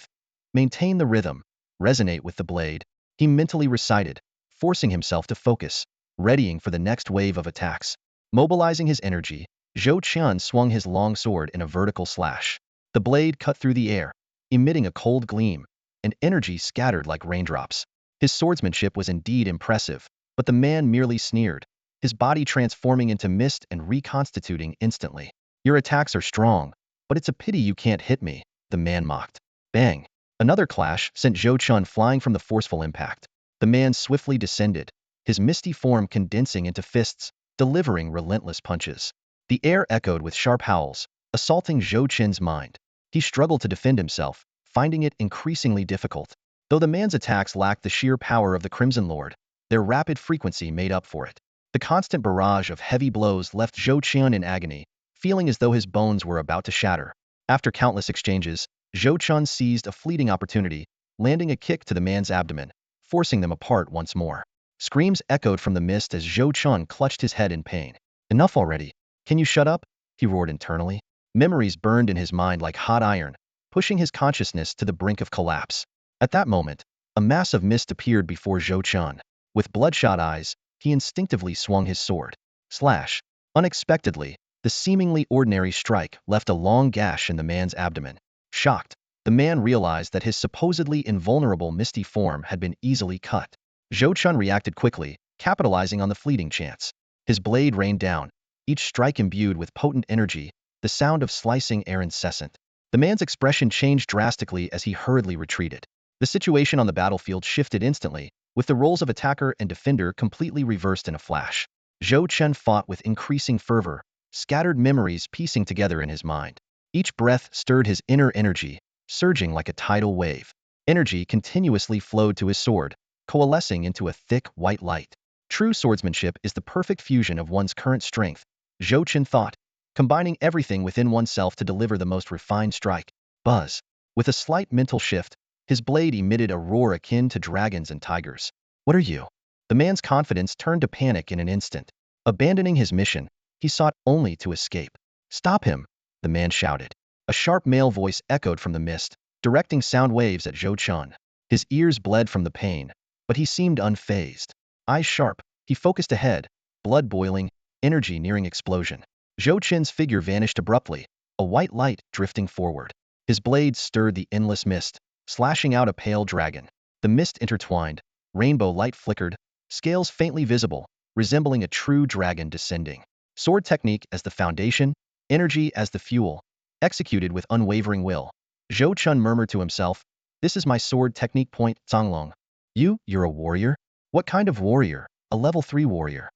Maintain the rhythm. Resonate with the blade. He mentally recited, forcing himself to focus, readying for the next wave of attacks. Mobilizing his energy, Zhou Chen swung his long sword in a vertical slash. The blade cut through the air, emitting a cold gleam, and energy scattered like raindrops. His swordsmanship was indeed impressive, but the man merely sneered, his body transforming into mist and reconstituting instantly. Your attacks are strong, but it's a pity you can't hit me, the man mocked. Bang! Another clash sent Zhou Chen flying from the forceful impact. The man swiftly descended, his misty form condensing into fists, delivering relentless punches. The air echoed with sharp howls, assaulting Zhou Chen's mind. He struggled to defend himself, finding it increasingly difficult. Though the man's attacks lacked the sheer power of the Crimson Lord, their rapid frequency made up for it. The constant barrage of heavy blows left Zhou Chen in agony, feeling as though his bones were about to shatter. After countless exchanges, Zhou Chen seized a fleeting opportunity, landing a kick to the man's abdomen, forcing them apart once more. Screams echoed from the mist as Zhou Chen clutched his head in pain. Enough already. Can you shut up? He roared internally. Memories burned in his mind like hot iron, pushing his consciousness to the brink of collapse. At that moment, a mass of mist appeared before Zhou Chen. With bloodshot eyes, he instinctively swung his sword. Slash. Unexpectedly, the seemingly ordinary strike left a long gash in the man's abdomen. Shocked, The man realized that his supposedly invulnerable misty form had been easily cut. Zhou Chen reacted quickly, capitalizing on the fleeting chance. His blade rained down, each strike imbued with potent energy, the sound of slicing air incessant. The man's expression changed drastically as he hurriedly retreated. The situation on the battlefield shifted instantly, with the roles of attacker and defender completely reversed in a flash. Zhou Chen fought with increasing fervor, scattered memories piecing together in his mind. Each breath stirred his inner energy, surging like a tidal wave. Energy continuously flowed to his sword, coalescing into a thick, white light. True swordsmanship is the perfect fusion of one's current strength, Zhou Chen thought, combining everything within oneself to deliver the most refined strike. Buzz. With a slight mental shift, his blade emitted a roar akin to dragons and tigers. What are you? The man's confidence turned to panic in an instant. Abandoning his mission, he sought only to escape. Stop him, the man shouted. A sharp male voice echoed from the mist, directing sound waves at Zhou Chen. His ears bled from the pain, but he seemed unfazed. Eyes sharp, he focused ahead, blood boiling, energy nearing explosion. Zhou Chen's figure vanished abruptly, a white light drifting forward. His blade stirred the endless mist, slashing out a pale dragon. The mist intertwined, rainbow light flickered, scales faintly visible, resembling a true dragon descending. Sword technique as the foundation, energy as the fuel, executed with unwavering will. Zhou Chen murmured to himself, "This is my sword technique point, Zonglong." You're a warrior? What kind of warrior? A level 3 warrior.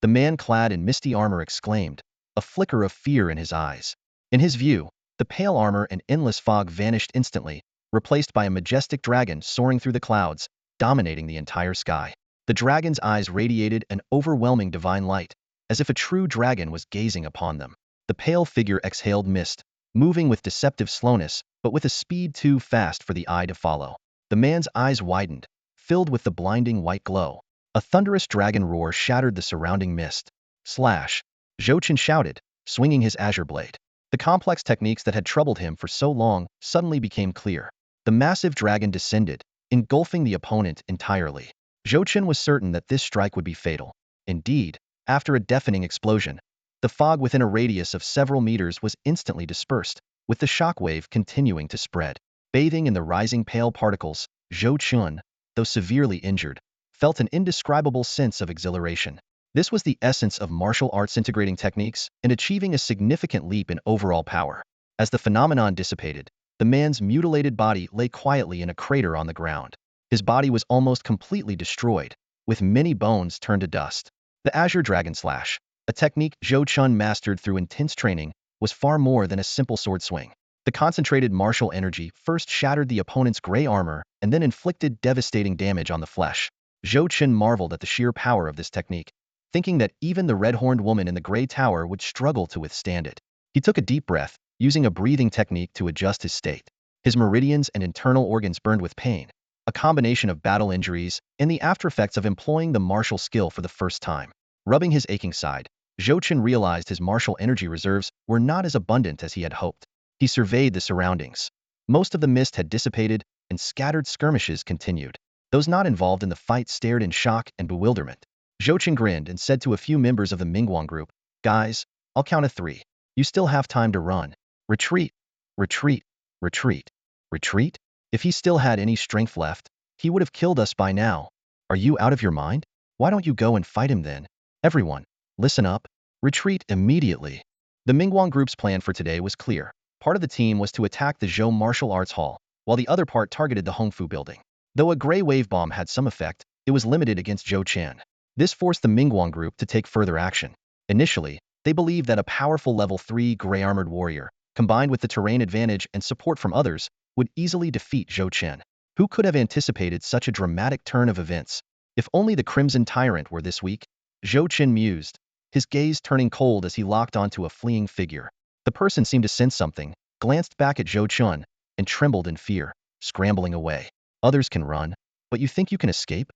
The man clad in misty armor exclaimed, a flicker of fear in his eyes. In his view, the pale armor and endless fog vanished instantly, replaced by a majestic dragon soaring through the clouds, dominating the entire sky. The dragon's eyes radiated an overwhelming divine light, as if a true dragon was gazing upon them. The pale figure exhaled mist, moving with deceptive slowness, but with a speed too fast for the eye to follow. The man's eyes widened, filled with the blinding white glow. A thunderous dragon roar shattered the surrounding mist. Slash! Zhou Chen shouted, swinging his azure blade. The complex techniques that had troubled him for so long suddenly became clear. The massive dragon descended, engulfing the opponent entirely. Zhou Chen was certain that this strike would be fatal. Indeed, after a deafening explosion, the fog within a radius of several meters was instantly dispersed, with the shockwave continuing to spread. Bathing in the rising pale particles, Zhou Chen, though severely injured, felt an indescribable sense of exhilaration. This was the essence of martial arts integrating techniques and achieving a significant leap in overall power. As the phenomenon dissipated, the man's mutilated body lay quietly in a crater on the ground. His body was almost completely destroyed, with many bones turned to dust. The Azure Dragon Slash, a technique Zhou Chen mastered through intense training, was far more than a simple sword swing. The concentrated martial energy first shattered the opponent's gray armor and then inflicted devastating damage on the flesh. Zhou Chen marveled at the sheer power of this technique, thinking that even the red-horned woman in the gray tower would struggle to withstand it. He took a deep breath, using a breathing technique to adjust his state. His meridians and internal organs burned with pain, a combination of battle injuries and the aftereffects of employing the martial skill for the first time. Rubbing his aching side, Zhou Chen realized his martial energy reserves were not as abundant as he had hoped. He surveyed the surroundings. Most of the mist had dissipated, and scattered skirmishes continued. Those not involved in the fight stared in shock and bewilderment. Zhou Chen grinned and said to a few members of the Mingguang group, "Guys, I'll count to 3. You still have time to run. Retreat, retreat, retreat, retreat." If he still had any strength left, he would have killed us by now. Are you out of your mind? Why don't you go and fight him then? Everyone, listen up. Retreat immediately. The Mingguang group's plan for today was clear. Part of the team was to attack the Zhou Martial Arts Hall, while the other part targeted the Hongfu building. Though a gray wave bomb had some effect, it was limited against Zhou Chen. This forced the Mingguang group to take further action. Initially, they believed that a powerful level 3 gray-armored warrior, combined with the terrain advantage and support from others, would easily defeat Zhou Chen. Who could have anticipated such a dramatic turn of events? If only the Crimson Tyrant were this weak, Zhou Chen mused, his gaze turning cold as he locked onto a fleeing figure. The person seemed to sense something, glanced back at Zhou Chen, and trembled in fear, scrambling away. Others can run, but you think you can escape?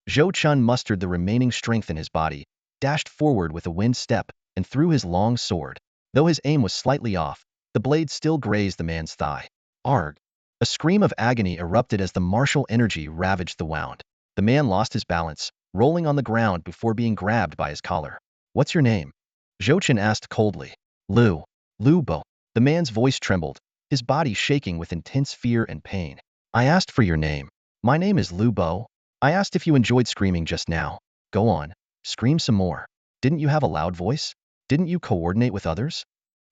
Zhou Chen mustered the remaining strength in his body, dashed forward with a wind step, and threw his long sword. Though his aim was slightly off, the blade still grazed the man's thigh. Arg! A scream of agony erupted as the martial energy ravaged the wound. The man lost his balance, rolling on the ground before being grabbed by his collar. "What's your name?" Zhou Chen asked coldly. Lu Bo. The man's voice trembled, his body shaking with intense fear and pain. I asked for your name. My name is Lu Bo. I asked if you enjoyed screaming just now. Go on. Scream some more. Didn't you have a loud voice? Didn't you coordinate with others?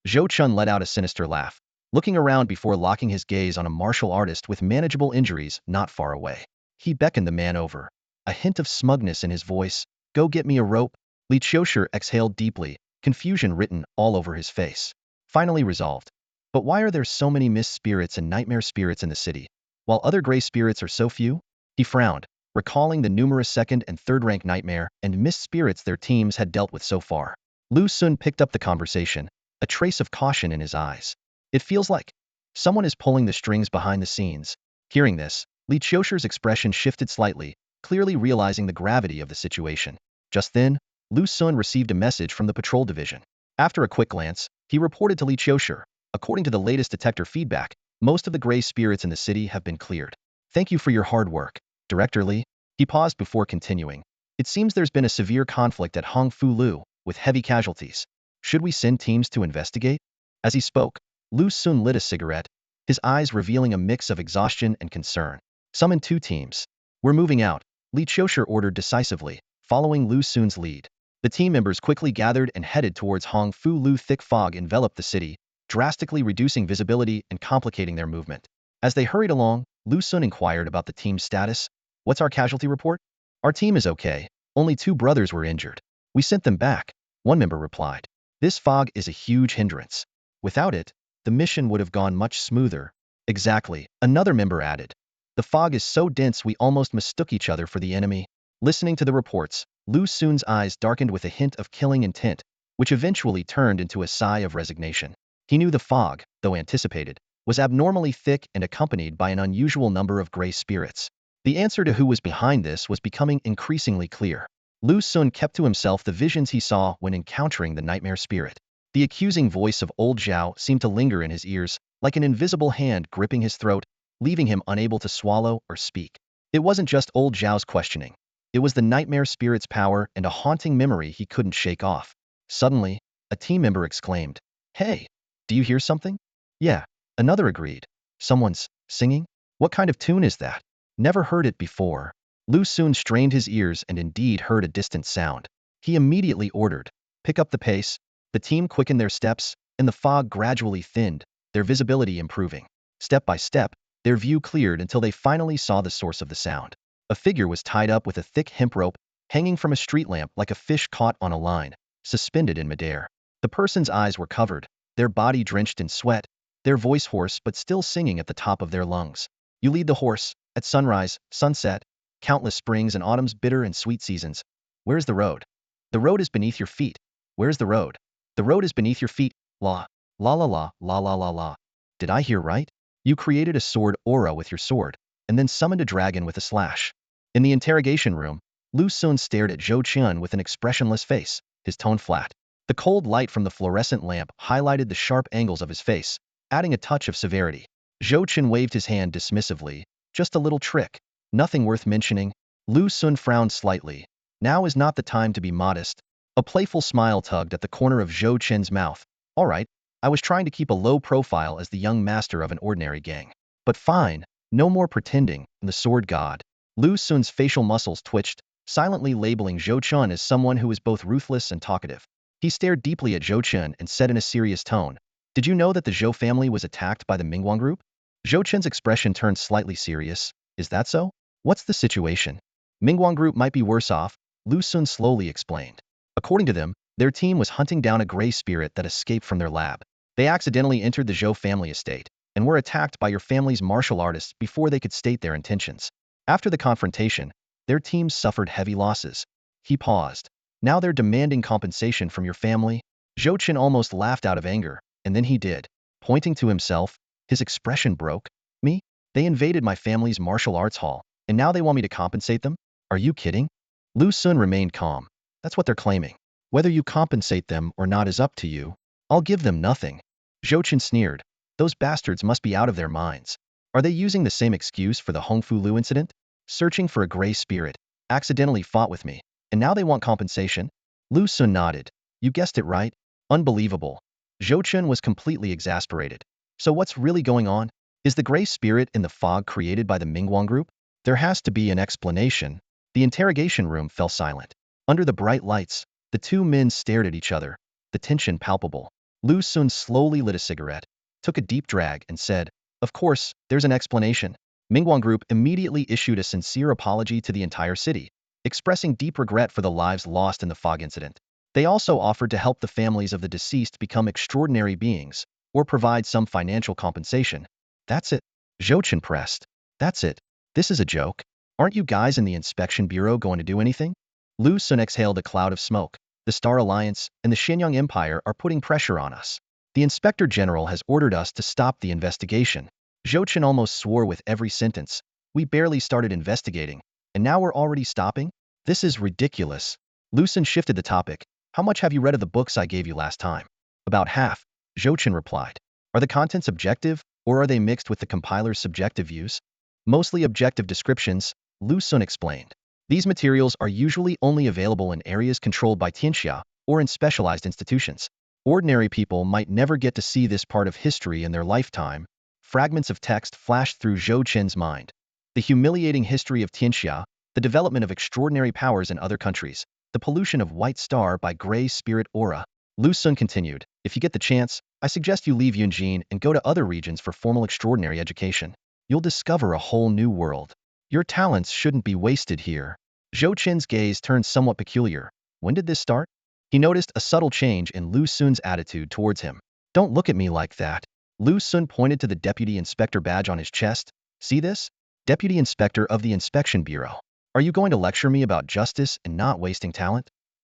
Zhou Chen let out a sinister laugh, looking around before locking his gaze on a martial artist with manageable injuries not far away. He beckoned the man over. A hint of smugness in his voice. Go get me a rope. Li Qiushi exhaled deeply, confusion written all over his face. Finally resolved. But why are there so many mist spirits and nightmare spirits in the city, while other gray spirits are so few? He frowned, recalling the numerous second and third-rank nightmare and mist spirits their teams had dealt with so far. Lu Xun picked up the conversation, a trace of caution in his eyes. It feels like someone is pulling the strings behind the scenes. Hearing this, Li Qiushi's expression shifted slightly, clearly realizing the gravity of the situation. Just then, Lu Xun received a message from the patrol division. After a quick glance, he reported to Li Qiushi. According to the latest detector feedback, most of the gray spirits in the city have been cleared. Thank you for your hard work, Director Li. He paused before continuing. It seems there's been a severe conflict at Hongfu Lu, with heavy casualties. Should we send teams to investigate? As he spoke, Lu Xun lit a cigarette, his eyes revealing a mix of exhaustion and concern. Summon 2 teams. We're moving out, Li Qiushi ordered decisively, following Lu Xun's lead. The team members quickly gathered and headed towards Hongfu Lu. Thick fog enveloped the city, drastically reducing visibility and complicating their movement. As they hurried along, Lu Xun inquired about the team's status. What's our casualty report? Our team is okay. Only 2 brothers were injured. We sent them back, one member replied. This fog is a huge hindrance. Without it, the mission would have gone much smoother. Exactly, another member added. The fog is so dense we almost mistook each other for the enemy. Listening to the reports, Lu Xun's eyes darkened with a hint of killing intent, which eventually turned into a sigh of resignation. He knew the fog, though anticipated, was abnormally thick and accompanied by an unusual number of gray spirits. The answer to who was behind this was becoming increasingly clear. Lu Xun kept to himself the visions he saw when encountering the nightmare spirit. The accusing voice of old Zhao seemed to linger in his ears, like an invisible hand gripping his throat, leaving him unable to swallow or speak. It wasn't just old Zhao's questioning. It was the nightmare spirit's power and a haunting memory he couldn't shake off. Suddenly, a team member exclaimed, "Hey, do you hear something?" "Yeah," another agreed. "Someone's singing? What kind of tune is that? Never heard it before." Lu Xun strained his ears and indeed heard a distant sound. He immediately ordered, "Pick up the pace." The team quickened their steps, and the fog gradually thinned, their visibility improving. Step by step, their view cleared until they finally saw the source of the sound. A figure was tied up with a thick hemp rope, hanging from a street lamp like a fish caught on a line, suspended in midair. The person's eyes were covered, their body drenched in sweat, their voice hoarse but still singing at the top of their lungs. You lead the horse, at sunrise, sunset, countless springs and autumns, bitter and sweet seasons. Where's the road? The road is beneath your feet. Where's the road? The road is beneath your feet. La, la la la, la la la la. Did I hear right? You created a sword aura with your sword, and then summoned a dragon with a slash. In the interrogation room, Lu Xun stared at Zhou Chen with an expressionless face, his tone flat. The cold light from the fluorescent lamp highlighted the sharp angles of his face, adding a touch of severity. Zhou Chen waved his hand dismissively. Just a little trick. Nothing worth mentioning. Lu Xun frowned slightly. Now is not the time to be modest. A playful smile tugged at the corner of Zhou Chen's mouth. All right, I was trying to keep a low profile as the young master of an ordinary gang. But fine, no more pretending, the sword god. Lu Xun's facial muscles twitched, silently labeling Zhou Chen as someone who is both ruthless and talkative. He stared deeply at Zhou Chen and said in a serious tone, "Did you know that the Zhou family was attacked by the Mingguang group?" Zhou Chen's expression turned slightly serious. Is that so? What's the situation? Mingguang group might be worse off, Lu Xun slowly explained. According to them, their team was hunting down a gray spirit that escaped from their lab. They accidentally entered the Zhou family estate, and were attacked by your family's martial artists before they could state their intentions. After the confrontation, their team suffered heavy losses. He paused. Now they're demanding compensation from your family? Zhou Chen almost laughed out of anger, and then he did. Pointing to himself, his expression broke. Me? They invaded my family's martial arts hall, and now they want me to compensate them? Are you kidding? Lu Xun remained calm. That's what they're claiming. Whether you compensate them or not is up to you. I'll give them nothing. Zhou Chen sneered. Those bastards must be out of their minds. Are they using the same excuse for the Hongfu Lu incident? Searching for a gray spirit, accidentally fought with me, and now they want compensation? Lu Xun nodded. You guessed it right. Unbelievable. Zhou Chen was completely exasperated. So what's really going on? Is the gray spirit in the fog created by the Mingguang group? There has to be an explanation. The interrogation room fell silent. Under the bright lights, the two men stared at each other, the tension palpable. Lu Sun slowly lit a cigarette, took a deep drag, and said, "Of course, there's an explanation." Mingguang group immediately issued a sincere apology to the entire city, expressing deep regret for the lives lost in the fog incident. They also offered to help the families of the deceased become extraordinary beings, or provide some financial compensation. That's it. Chen pressed. That's it. This is a joke. Aren't you guys in the inspection bureau going to do anything? Lu Sun exhaled a cloud of smoke. The Star Alliance and the Shenyang Empire are putting pressure on us. The Inspector General has ordered us to stop the investigation. Chen almost swore with every sentence. We barely started investigating, and now we're already stopping? This is ridiculous. Lu Sun shifted the topic. How much have you read of the books I gave you last time? About half, Chen replied. Are the contents objective, or are they mixed with the compiler's subjective views? Mostly objective descriptions, Lu Sun explained. These materials are usually only available in areas controlled by Tianxia or in specialized institutions. Ordinary people might never get to see this part of history in their lifetime. Fragments of text flashed through Zhou Chen's mind. The humiliating history of Tianxia, the development of extraordinary powers in other countries, the pollution of White Star by Gray Spirit Aura. Lu Sun continued, if you get the chance, I suggest you leave Yunjin and go to other regions for formal extraordinary education. You'll discover a whole new world. Your talents shouldn't be wasted here. Zhou Chen's gaze turned somewhat peculiar. When did this start? He noticed a subtle change in Lu Sun's attitude towards him. Don't look at me like that. Lu Sun pointed to the Deputy Inspector badge on his chest. See this? Deputy Inspector of the Inspection Bureau. Are you going to lecture me about justice and not wasting talent?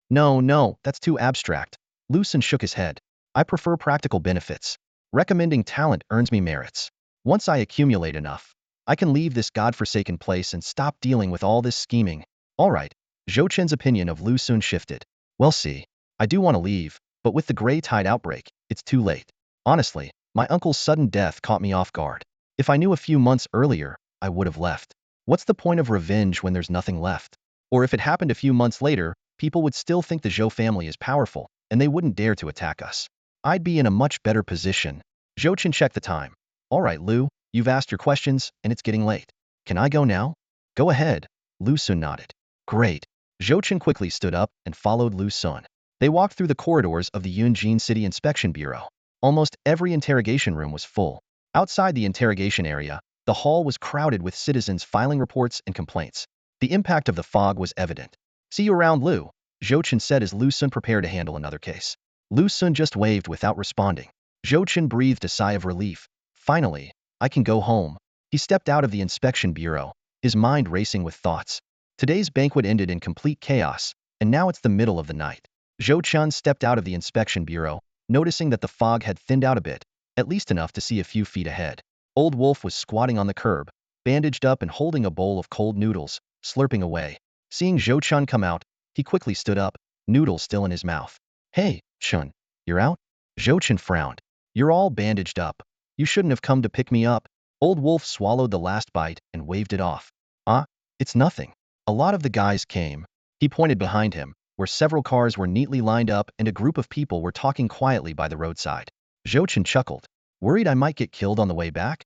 No, that's too abstract. Lu Sun shook his head. I prefer practical benefits. Recommending talent earns me merits. Once I accumulate enough, I can leave this godforsaken place and stop dealing with all this scheming. All right. Zhou Chen's opinion of Lu Sun shifted. Well, see, I do want to leave, but with the Gray Tide outbreak, it's too late. Honestly, my uncle's sudden death caught me off guard. If I knew a few months earlier, I would have left. What's the point of revenge when there's nothing left? Or if it happened a few months later, people would still think the Zhou family is powerful, and they wouldn't dare to attack us. I'd be in a much better position. Zhou Chen checked the time. All right, Lu, you've asked your questions, and it's getting late. Can I go now? Go ahead. Lu Sun nodded. Great. Zhou Chen quickly stood up and followed Lu Sun. They walked through the corridors of the Yunjin City Inspection Bureau. Almost every interrogation room was full. Outside the interrogation area, the hall was crowded with citizens filing reports and complaints. The impact of the fog was evident. See you around, Lu, Zhou Chen said as Lu Sun prepared to handle another case. Lu Sun just waved without responding. Zhou Chen breathed a sigh of relief. Finally, I can go home. He stepped out of the inspection bureau, his mind racing with thoughts. Today's banquet ended in complete chaos, and now it's the middle of the night. Zhou Chen stepped out of the inspection bureau, noticing that the fog had thinned out a bit, at least enough to see a few feet ahead. Old Wolf was squatting on the curb, bandaged up and holding a bowl of cold noodles, slurping away. Seeing Zhou Chen come out, he quickly stood up, noodle still in his mouth. Hey, Chen, you're out? Zhou Chen frowned. You're all bandaged up. You shouldn't have come to pick me up. Old Wolf swallowed the last bite and waved it off. It's nothing. A lot of the guys came. He pointed behind him, where several cars were neatly lined up and a group of people were talking quietly by the roadside. Zhou Chen chuckled. Worried I might get killed on the way back?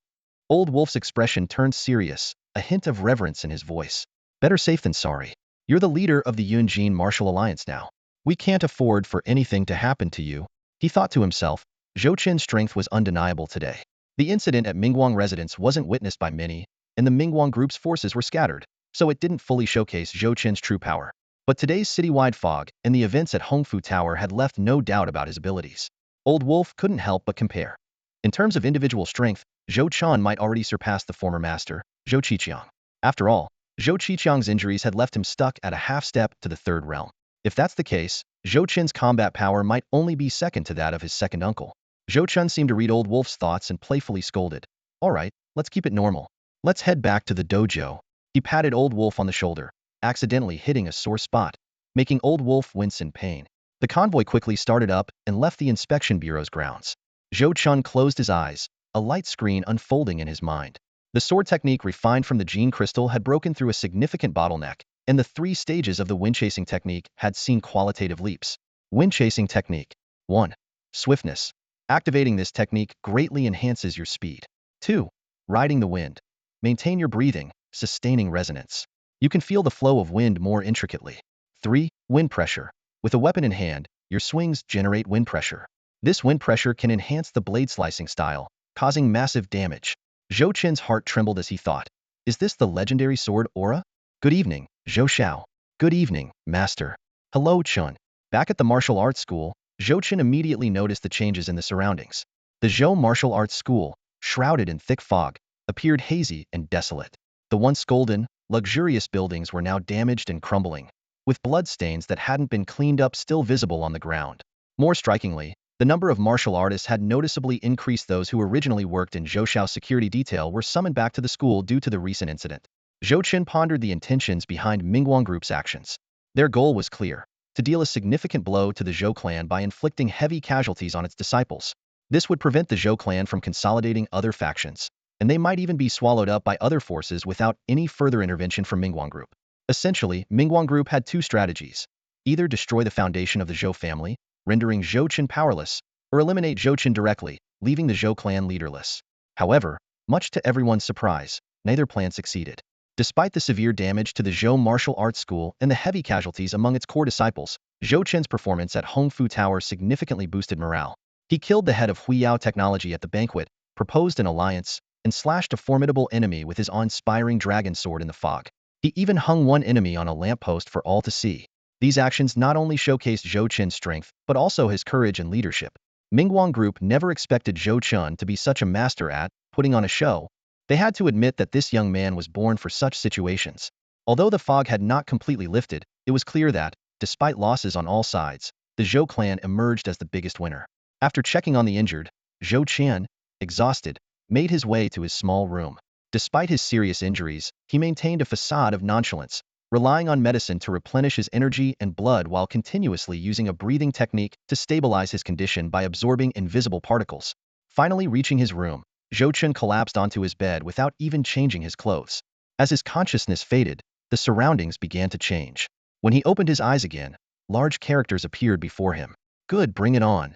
Old Wolf's expression turned serious, a hint of reverence in his voice. Better safe than sorry. You're the leader of the Yunjin Martial Alliance now. We can't afford for anything to happen to you. He thought to himself. Zhou Chen's strength was undeniable today. The incident at Mingguang residence wasn't witnessed by many, and the Mingguang group's forces were scattered, so it didn't fully showcase Zhou Chen's true power. But today's citywide fog and the events at Hongfu Tower had left no doubt about his abilities. Old Wolf couldn't help but compare. In terms of individual strength, Zhou Chen might already surpass the former master, Zhou Qiqiang. After all, Zhou Qiqiang's injuries had left him stuck at a half step to the third realm. If that's the case, Zhou Chen's combat power might only be second to that of his second uncle. Zhou Chen seemed to read Old Wolf's thoughts and playfully scolded. All right, let's keep it normal. Let's head back to the dojo. He patted Old Wolf on the shoulder, accidentally hitting a sore spot, making Old Wolf wince in pain. The convoy quickly started up and left the inspection bureau's grounds. Zhou Chen closed his eyes, a light screen unfolding in his mind. The sword technique refined from the gene crystal had broken through a significant bottleneck, and the 3 stages of the wind chasing technique had seen qualitative leaps. Wind chasing technique. 1. Swiftness. Activating this technique greatly enhances your speed. 2. Riding the wind. Maintain your breathing, sustaining resonance. You can feel the flow of wind more intricately. 3. Wind pressure. With a weapon in hand, your swings generate wind pressure. This wind pressure can enhance the blade slicing style, causing massive damage. Zhou Chen's heart trembled as he thought, is this the legendary sword aura? Good evening, Zhou Xiao. Good evening, master. Hello, Chen. Back at the martial arts school, Zhou Chen immediately noticed the changes in the surroundings. The Zhou martial arts school, shrouded in thick fog, appeared hazy and desolate. The once golden, luxurious buildings were now damaged and crumbling, with bloodstains that hadn't been cleaned up still visible on the ground. More strikingly, the number of martial artists had noticeably increased. Those who originally worked in Zhou Xiao's security detail were summoned back to the school due to the recent incident. Zhou Chen pondered the intentions behind Mingguang Group's actions. Their goal was clear: to deal a significant blow to the Zhou clan by inflicting heavy casualties on its disciples. This would prevent the Zhou clan from consolidating other factions, and they might even be swallowed up by other forces without any further intervention from Mingguang Group. Essentially, Mingguang Group had two strategies: either destroy the foundation of the Zhou family, rendering Zhou Chen powerless, or eliminate Zhou Chen directly, leaving the Zhou clan leaderless. However, much to everyone's surprise, neither plan succeeded. Despite the severe damage to the Zhou martial arts school and the heavy casualties among its core disciples, Zhou Chen's performance at Hongfu Tower significantly boosted morale. He killed the head of Huiyao Technology at the banquet, proposed an alliance, and slashed a formidable enemy with his awe-inspiring dragon sword in the fog. He even hung one enemy on a lamppost for all to see. These actions not only showcased Zhou Chen's strength, but also his courage and leadership. Mingguang Group never expected Zhou Chen to be such a master at putting on a show. They had to admit that this young man was born for such situations. Although the fog had not completely lifted, it was clear that, despite losses on all sides, the Zhou clan emerged as the biggest winner. After checking on the injured, Zhou Chen, exhausted, made his way to his small room. Despite his serious injuries, he maintained a facade of nonchalance, relying on medicine to replenish his energy and blood while continuously using a breathing technique to stabilize his condition by absorbing invisible particles. Finally reaching his room, Zhou Chen collapsed onto his bed without even changing his clothes. As his consciousness faded, the surroundings began to change. When he opened his eyes again, large characters appeared before him. Good, bring it on.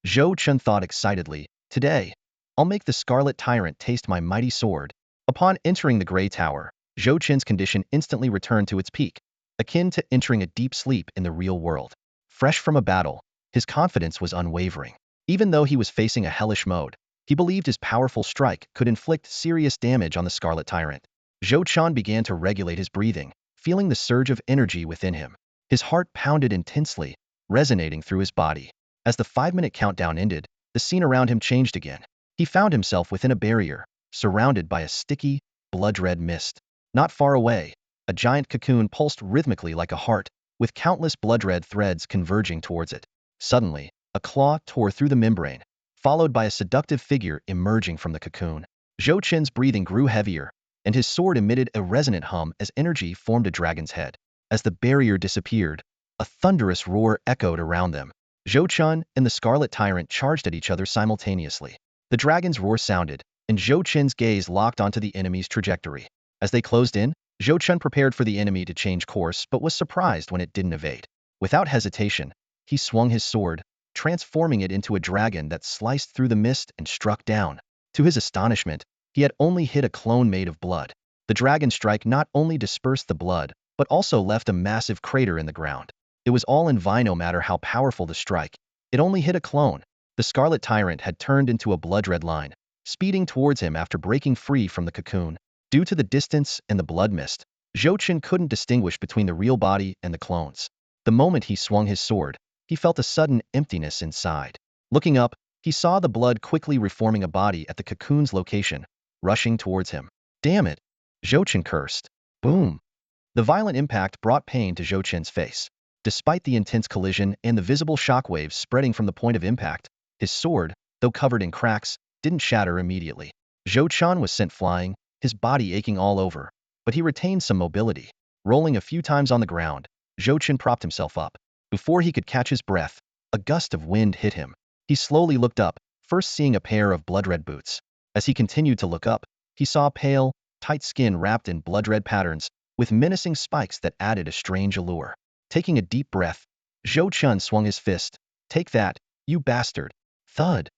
Zhou Chen thought excitedly, today, I'll make the Scarlet Tyrant taste my mighty sword. Upon entering the Grey Tower, Zhou Chen's condition instantly returned to its peak, akin to entering a deep sleep in the real world. Fresh from a battle, his confidence was unwavering. Even though he was facing a hellish mode, he believed his powerful strike could inflict serious damage on the Scarlet Tyrant. Zhou Chen began to regulate his breathing, feeling the surge of energy within him. His heart pounded intensely, resonating through his body. As the 5-minute countdown ended, the scene around him changed again. He found himself within a barrier, surrounded by a sticky, blood-red mist. Not far away, a giant cocoon pulsed rhythmically like a heart, with countless blood-red threads converging towards it. Suddenly, a claw tore through the membrane, followed by a seductive figure emerging from the cocoon. Zhou Chen's breathing grew heavier, and his sword emitted a resonant hum as energy formed a dragon's head. As the barrier disappeared, a thunderous roar echoed around them. Zhou Chen and the Scarlet Tyrant charged at each other simultaneously. The dragon's roar sounded, and Zhou Chen's gaze locked onto the enemy's trajectory. As they closed in, Zhou Chen prepared for the enemy to change course but was surprised when it didn't evade. Without hesitation, he swung his sword, transforming it into a dragon that sliced through the mist and struck down. To his astonishment, he had only hit a clone made of blood. The dragon's strike not only dispersed the blood, but also left a massive crater in the ground. It was all in vain. No matter how powerful the strike, it only hit a clone. The Scarlet Tyrant had turned into a blood-red line, speeding towards him after breaking free from the cocoon. Due to the distance and the blood mist, Zhou Chen couldn't distinguish between the real body and the clones. The moment he swung his sword, he felt a sudden emptiness inside. Looking up, he saw the blood quickly reforming a body at the cocoon's location, rushing towards him. Damn it! Zhou Chen cursed. Boom! The violent impact brought pain to Zhou Chen's face. Despite the intense collision and the visible shockwaves spreading from the point of impact, his sword, though covered in cracks, didn't shatter immediately. Zhou Chen was sent flying, his body aching all over, but he retained some mobility. Rolling a few times on the ground, Zhou Chen propped himself up. Before he could catch his breath, a gust of wind hit him. He slowly looked up, first seeing a pair of blood-red boots. As he continued to look up, he saw pale, tight skin wrapped in blood-red patterns, with menacing spikes that added a strange allure. Taking a deep breath, Zhou Chen swung his fist. Take that, you bastard! Thud!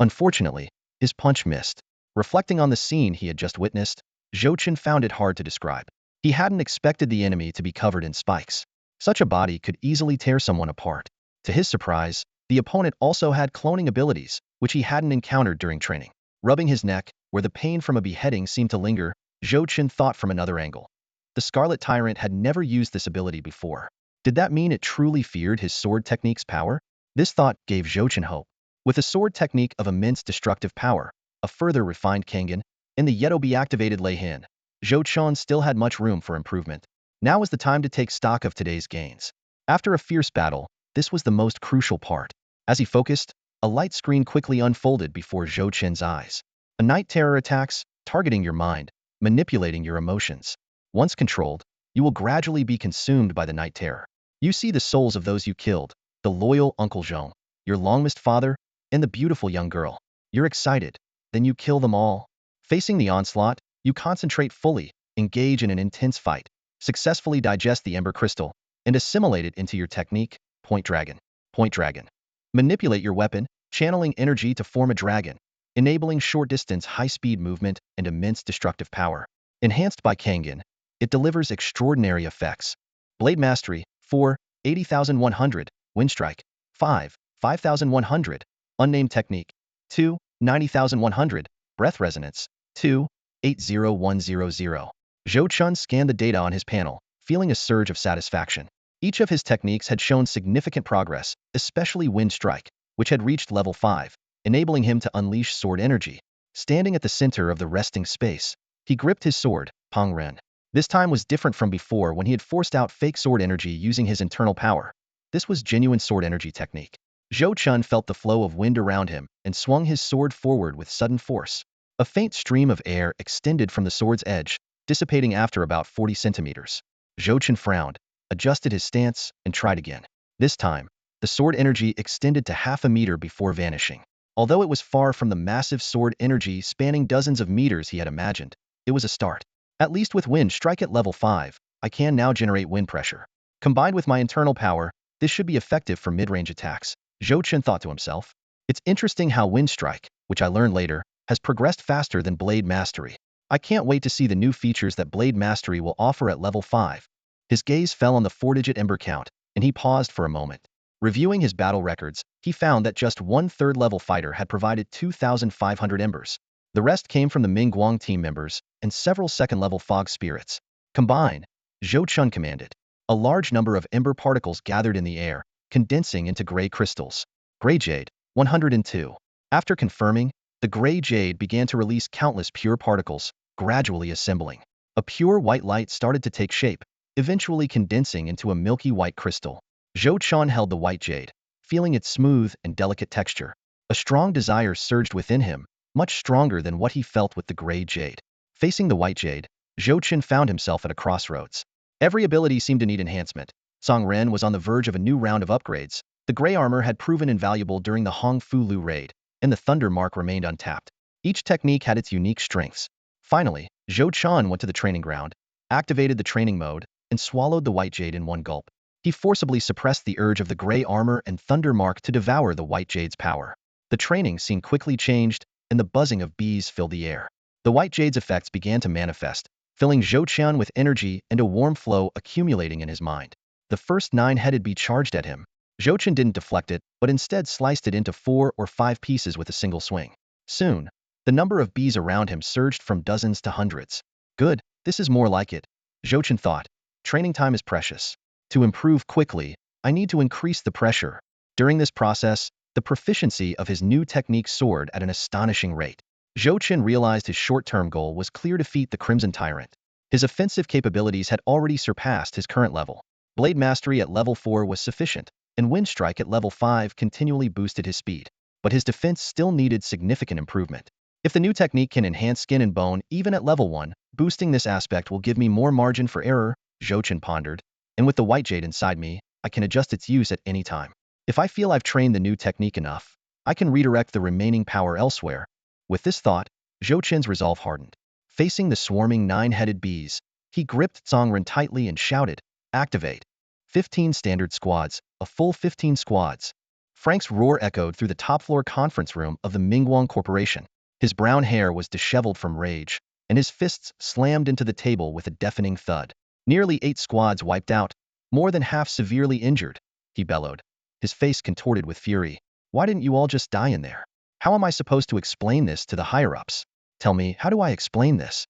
Unfortunately, his punch missed. Reflecting on the scene he had just witnessed, Zhou Chen found it hard to describe. He hadn't expected the enemy to be covered in spikes. Such a body could easily tear someone apart. To his surprise, the opponent also had cloning abilities, which he hadn't encountered during training. Rubbing his neck, where the pain from a beheading seemed to linger, Zhou Chen thought from another angle. The Scarlet Tyrant had never used this ability before. Did that mean it truly feared his sword technique's power? This thought gave Zhou Chen hope. With a sword technique of immense destructive power, a further refined Kangen, and the yet activated Lei Hin, Zhou Chen still had much room for improvement. Now was the time to take stock of today's gains. After a fierce battle, this was the most crucial part. As he focused, a light screen quickly unfolded before Zhou Chen's eyes. A night terror attacks, targeting your mind, manipulating your emotions. Once controlled, you will gradually be consumed by the night terror. You see the souls of those you killed, the loyal Uncle Zhong, your long-missed father, and the beautiful young girl. You're excited. Then you kill them all. Facing the onslaught, you concentrate fully, engage in an intense fight, successfully digest the Ember Crystal, and assimilate it into your technique, Point Dragon. Point Dragon. Manipulate your weapon, channeling energy to form a dragon, enabling short-distance high-speed movement and immense destructive power. Enhanced by Kangen, it delivers extraordinary effects. Blade Mastery, 4, 80,100, Wind Strike, 5, 5,100, Unnamed Technique, 2, 90,100, Breath Resonance, 2, 80100. Zhou Chen scanned the data on his panel, feeling a surge of satisfaction. Each of his techniques had shown significant progress, especially Wind Strike, which had reached level 5, enabling him to unleash sword energy. Standing at the center of the resting space, he gripped his sword, Pong Ren. This time was different from before when he had forced out fake sword energy using his internal power. This was genuine sword energy technique. Zhou Chen felt the flow of wind around him and swung his sword forward with sudden force. A faint stream of air extended from the sword's edge, dissipating after about 40 centimeters. Zhou Chen frowned, adjusted his stance, and tried again. This time, the sword energy extended to half a meter before vanishing. Although it was far from the massive sword energy spanning dozens of meters he had imagined, it was a start. At least with Wind Strike at level 5, I can now generate wind pressure. Combined with my internal power, this should be effective for mid-range attacks, Zhou Chen thought to himself. It's interesting how Wind Strike, which I learned later, has progressed faster than Blade Mastery. I can't wait to see the new features that Blade Mastery will offer at level 5. His gaze fell on the 4-digit ember count, and he paused for a moment. Reviewing his battle records, he found that just one third-level fighter had provided 2,500 embers. The rest came from the Mingguang team members and several second-level fog spirits. Combine, Zhou Chen commanded. A large number of ember particles gathered in the air, condensing into gray crystals. Gray Jade, 102. After confirming, the gray jade began to release countless pure particles, gradually assembling. A pure white light started to take shape, eventually condensing into a milky white crystal. Zhou Chen held the white jade, feeling its smooth and delicate texture. A strong desire surged within him, much stronger than what he felt with the gray jade. Facing the white jade, Zhou Chen found himself at a crossroads. Every ability seemed to need enhancement. Song Ren was on the verge of a new round of upgrades. The gray armor had proven invaluable during the Hong Fu Lu raid, and the Thunder Mark remained untapped. Each technique had its unique strengths. Finally, Zhou Chen went to the training ground, activated the training mode, and swallowed the white jade in one gulp. He forcibly suppressed the urge of the gray armor and Thunder Mark to devour the white jade's power. The training scene quickly changed, and the buzzing of bees filled the air. The white jade's effects began to manifest, filling Zhou Chen with energy and a warm flow accumulating in his mind. The first 9-headed bee charged at him. Zhou Chen didn't deflect it, but instead sliced it into 4 or 5 pieces with a single swing. Soon, the number of bees around him surged from dozens to hundreds. Good, this is more like it, Zhou Chen thought. Training time is precious. To improve quickly, I need to increase the pressure. During this process, the proficiency of his new technique soared at an astonishing rate. Zhou Chen realized his short-term goal was clear: defeat the Crimson Tyrant. His offensive capabilities had already surpassed his current level. Blade Mastery at level 4 was sufficient, and Wind Strike at level 5 continually boosted his speed. But his defense still needed significant improvement. If the new technique can enhance skin and bone even at level 1, boosting this aspect will give me more margin for error, Zhou Chen pondered. And with the white jade inside me, I can adjust its use at any time. If I feel I've trained the new technique enough, I can redirect the remaining power elsewhere. With this thought, Zhou Chen's resolve hardened. Facing the swarming 9-headed bees, he gripped Zhongren tightly and shouted, "Activate! 15 standard squads, a full 15 squads." Frank's roar echoed through the top-floor conference room of the Mingguang Corporation. His brown hair was disheveled from rage, and his fists slammed into the table with a deafening thud. Nearly 8 squads wiped out, more than half severely injured, he bellowed, his face contorted with fury. Why didn't you all just die in there? How am I supposed to explain this to the higher-ups? Tell me, how do I explain this?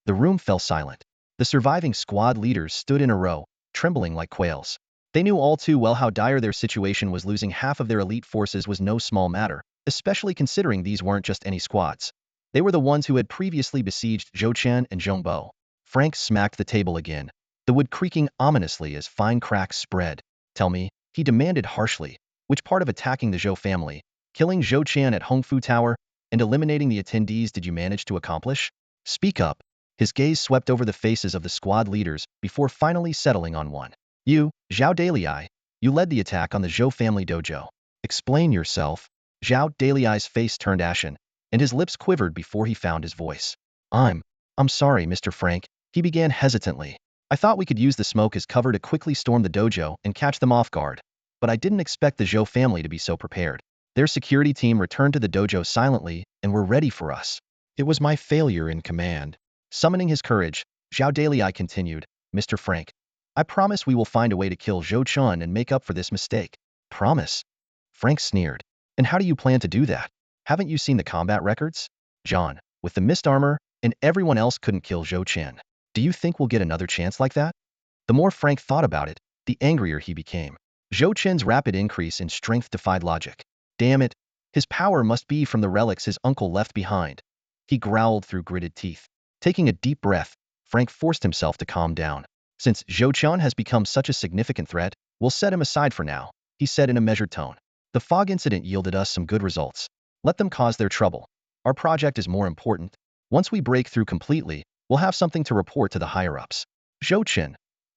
The room fell silent. The surviving squad leaders stood in a row, trembling like quails. They knew all too well how dire their situation was. Losing half of their elite forces was no small matter, especially considering these weren't just any squads. They were the ones who had previously besieged Zhou Chen and Zhongbo. Frank smacked the table again, the wood creaking ominously as fine cracks spread. Tell me, he demanded harshly, which part of attacking the Zhou family, killing Zhou Chen at Hongfu Tower, and eliminating the attendees did you manage to accomplish? Speak up. His gaze swept over the faces of the squad leaders before finally settling on one. You, Zhao Dalai, you led the attack on the Zhou family dojo. Explain yourself. Zhao Dalai's face turned ashen, and his lips quivered before he found his voice. I'm sorry, Mr. Frank, he began hesitantly. I thought we could use the smoke as cover to quickly storm the dojo and catch them off guard, but I didn't expect the Zhou family to be so prepared. Their security team returned to the dojo silently and were ready for us. It was my failure in command. Summoning his courage, Zhao Dalai continued, Mr. Frank, I promise we will find a way to kill Zhou Chen and make up for this mistake. Promise? Frank sneered. And how do you plan to do that? Haven't you seen the combat records? John, with the mist armor, and everyone else couldn't kill Zhou Chen. Do you think we'll get another chance like that? The more Frank thought about it, the angrier he became. Zhou Chen's rapid increase in strength defied logic. Damn it, his power must be from the relics his uncle left behind. He growled through gritted teeth. Taking a deep breath, Frank forced himself to calm down. Since Zhou Chen has become such a significant threat, we'll set him aside for now, he said in a measured tone. The fog incident yielded us some good results. Let them cause their trouble. Our project is more important. Once we break through completely, we'll have something to report to the higher-ups. Zhou Chen.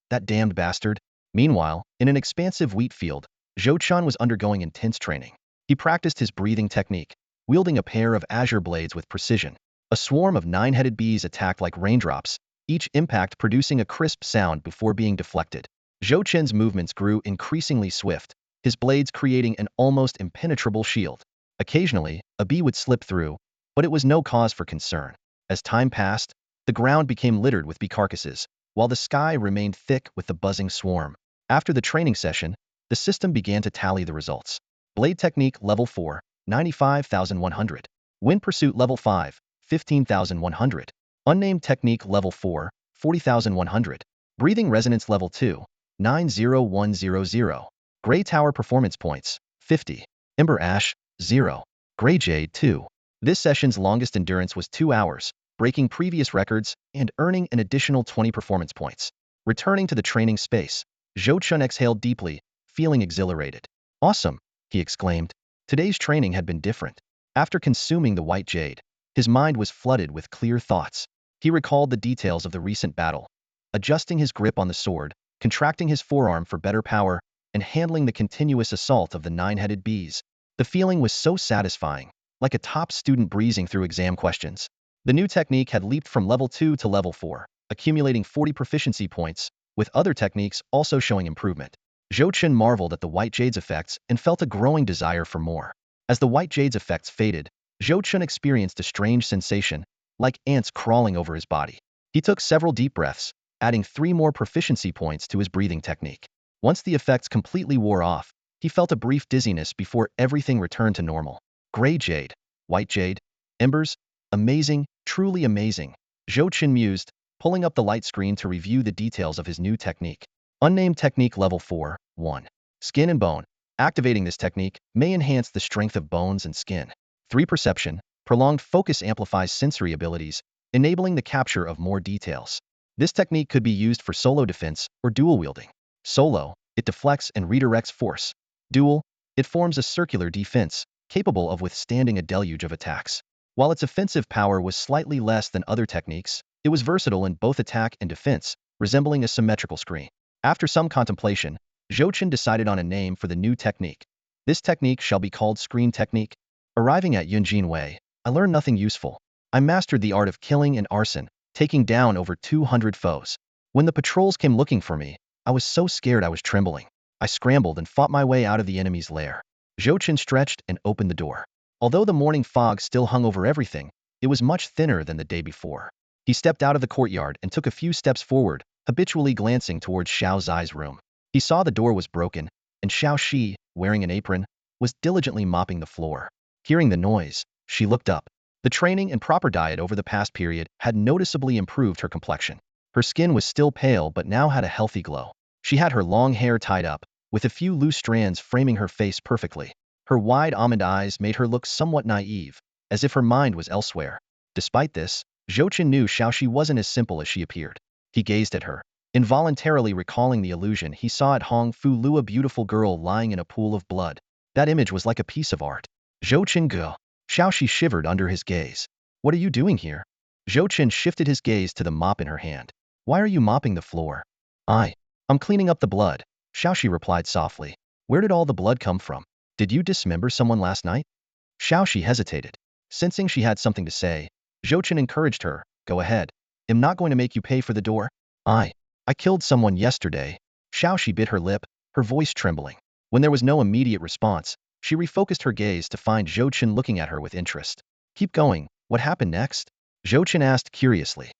That damned bastard. Meanwhile, in an expansive wheat field, Zhou Chen was undergoing intense training. He practiced his breathing technique, wielding a pair of azure blades with precision. A swarm of 9-headed bees attacked like raindrops, each impact producing a crisp sound before being deflected. Zhou Chen's movements grew increasingly swift, his blades creating an almost impenetrable shield. Occasionally, a bee would slip through, but it was no cause for concern. As time passed, the ground became littered with bee carcasses, while the sky remained thick with the buzzing swarm. After the training session, the system began to tally the results. Blade Technique Level 4, 95,100. Wind Pursuit Level 5, 15,100. Unnamed Technique Level 4, 40,100. Breathing Resonance Level 2, 90100. Gray Tower Performance Points, 50. Ember Ash, 0. Gray Jade, 2. This session's longest endurance was 2 hours, breaking previous records and earning an additional 20 performance points. Returning to the training space, Zhou Chen exhaled deeply, feeling exhilarated. Awesome, he exclaimed. Today's training had been different. After consuming the white jade, his mind was flooded with clear thoughts. He recalled the details of the recent battle, adjusting his grip on the sword, contracting his forearm for better power, and handling the continuous assault of the 9-headed bees. The feeling was so satisfying, like a top student breezing through exam questions. The new technique had leaped from level 2 to level 4, accumulating 40 proficiency points, with other techniques also showing improvement. Zhou Chen marveled at the white jade's effects and felt a growing desire for more. As the white jade's effects faded, Zhou Chen experienced a strange sensation, like ants crawling over his body. He took several deep breaths, adding 3 more proficiency points to his breathing technique. Once the effects completely wore off, he felt a brief dizziness before everything returned to normal. Gray jade, white jade, embers, amazing, truly amazing, Zhou Chen mused, pulling up the light screen to review the details of his new technique. Unnamed Technique Level 4, 1. Skin and Bone. Activating this technique may enhance the strength of bones and skin. 3. Perception. Prolonged focus amplifies sensory abilities, enabling the capture of more details. This technique could be used for solo defense or dual wielding. Solo, it deflects and redirects force. Dual, it forms a circular defense, capable of withstanding a deluge of attacks. While its offensive power was slightly less than other techniques, it was versatile in both attack and defense, resembling a symmetrical screen. After some contemplation, Zhou Chen decided on a name for the new technique. This technique shall be called Screen Technique. Arriving at Yunjin Wei, I learned nothing useful. I mastered the art of killing and arson, taking down over 200 foes. When the patrols came looking for me, I was so scared I was trembling. I scrambled and fought my way out of the enemy's lair. Zhou Chen stretched and opened the door. Although the morning fog still hung over everything, it was much thinner than the day before. He stepped out of the courtyard and took a few steps forward, habitually glancing towards Xiao Zai's room. He saw the door was broken, and Xiao Shi, wearing an apron, was diligently mopping the floor. Hearing the noise, she looked up. The training and proper diet over the past period had noticeably improved her complexion. Her skin was still pale but now had a healthy glow. She had her long hair tied up, with a few loose strands framing her face perfectly. Her wide almond eyes made her look somewhat naive, as if her mind was elsewhere. Despite this, Zhou Chen knew Xiaoxi wasn't as simple as she appeared. He gazed at her, involuntarily recalling the illusion he saw at Hong Fu Lu, a beautiful girl lying in a pool of blood. That image was like a piece of art. Zhou Chen ge. Xiaoxi shivered under his gaze. What are you doing here? Zhou Chen shifted his gaze to the mop in her hand. Why are you mopping the floor? I'm cleaning up the blood, Xiaoxi replied softly. Where did all the blood come from? Did you dismember someone last night? Xiaoxi hesitated. Sensing she had something to say, Zhou Chen encouraged her. Go ahead. I'm not going to make you pay for the door. I killed someone yesterday. Xiaoxi bit her lip, her voice trembling. When there was no immediate response, she refocused her gaze to find Zhou Chen looking at her with interest. Keep going. What happened next? Zhou Chen asked curiously.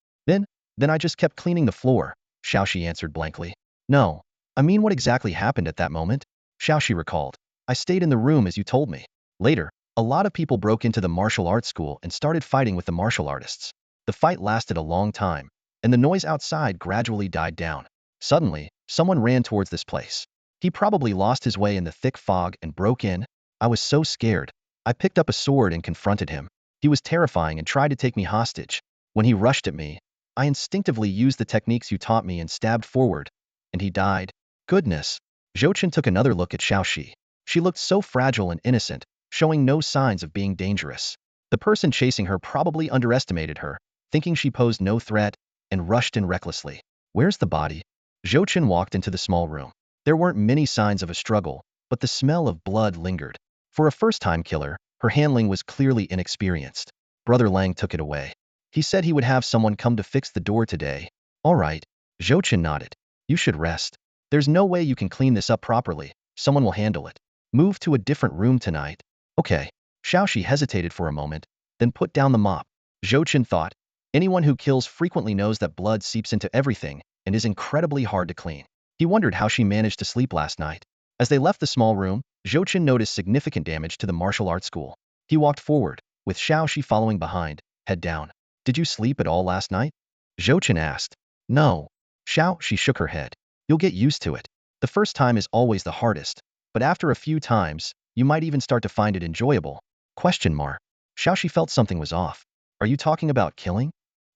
Then I just kept cleaning the floor, Xiaoxi answered blankly. No. I mean, what exactly happened at that moment? Xiaoxi recalled. I stayed in the room as you told me. Later, a lot of people broke into the martial arts school and started fighting with the martial artists. The fight lasted a long time, and the noise outside gradually died down. Suddenly, someone ran towards this place. He probably lost his way in the thick fog and broke in. I was so scared. I picked up a sword and confronted him. He was terrifying and tried to take me hostage. When he rushed at me, I instinctively used the techniques you taught me and stabbed forward, and he died. Goodness. Zhou Chen took another look at Xiaoxi. She looked so fragile and innocent, showing no signs of being dangerous. The person chasing her probably underestimated her, thinking she posed no threat, and rushed in recklessly. Where's the body? Zhou Chen walked into the small room. There weren't many signs of a struggle, but the smell of blood lingered. For a first-time killer, her handling was clearly inexperienced. Brother Lang took it away. He said he would have someone come to fix the door today. All right. Zhou Chen nodded. You should rest. There's no way you can clean this up properly. Someone will handle it. Move to a different room tonight. Okay. Xiaoxi hesitated for a moment, then put down the mop. Zhou Chen thought, anyone who kills frequently knows that blood seeps into everything and is incredibly hard to clean. He wondered how she managed to sleep last night. As they left the small room, Zhou Chen noticed significant damage to the martial arts school. He walked forward, with Xiaoxi following behind, head down. Did you sleep at all last night? Zhou Chen asked. No. Xiaoxi shook her head. You'll get used to it. The first time is always the hardest, but after a few times, you might even start to find it enjoyable. Question mark. Xiaoxi felt something was off. Are you talking about killing?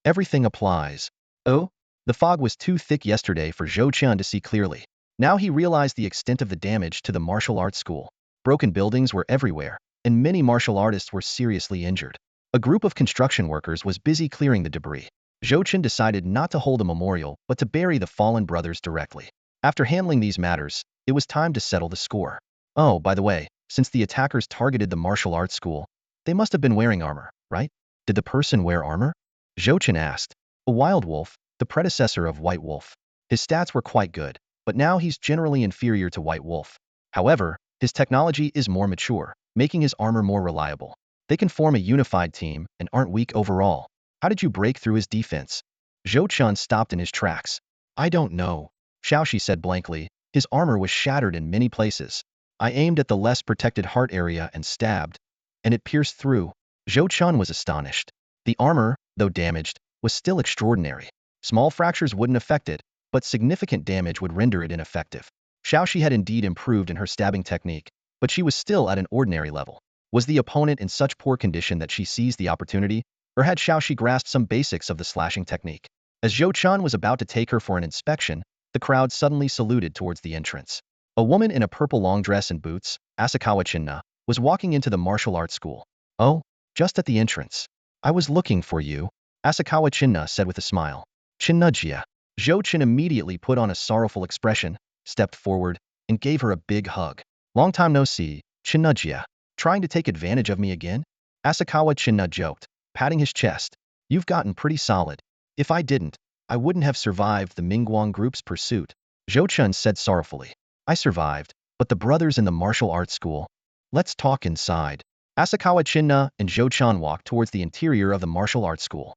Everything applies. Oh? The fog was too thick yesterday for Zhou Chen to see clearly. Now he realized the extent of the damage to the martial arts school. Broken buildings were everywhere, and many martial artists were seriously injured. A group of construction workers was busy clearing the debris. Zhou Chen decided not to hold a memorial but to bury the fallen brothers directly. After handling these matters, it was time to settle the score. Oh, by the way, since the attackers targeted the martial arts school, they must have been wearing armor, right? Did the person wear armor? Zhou Chen asked. A wild wolf, the predecessor of White Wolf. His stats were quite good, but now he's generally inferior to White Wolf. However, his technology is more mature, making his armor more reliable. They can form a unified team and aren't weak overall. How did you break through his defense? Zhou Chen stopped in his tracks. I don't know. Xiaoxi said blankly. His armor was shattered in many places. I aimed at the less protected heart area and stabbed, and it pierced through. Zhou Chen was astonished. The armor, though damaged, was still extraordinary. Small fractures wouldn't affect it, but significant damage would render it ineffective. Xiaoxi had indeed improved in her stabbing technique, but she was still at an ordinary level. Was the opponent in such poor condition that she seized the opportunity, or had Xiaoxi grasped some basics of the slashing technique? As Zhou Chen was about to take her for an inspection, the crowd suddenly saluted towards the entrance. A woman in a purple long dress and boots, Asakawa Chinna, was walking into the martial arts school. Oh, just at the entrance. I was looking for you, Asakawa Chinna said with a smile. Chinnajia. Zhou Chen immediately put on a sorrowful expression, stepped forward, and gave her a big hug. Long time no see, Chinnajia. Trying to take advantage of me again? Asakawa Chinna joked, patting his chest. You've gotten pretty solid. If I didn't, I wouldn't have survived the Mingguang group's pursuit. Zhou Chen said sorrowfully. I survived, but the brothers in the martial arts school. Let's talk inside. Asakawa Chinna and Zhou Chan walked towards the interior of the martial arts school.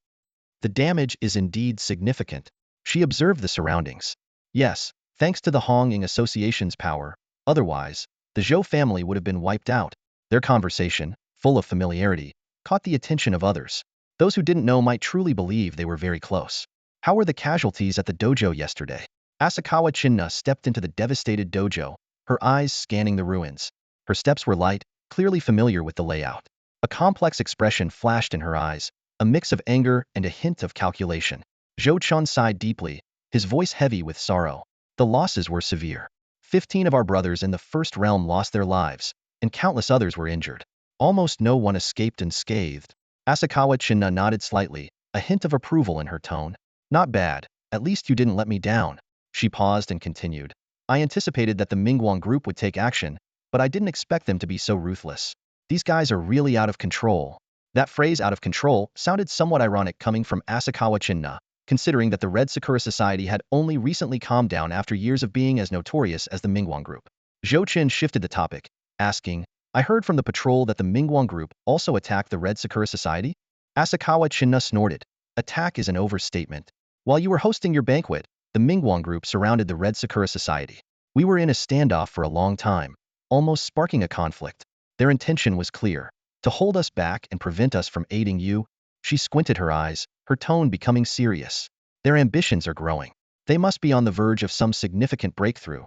The damage is indeed significant. She observed the surroundings. Yes, thanks to the Honging Association's power. Otherwise, the Zhou family would have been wiped out. Their conversation, full of familiarity, caught the attention of others. Those who didn't know might truly believe they were very close. How were the casualties at the dojo yesterday? Asakawa Chinna stepped into the devastated dojo, her eyes scanning the ruins. Her steps were light, clearly familiar with the layout. A complex expression flashed in her eyes, a mix of anger and a hint of calculation. Zhou Chun sighed deeply, his voice heavy with sorrow. The losses were severe. 15 of our brothers in the first realm lost their lives, and countless others were injured. Almost no one escaped unscathed. Asakawa Chinna nodded slightly, a hint of approval in her tone. Not bad, at least you didn't let me down. She paused and continued. I anticipated that the Mingguang group would take action, but I didn't expect them to be so ruthless. These guys are really out of control. That phrase out of control sounded somewhat ironic coming from Asakawa Chinna, considering that the Red Sakura Society had only recently calmed down after years of being as notorious as the Mingguang group. Zhou Chen shifted the topic, asking, I heard from the patrol that the Mingguang group also attacked the Red Sakura Society? Asakawa Chinna snorted. Attack is an overstatement. While you were hosting your banquet, the Mingguang group surrounded the Red Sakura Society. We were in a standoff for a long time, almost sparking a conflict. Their intention was clear, to hold us back and prevent us from aiding you. She squinted her eyes, her tone becoming serious. Their ambitions are growing. They must be on the verge of some significant breakthrough.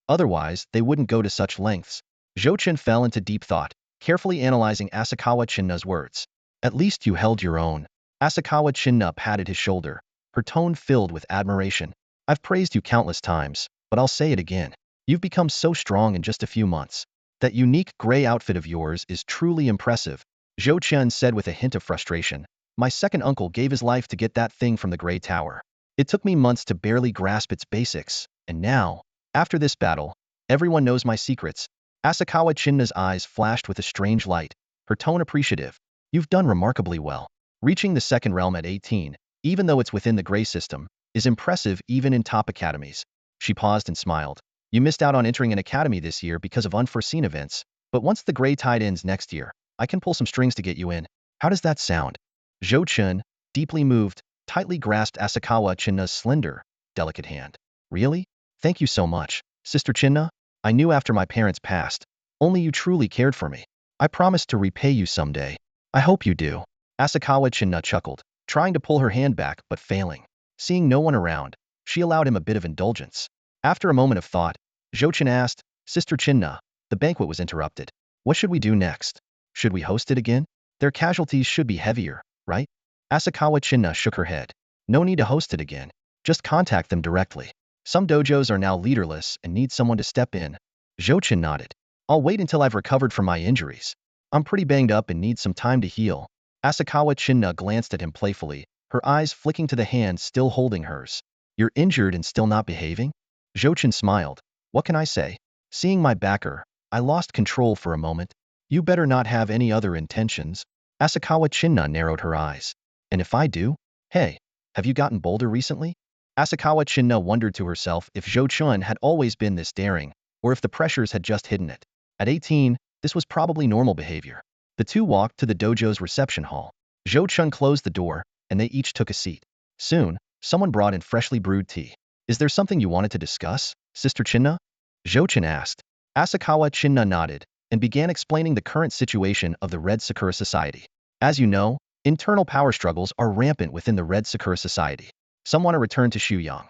Otherwise, they wouldn't go to such lengths. Zhou Chen fell into deep thought, carefully analyzing Asakawa Chinna's words. At least you held your own. Asakawa Chinna patted his shoulder, her tone filled with admiration. I've praised you countless times, but I'll say it again. You've become so strong in just a few months. That unique gray outfit of yours is truly impressive. Zhou Chen said with a hint of frustration. My second uncle gave his life to get that thing from the Gray Tower. It took me months to barely grasp its basics, and now, after this battle, everyone knows my secrets. Asakawa Chinna's eyes flashed with a strange light, her tone appreciative. You've done remarkably well. Reaching the second realm at 18, even though it's within the Gray system, is impressive even in top academies. She paused and smiled. You missed out on entering an academy this year because of unforeseen events, but once the Gray Tide ends next year, I can pull some strings to get you in. How does that sound? Zhou Chen, deeply moved, tightly grasped Asakawa Chinna's slender, delicate hand. Really? Thank you so much, Sister Chinna. I knew after my parents passed, only you truly cared for me. I promised to repay you someday. I hope you do. Asakawa Chinna chuckled, trying to pull her hand back but failing. Seeing no one around, she allowed him a bit of indulgence. After a moment of thought, Zhou Chen asked, Sister Chinna, the banquet was interrupted. What should we do next? Should we host it again? Their casualties should be heavier, right? Asakawa Chinna shook her head. No need to host it again. Just contact them directly. Some dojos are now leaderless and need someone to step in. Zhou Chen nodded. I'll wait until I've recovered from my injuries. I'm pretty banged up and need some time to heal. Asakawa Chinna glanced at him playfully, her eyes flicking to the hand still holding hers. You're injured and still not behaving? Zhou Chen smiled. What can I say? Seeing my backer, I lost control for a moment. You better not have any other intentions. Asakawa Chinna narrowed her eyes. And if I do? Hey, have you gotten bolder recently? Asakawa Chinna wondered to herself if Zhou Chun had always been this daring, or if the pressures had just hidden it. At 18, this was probably normal behavior. The two walked to the dojo's reception hall. Zhou Chun closed the door, and they each took a seat. Soon, someone brought in freshly brewed tea. Is there something you wanted to discuss, Sister Chinna? Zhou Chen asked. Asakawa Chinna nodded, and began explaining the current situation of the Red Sakura Society. As you know, internal power struggles are rampant within the Red Sakura Society. Some want to return to Shuyang.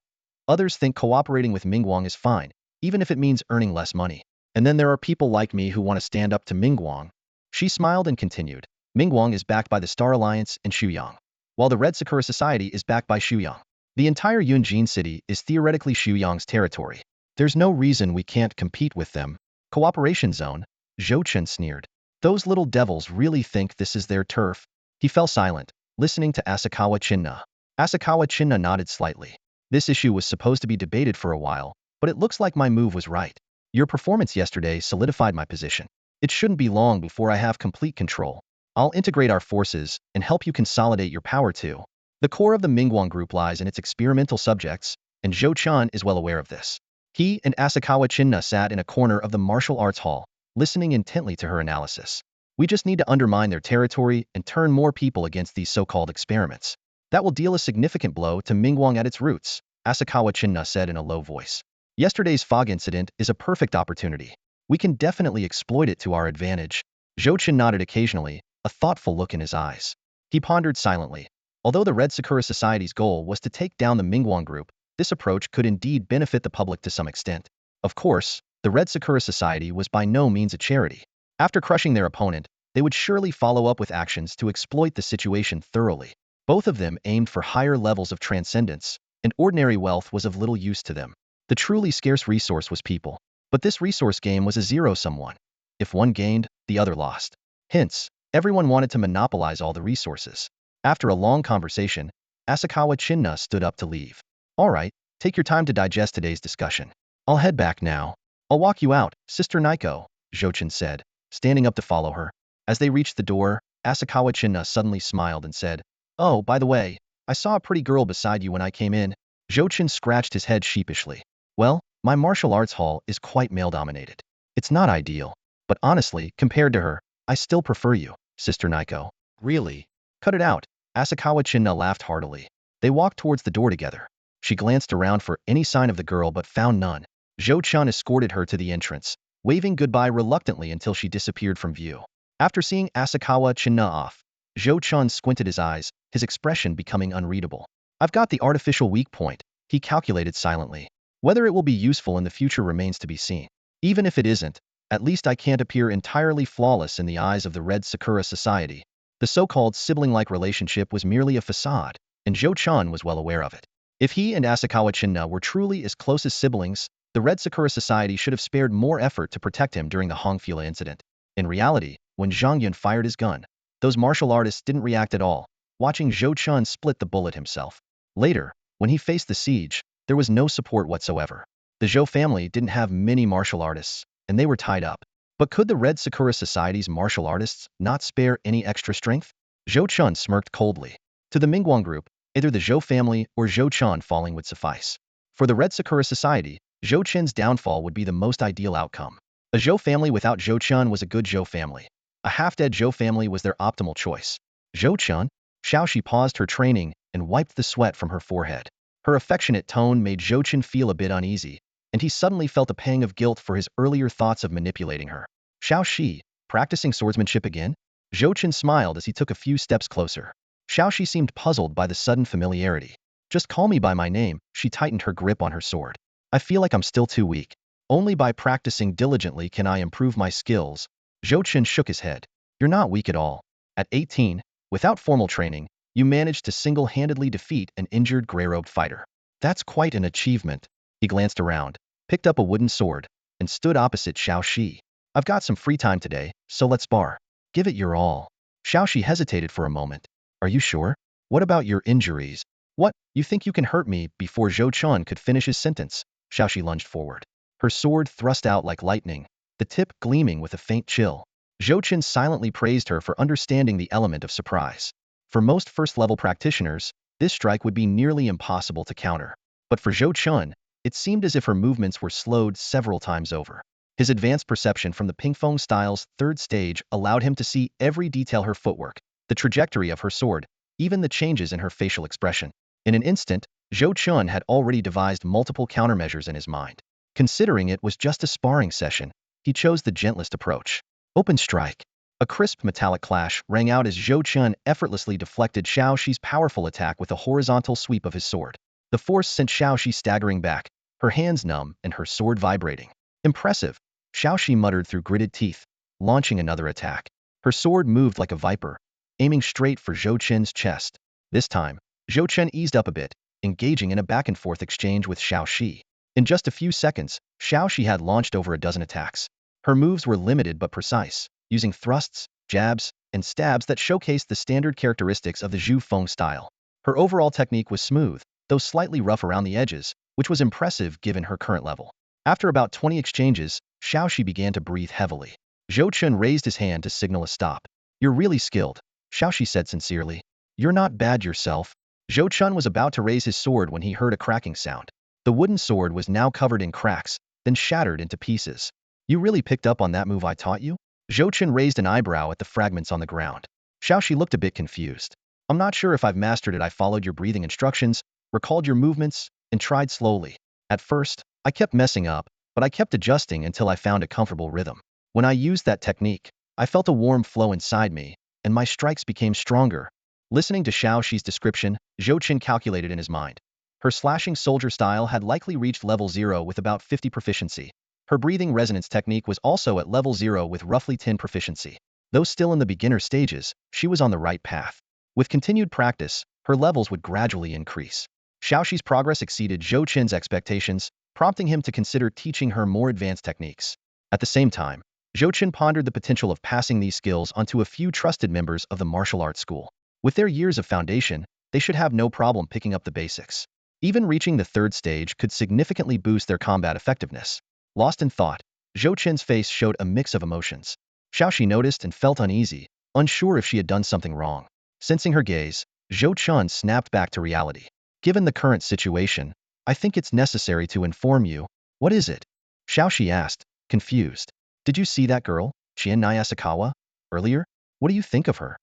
Others think cooperating with Mingguang is fine, even if it means earning less money. And then there are people like me who want to stand up to Mingguang. She smiled and continued. Mingguang is backed by the Star Alliance and Shuyang, while the Red Sakura Society is backed by Shuyang. The entire Yunjin city is theoretically Shuyang's territory. There's no reason we can't compete with them. Cooperation zone, Zhou Chen sneered. Those little devils really think this is their turf. He fell silent, listening to Asakawa Chinna. Asakawa Chinna nodded slightly. This issue was supposed to be debated for a while, but it looks like my move was right. Your performance yesterday solidified my position. It shouldn't be long before I have complete control. I'll integrate our forces and help you consolidate your power too. The core of the Mingguang group lies in its experimental subjects, and Zhou Chan is well aware of this. He and Asakawa Chinna sat in a corner of the martial arts hall, listening intently to her analysis. We just need to undermine their territory and turn more people against these so-called experiments. That will deal a significant blow to Mingguang at its roots, Asakawa Chinna said in a low voice. Yesterday's fog incident is a perfect opportunity. We can definitely exploit it to our advantage. Zhou Chen nodded occasionally, a thoughtful look in his eyes. He pondered silently. Although the Red Sakura Society's goal was to take down the Mingguang group, this approach could indeed benefit the public to some extent. Of course, the Red Sakura Society was by no means a charity. After crushing their opponent, they would surely follow up with actions to exploit the situation thoroughly. Both of them aimed for higher levels of transcendence, and ordinary wealth was of little use to them. The truly scarce resource was people. But this resource game was a zero-sum one. If one gained, the other lost. Hence, everyone wanted to monopolize all the resources. After a long conversation, Asakawa Chinna stood up to leave. All right, take your time to digest today's discussion. I'll head back now. I'll walk you out, Sister Naiko, Zhou Chen said, standing up to follow her. As they reached the door, Asakawa Chinna suddenly smiled and said, "Oh, by the way, I saw a pretty girl beside you when I came in." Zhou Chen scratched his head sheepishly. Well, my martial arts hall is quite male-dominated. It's not ideal, but honestly, compared to her, I still prefer you, Sister Naiko. Really? Cut it out, Asakawa Chinna laughed heartily. They walked towards the door together. She glanced around for any sign of the girl but found none. Zhou Chen escorted her to the entrance, waving goodbye reluctantly until she disappeared from view. After seeing Asakawa Chinna off, Zhou Chen squinted his eyes, his expression becoming unreadable. I've got the artificial weak point, he calculated silently. Whether it will be useful in the future remains to be seen. Even if it isn't, at least I can't appear entirely flawless in the eyes of the Red Sakura Society. The so-called sibling-like relationship was merely a facade, and Zhou Chen was well aware of it. If he and Asakawa Chinna were truly as close as siblings, the Red Sakura Society should have spared more effort to protect him during the Hongfila incident. In reality, when Zhang Yun fired his gun, those martial artists didn't react at all, watching Zhou Chen split the bullet himself. Later, when he faced the siege, there was no support whatsoever. The Zhou family didn't have many martial artists, and they were tied up. But could the Red Sakura Society's martial artists not spare any extra strength? Zhou Chen smirked coldly. To the Mingguang group, either the Zhou family or Zhou Chen falling would suffice. For the Red Sakura Society, Zhou Chen's downfall would be the most ideal outcome. A Zhou family without Zhou Chen was a good Zhou family. A half-dead Zhou family was their optimal choice. Zhou Chen? Xiaoxi paused her training and wiped the sweat from her forehead. Her affectionate tone made Zhou Chen feel a bit uneasy, and he suddenly felt a pang of guilt for his earlier thoughts of manipulating her. Xiaoxi, practicing swordsmanship again? Zhou Chen smiled as he took a few steps closer. Xiaoxi seemed puzzled by the sudden familiarity. Just call me by my name, she tightened her grip on her sword. I feel like I'm still too weak. Only by practicing diligently can I improve my skills. Zhou Chen shook his head. You're not weak at all. At 18, without formal training, you managed to single-handedly defeat an injured gray-robed fighter. That's quite an achievement. He glanced around, picked up a wooden sword, and stood opposite Xiaoxi. I've got some free time today, so let's spar. Give it your all. Xiaoxi hesitated for a moment. Are you sure? What about your injuries? What, you think you can hurt me? Before Zhou Chen could finish his sentence, Xiaoxi lunged forward. Her sword thrust out like lightning, the tip gleaming with a faint chill. Zhou Chen silently praised her for understanding the element of surprise. For most first-level practitioners, this strike would be nearly impossible to counter. But for Zhou Chen, it seemed as if her movements were slowed several times over. His advanced perception from the ping-pong style's third stage allowed him to see every detail: her footwork, the trajectory of her sword, even the changes in her facial expression. In an instant, Zhou Chen had already devised multiple countermeasures in his mind. Considering it was just a sparring session, he chose the gentlest approach. Open strike. A crisp metallic clash rang out as Zhou Chen effortlessly deflected Xiaoxi's powerful attack with a horizontal sweep of his sword. The force sent Xiaoxi staggering back, her hands numb and her sword vibrating. Impressive, Xiaoxi muttered through gritted teeth, launching another attack. Her sword moved like a viper, aiming straight for Zhou Chen's chest. This time, Zhou Chen eased up a bit, engaging in a back-and-forth exchange with Xiaoxi. In just a few seconds, Xiaoxi had launched over a dozen attacks. Her moves were limited but precise, using thrusts, jabs, and stabs that showcased the standard characteristics of the Zhu Feng style. Her overall technique was smooth, though slightly rough around the edges, which was impressive given her current level. After about 20 exchanges, Xiaoxi began to breathe heavily. Zhou Chen raised his hand to signal a stop. You're really skilled, Xiaoxi said sincerely. You're not bad yourself. Zhou Chen was about to raise his sword when he heard a cracking sound. The wooden sword was now covered in cracks, then shattered into pieces. You really picked up on that move I taught you? Zhou Chen raised an eyebrow at the fragments on the ground. Xiaoxi looked a bit confused. I'm not sure if I've mastered it. I followed your breathing instructions, recalled your movements, and tried slowly. At first, I kept messing up, but I kept adjusting until I found a comfortable rhythm. When I used that technique, I felt a warm flow inside me, and my strikes became stronger. Listening to Xiaoxi's description, Zhou Chen calculated in his mind. Her slashing soldier style had likely reached level 0 with about 50 proficiency. Her breathing resonance technique was also at level 0 with roughly 10 proficiency. Though still in the beginner stages, she was on the right path. With continued practice, her levels would gradually increase. Xiaoxi's progress exceeded Zhou Chen's expectations, prompting him to consider teaching her more advanced techniques. At the same time, Zhou Chen pondered the potential of passing these skills onto a few trusted members of the martial arts school. With their years of foundation, they should have no problem picking up the basics. Even reaching the third stage could significantly boost their combat effectiveness. Lost in thought, Zhou Chen's face showed a mix of emotions. Xiaoxi noticed and felt uneasy, unsure if she had done something wrong. Sensing her gaze, Zhou Chen snapped back to reality. Given the current situation, I think it's necessary to inform you. What is it? Xiaoxi asked, confused. Did you see that girl, Chen Asakawa, earlier? What do you think of her?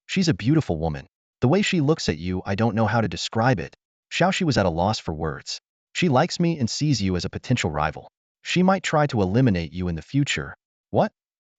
She's a beautiful woman. The way she looks at you, I don't know how to describe it. Xiaoxi was at a loss for words. She likes me and sees you as a potential rival. She might try to eliminate you in the future. What?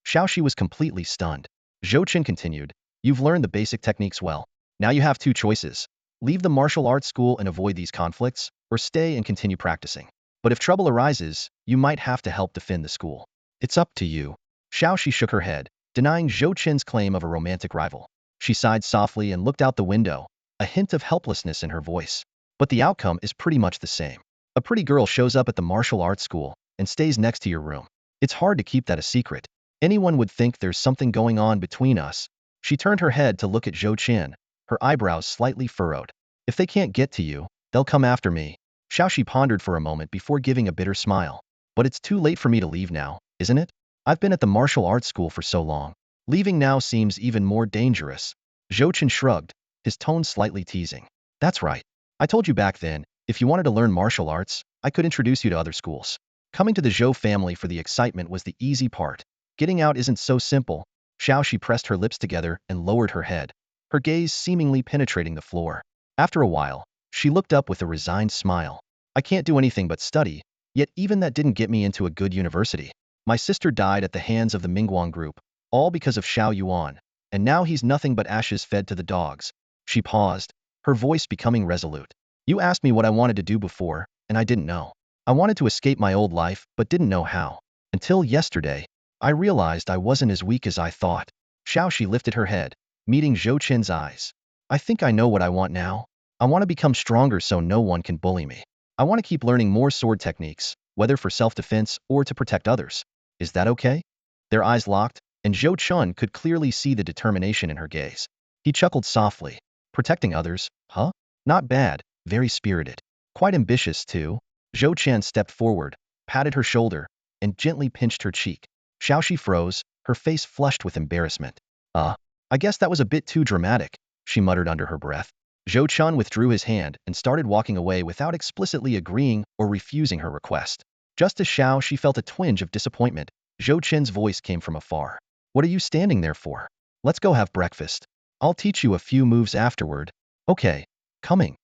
Xiaoxi was completely stunned. Zhou Chen continued, you've learned the basic techniques well. Now you have two choices. Leave the martial arts school and avoid these conflicts, or stay and continue practicing. But if trouble arises, you might have to help defend the school. It's up to you. Xiaoxi shook her head, denying Zhou Chen's claim of a romantic rival. She sighed softly and looked out the window, a hint of helplessness in her voice. But the outcome is pretty much the same. A pretty girl shows up at the martial arts school and stays next to your room. It's hard to keep that a secret. Anyone would think there's something going on between us. She turned her head to look at Zhou Chen, her eyebrows slightly furrowed. If they can't get to you, they'll come after me. Xiaoxi pondered for a moment before giving a bitter smile. But it's too late for me to leave now, isn't it? I've been at the martial arts school for so long. Leaving now seems even more dangerous. Zhou Chen shrugged, his tone slightly teasing. That's right. I told you back then, if you wanted to learn martial arts, I could introduce you to other schools. Coming to the Zhou family for the excitement was the easy part. Getting out isn't so simple. Xiaoxi pressed her lips together and lowered her head, her gaze seemingly penetrating the floor. After a while, she looked up with a resigned smile. I can't do anything but study, yet even that didn't get me into a good university. My sister died at the hands of the Mingguang group, all because of Xiao Yuan, and now he's nothing but ashes fed to the dogs. She paused, her voice becoming resolute. You asked me what I wanted to do before, and I didn't know. I wanted to escape my old life, but didn't know how. Until yesterday, I realized I wasn't as weak as I thought. Xiaoxi lifted her head, meeting Zhou Chen's eyes. I think I know what I want now. I want to become stronger so no one can bully me. I want to keep learning more sword techniques, whether for self-defense or to protect others. Is that okay? Their eyes locked, and Zhou Chen could clearly see the determination in her gaze. He chuckled softly. Protecting others, huh? Not bad, very spirited. Quite ambitious, too. Zhou Chen stepped forward, patted her shoulder, and gently pinched her cheek. Xiaoxi froze, her face flushed with embarrassment. I guess that was a bit too dramatic, she muttered under her breath. Zhou Chen withdrew his hand and started walking away without explicitly agreeing or refusing her request. Just as Xiaoxi felt a twinge of disappointment, Zhou Chen's voice came from afar. What are you standing there for? Let's go have breakfast. I'll teach you a few moves afterward. Okay, coming.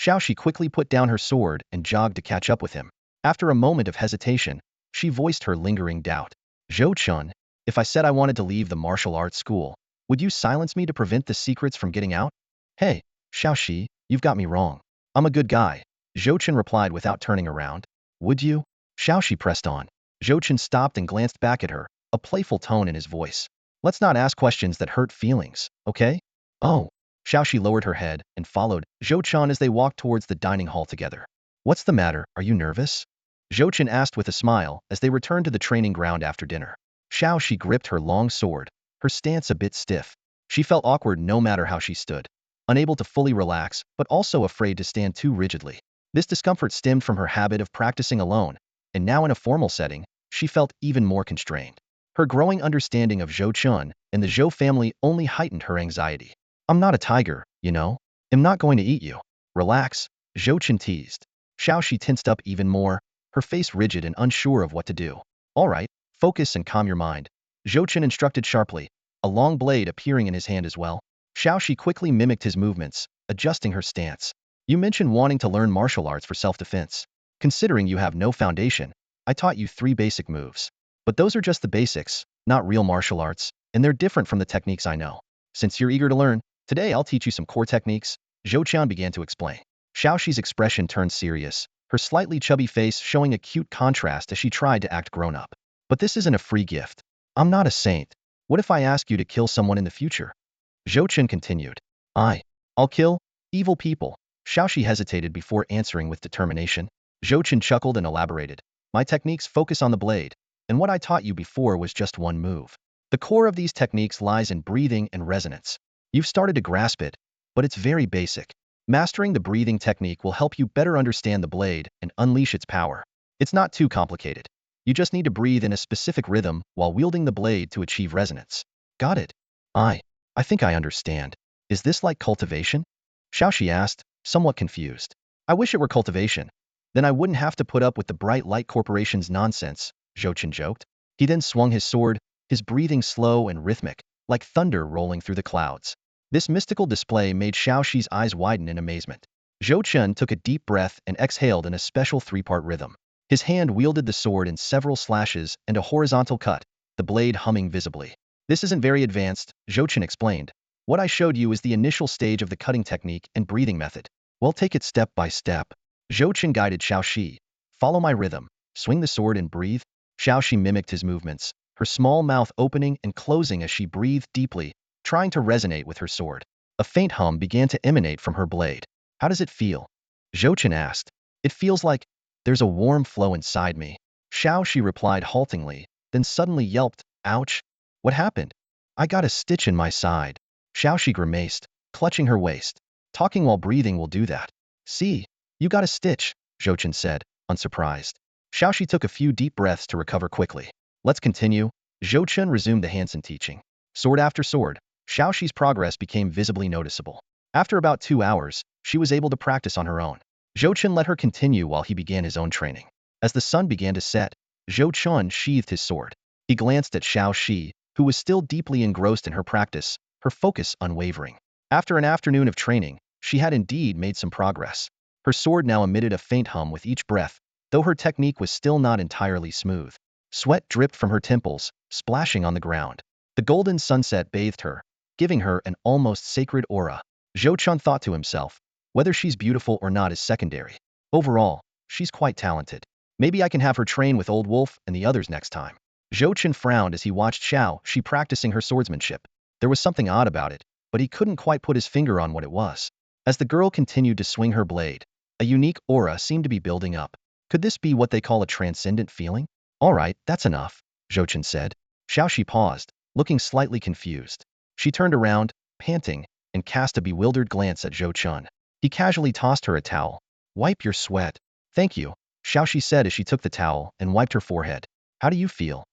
Xiaoxi quickly put down her sword and jogged to catch up with him. After a moment of hesitation, she voiced her lingering doubt. Zhou Chen, if I said I wanted to leave the martial arts school, would you silence me to prevent the secrets from getting out? Hey, Xiaoxi, you've got me wrong. I'm a good guy, Zhou Chen replied without turning around. Would you? Xiaoxi pressed on. Zhou Chen stopped and glanced back at her, a playful tone in his voice. Let's not ask questions that hurt feelings, okay? Oh. Xiaoxi lowered her head and followed Zhou Chen as they walked towards the dining hall together. What's the matter, are you nervous? Zhou Chen asked with a smile as they returned to the training ground after dinner. Xiaoxi gripped her long sword, her stance a bit stiff. She felt awkward no matter how she stood, unable to fully relax, but also afraid to stand too rigidly. This discomfort stemmed from her habit of practicing alone, and now in a formal setting, she felt even more constrained. Her growing understanding of Zhou Chen and the Zhou family only heightened her anxiety. I'm not a tiger, you know? I'm not going to eat you. Relax, Zhou Chen teased. Xiaoxi tensed up even more, her face rigid and unsure of what to do. All right, Focus and calm your mind, Zhou Chen instructed sharply, a long blade appearing in his hand as well. Xiaoxi quickly mimicked his movements, adjusting her stance. You mentioned wanting to learn martial arts for self-defense. Considering you have no foundation, I taught you 3 basic moves. But those are just the basics, not real martial arts, and they're different from the techniques I know. Since you're eager to learn, today I'll teach you some core techniques, Zhou Qian began to explain. Xiaoxi's expression turned serious, her slightly chubby face showing a cute contrast as she tried to act grown-up. But this isn't a free gift. I'm not a saint. What if I ask you to kill someone in the future? Zhou Chen continued. I'll kill evil people. Xiaoxi hesitated before answering with determination. Zhou Chen chuckled and elaborated. My techniques focus on the blade, and what I taught you before was just one move. The core of these techniques lies in breathing and resonance. You've started to grasp it, but it's very basic. Mastering the breathing technique will help you better understand the blade and unleash its power. It's not too complicated. You just need to breathe in a specific rhythm while wielding the blade to achieve resonance. Got it? I think I understand. Is this like cultivation? Xiaoxi asked, somewhat confused. I wish it were cultivation. Then I wouldn't have to put up with the Bright Light Corporation's nonsense, Zhou Chen joked. He then swung his sword, his breathing slow and rhythmic, like thunder rolling through the clouds. This mystical display made Xiaoxi's eyes widen in amazement. Zhou Chen took a deep breath and exhaled in a special 3-part rhythm. His hand wielded the sword in several slashes and a horizontal cut, the blade humming visibly. This isn't very advanced, Zhou Chen explained. What I showed you is the initial stage of the cutting technique and breathing method. Well, take it step by step. Zhou Chen guided Xiaoxi. Follow my rhythm. Swing the sword and breathe. Xiaoxi mimicked his movements, her small mouth opening and closing as she breathed deeply, trying to resonate with her sword. A faint hum began to emanate from her blade. How does it feel? Zhou Chen asked. It feels like there's a warm flow inside me. Xiaoxi replied haltingly, then suddenly yelped, ouch. What happened? I got a stitch in my side. Xiaoxi grimaced, clutching her waist. Talking while breathing will do that. See, you got a stitch, Zhou Chen said, unsurprised. Xiaoxi took a few deep breaths to recover quickly. Let's continue. Zhou Chen resumed the Hansen teaching. Sword after sword, Xiaoxi's progress became visibly noticeable. After about 2 hours, she was able to practice on her own. Zhou Chen let her continue while he began his own training. As the sun began to set, Zhou Chen sheathed his sword. He glanced at Xiaoxi, who was still deeply engrossed in her practice, her focus unwavering. After an afternoon of training, she had indeed made some progress. Her sword now emitted a faint hum with each breath, though her technique was still not entirely smooth. Sweat dripped from her temples, splashing on the ground. The golden sunset bathed her, giving her an almost sacred aura. Zhou Chen thought to himself, whether she's beautiful or not is secondary. Overall, she's quite talented. Maybe I can have her train with Old Wolf and the others next time. Zhou Chen frowned as he watched Xiaoxi practicing her swordsmanship. There was something odd about it, but he couldn't quite put his finger on what it was. As the girl continued to swing her blade, a unique aura seemed to be building up. Could this be what they call a transcendent feeling? All right, that's enough, Zhou Chen said. Xiaoxi paused, looking slightly confused. She turned around, panting, and cast a bewildered glance at Zhou Chen. He casually tossed her a towel. Wipe your sweat. Thank you, Xiaoxi said as she took the towel and wiped her forehead. How do you feel?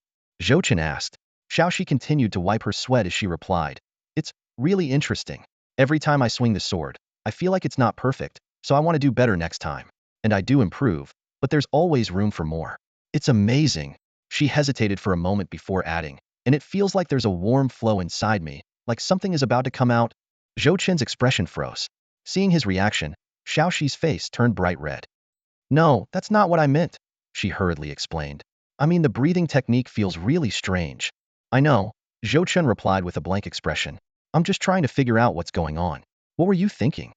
Zhou Chen asked. Xiaoxi continued to wipe her sweat as she replied. It's really interesting. Every time I swing the sword, I feel like it's not perfect, so I want to do better next time. And I do improve, but there's always room for more. It's amazing. She hesitated for a moment before adding, and it feels like there's a warm flow inside me, like something is about to come out. Zhou Chen's expression froze. Seeing his reaction, Xiaoxi's face turned bright red. No, that's not what I meant, she hurriedly explained. I mean, the breathing technique feels really strange. I know, Zhou Chen replied with a blank expression. I'm just trying to figure out what's going on. What were you thinking?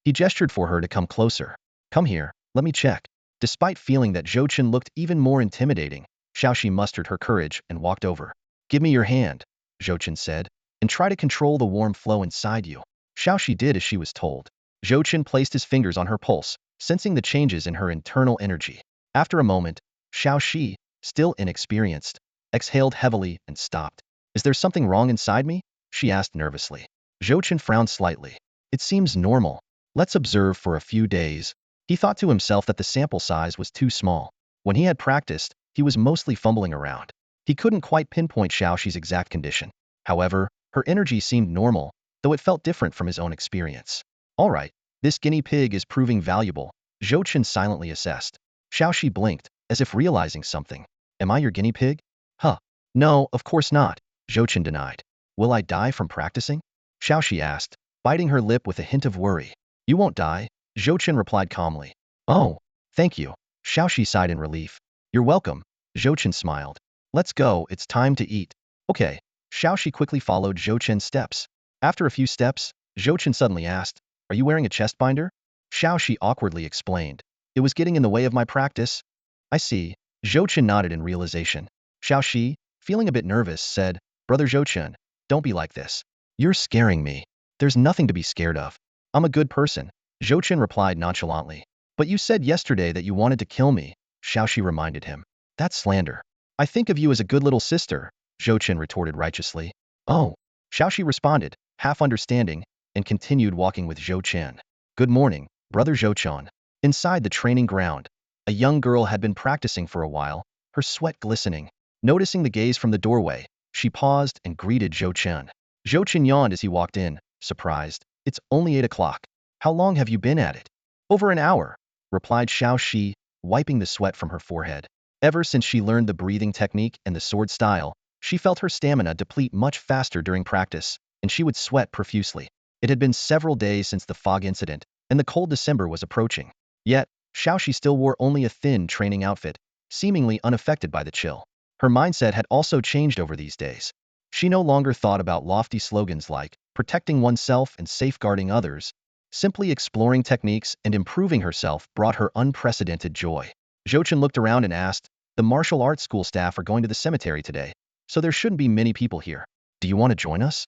He gestured for her to come closer. Come here, let me check. Despite feeling that Zhou Chen looked even more intimidating, Xiaoxi mustered her courage and walked over. Give me your hand, Zhou Chen said, and try to control the warm flow inside you. Xiaoxi did as she was told. Zhou Chen placed his fingers on her pulse, sensing the changes in her internal energy. After a moment, Xiaoxi, still inexperienced, exhaled heavily and stopped. Is there something wrong inside me? She asked nervously. Zhou Chen frowned slightly. It seems normal. Let's observe for a few days. He thought to himself that the sample size was too small. When he had practiced, he was mostly fumbling around. He couldn't quite pinpoint Xiaoxi's exact condition. However, her energy seemed normal, though it felt different from his own experience. All right, this guinea pig is proving valuable, Zhou Chen silently assessed. Xiaoxi blinked, as if realizing something. Am I your guinea pig? Huh, No, of course not, Zhou denied. Will I die from practicing? Xiaoxi asked, biting her lip with a hint of worry. You won't die, Zhou replied calmly. Oh, thank you. Xiaoxi sighed in relief. You're welcome, Zhou smiled. Let's go, it's time to eat. Okay. Xiaoxi quickly followed Zhou steps. After a few steps, Zhou suddenly asked, Are you wearing a chest binder? Xiaoxi awkwardly explained. It was getting in the way of my practice. I see. Zhou nodded in realization. Xiaoxi, feeling a bit nervous, said, Brother Zhou, don't be like this. You're scaring me. There's nothing to be scared of. I'm a good person, Zhou replied nonchalantly. But you said yesterday that you wanted to kill me, Xiaoxi reminded him. That's slander. I think of you as a good little sister, Zhou retorted righteously. Oh, Xiaoxi responded, half understanding, and continued walking with Zhou. Good morning, Brother Zhou. Inside the training ground, a young girl had been practicing for a while, her sweat glistening. Noticing the gaze from the doorway, she paused and greeted Zhou. Zhou yawned as he walked in, surprised. It's only 8 o'clock. How long have you been at it? Over an hour, replied Xiaoxi, wiping the sweat from her forehead. Ever since she learned the breathing technique and the sword style, she felt her stamina deplete much faster during practice, and she would sweat profusely. It had been several days since the fog incident, and the cold December was approaching. Yet, Xiaoxi still wore only a thin training outfit, seemingly unaffected by the chill. Her mindset had also changed over these days. She no longer thought about lofty slogans like protecting oneself and safeguarding others. Simply exploring techniques and improving herself brought her unprecedented joy. Zhou looked around and asked, The martial arts school staff are going to the cemetery today, so there shouldn't be many people here. Do you want to join us?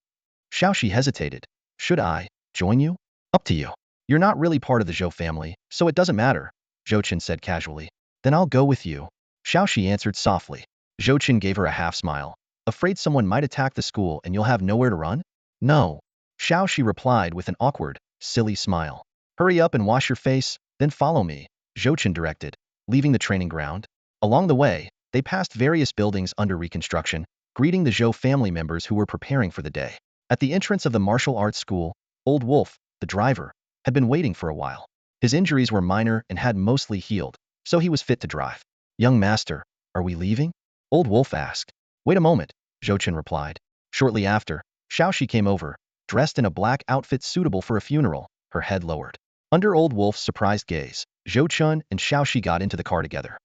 Xiaoxi hesitated. Should I join you? Up to you. You're not really part of the Zhou family, so it doesn't matter, Zhou said casually. Then I'll go with you. Xiaoxi answered softly. Zhou gave her a half smile. Afraid someone might attack the school and you'll have nowhere to run? No. Xiaoxi replied with an awkward, silly smile. Hurry up and wash your face, then follow me, Zhou directed, leaving the training ground. Along the way, they passed various buildings under reconstruction, greeting the Zhou family members who were preparing for the day. At the entrance of the martial arts school, Old Wolf, the driver, had been waiting for a while. His injuries were minor and had mostly healed, so he was fit to drive. Young master, are we leaving? Old Wolf asked. Wait a moment, Zhou replied. Shortly after, Xiaoxi came over, dressed in a black outfit suitable for a funeral, her head lowered. Under Old Wolf's surprised gaze, Zhou and Xiaoxi got into the car together.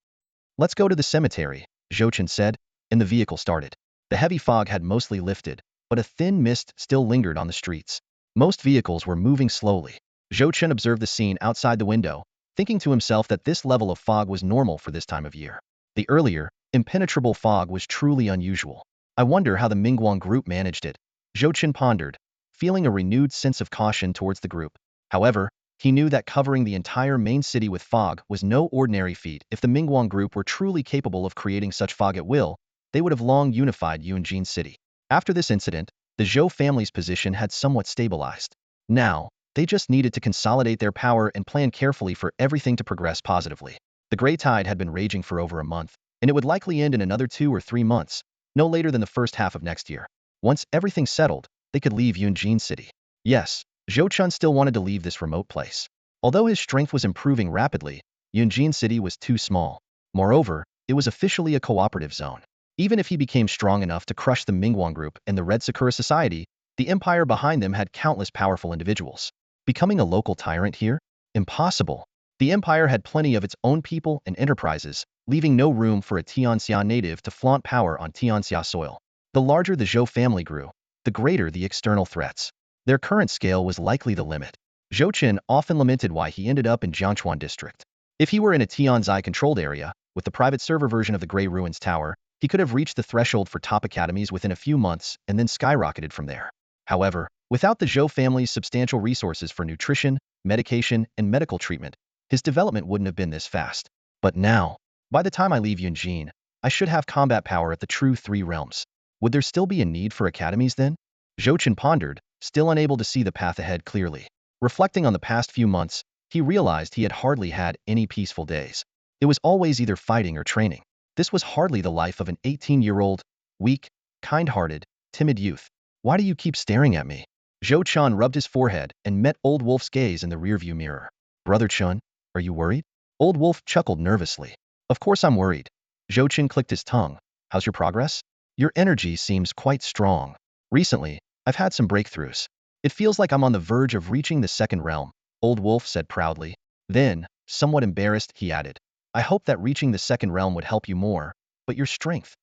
Let's go to the cemetery, Zhou said, and the vehicle started. The heavy fog had mostly lifted, but a thin mist still lingered on the streets. Most vehicles were moving slowly. Zhou observed the scene outside the window, thinking to himself that this level of fog was normal for this time of year. The earlier, impenetrable fog was truly unusual. I wonder how the Mingguang group managed it, Zhou pondered, feeling a renewed sense of caution towards the group. However, he knew that covering the entire main city with fog was no ordinary feat. If the Mingguang group were truly capable of creating such fog at will, they would have long unified Yunjin City. After this incident, the Zhou family's position had somewhat stabilized. Now, they just needed to consolidate their power and plan carefully for everything to progress positively. The Grey Tide had been raging for over a month, and it would likely end in another 2 or 3 months, no later than the first half of next year. Once everything settled, they could leave Yunjin City. Yes, Zhou still wanted to leave this remote place. Although his strength was improving rapidly, Yunjin City was too small. Moreover, it was officially a cooperative zone. Even if he became strong enough to crush the Mingguang group and the Red Sakura Society, the empire behind them had countless powerful individuals. Becoming a local tyrant here? Impossible. The empire had plenty of its own people and enterprises, leaving no room for a Tianxia native to flaunt power on Tianxia soil. The larger the Zhou family grew, the greater the external threats. Their current scale was likely the limit. Zhou often lamented why he ended up in Jiangchuan district. If he were in a Tianzai-controlled area, with the private server version of the Grey Ruins Tower, he could have reached the threshold for top academies within a few months and then skyrocketed from there. However, without the Zhou family's substantial resources for nutrition, medication, and medical treatment, his development wouldn't have been this fast. But now, by the time I leave Yunjin, I should have combat power at the true 3 realms. Would there still be a need for academies then? Zhou pondered, still unable to see the path ahead clearly. Reflecting on the past few months, he realized he had hardly had any peaceful days. It was always either fighting or training. This was hardly the life of an 18-year-old, weak, kind-hearted, timid youth. Why do you keep staring at me? Zhou rubbed his forehead and met Old Wolf's gaze in the rearview mirror. Brother Chen, are you worried? Old Wolf chuckled nervously. Of course I'm worried. Zhou clicked his tongue. How's your progress? Your energy seems quite strong. Recently, I've had some breakthroughs. It feels like I'm on the verge of reaching the second realm, Old Wolf said proudly. Then, somewhat embarrassed, he added, I hope that reaching the second realm would help you more, but your strength.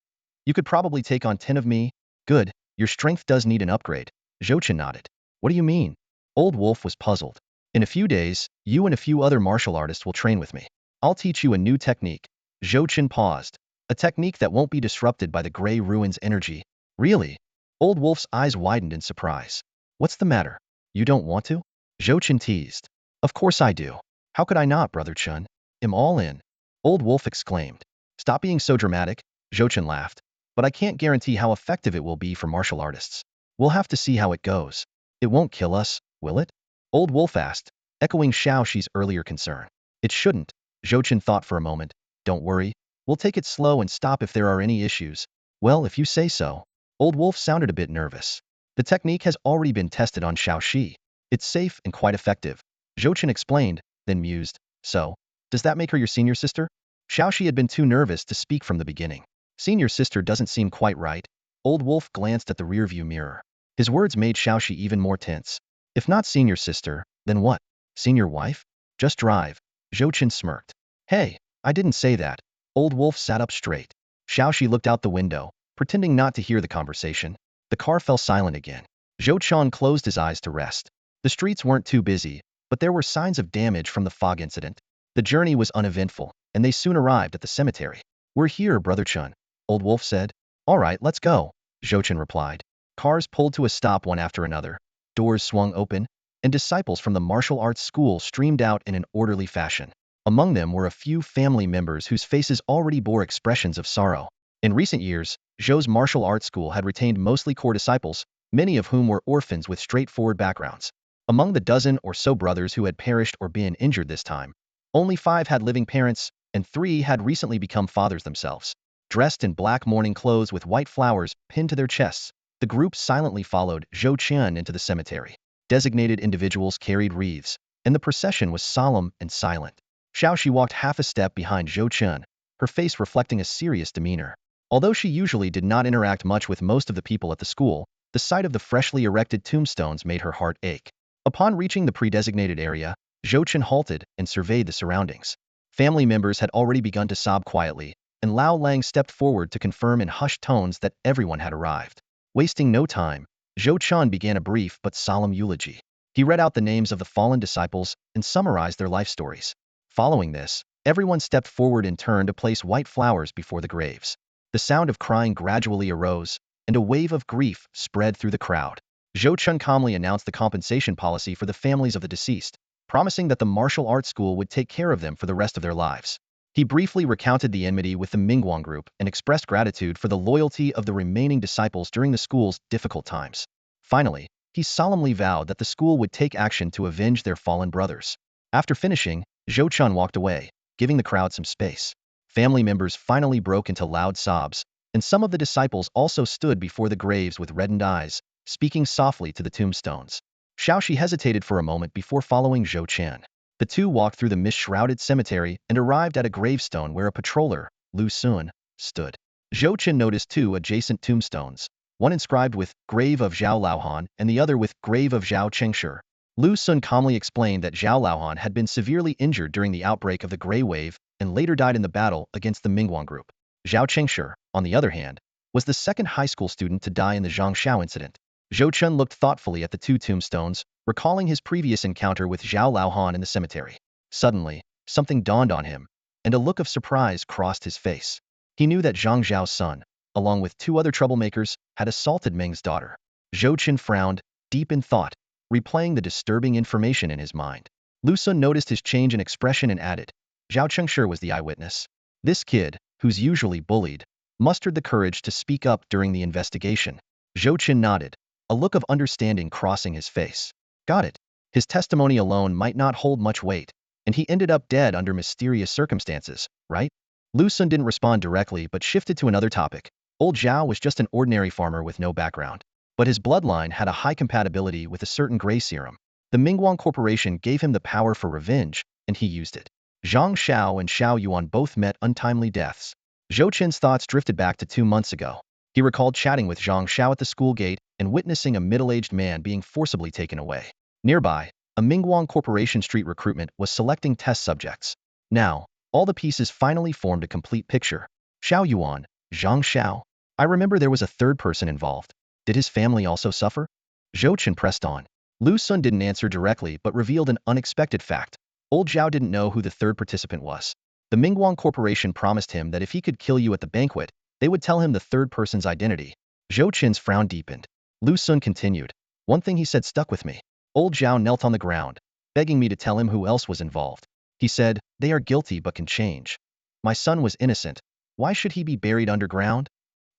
You could probably take on 10 of me. Good, your strength does need an upgrade. Zhou nodded. What do you mean? Old Wolf was puzzled. In a few days, you and a few other martial artists will train with me. I'll teach you a new technique. Zhou paused. A technique that won't be disrupted by the Grey Ruins energy. Really? Old Wolf's eyes widened in surprise. What's the matter? You don't want to? Zhou teased. Of course I do. How could I not, Brother Chen? I'm all in. Old Wolf exclaimed. Stop being so dramatic, Zhou laughed. But I can't guarantee how effective it will be for martial artists. We'll have to see how it goes. It won't kill us, will it? Old Wolf asked, echoing Xiaoxi's earlier concern. It shouldn't, Zhou thought for a moment. Don't worry. We'll take it slow and stop if there are any issues. Well, if you say so. Old Wolf sounded a bit nervous. The technique has already been tested on Xiaoxi. It's safe and quite effective. Zhou explained, then mused. So, does that make her your senior sister? Xiaoxi had been too nervous to speak from the beginning. Senior sister doesn't seem quite right. Old Wolf glanced at the rearview mirror. His words made Xiaoxi even more tense. If not senior sister, then what? Senior wife? Just drive. Zhou smirked. Hey, I didn't say that. Old Wolf sat up straight. Xiaoxi looked out the window, pretending not to hear the conversation. The car fell silent again. Zhou closed his eyes to rest. The streets weren't too busy, but there were signs of damage from the fog incident. The journey was uneventful, and they soon arrived at the cemetery. We're here, Brother Chen, Old Wolf said. All right, let's go, Zhou replied. Cars pulled to a stop one after another. Doors swung open, and disciples from the martial arts school streamed out in an orderly fashion. Among them were a few family members whose faces already bore expressions of sorrow. In recent years, Zhou's martial arts school had retained mostly core disciples, many of whom were orphans with straightforward backgrounds. Among the dozen or so brothers who had perished or been injured this time, only 5 had living parents, and 3 had recently become fathers themselves. Dressed in black mourning clothes with white flowers pinned to their chests, the group silently followed Zhou into the cemetery. Designated individuals carried wreaths, and the procession was solemn and silent. Xiaoxi walked half a step behind Zhou, her face reflecting a serious demeanor. Although she usually did not interact much with most of the people at the school, the sight of the freshly erected tombstones made her heart ache. Upon reaching the pre-designated area, Zhou halted and surveyed the surroundings. Family members had already begun to sob quietly, and Lao Lang stepped forward to confirm in hushed tones that everyone had arrived. Wasting no time, Zhou began a brief but solemn eulogy. He read out the names of the fallen disciples and summarized their life stories. Following this, everyone stepped forward in turn to place white flowers before the graves. The sound of crying gradually arose, and a wave of grief spread through the crowd. Zhou calmly announced the compensation policy for the families of the deceased, promising that the martial arts school would take care of them for the rest of their lives. He briefly recounted the enmity with the Mingguang group and expressed gratitude for the loyalty of the remaining disciples during the school's difficult times. Finally, he solemnly vowed that the school would take action to avenge their fallen brothers. After finishing, Zhou walked away, giving the crowd some space. Family members finally broke into loud sobs, and some of the disciples also stood before the graves with reddened eyes, speaking softly to the tombstones. Xiaoxi hesitated for a moment before following Zhou. The two walked through the mist-shrouded cemetery and arrived at a gravestone where a patroller, Lu Sun, stood. Zhou noticed 2 adjacent tombstones, one inscribed with Grave of Zhao Laohan and the other with Grave of Zhao Chengshi. Lu Sun calmly explained that Zhao Laohan had been severely injured during the outbreak of the Grey Wave and later died in the battle against the Mingguang group. Zhao Chengshi, on the other hand, was the second high school student to die in the Zhangshao incident. Zhou looked thoughtfully at the 2 tombstones, recalling his previous encounter with Zhao Laohan in the cemetery. Suddenly, something dawned on him, and a look of surprise crossed his face. He knew that Zhang Zhao's son, along with 2 other troublemakers, had assaulted Meng's daughter. Zhou frowned, deep in thought, replaying the disturbing information in his mind. Lu Sun noticed his change in expression and added, Zhao Chengshi was the eyewitness. This kid, who's usually bullied, mustered the courage to speak up during the investigation. Zhou nodded, a look of understanding crossing his face. Got it. His testimony alone might not hold much weight, and he ended up dead under mysterious circumstances, right? Lu Sun didn't respond directly but shifted to another topic. Old Zhao was just an ordinary farmer with no background, but his bloodline had a high compatibility with a certain gray serum. The Mingguang Corporation gave him the power for revenge, and he used it. Zhang Xiao and Xiao Yuan both met untimely deaths. Zhou thoughts drifted back to 2 months ago. He recalled chatting with Zhang Xiao at the school gate and witnessing a middle-aged man being forcibly taken away. Nearby, a Mingguang Corporation street recruitment was selecting test subjects. Now, all the pieces finally formed a complete picture. Xiao Yuan, Zhang Xiao. I remember there was a third person involved. Did his family also suffer? Zhou Chen pressed on. Lu Sun didn't answer directly but revealed an unexpected fact. Old Zhao didn't know who the third participant was. The Mingguang Corporation promised him that if he could kill you at the banquet, they would tell him the third person's identity. Zhou Chen's frown deepened. Lu Sun continued. One thing he said stuck with me. Old Zhao knelt on the ground, begging me to tell him who else was involved. He said, they are guilty but can change. My son was innocent. Why should he be buried underground?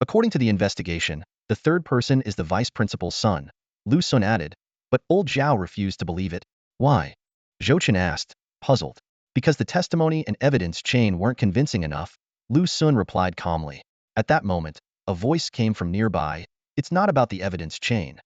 According to the investigation, the third person is the vice principal's son. Lu Sun added, but old Zhao refused to believe it. Why? Zhou Chen asked, puzzled. Because the testimony and evidence chain weren't convincing enough, Lu Sun replied calmly. At that moment, a voice came from nearby. It's not about the evidence chain.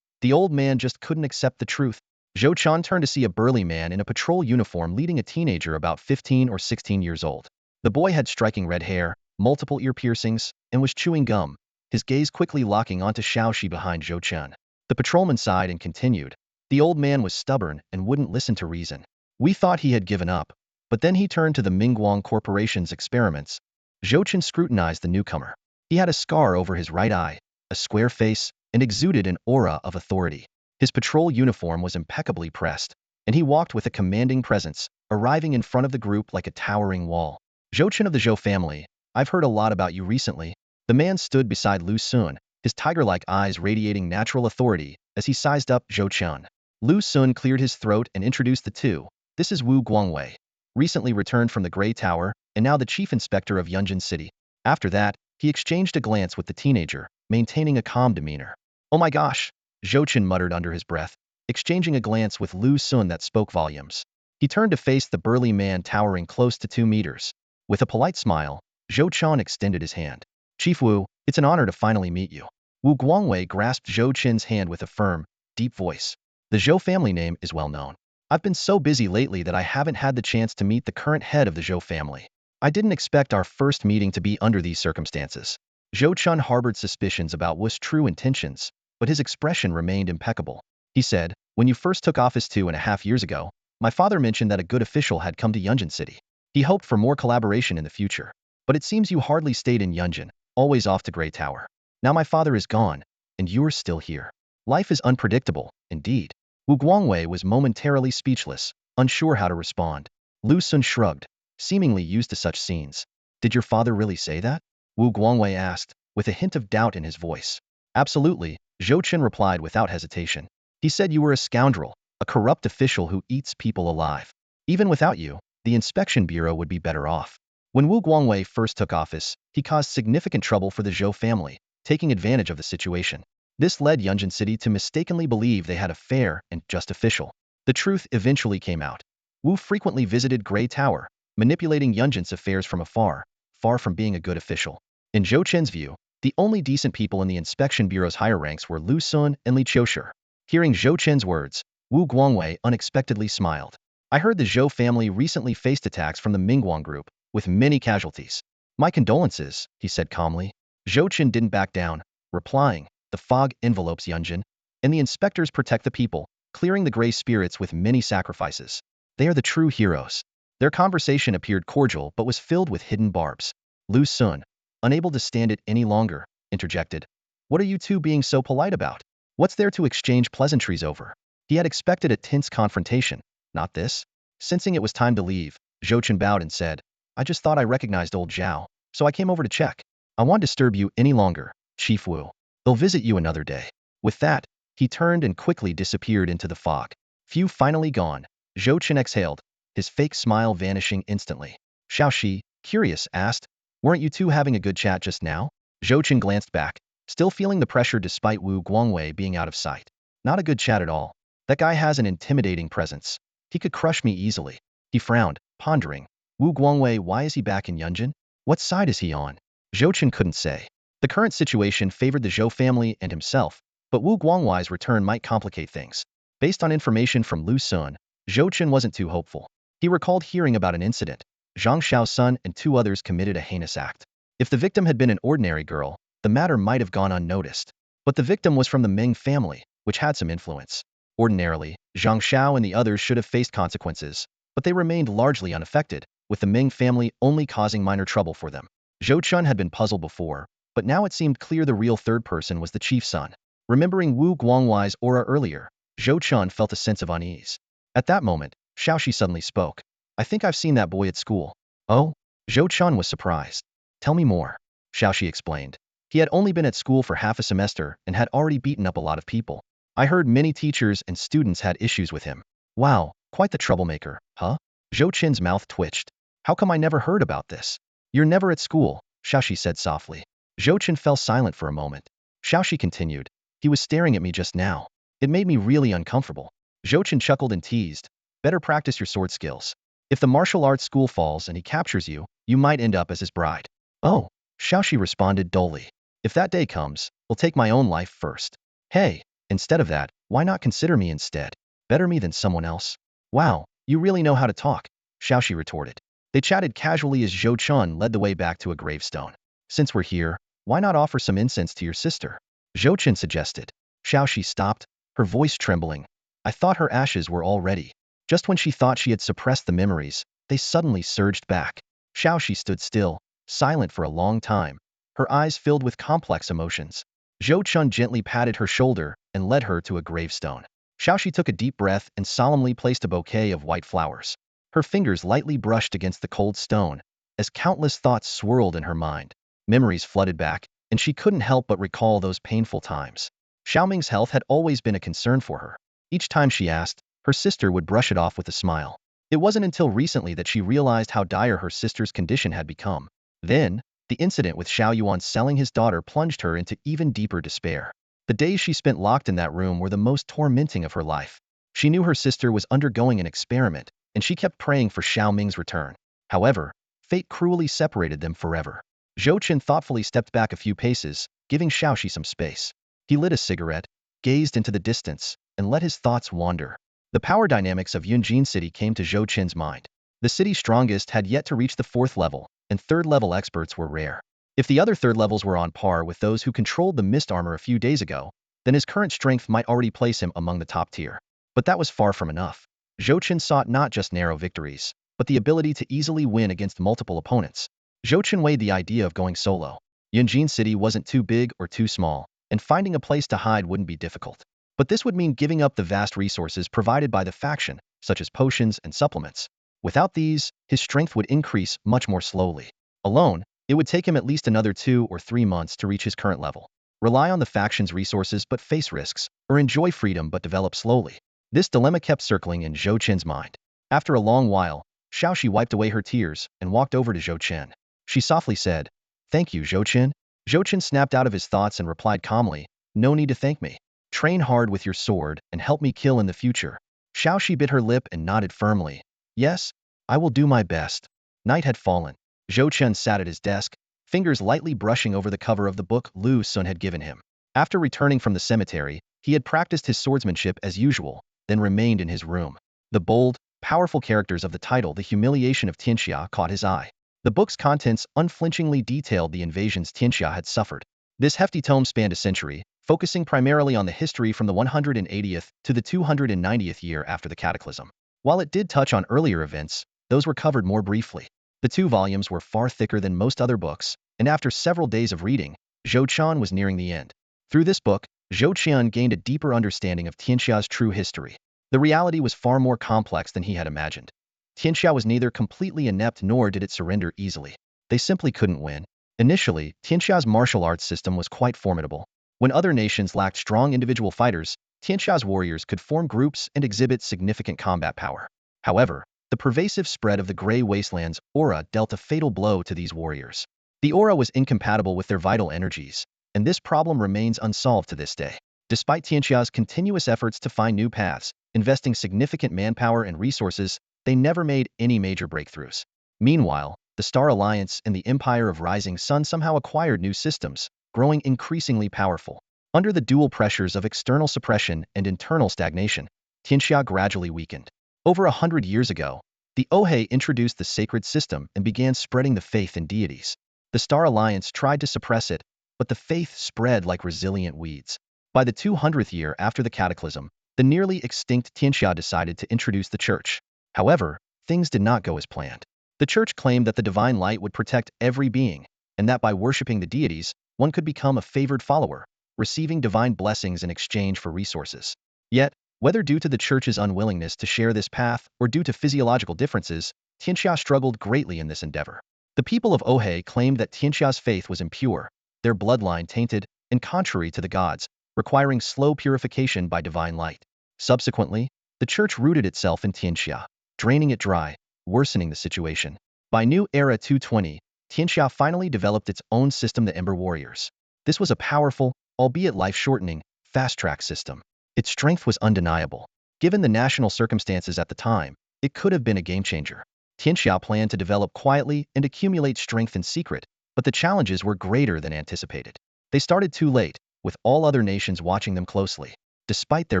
The old man just couldn't accept the truth. Zhou Chen turned to see a burly man in a patrol uniform leading a teenager about 15 or 16 years old. The boy had striking red hair, multiple ear piercings, and was chewing gum, his gaze quickly locking onto Xiaoxi behind Zhou Chen. The patrolman sighed and continued. The old man was stubborn and wouldn't listen to reason. We thought he had given up, but then he turned to the Mingguang Corporation's experiments. Zhou Chen scrutinized the newcomer. He had a scar over his right eye, a square face, and exuded an aura of authority. His patrol uniform was impeccably pressed, and he walked with a commanding presence, arriving in front of the group like a towering wall. Zhou Chen of the Zhou family, I've heard a lot about you recently. The man stood beside Lu Sun, his tiger-like eyes radiating natural authority as he sized up Zhou Chen. Lu Sun cleared his throat and introduced the two. This is Wu Guangwei, recently returned from the Grey Tower, and now the chief inspector of Yunjin City. After that, he exchanged a glance with the teenager, maintaining a calm demeanor. Oh my gosh, Zhou Chen muttered under his breath, exchanging a glance with Lu Sun that spoke volumes. He turned to face the burly man towering close to 2 meters. With a polite smile, Zhou Chen extended his hand. Chief Wu, it's an honor to finally meet you. Wu Guangwei grasped Zhou Chen's hand with a firm, deep voice. The Zhou family name is well known. I've been so busy lately that I haven't had the chance to meet the current head of the Zhou family. I didn't expect our first meeting to be under these circumstances. Zhou Chen harbored suspicions about Wu's true intentions, but his expression remained impeccable. He said, when you first took office 2.5 years ago, my father mentioned that a good official had come to Yunjin City. He hoped for more collaboration in the future. But it seems you hardly stayed in Yunjin, always off to Grey Tower. Now my father is gone, and you're still here. Life is unpredictable, indeed. Wu Guangwei was momentarily speechless, unsure how to respond. Lu Sun shrugged, seemingly used to such scenes. Did your father really say that? Wu Guangwei asked, with a hint of doubt in his voice. Absolutely, Zhou Chen replied without hesitation. He said you were a scoundrel, a corrupt official who eats people alive. Even without you, the inspection bureau would be better off. When Wu Guangwei first took office, he caused significant trouble for the Zhou family, taking advantage of the situation. This led Yunjin City to mistakenly believe they had a fair and just official. The truth eventually came out. Wu frequently visited Grey Tower, manipulating Yunjin's affairs from afar, far from being a good official. In Zhou Chen's view, the only decent people in the inspection bureau's higher ranks were Lu Sun and Li Qiushi. Hearing Zhou Chen's words, Wu Guangwei unexpectedly smiled. I heard the Zhou family recently faced attacks from the Mingguang group, with many casualties. My condolences, he said calmly. Zhou Chen didn't back down, replying, the fog envelopes Yunjin, and the inspectors protect the people, clearing the gray spirits with many sacrifices. They are the true heroes. Their conversation appeared cordial but was filled with hidden barbs. Lu Sun, unable to stand it any longer, interjected. What are you two being so polite about? What's there to exchange pleasantries over? He had expected a tense confrontation, not this. Sensing it was time to leave, Zhou Chen bowed and said, I just thought I recognized old Zhao, so I came over to check. I won't disturb you any longer, Chief Wu. They'll visit you another day. With that, he turned and quickly disappeared into the fog. Few finally gone, Zhou Chen exhaled, his fake smile vanishing instantly. Xiaoxi, curious, asked, weren't you two having a good chat just now? Zhou Chen glanced back, still feeling the pressure despite Wu Guangwei being out of sight. Not a good chat at all. That guy has an intimidating presence. He could crush me easily. He frowned, pondering. Wu Guangwei, why is he back in Yunjin? What side is he on? Zhou Chen couldn't say. The current situation favored the Zhou family and himself, but Wu Guangwei's return might complicate things. Based on information from Lu Sun, Zhou Chen wasn't too hopeful. He recalled hearing about an incident. Zhang Xiao's son and 2 others committed a heinous act. If the victim had been an ordinary girl, the matter might have gone unnoticed. But the victim was from the Ming family, which had some influence. Ordinarily, Zhang Xiao and the others should have faced consequences, but they remained largely unaffected, with the Ming family only causing minor trouble for them. Zhou Chen had been puzzled before, but now it seemed clear the real third person was the chief's son. Remembering Wu Guangwei's aura earlier, Zhou Chen felt a sense of unease. At that moment, Xiaoxi suddenly spoke. I think I've seen that boy at school. Oh? Zhou Chen was surprised. Tell me more. Xiaoxi explained. He had only been at school for half a semester and had already beaten up a lot of people. I heard many teachers and students had issues with him. Wow, quite the troublemaker, huh? Zhou Chen's mouth twitched. How come I never heard about this? You're never at school, Xiaoxi said softly. Zhou Chen fell silent for a moment. Xiaoxi continued. He was staring at me just now. It made me really uncomfortable. Zhou Chen chuckled and teased. Better practice your sword skills. If the martial arts school falls and he captures you, you might end up as his bride. Oh, Xiaoxi responded dully. If that day comes, I'll take my own life first. Hey, instead of that, why not consider me instead? Better me than someone else. Wow, you really know how to talk, Xiaoxi retorted. They chatted casually as Zhou Chen led the way back to a gravestone. Since we're here, why not offer some incense to your sister? Zhou Chen suggested. Xiaoxi stopped, her voice trembling. I thought her ashes were all ready. Just when she thought she had suppressed the memories, they suddenly surged back. Xiaoxi stood still, silent for a long time, her eyes filled with complex emotions. Zhou Chen gently patted her shoulder and led her to a gravestone. Xiaoxi took a deep breath and solemnly placed a bouquet of white flowers. Her fingers lightly brushed against the cold stone, as countless thoughts swirled in her mind. Memories flooded back, and she couldn't help but recall those painful times. Xiaoming's health had always been a concern for her. Each time she asked, her sister would brush it off with a smile. It wasn't until recently that she realized how dire her sister's condition had become. Then, the incident with Xiao Yuan selling his daughter plunged her into even deeper despair. The days she spent locked in that room were the most tormenting of her life. She knew her sister was undergoing an experiment, and she kept praying for Xiao Ming's return. However, fate cruelly separated them forever. Zhou Chen thoughtfully stepped back a few paces, giving Xiaoxi some space. He lit a cigarette, gazed into the distance, and let his thoughts wander. The power dynamics of Yunjin City came to Zhou Chen's mind. The city's strongest had yet to reach the 4th level, and 3rd level experts were rare. If the other 3rd levels were on par with those who controlled the mist armor a few days ago, then his current strength might already place him among the top tier. But that was far from enough. Zhou Chen sought not just narrow victories, but the ability to easily win against multiple opponents. Zhou Chen weighed the idea of going solo. Yunjin City wasn't too big or too small, and finding a place to hide wouldn't be difficult. But this would mean giving up the vast resources provided by the faction, such as potions and supplements. Without these, his strength would increase much more slowly. Alone, it would take him at least another 2 or 3 months to reach his current level. Rely on the faction's resources but face risks, or enjoy freedom but develop slowly. This dilemma kept circling in Zhou Chen's mind. After a long while, Xiaoxi wiped away her tears and walked over to Zhou Chen. She softly said, "Thank you, Zhou Chen." Zhou Chen snapped out of his thoughts and replied calmly, "No need to thank me. Train hard with your sword and help me kill in the future." Xiaoxi bit her lip and nodded firmly. "Yes, I will do my best." Night had fallen. Zhou Chen sat at his desk, fingers lightly brushing over the cover of the book Lu Sun had given him. After returning from the cemetery, he had practiced his swordsmanship as usual, then remained in his room. The bold, powerful characters of the title The Humiliation of Tianxia caught his eye. The book's contents unflinchingly detailed the invasions Tianxia had suffered. This hefty tome spanned a century, focusing primarily on the history from the 180th to the 290th year after the cataclysm. While it did touch on earlier events, those were covered more briefly. The 2 volumes were far thicker than most other books, and after several days of reading, Zhou Chen was nearing the end. Through this book, Zhou Chen gained a deeper understanding of Tianxia's true history. The reality was far more complex than he had imagined. Tianxia was neither completely inept nor did it surrender easily. They simply couldn't win. Initially, Tianxia's martial arts system was quite formidable. When other nations lacked strong individual fighters, Tianxia's warriors could form groups and exhibit significant combat power. However, the pervasive spread of the Grey Wasteland's aura dealt a fatal blow to these warriors. The aura was incompatible with their vital energies, and this problem remains unsolved to this day. Despite Tianxia's continuous efforts to find new paths, investing significant manpower and resources, they never made any major breakthroughs. Meanwhile, the Star Alliance and the Empire of Rising Sun somehow acquired new systems, growing increasingly powerful. Under the dual pressures of external suppression and internal stagnation, Tianxia gradually weakened. Over 100 years ago, the Ohei introduced the sacred system and began spreading the faith in deities. The Star Alliance tried to suppress it, but the faith spread like resilient weeds. By the 200th year after the cataclysm, the nearly extinct Tianxia decided to introduce the church. However, things did not go as planned. The church claimed that the divine light would protect every being, and that by worshipping the deities, one could become a favored follower, receiving divine blessings in exchange for resources. Yet, whether due to the church's unwillingness to share this path or due to physiological differences, Tianxia struggled greatly in this endeavor. The people of Ohe claimed that Tianxia's faith was impure, their bloodline tainted, and contrary to the gods, requiring slow purification by divine light. Subsequently, the church rooted itself in Tianxia, draining it dry, worsening the situation. By New Era 220, Tianxia finally developed its own system, the Ember Warriors. This was a powerful, albeit life-shortening, fast-track system. Its strength was undeniable. Given the national circumstances at the time, it could have been a game-changer. Tianxia planned to develop quietly and accumulate strength in secret, but the challenges were greater than anticipated. They started too late, with all other nations watching them closely. Despite their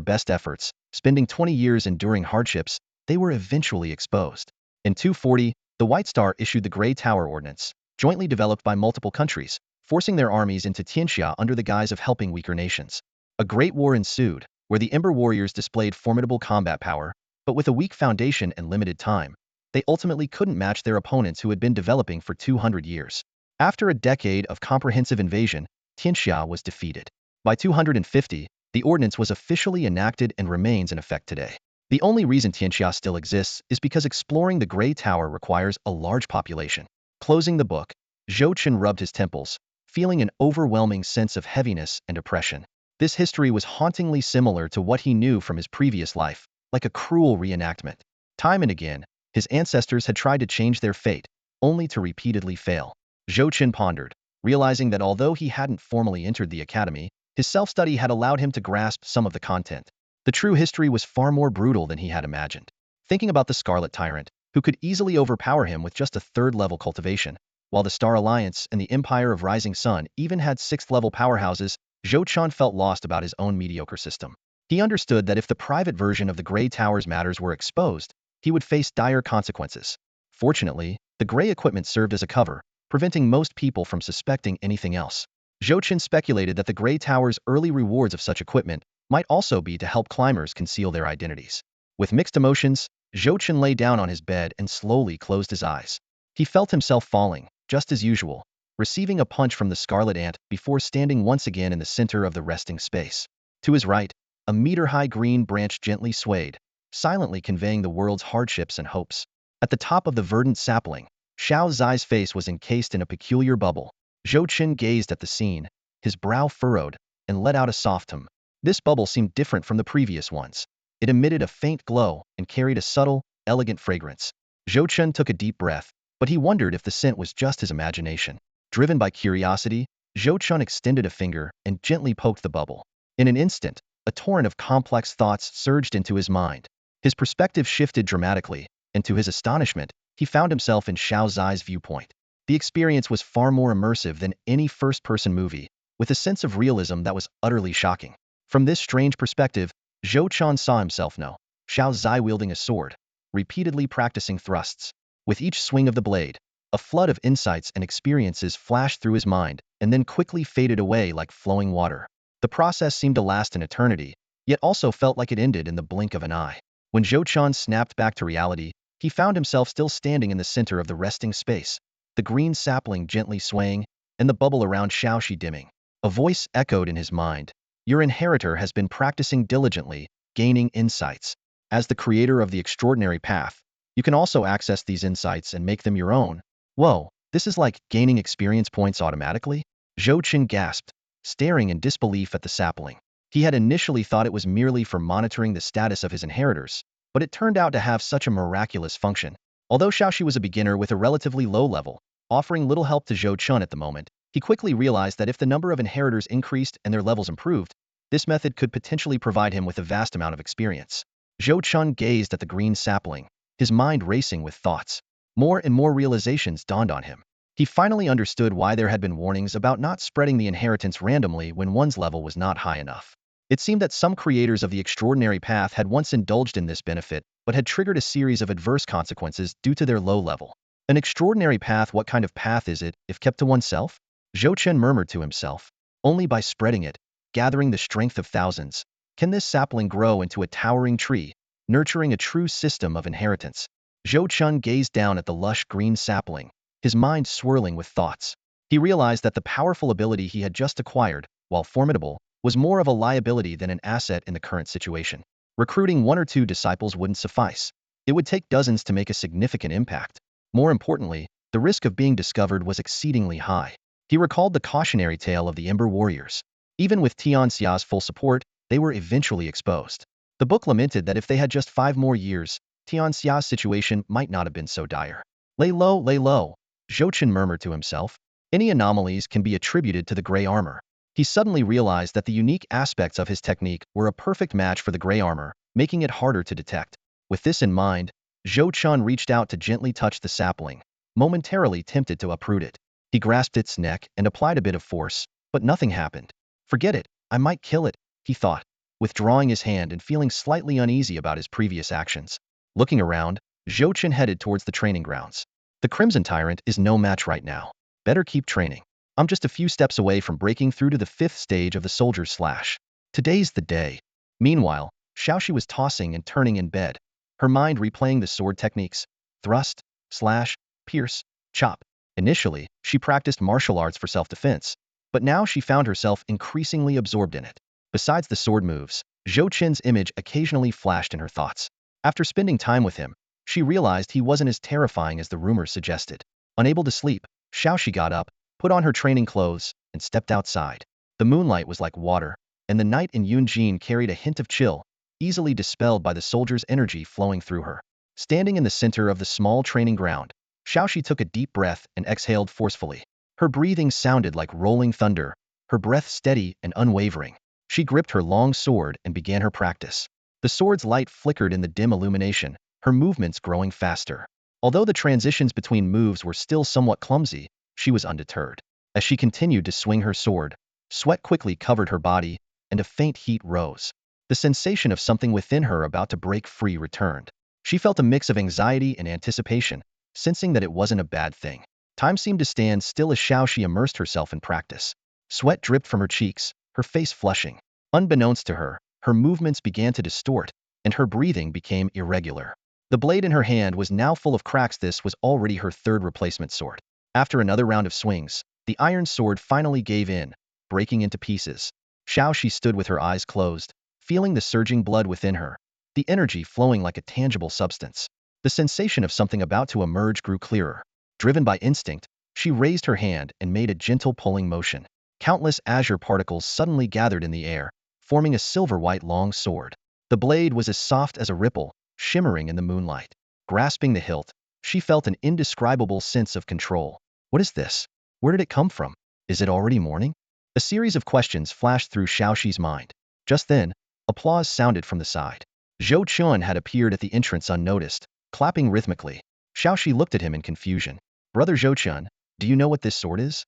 best efforts, spending 20 years enduring hardships, they were eventually exposed. In 240, the White Star issued the Grey Tower Ordinance, jointly developed by multiple countries, forcing their armies into Tianxia under the guise of helping weaker nations. A great war ensued, where the Ember Warriors displayed formidable combat power, but with a weak foundation and limited time, they ultimately couldn't match their opponents who had been developing for 200 years. After a decade of comprehensive invasion, Tianxia was defeated. By 250, the ordinance was officially enacted and remains in effect today. The only reason Tianxia still exists is because exploring the Grey Tower requires a large population. Closing the book, Chen rubbed his temples, feeling an overwhelming sense of heaviness and oppression. This history was hauntingly similar to what he knew from his previous life, like a cruel reenactment. Time and again, his ancestors had tried to change their fate, only to repeatedly fail. Chen pondered, realizing that although he hadn't formally entered the academy, his self-study had allowed him to grasp some of the content. The true history was far more brutal than he had imagined. Thinking about the Scarlet Tyrant, who could easily overpower him with just a third-level cultivation, while the Star Alliance and the Empire of Rising Sun even had sixth-level powerhouses, Chen felt lost about his own mediocre system. He understood that if the private version of the Grey Tower's matters were exposed, he would face dire consequences. Fortunately, the Grey equipment served as a cover, preventing most people from suspecting anything else. Chen speculated that the Grey Tower's early rewards of such equipment might also be to help climbers conceal their identities. With mixed emotions, Chen lay down on his bed and slowly closed his eyes. He felt himself falling, just as usual, receiving a punch from the Scarlet Ant before standing once again in the center of the resting space. To his right, a meter-high green branch gently swayed, silently conveying the world's hardships and hopes. At the top of the verdant sapling, Xiao Zai's face was encased in a peculiar bubble. Chen gazed at the scene, his brow furrowed, and let out a soft hum. This bubble seemed different from the previous ones. It emitted a faint glow and carried a subtle, elegant fragrance. Chen took a deep breath, but he wondered if the scent was just his imagination. Driven by curiosity, Chen extended a finger and gently poked the bubble. In an instant, a torrent of complex thoughts surged into his mind. His perspective shifted dramatically, and to his astonishment, he found himself in Xiao Zai's viewpoint. The experience was far more immersive than any first-person movie, with a sense of realism that was utterly shocking. From this strange perspective, Chen saw himself now, Xiao Zai wielding a sword, repeatedly practicing thrusts. With each swing of the blade, a flood of insights and experiences flashed through his mind and then quickly faded away like flowing water. The process seemed to last an eternity, yet also felt like it ended in the blink of an eye. When Chen snapped back to reality, he found himself still standing in the center of the resting space, the green sapling gently swaying, and the bubble around Xiaoxi dimming. A voice echoed in his mind. Your inheritor has been practicing diligently, gaining insights. As the creator of the extraordinary path, you can also access these insights and make them your own. Whoa, this is like gaining experience points automatically? Chen gasped, staring in disbelief at the sapling. He had initially thought it was merely for monitoring the status of his inheritors, but it turned out to have such a miraculous function. Although Xiaoxi was a beginner with a relatively low level, offering little help to Chen at the moment, he quickly realized that if the number of inheritors increased and their levels improved, this method could potentially provide him with a vast amount of experience. Chen gazed at the green sapling, his mind racing with thoughts. More and more realizations dawned on him. He finally understood why there had been warnings about not spreading the inheritance randomly when one's level was not high enough. It seemed that some creators of the extraordinary path had once indulged in this benefit, but had triggered a series of adverse consequences due to their low level. An extraordinary path? What kind of path is it, if kept to oneself? Zhou Chen murmured to himself. Only by spreading it, gathering the strength of thousands, can this sapling grow into a towering tree, nurturing a true system of inheritance. Zhou Chen gazed down at the lush green sapling, his mind swirling with thoughts. He realized that the powerful ability he had just acquired, while formidable, was more of a liability than an asset in the current situation. Recruiting 1 or 2 disciples wouldn't suffice. It would take dozens to make a significant impact. More importantly, the risk of being discovered was exceedingly high. He recalled the cautionary tale of the Ember Warriors. Even with Tianxia's full support, they were eventually exposed. The book lamented that if they had just 5 more years, Tianxia's situation might not have been so dire. Lay low, Zhou Chen murmured to himself. Any anomalies can be attributed to the gray armor. He suddenly realized that the unique aspects of his technique were a perfect match for the gray armor, making it harder to detect. With this in mind, Zhou Chen reached out to gently touch the sapling, momentarily tempted to uproot it. He grasped its neck and applied a bit of force, but nothing happened. Forget it, I might kill it, he thought, withdrawing his hand and feeling slightly uneasy about his previous actions. Looking around, Zhou Chen headed towards the training grounds. The Crimson Tyrant is no match right now. Better keep training. I'm just a few steps away from breaking through to the 5th stage of the Soldier's Slash. Today's the day. Meanwhile, Xiaoxi was tossing and turning in bed, her mind replaying the sword techniques: thrust, slash, pierce, chop. Initially, she practiced martial arts for self-defense, but now she found herself increasingly absorbed in it. Besides the sword moves, Zhou Chen's image occasionally flashed in her thoughts. After spending time with him, she realized he wasn't as terrifying as the rumors suggested. Unable to sleep, Xiaoxi got up, put on her training clothes, and stepped outside. The moonlight was like water, and the night in Yunjin carried a hint of chill, easily dispelled by the soldier's energy flowing through her. Standing in the center of the small training ground, Xiaoxi took a deep breath and exhaled forcefully. Her breathing sounded like rolling thunder, her breath steady and unwavering. She gripped her long sword and began her practice. The sword's light flickered in the dim illumination, her movements growing faster. Although the transitions between moves were still somewhat clumsy, she was undeterred. As she continued to swing her sword, sweat quickly covered her body, and a faint heat rose. The sensation of something within her about to break free returned. She felt a mix of anxiety and anticipation, sensing that it wasn't a bad thing. Time seemed to stand still as Xiaoxi immersed herself in practice. Sweat dripped from her cheeks, her face flushing. Unbeknownst to her, her movements began to distort, and her breathing became irregular. The blade in her hand was now full of cracks. This was already her 3rd replacement sword. After another round of swings, the iron sword finally gave in, breaking into pieces. Xiaoxi stood with her eyes closed, feeling the surging blood within her, the energy flowing like a tangible substance. The sensation of something about to emerge grew clearer. Driven by instinct, she raised her hand and made a gentle pulling motion. Countless azure particles suddenly gathered in the air, forming a silver-white long sword. The blade was as soft as a ripple, shimmering in the moonlight. Grasping the hilt, she felt an indescribable sense of control. What is this? Where did it come from? Is it already morning? A series of questions flashed through Xiaoxi's mind. Just then, applause sounded from the side. Zhou Chen had appeared at the entrance unnoticed, clapping rhythmically. Xiaoxi looked at him in confusion. Brother Zhou Chen, do you know what this sword is?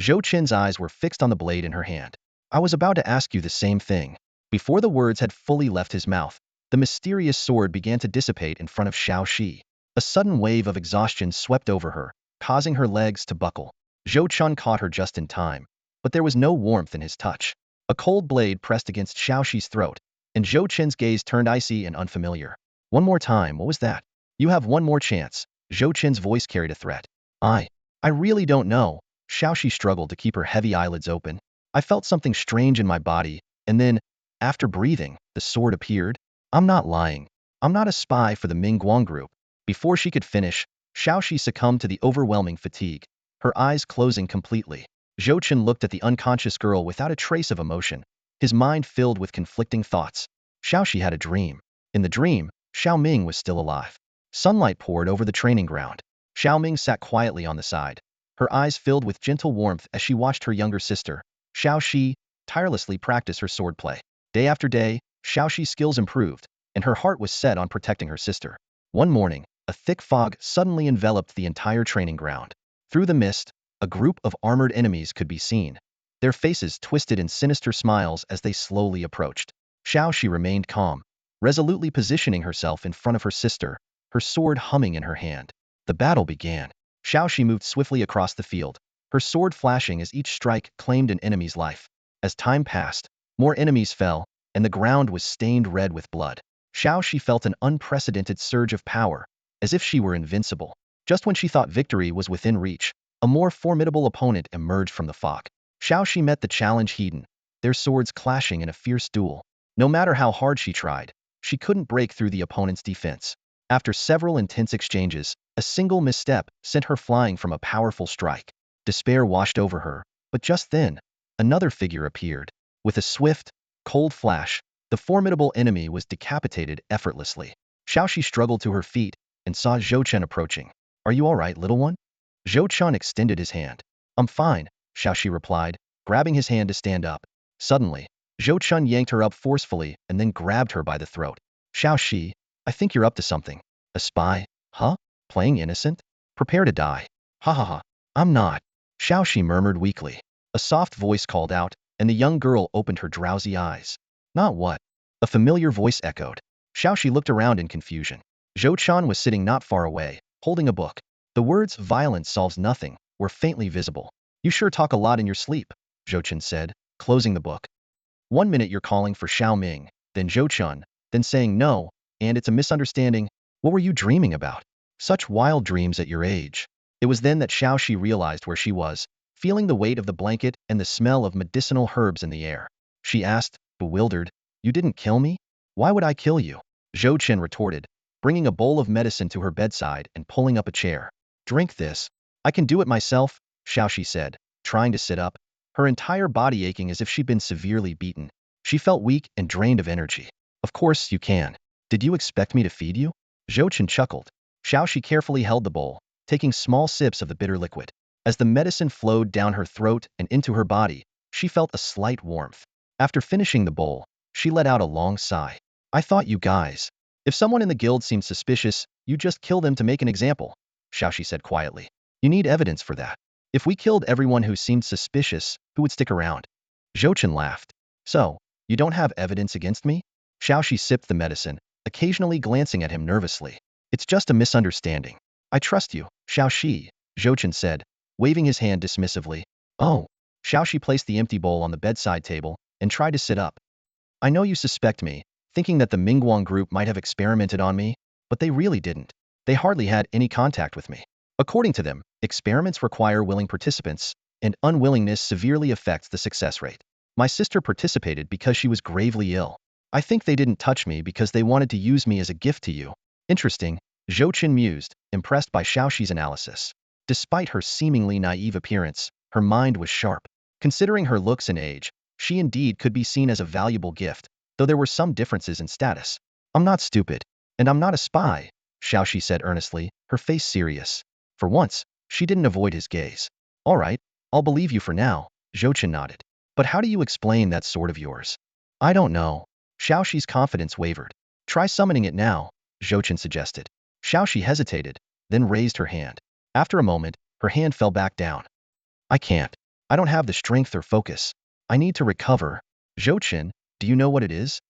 Zhou Chen's eyes were fixed on the blade in her hand. I was about to ask you the same thing. Before the words had fully left his mouth, the mysterious sword began to dissipate in front of Xiaoxi. A sudden wave of exhaustion swept over her, causing her legs to buckle. Zhou Chen caught her just in time, but there was no warmth in his touch. A cold blade pressed against Xiaoxi's throat, and Zhou Chen's gaze turned icy and unfamiliar. One more time, what was that? You have one more chance. Zhou Chen's voice carried a threat. I really don't know. Xiaoxi struggled to keep her heavy eyelids open. I felt something strange in my body, and then, after breathing, the sword appeared. I'm not lying. I'm not a spy for the Mingguang group. Before she could finish, Xiaoxi succumbed to the overwhelming fatigue, her eyes closing completely. Zhou Chen looked at the unconscious girl without a trace of emotion, his mind filled with conflicting thoughts. Xiaoxi had a dream. In the dream, Xiao Ming was still alive. Sunlight poured over the training ground. Xiao Ming sat quietly on the side, her eyes filled with gentle warmth as she watched her younger sister, Xiaoxi, tirelessly practice her swordplay. Day after day, Xiaoxi's skills improved, and her heart was set on protecting her sister. One morning, a thick fog suddenly enveloped the entire training ground. Through the mist, a group of armored enemies could be seen, their faces twisted in sinister smiles as they slowly approached. Xiaoxi remained calm, resolutely positioning herself in front of her sister, her sword humming in her hand. The battle began. Xiaoxi moved swiftly across the field, her sword flashing as each strike claimed an enemy's life. As time passed, more enemies fell, and the ground was stained red with blood. Xiaoxi felt an unprecedented surge of power, as if she were invincible. Just when she thought victory was within reach, a more formidable opponent emerged from the fog. Xiaoxi met the challenge heat, their swords clashing in a fierce duel. No matter how hard she tried, she couldn't break through the opponent's defense. After several intense exchanges, a single misstep sent her flying from a powerful strike. Despair washed over her, but just then, another figure appeared. With a swift, cold flash, the formidable enemy was decapitated effortlessly. Xiaoxi struggled to her feet and saw Zhou Chen approaching. "Are you all right, little one?" Zhou Chen extended his hand. "I'm fine," Xiaoxi replied, grabbing his hand to stand up. Suddenly, Zhou Chen yanked her up forcefully and then grabbed her by the throat. "Xiaoxi, I think you're up to something. A spy? Huh? Playing innocent? Prepare to die." "Ha ha ha. I'm not," Xiaoxi murmured weakly. A soft voice called out, and the young girl opened her drowsy eyes. "Not what?" A familiar voice echoed. Xiaoxi looked around in confusion. Zhou Chen was sitting not far away, holding a book. The words "violence solves nothing" were faintly visible. "You sure talk a lot in your sleep," Zhou Chen said, closing the book. "One minute you're calling for Xiao Ming, then Zhou Chen, then saying no, and it's a misunderstanding. What were you dreaming about? Such wild dreams at your age." It was then that Xiaoxi realized where she was, feeling the weight of the blanket and the smell of medicinal herbs in the air. She asked, bewildered, "You didn't kill me? Why would I kill you?" Zhou Chen retorted, bringing a bowl of medicine to her bedside and pulling up a chair. "Drink this." "I can do it myself," Xiaoxi said, trying to sit up, her entire body aching as if she'd been severely beaten. She felt weak and drained of energy. "Of course you can. Did you expect me to feed you?" Zhou Chen chuckled. Xiaoxi carefully held the bowl, taking small sips of the bitter liquid. As the medicine flowed down her throat and into her body, she felt a slight warmth. After finishing the bowl, she let out a long sigh. "I thought you guys. If someone in the guild seemed suspicious, you just kill them to make an example," Xiaoxi said quietly. "You need evidence for that. If we killed everyone who seemed suspicious, who would stick around?" Zhou Chen laughed. "So, you don't have evidence against me?" Xiaoxi sipped the medicine, occasionally glancing at him nervously. "It's just a misunderstanding. I trust you, Xiaoxi," Zhou Chen said, waving his hand dismissively. "Oh." Xiaoxi placed the empty bowl on the bedside table and tried to sit up. "I know you suspect me, thinking that the Mingguang group might have experimented on me, but they really didn't. They hardly had any contact with me. According to them, experiments require willing participants, and unwillingness severely affects the success rate. My sister participated because she was gravely ill. I think they didn't touch me because they wanted to use me as a gift to you." "Interesting," Zhou Chen mused, impressed by Xiaoxi's analysis. Despite her seemingly naive appearance, her mind was sharp. Considering her looks and age, she indeed could be seen as a valuable gift, though there were some differences in status. "I'm not stupid, and I'm not a spy," Xiaoxi said earnestly, her face serious. For once, she didn't avoid his gaze. "All right, I'll believe you for now," Zhou Chen nodded. "But how do you explain that sword of yours?" "I don't know." Xiaoxi's confidence wavered. "Try summoning it now," Zhou Chen suggested. Xiaoxi hesitated, then raised her hand. After a moment, her hand fell back down. "I can't. I don't have the strength or focus. I need to recover." "Zhou Chen, do you know what it is?"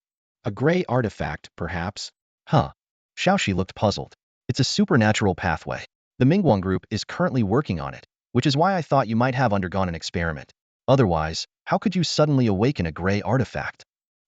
"A gray artifact, perhaps." "Huh." Xiaoxi looked puzzled. "It's a supernatural pathway. The Mingguang group is currently working on it, which is why I thought you might have undergone an experiment. Otherwise, how could you suddenly awaken a gray artifact?"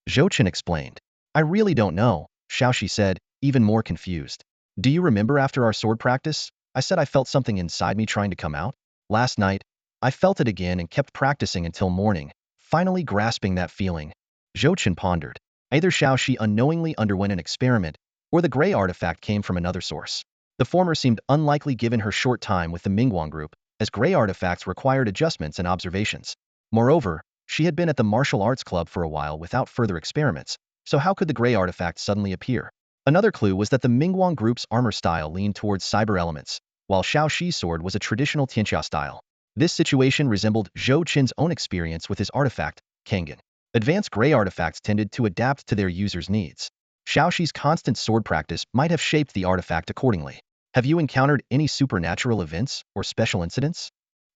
Zhou Chen explained. "I really don't know," Xiaoxi said, even more confused. "Do you remember after our sword practice, I said I felt something inside me trying to come out? Last night, I felt it again and kept practicing until morning, finally grasping that feeling." Zhou Chen pondered. Either Xiaoxi unknowingly underwent an experiment, or the gray artifact came from another source. The former seemed unlikely given her short time with the Mingguang group, as gray artifacts required adjustments and observations. Moreover, she had been at the martial arts club for a while without further experiments, so how could the gray artifact suddenly appear? Another clue was that the Mingguang group's armor style leaned towards cyber elements, while Xiaoxi's sword was a traditional Tianxia style. This situation resembled Zhou Chen's own experience with his artifact, Kangen. Advanced gray artifacts tended to adapt to their users' needs. Xiaoxi's constant sword practice might have shaped the artifact accordingly. "Have you encountered any supernatural events or special incidents?"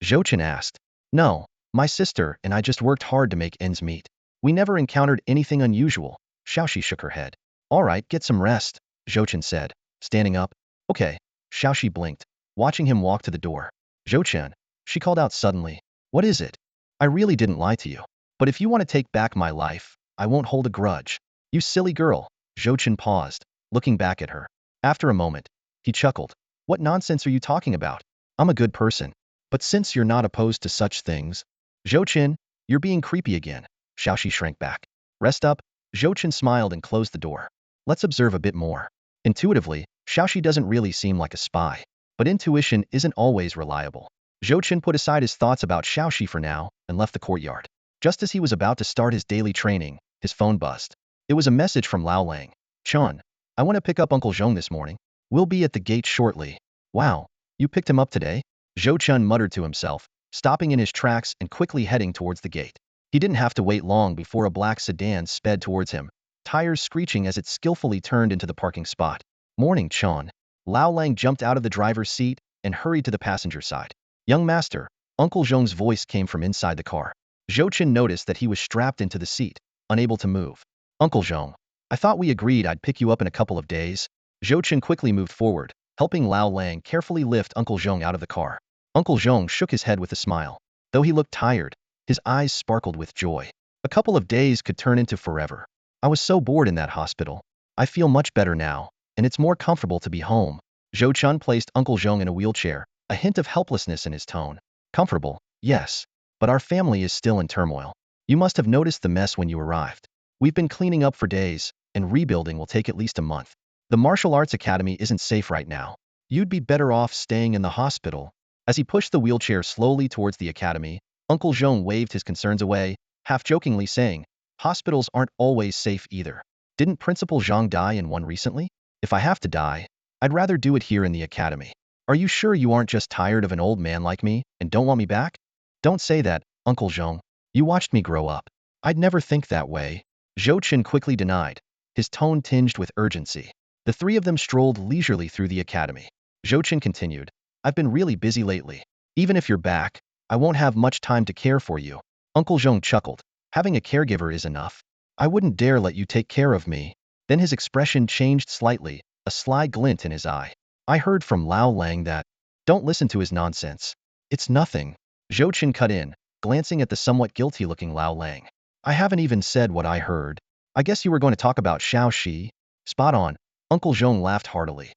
Zhou Chen asked. "No, my sister and I just worked hard to make ends meet. We never encountered anything unusual." Xiaoxi shook her head. "All right, get some rest," Zhou Chen said, standing up. "Okay." Xiaoxi blinked, watching him walk to the door. "Zhou Chen, She called out suddenly. What is it? I really didn't lie to you. But if you want to take back my life, I won't hold a grudge. You silly girl. Chen paused, looking back at her. After a moment, he chuckled. What nonsense are you talking about? I'm a good person. But since you're not opposed to such things, Chen, you're being creepy again. Xiaoxi shrank back. Rest up. Chen smiled and closed the door. Let's observe a bit more. Intuitively, Xiaoxi doesn't really seem like a spy. But intuition isn't always reliable. Chen put aside his thoughts about Xiaoxi for now and left the courtyard. Just as he was about to start his daily training, his phone buzzed. It was a message from Lao Lang. Chen, I want to pick up Uncle Zhong this morning. We'll be at the gate shortly. Wow, you picked him up today? Chen muttered to himself, stopping in his tracks and quickly heading towards the gate. He didn't have to wait long before a black sedan sped towards him, tires screeching as it skillfully turned into the parking spot. Morning, Chen. Lao Lang jumped out of the driver's seat and hurried to the passenger side. Young master, Uncle Zhong's voice came from inside the car. Chen noticed that he was strapped into the seat, unable to move. Uncle Zhong, I thought we agreed I'd pick you up in a couple of days. Chen quickly moved forward, helping Lao Lang carefully lift Uncle Zhong out of the car. Uncle Zhong shook his head with a smile. Though he looked tired, his eyes sparkled with joy. A couple of days could turn into forever. I was so bored in that hospital. I feel much better now, and it's more comfortable to be home. Chen placed Uncle Zhong in a wheelchair, a hint of helplessness in his tone. Comfortable, yes. But our family is still in turmoil. You must have noticed the mess when you arrived. We've been cleaning up for days, and rebuilding will take at least a month. The martial arts academy isn't safe right now. You'd be better off staying in the hospital. As he pushed the wheelchair slowly towards the academy, Uncle Zhong waved his concerns away, half-jokingly saying, hospitals aren't always safe either. Didn't Principal Zhang die in one recently? If I have to die, I'd rather do it here in the academy. Are you sure you aren't just tired of an old man like me and don't want me back? Don't say that, Uncle Zhong. You watched me grow up. I'd never think that way. Chen quickly denied, his tone tinged with urgency. The three of them strolled leisurely through the academy. Chen continued, I've been really busy lately. Even if you're back, I won't have much time to care for you. Uncle Zhong chuckled. Having a caregiver is enough. I wouldn't dare let you take care of me. Then his expression changed slightly, a sly glint in his eye. I heard from Lao Lang that. Don't listen to his nonsense. It's nothing. Chen cut in, glancing at the somewhat guilty-looking Lao Lang. I haven't even said what I heard. I guess you were going to talk about Xiaoxi. Spot on. Uncle Zhong laughed heartily.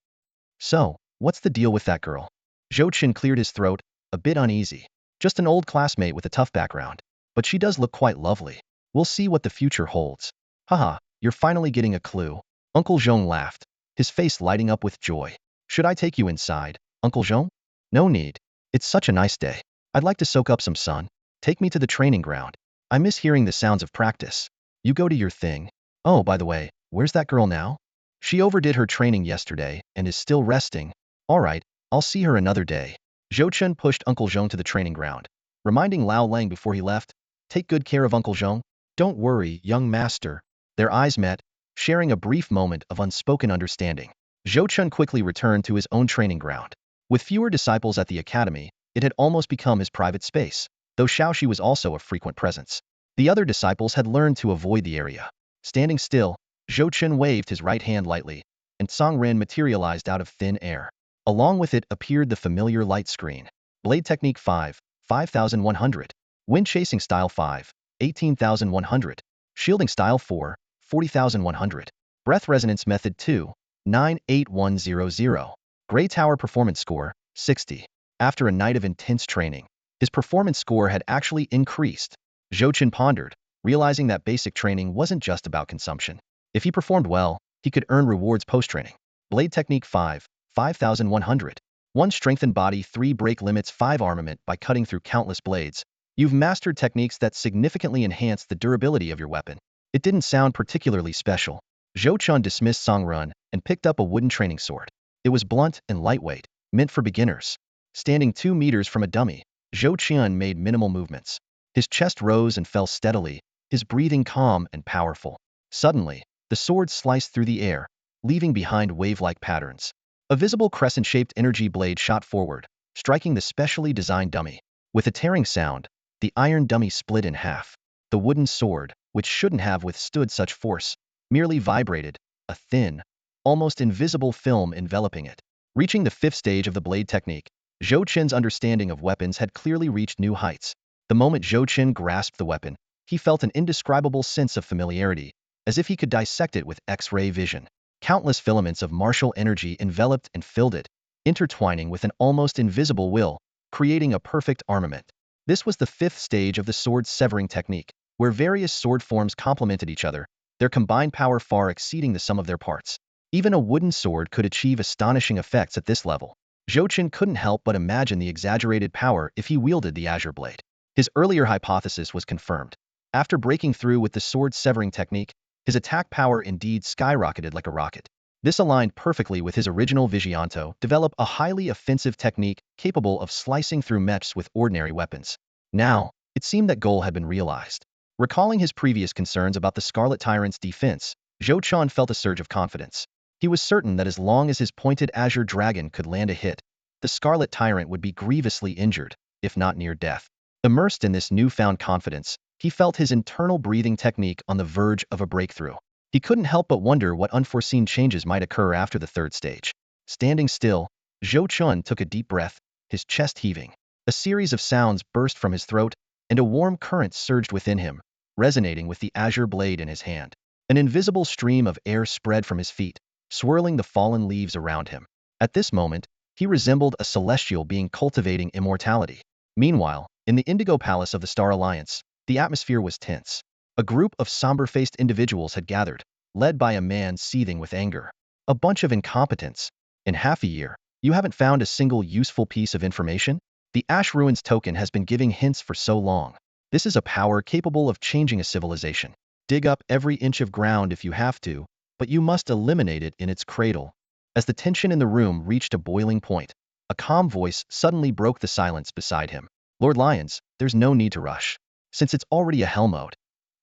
So, what's the deal with that girl? Chen cleared his throat, a bit uneasy. Just an old classmate with a tough background. But she does look quite lovely. We'll see what the future holds. Haha, you're finally getting a clue. Uncle Zhong laughed, his face lighting up with joy. Should I take you inside, Uncle Zhong? No need. It's such a nice day. I'd like to soak up some sun. Take me to the training ground. I miss hearing the sounds of practice. You go to your thing. Oh, by the way, where's that girl now? She overdid her training yesterday and is still resting. All right, I'll see her another day. Chen pushed Uncle Zhong to the training ground, reminding Lao Lang before he left, take good care of Uncle Zhong. Don't worry, young master. Their eyes met, sharing a brief moment of unspoken understanding. Chen quickly returned to his own training ground. With fewer disciples at the academy, it had almost become his private space, though Xiaoxi was also a frequent presence. The other disciples had learned to avoid the area. Standing still, Chen waved his right hand lightly, and Ren materialized out of thin air. Along with it appeared the familiar light screen. Blade Technique 5, 5100. Wind Chasing Style 5, 18,100. Shielding Style 4, 40,100. Breath Resonance Method 2, 98100. Gray Tower Performance Score, 60. After a night of intense training, his performance score had actually increased. Chen pondered, realizing that basic training wasn't just about consumption. If he performed well, he could earn rewards post-training. Blade Technique 5, 5100. 1 Strengthen Body, 3 Break Limits, 5 Armament. By cutting through countless blades, you've mastered techniques that significantly enhance the durability of your weapon. It didn't sound particularly special. Chen dismissed Ren and picked up a wooden training sword. It was blunt and lightweight, meant for beginners. Standing 2 meters from a dummy, Chen made minimal movements. His chest rose and fell steadily, his breathing calm and powerful. Suddenly, the sword sliced through the air, leaving behind wave-like patterns. A visible crescent-shaped energy blade shot forward, striking the specially designed dummy. With a tearing sound, the iron dummy split in half. The wooden sword, which shouldn't have withstood such force, merely vibrated, a thin, almost invisible film enveloping it. Reaching the 5th stage of the blade technique, Zhou Chen's understanding of weapons had clearly reached new heights. The moment Zhou Chen grasped the weapon, he felt an indescribable sense of familiarity, as if he could dissect it with X-ray vision. Countless filaments of martial energy enveloped and filled it, intertwining with an almost invisible will, creating a perfect armament. This was the fifth stage of the sword severing technique, where various sword forms complemented each other, their combined power far exceeding the sum of their parts. Even a wooden sword could achieve astonishing effects at this level. Zhou Chen couldn't help but imagine the exaggerated power if he wielded the azure blade. His earlier hypothesis was confirmed. After breaking through with the sword severing technique, his attack power indeed skyrocketed like a rocket. This aligned perfectly with his original vision to develop a highly offensive technique capable of slicing through mechs with ordinary weapons. Now, it seemed that goal had been realized. Recalling his previous concerns about the Scarlet Tyrant's defense, Zhou Chen felt a surge of confidence. He was certain that as long as his pointed azure dragon could land a hit, the Scarlet Tyrant would be grievously injured, if not near death. Immersed in this newfound confidence, he felt his internal breathing technique on the verge of a breakthrough. He couldn't help but wonder what unforeseen changes might occur after the third stage. Standing still, Zhou Chen took a deep breath, his chest heaving. A series of sounds burst from his throat, and a warm current surged within him, resonating with the azure blade in his hand. An invisible stream of air spread from his feet, swirling the fallen leaves around him. At this moment, he resembled a celestial being cultivating immortality. Meanwhile, in the Indigo Palace of the Star Alliance, the atmosphere was tense. A group of somber-faced individuals had gathered, led by a man seething with anger. A bunch of incompetents. In half a year, you haven't found a single useful piece of information? The Ash Ruins token has been giving hints for so long. This is a power capable of changing a civilization. Dig up every inch of ground if you have to, but you must eliminate it in its cradle. As the tension in the room reached a boiling point, a calm voice suddenly broke the silence beside him. Lord Lyons, there's no need to rush. Since it's already a hell mode.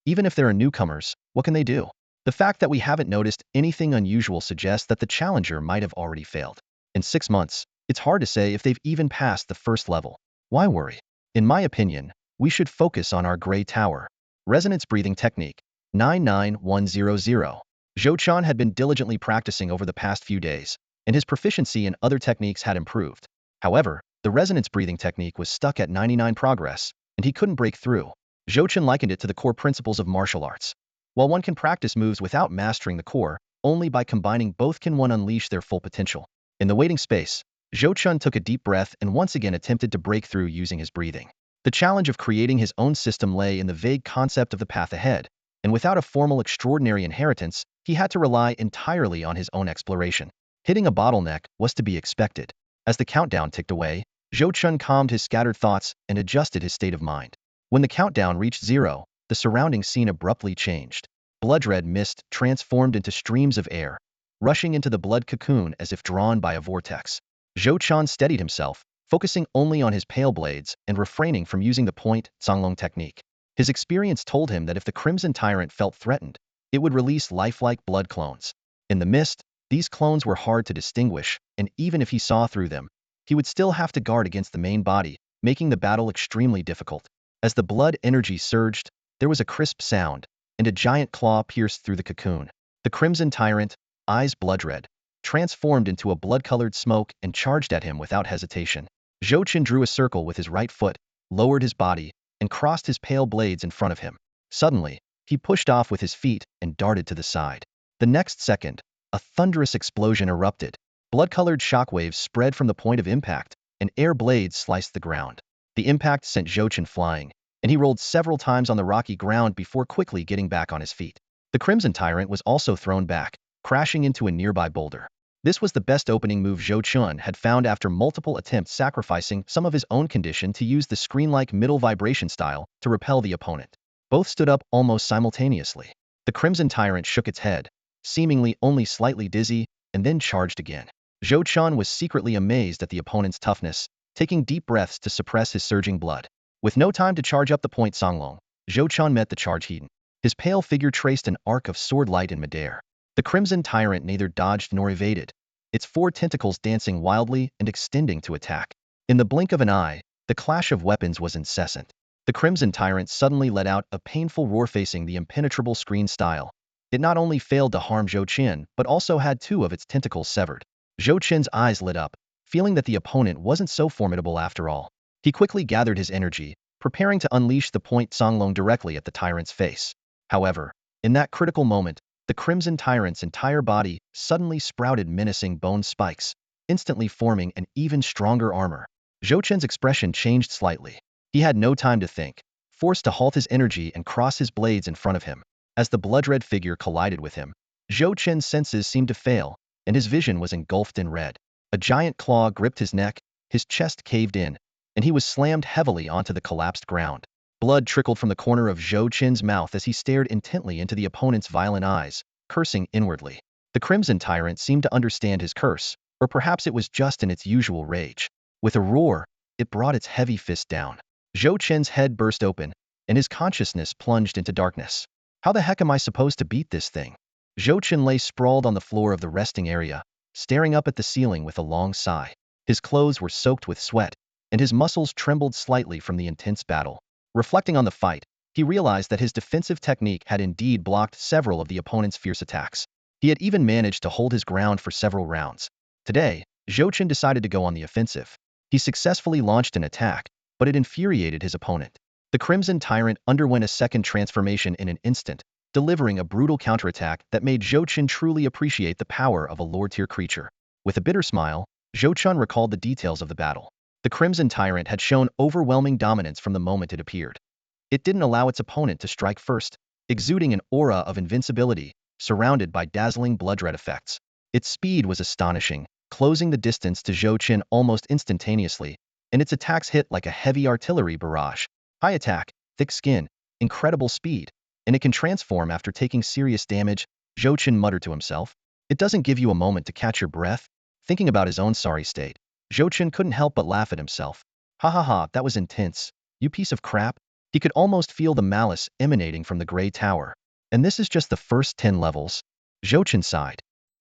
Even if there are newcomers, what can they do? The fact that we haven't noticed anything unusual suggests that the challenger might have already failed. In 6 months, it's hard to say if they've even passed the first level. Why worry? In my opinion, we should focus on our gray tower. Resonance breathing technique, 99100. Zhou Chen had been diligently practicing over the past few days, and his proficiency in other techniques had improved. However, the resonance breathing technique was stuck at 99 progress, and he couldn't break through. Zhou Chen likened it to the core principles of martial arts. While one can practice moves without mastering the core, only by combining both can one unleash their full potential. In the waiting space, Zhou Chen took a deep breath and once again attempted to break through using his breathing. The challenge of creating his own system lay in the vague concept of the path ahead, and without a formal extraordinary inheritance, he had to rely entirely on his own exploration. Hitting a bottleneck was to be expected. As the countdown ticked away, Zhou Chen calmed his scattered thoughts and adjusted his state of mind. When the countdown reached 0, the surrounding scene abruptly changed. Blood-red mist transformed into streams of air, rushing into the blood cocoon as if drawn by a vortex. Zhou Chen steadied himself, focusing only on his pale blades and refraining from using the point-Zonglong technique. His experience told him that if the Crimson Tyrant felt threatened, it would release lifelike blood clones. In the mist, these clones were hard to distinguish, and even if he saw through them, he would still have to guard against the main body, making the battle extremely difficult. As the blood energy surged, there was a crisp sound, and a giant claw pierced through the cocoon. The Crimson Tyrant, eyes blood-red, transformed into a blood-colored smoke and charged at him without hesitation. Zhou Chen drew a circle with his right foot, lowered his body, and crossed his pale blades in front of him. Suddenly, he pushed off with his feet and darted to the side. The next second, a thunderous explosion erupted. Blood-colored shockwaves spread from the point of impact, and air blades sliced the ground. The impact sent Zhou Chen flying, and he rolled several times on the rocky ground before quickly getting back on his feet. The Crimson Tyrant was also thrown back, crashing into a nearby boulder. This was the best opening move Zhou Chen had found after multiple attempts, sacrificing some of his own condition to use the screen-like middle vibration style to repel the opponent. Both stood up almost simultaneously. The Crimson Tyrant shook its head, seemingly only slightly dizzy, and then charged again. Zhou Chen was secretly amazed at the opponent's toughness, taking deep breaths to suppress his surging blood. With no time to charge up the point Zonglong, Zhou Chen met the charge heat. His pale figure traced an arc of sword light in midair. The Crimson Tyrant neither dodged nor evaded, its 4 tentacles dancing wildly and extending to attack. In the blink of an eye, the clash of weapons was incessant. The Crimson Tyrant suddenly let out a painful roar facing the impenetrable screen style. It not only failed to harm Zhou Chen, but also had 2 of its tentacles severed. Zhou Chen's eyes lit up, feeling that the opponent wasn't so formidable after all. He quickly gathered his energy, preparing to unleash the point Songlong directly at the tyrant's face. However, in that critical moment, the Crimson Tyrant's entire body suddenly sprouted menacing bone spikes, instantly forming an even stronger armor. Zhou Chen's expression changed slightly. He had no time to think, forced to halt his energy and cross his blades in front of him. As the blood-red figure collided with him, Zhou Chen's senses seemed to fail, and his vision was engulfed in red. A giant claw gripped his neck, his chest caved in, and he was slammed heavily onto the collapsed ground. Blood trickled from the corner of Zhou Chen's mouth as he stared intently into the opponent's violent eyes, cursing inwardly. The Crimson Tyrant seemed to understand his curse, or perhaps it was just in its usual rage. With a roar, it brought its heavy fist down. Zhou Chen's head burst open, and his consciousness plunged into darkness. How the heck am I supposed to beat this thing? Zhou Chen lay sprawled on the floor of the resting area, staring up at the ceiling with a long sigh. His clothes were soaked with sweat, and his muscles trembled slightly from the intense battle. Reflecting on the fight, he realized that his defensive technique had indeed blocked several of the opponent's fierce attacks. He had even managed to hold his ground for several rounds. Today, Zhou Chen decided to go on the offensive. He successfully launched an attack, but it infuriated his opponent. The Crimson Tyrant underwent a second transformation in an instant, delivering a brutal counterattack that made Zhou Chen truly appreciate the power of a lower-tier creature. With a bitter smile, Zhou Chen recalled the details of the battle. The Crimson Tyrant had shown overwhelming dominance from the moment it appeared. It didn't allow its opponent to strike first, exuding an aura of invincibility, surrounded by dazzling blood-red effects. Its speed was astonishing, closing the distance to Zhou Chen almost instantaneously, and its attacks hit like a heavy artillery barrage. High attack, thick skin, incredible speed, and it can transform after taking serious damage, Zhou Chen muttered to himself. It doesn't give you a moment to catch your breath? Thinking about his own sorry state, Zhou Chen couldn't help but laugh at himself. Ha ha ha, that was intense. You piece of crap. He could almost feel the malice emanating from the gray tower. And this is just the first 10 levels. Zhou Chen sighed.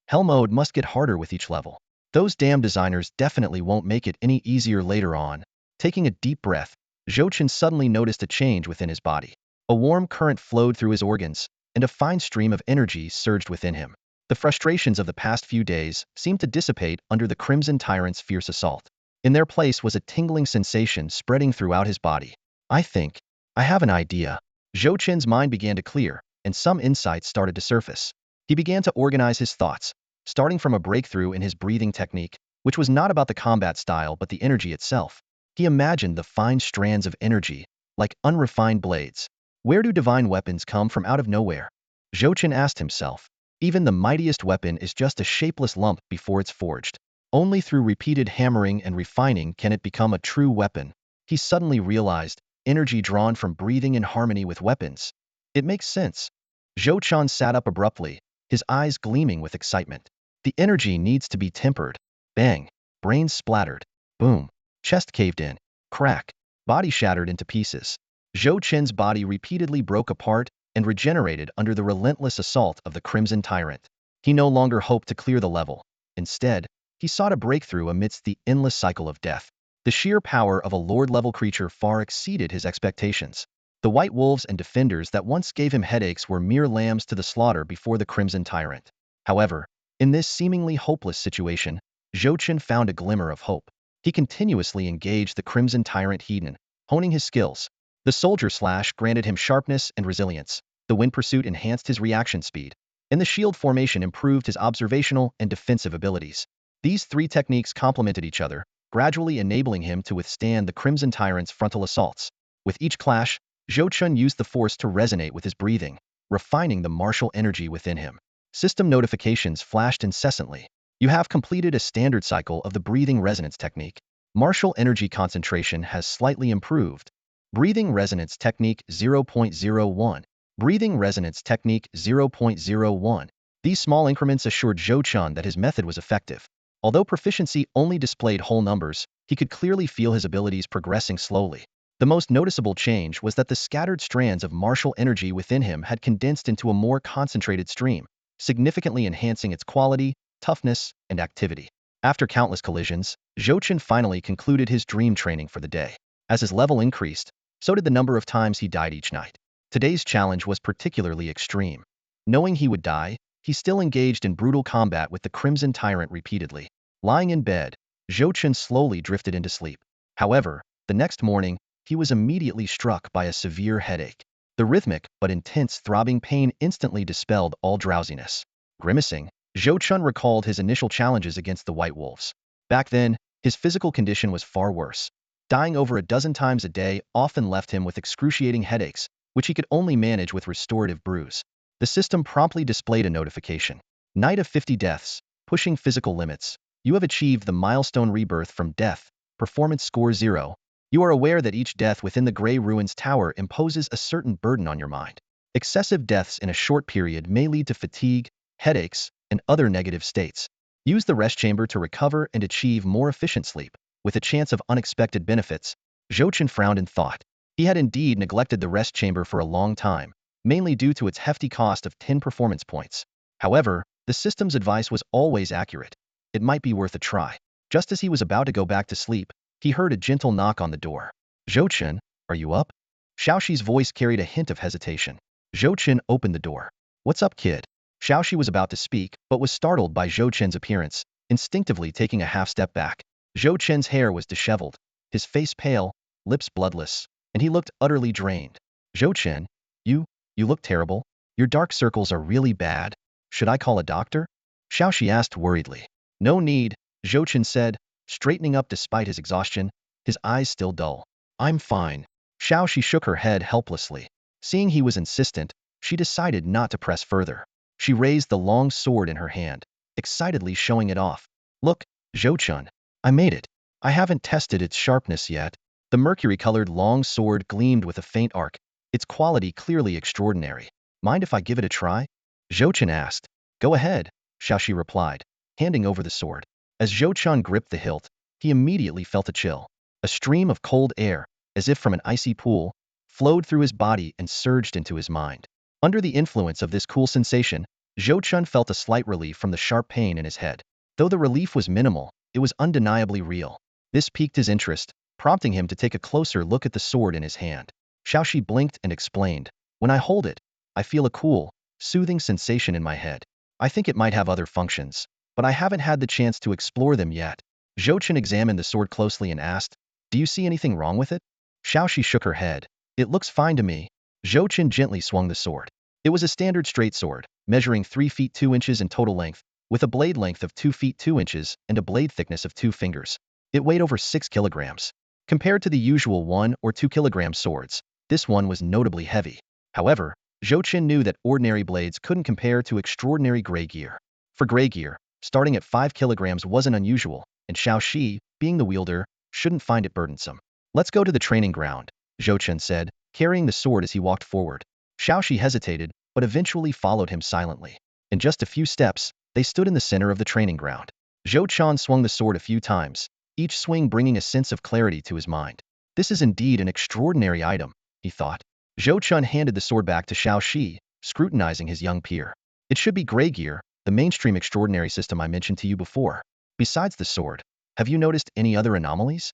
Hell mode must get harder with each level. Those damn designers definitely won't make it any easier later on. Taking a deep breath, Zhou Chen suddenly noticed a change within his body. A warm current flowed through his organs, and a fine stream of energy surged within him. The frustrations of the past few days seemed to dissipate under the Crimson Tyrant's fierce assault. In their place was a tingling sensation spreading throughout his body. I think I have an idea. Zhou Chen's mind began to clear, and some insights started to surface. He began to organize his thoughts, starting from a breakthrough in his breathing technique, which was not about the combat style but the energy itself. He imagined the fine strands of energy, like unrefined blades. Where do divine weapons come from out of nowhere? Zhou Chen asked himself. Even the mightiest weapon is just a shapeless lump before it's forged. Only through repeated hammering and refining can it become a true weapon. He suddenly realized, energy drawn from breathing in harmony with weapons. It makes sense. Zhou Chen sat up abruptly, his eyes gleaming with excitement. The energy needs to be tempered. Bang. Brains splattered. Boom. Chest caved in. Crack. Body shattered into pieces. Zhou Chen's body repeatedly broke apart and regenerated under the relentless assault of the Crimson Tyrant. He no longer hoped to clear the level. Instead, he sought a breakthrough amidst the endless cycle of death. The sheer power of a Lord-level creature far exceeded his expectations. The White Wolves and Defenders that once gave him headaches were mere lambs to the slaughter before the Crimson Tyrant. However, in this seemingly hopeless situation, Zhou Chen found a glimmer of hope. He continuously engaged the Crimson Tyrant Hedon, honing his skills. The Soldier Slash granted him sharpness and resilience. The Wind Pursuit enhanced his reaction speed, and the Shield Formation improved his observational and defensive abilities. These three techniques complemented each other, gradually enabling him to withstand the Crimson Tyrant's frontal assaults. With each clash, Zhou Chen used the force to resonate with his breathing, refining the martial energy within him. System notifications flashed incessantly. You have completed a standard cycle of the breathing resonance technique. Martial energy concentration has slightly improved. Breathing resonance technique 0.01. Breathing resonance technique 0.01. These small increments assured Zhou Chen that his method was effective. Although proficiency only displayed whole numbers, he could clearly feel his abilities progressing slowly. The most noticeable change was that the scattered strands of martial energy within him had condensed into a more concentrated stream, significantly enhancing its quality, toughness, and activity. After countless collisions, Zhou Chen finally concluded his dream training for the day. As his level increased, so did the number of times he died each night. Today's challenge was particularly extreme. Knowing he would die, he still engaged in brutal combat with the Crimson Tyrant repeatedly. Lying in bed, Zhou Chen slowly drifted into sleep. However, the next morning, he was immediately struck by a severe headache. The rhythmic but intense throbbing pain instantly dispelled all drowsiness. Grimacing, Zhou Chen recalled his initial challenges against the White Wolves. Back then, his physical condition was far worse. Dying over a dozen times a day often left him with excruciating headaches, which he could only manage with restorative brews. The system promptly displayed a notification. Night of 50 deaths, pushing physical limits. You have achieved the milestone rebirth from death, performance score 0. You are aware that each death within the Grey Ruins Tower imposes a certain burden on your mind. Excessive deaths in a short period may lead to fatigue, headaches, and other negative states. Use the rest chamber to recover and achieve more efficient sleep, with a chance of unexpected benefits. Zhou Chen frowned in thought. He had indeed neglected the rest chamber for a long time, mainly due to its hefty cost of 10 performance points. However, the system's advice was always accurate. It might be worth a try. Just as he was about to go back to sleep, he heard a gentle knock on the door. Zhou Chen, are you up? Xiaoxi's voice carried a hint of hesitation. Zhou Chen opened the door. What's up, kid? Xiaoxi was about to speak, but was startled by Zhou Chen's appearance, instinctively taking a half step back. Zhou Chen's hair was disheveled, his face pale, lips bloodless, and he looked utterly drained. Zhou Chen, you look terrible. Your dark circles are really bad. Should I call a doctor? Xiaoxi asked worriedly. No need, Zhou Chen said, straightening up despite his exhaustion, his eyes still dull. I'm fine. Xiaoxi shook her head helplessly. Seeing he was insistent, she decided not to press further. She raised the long sword in her hand, excitedly showing it off. Look, Zhou Chen, I made it. I haven't tested its sharpness yet. The mercury-colored long sword gleamed with a faint arc, its quality clearly extraordinary. Mind if I give it a try? Zhou Chen asked. Go ahead, Xiaoxi replied, handing over the sword. As Zhou Chen gripped the hilt, he immediately felt a chill. A stream of cold air, as if from an icy pool, flowed through his body and surged into his mind. Under the influence of this cool sensation, Zhou Chen felt a slight relief from the sharp pain in his head. Though the relief was minimal, it was undeniably real. This piqued his interest, prompting him to take a closer look at the sword in his hand. Xiaoxi blinked and explained. When I hold it, I feel a cool, soothing sensation in my head. I think it might have other functions, but I haven't had the chance to explore them yet. Zhou Chen examined the sword closely and asked, Do you see anything wrong with it? Xiaoxi shook her head. It looks fine to me. Zhou Chen gently swung the sword. It was a standard straight sword, measuring 3 feet 2 inches in total length, with a blade length of 2 feet 2 inches and a blade thickness of 2 fingers. It weighed over 6 kilograms. Compared to the usual 1 or 2 kilogram swords, this one was notably heavy. However, Zhou Chen knew that ordinary blades couldn't compare to extraordinary gray gear. For gray gear, starting at 5 kilograms wasn't unusual, and Xiaoxi, being the wielder, shouldn't find it burdensome. Let's go to the training ground, Zhou Chen said, carrying the sword as he walked forward. Xiaoxi hesitated, but eventually followed him silently. In just a few steps, they stood in the center of the training ground. Zhou Chen swung the sword a few times, each swing bringing a sense of clarity to his mind. This is indeed an extraordinary item, he thought. Zhou Chen handed the sword back to Xiaoxi, scrutinizing his young peer. It should be gray gear, the mainstream extraordinary system I mentioned to you before. Besides the sword, have you noticed any other anomalies?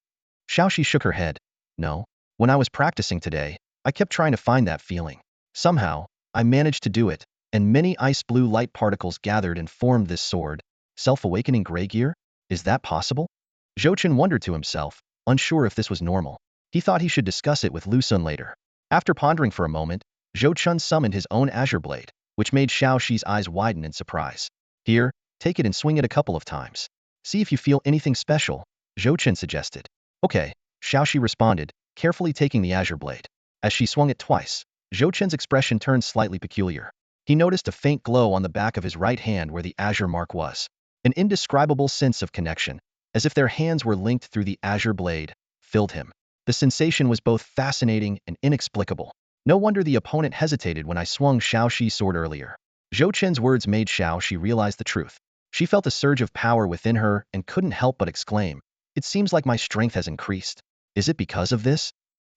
Xiaoxi shook her head. No. When I was practicing today, I kept trying to find that feeling. Somehow, I managed to do it, and many ice blue light particles gathered and formed this sword. Self-awakening gray gear? Is that possible? Zhou Chen wondered to himself, unsure if this was normal. He thought he should discuss it with Lu Sun later. After pondering for a moment, Zhou Chen summoned his own azure blade, which made Xiaoxi's eyes widen in surprise. Here, take it and swing it a couple of times. See if you feel anything special, Zhou Chen suggested. Okay, Xiaoxi responded, carefully taking the azure blade. As she swung it twice, Zhou Chen's expression turned slightly peculiar. He noticed a faint glow on the back of his right hand where the azure mark was. An indescribable sense of connection, as if their hands were linked through the azure blade, filled him. The sensation was both fascinating and inexplicable. No wonder the opponent hesitated when I swung Xiaoxi's sword earlier. Zhou Chen's words made Xiaoxi realize the truth. She felt a surge of power within her and couldn't help but exclaim, It seems like my strength has increased. Is it because of this?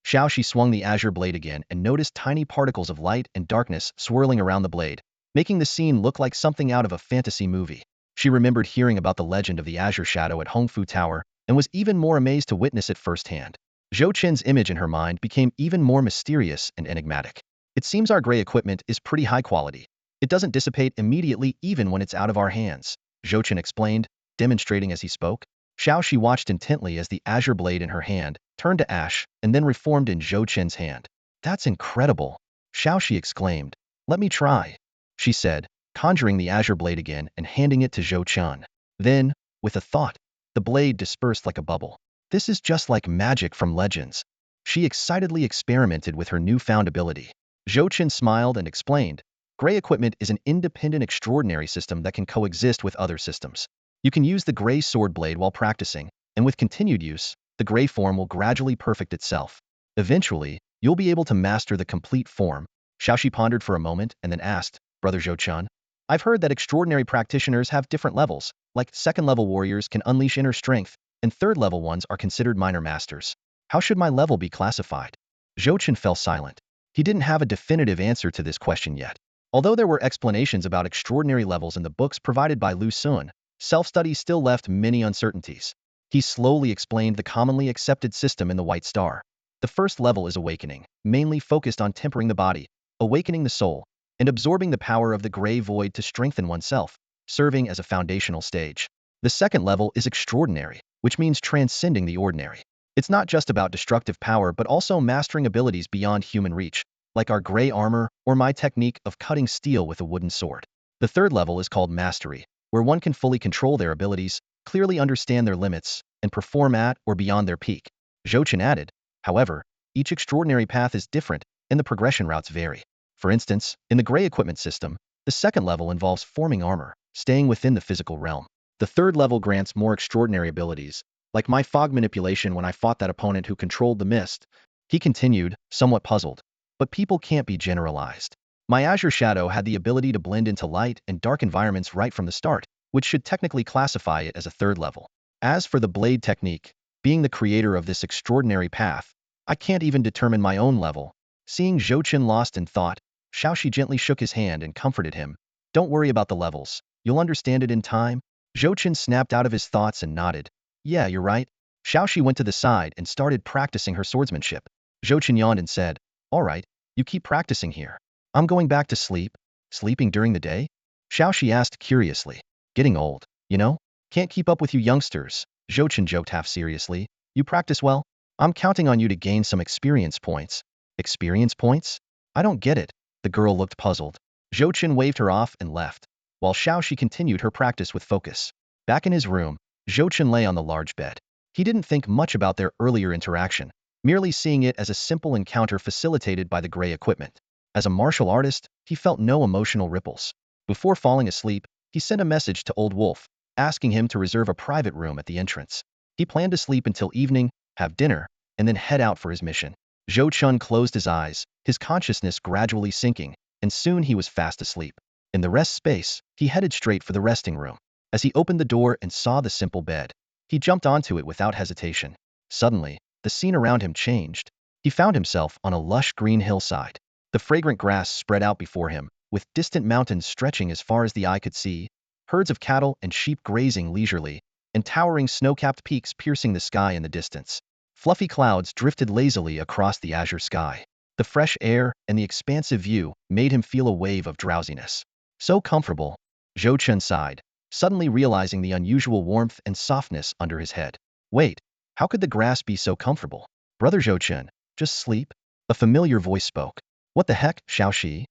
Xiaoxi swung the azure blade again and noticed tiny particles of light and darkness swirling around the blade, making the scene look like something out of a fantasy movie. She remembered hearing about the legend of the Azure Shadow at Hongfu Tower and was even more amazed to witness it firsthand. Zhou Chen's image in her mind became even more mysterious and enigmatic. It seems our gray equipment is pretty high quality. It doesn't dissipate immediately even when it's out of our hands, Zhou Chen explained, demonstrating as he spoke. Xiaoxi watched intently as the azure blade in her hand turned to ash and then reformed in Zhou Chen's hand. That's incredible, Xiaoxi exclaimed. Let me try, she said, conjuring the azure blade again and handing it to Zhou Chen. Then, with a thought, the blade dispersed like a bubble. This is just like magic from Legends. She excitedly experimented with her newfound ability. Zhou Chen smiled and explained, Gray equipment is an independent extraordinary system that can coexist with other systems. You can use the gray sword blade while practicing, and with continued use, the gray form will gradually perfect itself. Eventually, you'll be able to master the complete form. Xiaoxi pondered for a moment and then asked, Brother Zhou Chen, I've heard that extraordinary practitioners have different levels, like second-level warriors can unleash inner strength, and third-level ones are considered minor masters. How should my level be classified? Zhou Chen fell silent. He didn't have a definitive answer to this question yet. Although there were explanations about extraordinary levels in the books provided by Lu Sun, self-study still left many uncertainties. He slowly explained the commonly accepted system in the White Star. The first level is awakening, mainly focused on tempering the body, awakening the soul, and absorbing the power of the gray void to strengthen oneself, serving as a foundational stage. The second level is extraordinary, which means transcending the ordinary. It's not just about destructive power but also mastering abilities beyond human reach, like our gray armor or my technique of cutting steel with a wooden sword. The third level is called mastery, where one can fully control their abilities, clearly understand their limits, and perform at or beyond their peak. Zhou Chen added, however, each extraordinary path is different, and the progression routes vary. For instance, in the gray equipment system, the second level involves forming armor, staying within the physical realm. The third level grants more extraordinary abilities, like my fog manipulation when I fought that opponent who controlled the mist. He continued, somewhat puzzled. But people can't be generalized. My azure shadow had the ability to blend into light and dark environments right from the start, which should technically classify it as a third level. As for the blade technique, being the creator of this extraordinary path, I can't even determine my own level. Seeing Zhou Chen lost in thought, Xiaoxi gently shook his hand and comforted him. Don't worry about the levels. You'll understand it in time. Zhou Chen snapped out of his thoughts and nodded. Yeah, you're right. Xiaoxi went to the side and started practicing her swordsmanship. Zhou Chen yawned and said, All right, you keep practicing here. I'm going back to sleep. Sleeping during the day? Xiaoxi asked curiously. Getting old, you know? Can't keep up with you youngsters. Zhou Chen joked half seriously. You practice well? I'm counting on you to gain some experience points. Experience points? I don't get it. The girl looked puzzled. Zhou Chen waved her off and left, while Xiaoxi continued her practice with focus. Back in his room, Zhou Chen lay on the large bed. He didn't think much about their earlier interaction, merely seeing it as a simple encounter facilitated by the gray equipment. As a martial artist, he felt no emotional ripples. Before falling asleep, he sent a message to Old Wolf, asking him to reserve a private room at the entrance. He planned to sleep until evening, have dinner, and then head out for his mission. Zhou Chen closed his eyes, his consciousness gradually sinking, and soon he was fast asleep. In the rest space, he headed straight for the resting room. As he opened the door and saw the simple bed, he jumped onto it without hesitation. Suddenly, the scene around him changed. He found himself on a lush green hillside. The fragrant grass spread out before him, with distant mountains stretching as far as the eye could see, herds of cattle and sheep grazing leisurely, and towering snow-capped peaks piercing the sky in the distance. Fluffy clouds drifted lazily across the azure sky. The fresh air and the expansive view made him feel a wave of drowsiness. So comfortable, Zhou Chen sighed, suddenly realizing the unusual warmth and softness under his head. Wait, how could the grass be so comfortable? Brother Zhou Chen, just sleep? A familiar voice spoke. What the heck, Xiaoxi?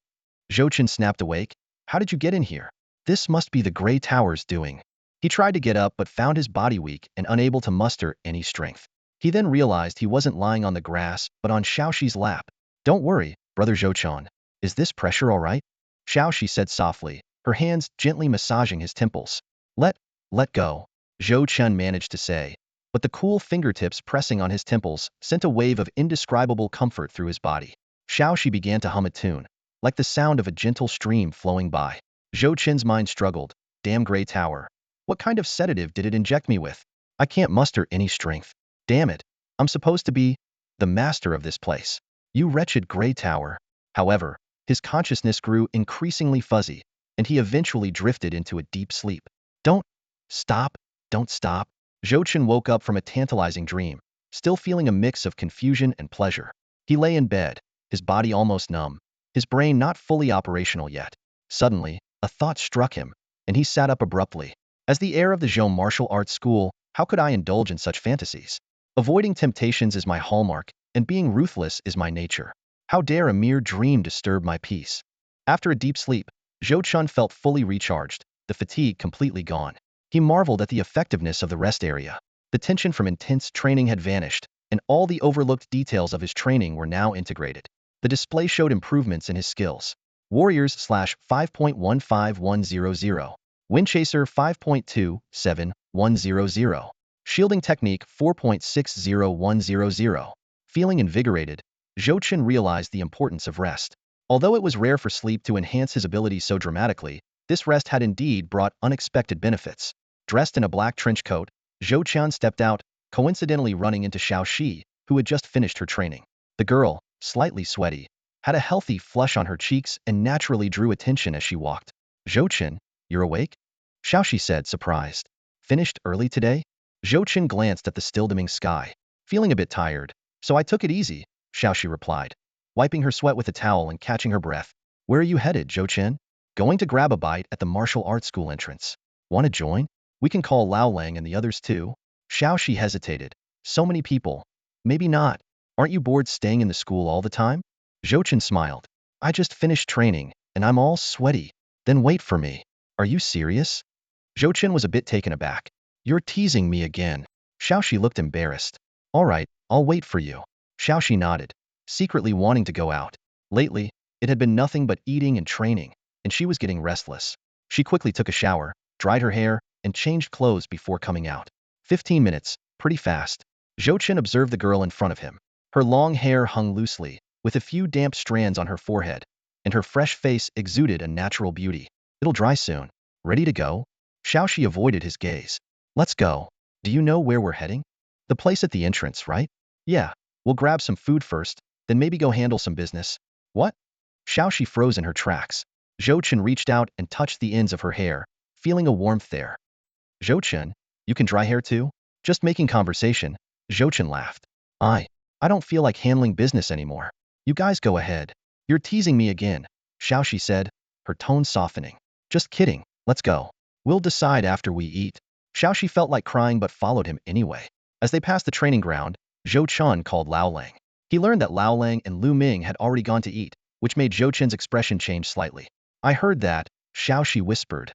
Zhou Chen snapped awake. How did you get in here? This must be the Gray Tower's doing. He tried to get up but found his body weak and unable to muster any strength. He then realized he wasn't lying on the grass but on Xiaoxi's lap. Don't worry, Brother Zhou Chen. Is this pressure all right? Xiaoxi said softly, her hands gently massaging his temples. Let go, Zhou Chen managed to say, but the cool fingertips pressing on his temples sent a wave of indescribable comfort through his body. Xiaoxi began to hum a tune, like the sound of a gentle stream flowing by. Zhou Chen's mind struggled. Damn Gray Tower. What kind of sedative did it inject me with? I can't muster any strength. Damn it. I'm supposed to be the master of this place. You wretched Gray Tower. However, his consciousness grew increasingly fuzzy, and he eventually drifted into a deep sleep. Don't stop. Zhou Chen woke up from a tantalizing dream, still feeling a mix of confusion and pleasure. He lay in bed, his body almost numb, his brain not fully operational yet. Suddenly, a thought struck him, and he sat up abruptly. As the heir of the Zhou martial arts school, How could I indulge in such fantasies? Avoiding temptations is my hallmark, and being ruthless is my nature. How dare a mere dream disturb my peace? After a deep sleep, Chen felt fully recharged, the fatigue completely gone. He marveled at the effectiveness of the rest area. The tension from intense training had vanished, and all the overlooked details of his training were now integrated. The display showed improvements in his skills. Warriors /5.15100. Windchaser 5.27100. Shielding technique 4.60100. Feeling invigorated, Chen realized the importance of rest. Although it was rare for sleep to enhance his abilities so dramatically, this rest had indeed brought unexpected benefits. Dressed in a black trench coat, Chen stepped out, coincidentally running into Xiaoxi, who had just finished her training. The girl, slightly sweaty, had a healthy flush on her cheeks and naturally drew attention as she walked. Chen, you're awake? Xiaoxi said, surprised. Finished early today? Chen glanced at the still-dimming sky. Feeling a bit tired, so I took it easy, Xiaoxi replied, wiping her sweat with a towel and catching her breath. Where are you headed, Chen? Going to grab a bite at the martial arts school entrance. Want to join? We can call Lao Lang and the others too. Xiaoxi hesitated. So many people. Maybe not. Aren't you bored staying in the school all the time? Chen smiled. I just finished training, and I'm all sweaty. Then wait for me. Are you serious? Chen was a bit taken aback. You're teasing me again. Xiaoxi looked embarrassed. All right, I'll wait for you. Xiaoxi nodded, secretly wanting to go out. Lately, it had been nothing but eating and training, and she was getting restless. She quickly took a shower, dried her hair, and changed clothes before coming out. 15 minutes, pretty fast. Chen observed the girl in front of him. Her long hair hung loosely, with a few damp strands on her forehead, and her fresh face exuded a natural beauty. It'll dry soon. Ready to go? Xiaoxi avoided his gaze. Let's go. Do you know where we're heading? The place at the entrance, right? Yeah. We'll grab some food first, then maybe go handle some business. What? Xiaoxi froze in her tracks. Chen reached out and touched the ends of her hair, feeling a warmth there. Chen, you can dry hair too? Just making conversation, Chen laughed. I don't feel like handling business anymore. You guys go ahead. You're teasing me again, Xiaoxi said, her tone softening. Just kidding, let's go. We'll decide after we eat. Xiaoxi felt like crying but followed him anyway. As they passed the training ground, Chen called Lao Lang. He learned that Lao Lang and Lu Ming had already gone to eat, which made Chen's expression change slightly. I heard that, Xiaoxi whispered.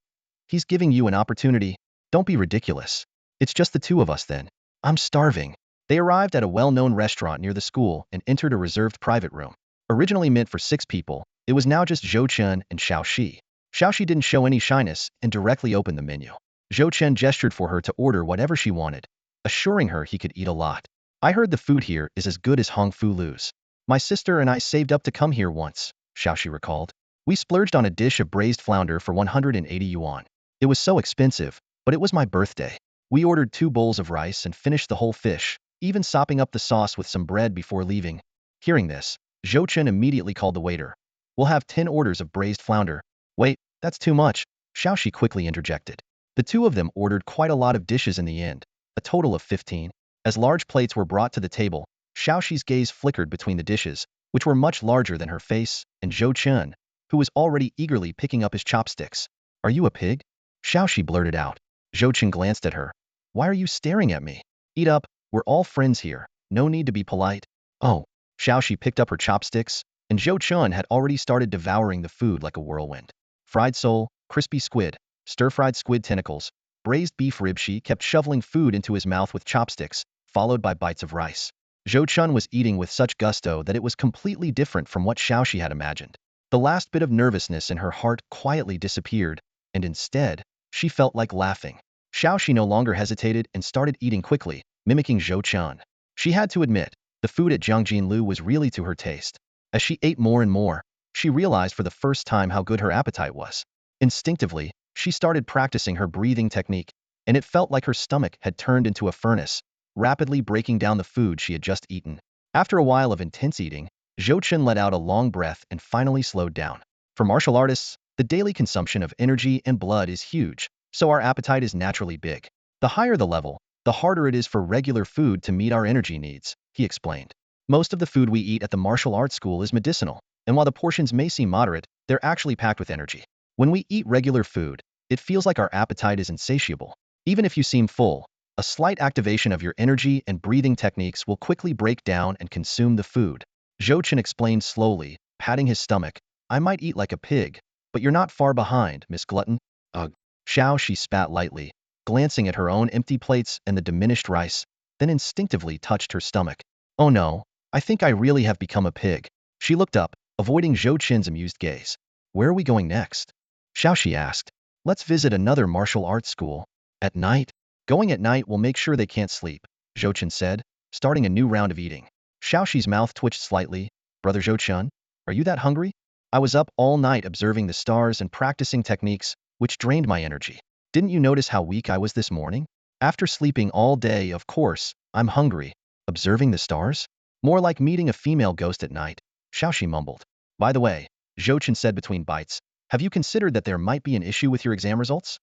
He's giving you an opportunity. Don't be ridiculous. It's just the two of us then. I'm starving. They arrived at a well-known restaurant near the school and entered a reserved private room. Originally meant for 6 people, it was now just Chen and Xiaoxi. Xiaoxi didn't show any shyness and directly opened the menu. Chen gestured for her to order whatever she wanted, assuring her he could eat a lot. I heard the food here is as good as Hong Fu Lu's. My sister and I saved up to come here once, Xiaoxi recalled. We splurged on a dish of braised flounder for 180 yuan. It was so expensive, but it was my birthday. We ordered 2 bowls of rice and finished the whole fish, even sopping up the sauce with some bread before leaving. Hearing this, Chen immediately called the waiter. We'll have 10 orders of braised flounder. Wait, that's too much, Xiaoxi quickly interjected. The two of them ordered quite a lot of dishes in the end, a total of 15. As large plates were brought to the table, Xiaoxi's gaze flickered between the dishes, which were much larger than her face, and Chen, who was already eagerly picking up his chopsticks. Are you a pig? Xiaoxi blurted out. Chen glanced at her. Why are you staring at me? Eat up, we're all friends here, no need to be polite. Oh. Xiaoxi picked up her chopsticks, and Chen had already started devouring the food like a whirlwind. Fried sole, crispy squid, stir-fried squid tentacles, braised beef rib. She kept shoveling food into his mouth with chopsticks, followed by bites of rice. Chen was eating with such gusto that it was completely different from what Xiaoxi had imagined. The last bit of nervousness in her heart quietly disappeared, and instead, she felt like laughing. Xiaoxi no longer hesitated and started eating quickly, mimicking Chen. She had to admit, the food at Jiangjinlu was really to her taste. As she ate more and more, she realized for the first time how good her appetite was. Instinctively, she started practicing her breathing technique, and it felt like her stomach had turned into a furnace, rapidly breaking down the food she had just eaten. After a while of intense eating, Chen let out a long breath and finally slowed down. For martial artists, the daily consumption of energy and blood is huge, so our appetite is naturally big. The higher the level, the harder it is for regular food to meet our energy needs, he explained. Most of the food we eat at the martial arts school is medicinal, and while the portions may seem moderate, they're actually packed with energy. When we eat regular food, it feels like our appetite is insatiable. Even if you seem full, A slight activation of your energy and breathing techniques will quickly break down and consume the food. Zhou Chen explained slowly, patting his stomach. I might eat like a pig, but you're not far behind, Miss Glutton. Ugh. She spat lightly, glancing at her own empty plates and the diminished rice, then instinctively touched her stomach. Oh no, I think I really have become a pig. She looked up, avoiding Zhou Chen's amused gaze. Where are we going next? She asked. Let's visit another martial arts school. At night? Going at night will make sure they can't sleep, Zhou Chen said, starting a new round of eating. Xi's mouth twitched slightly. Brother Zhou Chen, are you that hungry? I was up all night observing the stars and practicing techniques, which drained my energy. Didn't you notice how weak I was this morning? After sleeping all day, of course, I'm hungry. Observing the stars? More like meeting a female ghost at night, Shi mumbled. By the way, Zhou Chen said between bites, have you considered that there might be an issue with your exam results?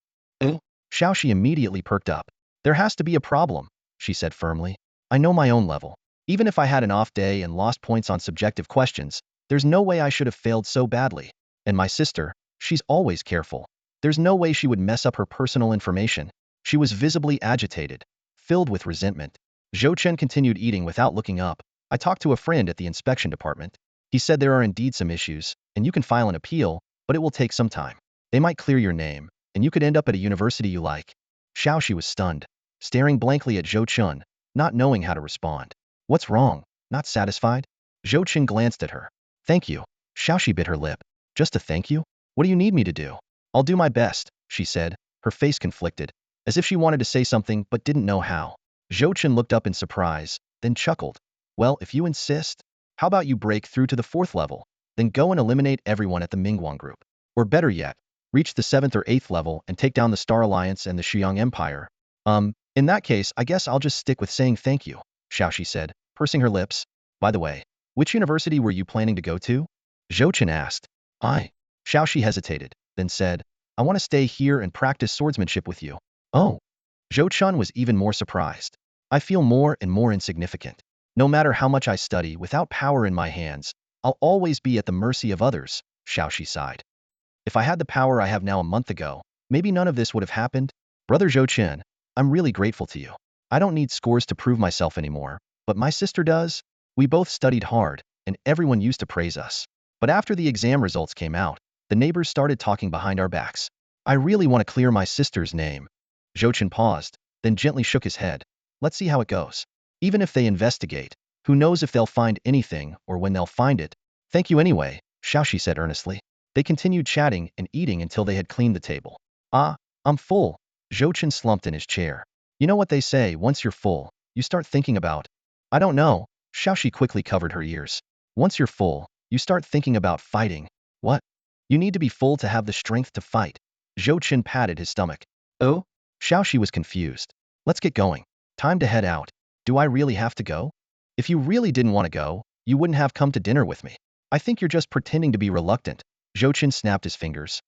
Shi immediately perked up. There has to be a problem, she said firmly. I know my own level. Even if I had an off day and lost points on subjective questions, there's no way I should have failed so badly. And my sister, she's always careful. There's no way she would mess up her personal information. She was visibly agitated, filled with resentment. Zhou Chen continued eating without looking up. I talked to a friend at the inspection department. He said there are indeed some issues, and you can file an appeal, but it will take some time. They might clear your name, and you could end up at a university you like. Shi was stunned, staring blankly at Zhou Chen, not knowing how to respond. What's wrong? Not satisfied? Zhou Chen glanced at her. Thank you. Shi bit her lip. Just a thank you? What do you need me to do? I'll do my best, she said, her face conflicted, as if she wanted to say something but didn't know how. Zhou Chen looked up in surprise, then chuckled. Well, if you insist, how about you break through to the 4th level, then go and eliminate everyone at the Mingguang group. Or better yet, reach the 7th or 8th level and take down the Star Alliance and the Xiang Empire. In that case, I guess I'll just stick with saying thank you, Shi said, pursing her lips. By the way, which university were you planning to go to? Zhou Chen asked. Shi hesitated, then said, I want to stay here and practice swordsmanship with you. Oh. Zhou Chen was even more surprised. I feel more and more insignificant. No matter how much I study, without power in my hands, I'll always be at the mercy of others, Shi sighed. If I had the power I have now a month ago, maybe none of this would have happened. Brother Zhou Chen, I'm really grateful to you. I don't need scores to prove myself anymore, but my sister does. We both studied hard, and everyone used to praise us. But after the exam results came out, the neighbors started talking behind our backs. I really want to clear my sister's name. Zhou Chen paused, then gently shook his head. Let's see how it goes. Even if they investigate, who knows if they'll find anything or when they'll find it. Thank you anyway, Shi said earnestly. They continued chatting and eating until they had cleaned the table. I'm full. Zhou Chen slumped in his chair. You know what they say, once you're full, you start thinking about. I don't know. Shi quickly covered her ears. Once you're full, you start thinking about fighting. What? You need to be full to have the strength to fight. Zhou Chen patted his stomach. Oh? Shi was confused. Let's get going. Time to head out. Do I really have to go? If you really didn't want to go, you wouldn't have come to dinner with me. I think you're just pretending to be reluctant. Zhou Chen snapped his fingers.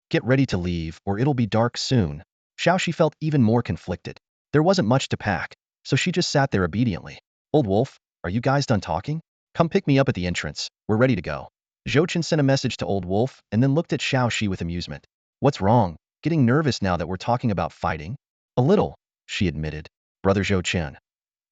Get ready to leave, or it'll be dark soon. Shi felt even more conflicted. There wasn't much to pack, so she just sat there obediently. Old Wolf, are you guys done talking? Come pick me up at the entrance. We're ready to go. Zhou Chen sent a message to Old Wolf and then looked at Shi with amusement. What's wrong? Getting nervous now that we're talking about fighting? A little, she admitted. Brother Zhou Chen.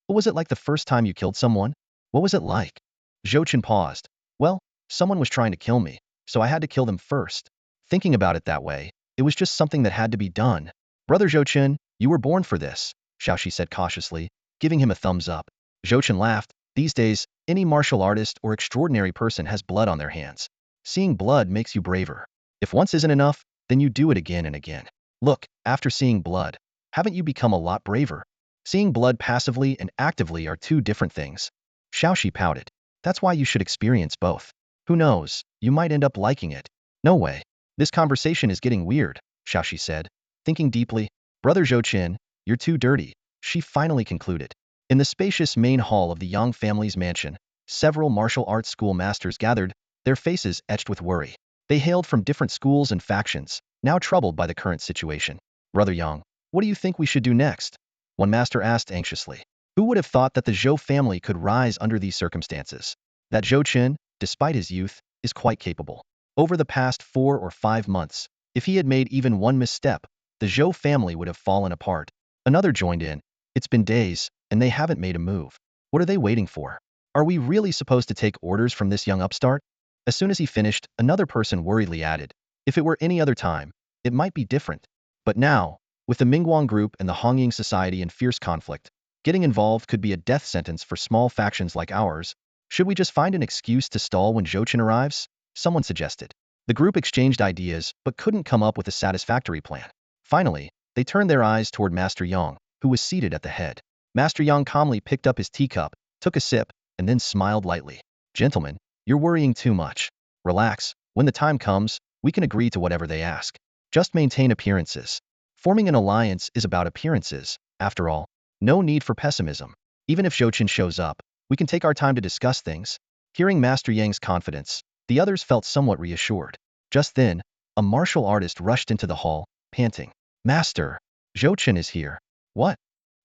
What was it like the first time you killed someone? What was it like? Zhou Chen paused. Well, someone was trying to kill me, so I had to kill them first. Thinking about it that way, it was just something that had to be done. Brother Zhou Chen, you were born for this, Shi said cautiously, giving him a thumbs up. Zhou Chen laughed. These days, any martial artist or extraordinary person has blood on their hands. Seeing blood makes you braver. If once isn't enough, then you do it again and again. Look, after seeing blood, haven't you become a lot braver? Seeing blood passively and actively are two different things. Shi pouted. That's why you should experience both. Who knows, you might end up liking it. No way. This conversation is getting weird, Shi said. Thinking deeply, Brother Zhou Chen, you're too dirty, she finally concluded. In the spacious main hall of the Yang family's mansion, several martial arts school masters gathered, their faces etched with worry. They hailed from different schools and factions, now troubled by the current situation. Brother Yang, what do you think we should do next? One master asked anxiously. Who would have thought that the Zhou family could rise under these circumstances? That Zhou Chen, despite his youth, is quite capable. Over the past 4 or 5 months, if he had made even one misstep, the Zhou family would have fallen apart. Another joined in. It's been days, and they haven't made a move. What are they waiting for? Are we really supposed to take orders from this young upstart? As soon as he finished, another person worriedly added, if it were any other time, it might be different. But now, with the Mingguang group and the Hongying society in fierce conflict, getting involved could be a death sentence for small factions like ours. Should we just find an excuse to stall when Zhou Chen arrives? Someone suggested. The group exchanged ideas but couldn't come up with a satisfactory plan. Finally, they turned their eyes toward Master Yang, who was seated at the head. Master Yang calmly picked up his teacup, took a sip, and then smiled lightly. Gentlemen, you're worrying too much. Relax. When the time comes, we can agree to whatever they ask. Just maintain appearances. Forming an alliance is about appearances, after all. No need for pessimism. Even if Zhou Chen shows up, we can take our time to discuss things. Hearing Master Yang's confidence, the others felt somewhat reassured. Just then, a martial artist rushed into the hall, panting. Master, Zhou Chen is here. What?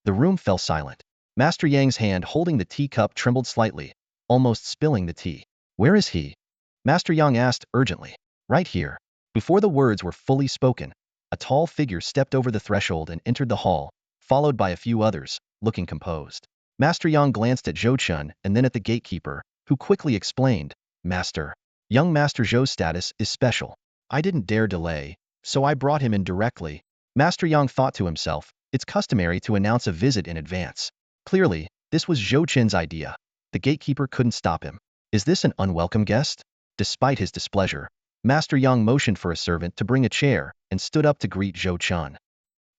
The room fell silent. Master Yang's hand holding the teacup trembled slightly, almost spilling the tea. Where is he? Master Yang asked urgently. Right here. Before the words were fully spoken, a tall figure stepped over the threshold and entered the hall, followed by a few others, looking composed. Master Yang glanced at Zhou Chen and then at the gatekeeper, who quickly explained, Master, young Master Zhou's status is special. I didn't dare delay, so I brought him in directly. Master Yang thought to himself, it's customary to announce a visit in advance. Clearly, this was Zhou Chen's idea. The gatekeeper couldn't stop him. Is this an unwelcome guest? Despite his displeasure, Master Yang motioned for a servant to bring a chair and stood up to greet Zhou Chen.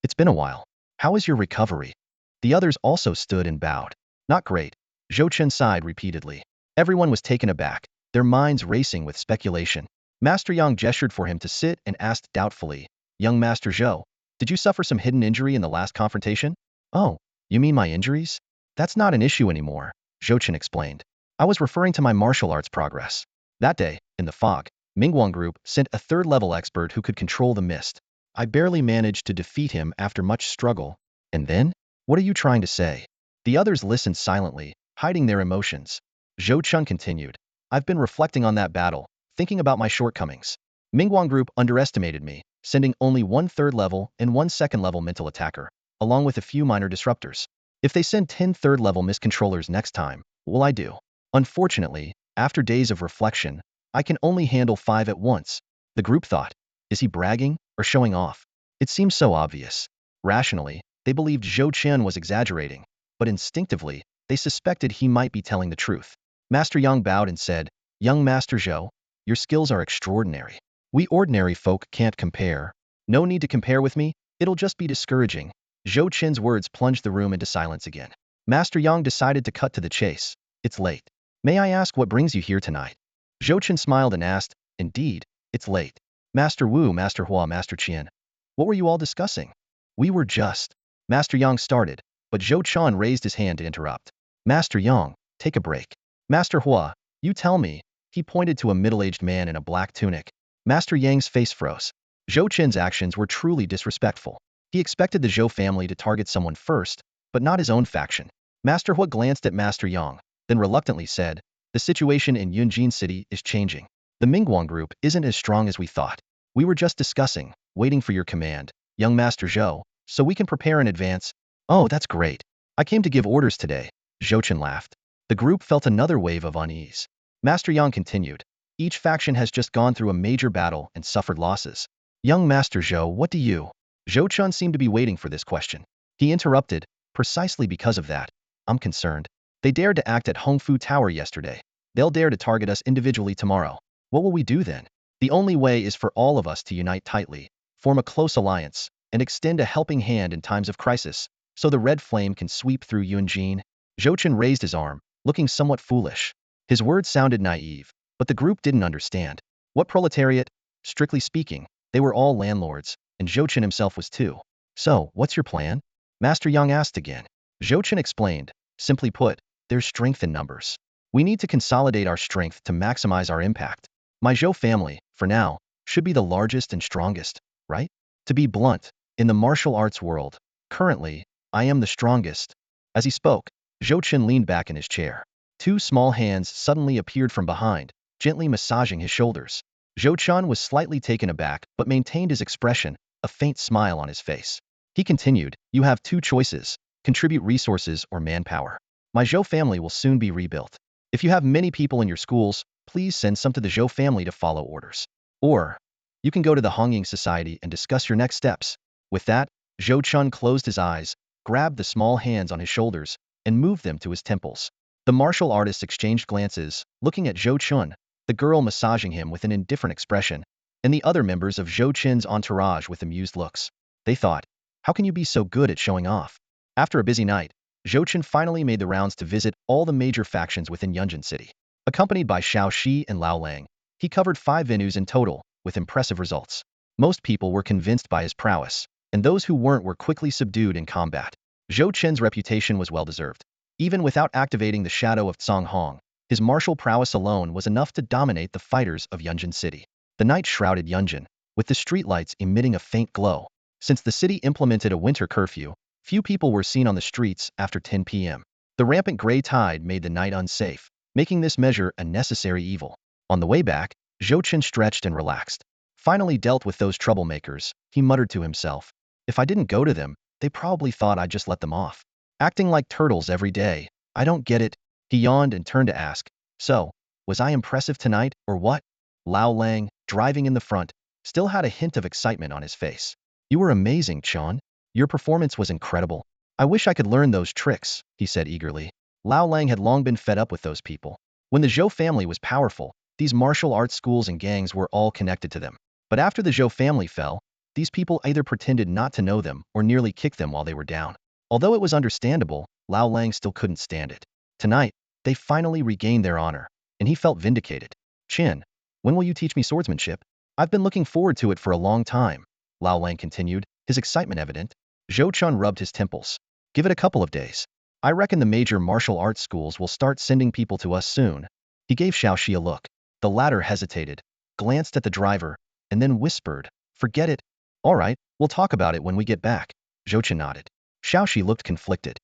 It's been a while. How is your recovery? The others also stood and bowed. Not great. Zhou Chen sighed repeatedly. Everyone was taken aback, their minds racing with speculation. Master Yang gestured for him to sit and asked doubtfully, Young Master Zhou, did you suffer some hidden injury in the last confrontation? Oh, you mean my injuries? That's not an issue anymore, Zhou Chen explained. I was referring to my martial arts progress. That day, in the fog, Mingguang Group sent a third-level expert who could control the mist. I barely managed to defeat him after much struggle. And then? What are you trying to say? The others listened silently, hiding their emotions. Zhou Chen continued. I've been reflecting on that battle, thinking about my shortcomings. Mingguang Group underestimated me, sending only one third-level and one second-level mental attacker, along with a few minor disruptors. If they send 10 third-level miscontrollers next time, what will I do? Unfortunately, after days of reflection, I can only handle 5 at once. The group thought, is he bragging or showing off? It seems so obvious. Rationally, they believed Zhou Chen was exaggerating, but instinctively, they suspected he might be telling the truth. Master Yang bowed and said, Young Master Zhou, your skills are extraordinary. We ordinary folk can't compare. No need to compare with me, it'll just be discouraging. Zhou Chen's words plunged the room into silence again. Master Yang decided to cut to the chase. It's late. May I ask what brings you here tonight? Zhou Chen smiled and asked, Indeed, it's late. Master Wu, Master Hua, Master Qian. What were you all discussing? We were just. Master Yang started, but Zhou Chen raised his hand to interrupt. Master Yang, take a break. Master Hua, you tell me. He pointed to a middle-aged man in a black tunic. Master Yang's face froze. Zhou Chen's actions were truly disrespectful. He expected the Zhou family to target someone first, but not his own faction. Master Hua glanced at Master Yang, then reluctantly said, the situation in Yunjin City is changing. The Mingguang group isn't as strong as we thought. We were just discussing, waiting for your command, young Master Zhou, so we can prepare in advance. Oh, that's great. I came to give orders today. Zhou Chen laughed. The group felt another wave of unease. Master Yang continued. Each faction has just gone through a major battle and suffered losses. Young Master Zhou, what do you? Zhou Chen seemed to be waiting for this question. He interrupted, precisely because of that. I'm concerned. They dared to act at Hongfu Tower yesterday. They'll dare to target us individually tomorrow. What will we do then? The only way is for all of us to unite tightly, form a close alliance, and extend a helping hand in times of crisis, so the red flame can sweep through Yunjin. Zhou Chen raised his arm, looking somewhat foolish. His words sounded naive, but the group didn't understand. What proletariat? Strictly speaking, they were all landlords, and Zhou Chen himself was too. So, what's your plan? Master Yang asked again. Zhou Chen explained, simply put, there's strength in numbers. We need to consolidate our strength to maximize our impact. My Zhou family, for now, should be the largest and strongest, right? To be blunt, in the martial arts world, currently, I am the strongest. As he spoke, Zhou Chen leaned back in his chair. 2 small hands suddenly appeared from behind, gently massaging his shoulders. Zhou Chen was slightly taken aback but maintained his expression, a faint smile on his face. He continued, you have 2 choices, contribute resources or manpower. My Zhou family will soon be rebuilt. If you have many people in your schools, please send some to the Zhou family to follow orders. Or, you can go to the Hongying Society and discuss your next steps. With that, Zhou Chun closed his eyes, grabbed the small hands on his shoulders, and moved them to his temples. The martial artists exchanged glances, looking at Zhou Chun, the girl massaging him with an indifferent expression, and the other members of Zhou Chen's entourage with amused looks. They thought, how can you be so good at showing off? After a busy night, Zhou Chen finally made the rounds to visit all the major factions within Yunjin City. Accompanied by Xiao Shi and Lao Lang, he covered 5 venues in total, with impressive results. Most people were convinced by his prowess, and those who weren't were quickly subdued in combat. Zhou Chen's reputation was well-deserved. Even without activating the shadow of Cong Hong, his martial prowess alone was enough to dominate the fighters of Yunjin City. The night shrouded Yunjin, with the streetlights emitting a faint glow. Since the city implemented a winter curfew, few people were seen on the streets after 10 p.m. The rampant gray tide made the night unsafe, making this measure a necessary evil. On the way back, Zhou Chen stretched and relaxed. Finally dealt with those troublemakers, he muttered to himself. If I didn't go to them, they probably thought I just let them off. Acting like turtles every day. I don't get it. He yawned and turned to ask, so, was I impressive tonight, or what? Lao Lang, driving in the front, still had a hint of excitement on his face. You were amazing, Chen. Your performance was incredible. I wish I could learn those tricks, he said eagerly. Lao Lang had long been fed up with those people. When the Zhou family was powerful, these martial arts schools and gangs were all connected to them. But after the Zhou family fell, these people either pretended not to know them or nearly kicked them while they were down. Although it was understandable, Lao Lang still couldn't stand it. Tonight, they finally regained their honor, and he felt vindicated. Chen, when will you teach me swordsmanship? I've been looking forward to it for a long time, Lao Lang continued, his excitement evident. Zhou Chun rubbed his temples. Give it a couple of days. I reckon the major martial arts schools will start sending people to us soon. He gave Xiao Shi a look. The latter hesitated, glanced at the driver, and then whispered, forget it. All right, we'll talk about it when we get back. Zhou Chen nodded. Xiao Shi looked conflicted.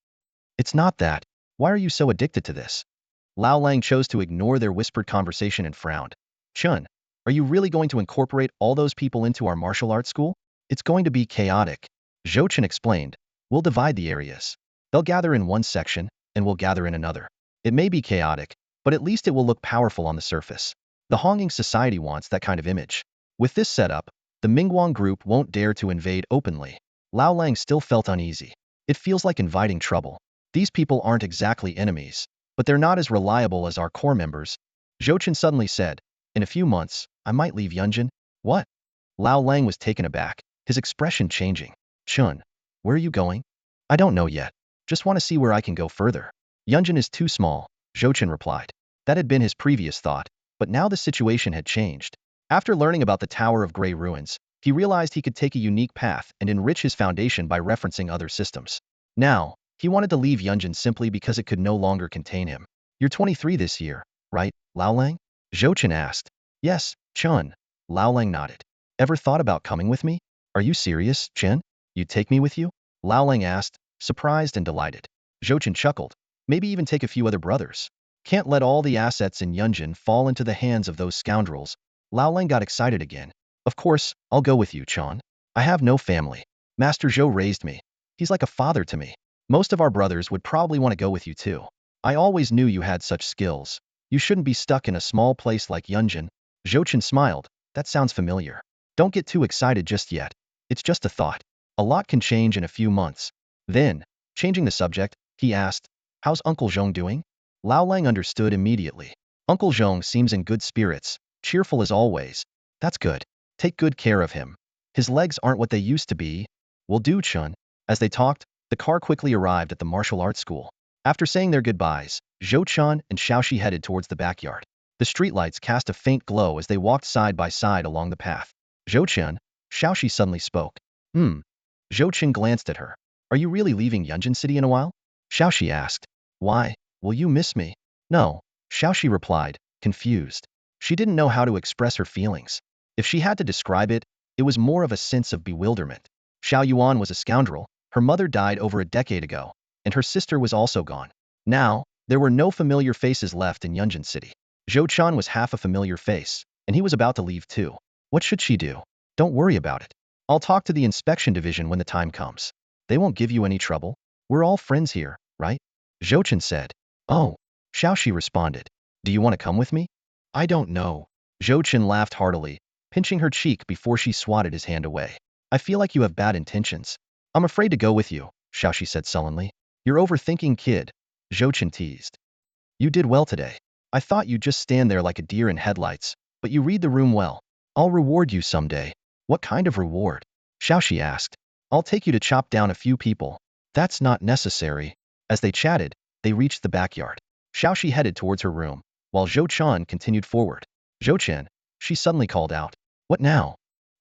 It's not that. Why are you so addicted to this? Lao Lang chose to ignore their whispered conversation and frowned. Chun, are you really going to incorporate all those people into our martial arts school? It's going to be chaotic. Zhou Chen explained. We'll divide the areas. They'll gather in one section, and we'll gather in another. It may be chaotic, but at least it will look powerful on the surface. The Hongying Society wants that kind of image. With this setup, the Mingguang group won't dare to invade openly. Lao Lang still felt uneasy. It feels like inviting trouble. These people aren't exactly enemies, but they're not as reliable as our core members. Zhou Chen suddenly said, in a few months, I might leave Yunjin. What? Lao Lang was taken aback, his expression changing. Chun, where are you going? I don't know yet. Just want to see where I can go further. Yunjin is too small, Zhou Chen replied. That had been his previous thought, but now the situation had changed. After learning about the Tower of Grey Ruins, he realized he could take a unique path and enrich his foundation by referencing other systems. Now, he wanted to leave Yunjin simply because it could no longer contain him. You're 23 this year, right, Lao Lang? Zhou Chen asked. Yes, Chun. Lao Lang nodded. Ever thought about coming with me? Are you serious, Chen? You'd take me with you? Lao Lang asked, surprised and delighted. Zhou Chen chuckled. Maybe even take a few other brothers. Can't let all the assets in Yunjin fall into the hands of those scoundrels. Lao Lang got excited again. Of course, I'll go with you, Chen. I have no family. Master Zhou raised me. He's like a father to me. Most of our brothers would probably want to go with you too. I always knew you had such skills. You shouldn't be stuck in a small place like Yunjin. Zhou Chen smiled. That sounds familiar. Don't get too excited just yet. It's just a thought. A lot can change in a few months. Then, changing the subject, he asked, how's Uncle Zhong doing? Lao Lang understood immediately. Uncle Zhong seems in good spirits, cheerful as always. That's good. Take good care of him. His legs aren't what they used to be. Will do, Chun. As they talked, the car quickly arrived at the martial arts school. After saying their goodbyes, Zhou Chun and Xiaoxi headed towards the backyard. The streetlights cast a faint glow as they walked side by side along the path. Zhou Chen, Xiaoxi suddenly spoke. Zhou Chen glanced at her. Are you really leaving Yunjin City in a while? Xiaoxi asked. Why? Will you miss me? No, Xiaoxi replied, confused. She didn't know how to express her feelings. If she had to describe it, it was more of a sense of bewilderment. Xiao Yuan was a scoundrel. Her mother died over a decade ago, and her sister was also gone. Now, there were no familiar faces left in Yunjin City. Zhou Chan was half a familiar face, and he was about to leave too. What should she do? Don't worry about it. I'll talk to the inspection division when the time comes. They won't give you any trouble. We're all friends here, right? Zhou Chen said. Oh, Xiaoxi responded. Do you want to come with me? I don't know. Zhou Chen laughed heartily, pinching her cheek before she swatted his hand away. I feel like you have bad intentions. I'm afraid to go with you, Xiaoxi said sullenly. You're overthinking, kid, Zhou Chen teased. You did well today. I thought you'd just stand there like a deer in headlights, but you read the room well. I'll reward you someday. What kind of reward? Xiaoxi asked. I'll take you to chop down a few people. That's not necessary. As they chatted, they reached the backyard. Xiaoxi headed towards her room, while Zhou Chen continued forward. Zhou Chen, she suddenly called out. What now?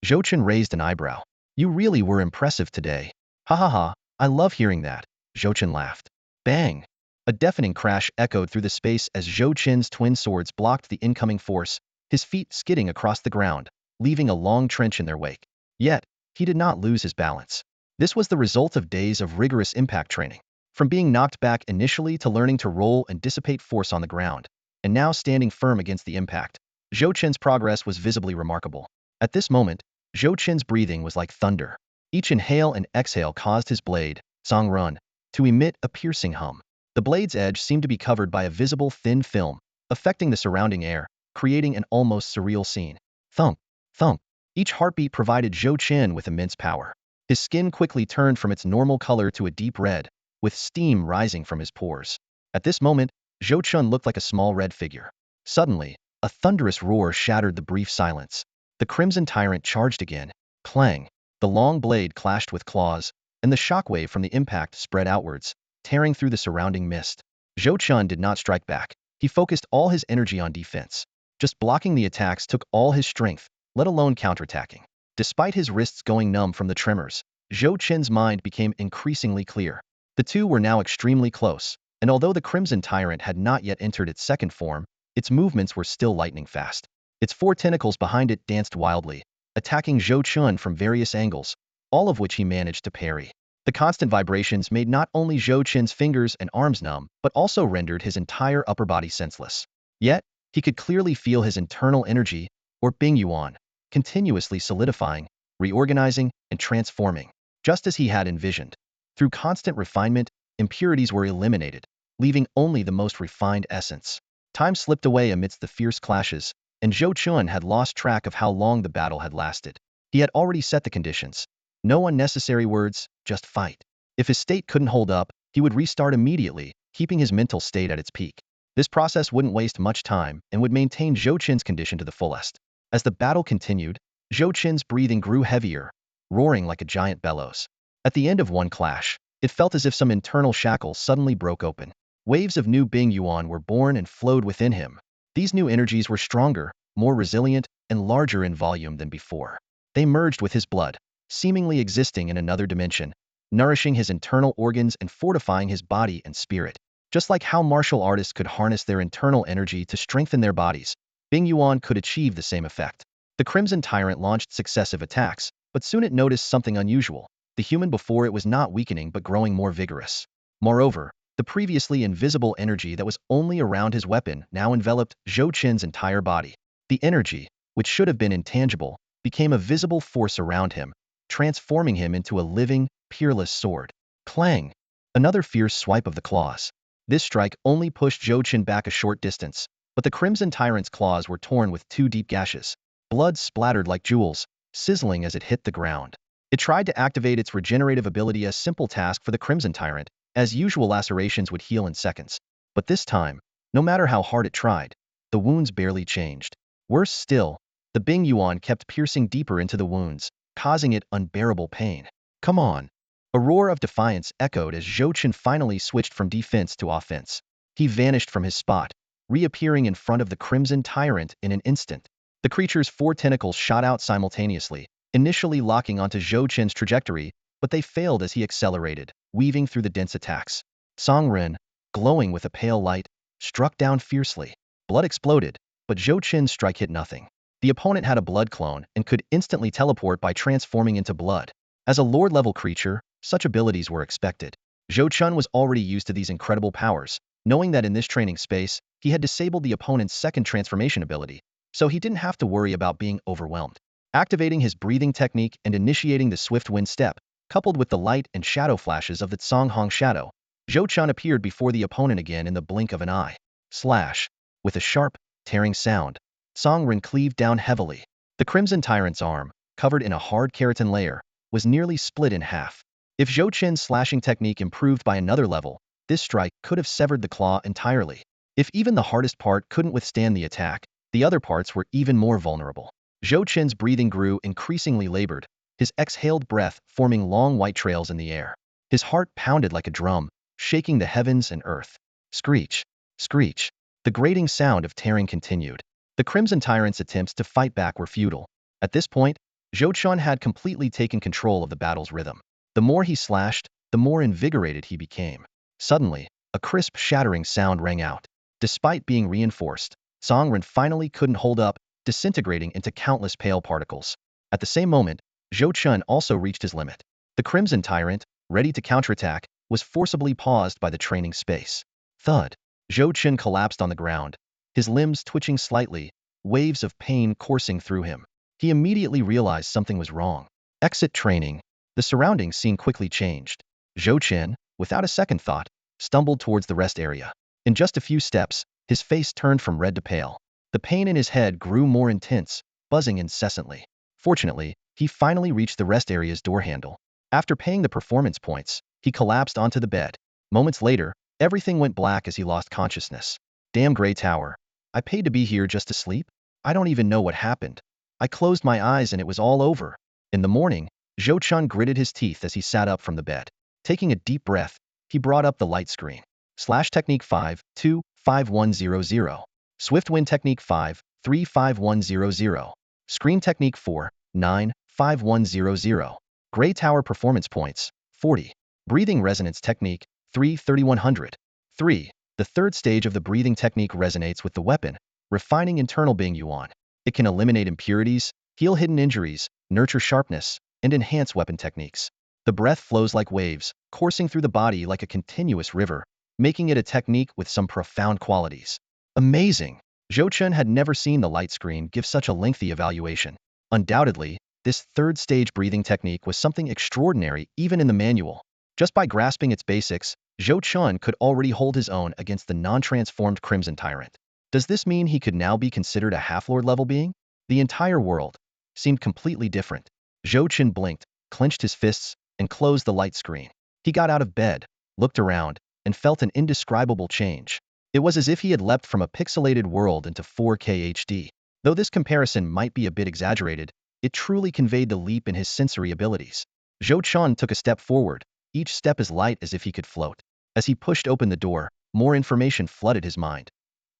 Zhou Chen raised an eyebrow. You really were impressive today. Ha ha ha, I love hearing that. Zhou Chen laughed. Bang! A deafening crash echoed through the space as Zhou Chen's twin swords blocked the incoming force, his feet skidding across the ground, leaving a long trench in their wake. Yet, he did not lose his balance. This was the result of days of rigorous impact training. From being knocked back initially to learning to roll and dissipate force on the ground, and now standing firm against the impact, Zhou Chen's progress was visibly remarkable. At this moment, Zhou Chen's breathing was like thunder. Each inhale and exhale caused his blade, Song Run, to emit a piercing hum. The blade's edge seemed to be covered by a visible thin film, affecting the surrounding air, creating an almost surreal scene. Thump, thump. Each heartbeat provided Zhou Chen with immense power. His skin quickly turned from its normal color to a deep red, with steam rising from his pores. At this moment, Zhou Chen looked like a small red figure. Suddenly, a thunderous roar shattered the brief silence. The Crimson Tyrant charged again. Clang! The long blade clashed with claws, and the shockwave from the impact spread outwards, tearing through the surrounding mist. Zhou Chen did not strike back. He focused all his energy on defense. Just blocking the attacks took all his strength, let alone counterattacking. Despite his wrists going numb from the tremors, Zhou Chen's mind became increasingly clear. The two were now extremely close, and although the Crimson Tyrant had not yet entered its second form, its movements were still lightning fast. Its four tentacles behind it danced wildly, attacking Zhou Chen from various angles, all of which he managed to parry. The constant vibrations made not only Zhou Chen's fingers and arms numb, but also rendered his entire upper body senseless. Yet, he could clearly feel his internal energy, or Bing Yuan, continuously solidifying, reorganizing, and transforming, just as he had envisioned. Through constant refinement, impurities were eliminated, leaving only the most refined essence. Time slipped away amidst the fierce clashes, and Zhou Chen had lost track of how long the battle had lasted. He had already set the conditions. No unnecessary words, just fight. If his state couldn't hold up, he would restart immediately, keeping his mental state at its peak. This process wouldn't waste much time and would maintain Zhou Chen's condition to the fullest. As the battle continued, Zhou Chen's breathing grew heavier, roaring like a giant bellows. At the end of one clash, it felt as if some internal shackle suddenly broke open. Waves of new Bing Yuan were born and flowed within him. These new energies were stronger, more resilient, and larger in volume than before. They merged with his blood, seemingly existing in another dimension, nourishing his internal organs and fortifying his body and spirit. Just like how martial artists could harness their internal energy to strengthen their bodies, Bing Yuan could achieve the same effect. The Crimson Tyrant launched successive attacks, but soon it noticed something unusual. The human before it was not weakening but growing more vigorous. Moreover, the previously invisible energy that was only around his weapon now enveloped Zhou Chen's entire body. The energy, which should have been intangible, became a visible force around him, transforming him into a living, peerless sword. Clang! Another fierce swipe of the claws. This strike only pushed Zhou Chen back a short distance, but the Crimson Tyrant's claws were torn with two deep gashes. Blood splattered like jewels, sizzling as it hit the ground. It tried to activate its regenerative ability, a simple task for the Crimson Tyrant, as usual lacerations would heal in seconds. But this time, no matter how hard it tried, the wounds barely changed. Worse still, the Bing Yuan kept piercing deeper into the wounds, causing it unbearable pain. Come on! A roar of defiance echoed as Zhou Chen finally switched from defense to offense. He vanished from his spot, reappearing in front of the Crimson Tyrant in an instant. The creature's four tentacles shot out simultaneously, initially locking onto Zhou Chen's trajectory, but they failed as he accelerated, weaving through the dense attacks. Song Ren, glowing with a pale light, struck down fiercely. Blood exploded, but Zhou Chen's strike hit nothing. The opponent had a blood clone and could instantly teleport by transforming into blood. As a Lord-level creature, such abilities were expected. Zhou Chen was already used to these incredible powers, knowing that in this training space, he had disabled the opponent's second transformation ability, so he didn't have to worry about being overwhelmed. Activating his breathing technique and initiating the swift wind step, coupled with the light and shadow flashes of the Songhong shadow, Zhou Chen appeared before the opponent again in the blink of an eye. Slash. With a sharp, tearing sound, Song Ren cleaved down heavily. The Crimson Tyrant's arm, covered in a hard keratin layer, was nearly split in half. If Zhou Chen's slashing technique improved by another level, this strike could have severed the claw entirely. If even the hardest part couldn't withstand the attack, the other parts were even more vulnerable. Zhou Chen's breathing grew increasingly labored, his exhaled breath forming long white trails in the air. His heart pounded like a drum, shaking the heavens and earth. Screech, screech. The grating sound of tearing continued. The Crimson Tyrant's attempts to fight back were futile. At this point, Zhou Chen had completely taken control of the battle's rhythm. The more he slashed, the more invigorated he became. Suddenly, a crisp, shattering sound rang out. Despite being reinforced, Song Ren finally couldn't hold up, disintegrating into countless pale particles. At the same moment, Zhou Chen also reached his limit. The Crimson Tyrant, ready to counterattack, was forcibly paused by the training space. Thud. Zhou Chen collapsed on the ground, his limbs twitching slightly, waves of pain coursing through him. He immediately realized something was wrong. Exit training. The surroundings scene quickly changed. Zhou Chen, without a second thought, stumbled towards the rest area. In just a few steps, his face turned from red to pale. The pain in his head grew more intense, buzzing incessantly. Fortunately, he finally reached the rest area's door handle. After paying the performance points, he collapsed onto the bed. Moments later, everything went black as he lost consciousness. Damn Grey Tower. I paid to be here just to sleep? I don't even know what happened. I closed my eyes and it was all over. In the morning, Zhou Chen gritted his teeth as he sat up from the bed. Taking a deep breath, he brought up the light screen. Slash Technique 5-2-5-1-0-0. Swift Wind Technique 5-3-5-1-0-0. Scream Technique 4-9-5-1-0-0. Grey Tower Performance Points 40. Breathing Resonance Technique 3-3100. 3. The third stage of the breathing technique resonates with the weapon, refining internal being Yuan. It can eliminate impurities, heal hidden injuries, nurture sharpness, and enhance weapon techniques. The breath flows like waves, coursing through the body like a continuous river, making it a technique with some profound qualities. Amazing! Zhou Chen had never seen the light screen give such a lengthy evaluation. Undoubtedly, this third stage breathing technique was something extraordinary even in the manual. Just by grasping its basics, Zhou Chen could already hold his own against the non-transformed Crimson Tyrant. Does this mean he could now be considered a half-lord level being? The entire world seemed completely different. Zhou Chen blinked, clenched his fists, and closed the light screen. He got out of bed, looked around, and felt an indescribable change. It was as if he had leapt from a pixelated world into 4K HD. Though this comparison might be a bit exaggerated, it truly conveyed the leap in his sensory abilities. Zhou Chen took a step forward, each step as light as if he could float. As he pushed open the door, more information flooded his mind.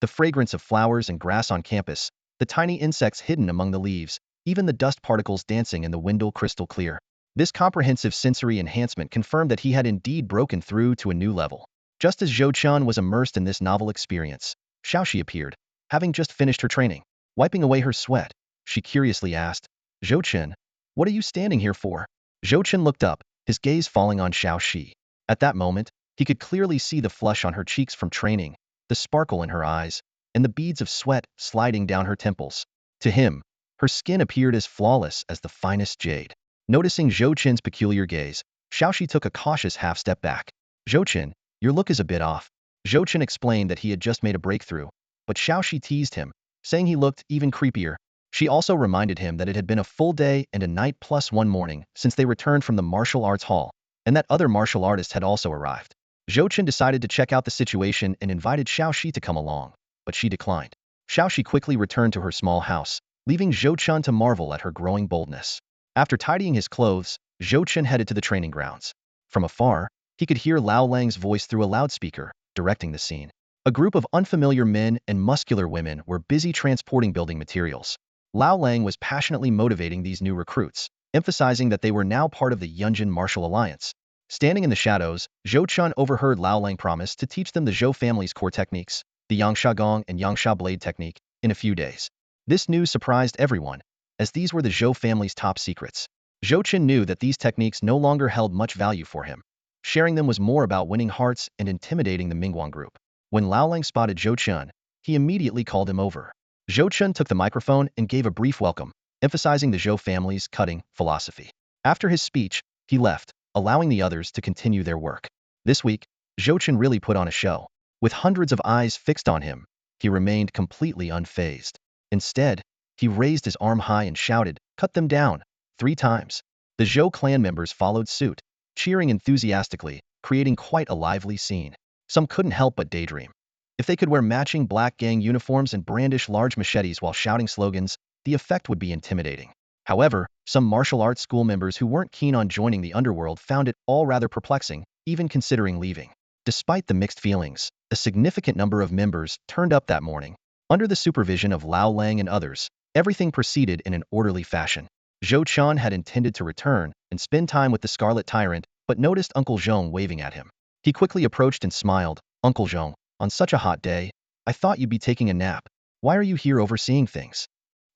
The fragrance of flowers and grass on campus, the tiny insects hidden among the leaves, even the dust particles dancing in the window crystal clear. This comprehensive sensory enhancement confirmed that he had indeed broken through to a new level. Just as Zhou Chen was immersed in this novel experience, Xiaoxi appeared, having just finished her training. Wiping away her sweat, she curiously asked, "Zhou Chen, what are you standing here for?" Zhou Chen looked up, his gaze falling on Xiaoxi. At that moment, he could clearly see the flush on her cheeks from training, the sparkle in her eyes, and the beads of sweat sliding down her temples. To him, her skin appeared as flawless as the finest jade. Noticing Zhou Chen's peculiar gaze, Xiaoxi took a cautious half-step back. "Zhou Chen, your look is a bit off." Zhou Chen explained that he had just made a breakthrough, but Xiaoxi teased him, saying he looked even creepier. She also reminded him that it had been a full day and a night plus one morning since they returned from the martial arts hall, and that other martial artists had also arrived. Zhou Chen decided to check out the situation and invited Xiaoxi to come along, but she declined. Xiaoxi quickly returned to her small house, leaving Zhou Chen to marvel at her growing boldness. After tidying his clothes, Zhou Chen headed to the training grounds. From afar, he could hear Lao Lang's voice through a loudspeaker, directing the scene. A group of unfamiliar men and muscular women were busy transporting building materials. Lao Lang was passionately motivating these new recruits, emphasizing that they were now part of the Yunjin Martial Alliance. Standing in the shadows, Zhou Chen overheard Lao Lang promise to teach them the Zhou family's core techniques, the Yangsha Gong and Yangsha Blade technique, in a few days. This news surprised everyone, as these were the Zhou family's top secrets. Zhou Chen knew that these techniques no longer held much value for him. Sharing them was more about winning hearts and intimidating the Mingguang group. When Lao Lang spotted Zhou Chen, he immediately called him over. Zhou Chen took the microphone and gave a brief welcome, emphasizing the Zhou family's cutting philosophy. After his speech, he left, allowing the others to continue their work. This week, Zhou Chen really put on a show. With hundreds of eyes fixed on him, he remained completely unfazed. Instead, he raised his arm high and shouted, "Cut them down!" 3 times. The Zhou clan members followed suit, cheering enthusiastically, creating quite a lively scene. Some couldn't help but daydream. If they could wear matching black gang uniforms and brandish large machetes while shouting slogans, the effect would be intimidating. However, some martial arts school members who weren't keen on joining the underworld found it all rather perplexing, even considering leaving. Despite the mixed feelings, a significant number of members turned up that morning. Under the supervision of Lao Lang and others, everything proceeded in an orderly fashion. Zhou Chen had intended to return and spend time with the Scarlet Tyrant, but noticed Uncle Zhong waving at him. He quickly approached and smiled. "Uncle Zhong, on such a hot day, I thought you'd be taking a nap. Why are you here overseeing things?"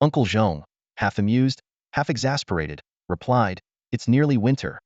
Uncle Zhong, half amused, half exasperated, replied, "It's nearly winter.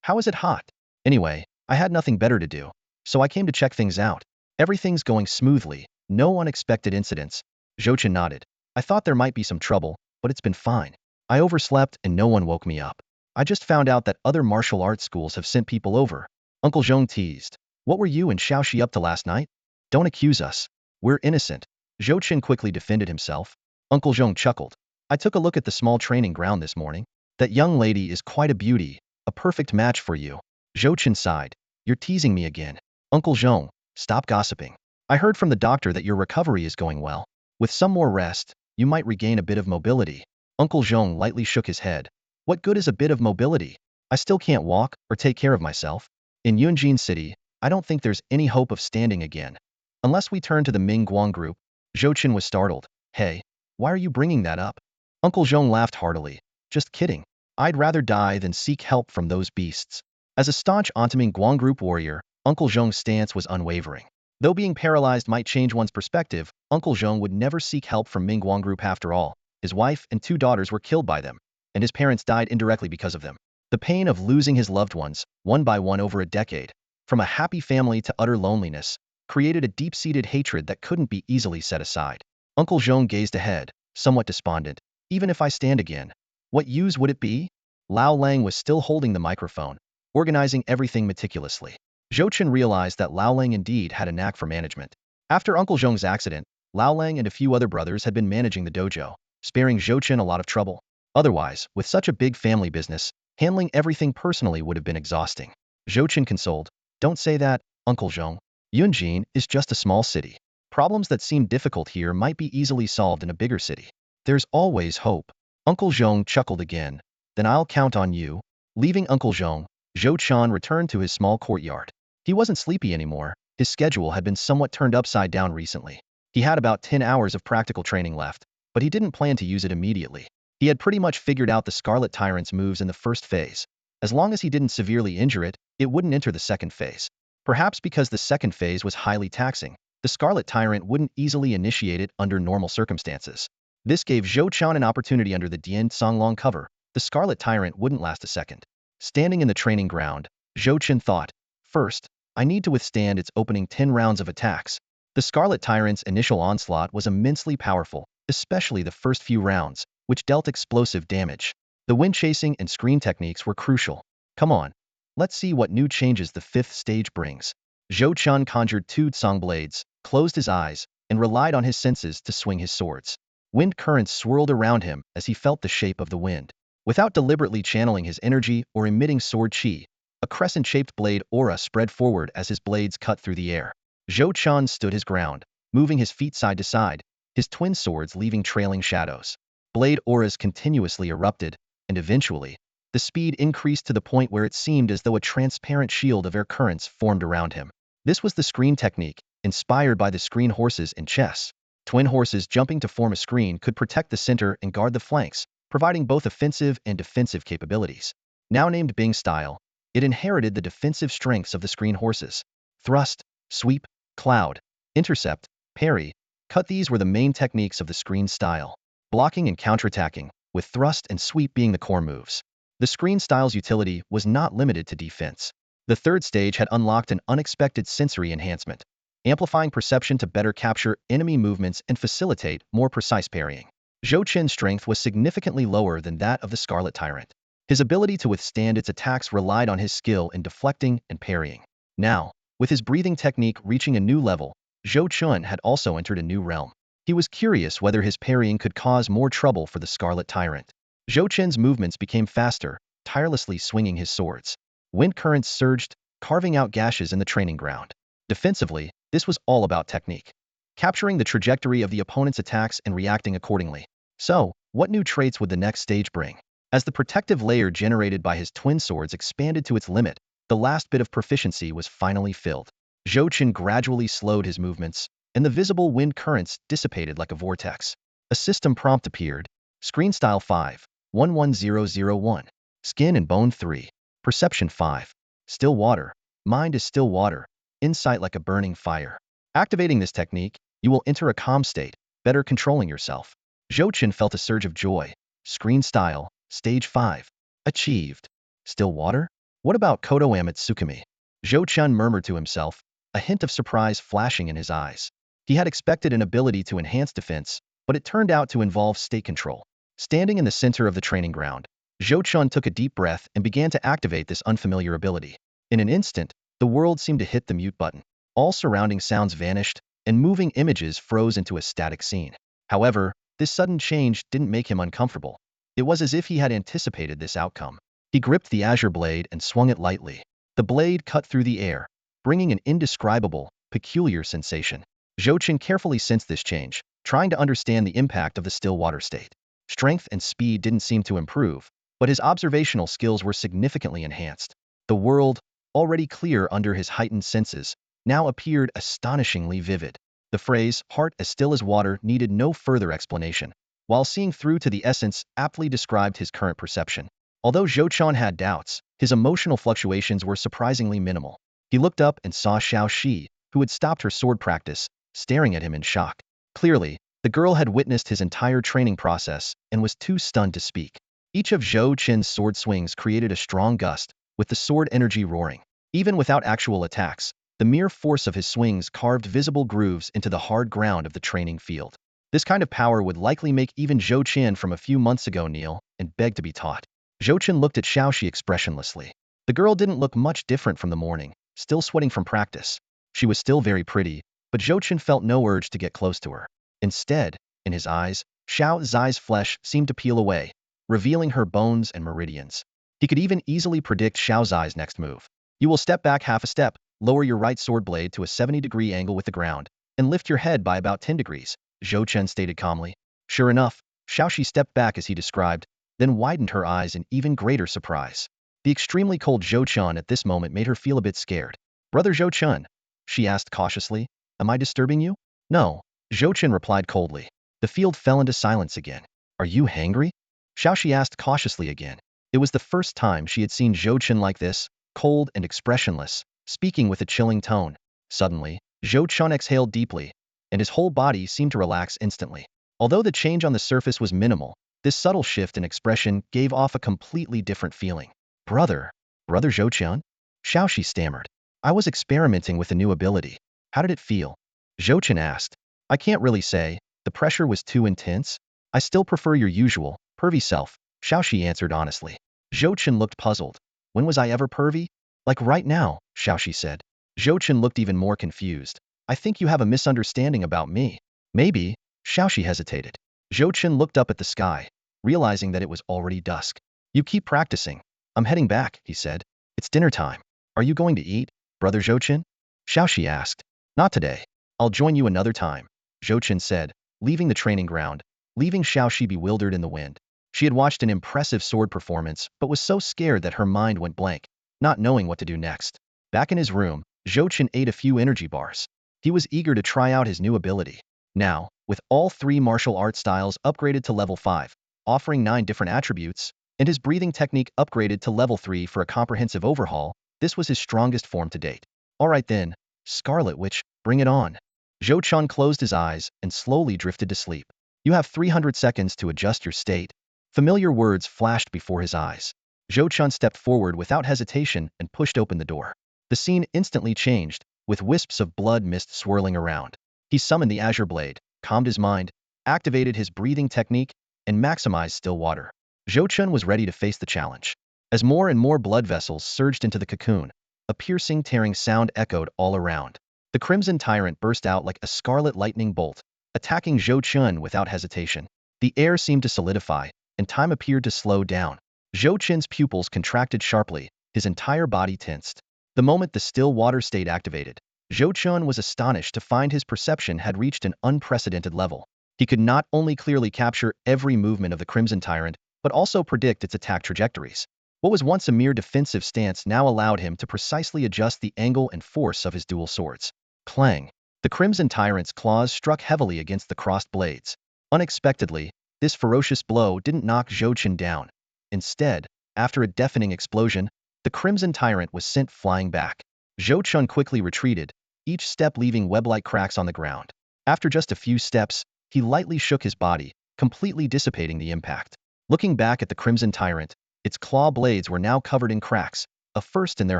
How is it hot? Anyway, I had nothing better to do, so I came to check things out. Everything's going smoothly, no unexpected incidents." Zhou Chen nodded. "I thought there might be some trouble, but it's been fine. I overslept and no one woke me up. I just found out that other martial arts schools have sent people over." Uncle Zhong teased. "What were you and Xiaoxi up to last night? Don't accuse us. We're innocent." Zhou Chen quickly defended himself. Uncle Zhong chuckled. "I took a look at the small training ground this morning. That young lady is quite a beauty, a perfect match for you." Zhou Chen sighed. "You're teasing me again. Uncle Zhong, stop gossiping. I heard from the doctor that your recovery is going well. With some more rest, you might regain a bit of mobility." Uncle Zhong lightly shook his head. "What good is a bit of mobility? I still can't walk or take care of myself. In Yunjin City, I don't think there's any hope of standing again. Unless we turn to the Ming Guang group." Zhou Chen was startled. "Hey, why are you bringing that up?" Uncle Zhong laughed heartily. "Just kidding. I'd rather die than seek help from those beasts." As a staunch Antaming Guang group warrior, Uncle Zhong's stance was unwavering. Though being paralyzed might change one's perspective, Uncle Zhong would never seek help from Ming Guang group after all. His wife and 2 daughters were killed by them, and his parents died indirectly because of them. The pain of losing his loved ones, one by one over a decade, from a happy family to utter loneliness, created a deep-seated hatred that couldn't be easily set aside. Uncle Zhong gazed ahead, somewhat despondent. "Even if I stand again, what use would it be?" Lao Lang was still holding the microphone, organizing everything meticulously. Zhou Chen realized that Lao Lang indeed had a knack for management. After Uncle Zhong's accident, Lao Lang and a few other brothers had been managing the dojo, sparing Zhou Chen a lot of trouble. Otherwise, with such a big family business, handling everything personally would have been exhausting. Zhou Chen consoled. "Don't say that, Uncle Zhong. Yunjin is just a small city. Problems that seem difficult here might be easily solved in a bigger city. There's always hope." Uncle Zhong chuckled again. "Then I'll count on you." Leaving Uncle Zhong, Zhou Chen returned to his small courtyard. He wasn't sleepy anymore. His schedule had been somewhat turned upside down recently. He had about 10 hours of practical training left, but he didn't plan to use it immediately. He had pretty much figured out the Scarlet Tyrant's moves in the first phase. As long as he didn't severely injure it, it wouldn't enter the second phase. Perhaps because the second phase was highly taxing, the Scarlet Tyrant wouldn't easily initiate it under normal circumstances. This gave Zhou Chen an opportunity under the Dian Songlong cover. The Scarlet Tyrant wouldn't last a second. Standing in the training ground, Zhou Chen thought, "First, I need to withstand its opening 10 rounds of attacks." The Scarlet Tyrant's initial onslaught was immensely powerful, especially the first few rounds, which dealt explosive damage. The wind chasing and screen techniques were crucial. "Come on, let's see what new changes the 5th stage brings." Zhou Chen conjured 2 Tsang blades, closed his eyes, and relied on his senses to swing his swords. Wind currents swirled around him as he felt the shape of the wind. Without deliberately channeling his energy or emitting sword chi, a crescent-shaped blade aura spread forward as his blades cut through the air. Zhou Chen stood his ground, moving his feet side to side, his twin swords leaving trailing shadows. Blade auras continuously erupted, and eventually, the speed increased to the point where it seemed as though a transparent shield of air currents formed around him. This was the screen technique, inspired by the screen horses in chess. Twin horses jumping to form a screen could protect the center and guard the flanks, providing both offensive and defensive capabilities. Now named Bing style, it inherited the defensive strengths of the screen horses. Thrust, sweep, cloud, intercept, parry, cut. These were the main techniques of the screen style. Blocking and counterattacking, with thrust and sweep being the core moves. The screen style's utility was not limited to defense. The 3rd stage had unlocked an unexpected sensory enhancement, amplifying perception to better capture enemy movements and facilitate more precise parrying. Zhou Chen's strength was significantly lower than that of the Scarlet Tyrant. His ability to withstand its attacks relied on his skill in deflecting and parrying. Now, with his breathing technique reaching a new level, Zhou Chen had also entered a new realm. He was curious whether his parrying could cause more trouble for the Scarlet Tyrant. Zhou Chen's movements became faster, tirelessly swinging his swords. Wind currents surged, carving out gashes in the training ground. Defensively, this was all about technique, capturing the trajectory of the opponent's attacks and reacting accordingly. So, what new traits would the next stage bring? As the protective layer generated by his twin swords expanded to its limit, the last bit of proficiency was finally filled. Zhou Chen gradually slowed his movements, and the visible wind currents dissipated like a vortex. A system prompt appeared. Screen style 5, 11001. Skin and bone 3. Perception 5. Still water. Mind is still water. Insight like a burning fire. Activating this technique, you will enter a calm state, better controlling yourself. Zhou Chen felt a surge of joy. Screen style, stage 5. Achieved. Still water? What about Kodo Amatsukami? Zhou Chen murmured to himself, a hint of surprise flashing in his eyes. He had expected an ability to enhance defense, but it turned out to involve state control. Standing in the center of the training ground, Zhou Chen took a deep breath and began to activate this unfamiliar ability. In an instant, the world seemed to hit the mute button. All surrounding sounds vanished, and moving images froze into a static scene. However, this sudden change didn't make him uncomfortable. It was as if he had anticipated this outcome. He gripped the azure blade and swung it lightly. The blade cut through the air, bringing an indescribable, peculiar sensation. Zhou Chen carefully sensed this change, trying to understand the impact of the still water state. Strength and speed didn't seem to improve, but his observational skills were significantly enhanced. The world, already clear under his heightened senses, now appeared astonishingly vivid. The phrase, heart as still as water, needed no further explanation, while seeing through to the essence aptly described his current perception. Although Zhou Chen had doubts, his emotional fluctuations were surprisingly minimal. He looked up and saw Xiao Shi, who had stopped her sword practice, staring at him in shock. Clearly, the girl had witnessed his entire training process and was too stunned to speak. Each of Zhou Chen's sword swings created a strong gust, with the sword energy roaring. Even without actual attacks, the mere force of his swings carved visible grooves into the hard ground of the training field. This kind of power would likely make even Zhou Chen from a few months ago kneel and beg to be taught. Zhou Chen looked at Xiaoxi expressionlessly. The girl didn't look much different from the morning, still sweating from practice. She was still very pretty, but Zhou Chen felt no urge to get close to her. Instead, in his eyes, Xiao Zai's flesh seemed to peel away, revealing her bones and meridians. He could even easily predict Xiao Zai's next move. You will step back half a step, lower your right sword blade to a 70-degree angle with the ground, and lift your head by about 10 degrees, Zhou Chen stated calmly. Sure enough, Xiaoxi stepped back as he described, then widened her eyes in even greater surprise. The extremely cold Zhou Chen at this moment made her feel a bit scared. Brother Zhou Chen, she asked cautiously, am I disturbing you? No, Zhou Chen replied coldly. The field fell into silence again. Are you hangry? Xiaoxi asked cautiously again. It was the first time she had seen Zhou Chen like this, cold and expressionless, speaking with a chilling tone. Suddenly, Zhou Chen exhaled deeply, and his whole body seemed to relax instantly. Although the change on the surface was minimal, this subtle shift in expression gave off a completely different feeling. Brother Zhou Chen? Xiaoxi stammered. I was experimenting with a new ability. How did it feel? Zhou Chen asked. I can't really say. The pressure was too intense. I still prefer your usual, pervy self, Xiaoxi answered honestly. Zhou Chen looked puzzled. When was I ever pervy? Like right now, Xiaoxi said. Zhou Chen looked even more confused. I think you have a misunderstanding about me. Maybe, Xiaoxi hesitated. Zhou Chen looked up at the sky, realizing that it was already dusk. You keep practicing. I'm heading back, he said. It's dinner time. Are you going to eat, brother Zhou Chen? Xiaoxi asked. Not today. I'll join you another time, Zhou Chen said, leaving the training ground, leaving Xiaoxi bewildered in the wind. She had watched an impressive sword performance, but was so scared that her mind went blank, not knowing what to do next. Back in his room, Zhou Chen ate a few energy bars. He was eager to try out his new ability. Now, with all 3 martial art styles upgraded to level 5, offering 9 different attributes, and his breathing technique upgraded to level 3 for a comprehensive overhaul, this was his strongest form to date. Alright then, Scarlet Witch, bring it on. Zhou Chen closed his eyes and slowly drifted to sleep. You have 300 seconds to adjust your state. Familiar words flashed before his eyes. Zhou Chen stepped forward without hesitation and pushed open the door. The scene instantly changed, with wisps of blood mist swirling around. He summoned the azure blade, calmed his mind, activated his breathing technique, and maximized still water. Zhou Chen was ready to face the challenge. As more and more blood vessels surged into the cocoon, a piercing, tearing sound echoed all around. The Crimson Tyrant burst out like a scarlet lightning bolt, attacking Zhou Chen without hesitation. The air seemed to solidify, and time appeared to slow down. Zhou Chen's pupils contracted sharply, his entire body tensed. The moment the still water state activated, Zhou Chen was astonished to find his perception had reached an unprecedented level. He could not only clearly capture every movement of the Crimson Tyrant, but also predict its attack trajectories. What was once a mere defensive stance now allowed him to precisely adjust the angle and force of his dual swords. Clang! The Crimson Tyrant's claws struck heavily against the crossed blades. Unexpectedly, this ferocious blow didn't knock Zhou Chen down. Instead, after a deafening explosion, the Crimson Tyrant was sent flying back. Zhou Chen quickly retreated, each step leaving web-like cracks on the ground. After just a few steps, he lightly shook his body, completely dissipating the impact. Looking back at the Crimson Tyrant, its claw blades were now covered in cracks, a first in their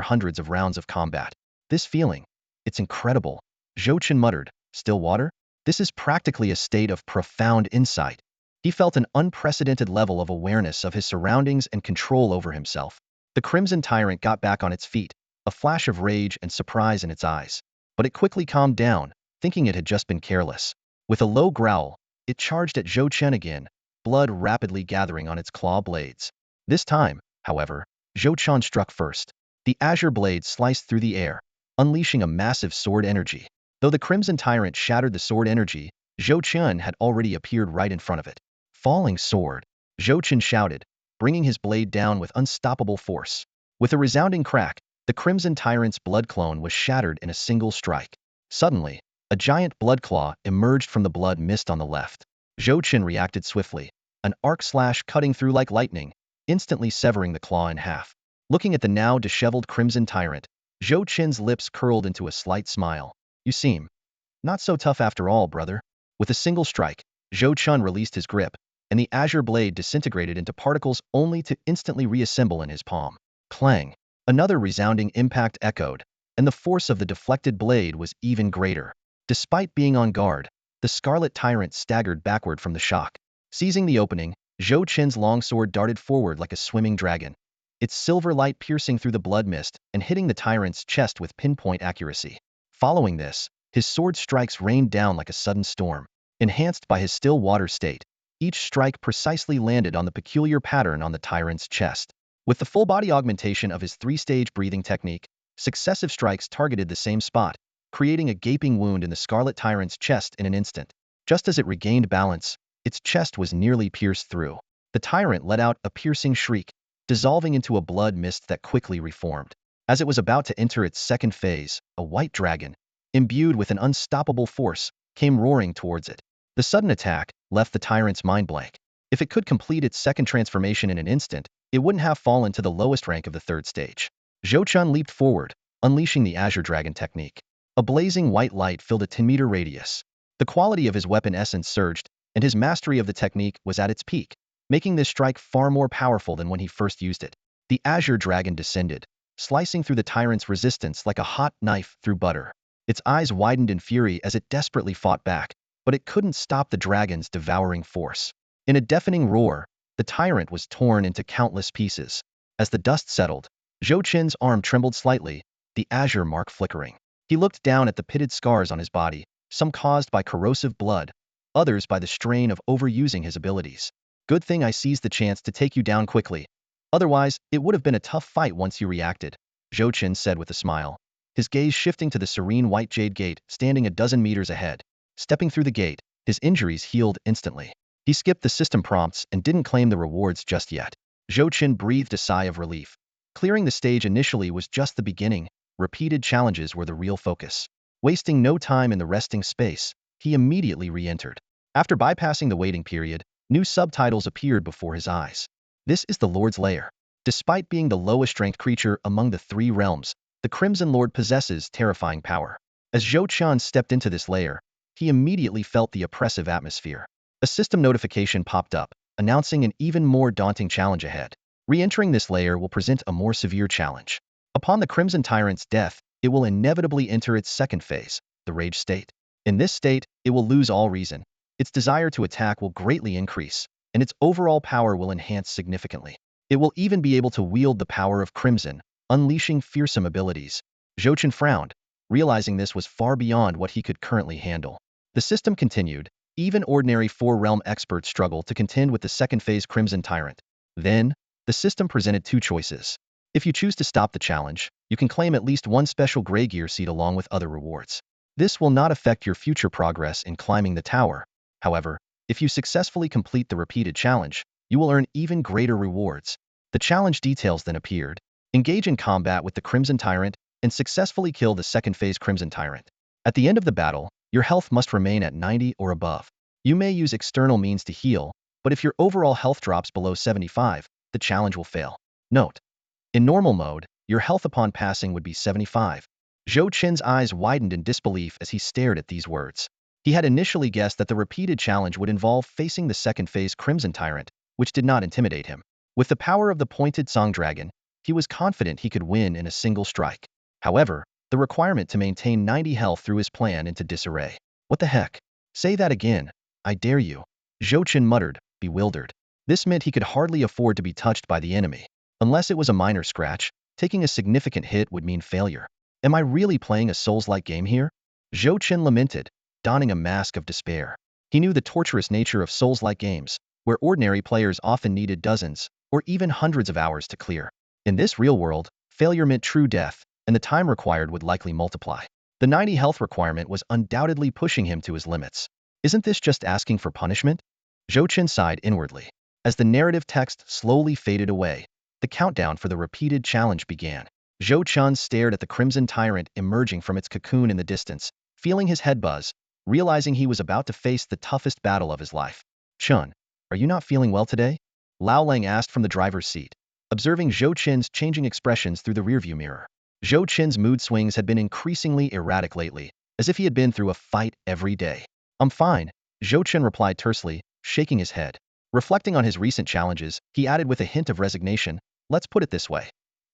hundreds of rounds of combat. This feeling, it's incredible. Zhou Chen muttered, still water? This is practically a state of profound insight. He felt an unprecedented level of awareness of his surroundings and control over himself. The Crimson Tyrant got back on its feet, a flash of rage and surprise in its eyes. But it quickly calmed down, thinking it had just been careless. With a low growl, it charged at Zhou Chen again, blood rapidly gathering on its claw blades. This time, however, Zhou Chen struck first. The azure blade sliced through the air, unleashing a massive sword energy. Though the Crimson Tyrant shattered the sword energy, Zhou Chen had already appeared right in front of it. Falling sword, Zhou Chen shouted, bringing his blade down with unstoppable force. With a resounding crack, the Crimson Tyrant's blood clone was shattered in a single strike. Suddenly, a giant blood claw emerged from the blood mist on the left. Zhou Chen reacted swiftly, an arc slash cutting through like lightning, instantly severing the claw in half. Looking at the now disheveled Crimson Tyrant, Zhou Chen's lips curled into a slight smile. You seem not so tough after all, brother. With a single strike, Zhou Chen released his grip, and the azure blade disintegrated into particles only to instantly reassemble in his palm. Clang! Another resounding impact echoed, and the force of the deflected blade was even greater. Despite being on guard, the Scarlet Tyrant staggered backward from the shock. Seizing the opening, Zhou Chen's longsword darted forward like a swimming dragon, its silver light piercing through the blood mist and hitting the tyrant's chest with pinpoint accuracy. Following this, his sword strikes rained down like a sudden storm. Enhanced by his still water state, each strike precisely landed on the peculiar pattern on the tyrant's chest. With the full-body augmentation of his three-stage breathing technique, successive strikes targeted the same spot, creating a gaping wound in the Scarlet Tyrant's chest in an instant. Just as it regained balance, its chest was nearly pierced through. The tyrant let out a piercing shriek, dissolving into a blood mist that quickly reformed. As it was about to enter its second phase, a white dragon, imbued with an unstoppable force, came roaring towards it. The sudden attack left the tyrant's mind blank. If it could complete its second transformation in an instant, it wouldn't have fallen to the lowest rank of the third stage. Zhou Chen leaped forward, unleashing the Azure Dragon technique. A blazing white light filled a 10-meter radius. The quality of his weapon essence surged, and his mastery of the technique was at its peak, making this strike far more powerful than when he first used it. The Azure Dragon descended, slicing through the tyrant's resistance like a hot knife through butter. Its eyes widened in fury as it desperately fought back, but it couldn't stop the dragon's devouring force. In a deafening roar, the tyrant was torn into countless pieces. As the dust settled, Zhou Chen's arm trembled slightly, the azure mark flickering. He looked down at the pitted scars on his body, some caused by corrosive blood, others by the strain of overusing his abilities. Good thing I seized the chance to take you down quickly. Otherwise, it would have been a tough fight once you reacted, Zhou Chen said with a smile, his gaze shifting to the serene white jade gate standing a dozen meters ahead. Stepping through the gate, his injuries healed instantly. He skipped the system prompts and didn't claim the rewards just yet. Zhou Chen breathed a sigh of relief. Clearing the stage initially was just the beginning, repeated challenges were the real focus. Wasting no time in the resting space, he immediately re-entered. After bypassing the waiting period, new subtitles appeared before his eyes. This is the Lord's Lair. Despite being the lowest ranked creature among the three realms, the Crimson Lord possesses terrifying power. As Zhou Chen stepped into this lair, he immediately felt the oppressive atmosphere. A system notification popped up, announcing an even more daunting challenge ahead. Re-entering this lair will present a more severe challenge. Upon the Crimson Tyrant's death, it will inevitably enter its second phase, the rage state. In this state, it will lose all reason. Its desire to attack will greatly increase. and its overall power will enhance significantly. It will even be able to wield the power of Crimson, unleashing fearsome abilities. Zhou Chen frowned, realizing this was far beyond what he could currently handle. The system continued. Even ordinary four-realm experts struggle to contend with the second phase Crimson Tyrant. Then, the system presented two choices. If you choose to stop the challenge, you can claim at least one special gray gear seed along with other rewards. This will not affect your future progress in climbing the tower. However, if you successfully complete the repeated challenge, you will earn even greater rewards. The challenge details then appeared. Engage in combat with the Crimson Tyrant and successfully kill the second phase Crimson Tyrant. At the end of the battle, your health must remain at 90 or above. You may use external means to heal, but if your overall health drops below 75, the challenge will fail. Note: in normal mode, your health upon passing would be 75. Zhou Chen's eyes widened in disbelief as he stared at these words. He had initially guessed that the repeated challenge would involve facing the second phase Crimson Tyrant, which did not intimidate him. With the power of the pointed Song Dragon, he was confident he could win in a single strike. However, the requirement to maintain 90 health threw his plan into disarray. What the heck? Say that again. I dare you. Zhou Chen muttered, bewildered. This meant he could hardly afford to be touched by the enemy. Unless it was a minor scratch, taking a significant hit would mean failure. Am I really playing a Souls-like game here? Zhou Chen lamented, donning a mask of despair. He knew the torturous nature of Souls-like games, where ordinary players often needed dozens, or even hundreds of hours to clear. In this real world, failure meant true death, and the time required would likely multiply. The 90 health requirement was undoubtedly pushing him to his limits. Isn't this just asking for punishment? Zhou Chen sighed inwardly. As the narrative text slowly faded away, the countdown for the repeated challenge began. Zhou Chen stared at the Crimson Tyrant emerging from its cocoon in the distance, feeling his head buzz, realizing he was about to face the toughest battle of his life. Chen, are you not feeling well today? Lao Lang asked from the driver's seat, observing Zhou Chen's changing expressions through the rearview mirror. Zhou Chen's mood swings had been increasingly erratic lately, as if he had been through a fight every day. I'm fine, Zhou Chen replied tersely, shaking his head. Reflecting on his recent challenges, he added with a hint of resignation, let's put it this way.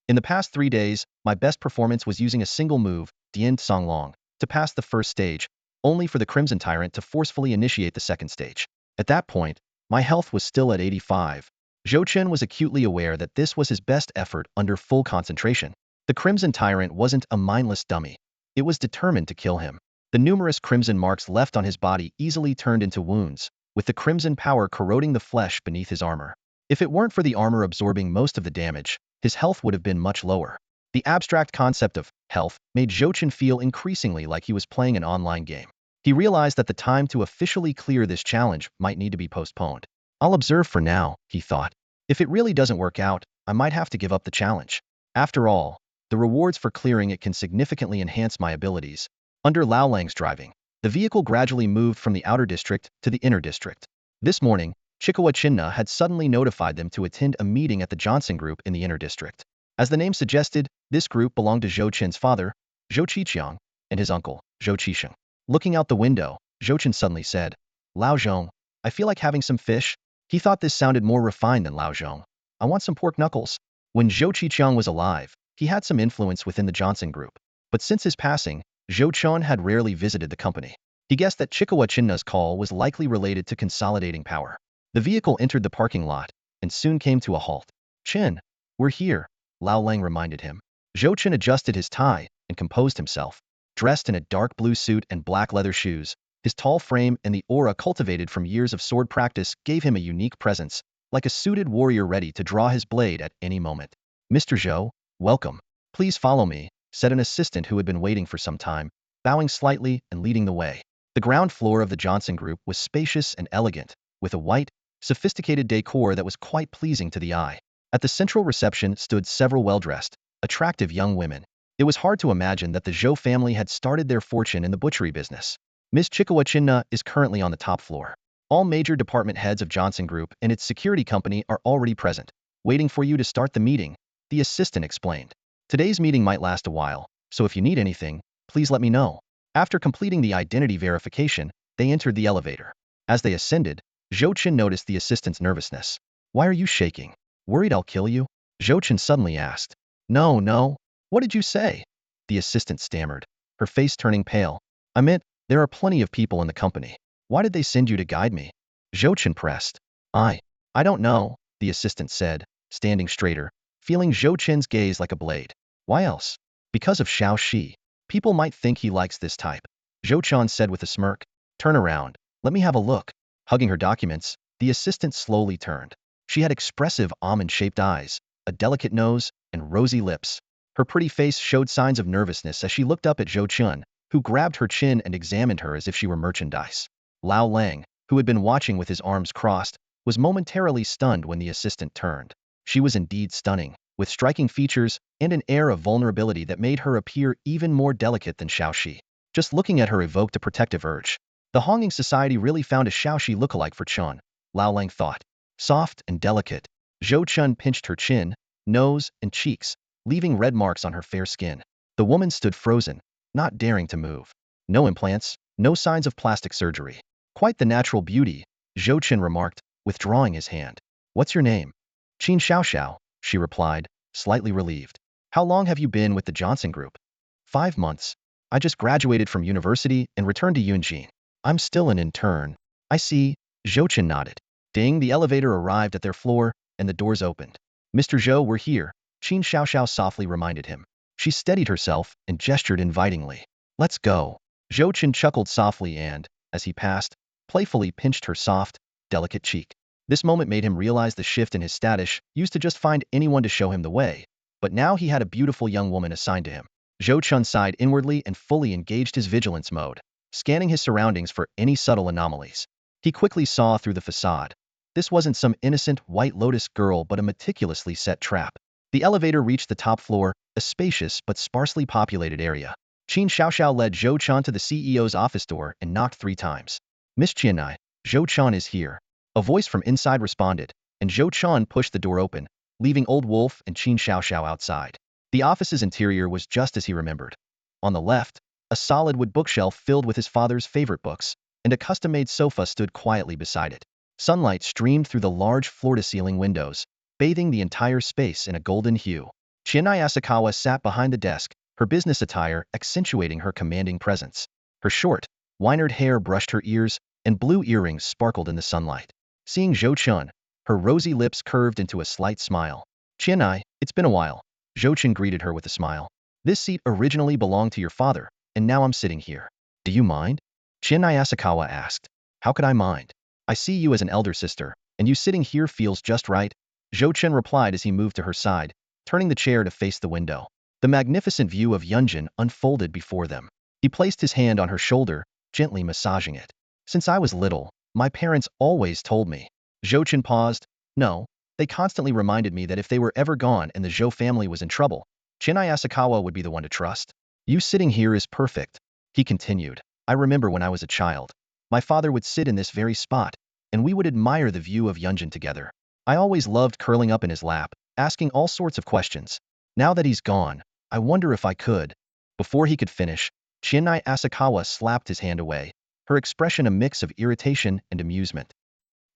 In the past 3 days, my best performance was using a single move, Dian Songlong, to pass the first stage, only for the Crimson Tyrant to forcefully initiate the second stage. At that point, my health was still at 85. Zhou Chen was acutely aware that this was his best effort under full concentration. The Crimson Tyrant wasn't a mindless dummy. It was determined to kill him. The numerous crimson marks left on his body easily turned into wounds, with the crimson power corroding the flesh beneath his armor. If it weren't for the armor absorbing most of the damage, his health would have been much lower. The abstract concept of health made Zhou Chen feel increasingly like he was playing an online game. He realized that the time to officially clear this challenge might need to be postponed. I'll observe for now, he thought. If it really doesn't work out, I might have to give up the challenge. After all, the rewards for clearing it can significantly enhance my abilities. Under Lao Lang's driving, the vehicle gradually moved from the outer district to the inner district. This morning, Tianxia had suddenly notified them to attend a meeting at the Johnson Group in the inner district. As the name suggested, this group belonged to Zhou Chen's father, Zhou Qiqiang, and his uncle, Zhou Qisheng. Looking out the window, Zhou Chen suddenly said, Lao Zhong, I feel like having some fish. He thought this sounded more refined than Lao Zhong. I want some pork knuckles. When Zhou Qiqiang was alive, he had some influence within the Johnson Group. But since his passing, Zhou Chen had rarely visited the company. He guessed that Tianxia's call was likely related to consolidating power. The vehicle entered the parking lot, and soon came to a halt. Chen, we're here, Lao Lang reminded him. Zhou Chen adjusted his tie and composed himself. Dressed in a dark blue suit and black leather shoes, his tall frame and the aura cultivated from years of sword practice gave him a unique presence, like a suited warrior ready to draw his blade at any moment. Mr. Zhou, welcome. Please follow me, said an assistant who had been waiting for some time, bowing slightly and leading the way. The ground floor of the Johnson Group was spacious and elegant, with a white, sophisticated decor that was quite pleasing to the eye. At the central reception stood several well-dressed, attractive young women. It was hard to imagine that the Zhou family had started their fortune in the butchery business. Ms. Tianxia is currently on the top floor. All major department heads of Johnson Group and its security company are already present, waiting for you to start the meeting, the assistant explained. Today's meeting might last a while, so if you need anything, please let me know. After completing the identity verification, they entered the elevator. As they ascended, Zhou Chen noticed the assistant's nervousness. Why are you shaking? Worried I'll kill you? Zhou Chen suddenly asked. No. What did you say? The assistant stammered, her face turning pale. I meant, there are plenty of people in the company. Why did they send you to guide me? Zhou Chen pressed. I don't know, the assistant said, standing straighter, feeling Zhou Chen's gaze like a blade. Why else? Because of Xiao Shi. People might think he likes this type. Zhou Chen said with a smirk. Turn around. Let me have a look. Hugging her documents, the assistant slowly turned. She had expressive almond-shaped eyes, a delicate nose, and rosy lips. Her pretty face showed signs of nervousness as she looked up at Zhou Chen, who grabbed her chin and examined her as if she were merchandise. Lao Lang, who had been watching with his arms crossed, was momentarily stunned when the assistant turned. She was indeed stunning, with striking features and an air of vulnerability that made her appear even more delicate than Xiaoxi. Just looking at her evoked a protective urge. The Honging Society really found a Xiaoxi lookalike for Chen, Lao Lang thought. Soft and delicate, Zhou Chen pinched her chin, nose, and cheeks, leaving red marks on her fair skin. The woman stood frozen, not daring to move. No implants, no signs of plastic surgery. Quite the natural beauty, Zhou Chen remarked, withdrawing his hand. What's your name? Qin Xiaoxiao, she replied, slightly relieved. How long have you been with the Johnson Group? 5 months. I just graduated from university and returned to Yunjin. I'm still an intern. I see, Zhou Chen nodded. Ding, the elevator arrived at their floor, and the doors opened. Mr. Zhou, we're here, Qin Xiaoxiao softly reminded him. She steadied herself and gestured invitingly. Let's go. Zhou Chen chuckled softly and, as he passed, playfully pinched her soft, delicate cheek. This moment made him realize the shift in his status, used to just find anyone to show him the way. But now he had a beautiful young woman assigned to him. Zhou Chen sighed inwardly and fully engaged his vigilance mode, scanning his surroundings for any subtle anomalies. He quickly saw through the facade. This wasn't some innocent White Lotus girl but a meticulously set trap. The elevator reached the top floor, a spacious but sparsely populated area. Qin Xiaoxiao led Zhou Chen to the CEO's office door and knocked 3 times. Miss Qianai, Zhou Chen is here. A voice from inside responded, and Zhou Chen pushed the door open, leaving Old Wolf and Qin Xiaoxiao outside. The office's interior was just as he remembered. On the left, a solid wood bookshelf filled with his father's favorite books, and a custom-made sofa stood quietly beside it. Sunlight streamed through the large floor-to-ceiling windows, bathing the entire space in a golden hue. Qianai Asakawa sat behind the desk, her business attire accentuating her commanding presence. Her short, winered hair brushed her ears, and blue earrings sparkled in the sunlight. Seeing Zhou Chen, her rosy lips curved into a slight smile. Qianai, it's been a while. Zhou Chen greeted her with a smile. This seat originally belonged to your father, and now I'm sitting here. Do you mind? Qianai Asakawa asked. How could I mind? I see you as an elder sister, and you sitting here feels just right, Zhou Chen replied as he moved to her side, turning the chair to face the window. The magnificent view of Yunjin unfolded before them. He placed his hand on her shoulder, gently massaging it. Since I was little, my parents always told me. Zhou Chen paused. No, they constantly reminded me that if they were ever gone and the Zhou family was in trouble, Qianai Asakawa would be the one to trust. You sitting here is perfect, he continued. I remember when I was a child. My father would sit in this very spot, and we would admire the view of Yunjin together. I always loved curling up in his lap, asking all sorts of questions. Now that he's gone, I wonder if I could. Before he could finish, Qianai Asakawa slapped his hand away, her expression a mix of irritation and amusement.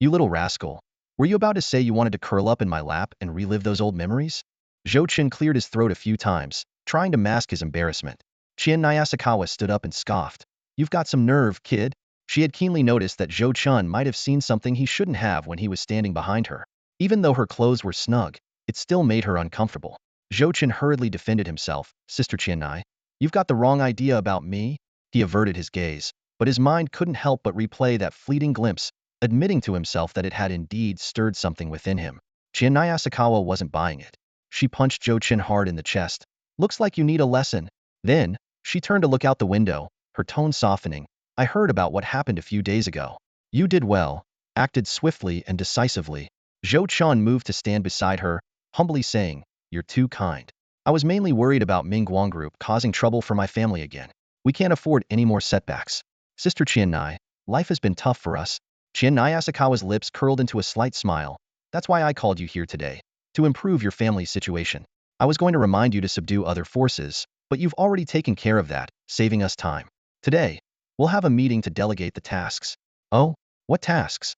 You little rascal. Were you about to say you wanted to curl up in my lap and relive those old memories? Zhou Chen cleared his throat a few times, trying to mask his embarrassment. Qianai Asakawa stood up and scoffed. You've got some nerve, kid. She had keenly noticed that Zhou Chen might have seen something he shouldn't have when he was standing behind her. Even though her clothes were snug, it still made her uncomfortable. Zhou Chen hurriedly defended himself. Sister Qianai, you've got the wrong idea about me. He averted his gaze, but his mind couldn't help but replay that fleeting glimpse, admitting to himself that it had indeed stirred something within him. Qianai Asakawa wasn't buying it. She punched Zhou Chen hard in the chest. Looks like you need a lesson. Then, she turned to look out the window, her tone softening. I heard about what happened a few days ago. You did well, acted swiftly and decisively. Zhou Chen moved to stand beside her, humbly saying, You're too kind. I was mainly worried about Ming Guang Group causing trouble for my family again. We can't afford any more setbacks. Sister Qianai, life has been tough for us. Qianai Asakawa's lips curled into a slight smile. That's why I called you here today. To improve your family's situation. I was going to remind you to subdue other forces, but you've already taken care of that, saving us time. Today, we'll have a meeting to delegate the tasks. Oh, what tasks?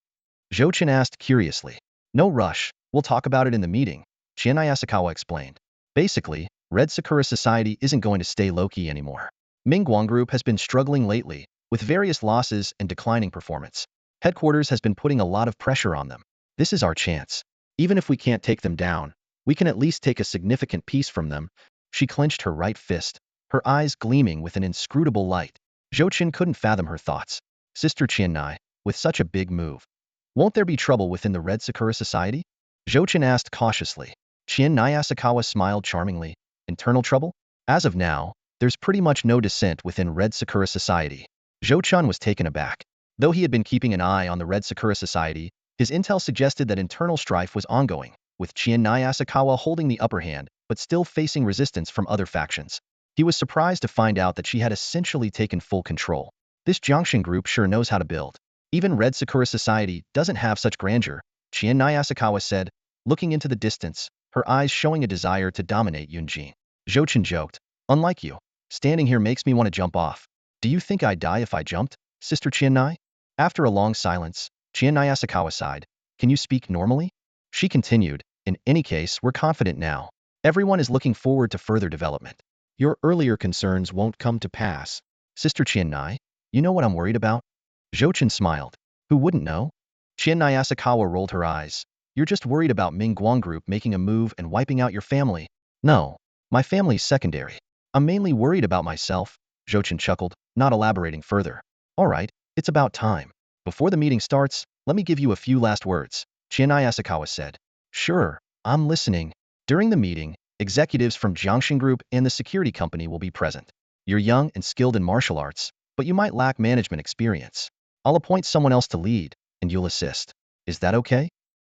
Zhou Chen asked curiously. No rush, we'll talk about it in the meeting, Qianai Asakawa explained. Basically, Red Sakura Society isn't going to stay low-key anymore. Ming Guang Group has been struggling lately, with various losses and declining performance. Headquarters has been putting a lot of pressure on them. This is our chance. Even if we can't take them down, we can at least take a significant piece from them. She clenched her right fist, her eyes gleaming with an inscrutable light. Zhou Chen couldn't fathom her thoughts. Sister Qianai, with such a big move. Won't there be trouble within the Red Sakura Society? Zhou Chen asked cautiously. Qianai Asakawa smiled charmingly. Internal trouble? As of now, there's pretty much no dissent within Red Sakura Society. Zhou Chun was taken aback. Though he had been keeping an eye on the Red Sakura Society, his intel suggested that internal strife was ongoing, with Qianai Asakawa holding the upper hand, but still facing resistance from other factions. He was surprised to find out that she had essentially taken full control. This Jiangshan group sure knows how to build. Even Red Sakura Society doesn't have such grandeur, Qianai Asakawa said, looking into the distance, her eyes showing a desire to dominate Yunjin. Zhou Chen joked, unlike you, standing here makes me want to jump off. Do you think I'd die if I jumped, Sister Qianai? After a long silence, Qianai Asakawa sighed. Can you speak normally? She continued, in any case, we're confident now. Everyone is looking forward to further development. Your earlier concerns won't come to pass. Sister Qianai, you know what I'm worried about? Zhou Chen smiled. Who wouldn't know? Qianai Asakawa rolled her eyes. You're just worried about Ming Guang Group making a move and wiping out your family. No, my family's secondary. I'm mainly worried about myself, Zhou Chen chuckled, not elaborating further. All right, it's about time. Before the meeting starts, let me give you a few last words, Qianai Asakawa said. Sure, I'm listening. During the meeting, executives from Jiangshan Group and the security company will be present. You're young and skilled in martial arts, but you might lack management experience. I'll appoint someone else to lead, and you'll assist. Is that okay?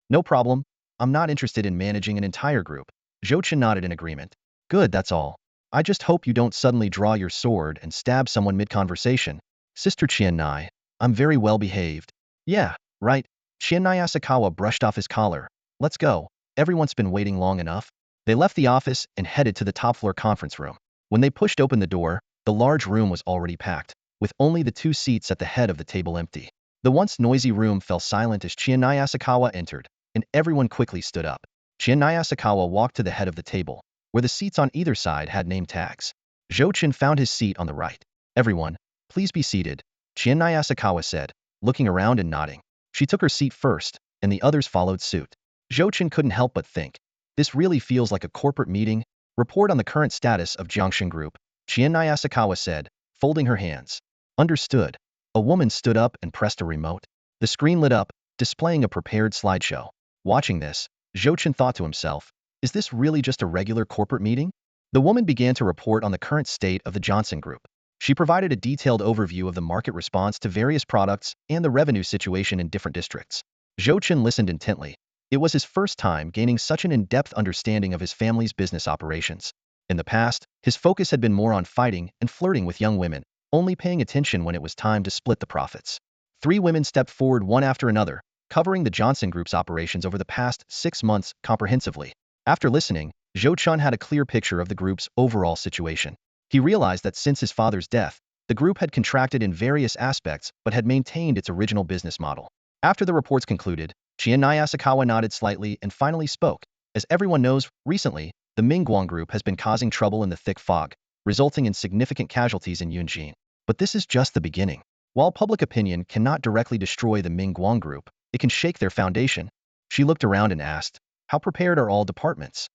No problem. I'm not interested in managing an entire group. Zhou Chen nodded in agreement. Good, that's all. I just hope you don't suddenly draw your sword and stab someone mid-conversation. Sister Qianai, I'm very well behaved. Yeah, right. Qianai Asakawa brushed off his collar. Let's go. Everyone's been waiting long enough. They left the office and headed to the top-floor conference room. When they pushed open the door, the large room was already packed, with only the 2 seats at the head of the table empty. The once noisy room fell silent as Qianai Asakawa entered, and everyone quickly stood up. Qianai Asakawa walked to the head of the table, where the seats on either side had name tags. Zhou Chen found his seat on the right. Everyone, please be seated, Qianai Asakawa said, looking around and nodding. She took her seat first, and the others followed suit. Zhou Chen couldn't help but think, this really feels like a corporate meeting. Report on the current status of Jiangshan Group, Qianai Asakawa said, folding her hands. Understood. A woman stood up and pressed a remote. The screen lit up, displaying a prepared slideshow. Watching this, Zhou Chen thought to himself, is this really just a regular corporate meeting? The woman began to report on the current state of the Johnson Group. She provided a detailed overview of the market response to various products and the revenue situation in different districts. Zhou Chen listened intently. It was his first time gaining such an in-depth understanding of his family's business operations. In the past, his focus had been more on fighting and flirting with young women, only paying attention when it was time to split the profits. 3 women stepped forward one after another, covering the Johnson Group's operations over the past 6 months comprehensively. After listening, Zhou Chun had a clear picture of the group's overall situation. He realized that since his father's death, the group had contracted in various aspects but had maintained its original business model. After the reports concluded, Qianai Asakawa nodded slightly and finally spoke. As everyone knows, recently, the Mingguang Group has been causing trouble in the thick fog, resulting in significant casualties in Yunjin. But this is just the beginning. While public opinion cannot directly destroy the Mingguang Group, it can shake their foundation. She looked around and asked, how prepared are all departments?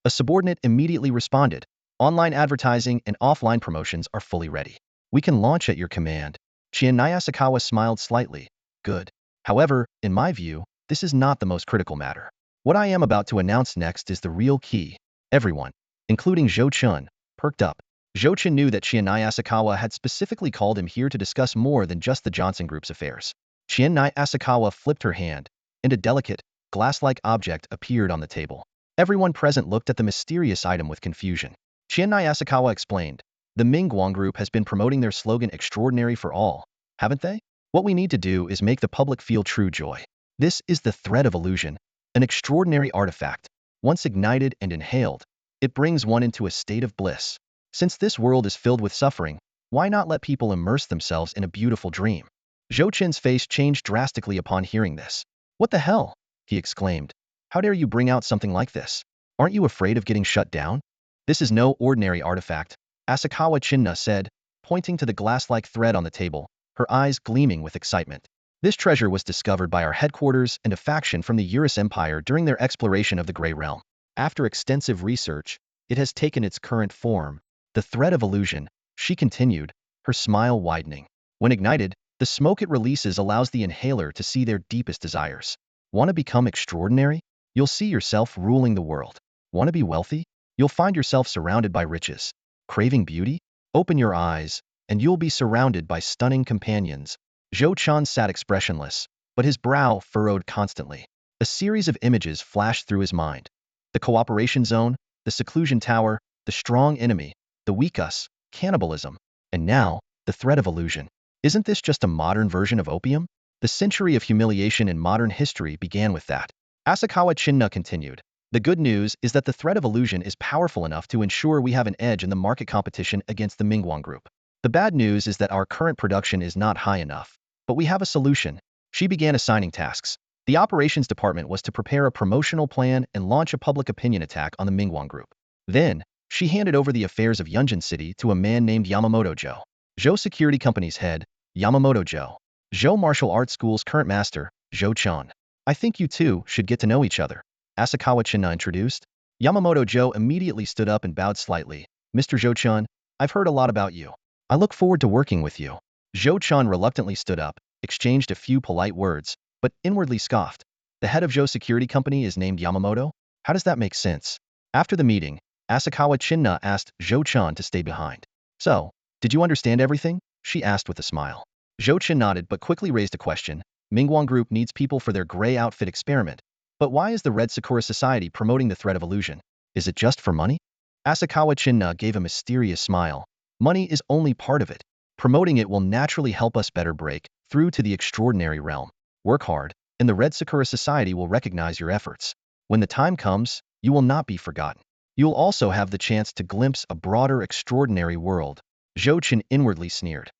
A subordinate immediately responded, online advertising and offline promotions are fully ready. We can launch at your command. Qianai Asakawa smiled slightly. Good. However, in my view, this is not the most critical matter. What I am about to announce next is the real key. Everyone, including Zhou Chun, perked up. Zhou Chun knew that Qianai Asakawa had specifically called him here to discuss more than just the Johnson Group's affairs. Qianai Asakawa flipped her hand, and a delicate, glass-like object appeared on the table. Everyone present looked at the mysterious item with confusion. Qianai Asakawa explained, the Mingguang Group has been promoting their slogan extraordinary for all, haven't they? What we need to do is make the public feel true joy. This is the thread of illusion, an extraordinary artifact. Once ignited and inhaled, it brings one into a state of bliss. Since this world is filled with suffering, why not let people immerse themselves in a beautiful dream? Zhou Chen's face changed drastically upon hearing this. What the hell? He exclaimed. How dare you bring out something like this? Aren't you afraid of getting shut down? This is no ordinary artifact, Asakawa Chinna said, pointing to the glass-like thread on the table, her eyes gleaming with excitement. This treasure was discovered by our headquarters and a faction from the Eurus Empire during their exploration of the Grey Realm. After extensive research, it has taken its current form, the thread of illusion, she continued, her smile widening. When ignited, the smoke it releases allows the inhaler to see their deepest desires. Want to become extraordinary? You'll see yourself ruling the world. Want to be wealthy? You'll find yourself surrounded by riches. Craving beauty? Open your eyes, and you'll be surrounded by stunning companions. Zhou Chen sat expressionless, but his brow furrowed constantly. A series of images flashed through his mind. The cooperation zone, the seclusion tower, the strong enemy, the weak us, cannibalism, and now, the threat of illusion. Isn't this just a modern version of opium? The century of humiliation in modern history began with that. Asakawa Chinna continued. The good news is that the threat of illusion is powerful enough to ensure we have an edge in the market competition against the Mingguang group. The bad news is that our current production is not high enough. But we have a solution. She began assigning tasks. The operations department was to prepare a promotional plan and launch a public opinion attack on the Mingguang group. Then, she handed over the affairs of Yunjin City to a man named Yamamoto-Zhou. Zhou Security Company's head, Yamamoto-Zhou. Zhou Martial Arts School's current master, Zhou Chen. I think you two should get to know each other. Asakawa Chinna introduced. Yamamoto-Zhou immediately stood up and bowed slightly. Mr. Zhou Chen, I've heard a lot about you. I look forward to working with you. Zhou Chen reluctantly stood up, exchanged a few polite words, but inwardly scoffed. The head of Zhou Security Company is named Yamamoto? How does that make sense? After the meeting, Asakawa Chinna asked Zhou Chen to stay behind. So, did you understand everything? She asked with a smile. Zhou Chen nodded but quickly raised a question. Mingguang Group needs people for their gray outfit experiment. But why is the Red Sakura Society promoting the threat of illusion? Is it just for money? Asakawa Chinna gave a mysterious smile. Money is only part of it. Promoting it will naturally help us better break through to the extraordinary realm. Work hard, and the Red Sakura Society will recognize your efforts. When the time comes, you will not be forgotten. You'll also have the chance to glimpse a broader extraordinary world. Zhou Chen inwardly sneered.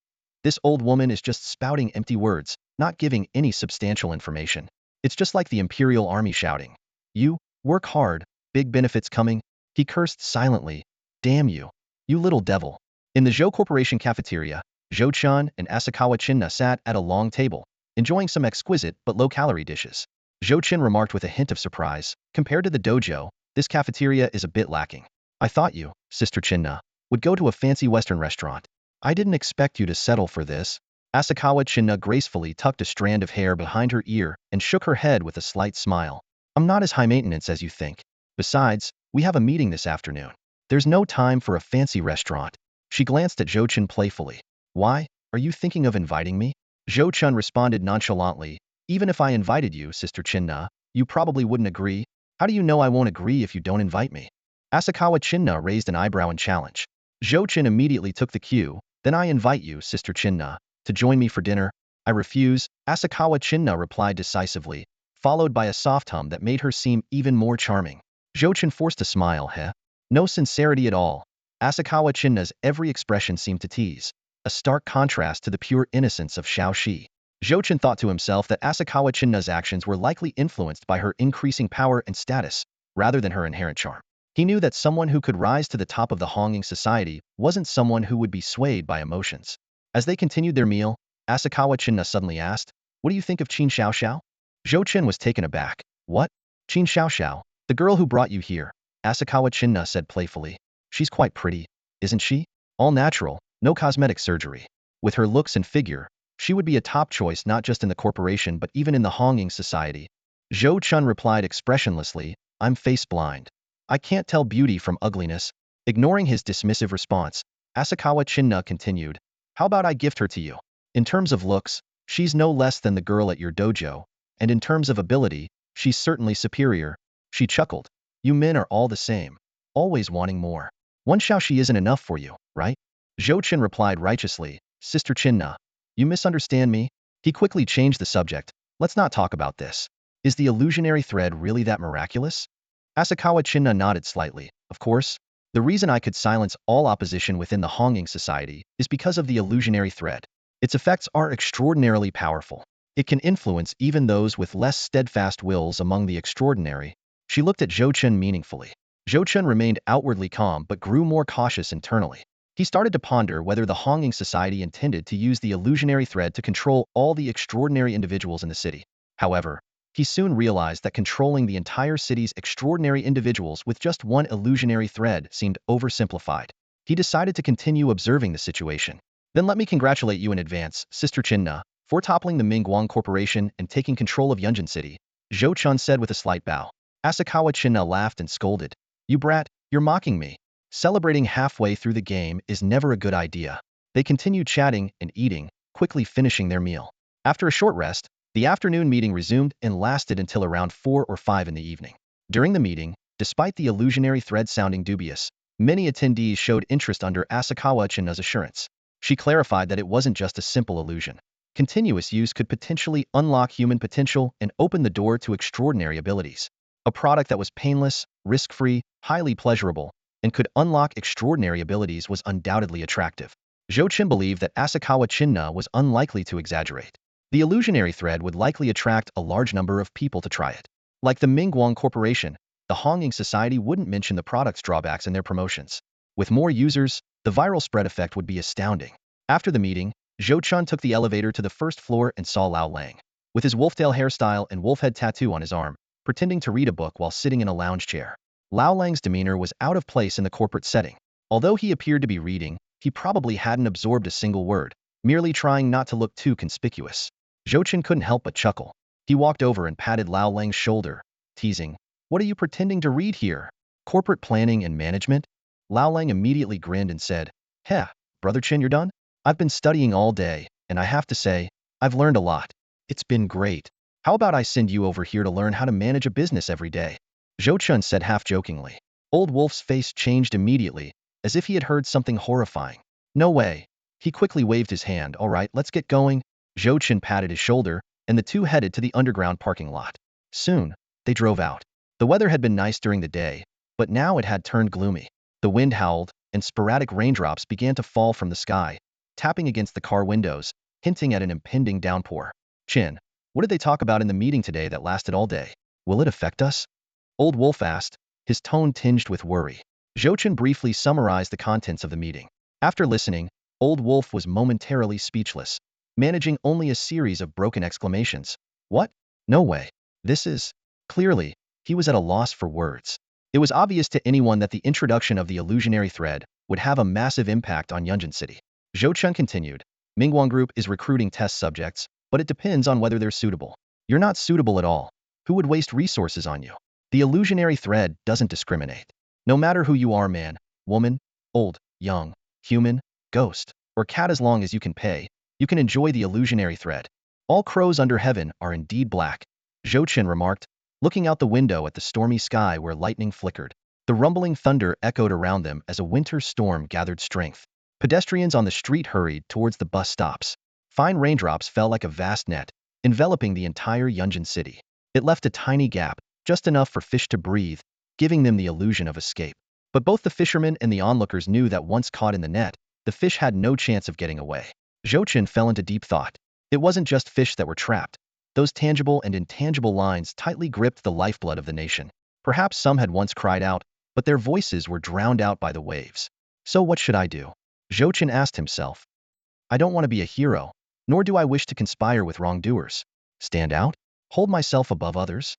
This old woman is just spouting empty words, not giving any substantial information. It's just like the Imperial Army shouting. You, work hard, big benefits coming. He cursed silently. Damn you. You little devil. In the Zhou Corporation cafeteria, Zhou Chen and Asakawa Chinna sat at a long table, enjoying some exquisite but low-calorie dishes. Zhou Chen remarked with a hint of surprise, compared to the dojo, this cafeteria is a bit lacking. I thought you, Sister Chinna, would go to a fancy Western restaurant. I didn't expect you to settle for this. Asakawa Chinna gracefully tucked a strand of hair behind her ear and shook her head with a slight smile. I'm not as high maintenance as you think. Besides, we have a meeting this afternoon. There's no time for a fancy restaurant. She glanced at Zhou Chen playfully. Why? Are you thinking of inviting me? Zhou Chen responded nonchalantly. Even if I invited you, Sister Chinna, you probably wouldn't agree. How do you know I won't agree if you don't invite me? Asakawa Chinna raised an eyebrow in challenge. Zhou Chen immediately took the cue. Then I invite you, Sister Chinna, to join me for dinner. I refuse, Asakawa Chinna replied decisively, followed by a soft hum that made her seem even more charming. Zhou Chen forced a smile, No sincerity at all. Asakawa Chinna's every expression seemed to tease, a stark contrast to the pure innocence of Xiao Shi. Zhou Chen thought to himself that Asakawa Chinna's actions were likely influenced by her increasing power and status, rather than her inherent charm. He knew that someone who could rise to the top of the Honging society wasn't someone who would be swayed by emotions. As they continued their meal, Asakawa Chinna suddenly asked, What do you think of Qin Xiaoxiao? Zhou Chen was taken aback. What? Qin Xiaoxiao, the girl who brought you here, Asakawa Chinna said playfully. She's quite pretty, isn't she? All natural, no cosmetic surgery. With her looks and figure, she would be a top choice not just in the corporation but even in the Honging society. Zhou Chen replied expressionlessly, I'm face blind. I can't tell beauty from ugliness. Ignoring his dismissive response, Asakawa Chinna continued, How about I gift her to you? In terms of looks, she's no less than the girl at your dojo, and in terms of ability, she's certainly superior. She chuckled. You men are all the same, always wanting more. One Xiaoxi isn't enough for you, right? Zhou Chen replied righteously, Sister Chinna, you misunderstand me? He quickly changed the subject. Let's not talk about this. Is the illusionary thread really that miraculous? Asakawa Chinna nodded slightly. Of course. The reason I could silence all opposition within the Honging society is because of the illusionary thread. Its effects are extraordinarily powerful. It can influence even those with less steadfast wills among the extraordinary. She looked at Zhou Chen meaningfully. Zhou Chen remained outwardly calm but grew more cautious internally. He started to ponder whether the Honging Society intended to use the illusionary thread to control all the extraordinary individuals in the city. However, he soon realized that controlling the entire city's extraordinary individuals with just one illusionary thread seemed oversimplified. He decided to continue observing the situation. Then let me congratulate you in advance, Sister Chinna, for toppling the Mingguang Corporation and taking control of Yunjin City, Zhou Chun said with a slight bow. Asakawa Chinna laughed and scolded. You brat, you're mocking me. Celebrating halfway through the game is never a good idea. They continued chatting and eating, quickly finishing their meal. After a short rest, the afternoon meeting resumed and lasted until around 4 or 5 in the evening. During the meeting, despite the illusionary thread sounding dubious, many attendees showed interest under Asakawa Chinna's assurance. She clarified that it wasn't just a simple illusion. Continuous use could potentially unlock human potential and open the door to extraordinary abilities. A product that was painless, risk-free, highly pleasurable, and could unlock extraordinary abilities was undoubtedly attractive. Zhou Chen believed that Asakawa Chinna was unlikely to exaggerate. The illusionary thread would likely attract a large number of people to try it. Like the Mingguang Corporation, the Honging Society wouldn't mention the product's drawbacks in their promotions. With more users, the viral spread effect would be astounding. After the meeting, Zhou Chun took the elevator to the first floor and saw Lao Lang. With his wolftail hairstyle and wolf head tattoo on his arm, pretending to read a book while sitting in a lounge chair. Lao Lang's demeanor was out of place in the corporate setting. Although he appeared to be reading, he probably hadn't absorbed a single word, merely trying not to look too conspicuous. Zhou Chen couldn't help but chuckle. He walked over and patted Lao Lang's shoulder, teasing, "What are you pretending to read here? Corporate planning and management?" Lao Lang immediately grinned and said, "Heh, Brother Chen, you're done? I've been studying all day, and I have to say, I've learned a lot. It's been great. How about I send you over here to learn how to manage a business every day?" Zhou Chun said half-jokingly. Old Wolf's face changed immediately, as if he had heard something horrifying. "No way." He quickly waved his hand. "All right, let's get going." Zhou Chun patted his shoulder, and the two headed to the underground parking lot. Soon, they drove out. The weather had been nice during the day, but now it had turned gloomy. The wind howled, and sporadic raindrops began to fall from the sky, tapping against the car windows, hinting at an impending downpour. "Chen, what did they talk about in the meeting today that lasted all day? Will it affect us?" Old Wolf asked, his tone tinged with worry. Zhou Chen briefly summarized the contents of the meeting. After listening, Old Wolf was momentarily speechless, managing only a series of broken exclamations. "What? No way. This is..." Clearly, he was at a loss for words. It was obvious to anyone that the introduction of the illusionary thread would have a massive impact on Yunjin City. Zhou Chen continued, "Mingguang Group is recruiting test subjects, but it depends on whether they're suitable. You're not suitable at all. Who would waste resources on you? The illusionary thread doesn't discriminate. No matter who you are, man, woman, old, young, human, ghost, or cat, as long as you can pay, you can enjoy the illusionary thread. All crows under heaven are indeed black," Zhou Chen remarked, looking out the window at the stormy sky where lightning flickered. The rumbling thunder echoed around them as a winter storm gathered strength. Pedestrians on the street hurried towards the bus stops. Fine raindrops fell like a vast net, enveloping the entire Yunjin city. It left a tiny gap, just enough for fish to breathe, giving them the illusion of escape. But both the fishermen and the onlookers knew that once caught in the net, the fish had no chance of getting away. Zhou Chen fell into deep thought. It wasn't just fish that were trapped. Those tangible and intangible lines tightly gripped the lifeblood of the nation. Perhaps some had once cried out, but their voices were drowned out by the waves. So what should I do? Zhou Chen asked himself. I don't want to be a hero, nor do I wish to conspire with wrongdoers. Stand out? Hold myself above others?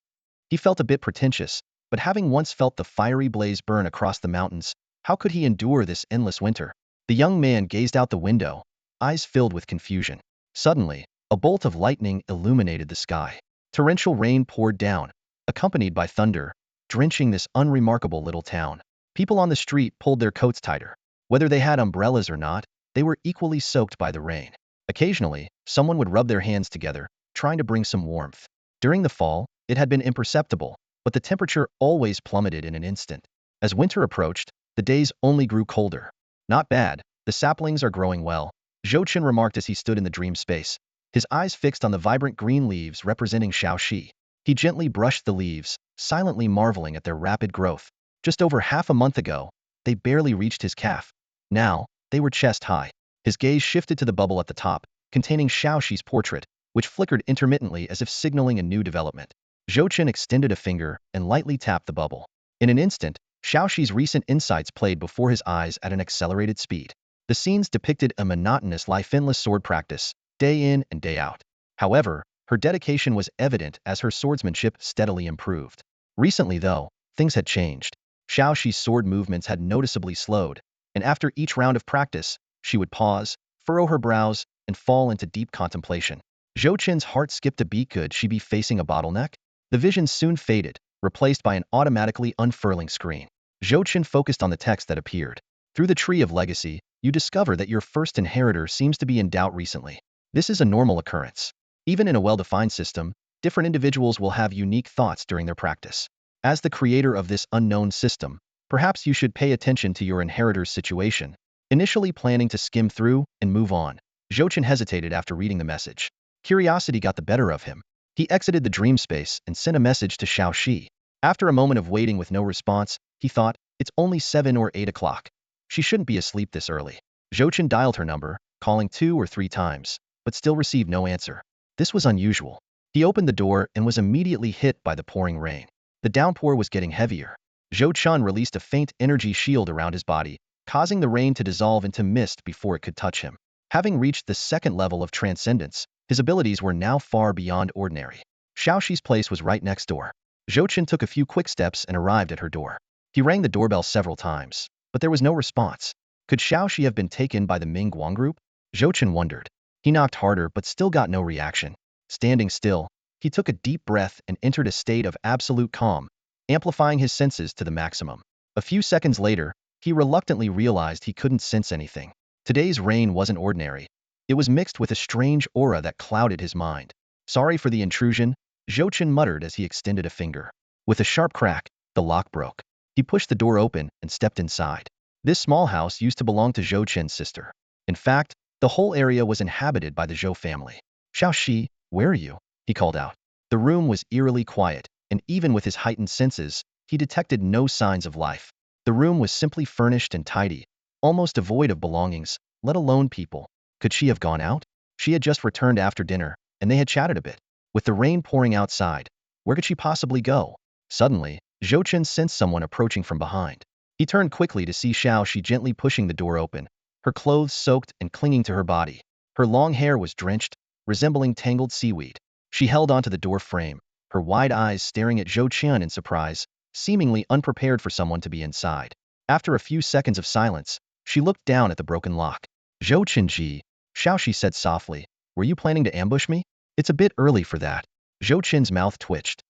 He felt a bit pretentious, but having once felt the fiery blaze burn across the mountains, how could he endure this endless winter? The young man gazed out the window, eyes filled with confusion. Suddenly, a bolt of lightning illuminated the sky. Torrential rain poured down, accompanied by thunder, drenching this unremarkable little town. People on the street pulled their coats tighter. Whether they had umbrellas or not, they were equally soaked by the rain. Occasionally, someone would rub their hands together, trying to bring some warmth. During the fall, it had been imperceptible, but the temperature always plummeted in an instant. As winter approached, the days only grew colder. Not bad, the saplings are growing well, Zhou Chen remarked as he stood in the dream space, his eyes fixed on the vibrant green leaves representing Shaoxi. He gently brushed the leaves, silently marveling at their rapid growth. Just over half a month ago, they barely reached his calf. Now, they were chest-high. His gaze shifted to the bubble at the top, containing Shaoxi's portrait, which flickered intermittently as if signaling a new development. Zhou Chen extended a finger and lightly tapped the bubble. In an instant, Shaoxi's recent insights played before his eyes at an accelerated speed. The scenes depicted a monotonous life, endless sword practice, day in and day out. However, her dedication was evident as her swordsmanship steadily improved. Recently, though, things had changed. Xiaoxi's sword movements had noticeably slowed, and after each round of practice, she would pause, furrow her brows, and fall into deep contemplation. Zhou Qin's heart skipped a beat. Could she be facing a bottleneck? The vision soon faded, replaced by an automatically unfurling screen. Zhou Qin focused on the text that appeared. Through the tree of legacy, you discover that your first inheritor seems to be in doubt recently. This is a normal occurrence. Even in a well-defined system, different individuals will have unique thoughts during their practice. As the creator of this unknown system, perhaps you should pay attention to your inheritor's situation. Initially planning to skim through and move on, Zhou Qin hesitated after reading the message. Curiosity got the better of him. He exited the dream space and sent a message to Xiaoxi. After a moment of waiting with no response, he thought, it's only 7 or 8 o'clock. She shouldn't be asleep this early. Zhou Qin dialed her number, calling 2 or 3 times, but still received no answer. This was unusual. He opened the door and was immediately hit by the pouring rain. The downpour was getting heavier. Zhou Qin released a faint energy shield around his body, causing the rain to dissolve into mist before it could touch him. Having reached the second level of Transcendents, his abilities were now far beyond ordinary. Xiaoxi's place was right next door. Zhou Qin took a few quick steps and arrived at her door. He rang the doorbell several times, but there was no response. Could Xiaoxi have been taken by the Ming Guang group? Zhou Qin wondered. He knocked harder but still got no reaction. Standing still, he took a deep breath and entered a state of absolute calm, amplifying his senses to the maximum. A few seconds later, he reluctantly realized he couldn't sense anything. Today's rain wasn't ordinary. It was mixed with a strange aura that clouded his mind. Sorry for the intrusion, Zhou Qin muttered as he extended a finger. With a sharp crack, the lock broke. He pushed the door open and stepped inside. This small house used to belong to Zhou Qin's sister. In fact, the whole area was inhabited by the Zhou family. Xiaoxi, where are you? He called out. The room was eerily quiet, and even with his heightened senses, he detected no signs of life. The room was simply furnished and tidy, almost devoid of belongings, let alone people. Could she have gone out? She had just returned after dinner, and they had chatted a bit. With the rain pouring outside, where could she possibly go? Suddenly, Zhou Qin sensed someone approaching from behind. He turned quickly to see Xiaoxi gently pushing the door open, her clothes soaked and clinging to her body. Her long hair was drenched, resembling tangled seaweed. She held onto the door frame, her wide eyes staring at Zhou Qin in surprise, seemingly unprepared for someone to be inside. After a few seconds of silence, she looked down at the broken lock. Zhou Qinji, Xiaoxi said softly, were you planning to ambush me? It's a bit early for that. Zhou Qin's mouth twitched.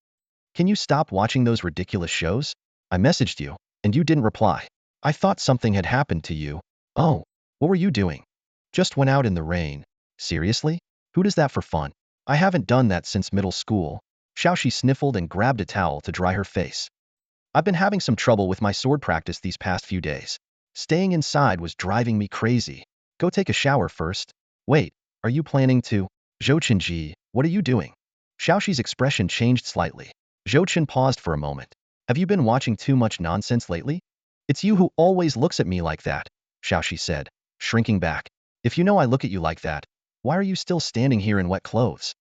Can you stop watching those ridiculous shows? I messaged you, and you didn't reply. I thought something had happened to you. Oh, what were you doing? Just went out in the rain. Seriously? Who does that for fun? I haven't done that since middle school. Xiaoxi sniffled and grabbed a towel to dry her face. I've been having some trouble with my sword practice these past few days. Staying inside was driving me crazy. Go take a shower first. Wait, are you planning to? Zhou Qinji, what are you doing? Xiaoxi's expression changed slightly. Zhou Qin paused for a moment. Have you been watching too much nonsense lately? It's you who always looks at me like that, Xiaoxi said, shrinking back. If you know I look at you like that, why are you still standing here in wet clothes?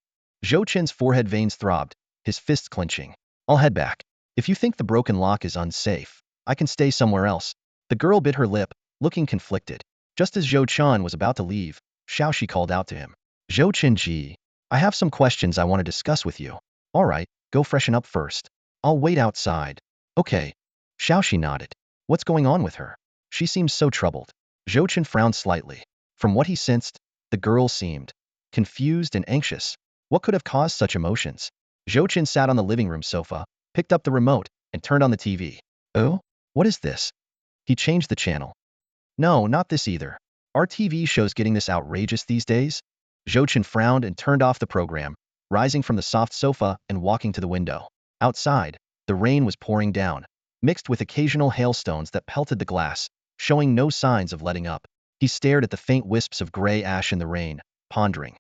Zhou Qin's forehead veins throbbed, his fists clenching. I'll head back. If you think the broken lock is unsafe, I can stay somewhere else. The girl bit her lip, looking conflicted. Just as Zhou Qin was about to leave, Xiaoxi called out to him. Zhou Qinji, I have some questions I want to discuss with you. All right, go freshen up first. I'll wait outside. Okay. Xiaoxi nodded. What's going on with her? She seems so troubled. Zhou Qin frowned slightly. From what he sensed, the girl seemed confused and anxious. What could have caused such emotions? Zhou Qin sat on the living room sofa, picked up the remote, and turned on the TV. Oh? What is this? He changed the channel. No, not this either. Are TV shows getting this outrageous these days? Zhou Qin frowned and turned off the program, rising from the soft sofa and walking to the window. Outside, the rain was pouring down, mixed with occasional hailstones that pelted the glass, showing no signs of letting up. He stared at the faint wisps of gray ash in the rain, pondering.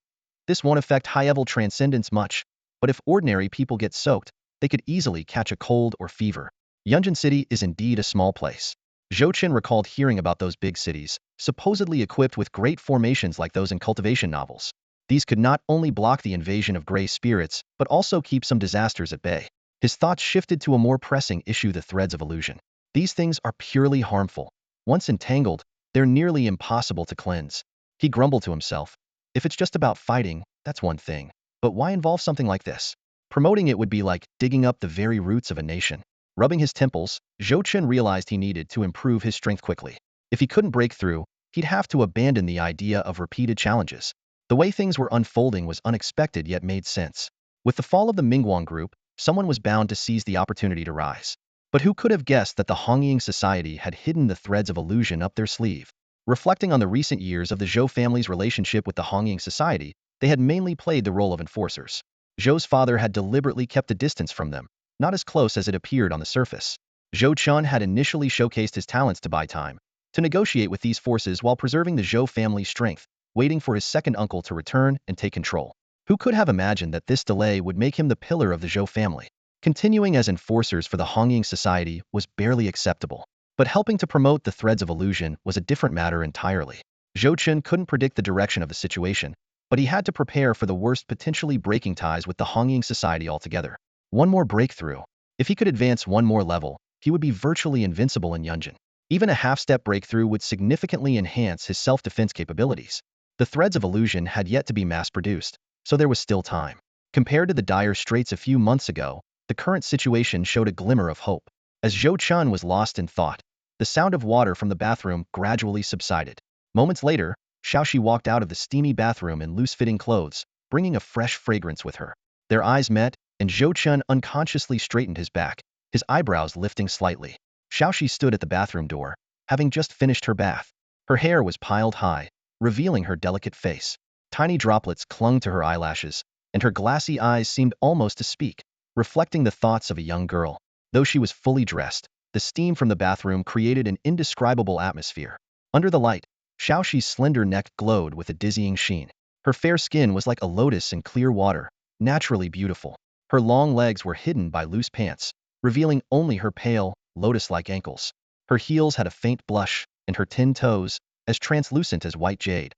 This won't affect high-level Transcendents much, but if ordinary people get soaked, they could easily catch a cold or fever. Yunjin City is indeed a small place. Zhou Qin recalled hearing about those big cities, supposedly equipped with great formations like those in cultivation novels. These could not only block the invasion of gray spirits, but also keep some disasters at bay. His thoughts shifted to a more pressing issue: the threads of illusion. These things are purely harmful. Once entangled, They're nearly impossible to cleanse. He grumbled to himself. If it's just about fighting, that's one thing. But why involve something like this? Promoting it would be like digging up the very roots of a nation. Rubbing his temples, Zhou Chen realized he needed to improve his strength quickly. If he couldn't break through, he'd have to abandon the idea of repeated challenges. The way things were unfolding was unexpected yet made sense. With the fall of the Mingguang group, someone was bound to seize the opportunity to rise. But who could have guessed that the Hongying society had hidden the threads of illusion up their sleeve? Reflecting on the recent years of the Zhou family's relationship with the Hongying society, they had mainly played the role of enforcers. Zhou's father had deliberately kept a distance from them, not as close as it appeared on the surface. Zhou Chen had initially showcased his talents to buy time, to negotiate with these forces while preserving the Zhou family's strength, waiting for his second uncle to return and take control. Who could have imagined that this delay would make him the pillar of the Zhou family? Continuing as enforcers for the Hongying society was barely acceptable. But helping to promote the threads of illusion was a different matter entirely. Zhou Chen couldn't predict the direction of the situation, but he had to prepare for the worst, potentially breaking ties with the Hongying society altogether. One more breakthrough. If he could advance one more level, he would be virtually invincible in Yunjin. Even a half-step breakthrough would significantly enhance his self-defense capabilities. The threads of illusion had yet to be mass-produced, so there was still time. Compared to the dire straits a few months ago, the current situation showed a glimmer of hope. As Zhou Chen was lost in thought, the sound of water from the bathroom gradually subsided. Moments later, Xiaoxi walked out of the steamy bathroom in loose-fitting clothes, bringing a fresh fragrance with her. Their eyes met, and Zhou Chen unconsciously straightened his back, his eyebrows lifting slightly. Xiaoxi stood at the bathroom door, having just finished her bath. Her hair was piled high, revealing her delicate face. Tiny droplets clung to her eyelashes, and her glassy eyes seemed almost to speak, reflecting the thoughts of a young girl. Though she was fully dressed, the steam from the bathroom created an indescribable atmosphere. Under the light, Xiaoxi's slender neck glowed with a dizzying sheen. Her fair skin was like a lotus in clear water, naturally beautiful. Her long legs were hidden by loose pants, revealing only her pale, lotus-like ankles. Her heels had a faint blush, and her tin toes, as translucent as white jade,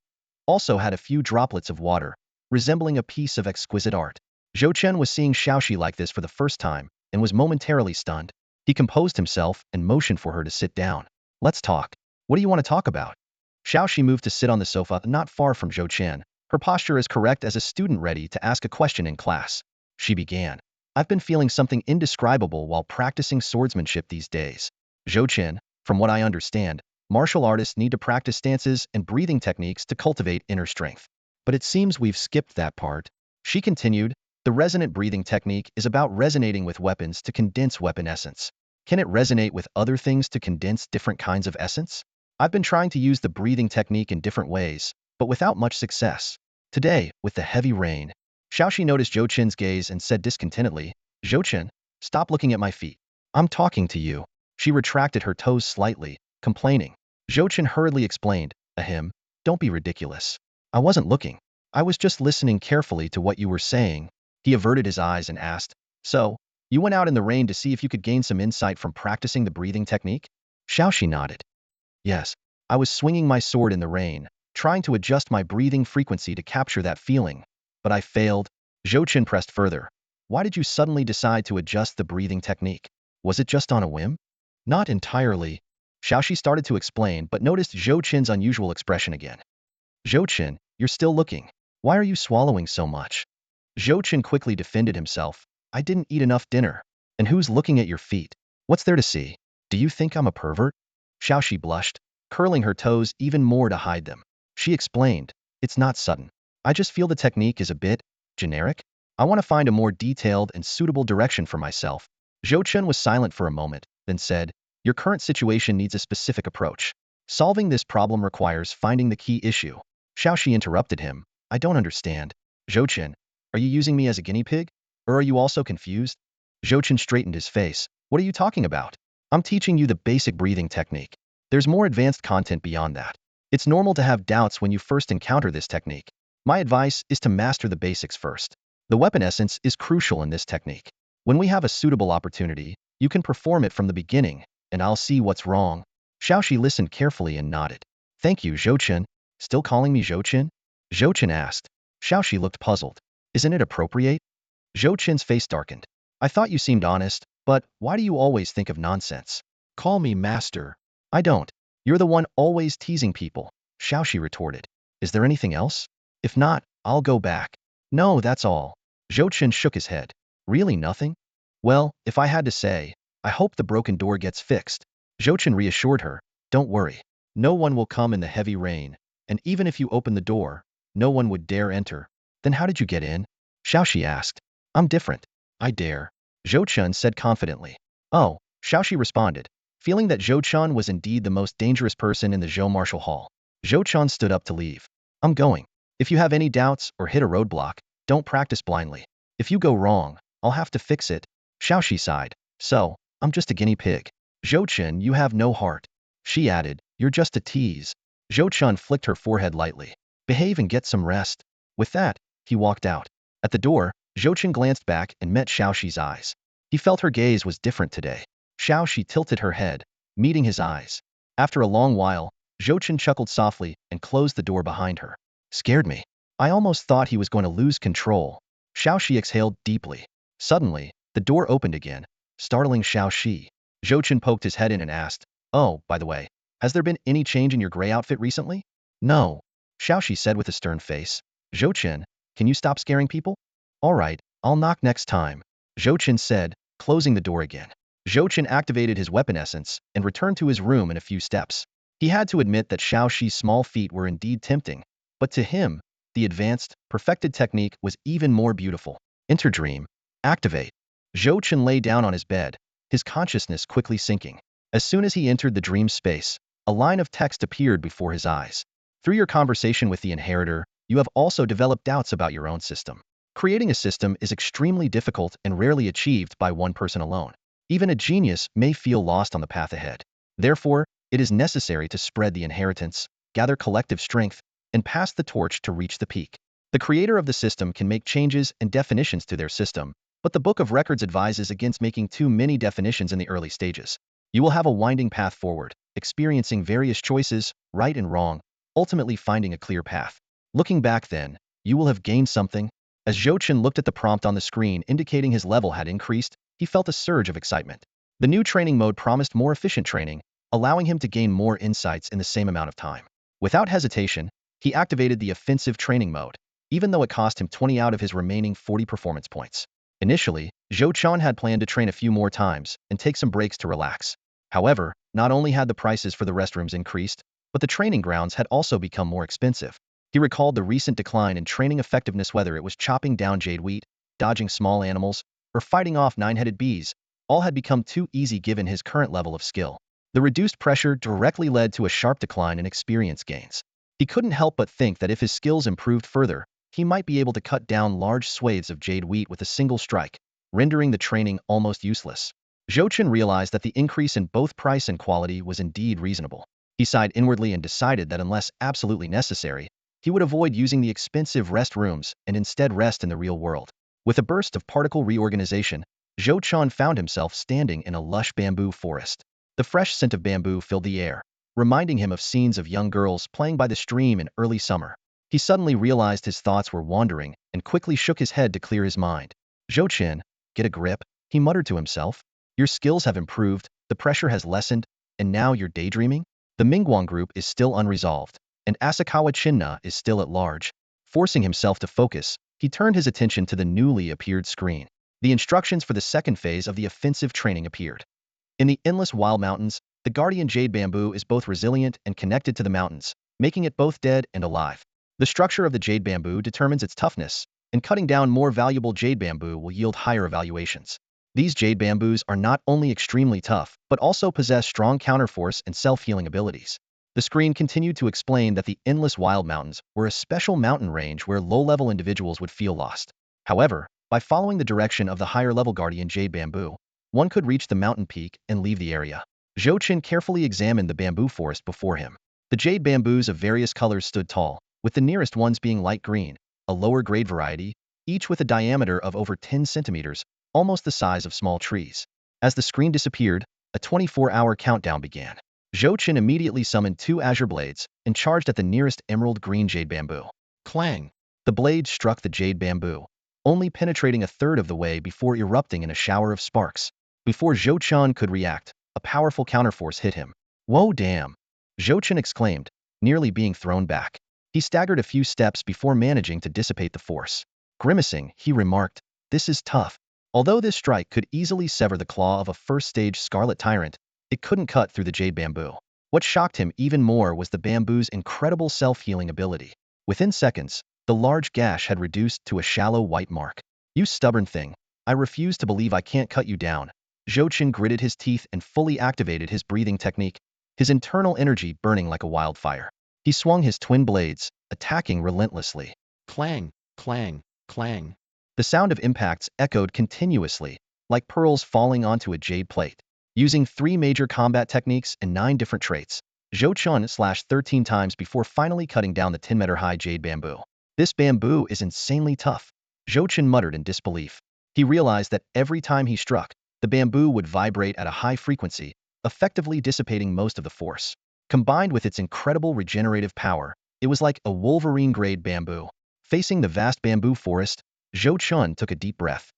also had a few droplets of water, resembling a piece of exquisite art. Zhou Chen was seeing Xiaoxi like this for the first time, and was momentarily stunned. He composed himself and motioned for her to sit down. Let's talk. What do you want to talk about? Xiaoxi moved to sit on the sofa not far from Zhou Chen, her posture as correct as a student ready to ask a question in class. She began. I've been feeling something indescribable while practicing swordsmanship these days. Zhou Chen, from what I understand, martial artists need to practice stances and breathing techniques to cultivate inner strength. But it seems we've skipped that part. She continued, the resonant breathing technique is about resonating with weapons to condense weapon essence. Can it resonate with other things to condense different kinds of essence? I've been trying to use the breathing technique in different ways, but without much success. Today, with the heavy rain, Xiaoxi noticed Zhou Chen's gaze and said discontentedly, Zhou Chen, stop looking at my feet. I'm talking to you. She retracted her toes slightly, complaining. Zhou Chen hurriedly explained, ahem, don't be ridiculous. I wasn't looking. I was just listening carefully to what you were saying. He averted his eyes and asked, so, you went out in the rain to see if you could gain some insight from practicing the breathing technique? Xiaoxi nodded. Yes, I was swinging my sword in the rain, trying to adjust my breathing frequency to capture that feeling. But I failed. Zhou Chen pressed further. Why did you suddenly decide to adjust the breathing technique? Was it just on a whim? Not entirely. Xiaoxi started to explain but noticed Zhou Chen's unusual expression again. Zhou Chen, you're still looking. Why are you swallowing so much? Zhou Chen quickly defended himself. I didn't eat enough dinner. And who's looking at your feet? What's there to see? Do you think I'm a pervert? Xiaoxi blushed, curling her toes even more to hide them. She explained, it's not sudden. I just feel the technique is a bit generic. I want to find a more detailed and suitable direction for myself. Zhou Chen was silent for a moment, then said, your current situation needs a specific approach. Solving this problem requires finding the key issue. Xiaoxi interrupted him. I don't understand. Zhou Chen, are you using me as a guinea pig? Or are you also confused? Zhou Chen straightened his face. What are you talking about? I'm teaching you the basic breathing technique. There's more advanced content beyond that. It's normal to have doubts when you first encounter this technique. My advice is to master the basics first. The weapon essence is crucial in this technique. When we have a suitable opportunity, you can perform it from the beginning, and I'll see what's wrong. Xiaoxi listened carefully and nodded. Thank you, Zhou Chen. Still calling me Zhou Chen? Zhou Chen asked. Xiaoxi looked puzzled. Isn't it appropriate? Zhou Chen's face darkened. I thought you seemed honest, but why do you always think of nonsense? Call me master. I don't. You're the one always teasing people, Xiaoxi retorted. Is there anything else? If not, I'll go back. No, that's all. Zhou Chen shook his head. Really nothing? Well, if I had to say, I hope the broken door gets fixed. Zhou Chen reassured her. Don't worry. No one will come in the heavy rain, and even if you open the door, no one would dare enter. Then how did you get in? Xiaoxi asked. I'm different. I dare. Zhou Chen said confidently. Oh, Xiaoxi responded, feeling that Zhou Chen was indeed the most dangerous person in the Zhou Martial Hall. Zhou Chen stood up to leave. I'm going. If you have any doubts or hit a roadblock, don't practice blindly. If you go wrong, I'll have to fix it. Xiaoxi sighed. So, I'm just a guinea pig. Zhou Chen, you have no heart. She added, you're just a tease. Zhou Chen flicked her forehead lightly. Behave and get some rest. With that, he walked out. At the door, Zhou Chen glanced back and met Xiaoxi's eyes. He felt her gaze was different today. Xiaoxi tilted her head, meeting his eyes. After a long while, Zhou Chen chuckled softly and closed the door behind her. Scared me. I almost thought he was going to lose control. Xiaoxi exhaled deeply. Suddenly, the door opened again, startling Xiaoxi. Zhou Chen poked his head in and asked, Oh, by the way, has there been any change in your gray outfit recently? No. Xiaoxi said with a stern face. Zhou Chen, can you stop scaring people? All right, I'll knock next time. Zhou Chen said, closing the door again. Zhou Chen activated his weapon essence and returned to his room in a few steps. He had to admit that Xiaoxi's small feet were indeed tempting, but to him, the advanced, perfected technique was even more beautiful. Enter dream. Activate. Zhou Chen lay down on his bed, his consciousness quickly sinking. As soon as he entered the dream space, a line of text appeared before his eyes. Through your conversation with the inheritor, you have also developed doubts about your own system. Creating a system is extremely difficult and rarely achieved by one person alone. Even a genius may feel lost on the path ahead. Therefore, it is necessary to spread the inheritance, gather collective strength, and pass the torch to reach the peak. The creator of the system can make changes and definitions to their system, but the Book of Records advises against making too many definitions in the early stages. You will have a winding path forward, experiencing various choices, right and wrong, ultimately finding a clear path. Looking back then, you will have gained something. As Zhou Chen looked at the prompt on the screen indicating his level had increased, he felt a surge of excitement. The new training mode promised more efficient training, allowing him to gain more insights in the same amount of time. Without hesitation, he activated the offensive training mode, even though it cost him 20 out of his remaining 40 performance points. Initially, Zhou Chen had planned to train a few more times and take some breaks to relax. However, not only had the prices for the restrooms increased, but the training grounds had also become more expensive. He recalled the recent decline in training effectiveness, whether it was chopping down jade wheat, dodging small animals, or fighting off nine-headed bees, all had become too easy given his current level of skill. The reduced pressure directly led to a sharp decline in experience gains. He couldn't help but think that if his skills improved further, he might be able to cut down large swathes of jade wheat with a single strike, rendering the training almost useless. Zhou Chen realized that the increase in both price and quality was indeed reasonable. He sighed inwardly and decided that unless absolutely necessary, he would avoid using the expensive rest rooms and instead rest in the real world. With a burst of particle reorganization, Zhou Chen found himself standing in a lush bamboo forest. The fresh scent of bamboo filled the air, reminding him of scenes of young girls playing by the stream in early summer. He suddenly realized his thoughts were wandering and quickly shook his head to clear his mind. Zhou Chen, get a grip, he muttered to himself. Your skills have improved, the pressure has lessened, and now you're daydreaming? The Mingguang group is still unresolved, and Asakawa Chinna is still at large. Forcing himself to focus, he turned his attention to the newly appeared screen. The instructions for the second phase of the offensive training appeared. In the endless wild mountains, the guardian jade bamboo is both resilient and connected to the mountains, making it both dead and alive. The structure of the jade bamboo determines its toughness, and cutting down more valuable jade bamboo will yield higher evaluations. These jade bamboos are not only extremely tough, but also possess strong counterforce and self-healing abilities. The screen continued to explain that the endless wild mountains were a special mountain range where low-level individuals would feel lost. However, by following the direction of the higher-level guardian jade bamboo, one could reach the mountain peak and leave the area. Zhou Chen carefully examined the bamboo forest before him. The jade bamboos of various colors stood tall, with the nearest ones being light green, a lower-grade variety, each with a diameter of over 10 centimeters, almost the size of small trees. As the screen disappeared, a 24-hour countdown began. Zhou Chen immediately summoned 2 azure blades and charged at the nearest emerald green jade bamboo. Clang! The blade struck the jade bamboo, only penetrating a third of the way before erupting in a shower of sparks. Before Zhou Chen could react, a powerful counterforce hit him. Whoa, damn! Zhou Chen exclaimed, nearly being thrown back. He staggered a few steps before managing to dissipate the force. Grimacing, he remarked, "This is tough." Although this strike could easily sever the claw of a first-stage Scarlet Tyrant, it couldn't cut through the jade bamboo. What shocked him even more was the bamboo's incredible self-healing ability. Within seconds, the large gash had reduced to a shallow white mark. "You stubborn thing. I refuse to believe I can't cut you down." Zhou Chen gritted his teeth and fully activated his breathing technique, his internal energy burning like a wildfire. He swung his twin blades, attacking relentlessly. Clang, clang, clang. The sound of impacts echoed continuously, like pearls falling onto a jade plate. Using 3 major combat techniques and 9 different traits, Zhou Chen slashed 13 times before finally cutting down the 10-meter-high jade bamboo. "This bamboo is insanely tough," Zhou Chen muttered in disbelief. He realized that every time he struck, the bamboo would vibrate at a high frequency, effectively dissipating most of the force. Combined with its incredible regenerative power, it was like a Wolverine-grade bamboo. Facing the vast bamboo forest, Zhou Chen took a deep breath.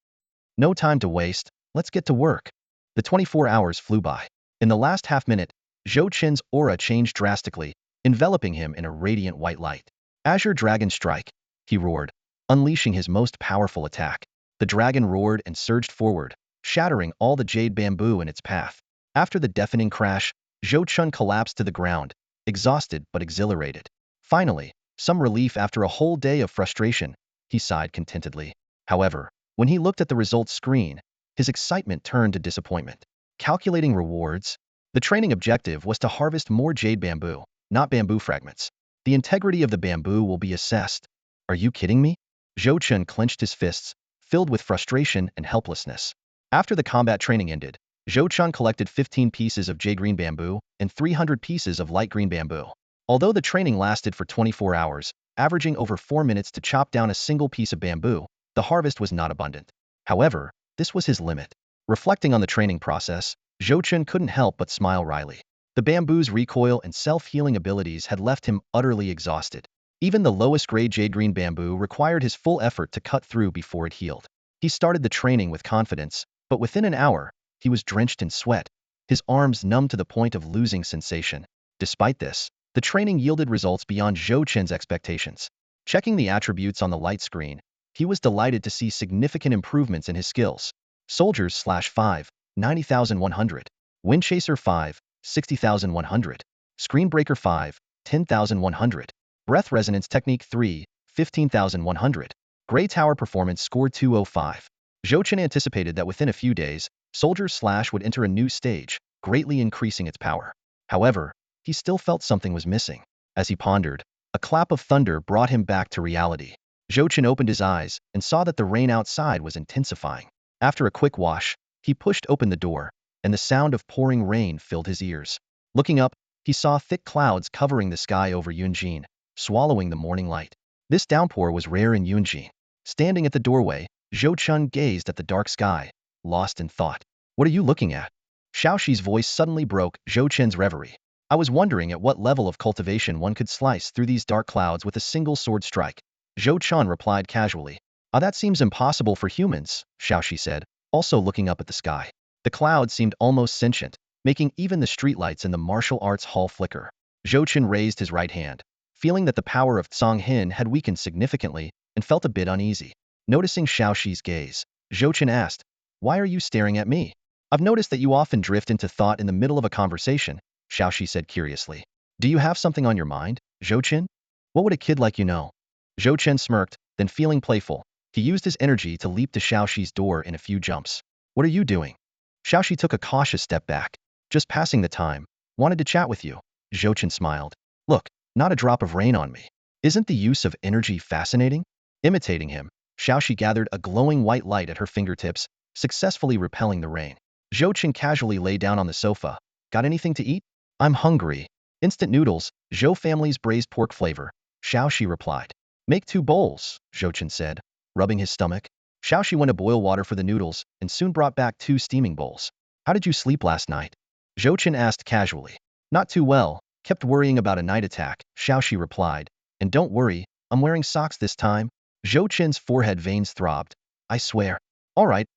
"No time to waste, let's get to work." The 24 hours flew by. In the last half-minute, Zhou Chen's aura changed drastically, enveloping him in a radiant white light. "Azure Dragon Strike," he roared, unleashing his most powerful attack. The dragon roared and surged forward, shattering all the jade bamboo in its path. After the deafening crash, Zhou Chen collapsed to the ground, exhausted but exhilarated. Finally, some relief after a whole day of frustration, he sighed contentedly. However, when he looked at the results screen, his excitement turned to disappointment. Calculating rewards, the training objective was to harvest more jade bamboo, not bamboo fragments. The integrity of the bamboo will be assessed. Are you kidding me? Zhou Chen clenched his fists, filled with frustration and helplessness. After the combat training ended, Zhou Chen collected 15 pieces of jade green bamboo and 300 pieces of light green bamboo. Although the training lasted for 24 hours, averaging over 4 minutes to chop down a single piece of bamboo, the harvest was not abundant. However, this was his limit. Reflecting on the training process, Zhou Chen couldn't help but smile wryly. The bamboo's recoil and self-healing abilities had left him utterly exhausted. Even the lowest-grade jade green bamboo required his full effort to cut through before it healed. He started the training with confidence, but within an hour, he was drenched in sweat, his arms numb to the point of losing sensation. Despite this, the training yielded results beyond Zhou Chen's expectations. Checking the attributes on the light screen, he was delighted to see significant improvements in his skills. Soldiers/5, 90,100. Windchaser 5, 60,100. Screenbreaker 5, 10,100. Breath Resonance Technique 3, 15,100. Grey Tower Performance Score 205. Zhou Chen anticipated that within a few days, Soldier/ would enter a new stage, greatly increasing its power. However, he still felt something was missing. As he pondered, a clap of thunder brought him back to reality. Zhou Chen opened his eyes and saw that the rain outside was intensifying. After a quick wash, he pushed open the door, and the sound of pouring rain filled his ears. Looking up, he saw thick clouds covering the sky over Yunjin, swallowing the morning light. This downpour was rare in Yunjin. Standing at the doorway, Zhou Chen gazed at the dark sky, lost in thought. "What are you looking at?" Xiaoxi's voice suddenly broke Zhou Chen's reverie. "I was wondering at what level of cultivation one could slice through these dark clouds with a single sword strike." Zhou Chen replied casually. "Ah, that seems impossible for humans," Xiaoxi said, also looking up at the sky. The clouds seemed almost sentient, making even the streetlights in the martial arts hall flicker. Zhou Chen raised his right hand, feeling that the power of Tsang Hin had weakened significantly, and felt a bit uneasy. Noticing Xiaoxi's gaze, Zhou Chen asked, "Why are you staring at me?" "I've noticed that you often drift into thought in the middle of a conversation," Xiaoxi said curiously. "Do you have something on your mind, Zhou Chen? What would a kid like you know?" Zhou Chen smirked, then feeling playful, he used his energy to leap to Xiaoxi's door in a few jumps. "What are you doing?" Xiaoxi took a cautious step back. "Just passing the time. Wanted to chat with you." Zhou Chen smiled. "Look, not a drop of rain on me. Isn't the use of energy fascinating?" Imitating him, Xiaoxi gathered a glowing white light at her fingertips, successfully repelling the rain. Zhou Chen casually lay down on the sofa. "Got anything to eat?" "I'm hungry." "Instant noodles, Zhou family's braised pork flavor," Xiaoxi replied. "Make 2 bowls," Zhou Chen said, rubbing his stomach. Xiaoxi went to boil water for the noodles and soon brought back 2 steaming bowls. "How did you sleep last night?" Zhou Chen asked casually. "Not too well, kept worrying about a night attack," Xiaoxi replied. "And don't worry, I'm wearing socks this time." Zhou Chen's forehead veins throbbed. "I swear." All right,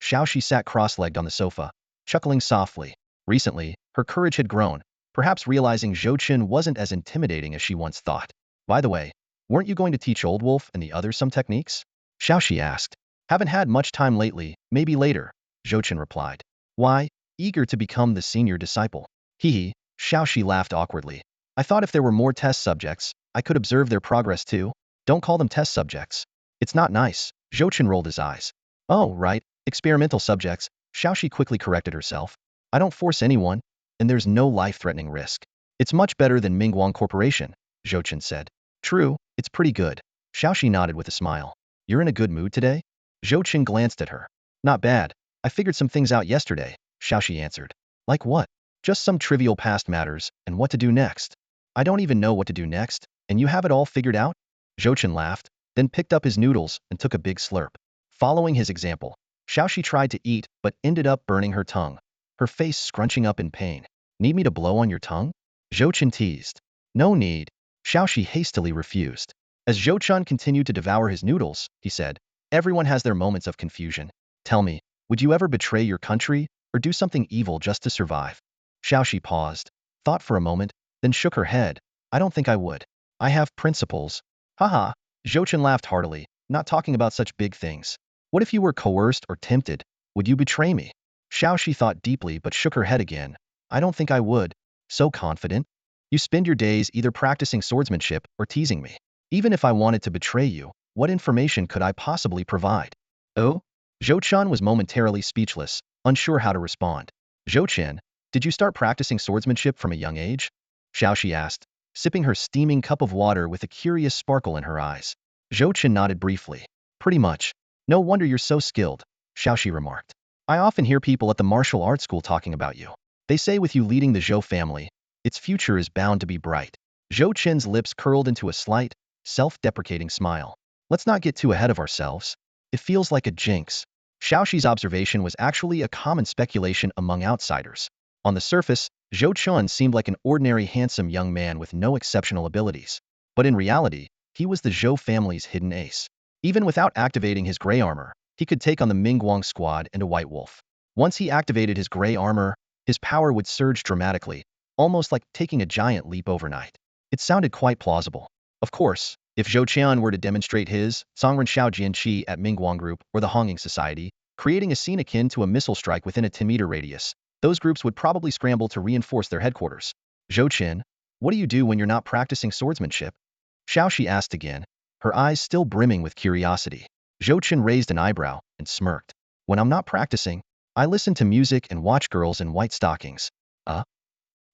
Xiaoxi sat cross-legged on the sofa, chuckling softly. Recently, her courage had grown, perhaps realizing Zhou Chen wasn't as intimidating as she once thought. By the way, weren't you going to teach Old Wolf and the others some techniques? Xiaoxi asked. Haven't had much time lately, maybe later, Zhou Chen replied. Why? Eager to become the senior disciple. Hee. Xiaoxi laughed awkwardly. I thought if there were more test subjects, I could observe their progress too. Don't call them test subjects. It's not nice. Zhou Chen rolled his eyes. Oh, right, experimental subjects, Xiaoxi quickly corrected herself. I don't force anyone, and there's no life-threatening risk. It's much better than Mingguang Corporation, Zhou Chen said. True, it's pretty good. Xiaoxi nodded with a smile. You're in a good mood today? Zhou Chen glanced at her. Not bad. I figured some things out yesterday, Xiaoxi answered. Like what? Just some trivial past matters, and what to do next. I don't even know what to do next, and you have it all figured out? Zhou Chen laughed, then picked up his noodles and took a big slurp. Following his example, Xiaoxi tried to eat but ended up burning her tongue, her face scrunching up in pain. Need me to blow on your tongue? Zhou Chen teased. No need. Xiaoxi hastily refused. As Zhou Chen continued to devour his noodles, he said, everyone has their moments of confusion. Tell me, would you ever betray your country or do something evil just to survive? Xiaoxi paused, thought for a moment, then shook her head. I don't think I would. I have principles. Haha. Zhou Chen laughed heartily, not talking about such big things. What if you were coerced or tempted? Would you betray me? Xiaoxi thought deeply but shook her head again. I don't think I would. So confident? You spend your days either practicing swordsmanship or teasing me. Even if I wanted to betray you, what information could I possibly provide? Oh? Zhou Chen was momentarily speechless, unsure how to respond. Zhou Chen, did you start practicing swordsmanship from a young age? Xiaoxi asked, sipping her steaming cup of water with a curious sparkle in her eyes. Zhou Chen nodded briefly. Pretty much. No wonder you're so skilled, Xiaoxi remarked. I often hear people at the martial arts school talking about you. They say with you leading the Zhou family, its future is bound to be bright. Zhou Chen's lips curled into a slight, self-deprecating smile. Let's not get too ahead of ourselves. It feels like a jinx. Xiaoxi's observation was actually a common speculation among outsiders. On the surface, Zhou Chen seemed like an ordinary handsome young man with no exceptional abilities. But in reality, he was the Zhou family's hidden ace. Even without activating his gray armor, he could take on the Mingguang squad and a White Wolf. Once he activated his gray armor, his power would surge dramatically, almost like taking a giant leap overnight. It sounded quite plausible. Of course, if Zhou Qian were to demonstrate his Songren Shao Jianqi at Mingguang Group or the Honging Society, creating a scene akin to a missile strike within a 10-meter radius, those groups would probably scramble to reinforce their headquarters. Zhou Chen, what do you do when you're not practicing swordsmanship? Xiaoxi asked again, her eyes still brimming with curiosity. Zhou Chen raised an eyebrow and smirked. When I'm not practicing, I listen to music and watch girls in white stockings.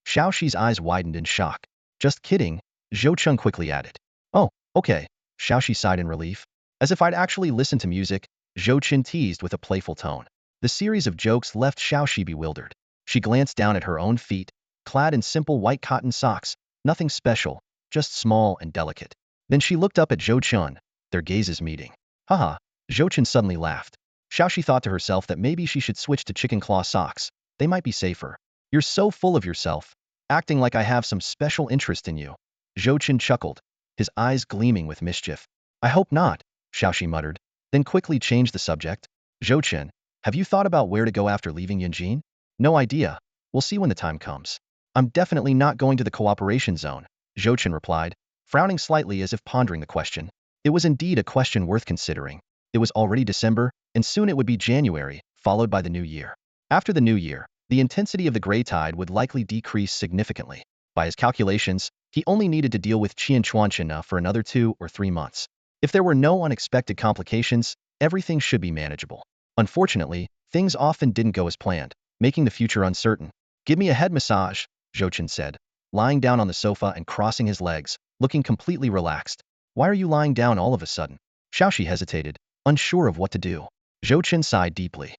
Xiaoxi's eyes widened in shock. Just kidding, Zhou Chen quickly added. Oh, okay, Xiaoxi sighed in relief. As if I'd actually listened to music, Zhou Chen teased with a playful tone. The series of jokes left Xiaoxi bewildered. She glanced down at her own feet, clad in simple white cotton socks, nothing special, just small and delicate. Then she looked up at Zhou Chen, their gazes meeting. Haha, Zhou Chen suddenly laughed. Xiaoxi thought to herself that maybe she should switch to chicken claw socks. They might be safer. You're so full of yourself, acting like I have some special interest in you. Zhou Chen chuckled, his eyes gleaming with mischief. I hope not, Xiaoxi muttered, then quickly changed the subject. Zhou Chen, have you thought about where to go after leaving Yanjin? No idea. We'll see when the time comes. I'm definitely not going to the cooperation zone, Zhou Chen replied, frowning slightly as if pondering the question. It was indeed a question worth considering. It was already December, and soon it would be January, followed by the new year. After the new year, the intensity of the gray tide would likely decrease significantly. By his calculations, he only needed to deal with Tianxia for another 2 or 3 months. If there were no unexpected complications, everything should be manageable. Unfortunately, things often didn't go as planned, making the future uncertain. Give me a head massage, Zhou Chen said, lying down on the sofa and crossing his legs, looking completely relaxed. Why are you lying down all of a sudden? Xiaoxi hesitated, unsure of what to do. Zhou Chen sighed deeply.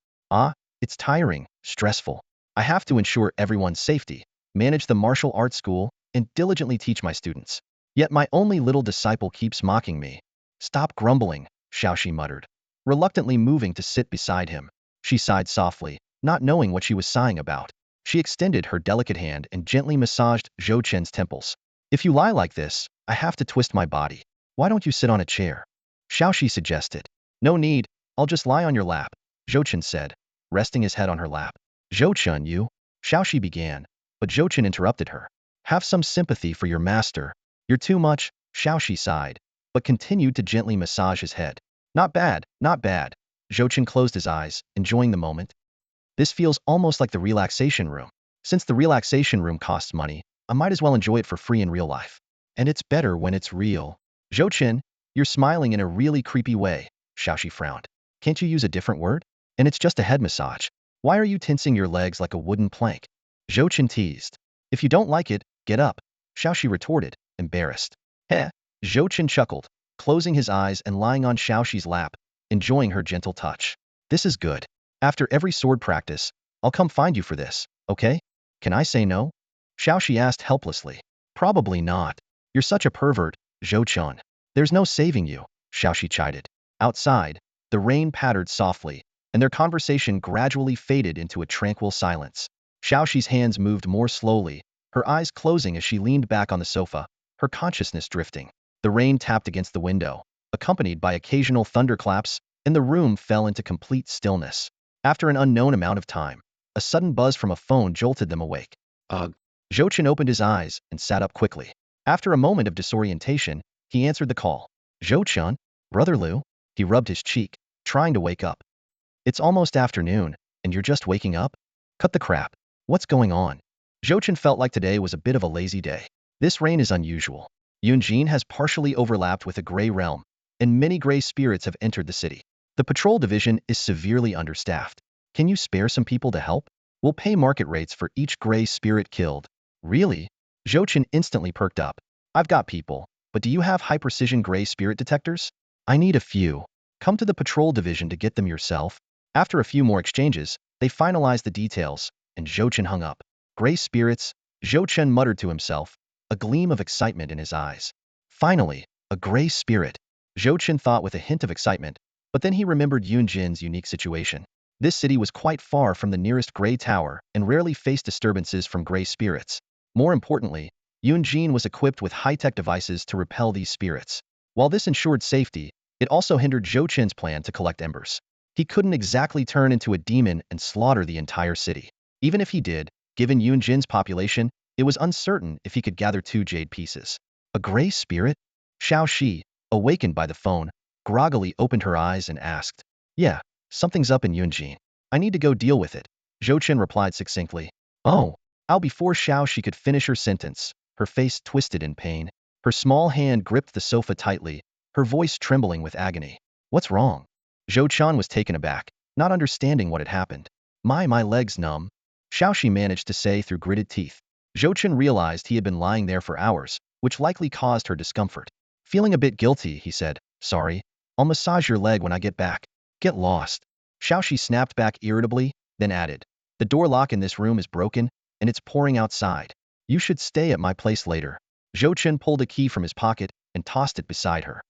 It's tiring, stressful. I have to ensure everyone's safety, manage the martial arts school, and diligently teach my students. Yet my only little disciple keeps mocking me. Stop grumbling, Xiaoxi muttered, reluctantly moving to sit beside him. She sighed softly, not knowing what she was sighing about. She extended her delicate hand and gently massaged Zhou Chen's temples. If you lie like this, I have to twist my body. Why don't you sit on a chair? Xiaoxi suggested. No need, I'll just lie on your lap, Zhou Chen said, resting his head on her lap. Zhou Chen, you? Xiaoxi began. but Zhou Chen interrupted her. Have some sympathy for your master. You're too much, Xiaoxi sighed, but continued to gently massage his head. Not bad, not bad. Zhou Chen closed his eyes, enjoying the moment. This feels almost like the relaxation room. Since the relaxation room costs money, I might as well enjoy it for free in real life. And it's better when it's real. Zhou Chen, you're smiling in a really creepy way, Xiaoxi frowned. Can't you use a different word? And it's just a head massage. Why are you tensing your legs like a wooden plank? Zhou Chen teased. If you don't like it, get up, Xiaoxi retorted, embarrassed. Heh, Zhou Chen chuckled, closing his eyes and lying on Xiaoxi's lap, enjoying her gentle touch. This is good. After every sword practice, I'll come find you for this, okay? Can I say no? Xiaoxi asked helplessly. Probably not. You're such a pervert, Zhou Chen. There's no saving you, Xiaoxi chided. Outside, the rain pattered softly, and their conversation gradually faded into a tranquil silence. Xiaoxi's hands moved more slowly, her eyes closing as she leaned back on the sofa, her consciousness drifting. The rain tapped against the window, accompanied by occasional thunderclaps, and the room fell into complete stillness. After an unknown amount of time, a sudden buzz from a phone jolted them awake. Ugh. Zhou Chen opened his eyes and sat up quickly. After a moment of disorientation, he answered the call. Zhou Chen? Brother Liu? He rubbed his cheek, trying to wake up. It's almost afternoon, and you're just waking up? Cut the crap. What's going on? Zhou Chen felt like today was a bit of a lazy day. This rain is unusual. Yunjin has partially overlapped with a gray realm, and many gray spirits have entered the city. The patrol division is severely understaffed. Can you spare some people to help? We'll pay market rates for each gray spirit killed. Really? Zhou Chen instantly perked up. I've got people, but do you have high-precision gray spirit detectors? I need a few. Come to the patrol division to get them yourself. After a few more exchanges, they finalized the details, and Zhou Chen hung up. Gray spirits, Zhou Chen muttered to himself, a gleam of excitement in his eyes. Finally, a gray spirit. Zhou Chen thought with a hint of excitement, but then he remembered Yunjin's unique situation. This city was quite far from the nearest gray tower and rarely faced disturbances from gray spirits. More importantly, Yunjin was equipped with high-tech devices to repel these spirits. While this ensured safety, it also hindered Zhou Chen's plan to collect embers. He couldn't exactly turn into a demon and slaughter the entire city. Even if he did, given Yunjin's population, it was uncertain if he could gather 2 jade pieces. A gray spirit? Xiaoxi, awakened by the phone, groggily opened her eyes and asked. Yeah, something's up in Yunjin. I need to go deal with it. Zhou Chen replied succinctly. Oh. Before Xiaoxi could finish her sentence, her face twisted in pain. Her small hand gripped the sofa tightly, her voice trembling with agony. What's wrong? Zhou Chen was taken aback, not understanding what had happened. My legs numb, Xiaoxi managed to say through gritted teeth. Zhou Chen realized he had been lying there for hours, which likely caused her discomfort. Feeling a bit guilty, he said, sorry. I'll massage your leg when I get back. Get lost. Xiaoxi snapped back irritably, then added. The door lock in this room is broken, and it's pouring outside. You should stay at my place later. Zhou Chen pulled a key from his pocket and tossed it beside her.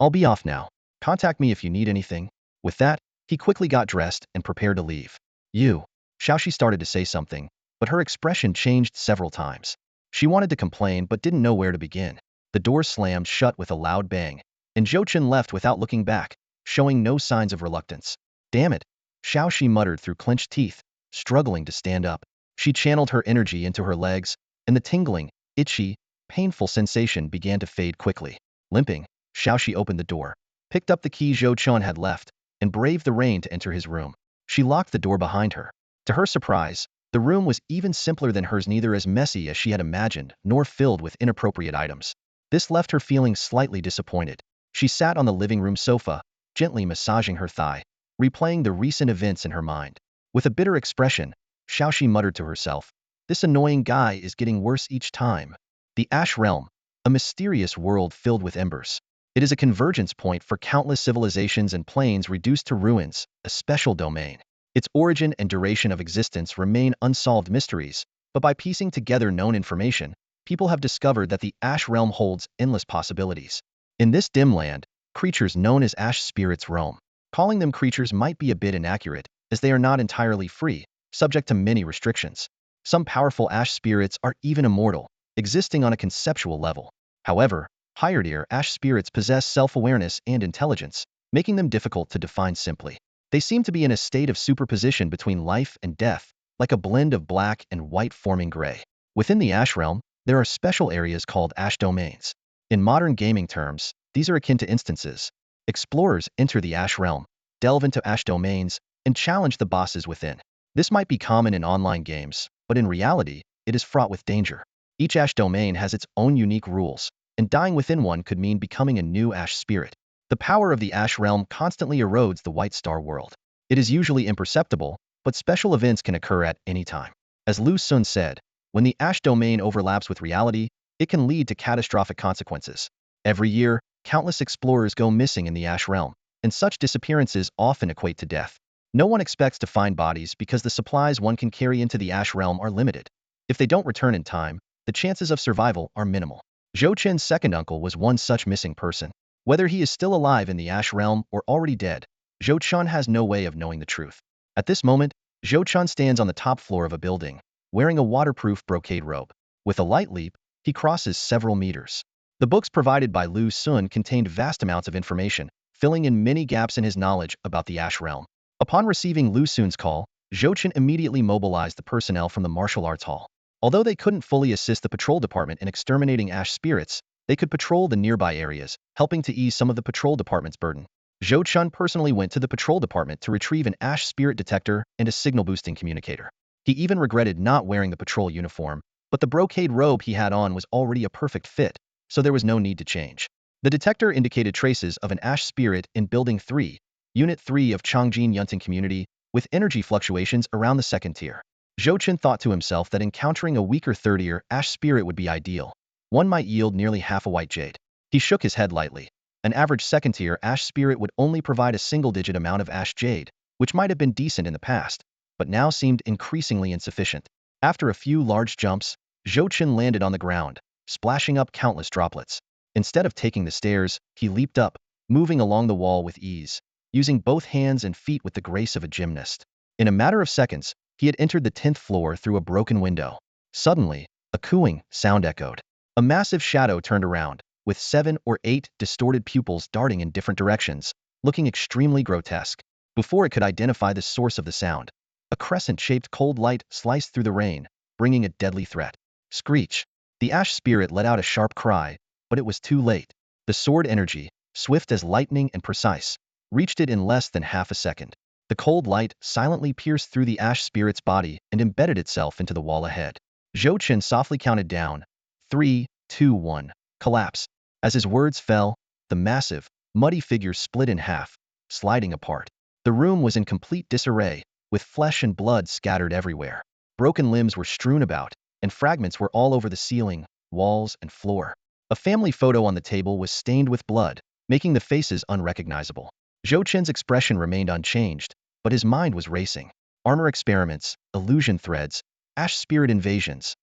I'll be off now. Contact me if you need anything. With that, he quickly got dressed and prepared to leave. Xiaoxi started to say something, but her expression changed several times. She wanted to complain but didn't know where to begin. The door slammed shut with a loud bang, and Zhou Chen left without looking back, showing no signs of reluctance. Damn it, Xiaoxi muttered through clenched teeth, struggling to stand up. She channeled her energy into her legs, and the tingling, itchy, painful sensation began to fade quickly. Limping, Xiaoxi opened the door, picked up the key Zhou Chen had left, and braved the rain to enter his room. She locked the door behind her. To her surprise, the room was even simpler than hers, neither as messy as she had imagined, nor filled with inappropriate items. This left her feeling slightly disappointed. She sat on the living room sofa, gently massaging her thigh, replaying the recent events in her mind. With a bitter expression, Xiaoxi muttered to herself, this annoying guy is getting worse each time. The Ash Realm, a mysterious world filled with embers. It is a convergence point for countless civilizations and planes reduced to ruins, a special domain. Its origin and duration of existence remain unsolved mysteries, but by piecing together known information, people have discovered that the Ash Realm holds endless possibilities. In this dim land, creatures known as Ash spirits roam. Calling them creatures might be a bit inaccurate, as they are not entirely free, subject to many restrictions. Some powerful Ash spirits are even immortal, existing on a conceptual level. However, higher-tier Ash spirits possess self-awareness and intelligence, making them difficult to define simply. They seem to be in a state of superposition between life and death, like a blend of black and white forming gray. Within the Ash realm, there are special areas called Ash domains. In modern gaming terms, these are akin to instances. Explorers enter the Ash realm, delve into Ash domains, and challenge the bosses within. This might be common in online games, but in reality, it is fraught with danger. Each Ash domain has its own unique rules, and dying within one could mean becoming a new Ash spirit. The power of the Ash realm constantly erodes the White Star world. It is usually imperceptible, but special events can occur at any time. As Lu Sun said, when the Ash domain overlaps with reality, it can lead to catastrophic consequences. Every year, countless explorers go missing in the Ash realm, and such disappearances often equate to death. No one expects to find bodies because the supplies one can carry into the Ash realm are limited. If they don't return in time, the chances of survival are minimal. Zhou Chen's second uncle was one such missing person. Whether he is still alive in the Ash realm or already dead, Zhou Chen has no way of knowing the truth. At this moment, Zhou Chen stands on the top floor of a building, wearing a waterproof brocade robe. With a light leap, he crosses several meters. The books provided by Lu Sun contained vast amounts of information, filling in many gaps in his knowledge about the Ash realm. Upon receiving Lu Sun's call, Zhou Chen immediately mobilized the personnel from the martial arts hall. Although they couldn't fully assist the patrol department in exterminating Ash spirits, they could patrol the nearby areas, helping to ease some of the patrol department's burden. Zhou Chen personally went to the patrol department to retrieve an Ash spirit detector and a signal-boosting communicator. He even regretted not wearing the patrol uniform, but the brocade robe he had on was already a perfect fit, so there was no need to change. The detector indicated traces of an Ash spirit in Building 3, Unit 3 of Changjin Yunting Community, with energy fluctuations around the second tier. Zhou Chen thought to himself that encountering a weaker third-tier Ash spirit would be ideal. One might yield nearly half a white jade. He shook his head lightly. An average second-tier Ash spirit would only provide a single-digit amount of Ash jade, which might have been decent in the past, but now seemed increasingly insufficient. After a few large jumps, Zhou Chen landed on the ground, splashing up countless droplets. Instead of taking the stairs, he leaped up, moving along the wall with ease, using both hands and feet with the grace of a gymnast. In a matter of seconds, he had entered the 10th floor through a broken window. Suddenly, a cooing sound echoed. A massive shadow turned around, with 7 or 8 distorted pupils darting in different directions, looking extremely grotesque. Before it could identify the source of the sound, a crescent-shaped cold light sliced through the rain, bringing a deadly threat. Screech! The Ash spirit let out a sharp cry, but it was too late. The sword energy, swift as lightning and precise, reached it in less than half a second. The cold light silently pierced through the Ash spirit's body and embedded itself into the wall ahead. Zhou Chen softly counted down. 3, 2, 1. Collapse. As his words fell, the massive, muddy figure split in half, sliding apart. The room was in complete disarray, with flesh and blood scattered everywhere. Broken limbs were strewn about, and fragments were all over the ceiling, walls, and floor. A family photo on the table was stained with blood, making the faces unrecognizable. Zhou Chen's expression remained unchanged, but his mind was racing. Armor experiments, illusion threads, Ash spirit invasions.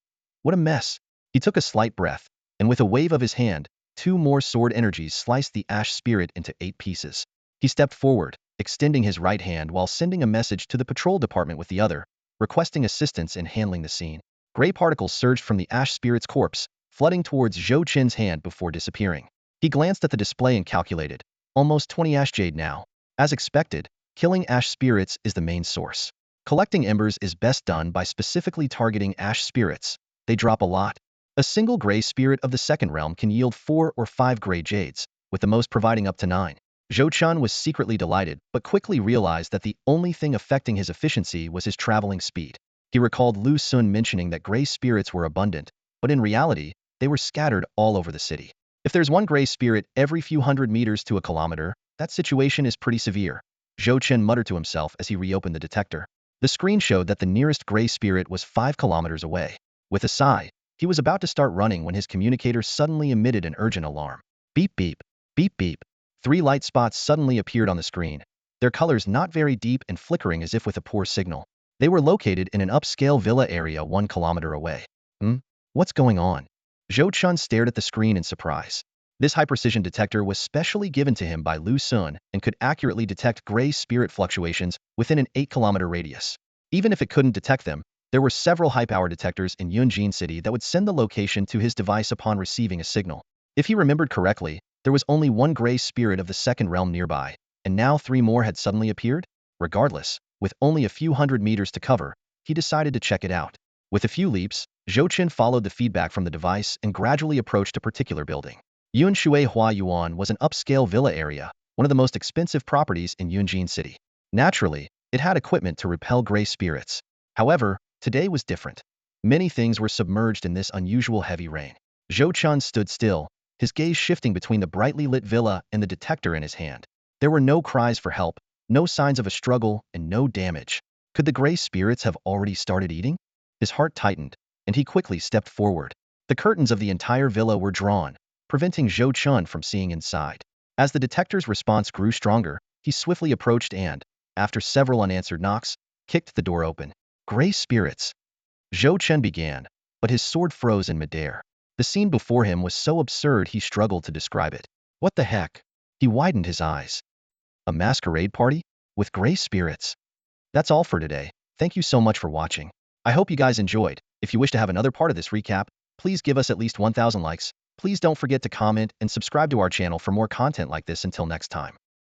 What a mess! He took a slight breath, and with a wave of his hand, 2 more sword energies sliced the Ash spirit into 8 pieces. He stepped forward, extending his right hand while sending a message to the patrol department with the other, requesting assistance in handling the scene. Gray particles surged from the Ash spirit's corpse, flooding towards Zhou Chen's hand before disappearing. He glanced at the display and calculated. Almost 20 Ash jade now. As expected, killing Ash spirits is the main source. Collecting embers is best done by specifically targeting Ash spirits. They drop a lot. A single gray spirit of the second realm can yield 4 or 5 gray jades, with the most providing up to 9. Zhou Chen was secretly delighted, but quickly realized that the only thing affecting his efficiency was his traveling speed. He recalled Lu Sun mentioning that gray spirits were abundant, but in reality, they were scattered all over the city. If there's one gray spirit every few hundred meters to a kilometer, that situation is pretty severe. Zhou Chen muttered to himself as he reopened the detector. The screen showed that the nearest gray spirit was 5 kilometers away. With a sigh, he was about to start running when his communicator suddenly emitted an urgent alarm. Beep beep, beep beep. 3 light spots suddenly appeared on the screen, their colors not very deep and flickering as if with a poor signal. They were located in an upscale villa area 1 kilometer away. What's going on? Zhou Chen stared at the screen in surprise. This high-precision detector was specially given to him by Lu Sun and could accurately detect gray spirit fluctuations within an 8-kilometer radius. Even if it couldn't detect them, there were several high-power detectors in Yunjin City that would send the location to his device upon receiving a signal. If he remembered correctly, there was only 1 gray spirit of the second realm nearby, and now 3 more had suddenly appeared? Regardless, with only a few hundred meters to cover, he decided to check it out. With a few leaps, Chen followed the feedback from the device and gradually approached a particular building. Yun Shui Hua Yuan was an upscale villa area, one of the most expensive properties in Yunjin City. Naturally, it had equipment to repel gray spirits. However, today was different. Many things were submerged in this unusual heavy rain. Zhou Chun stood still, his gaze shifting between the brightly lit villa and the detector in his hand. There were no cries for help, no signs of a struggle, and no damage. Could the gray spirits have already started eating? His heart tightened, and he quickly stepped forward. The curtains of the entire villa were drawn, preventing Zhou Chun from seeing inside. As the detector's response grew stronger, he swiftly approached and, after several unanswered knocks, kicked the door open. Gray spirits. Zhou Chen began, but his sword froze in midair. The scene before him was so absurd he struggled to describe it. What the heck? He widened his eyes. A masquerade party? With gray spirits? That's all for today. Thank you so much for watching. I hope you guys enjoyed. If you wish to have another part of this recap, please give us at least 1,000 likes. Please don't forget to comment and subscribe to our channel for more content like this. Until next time.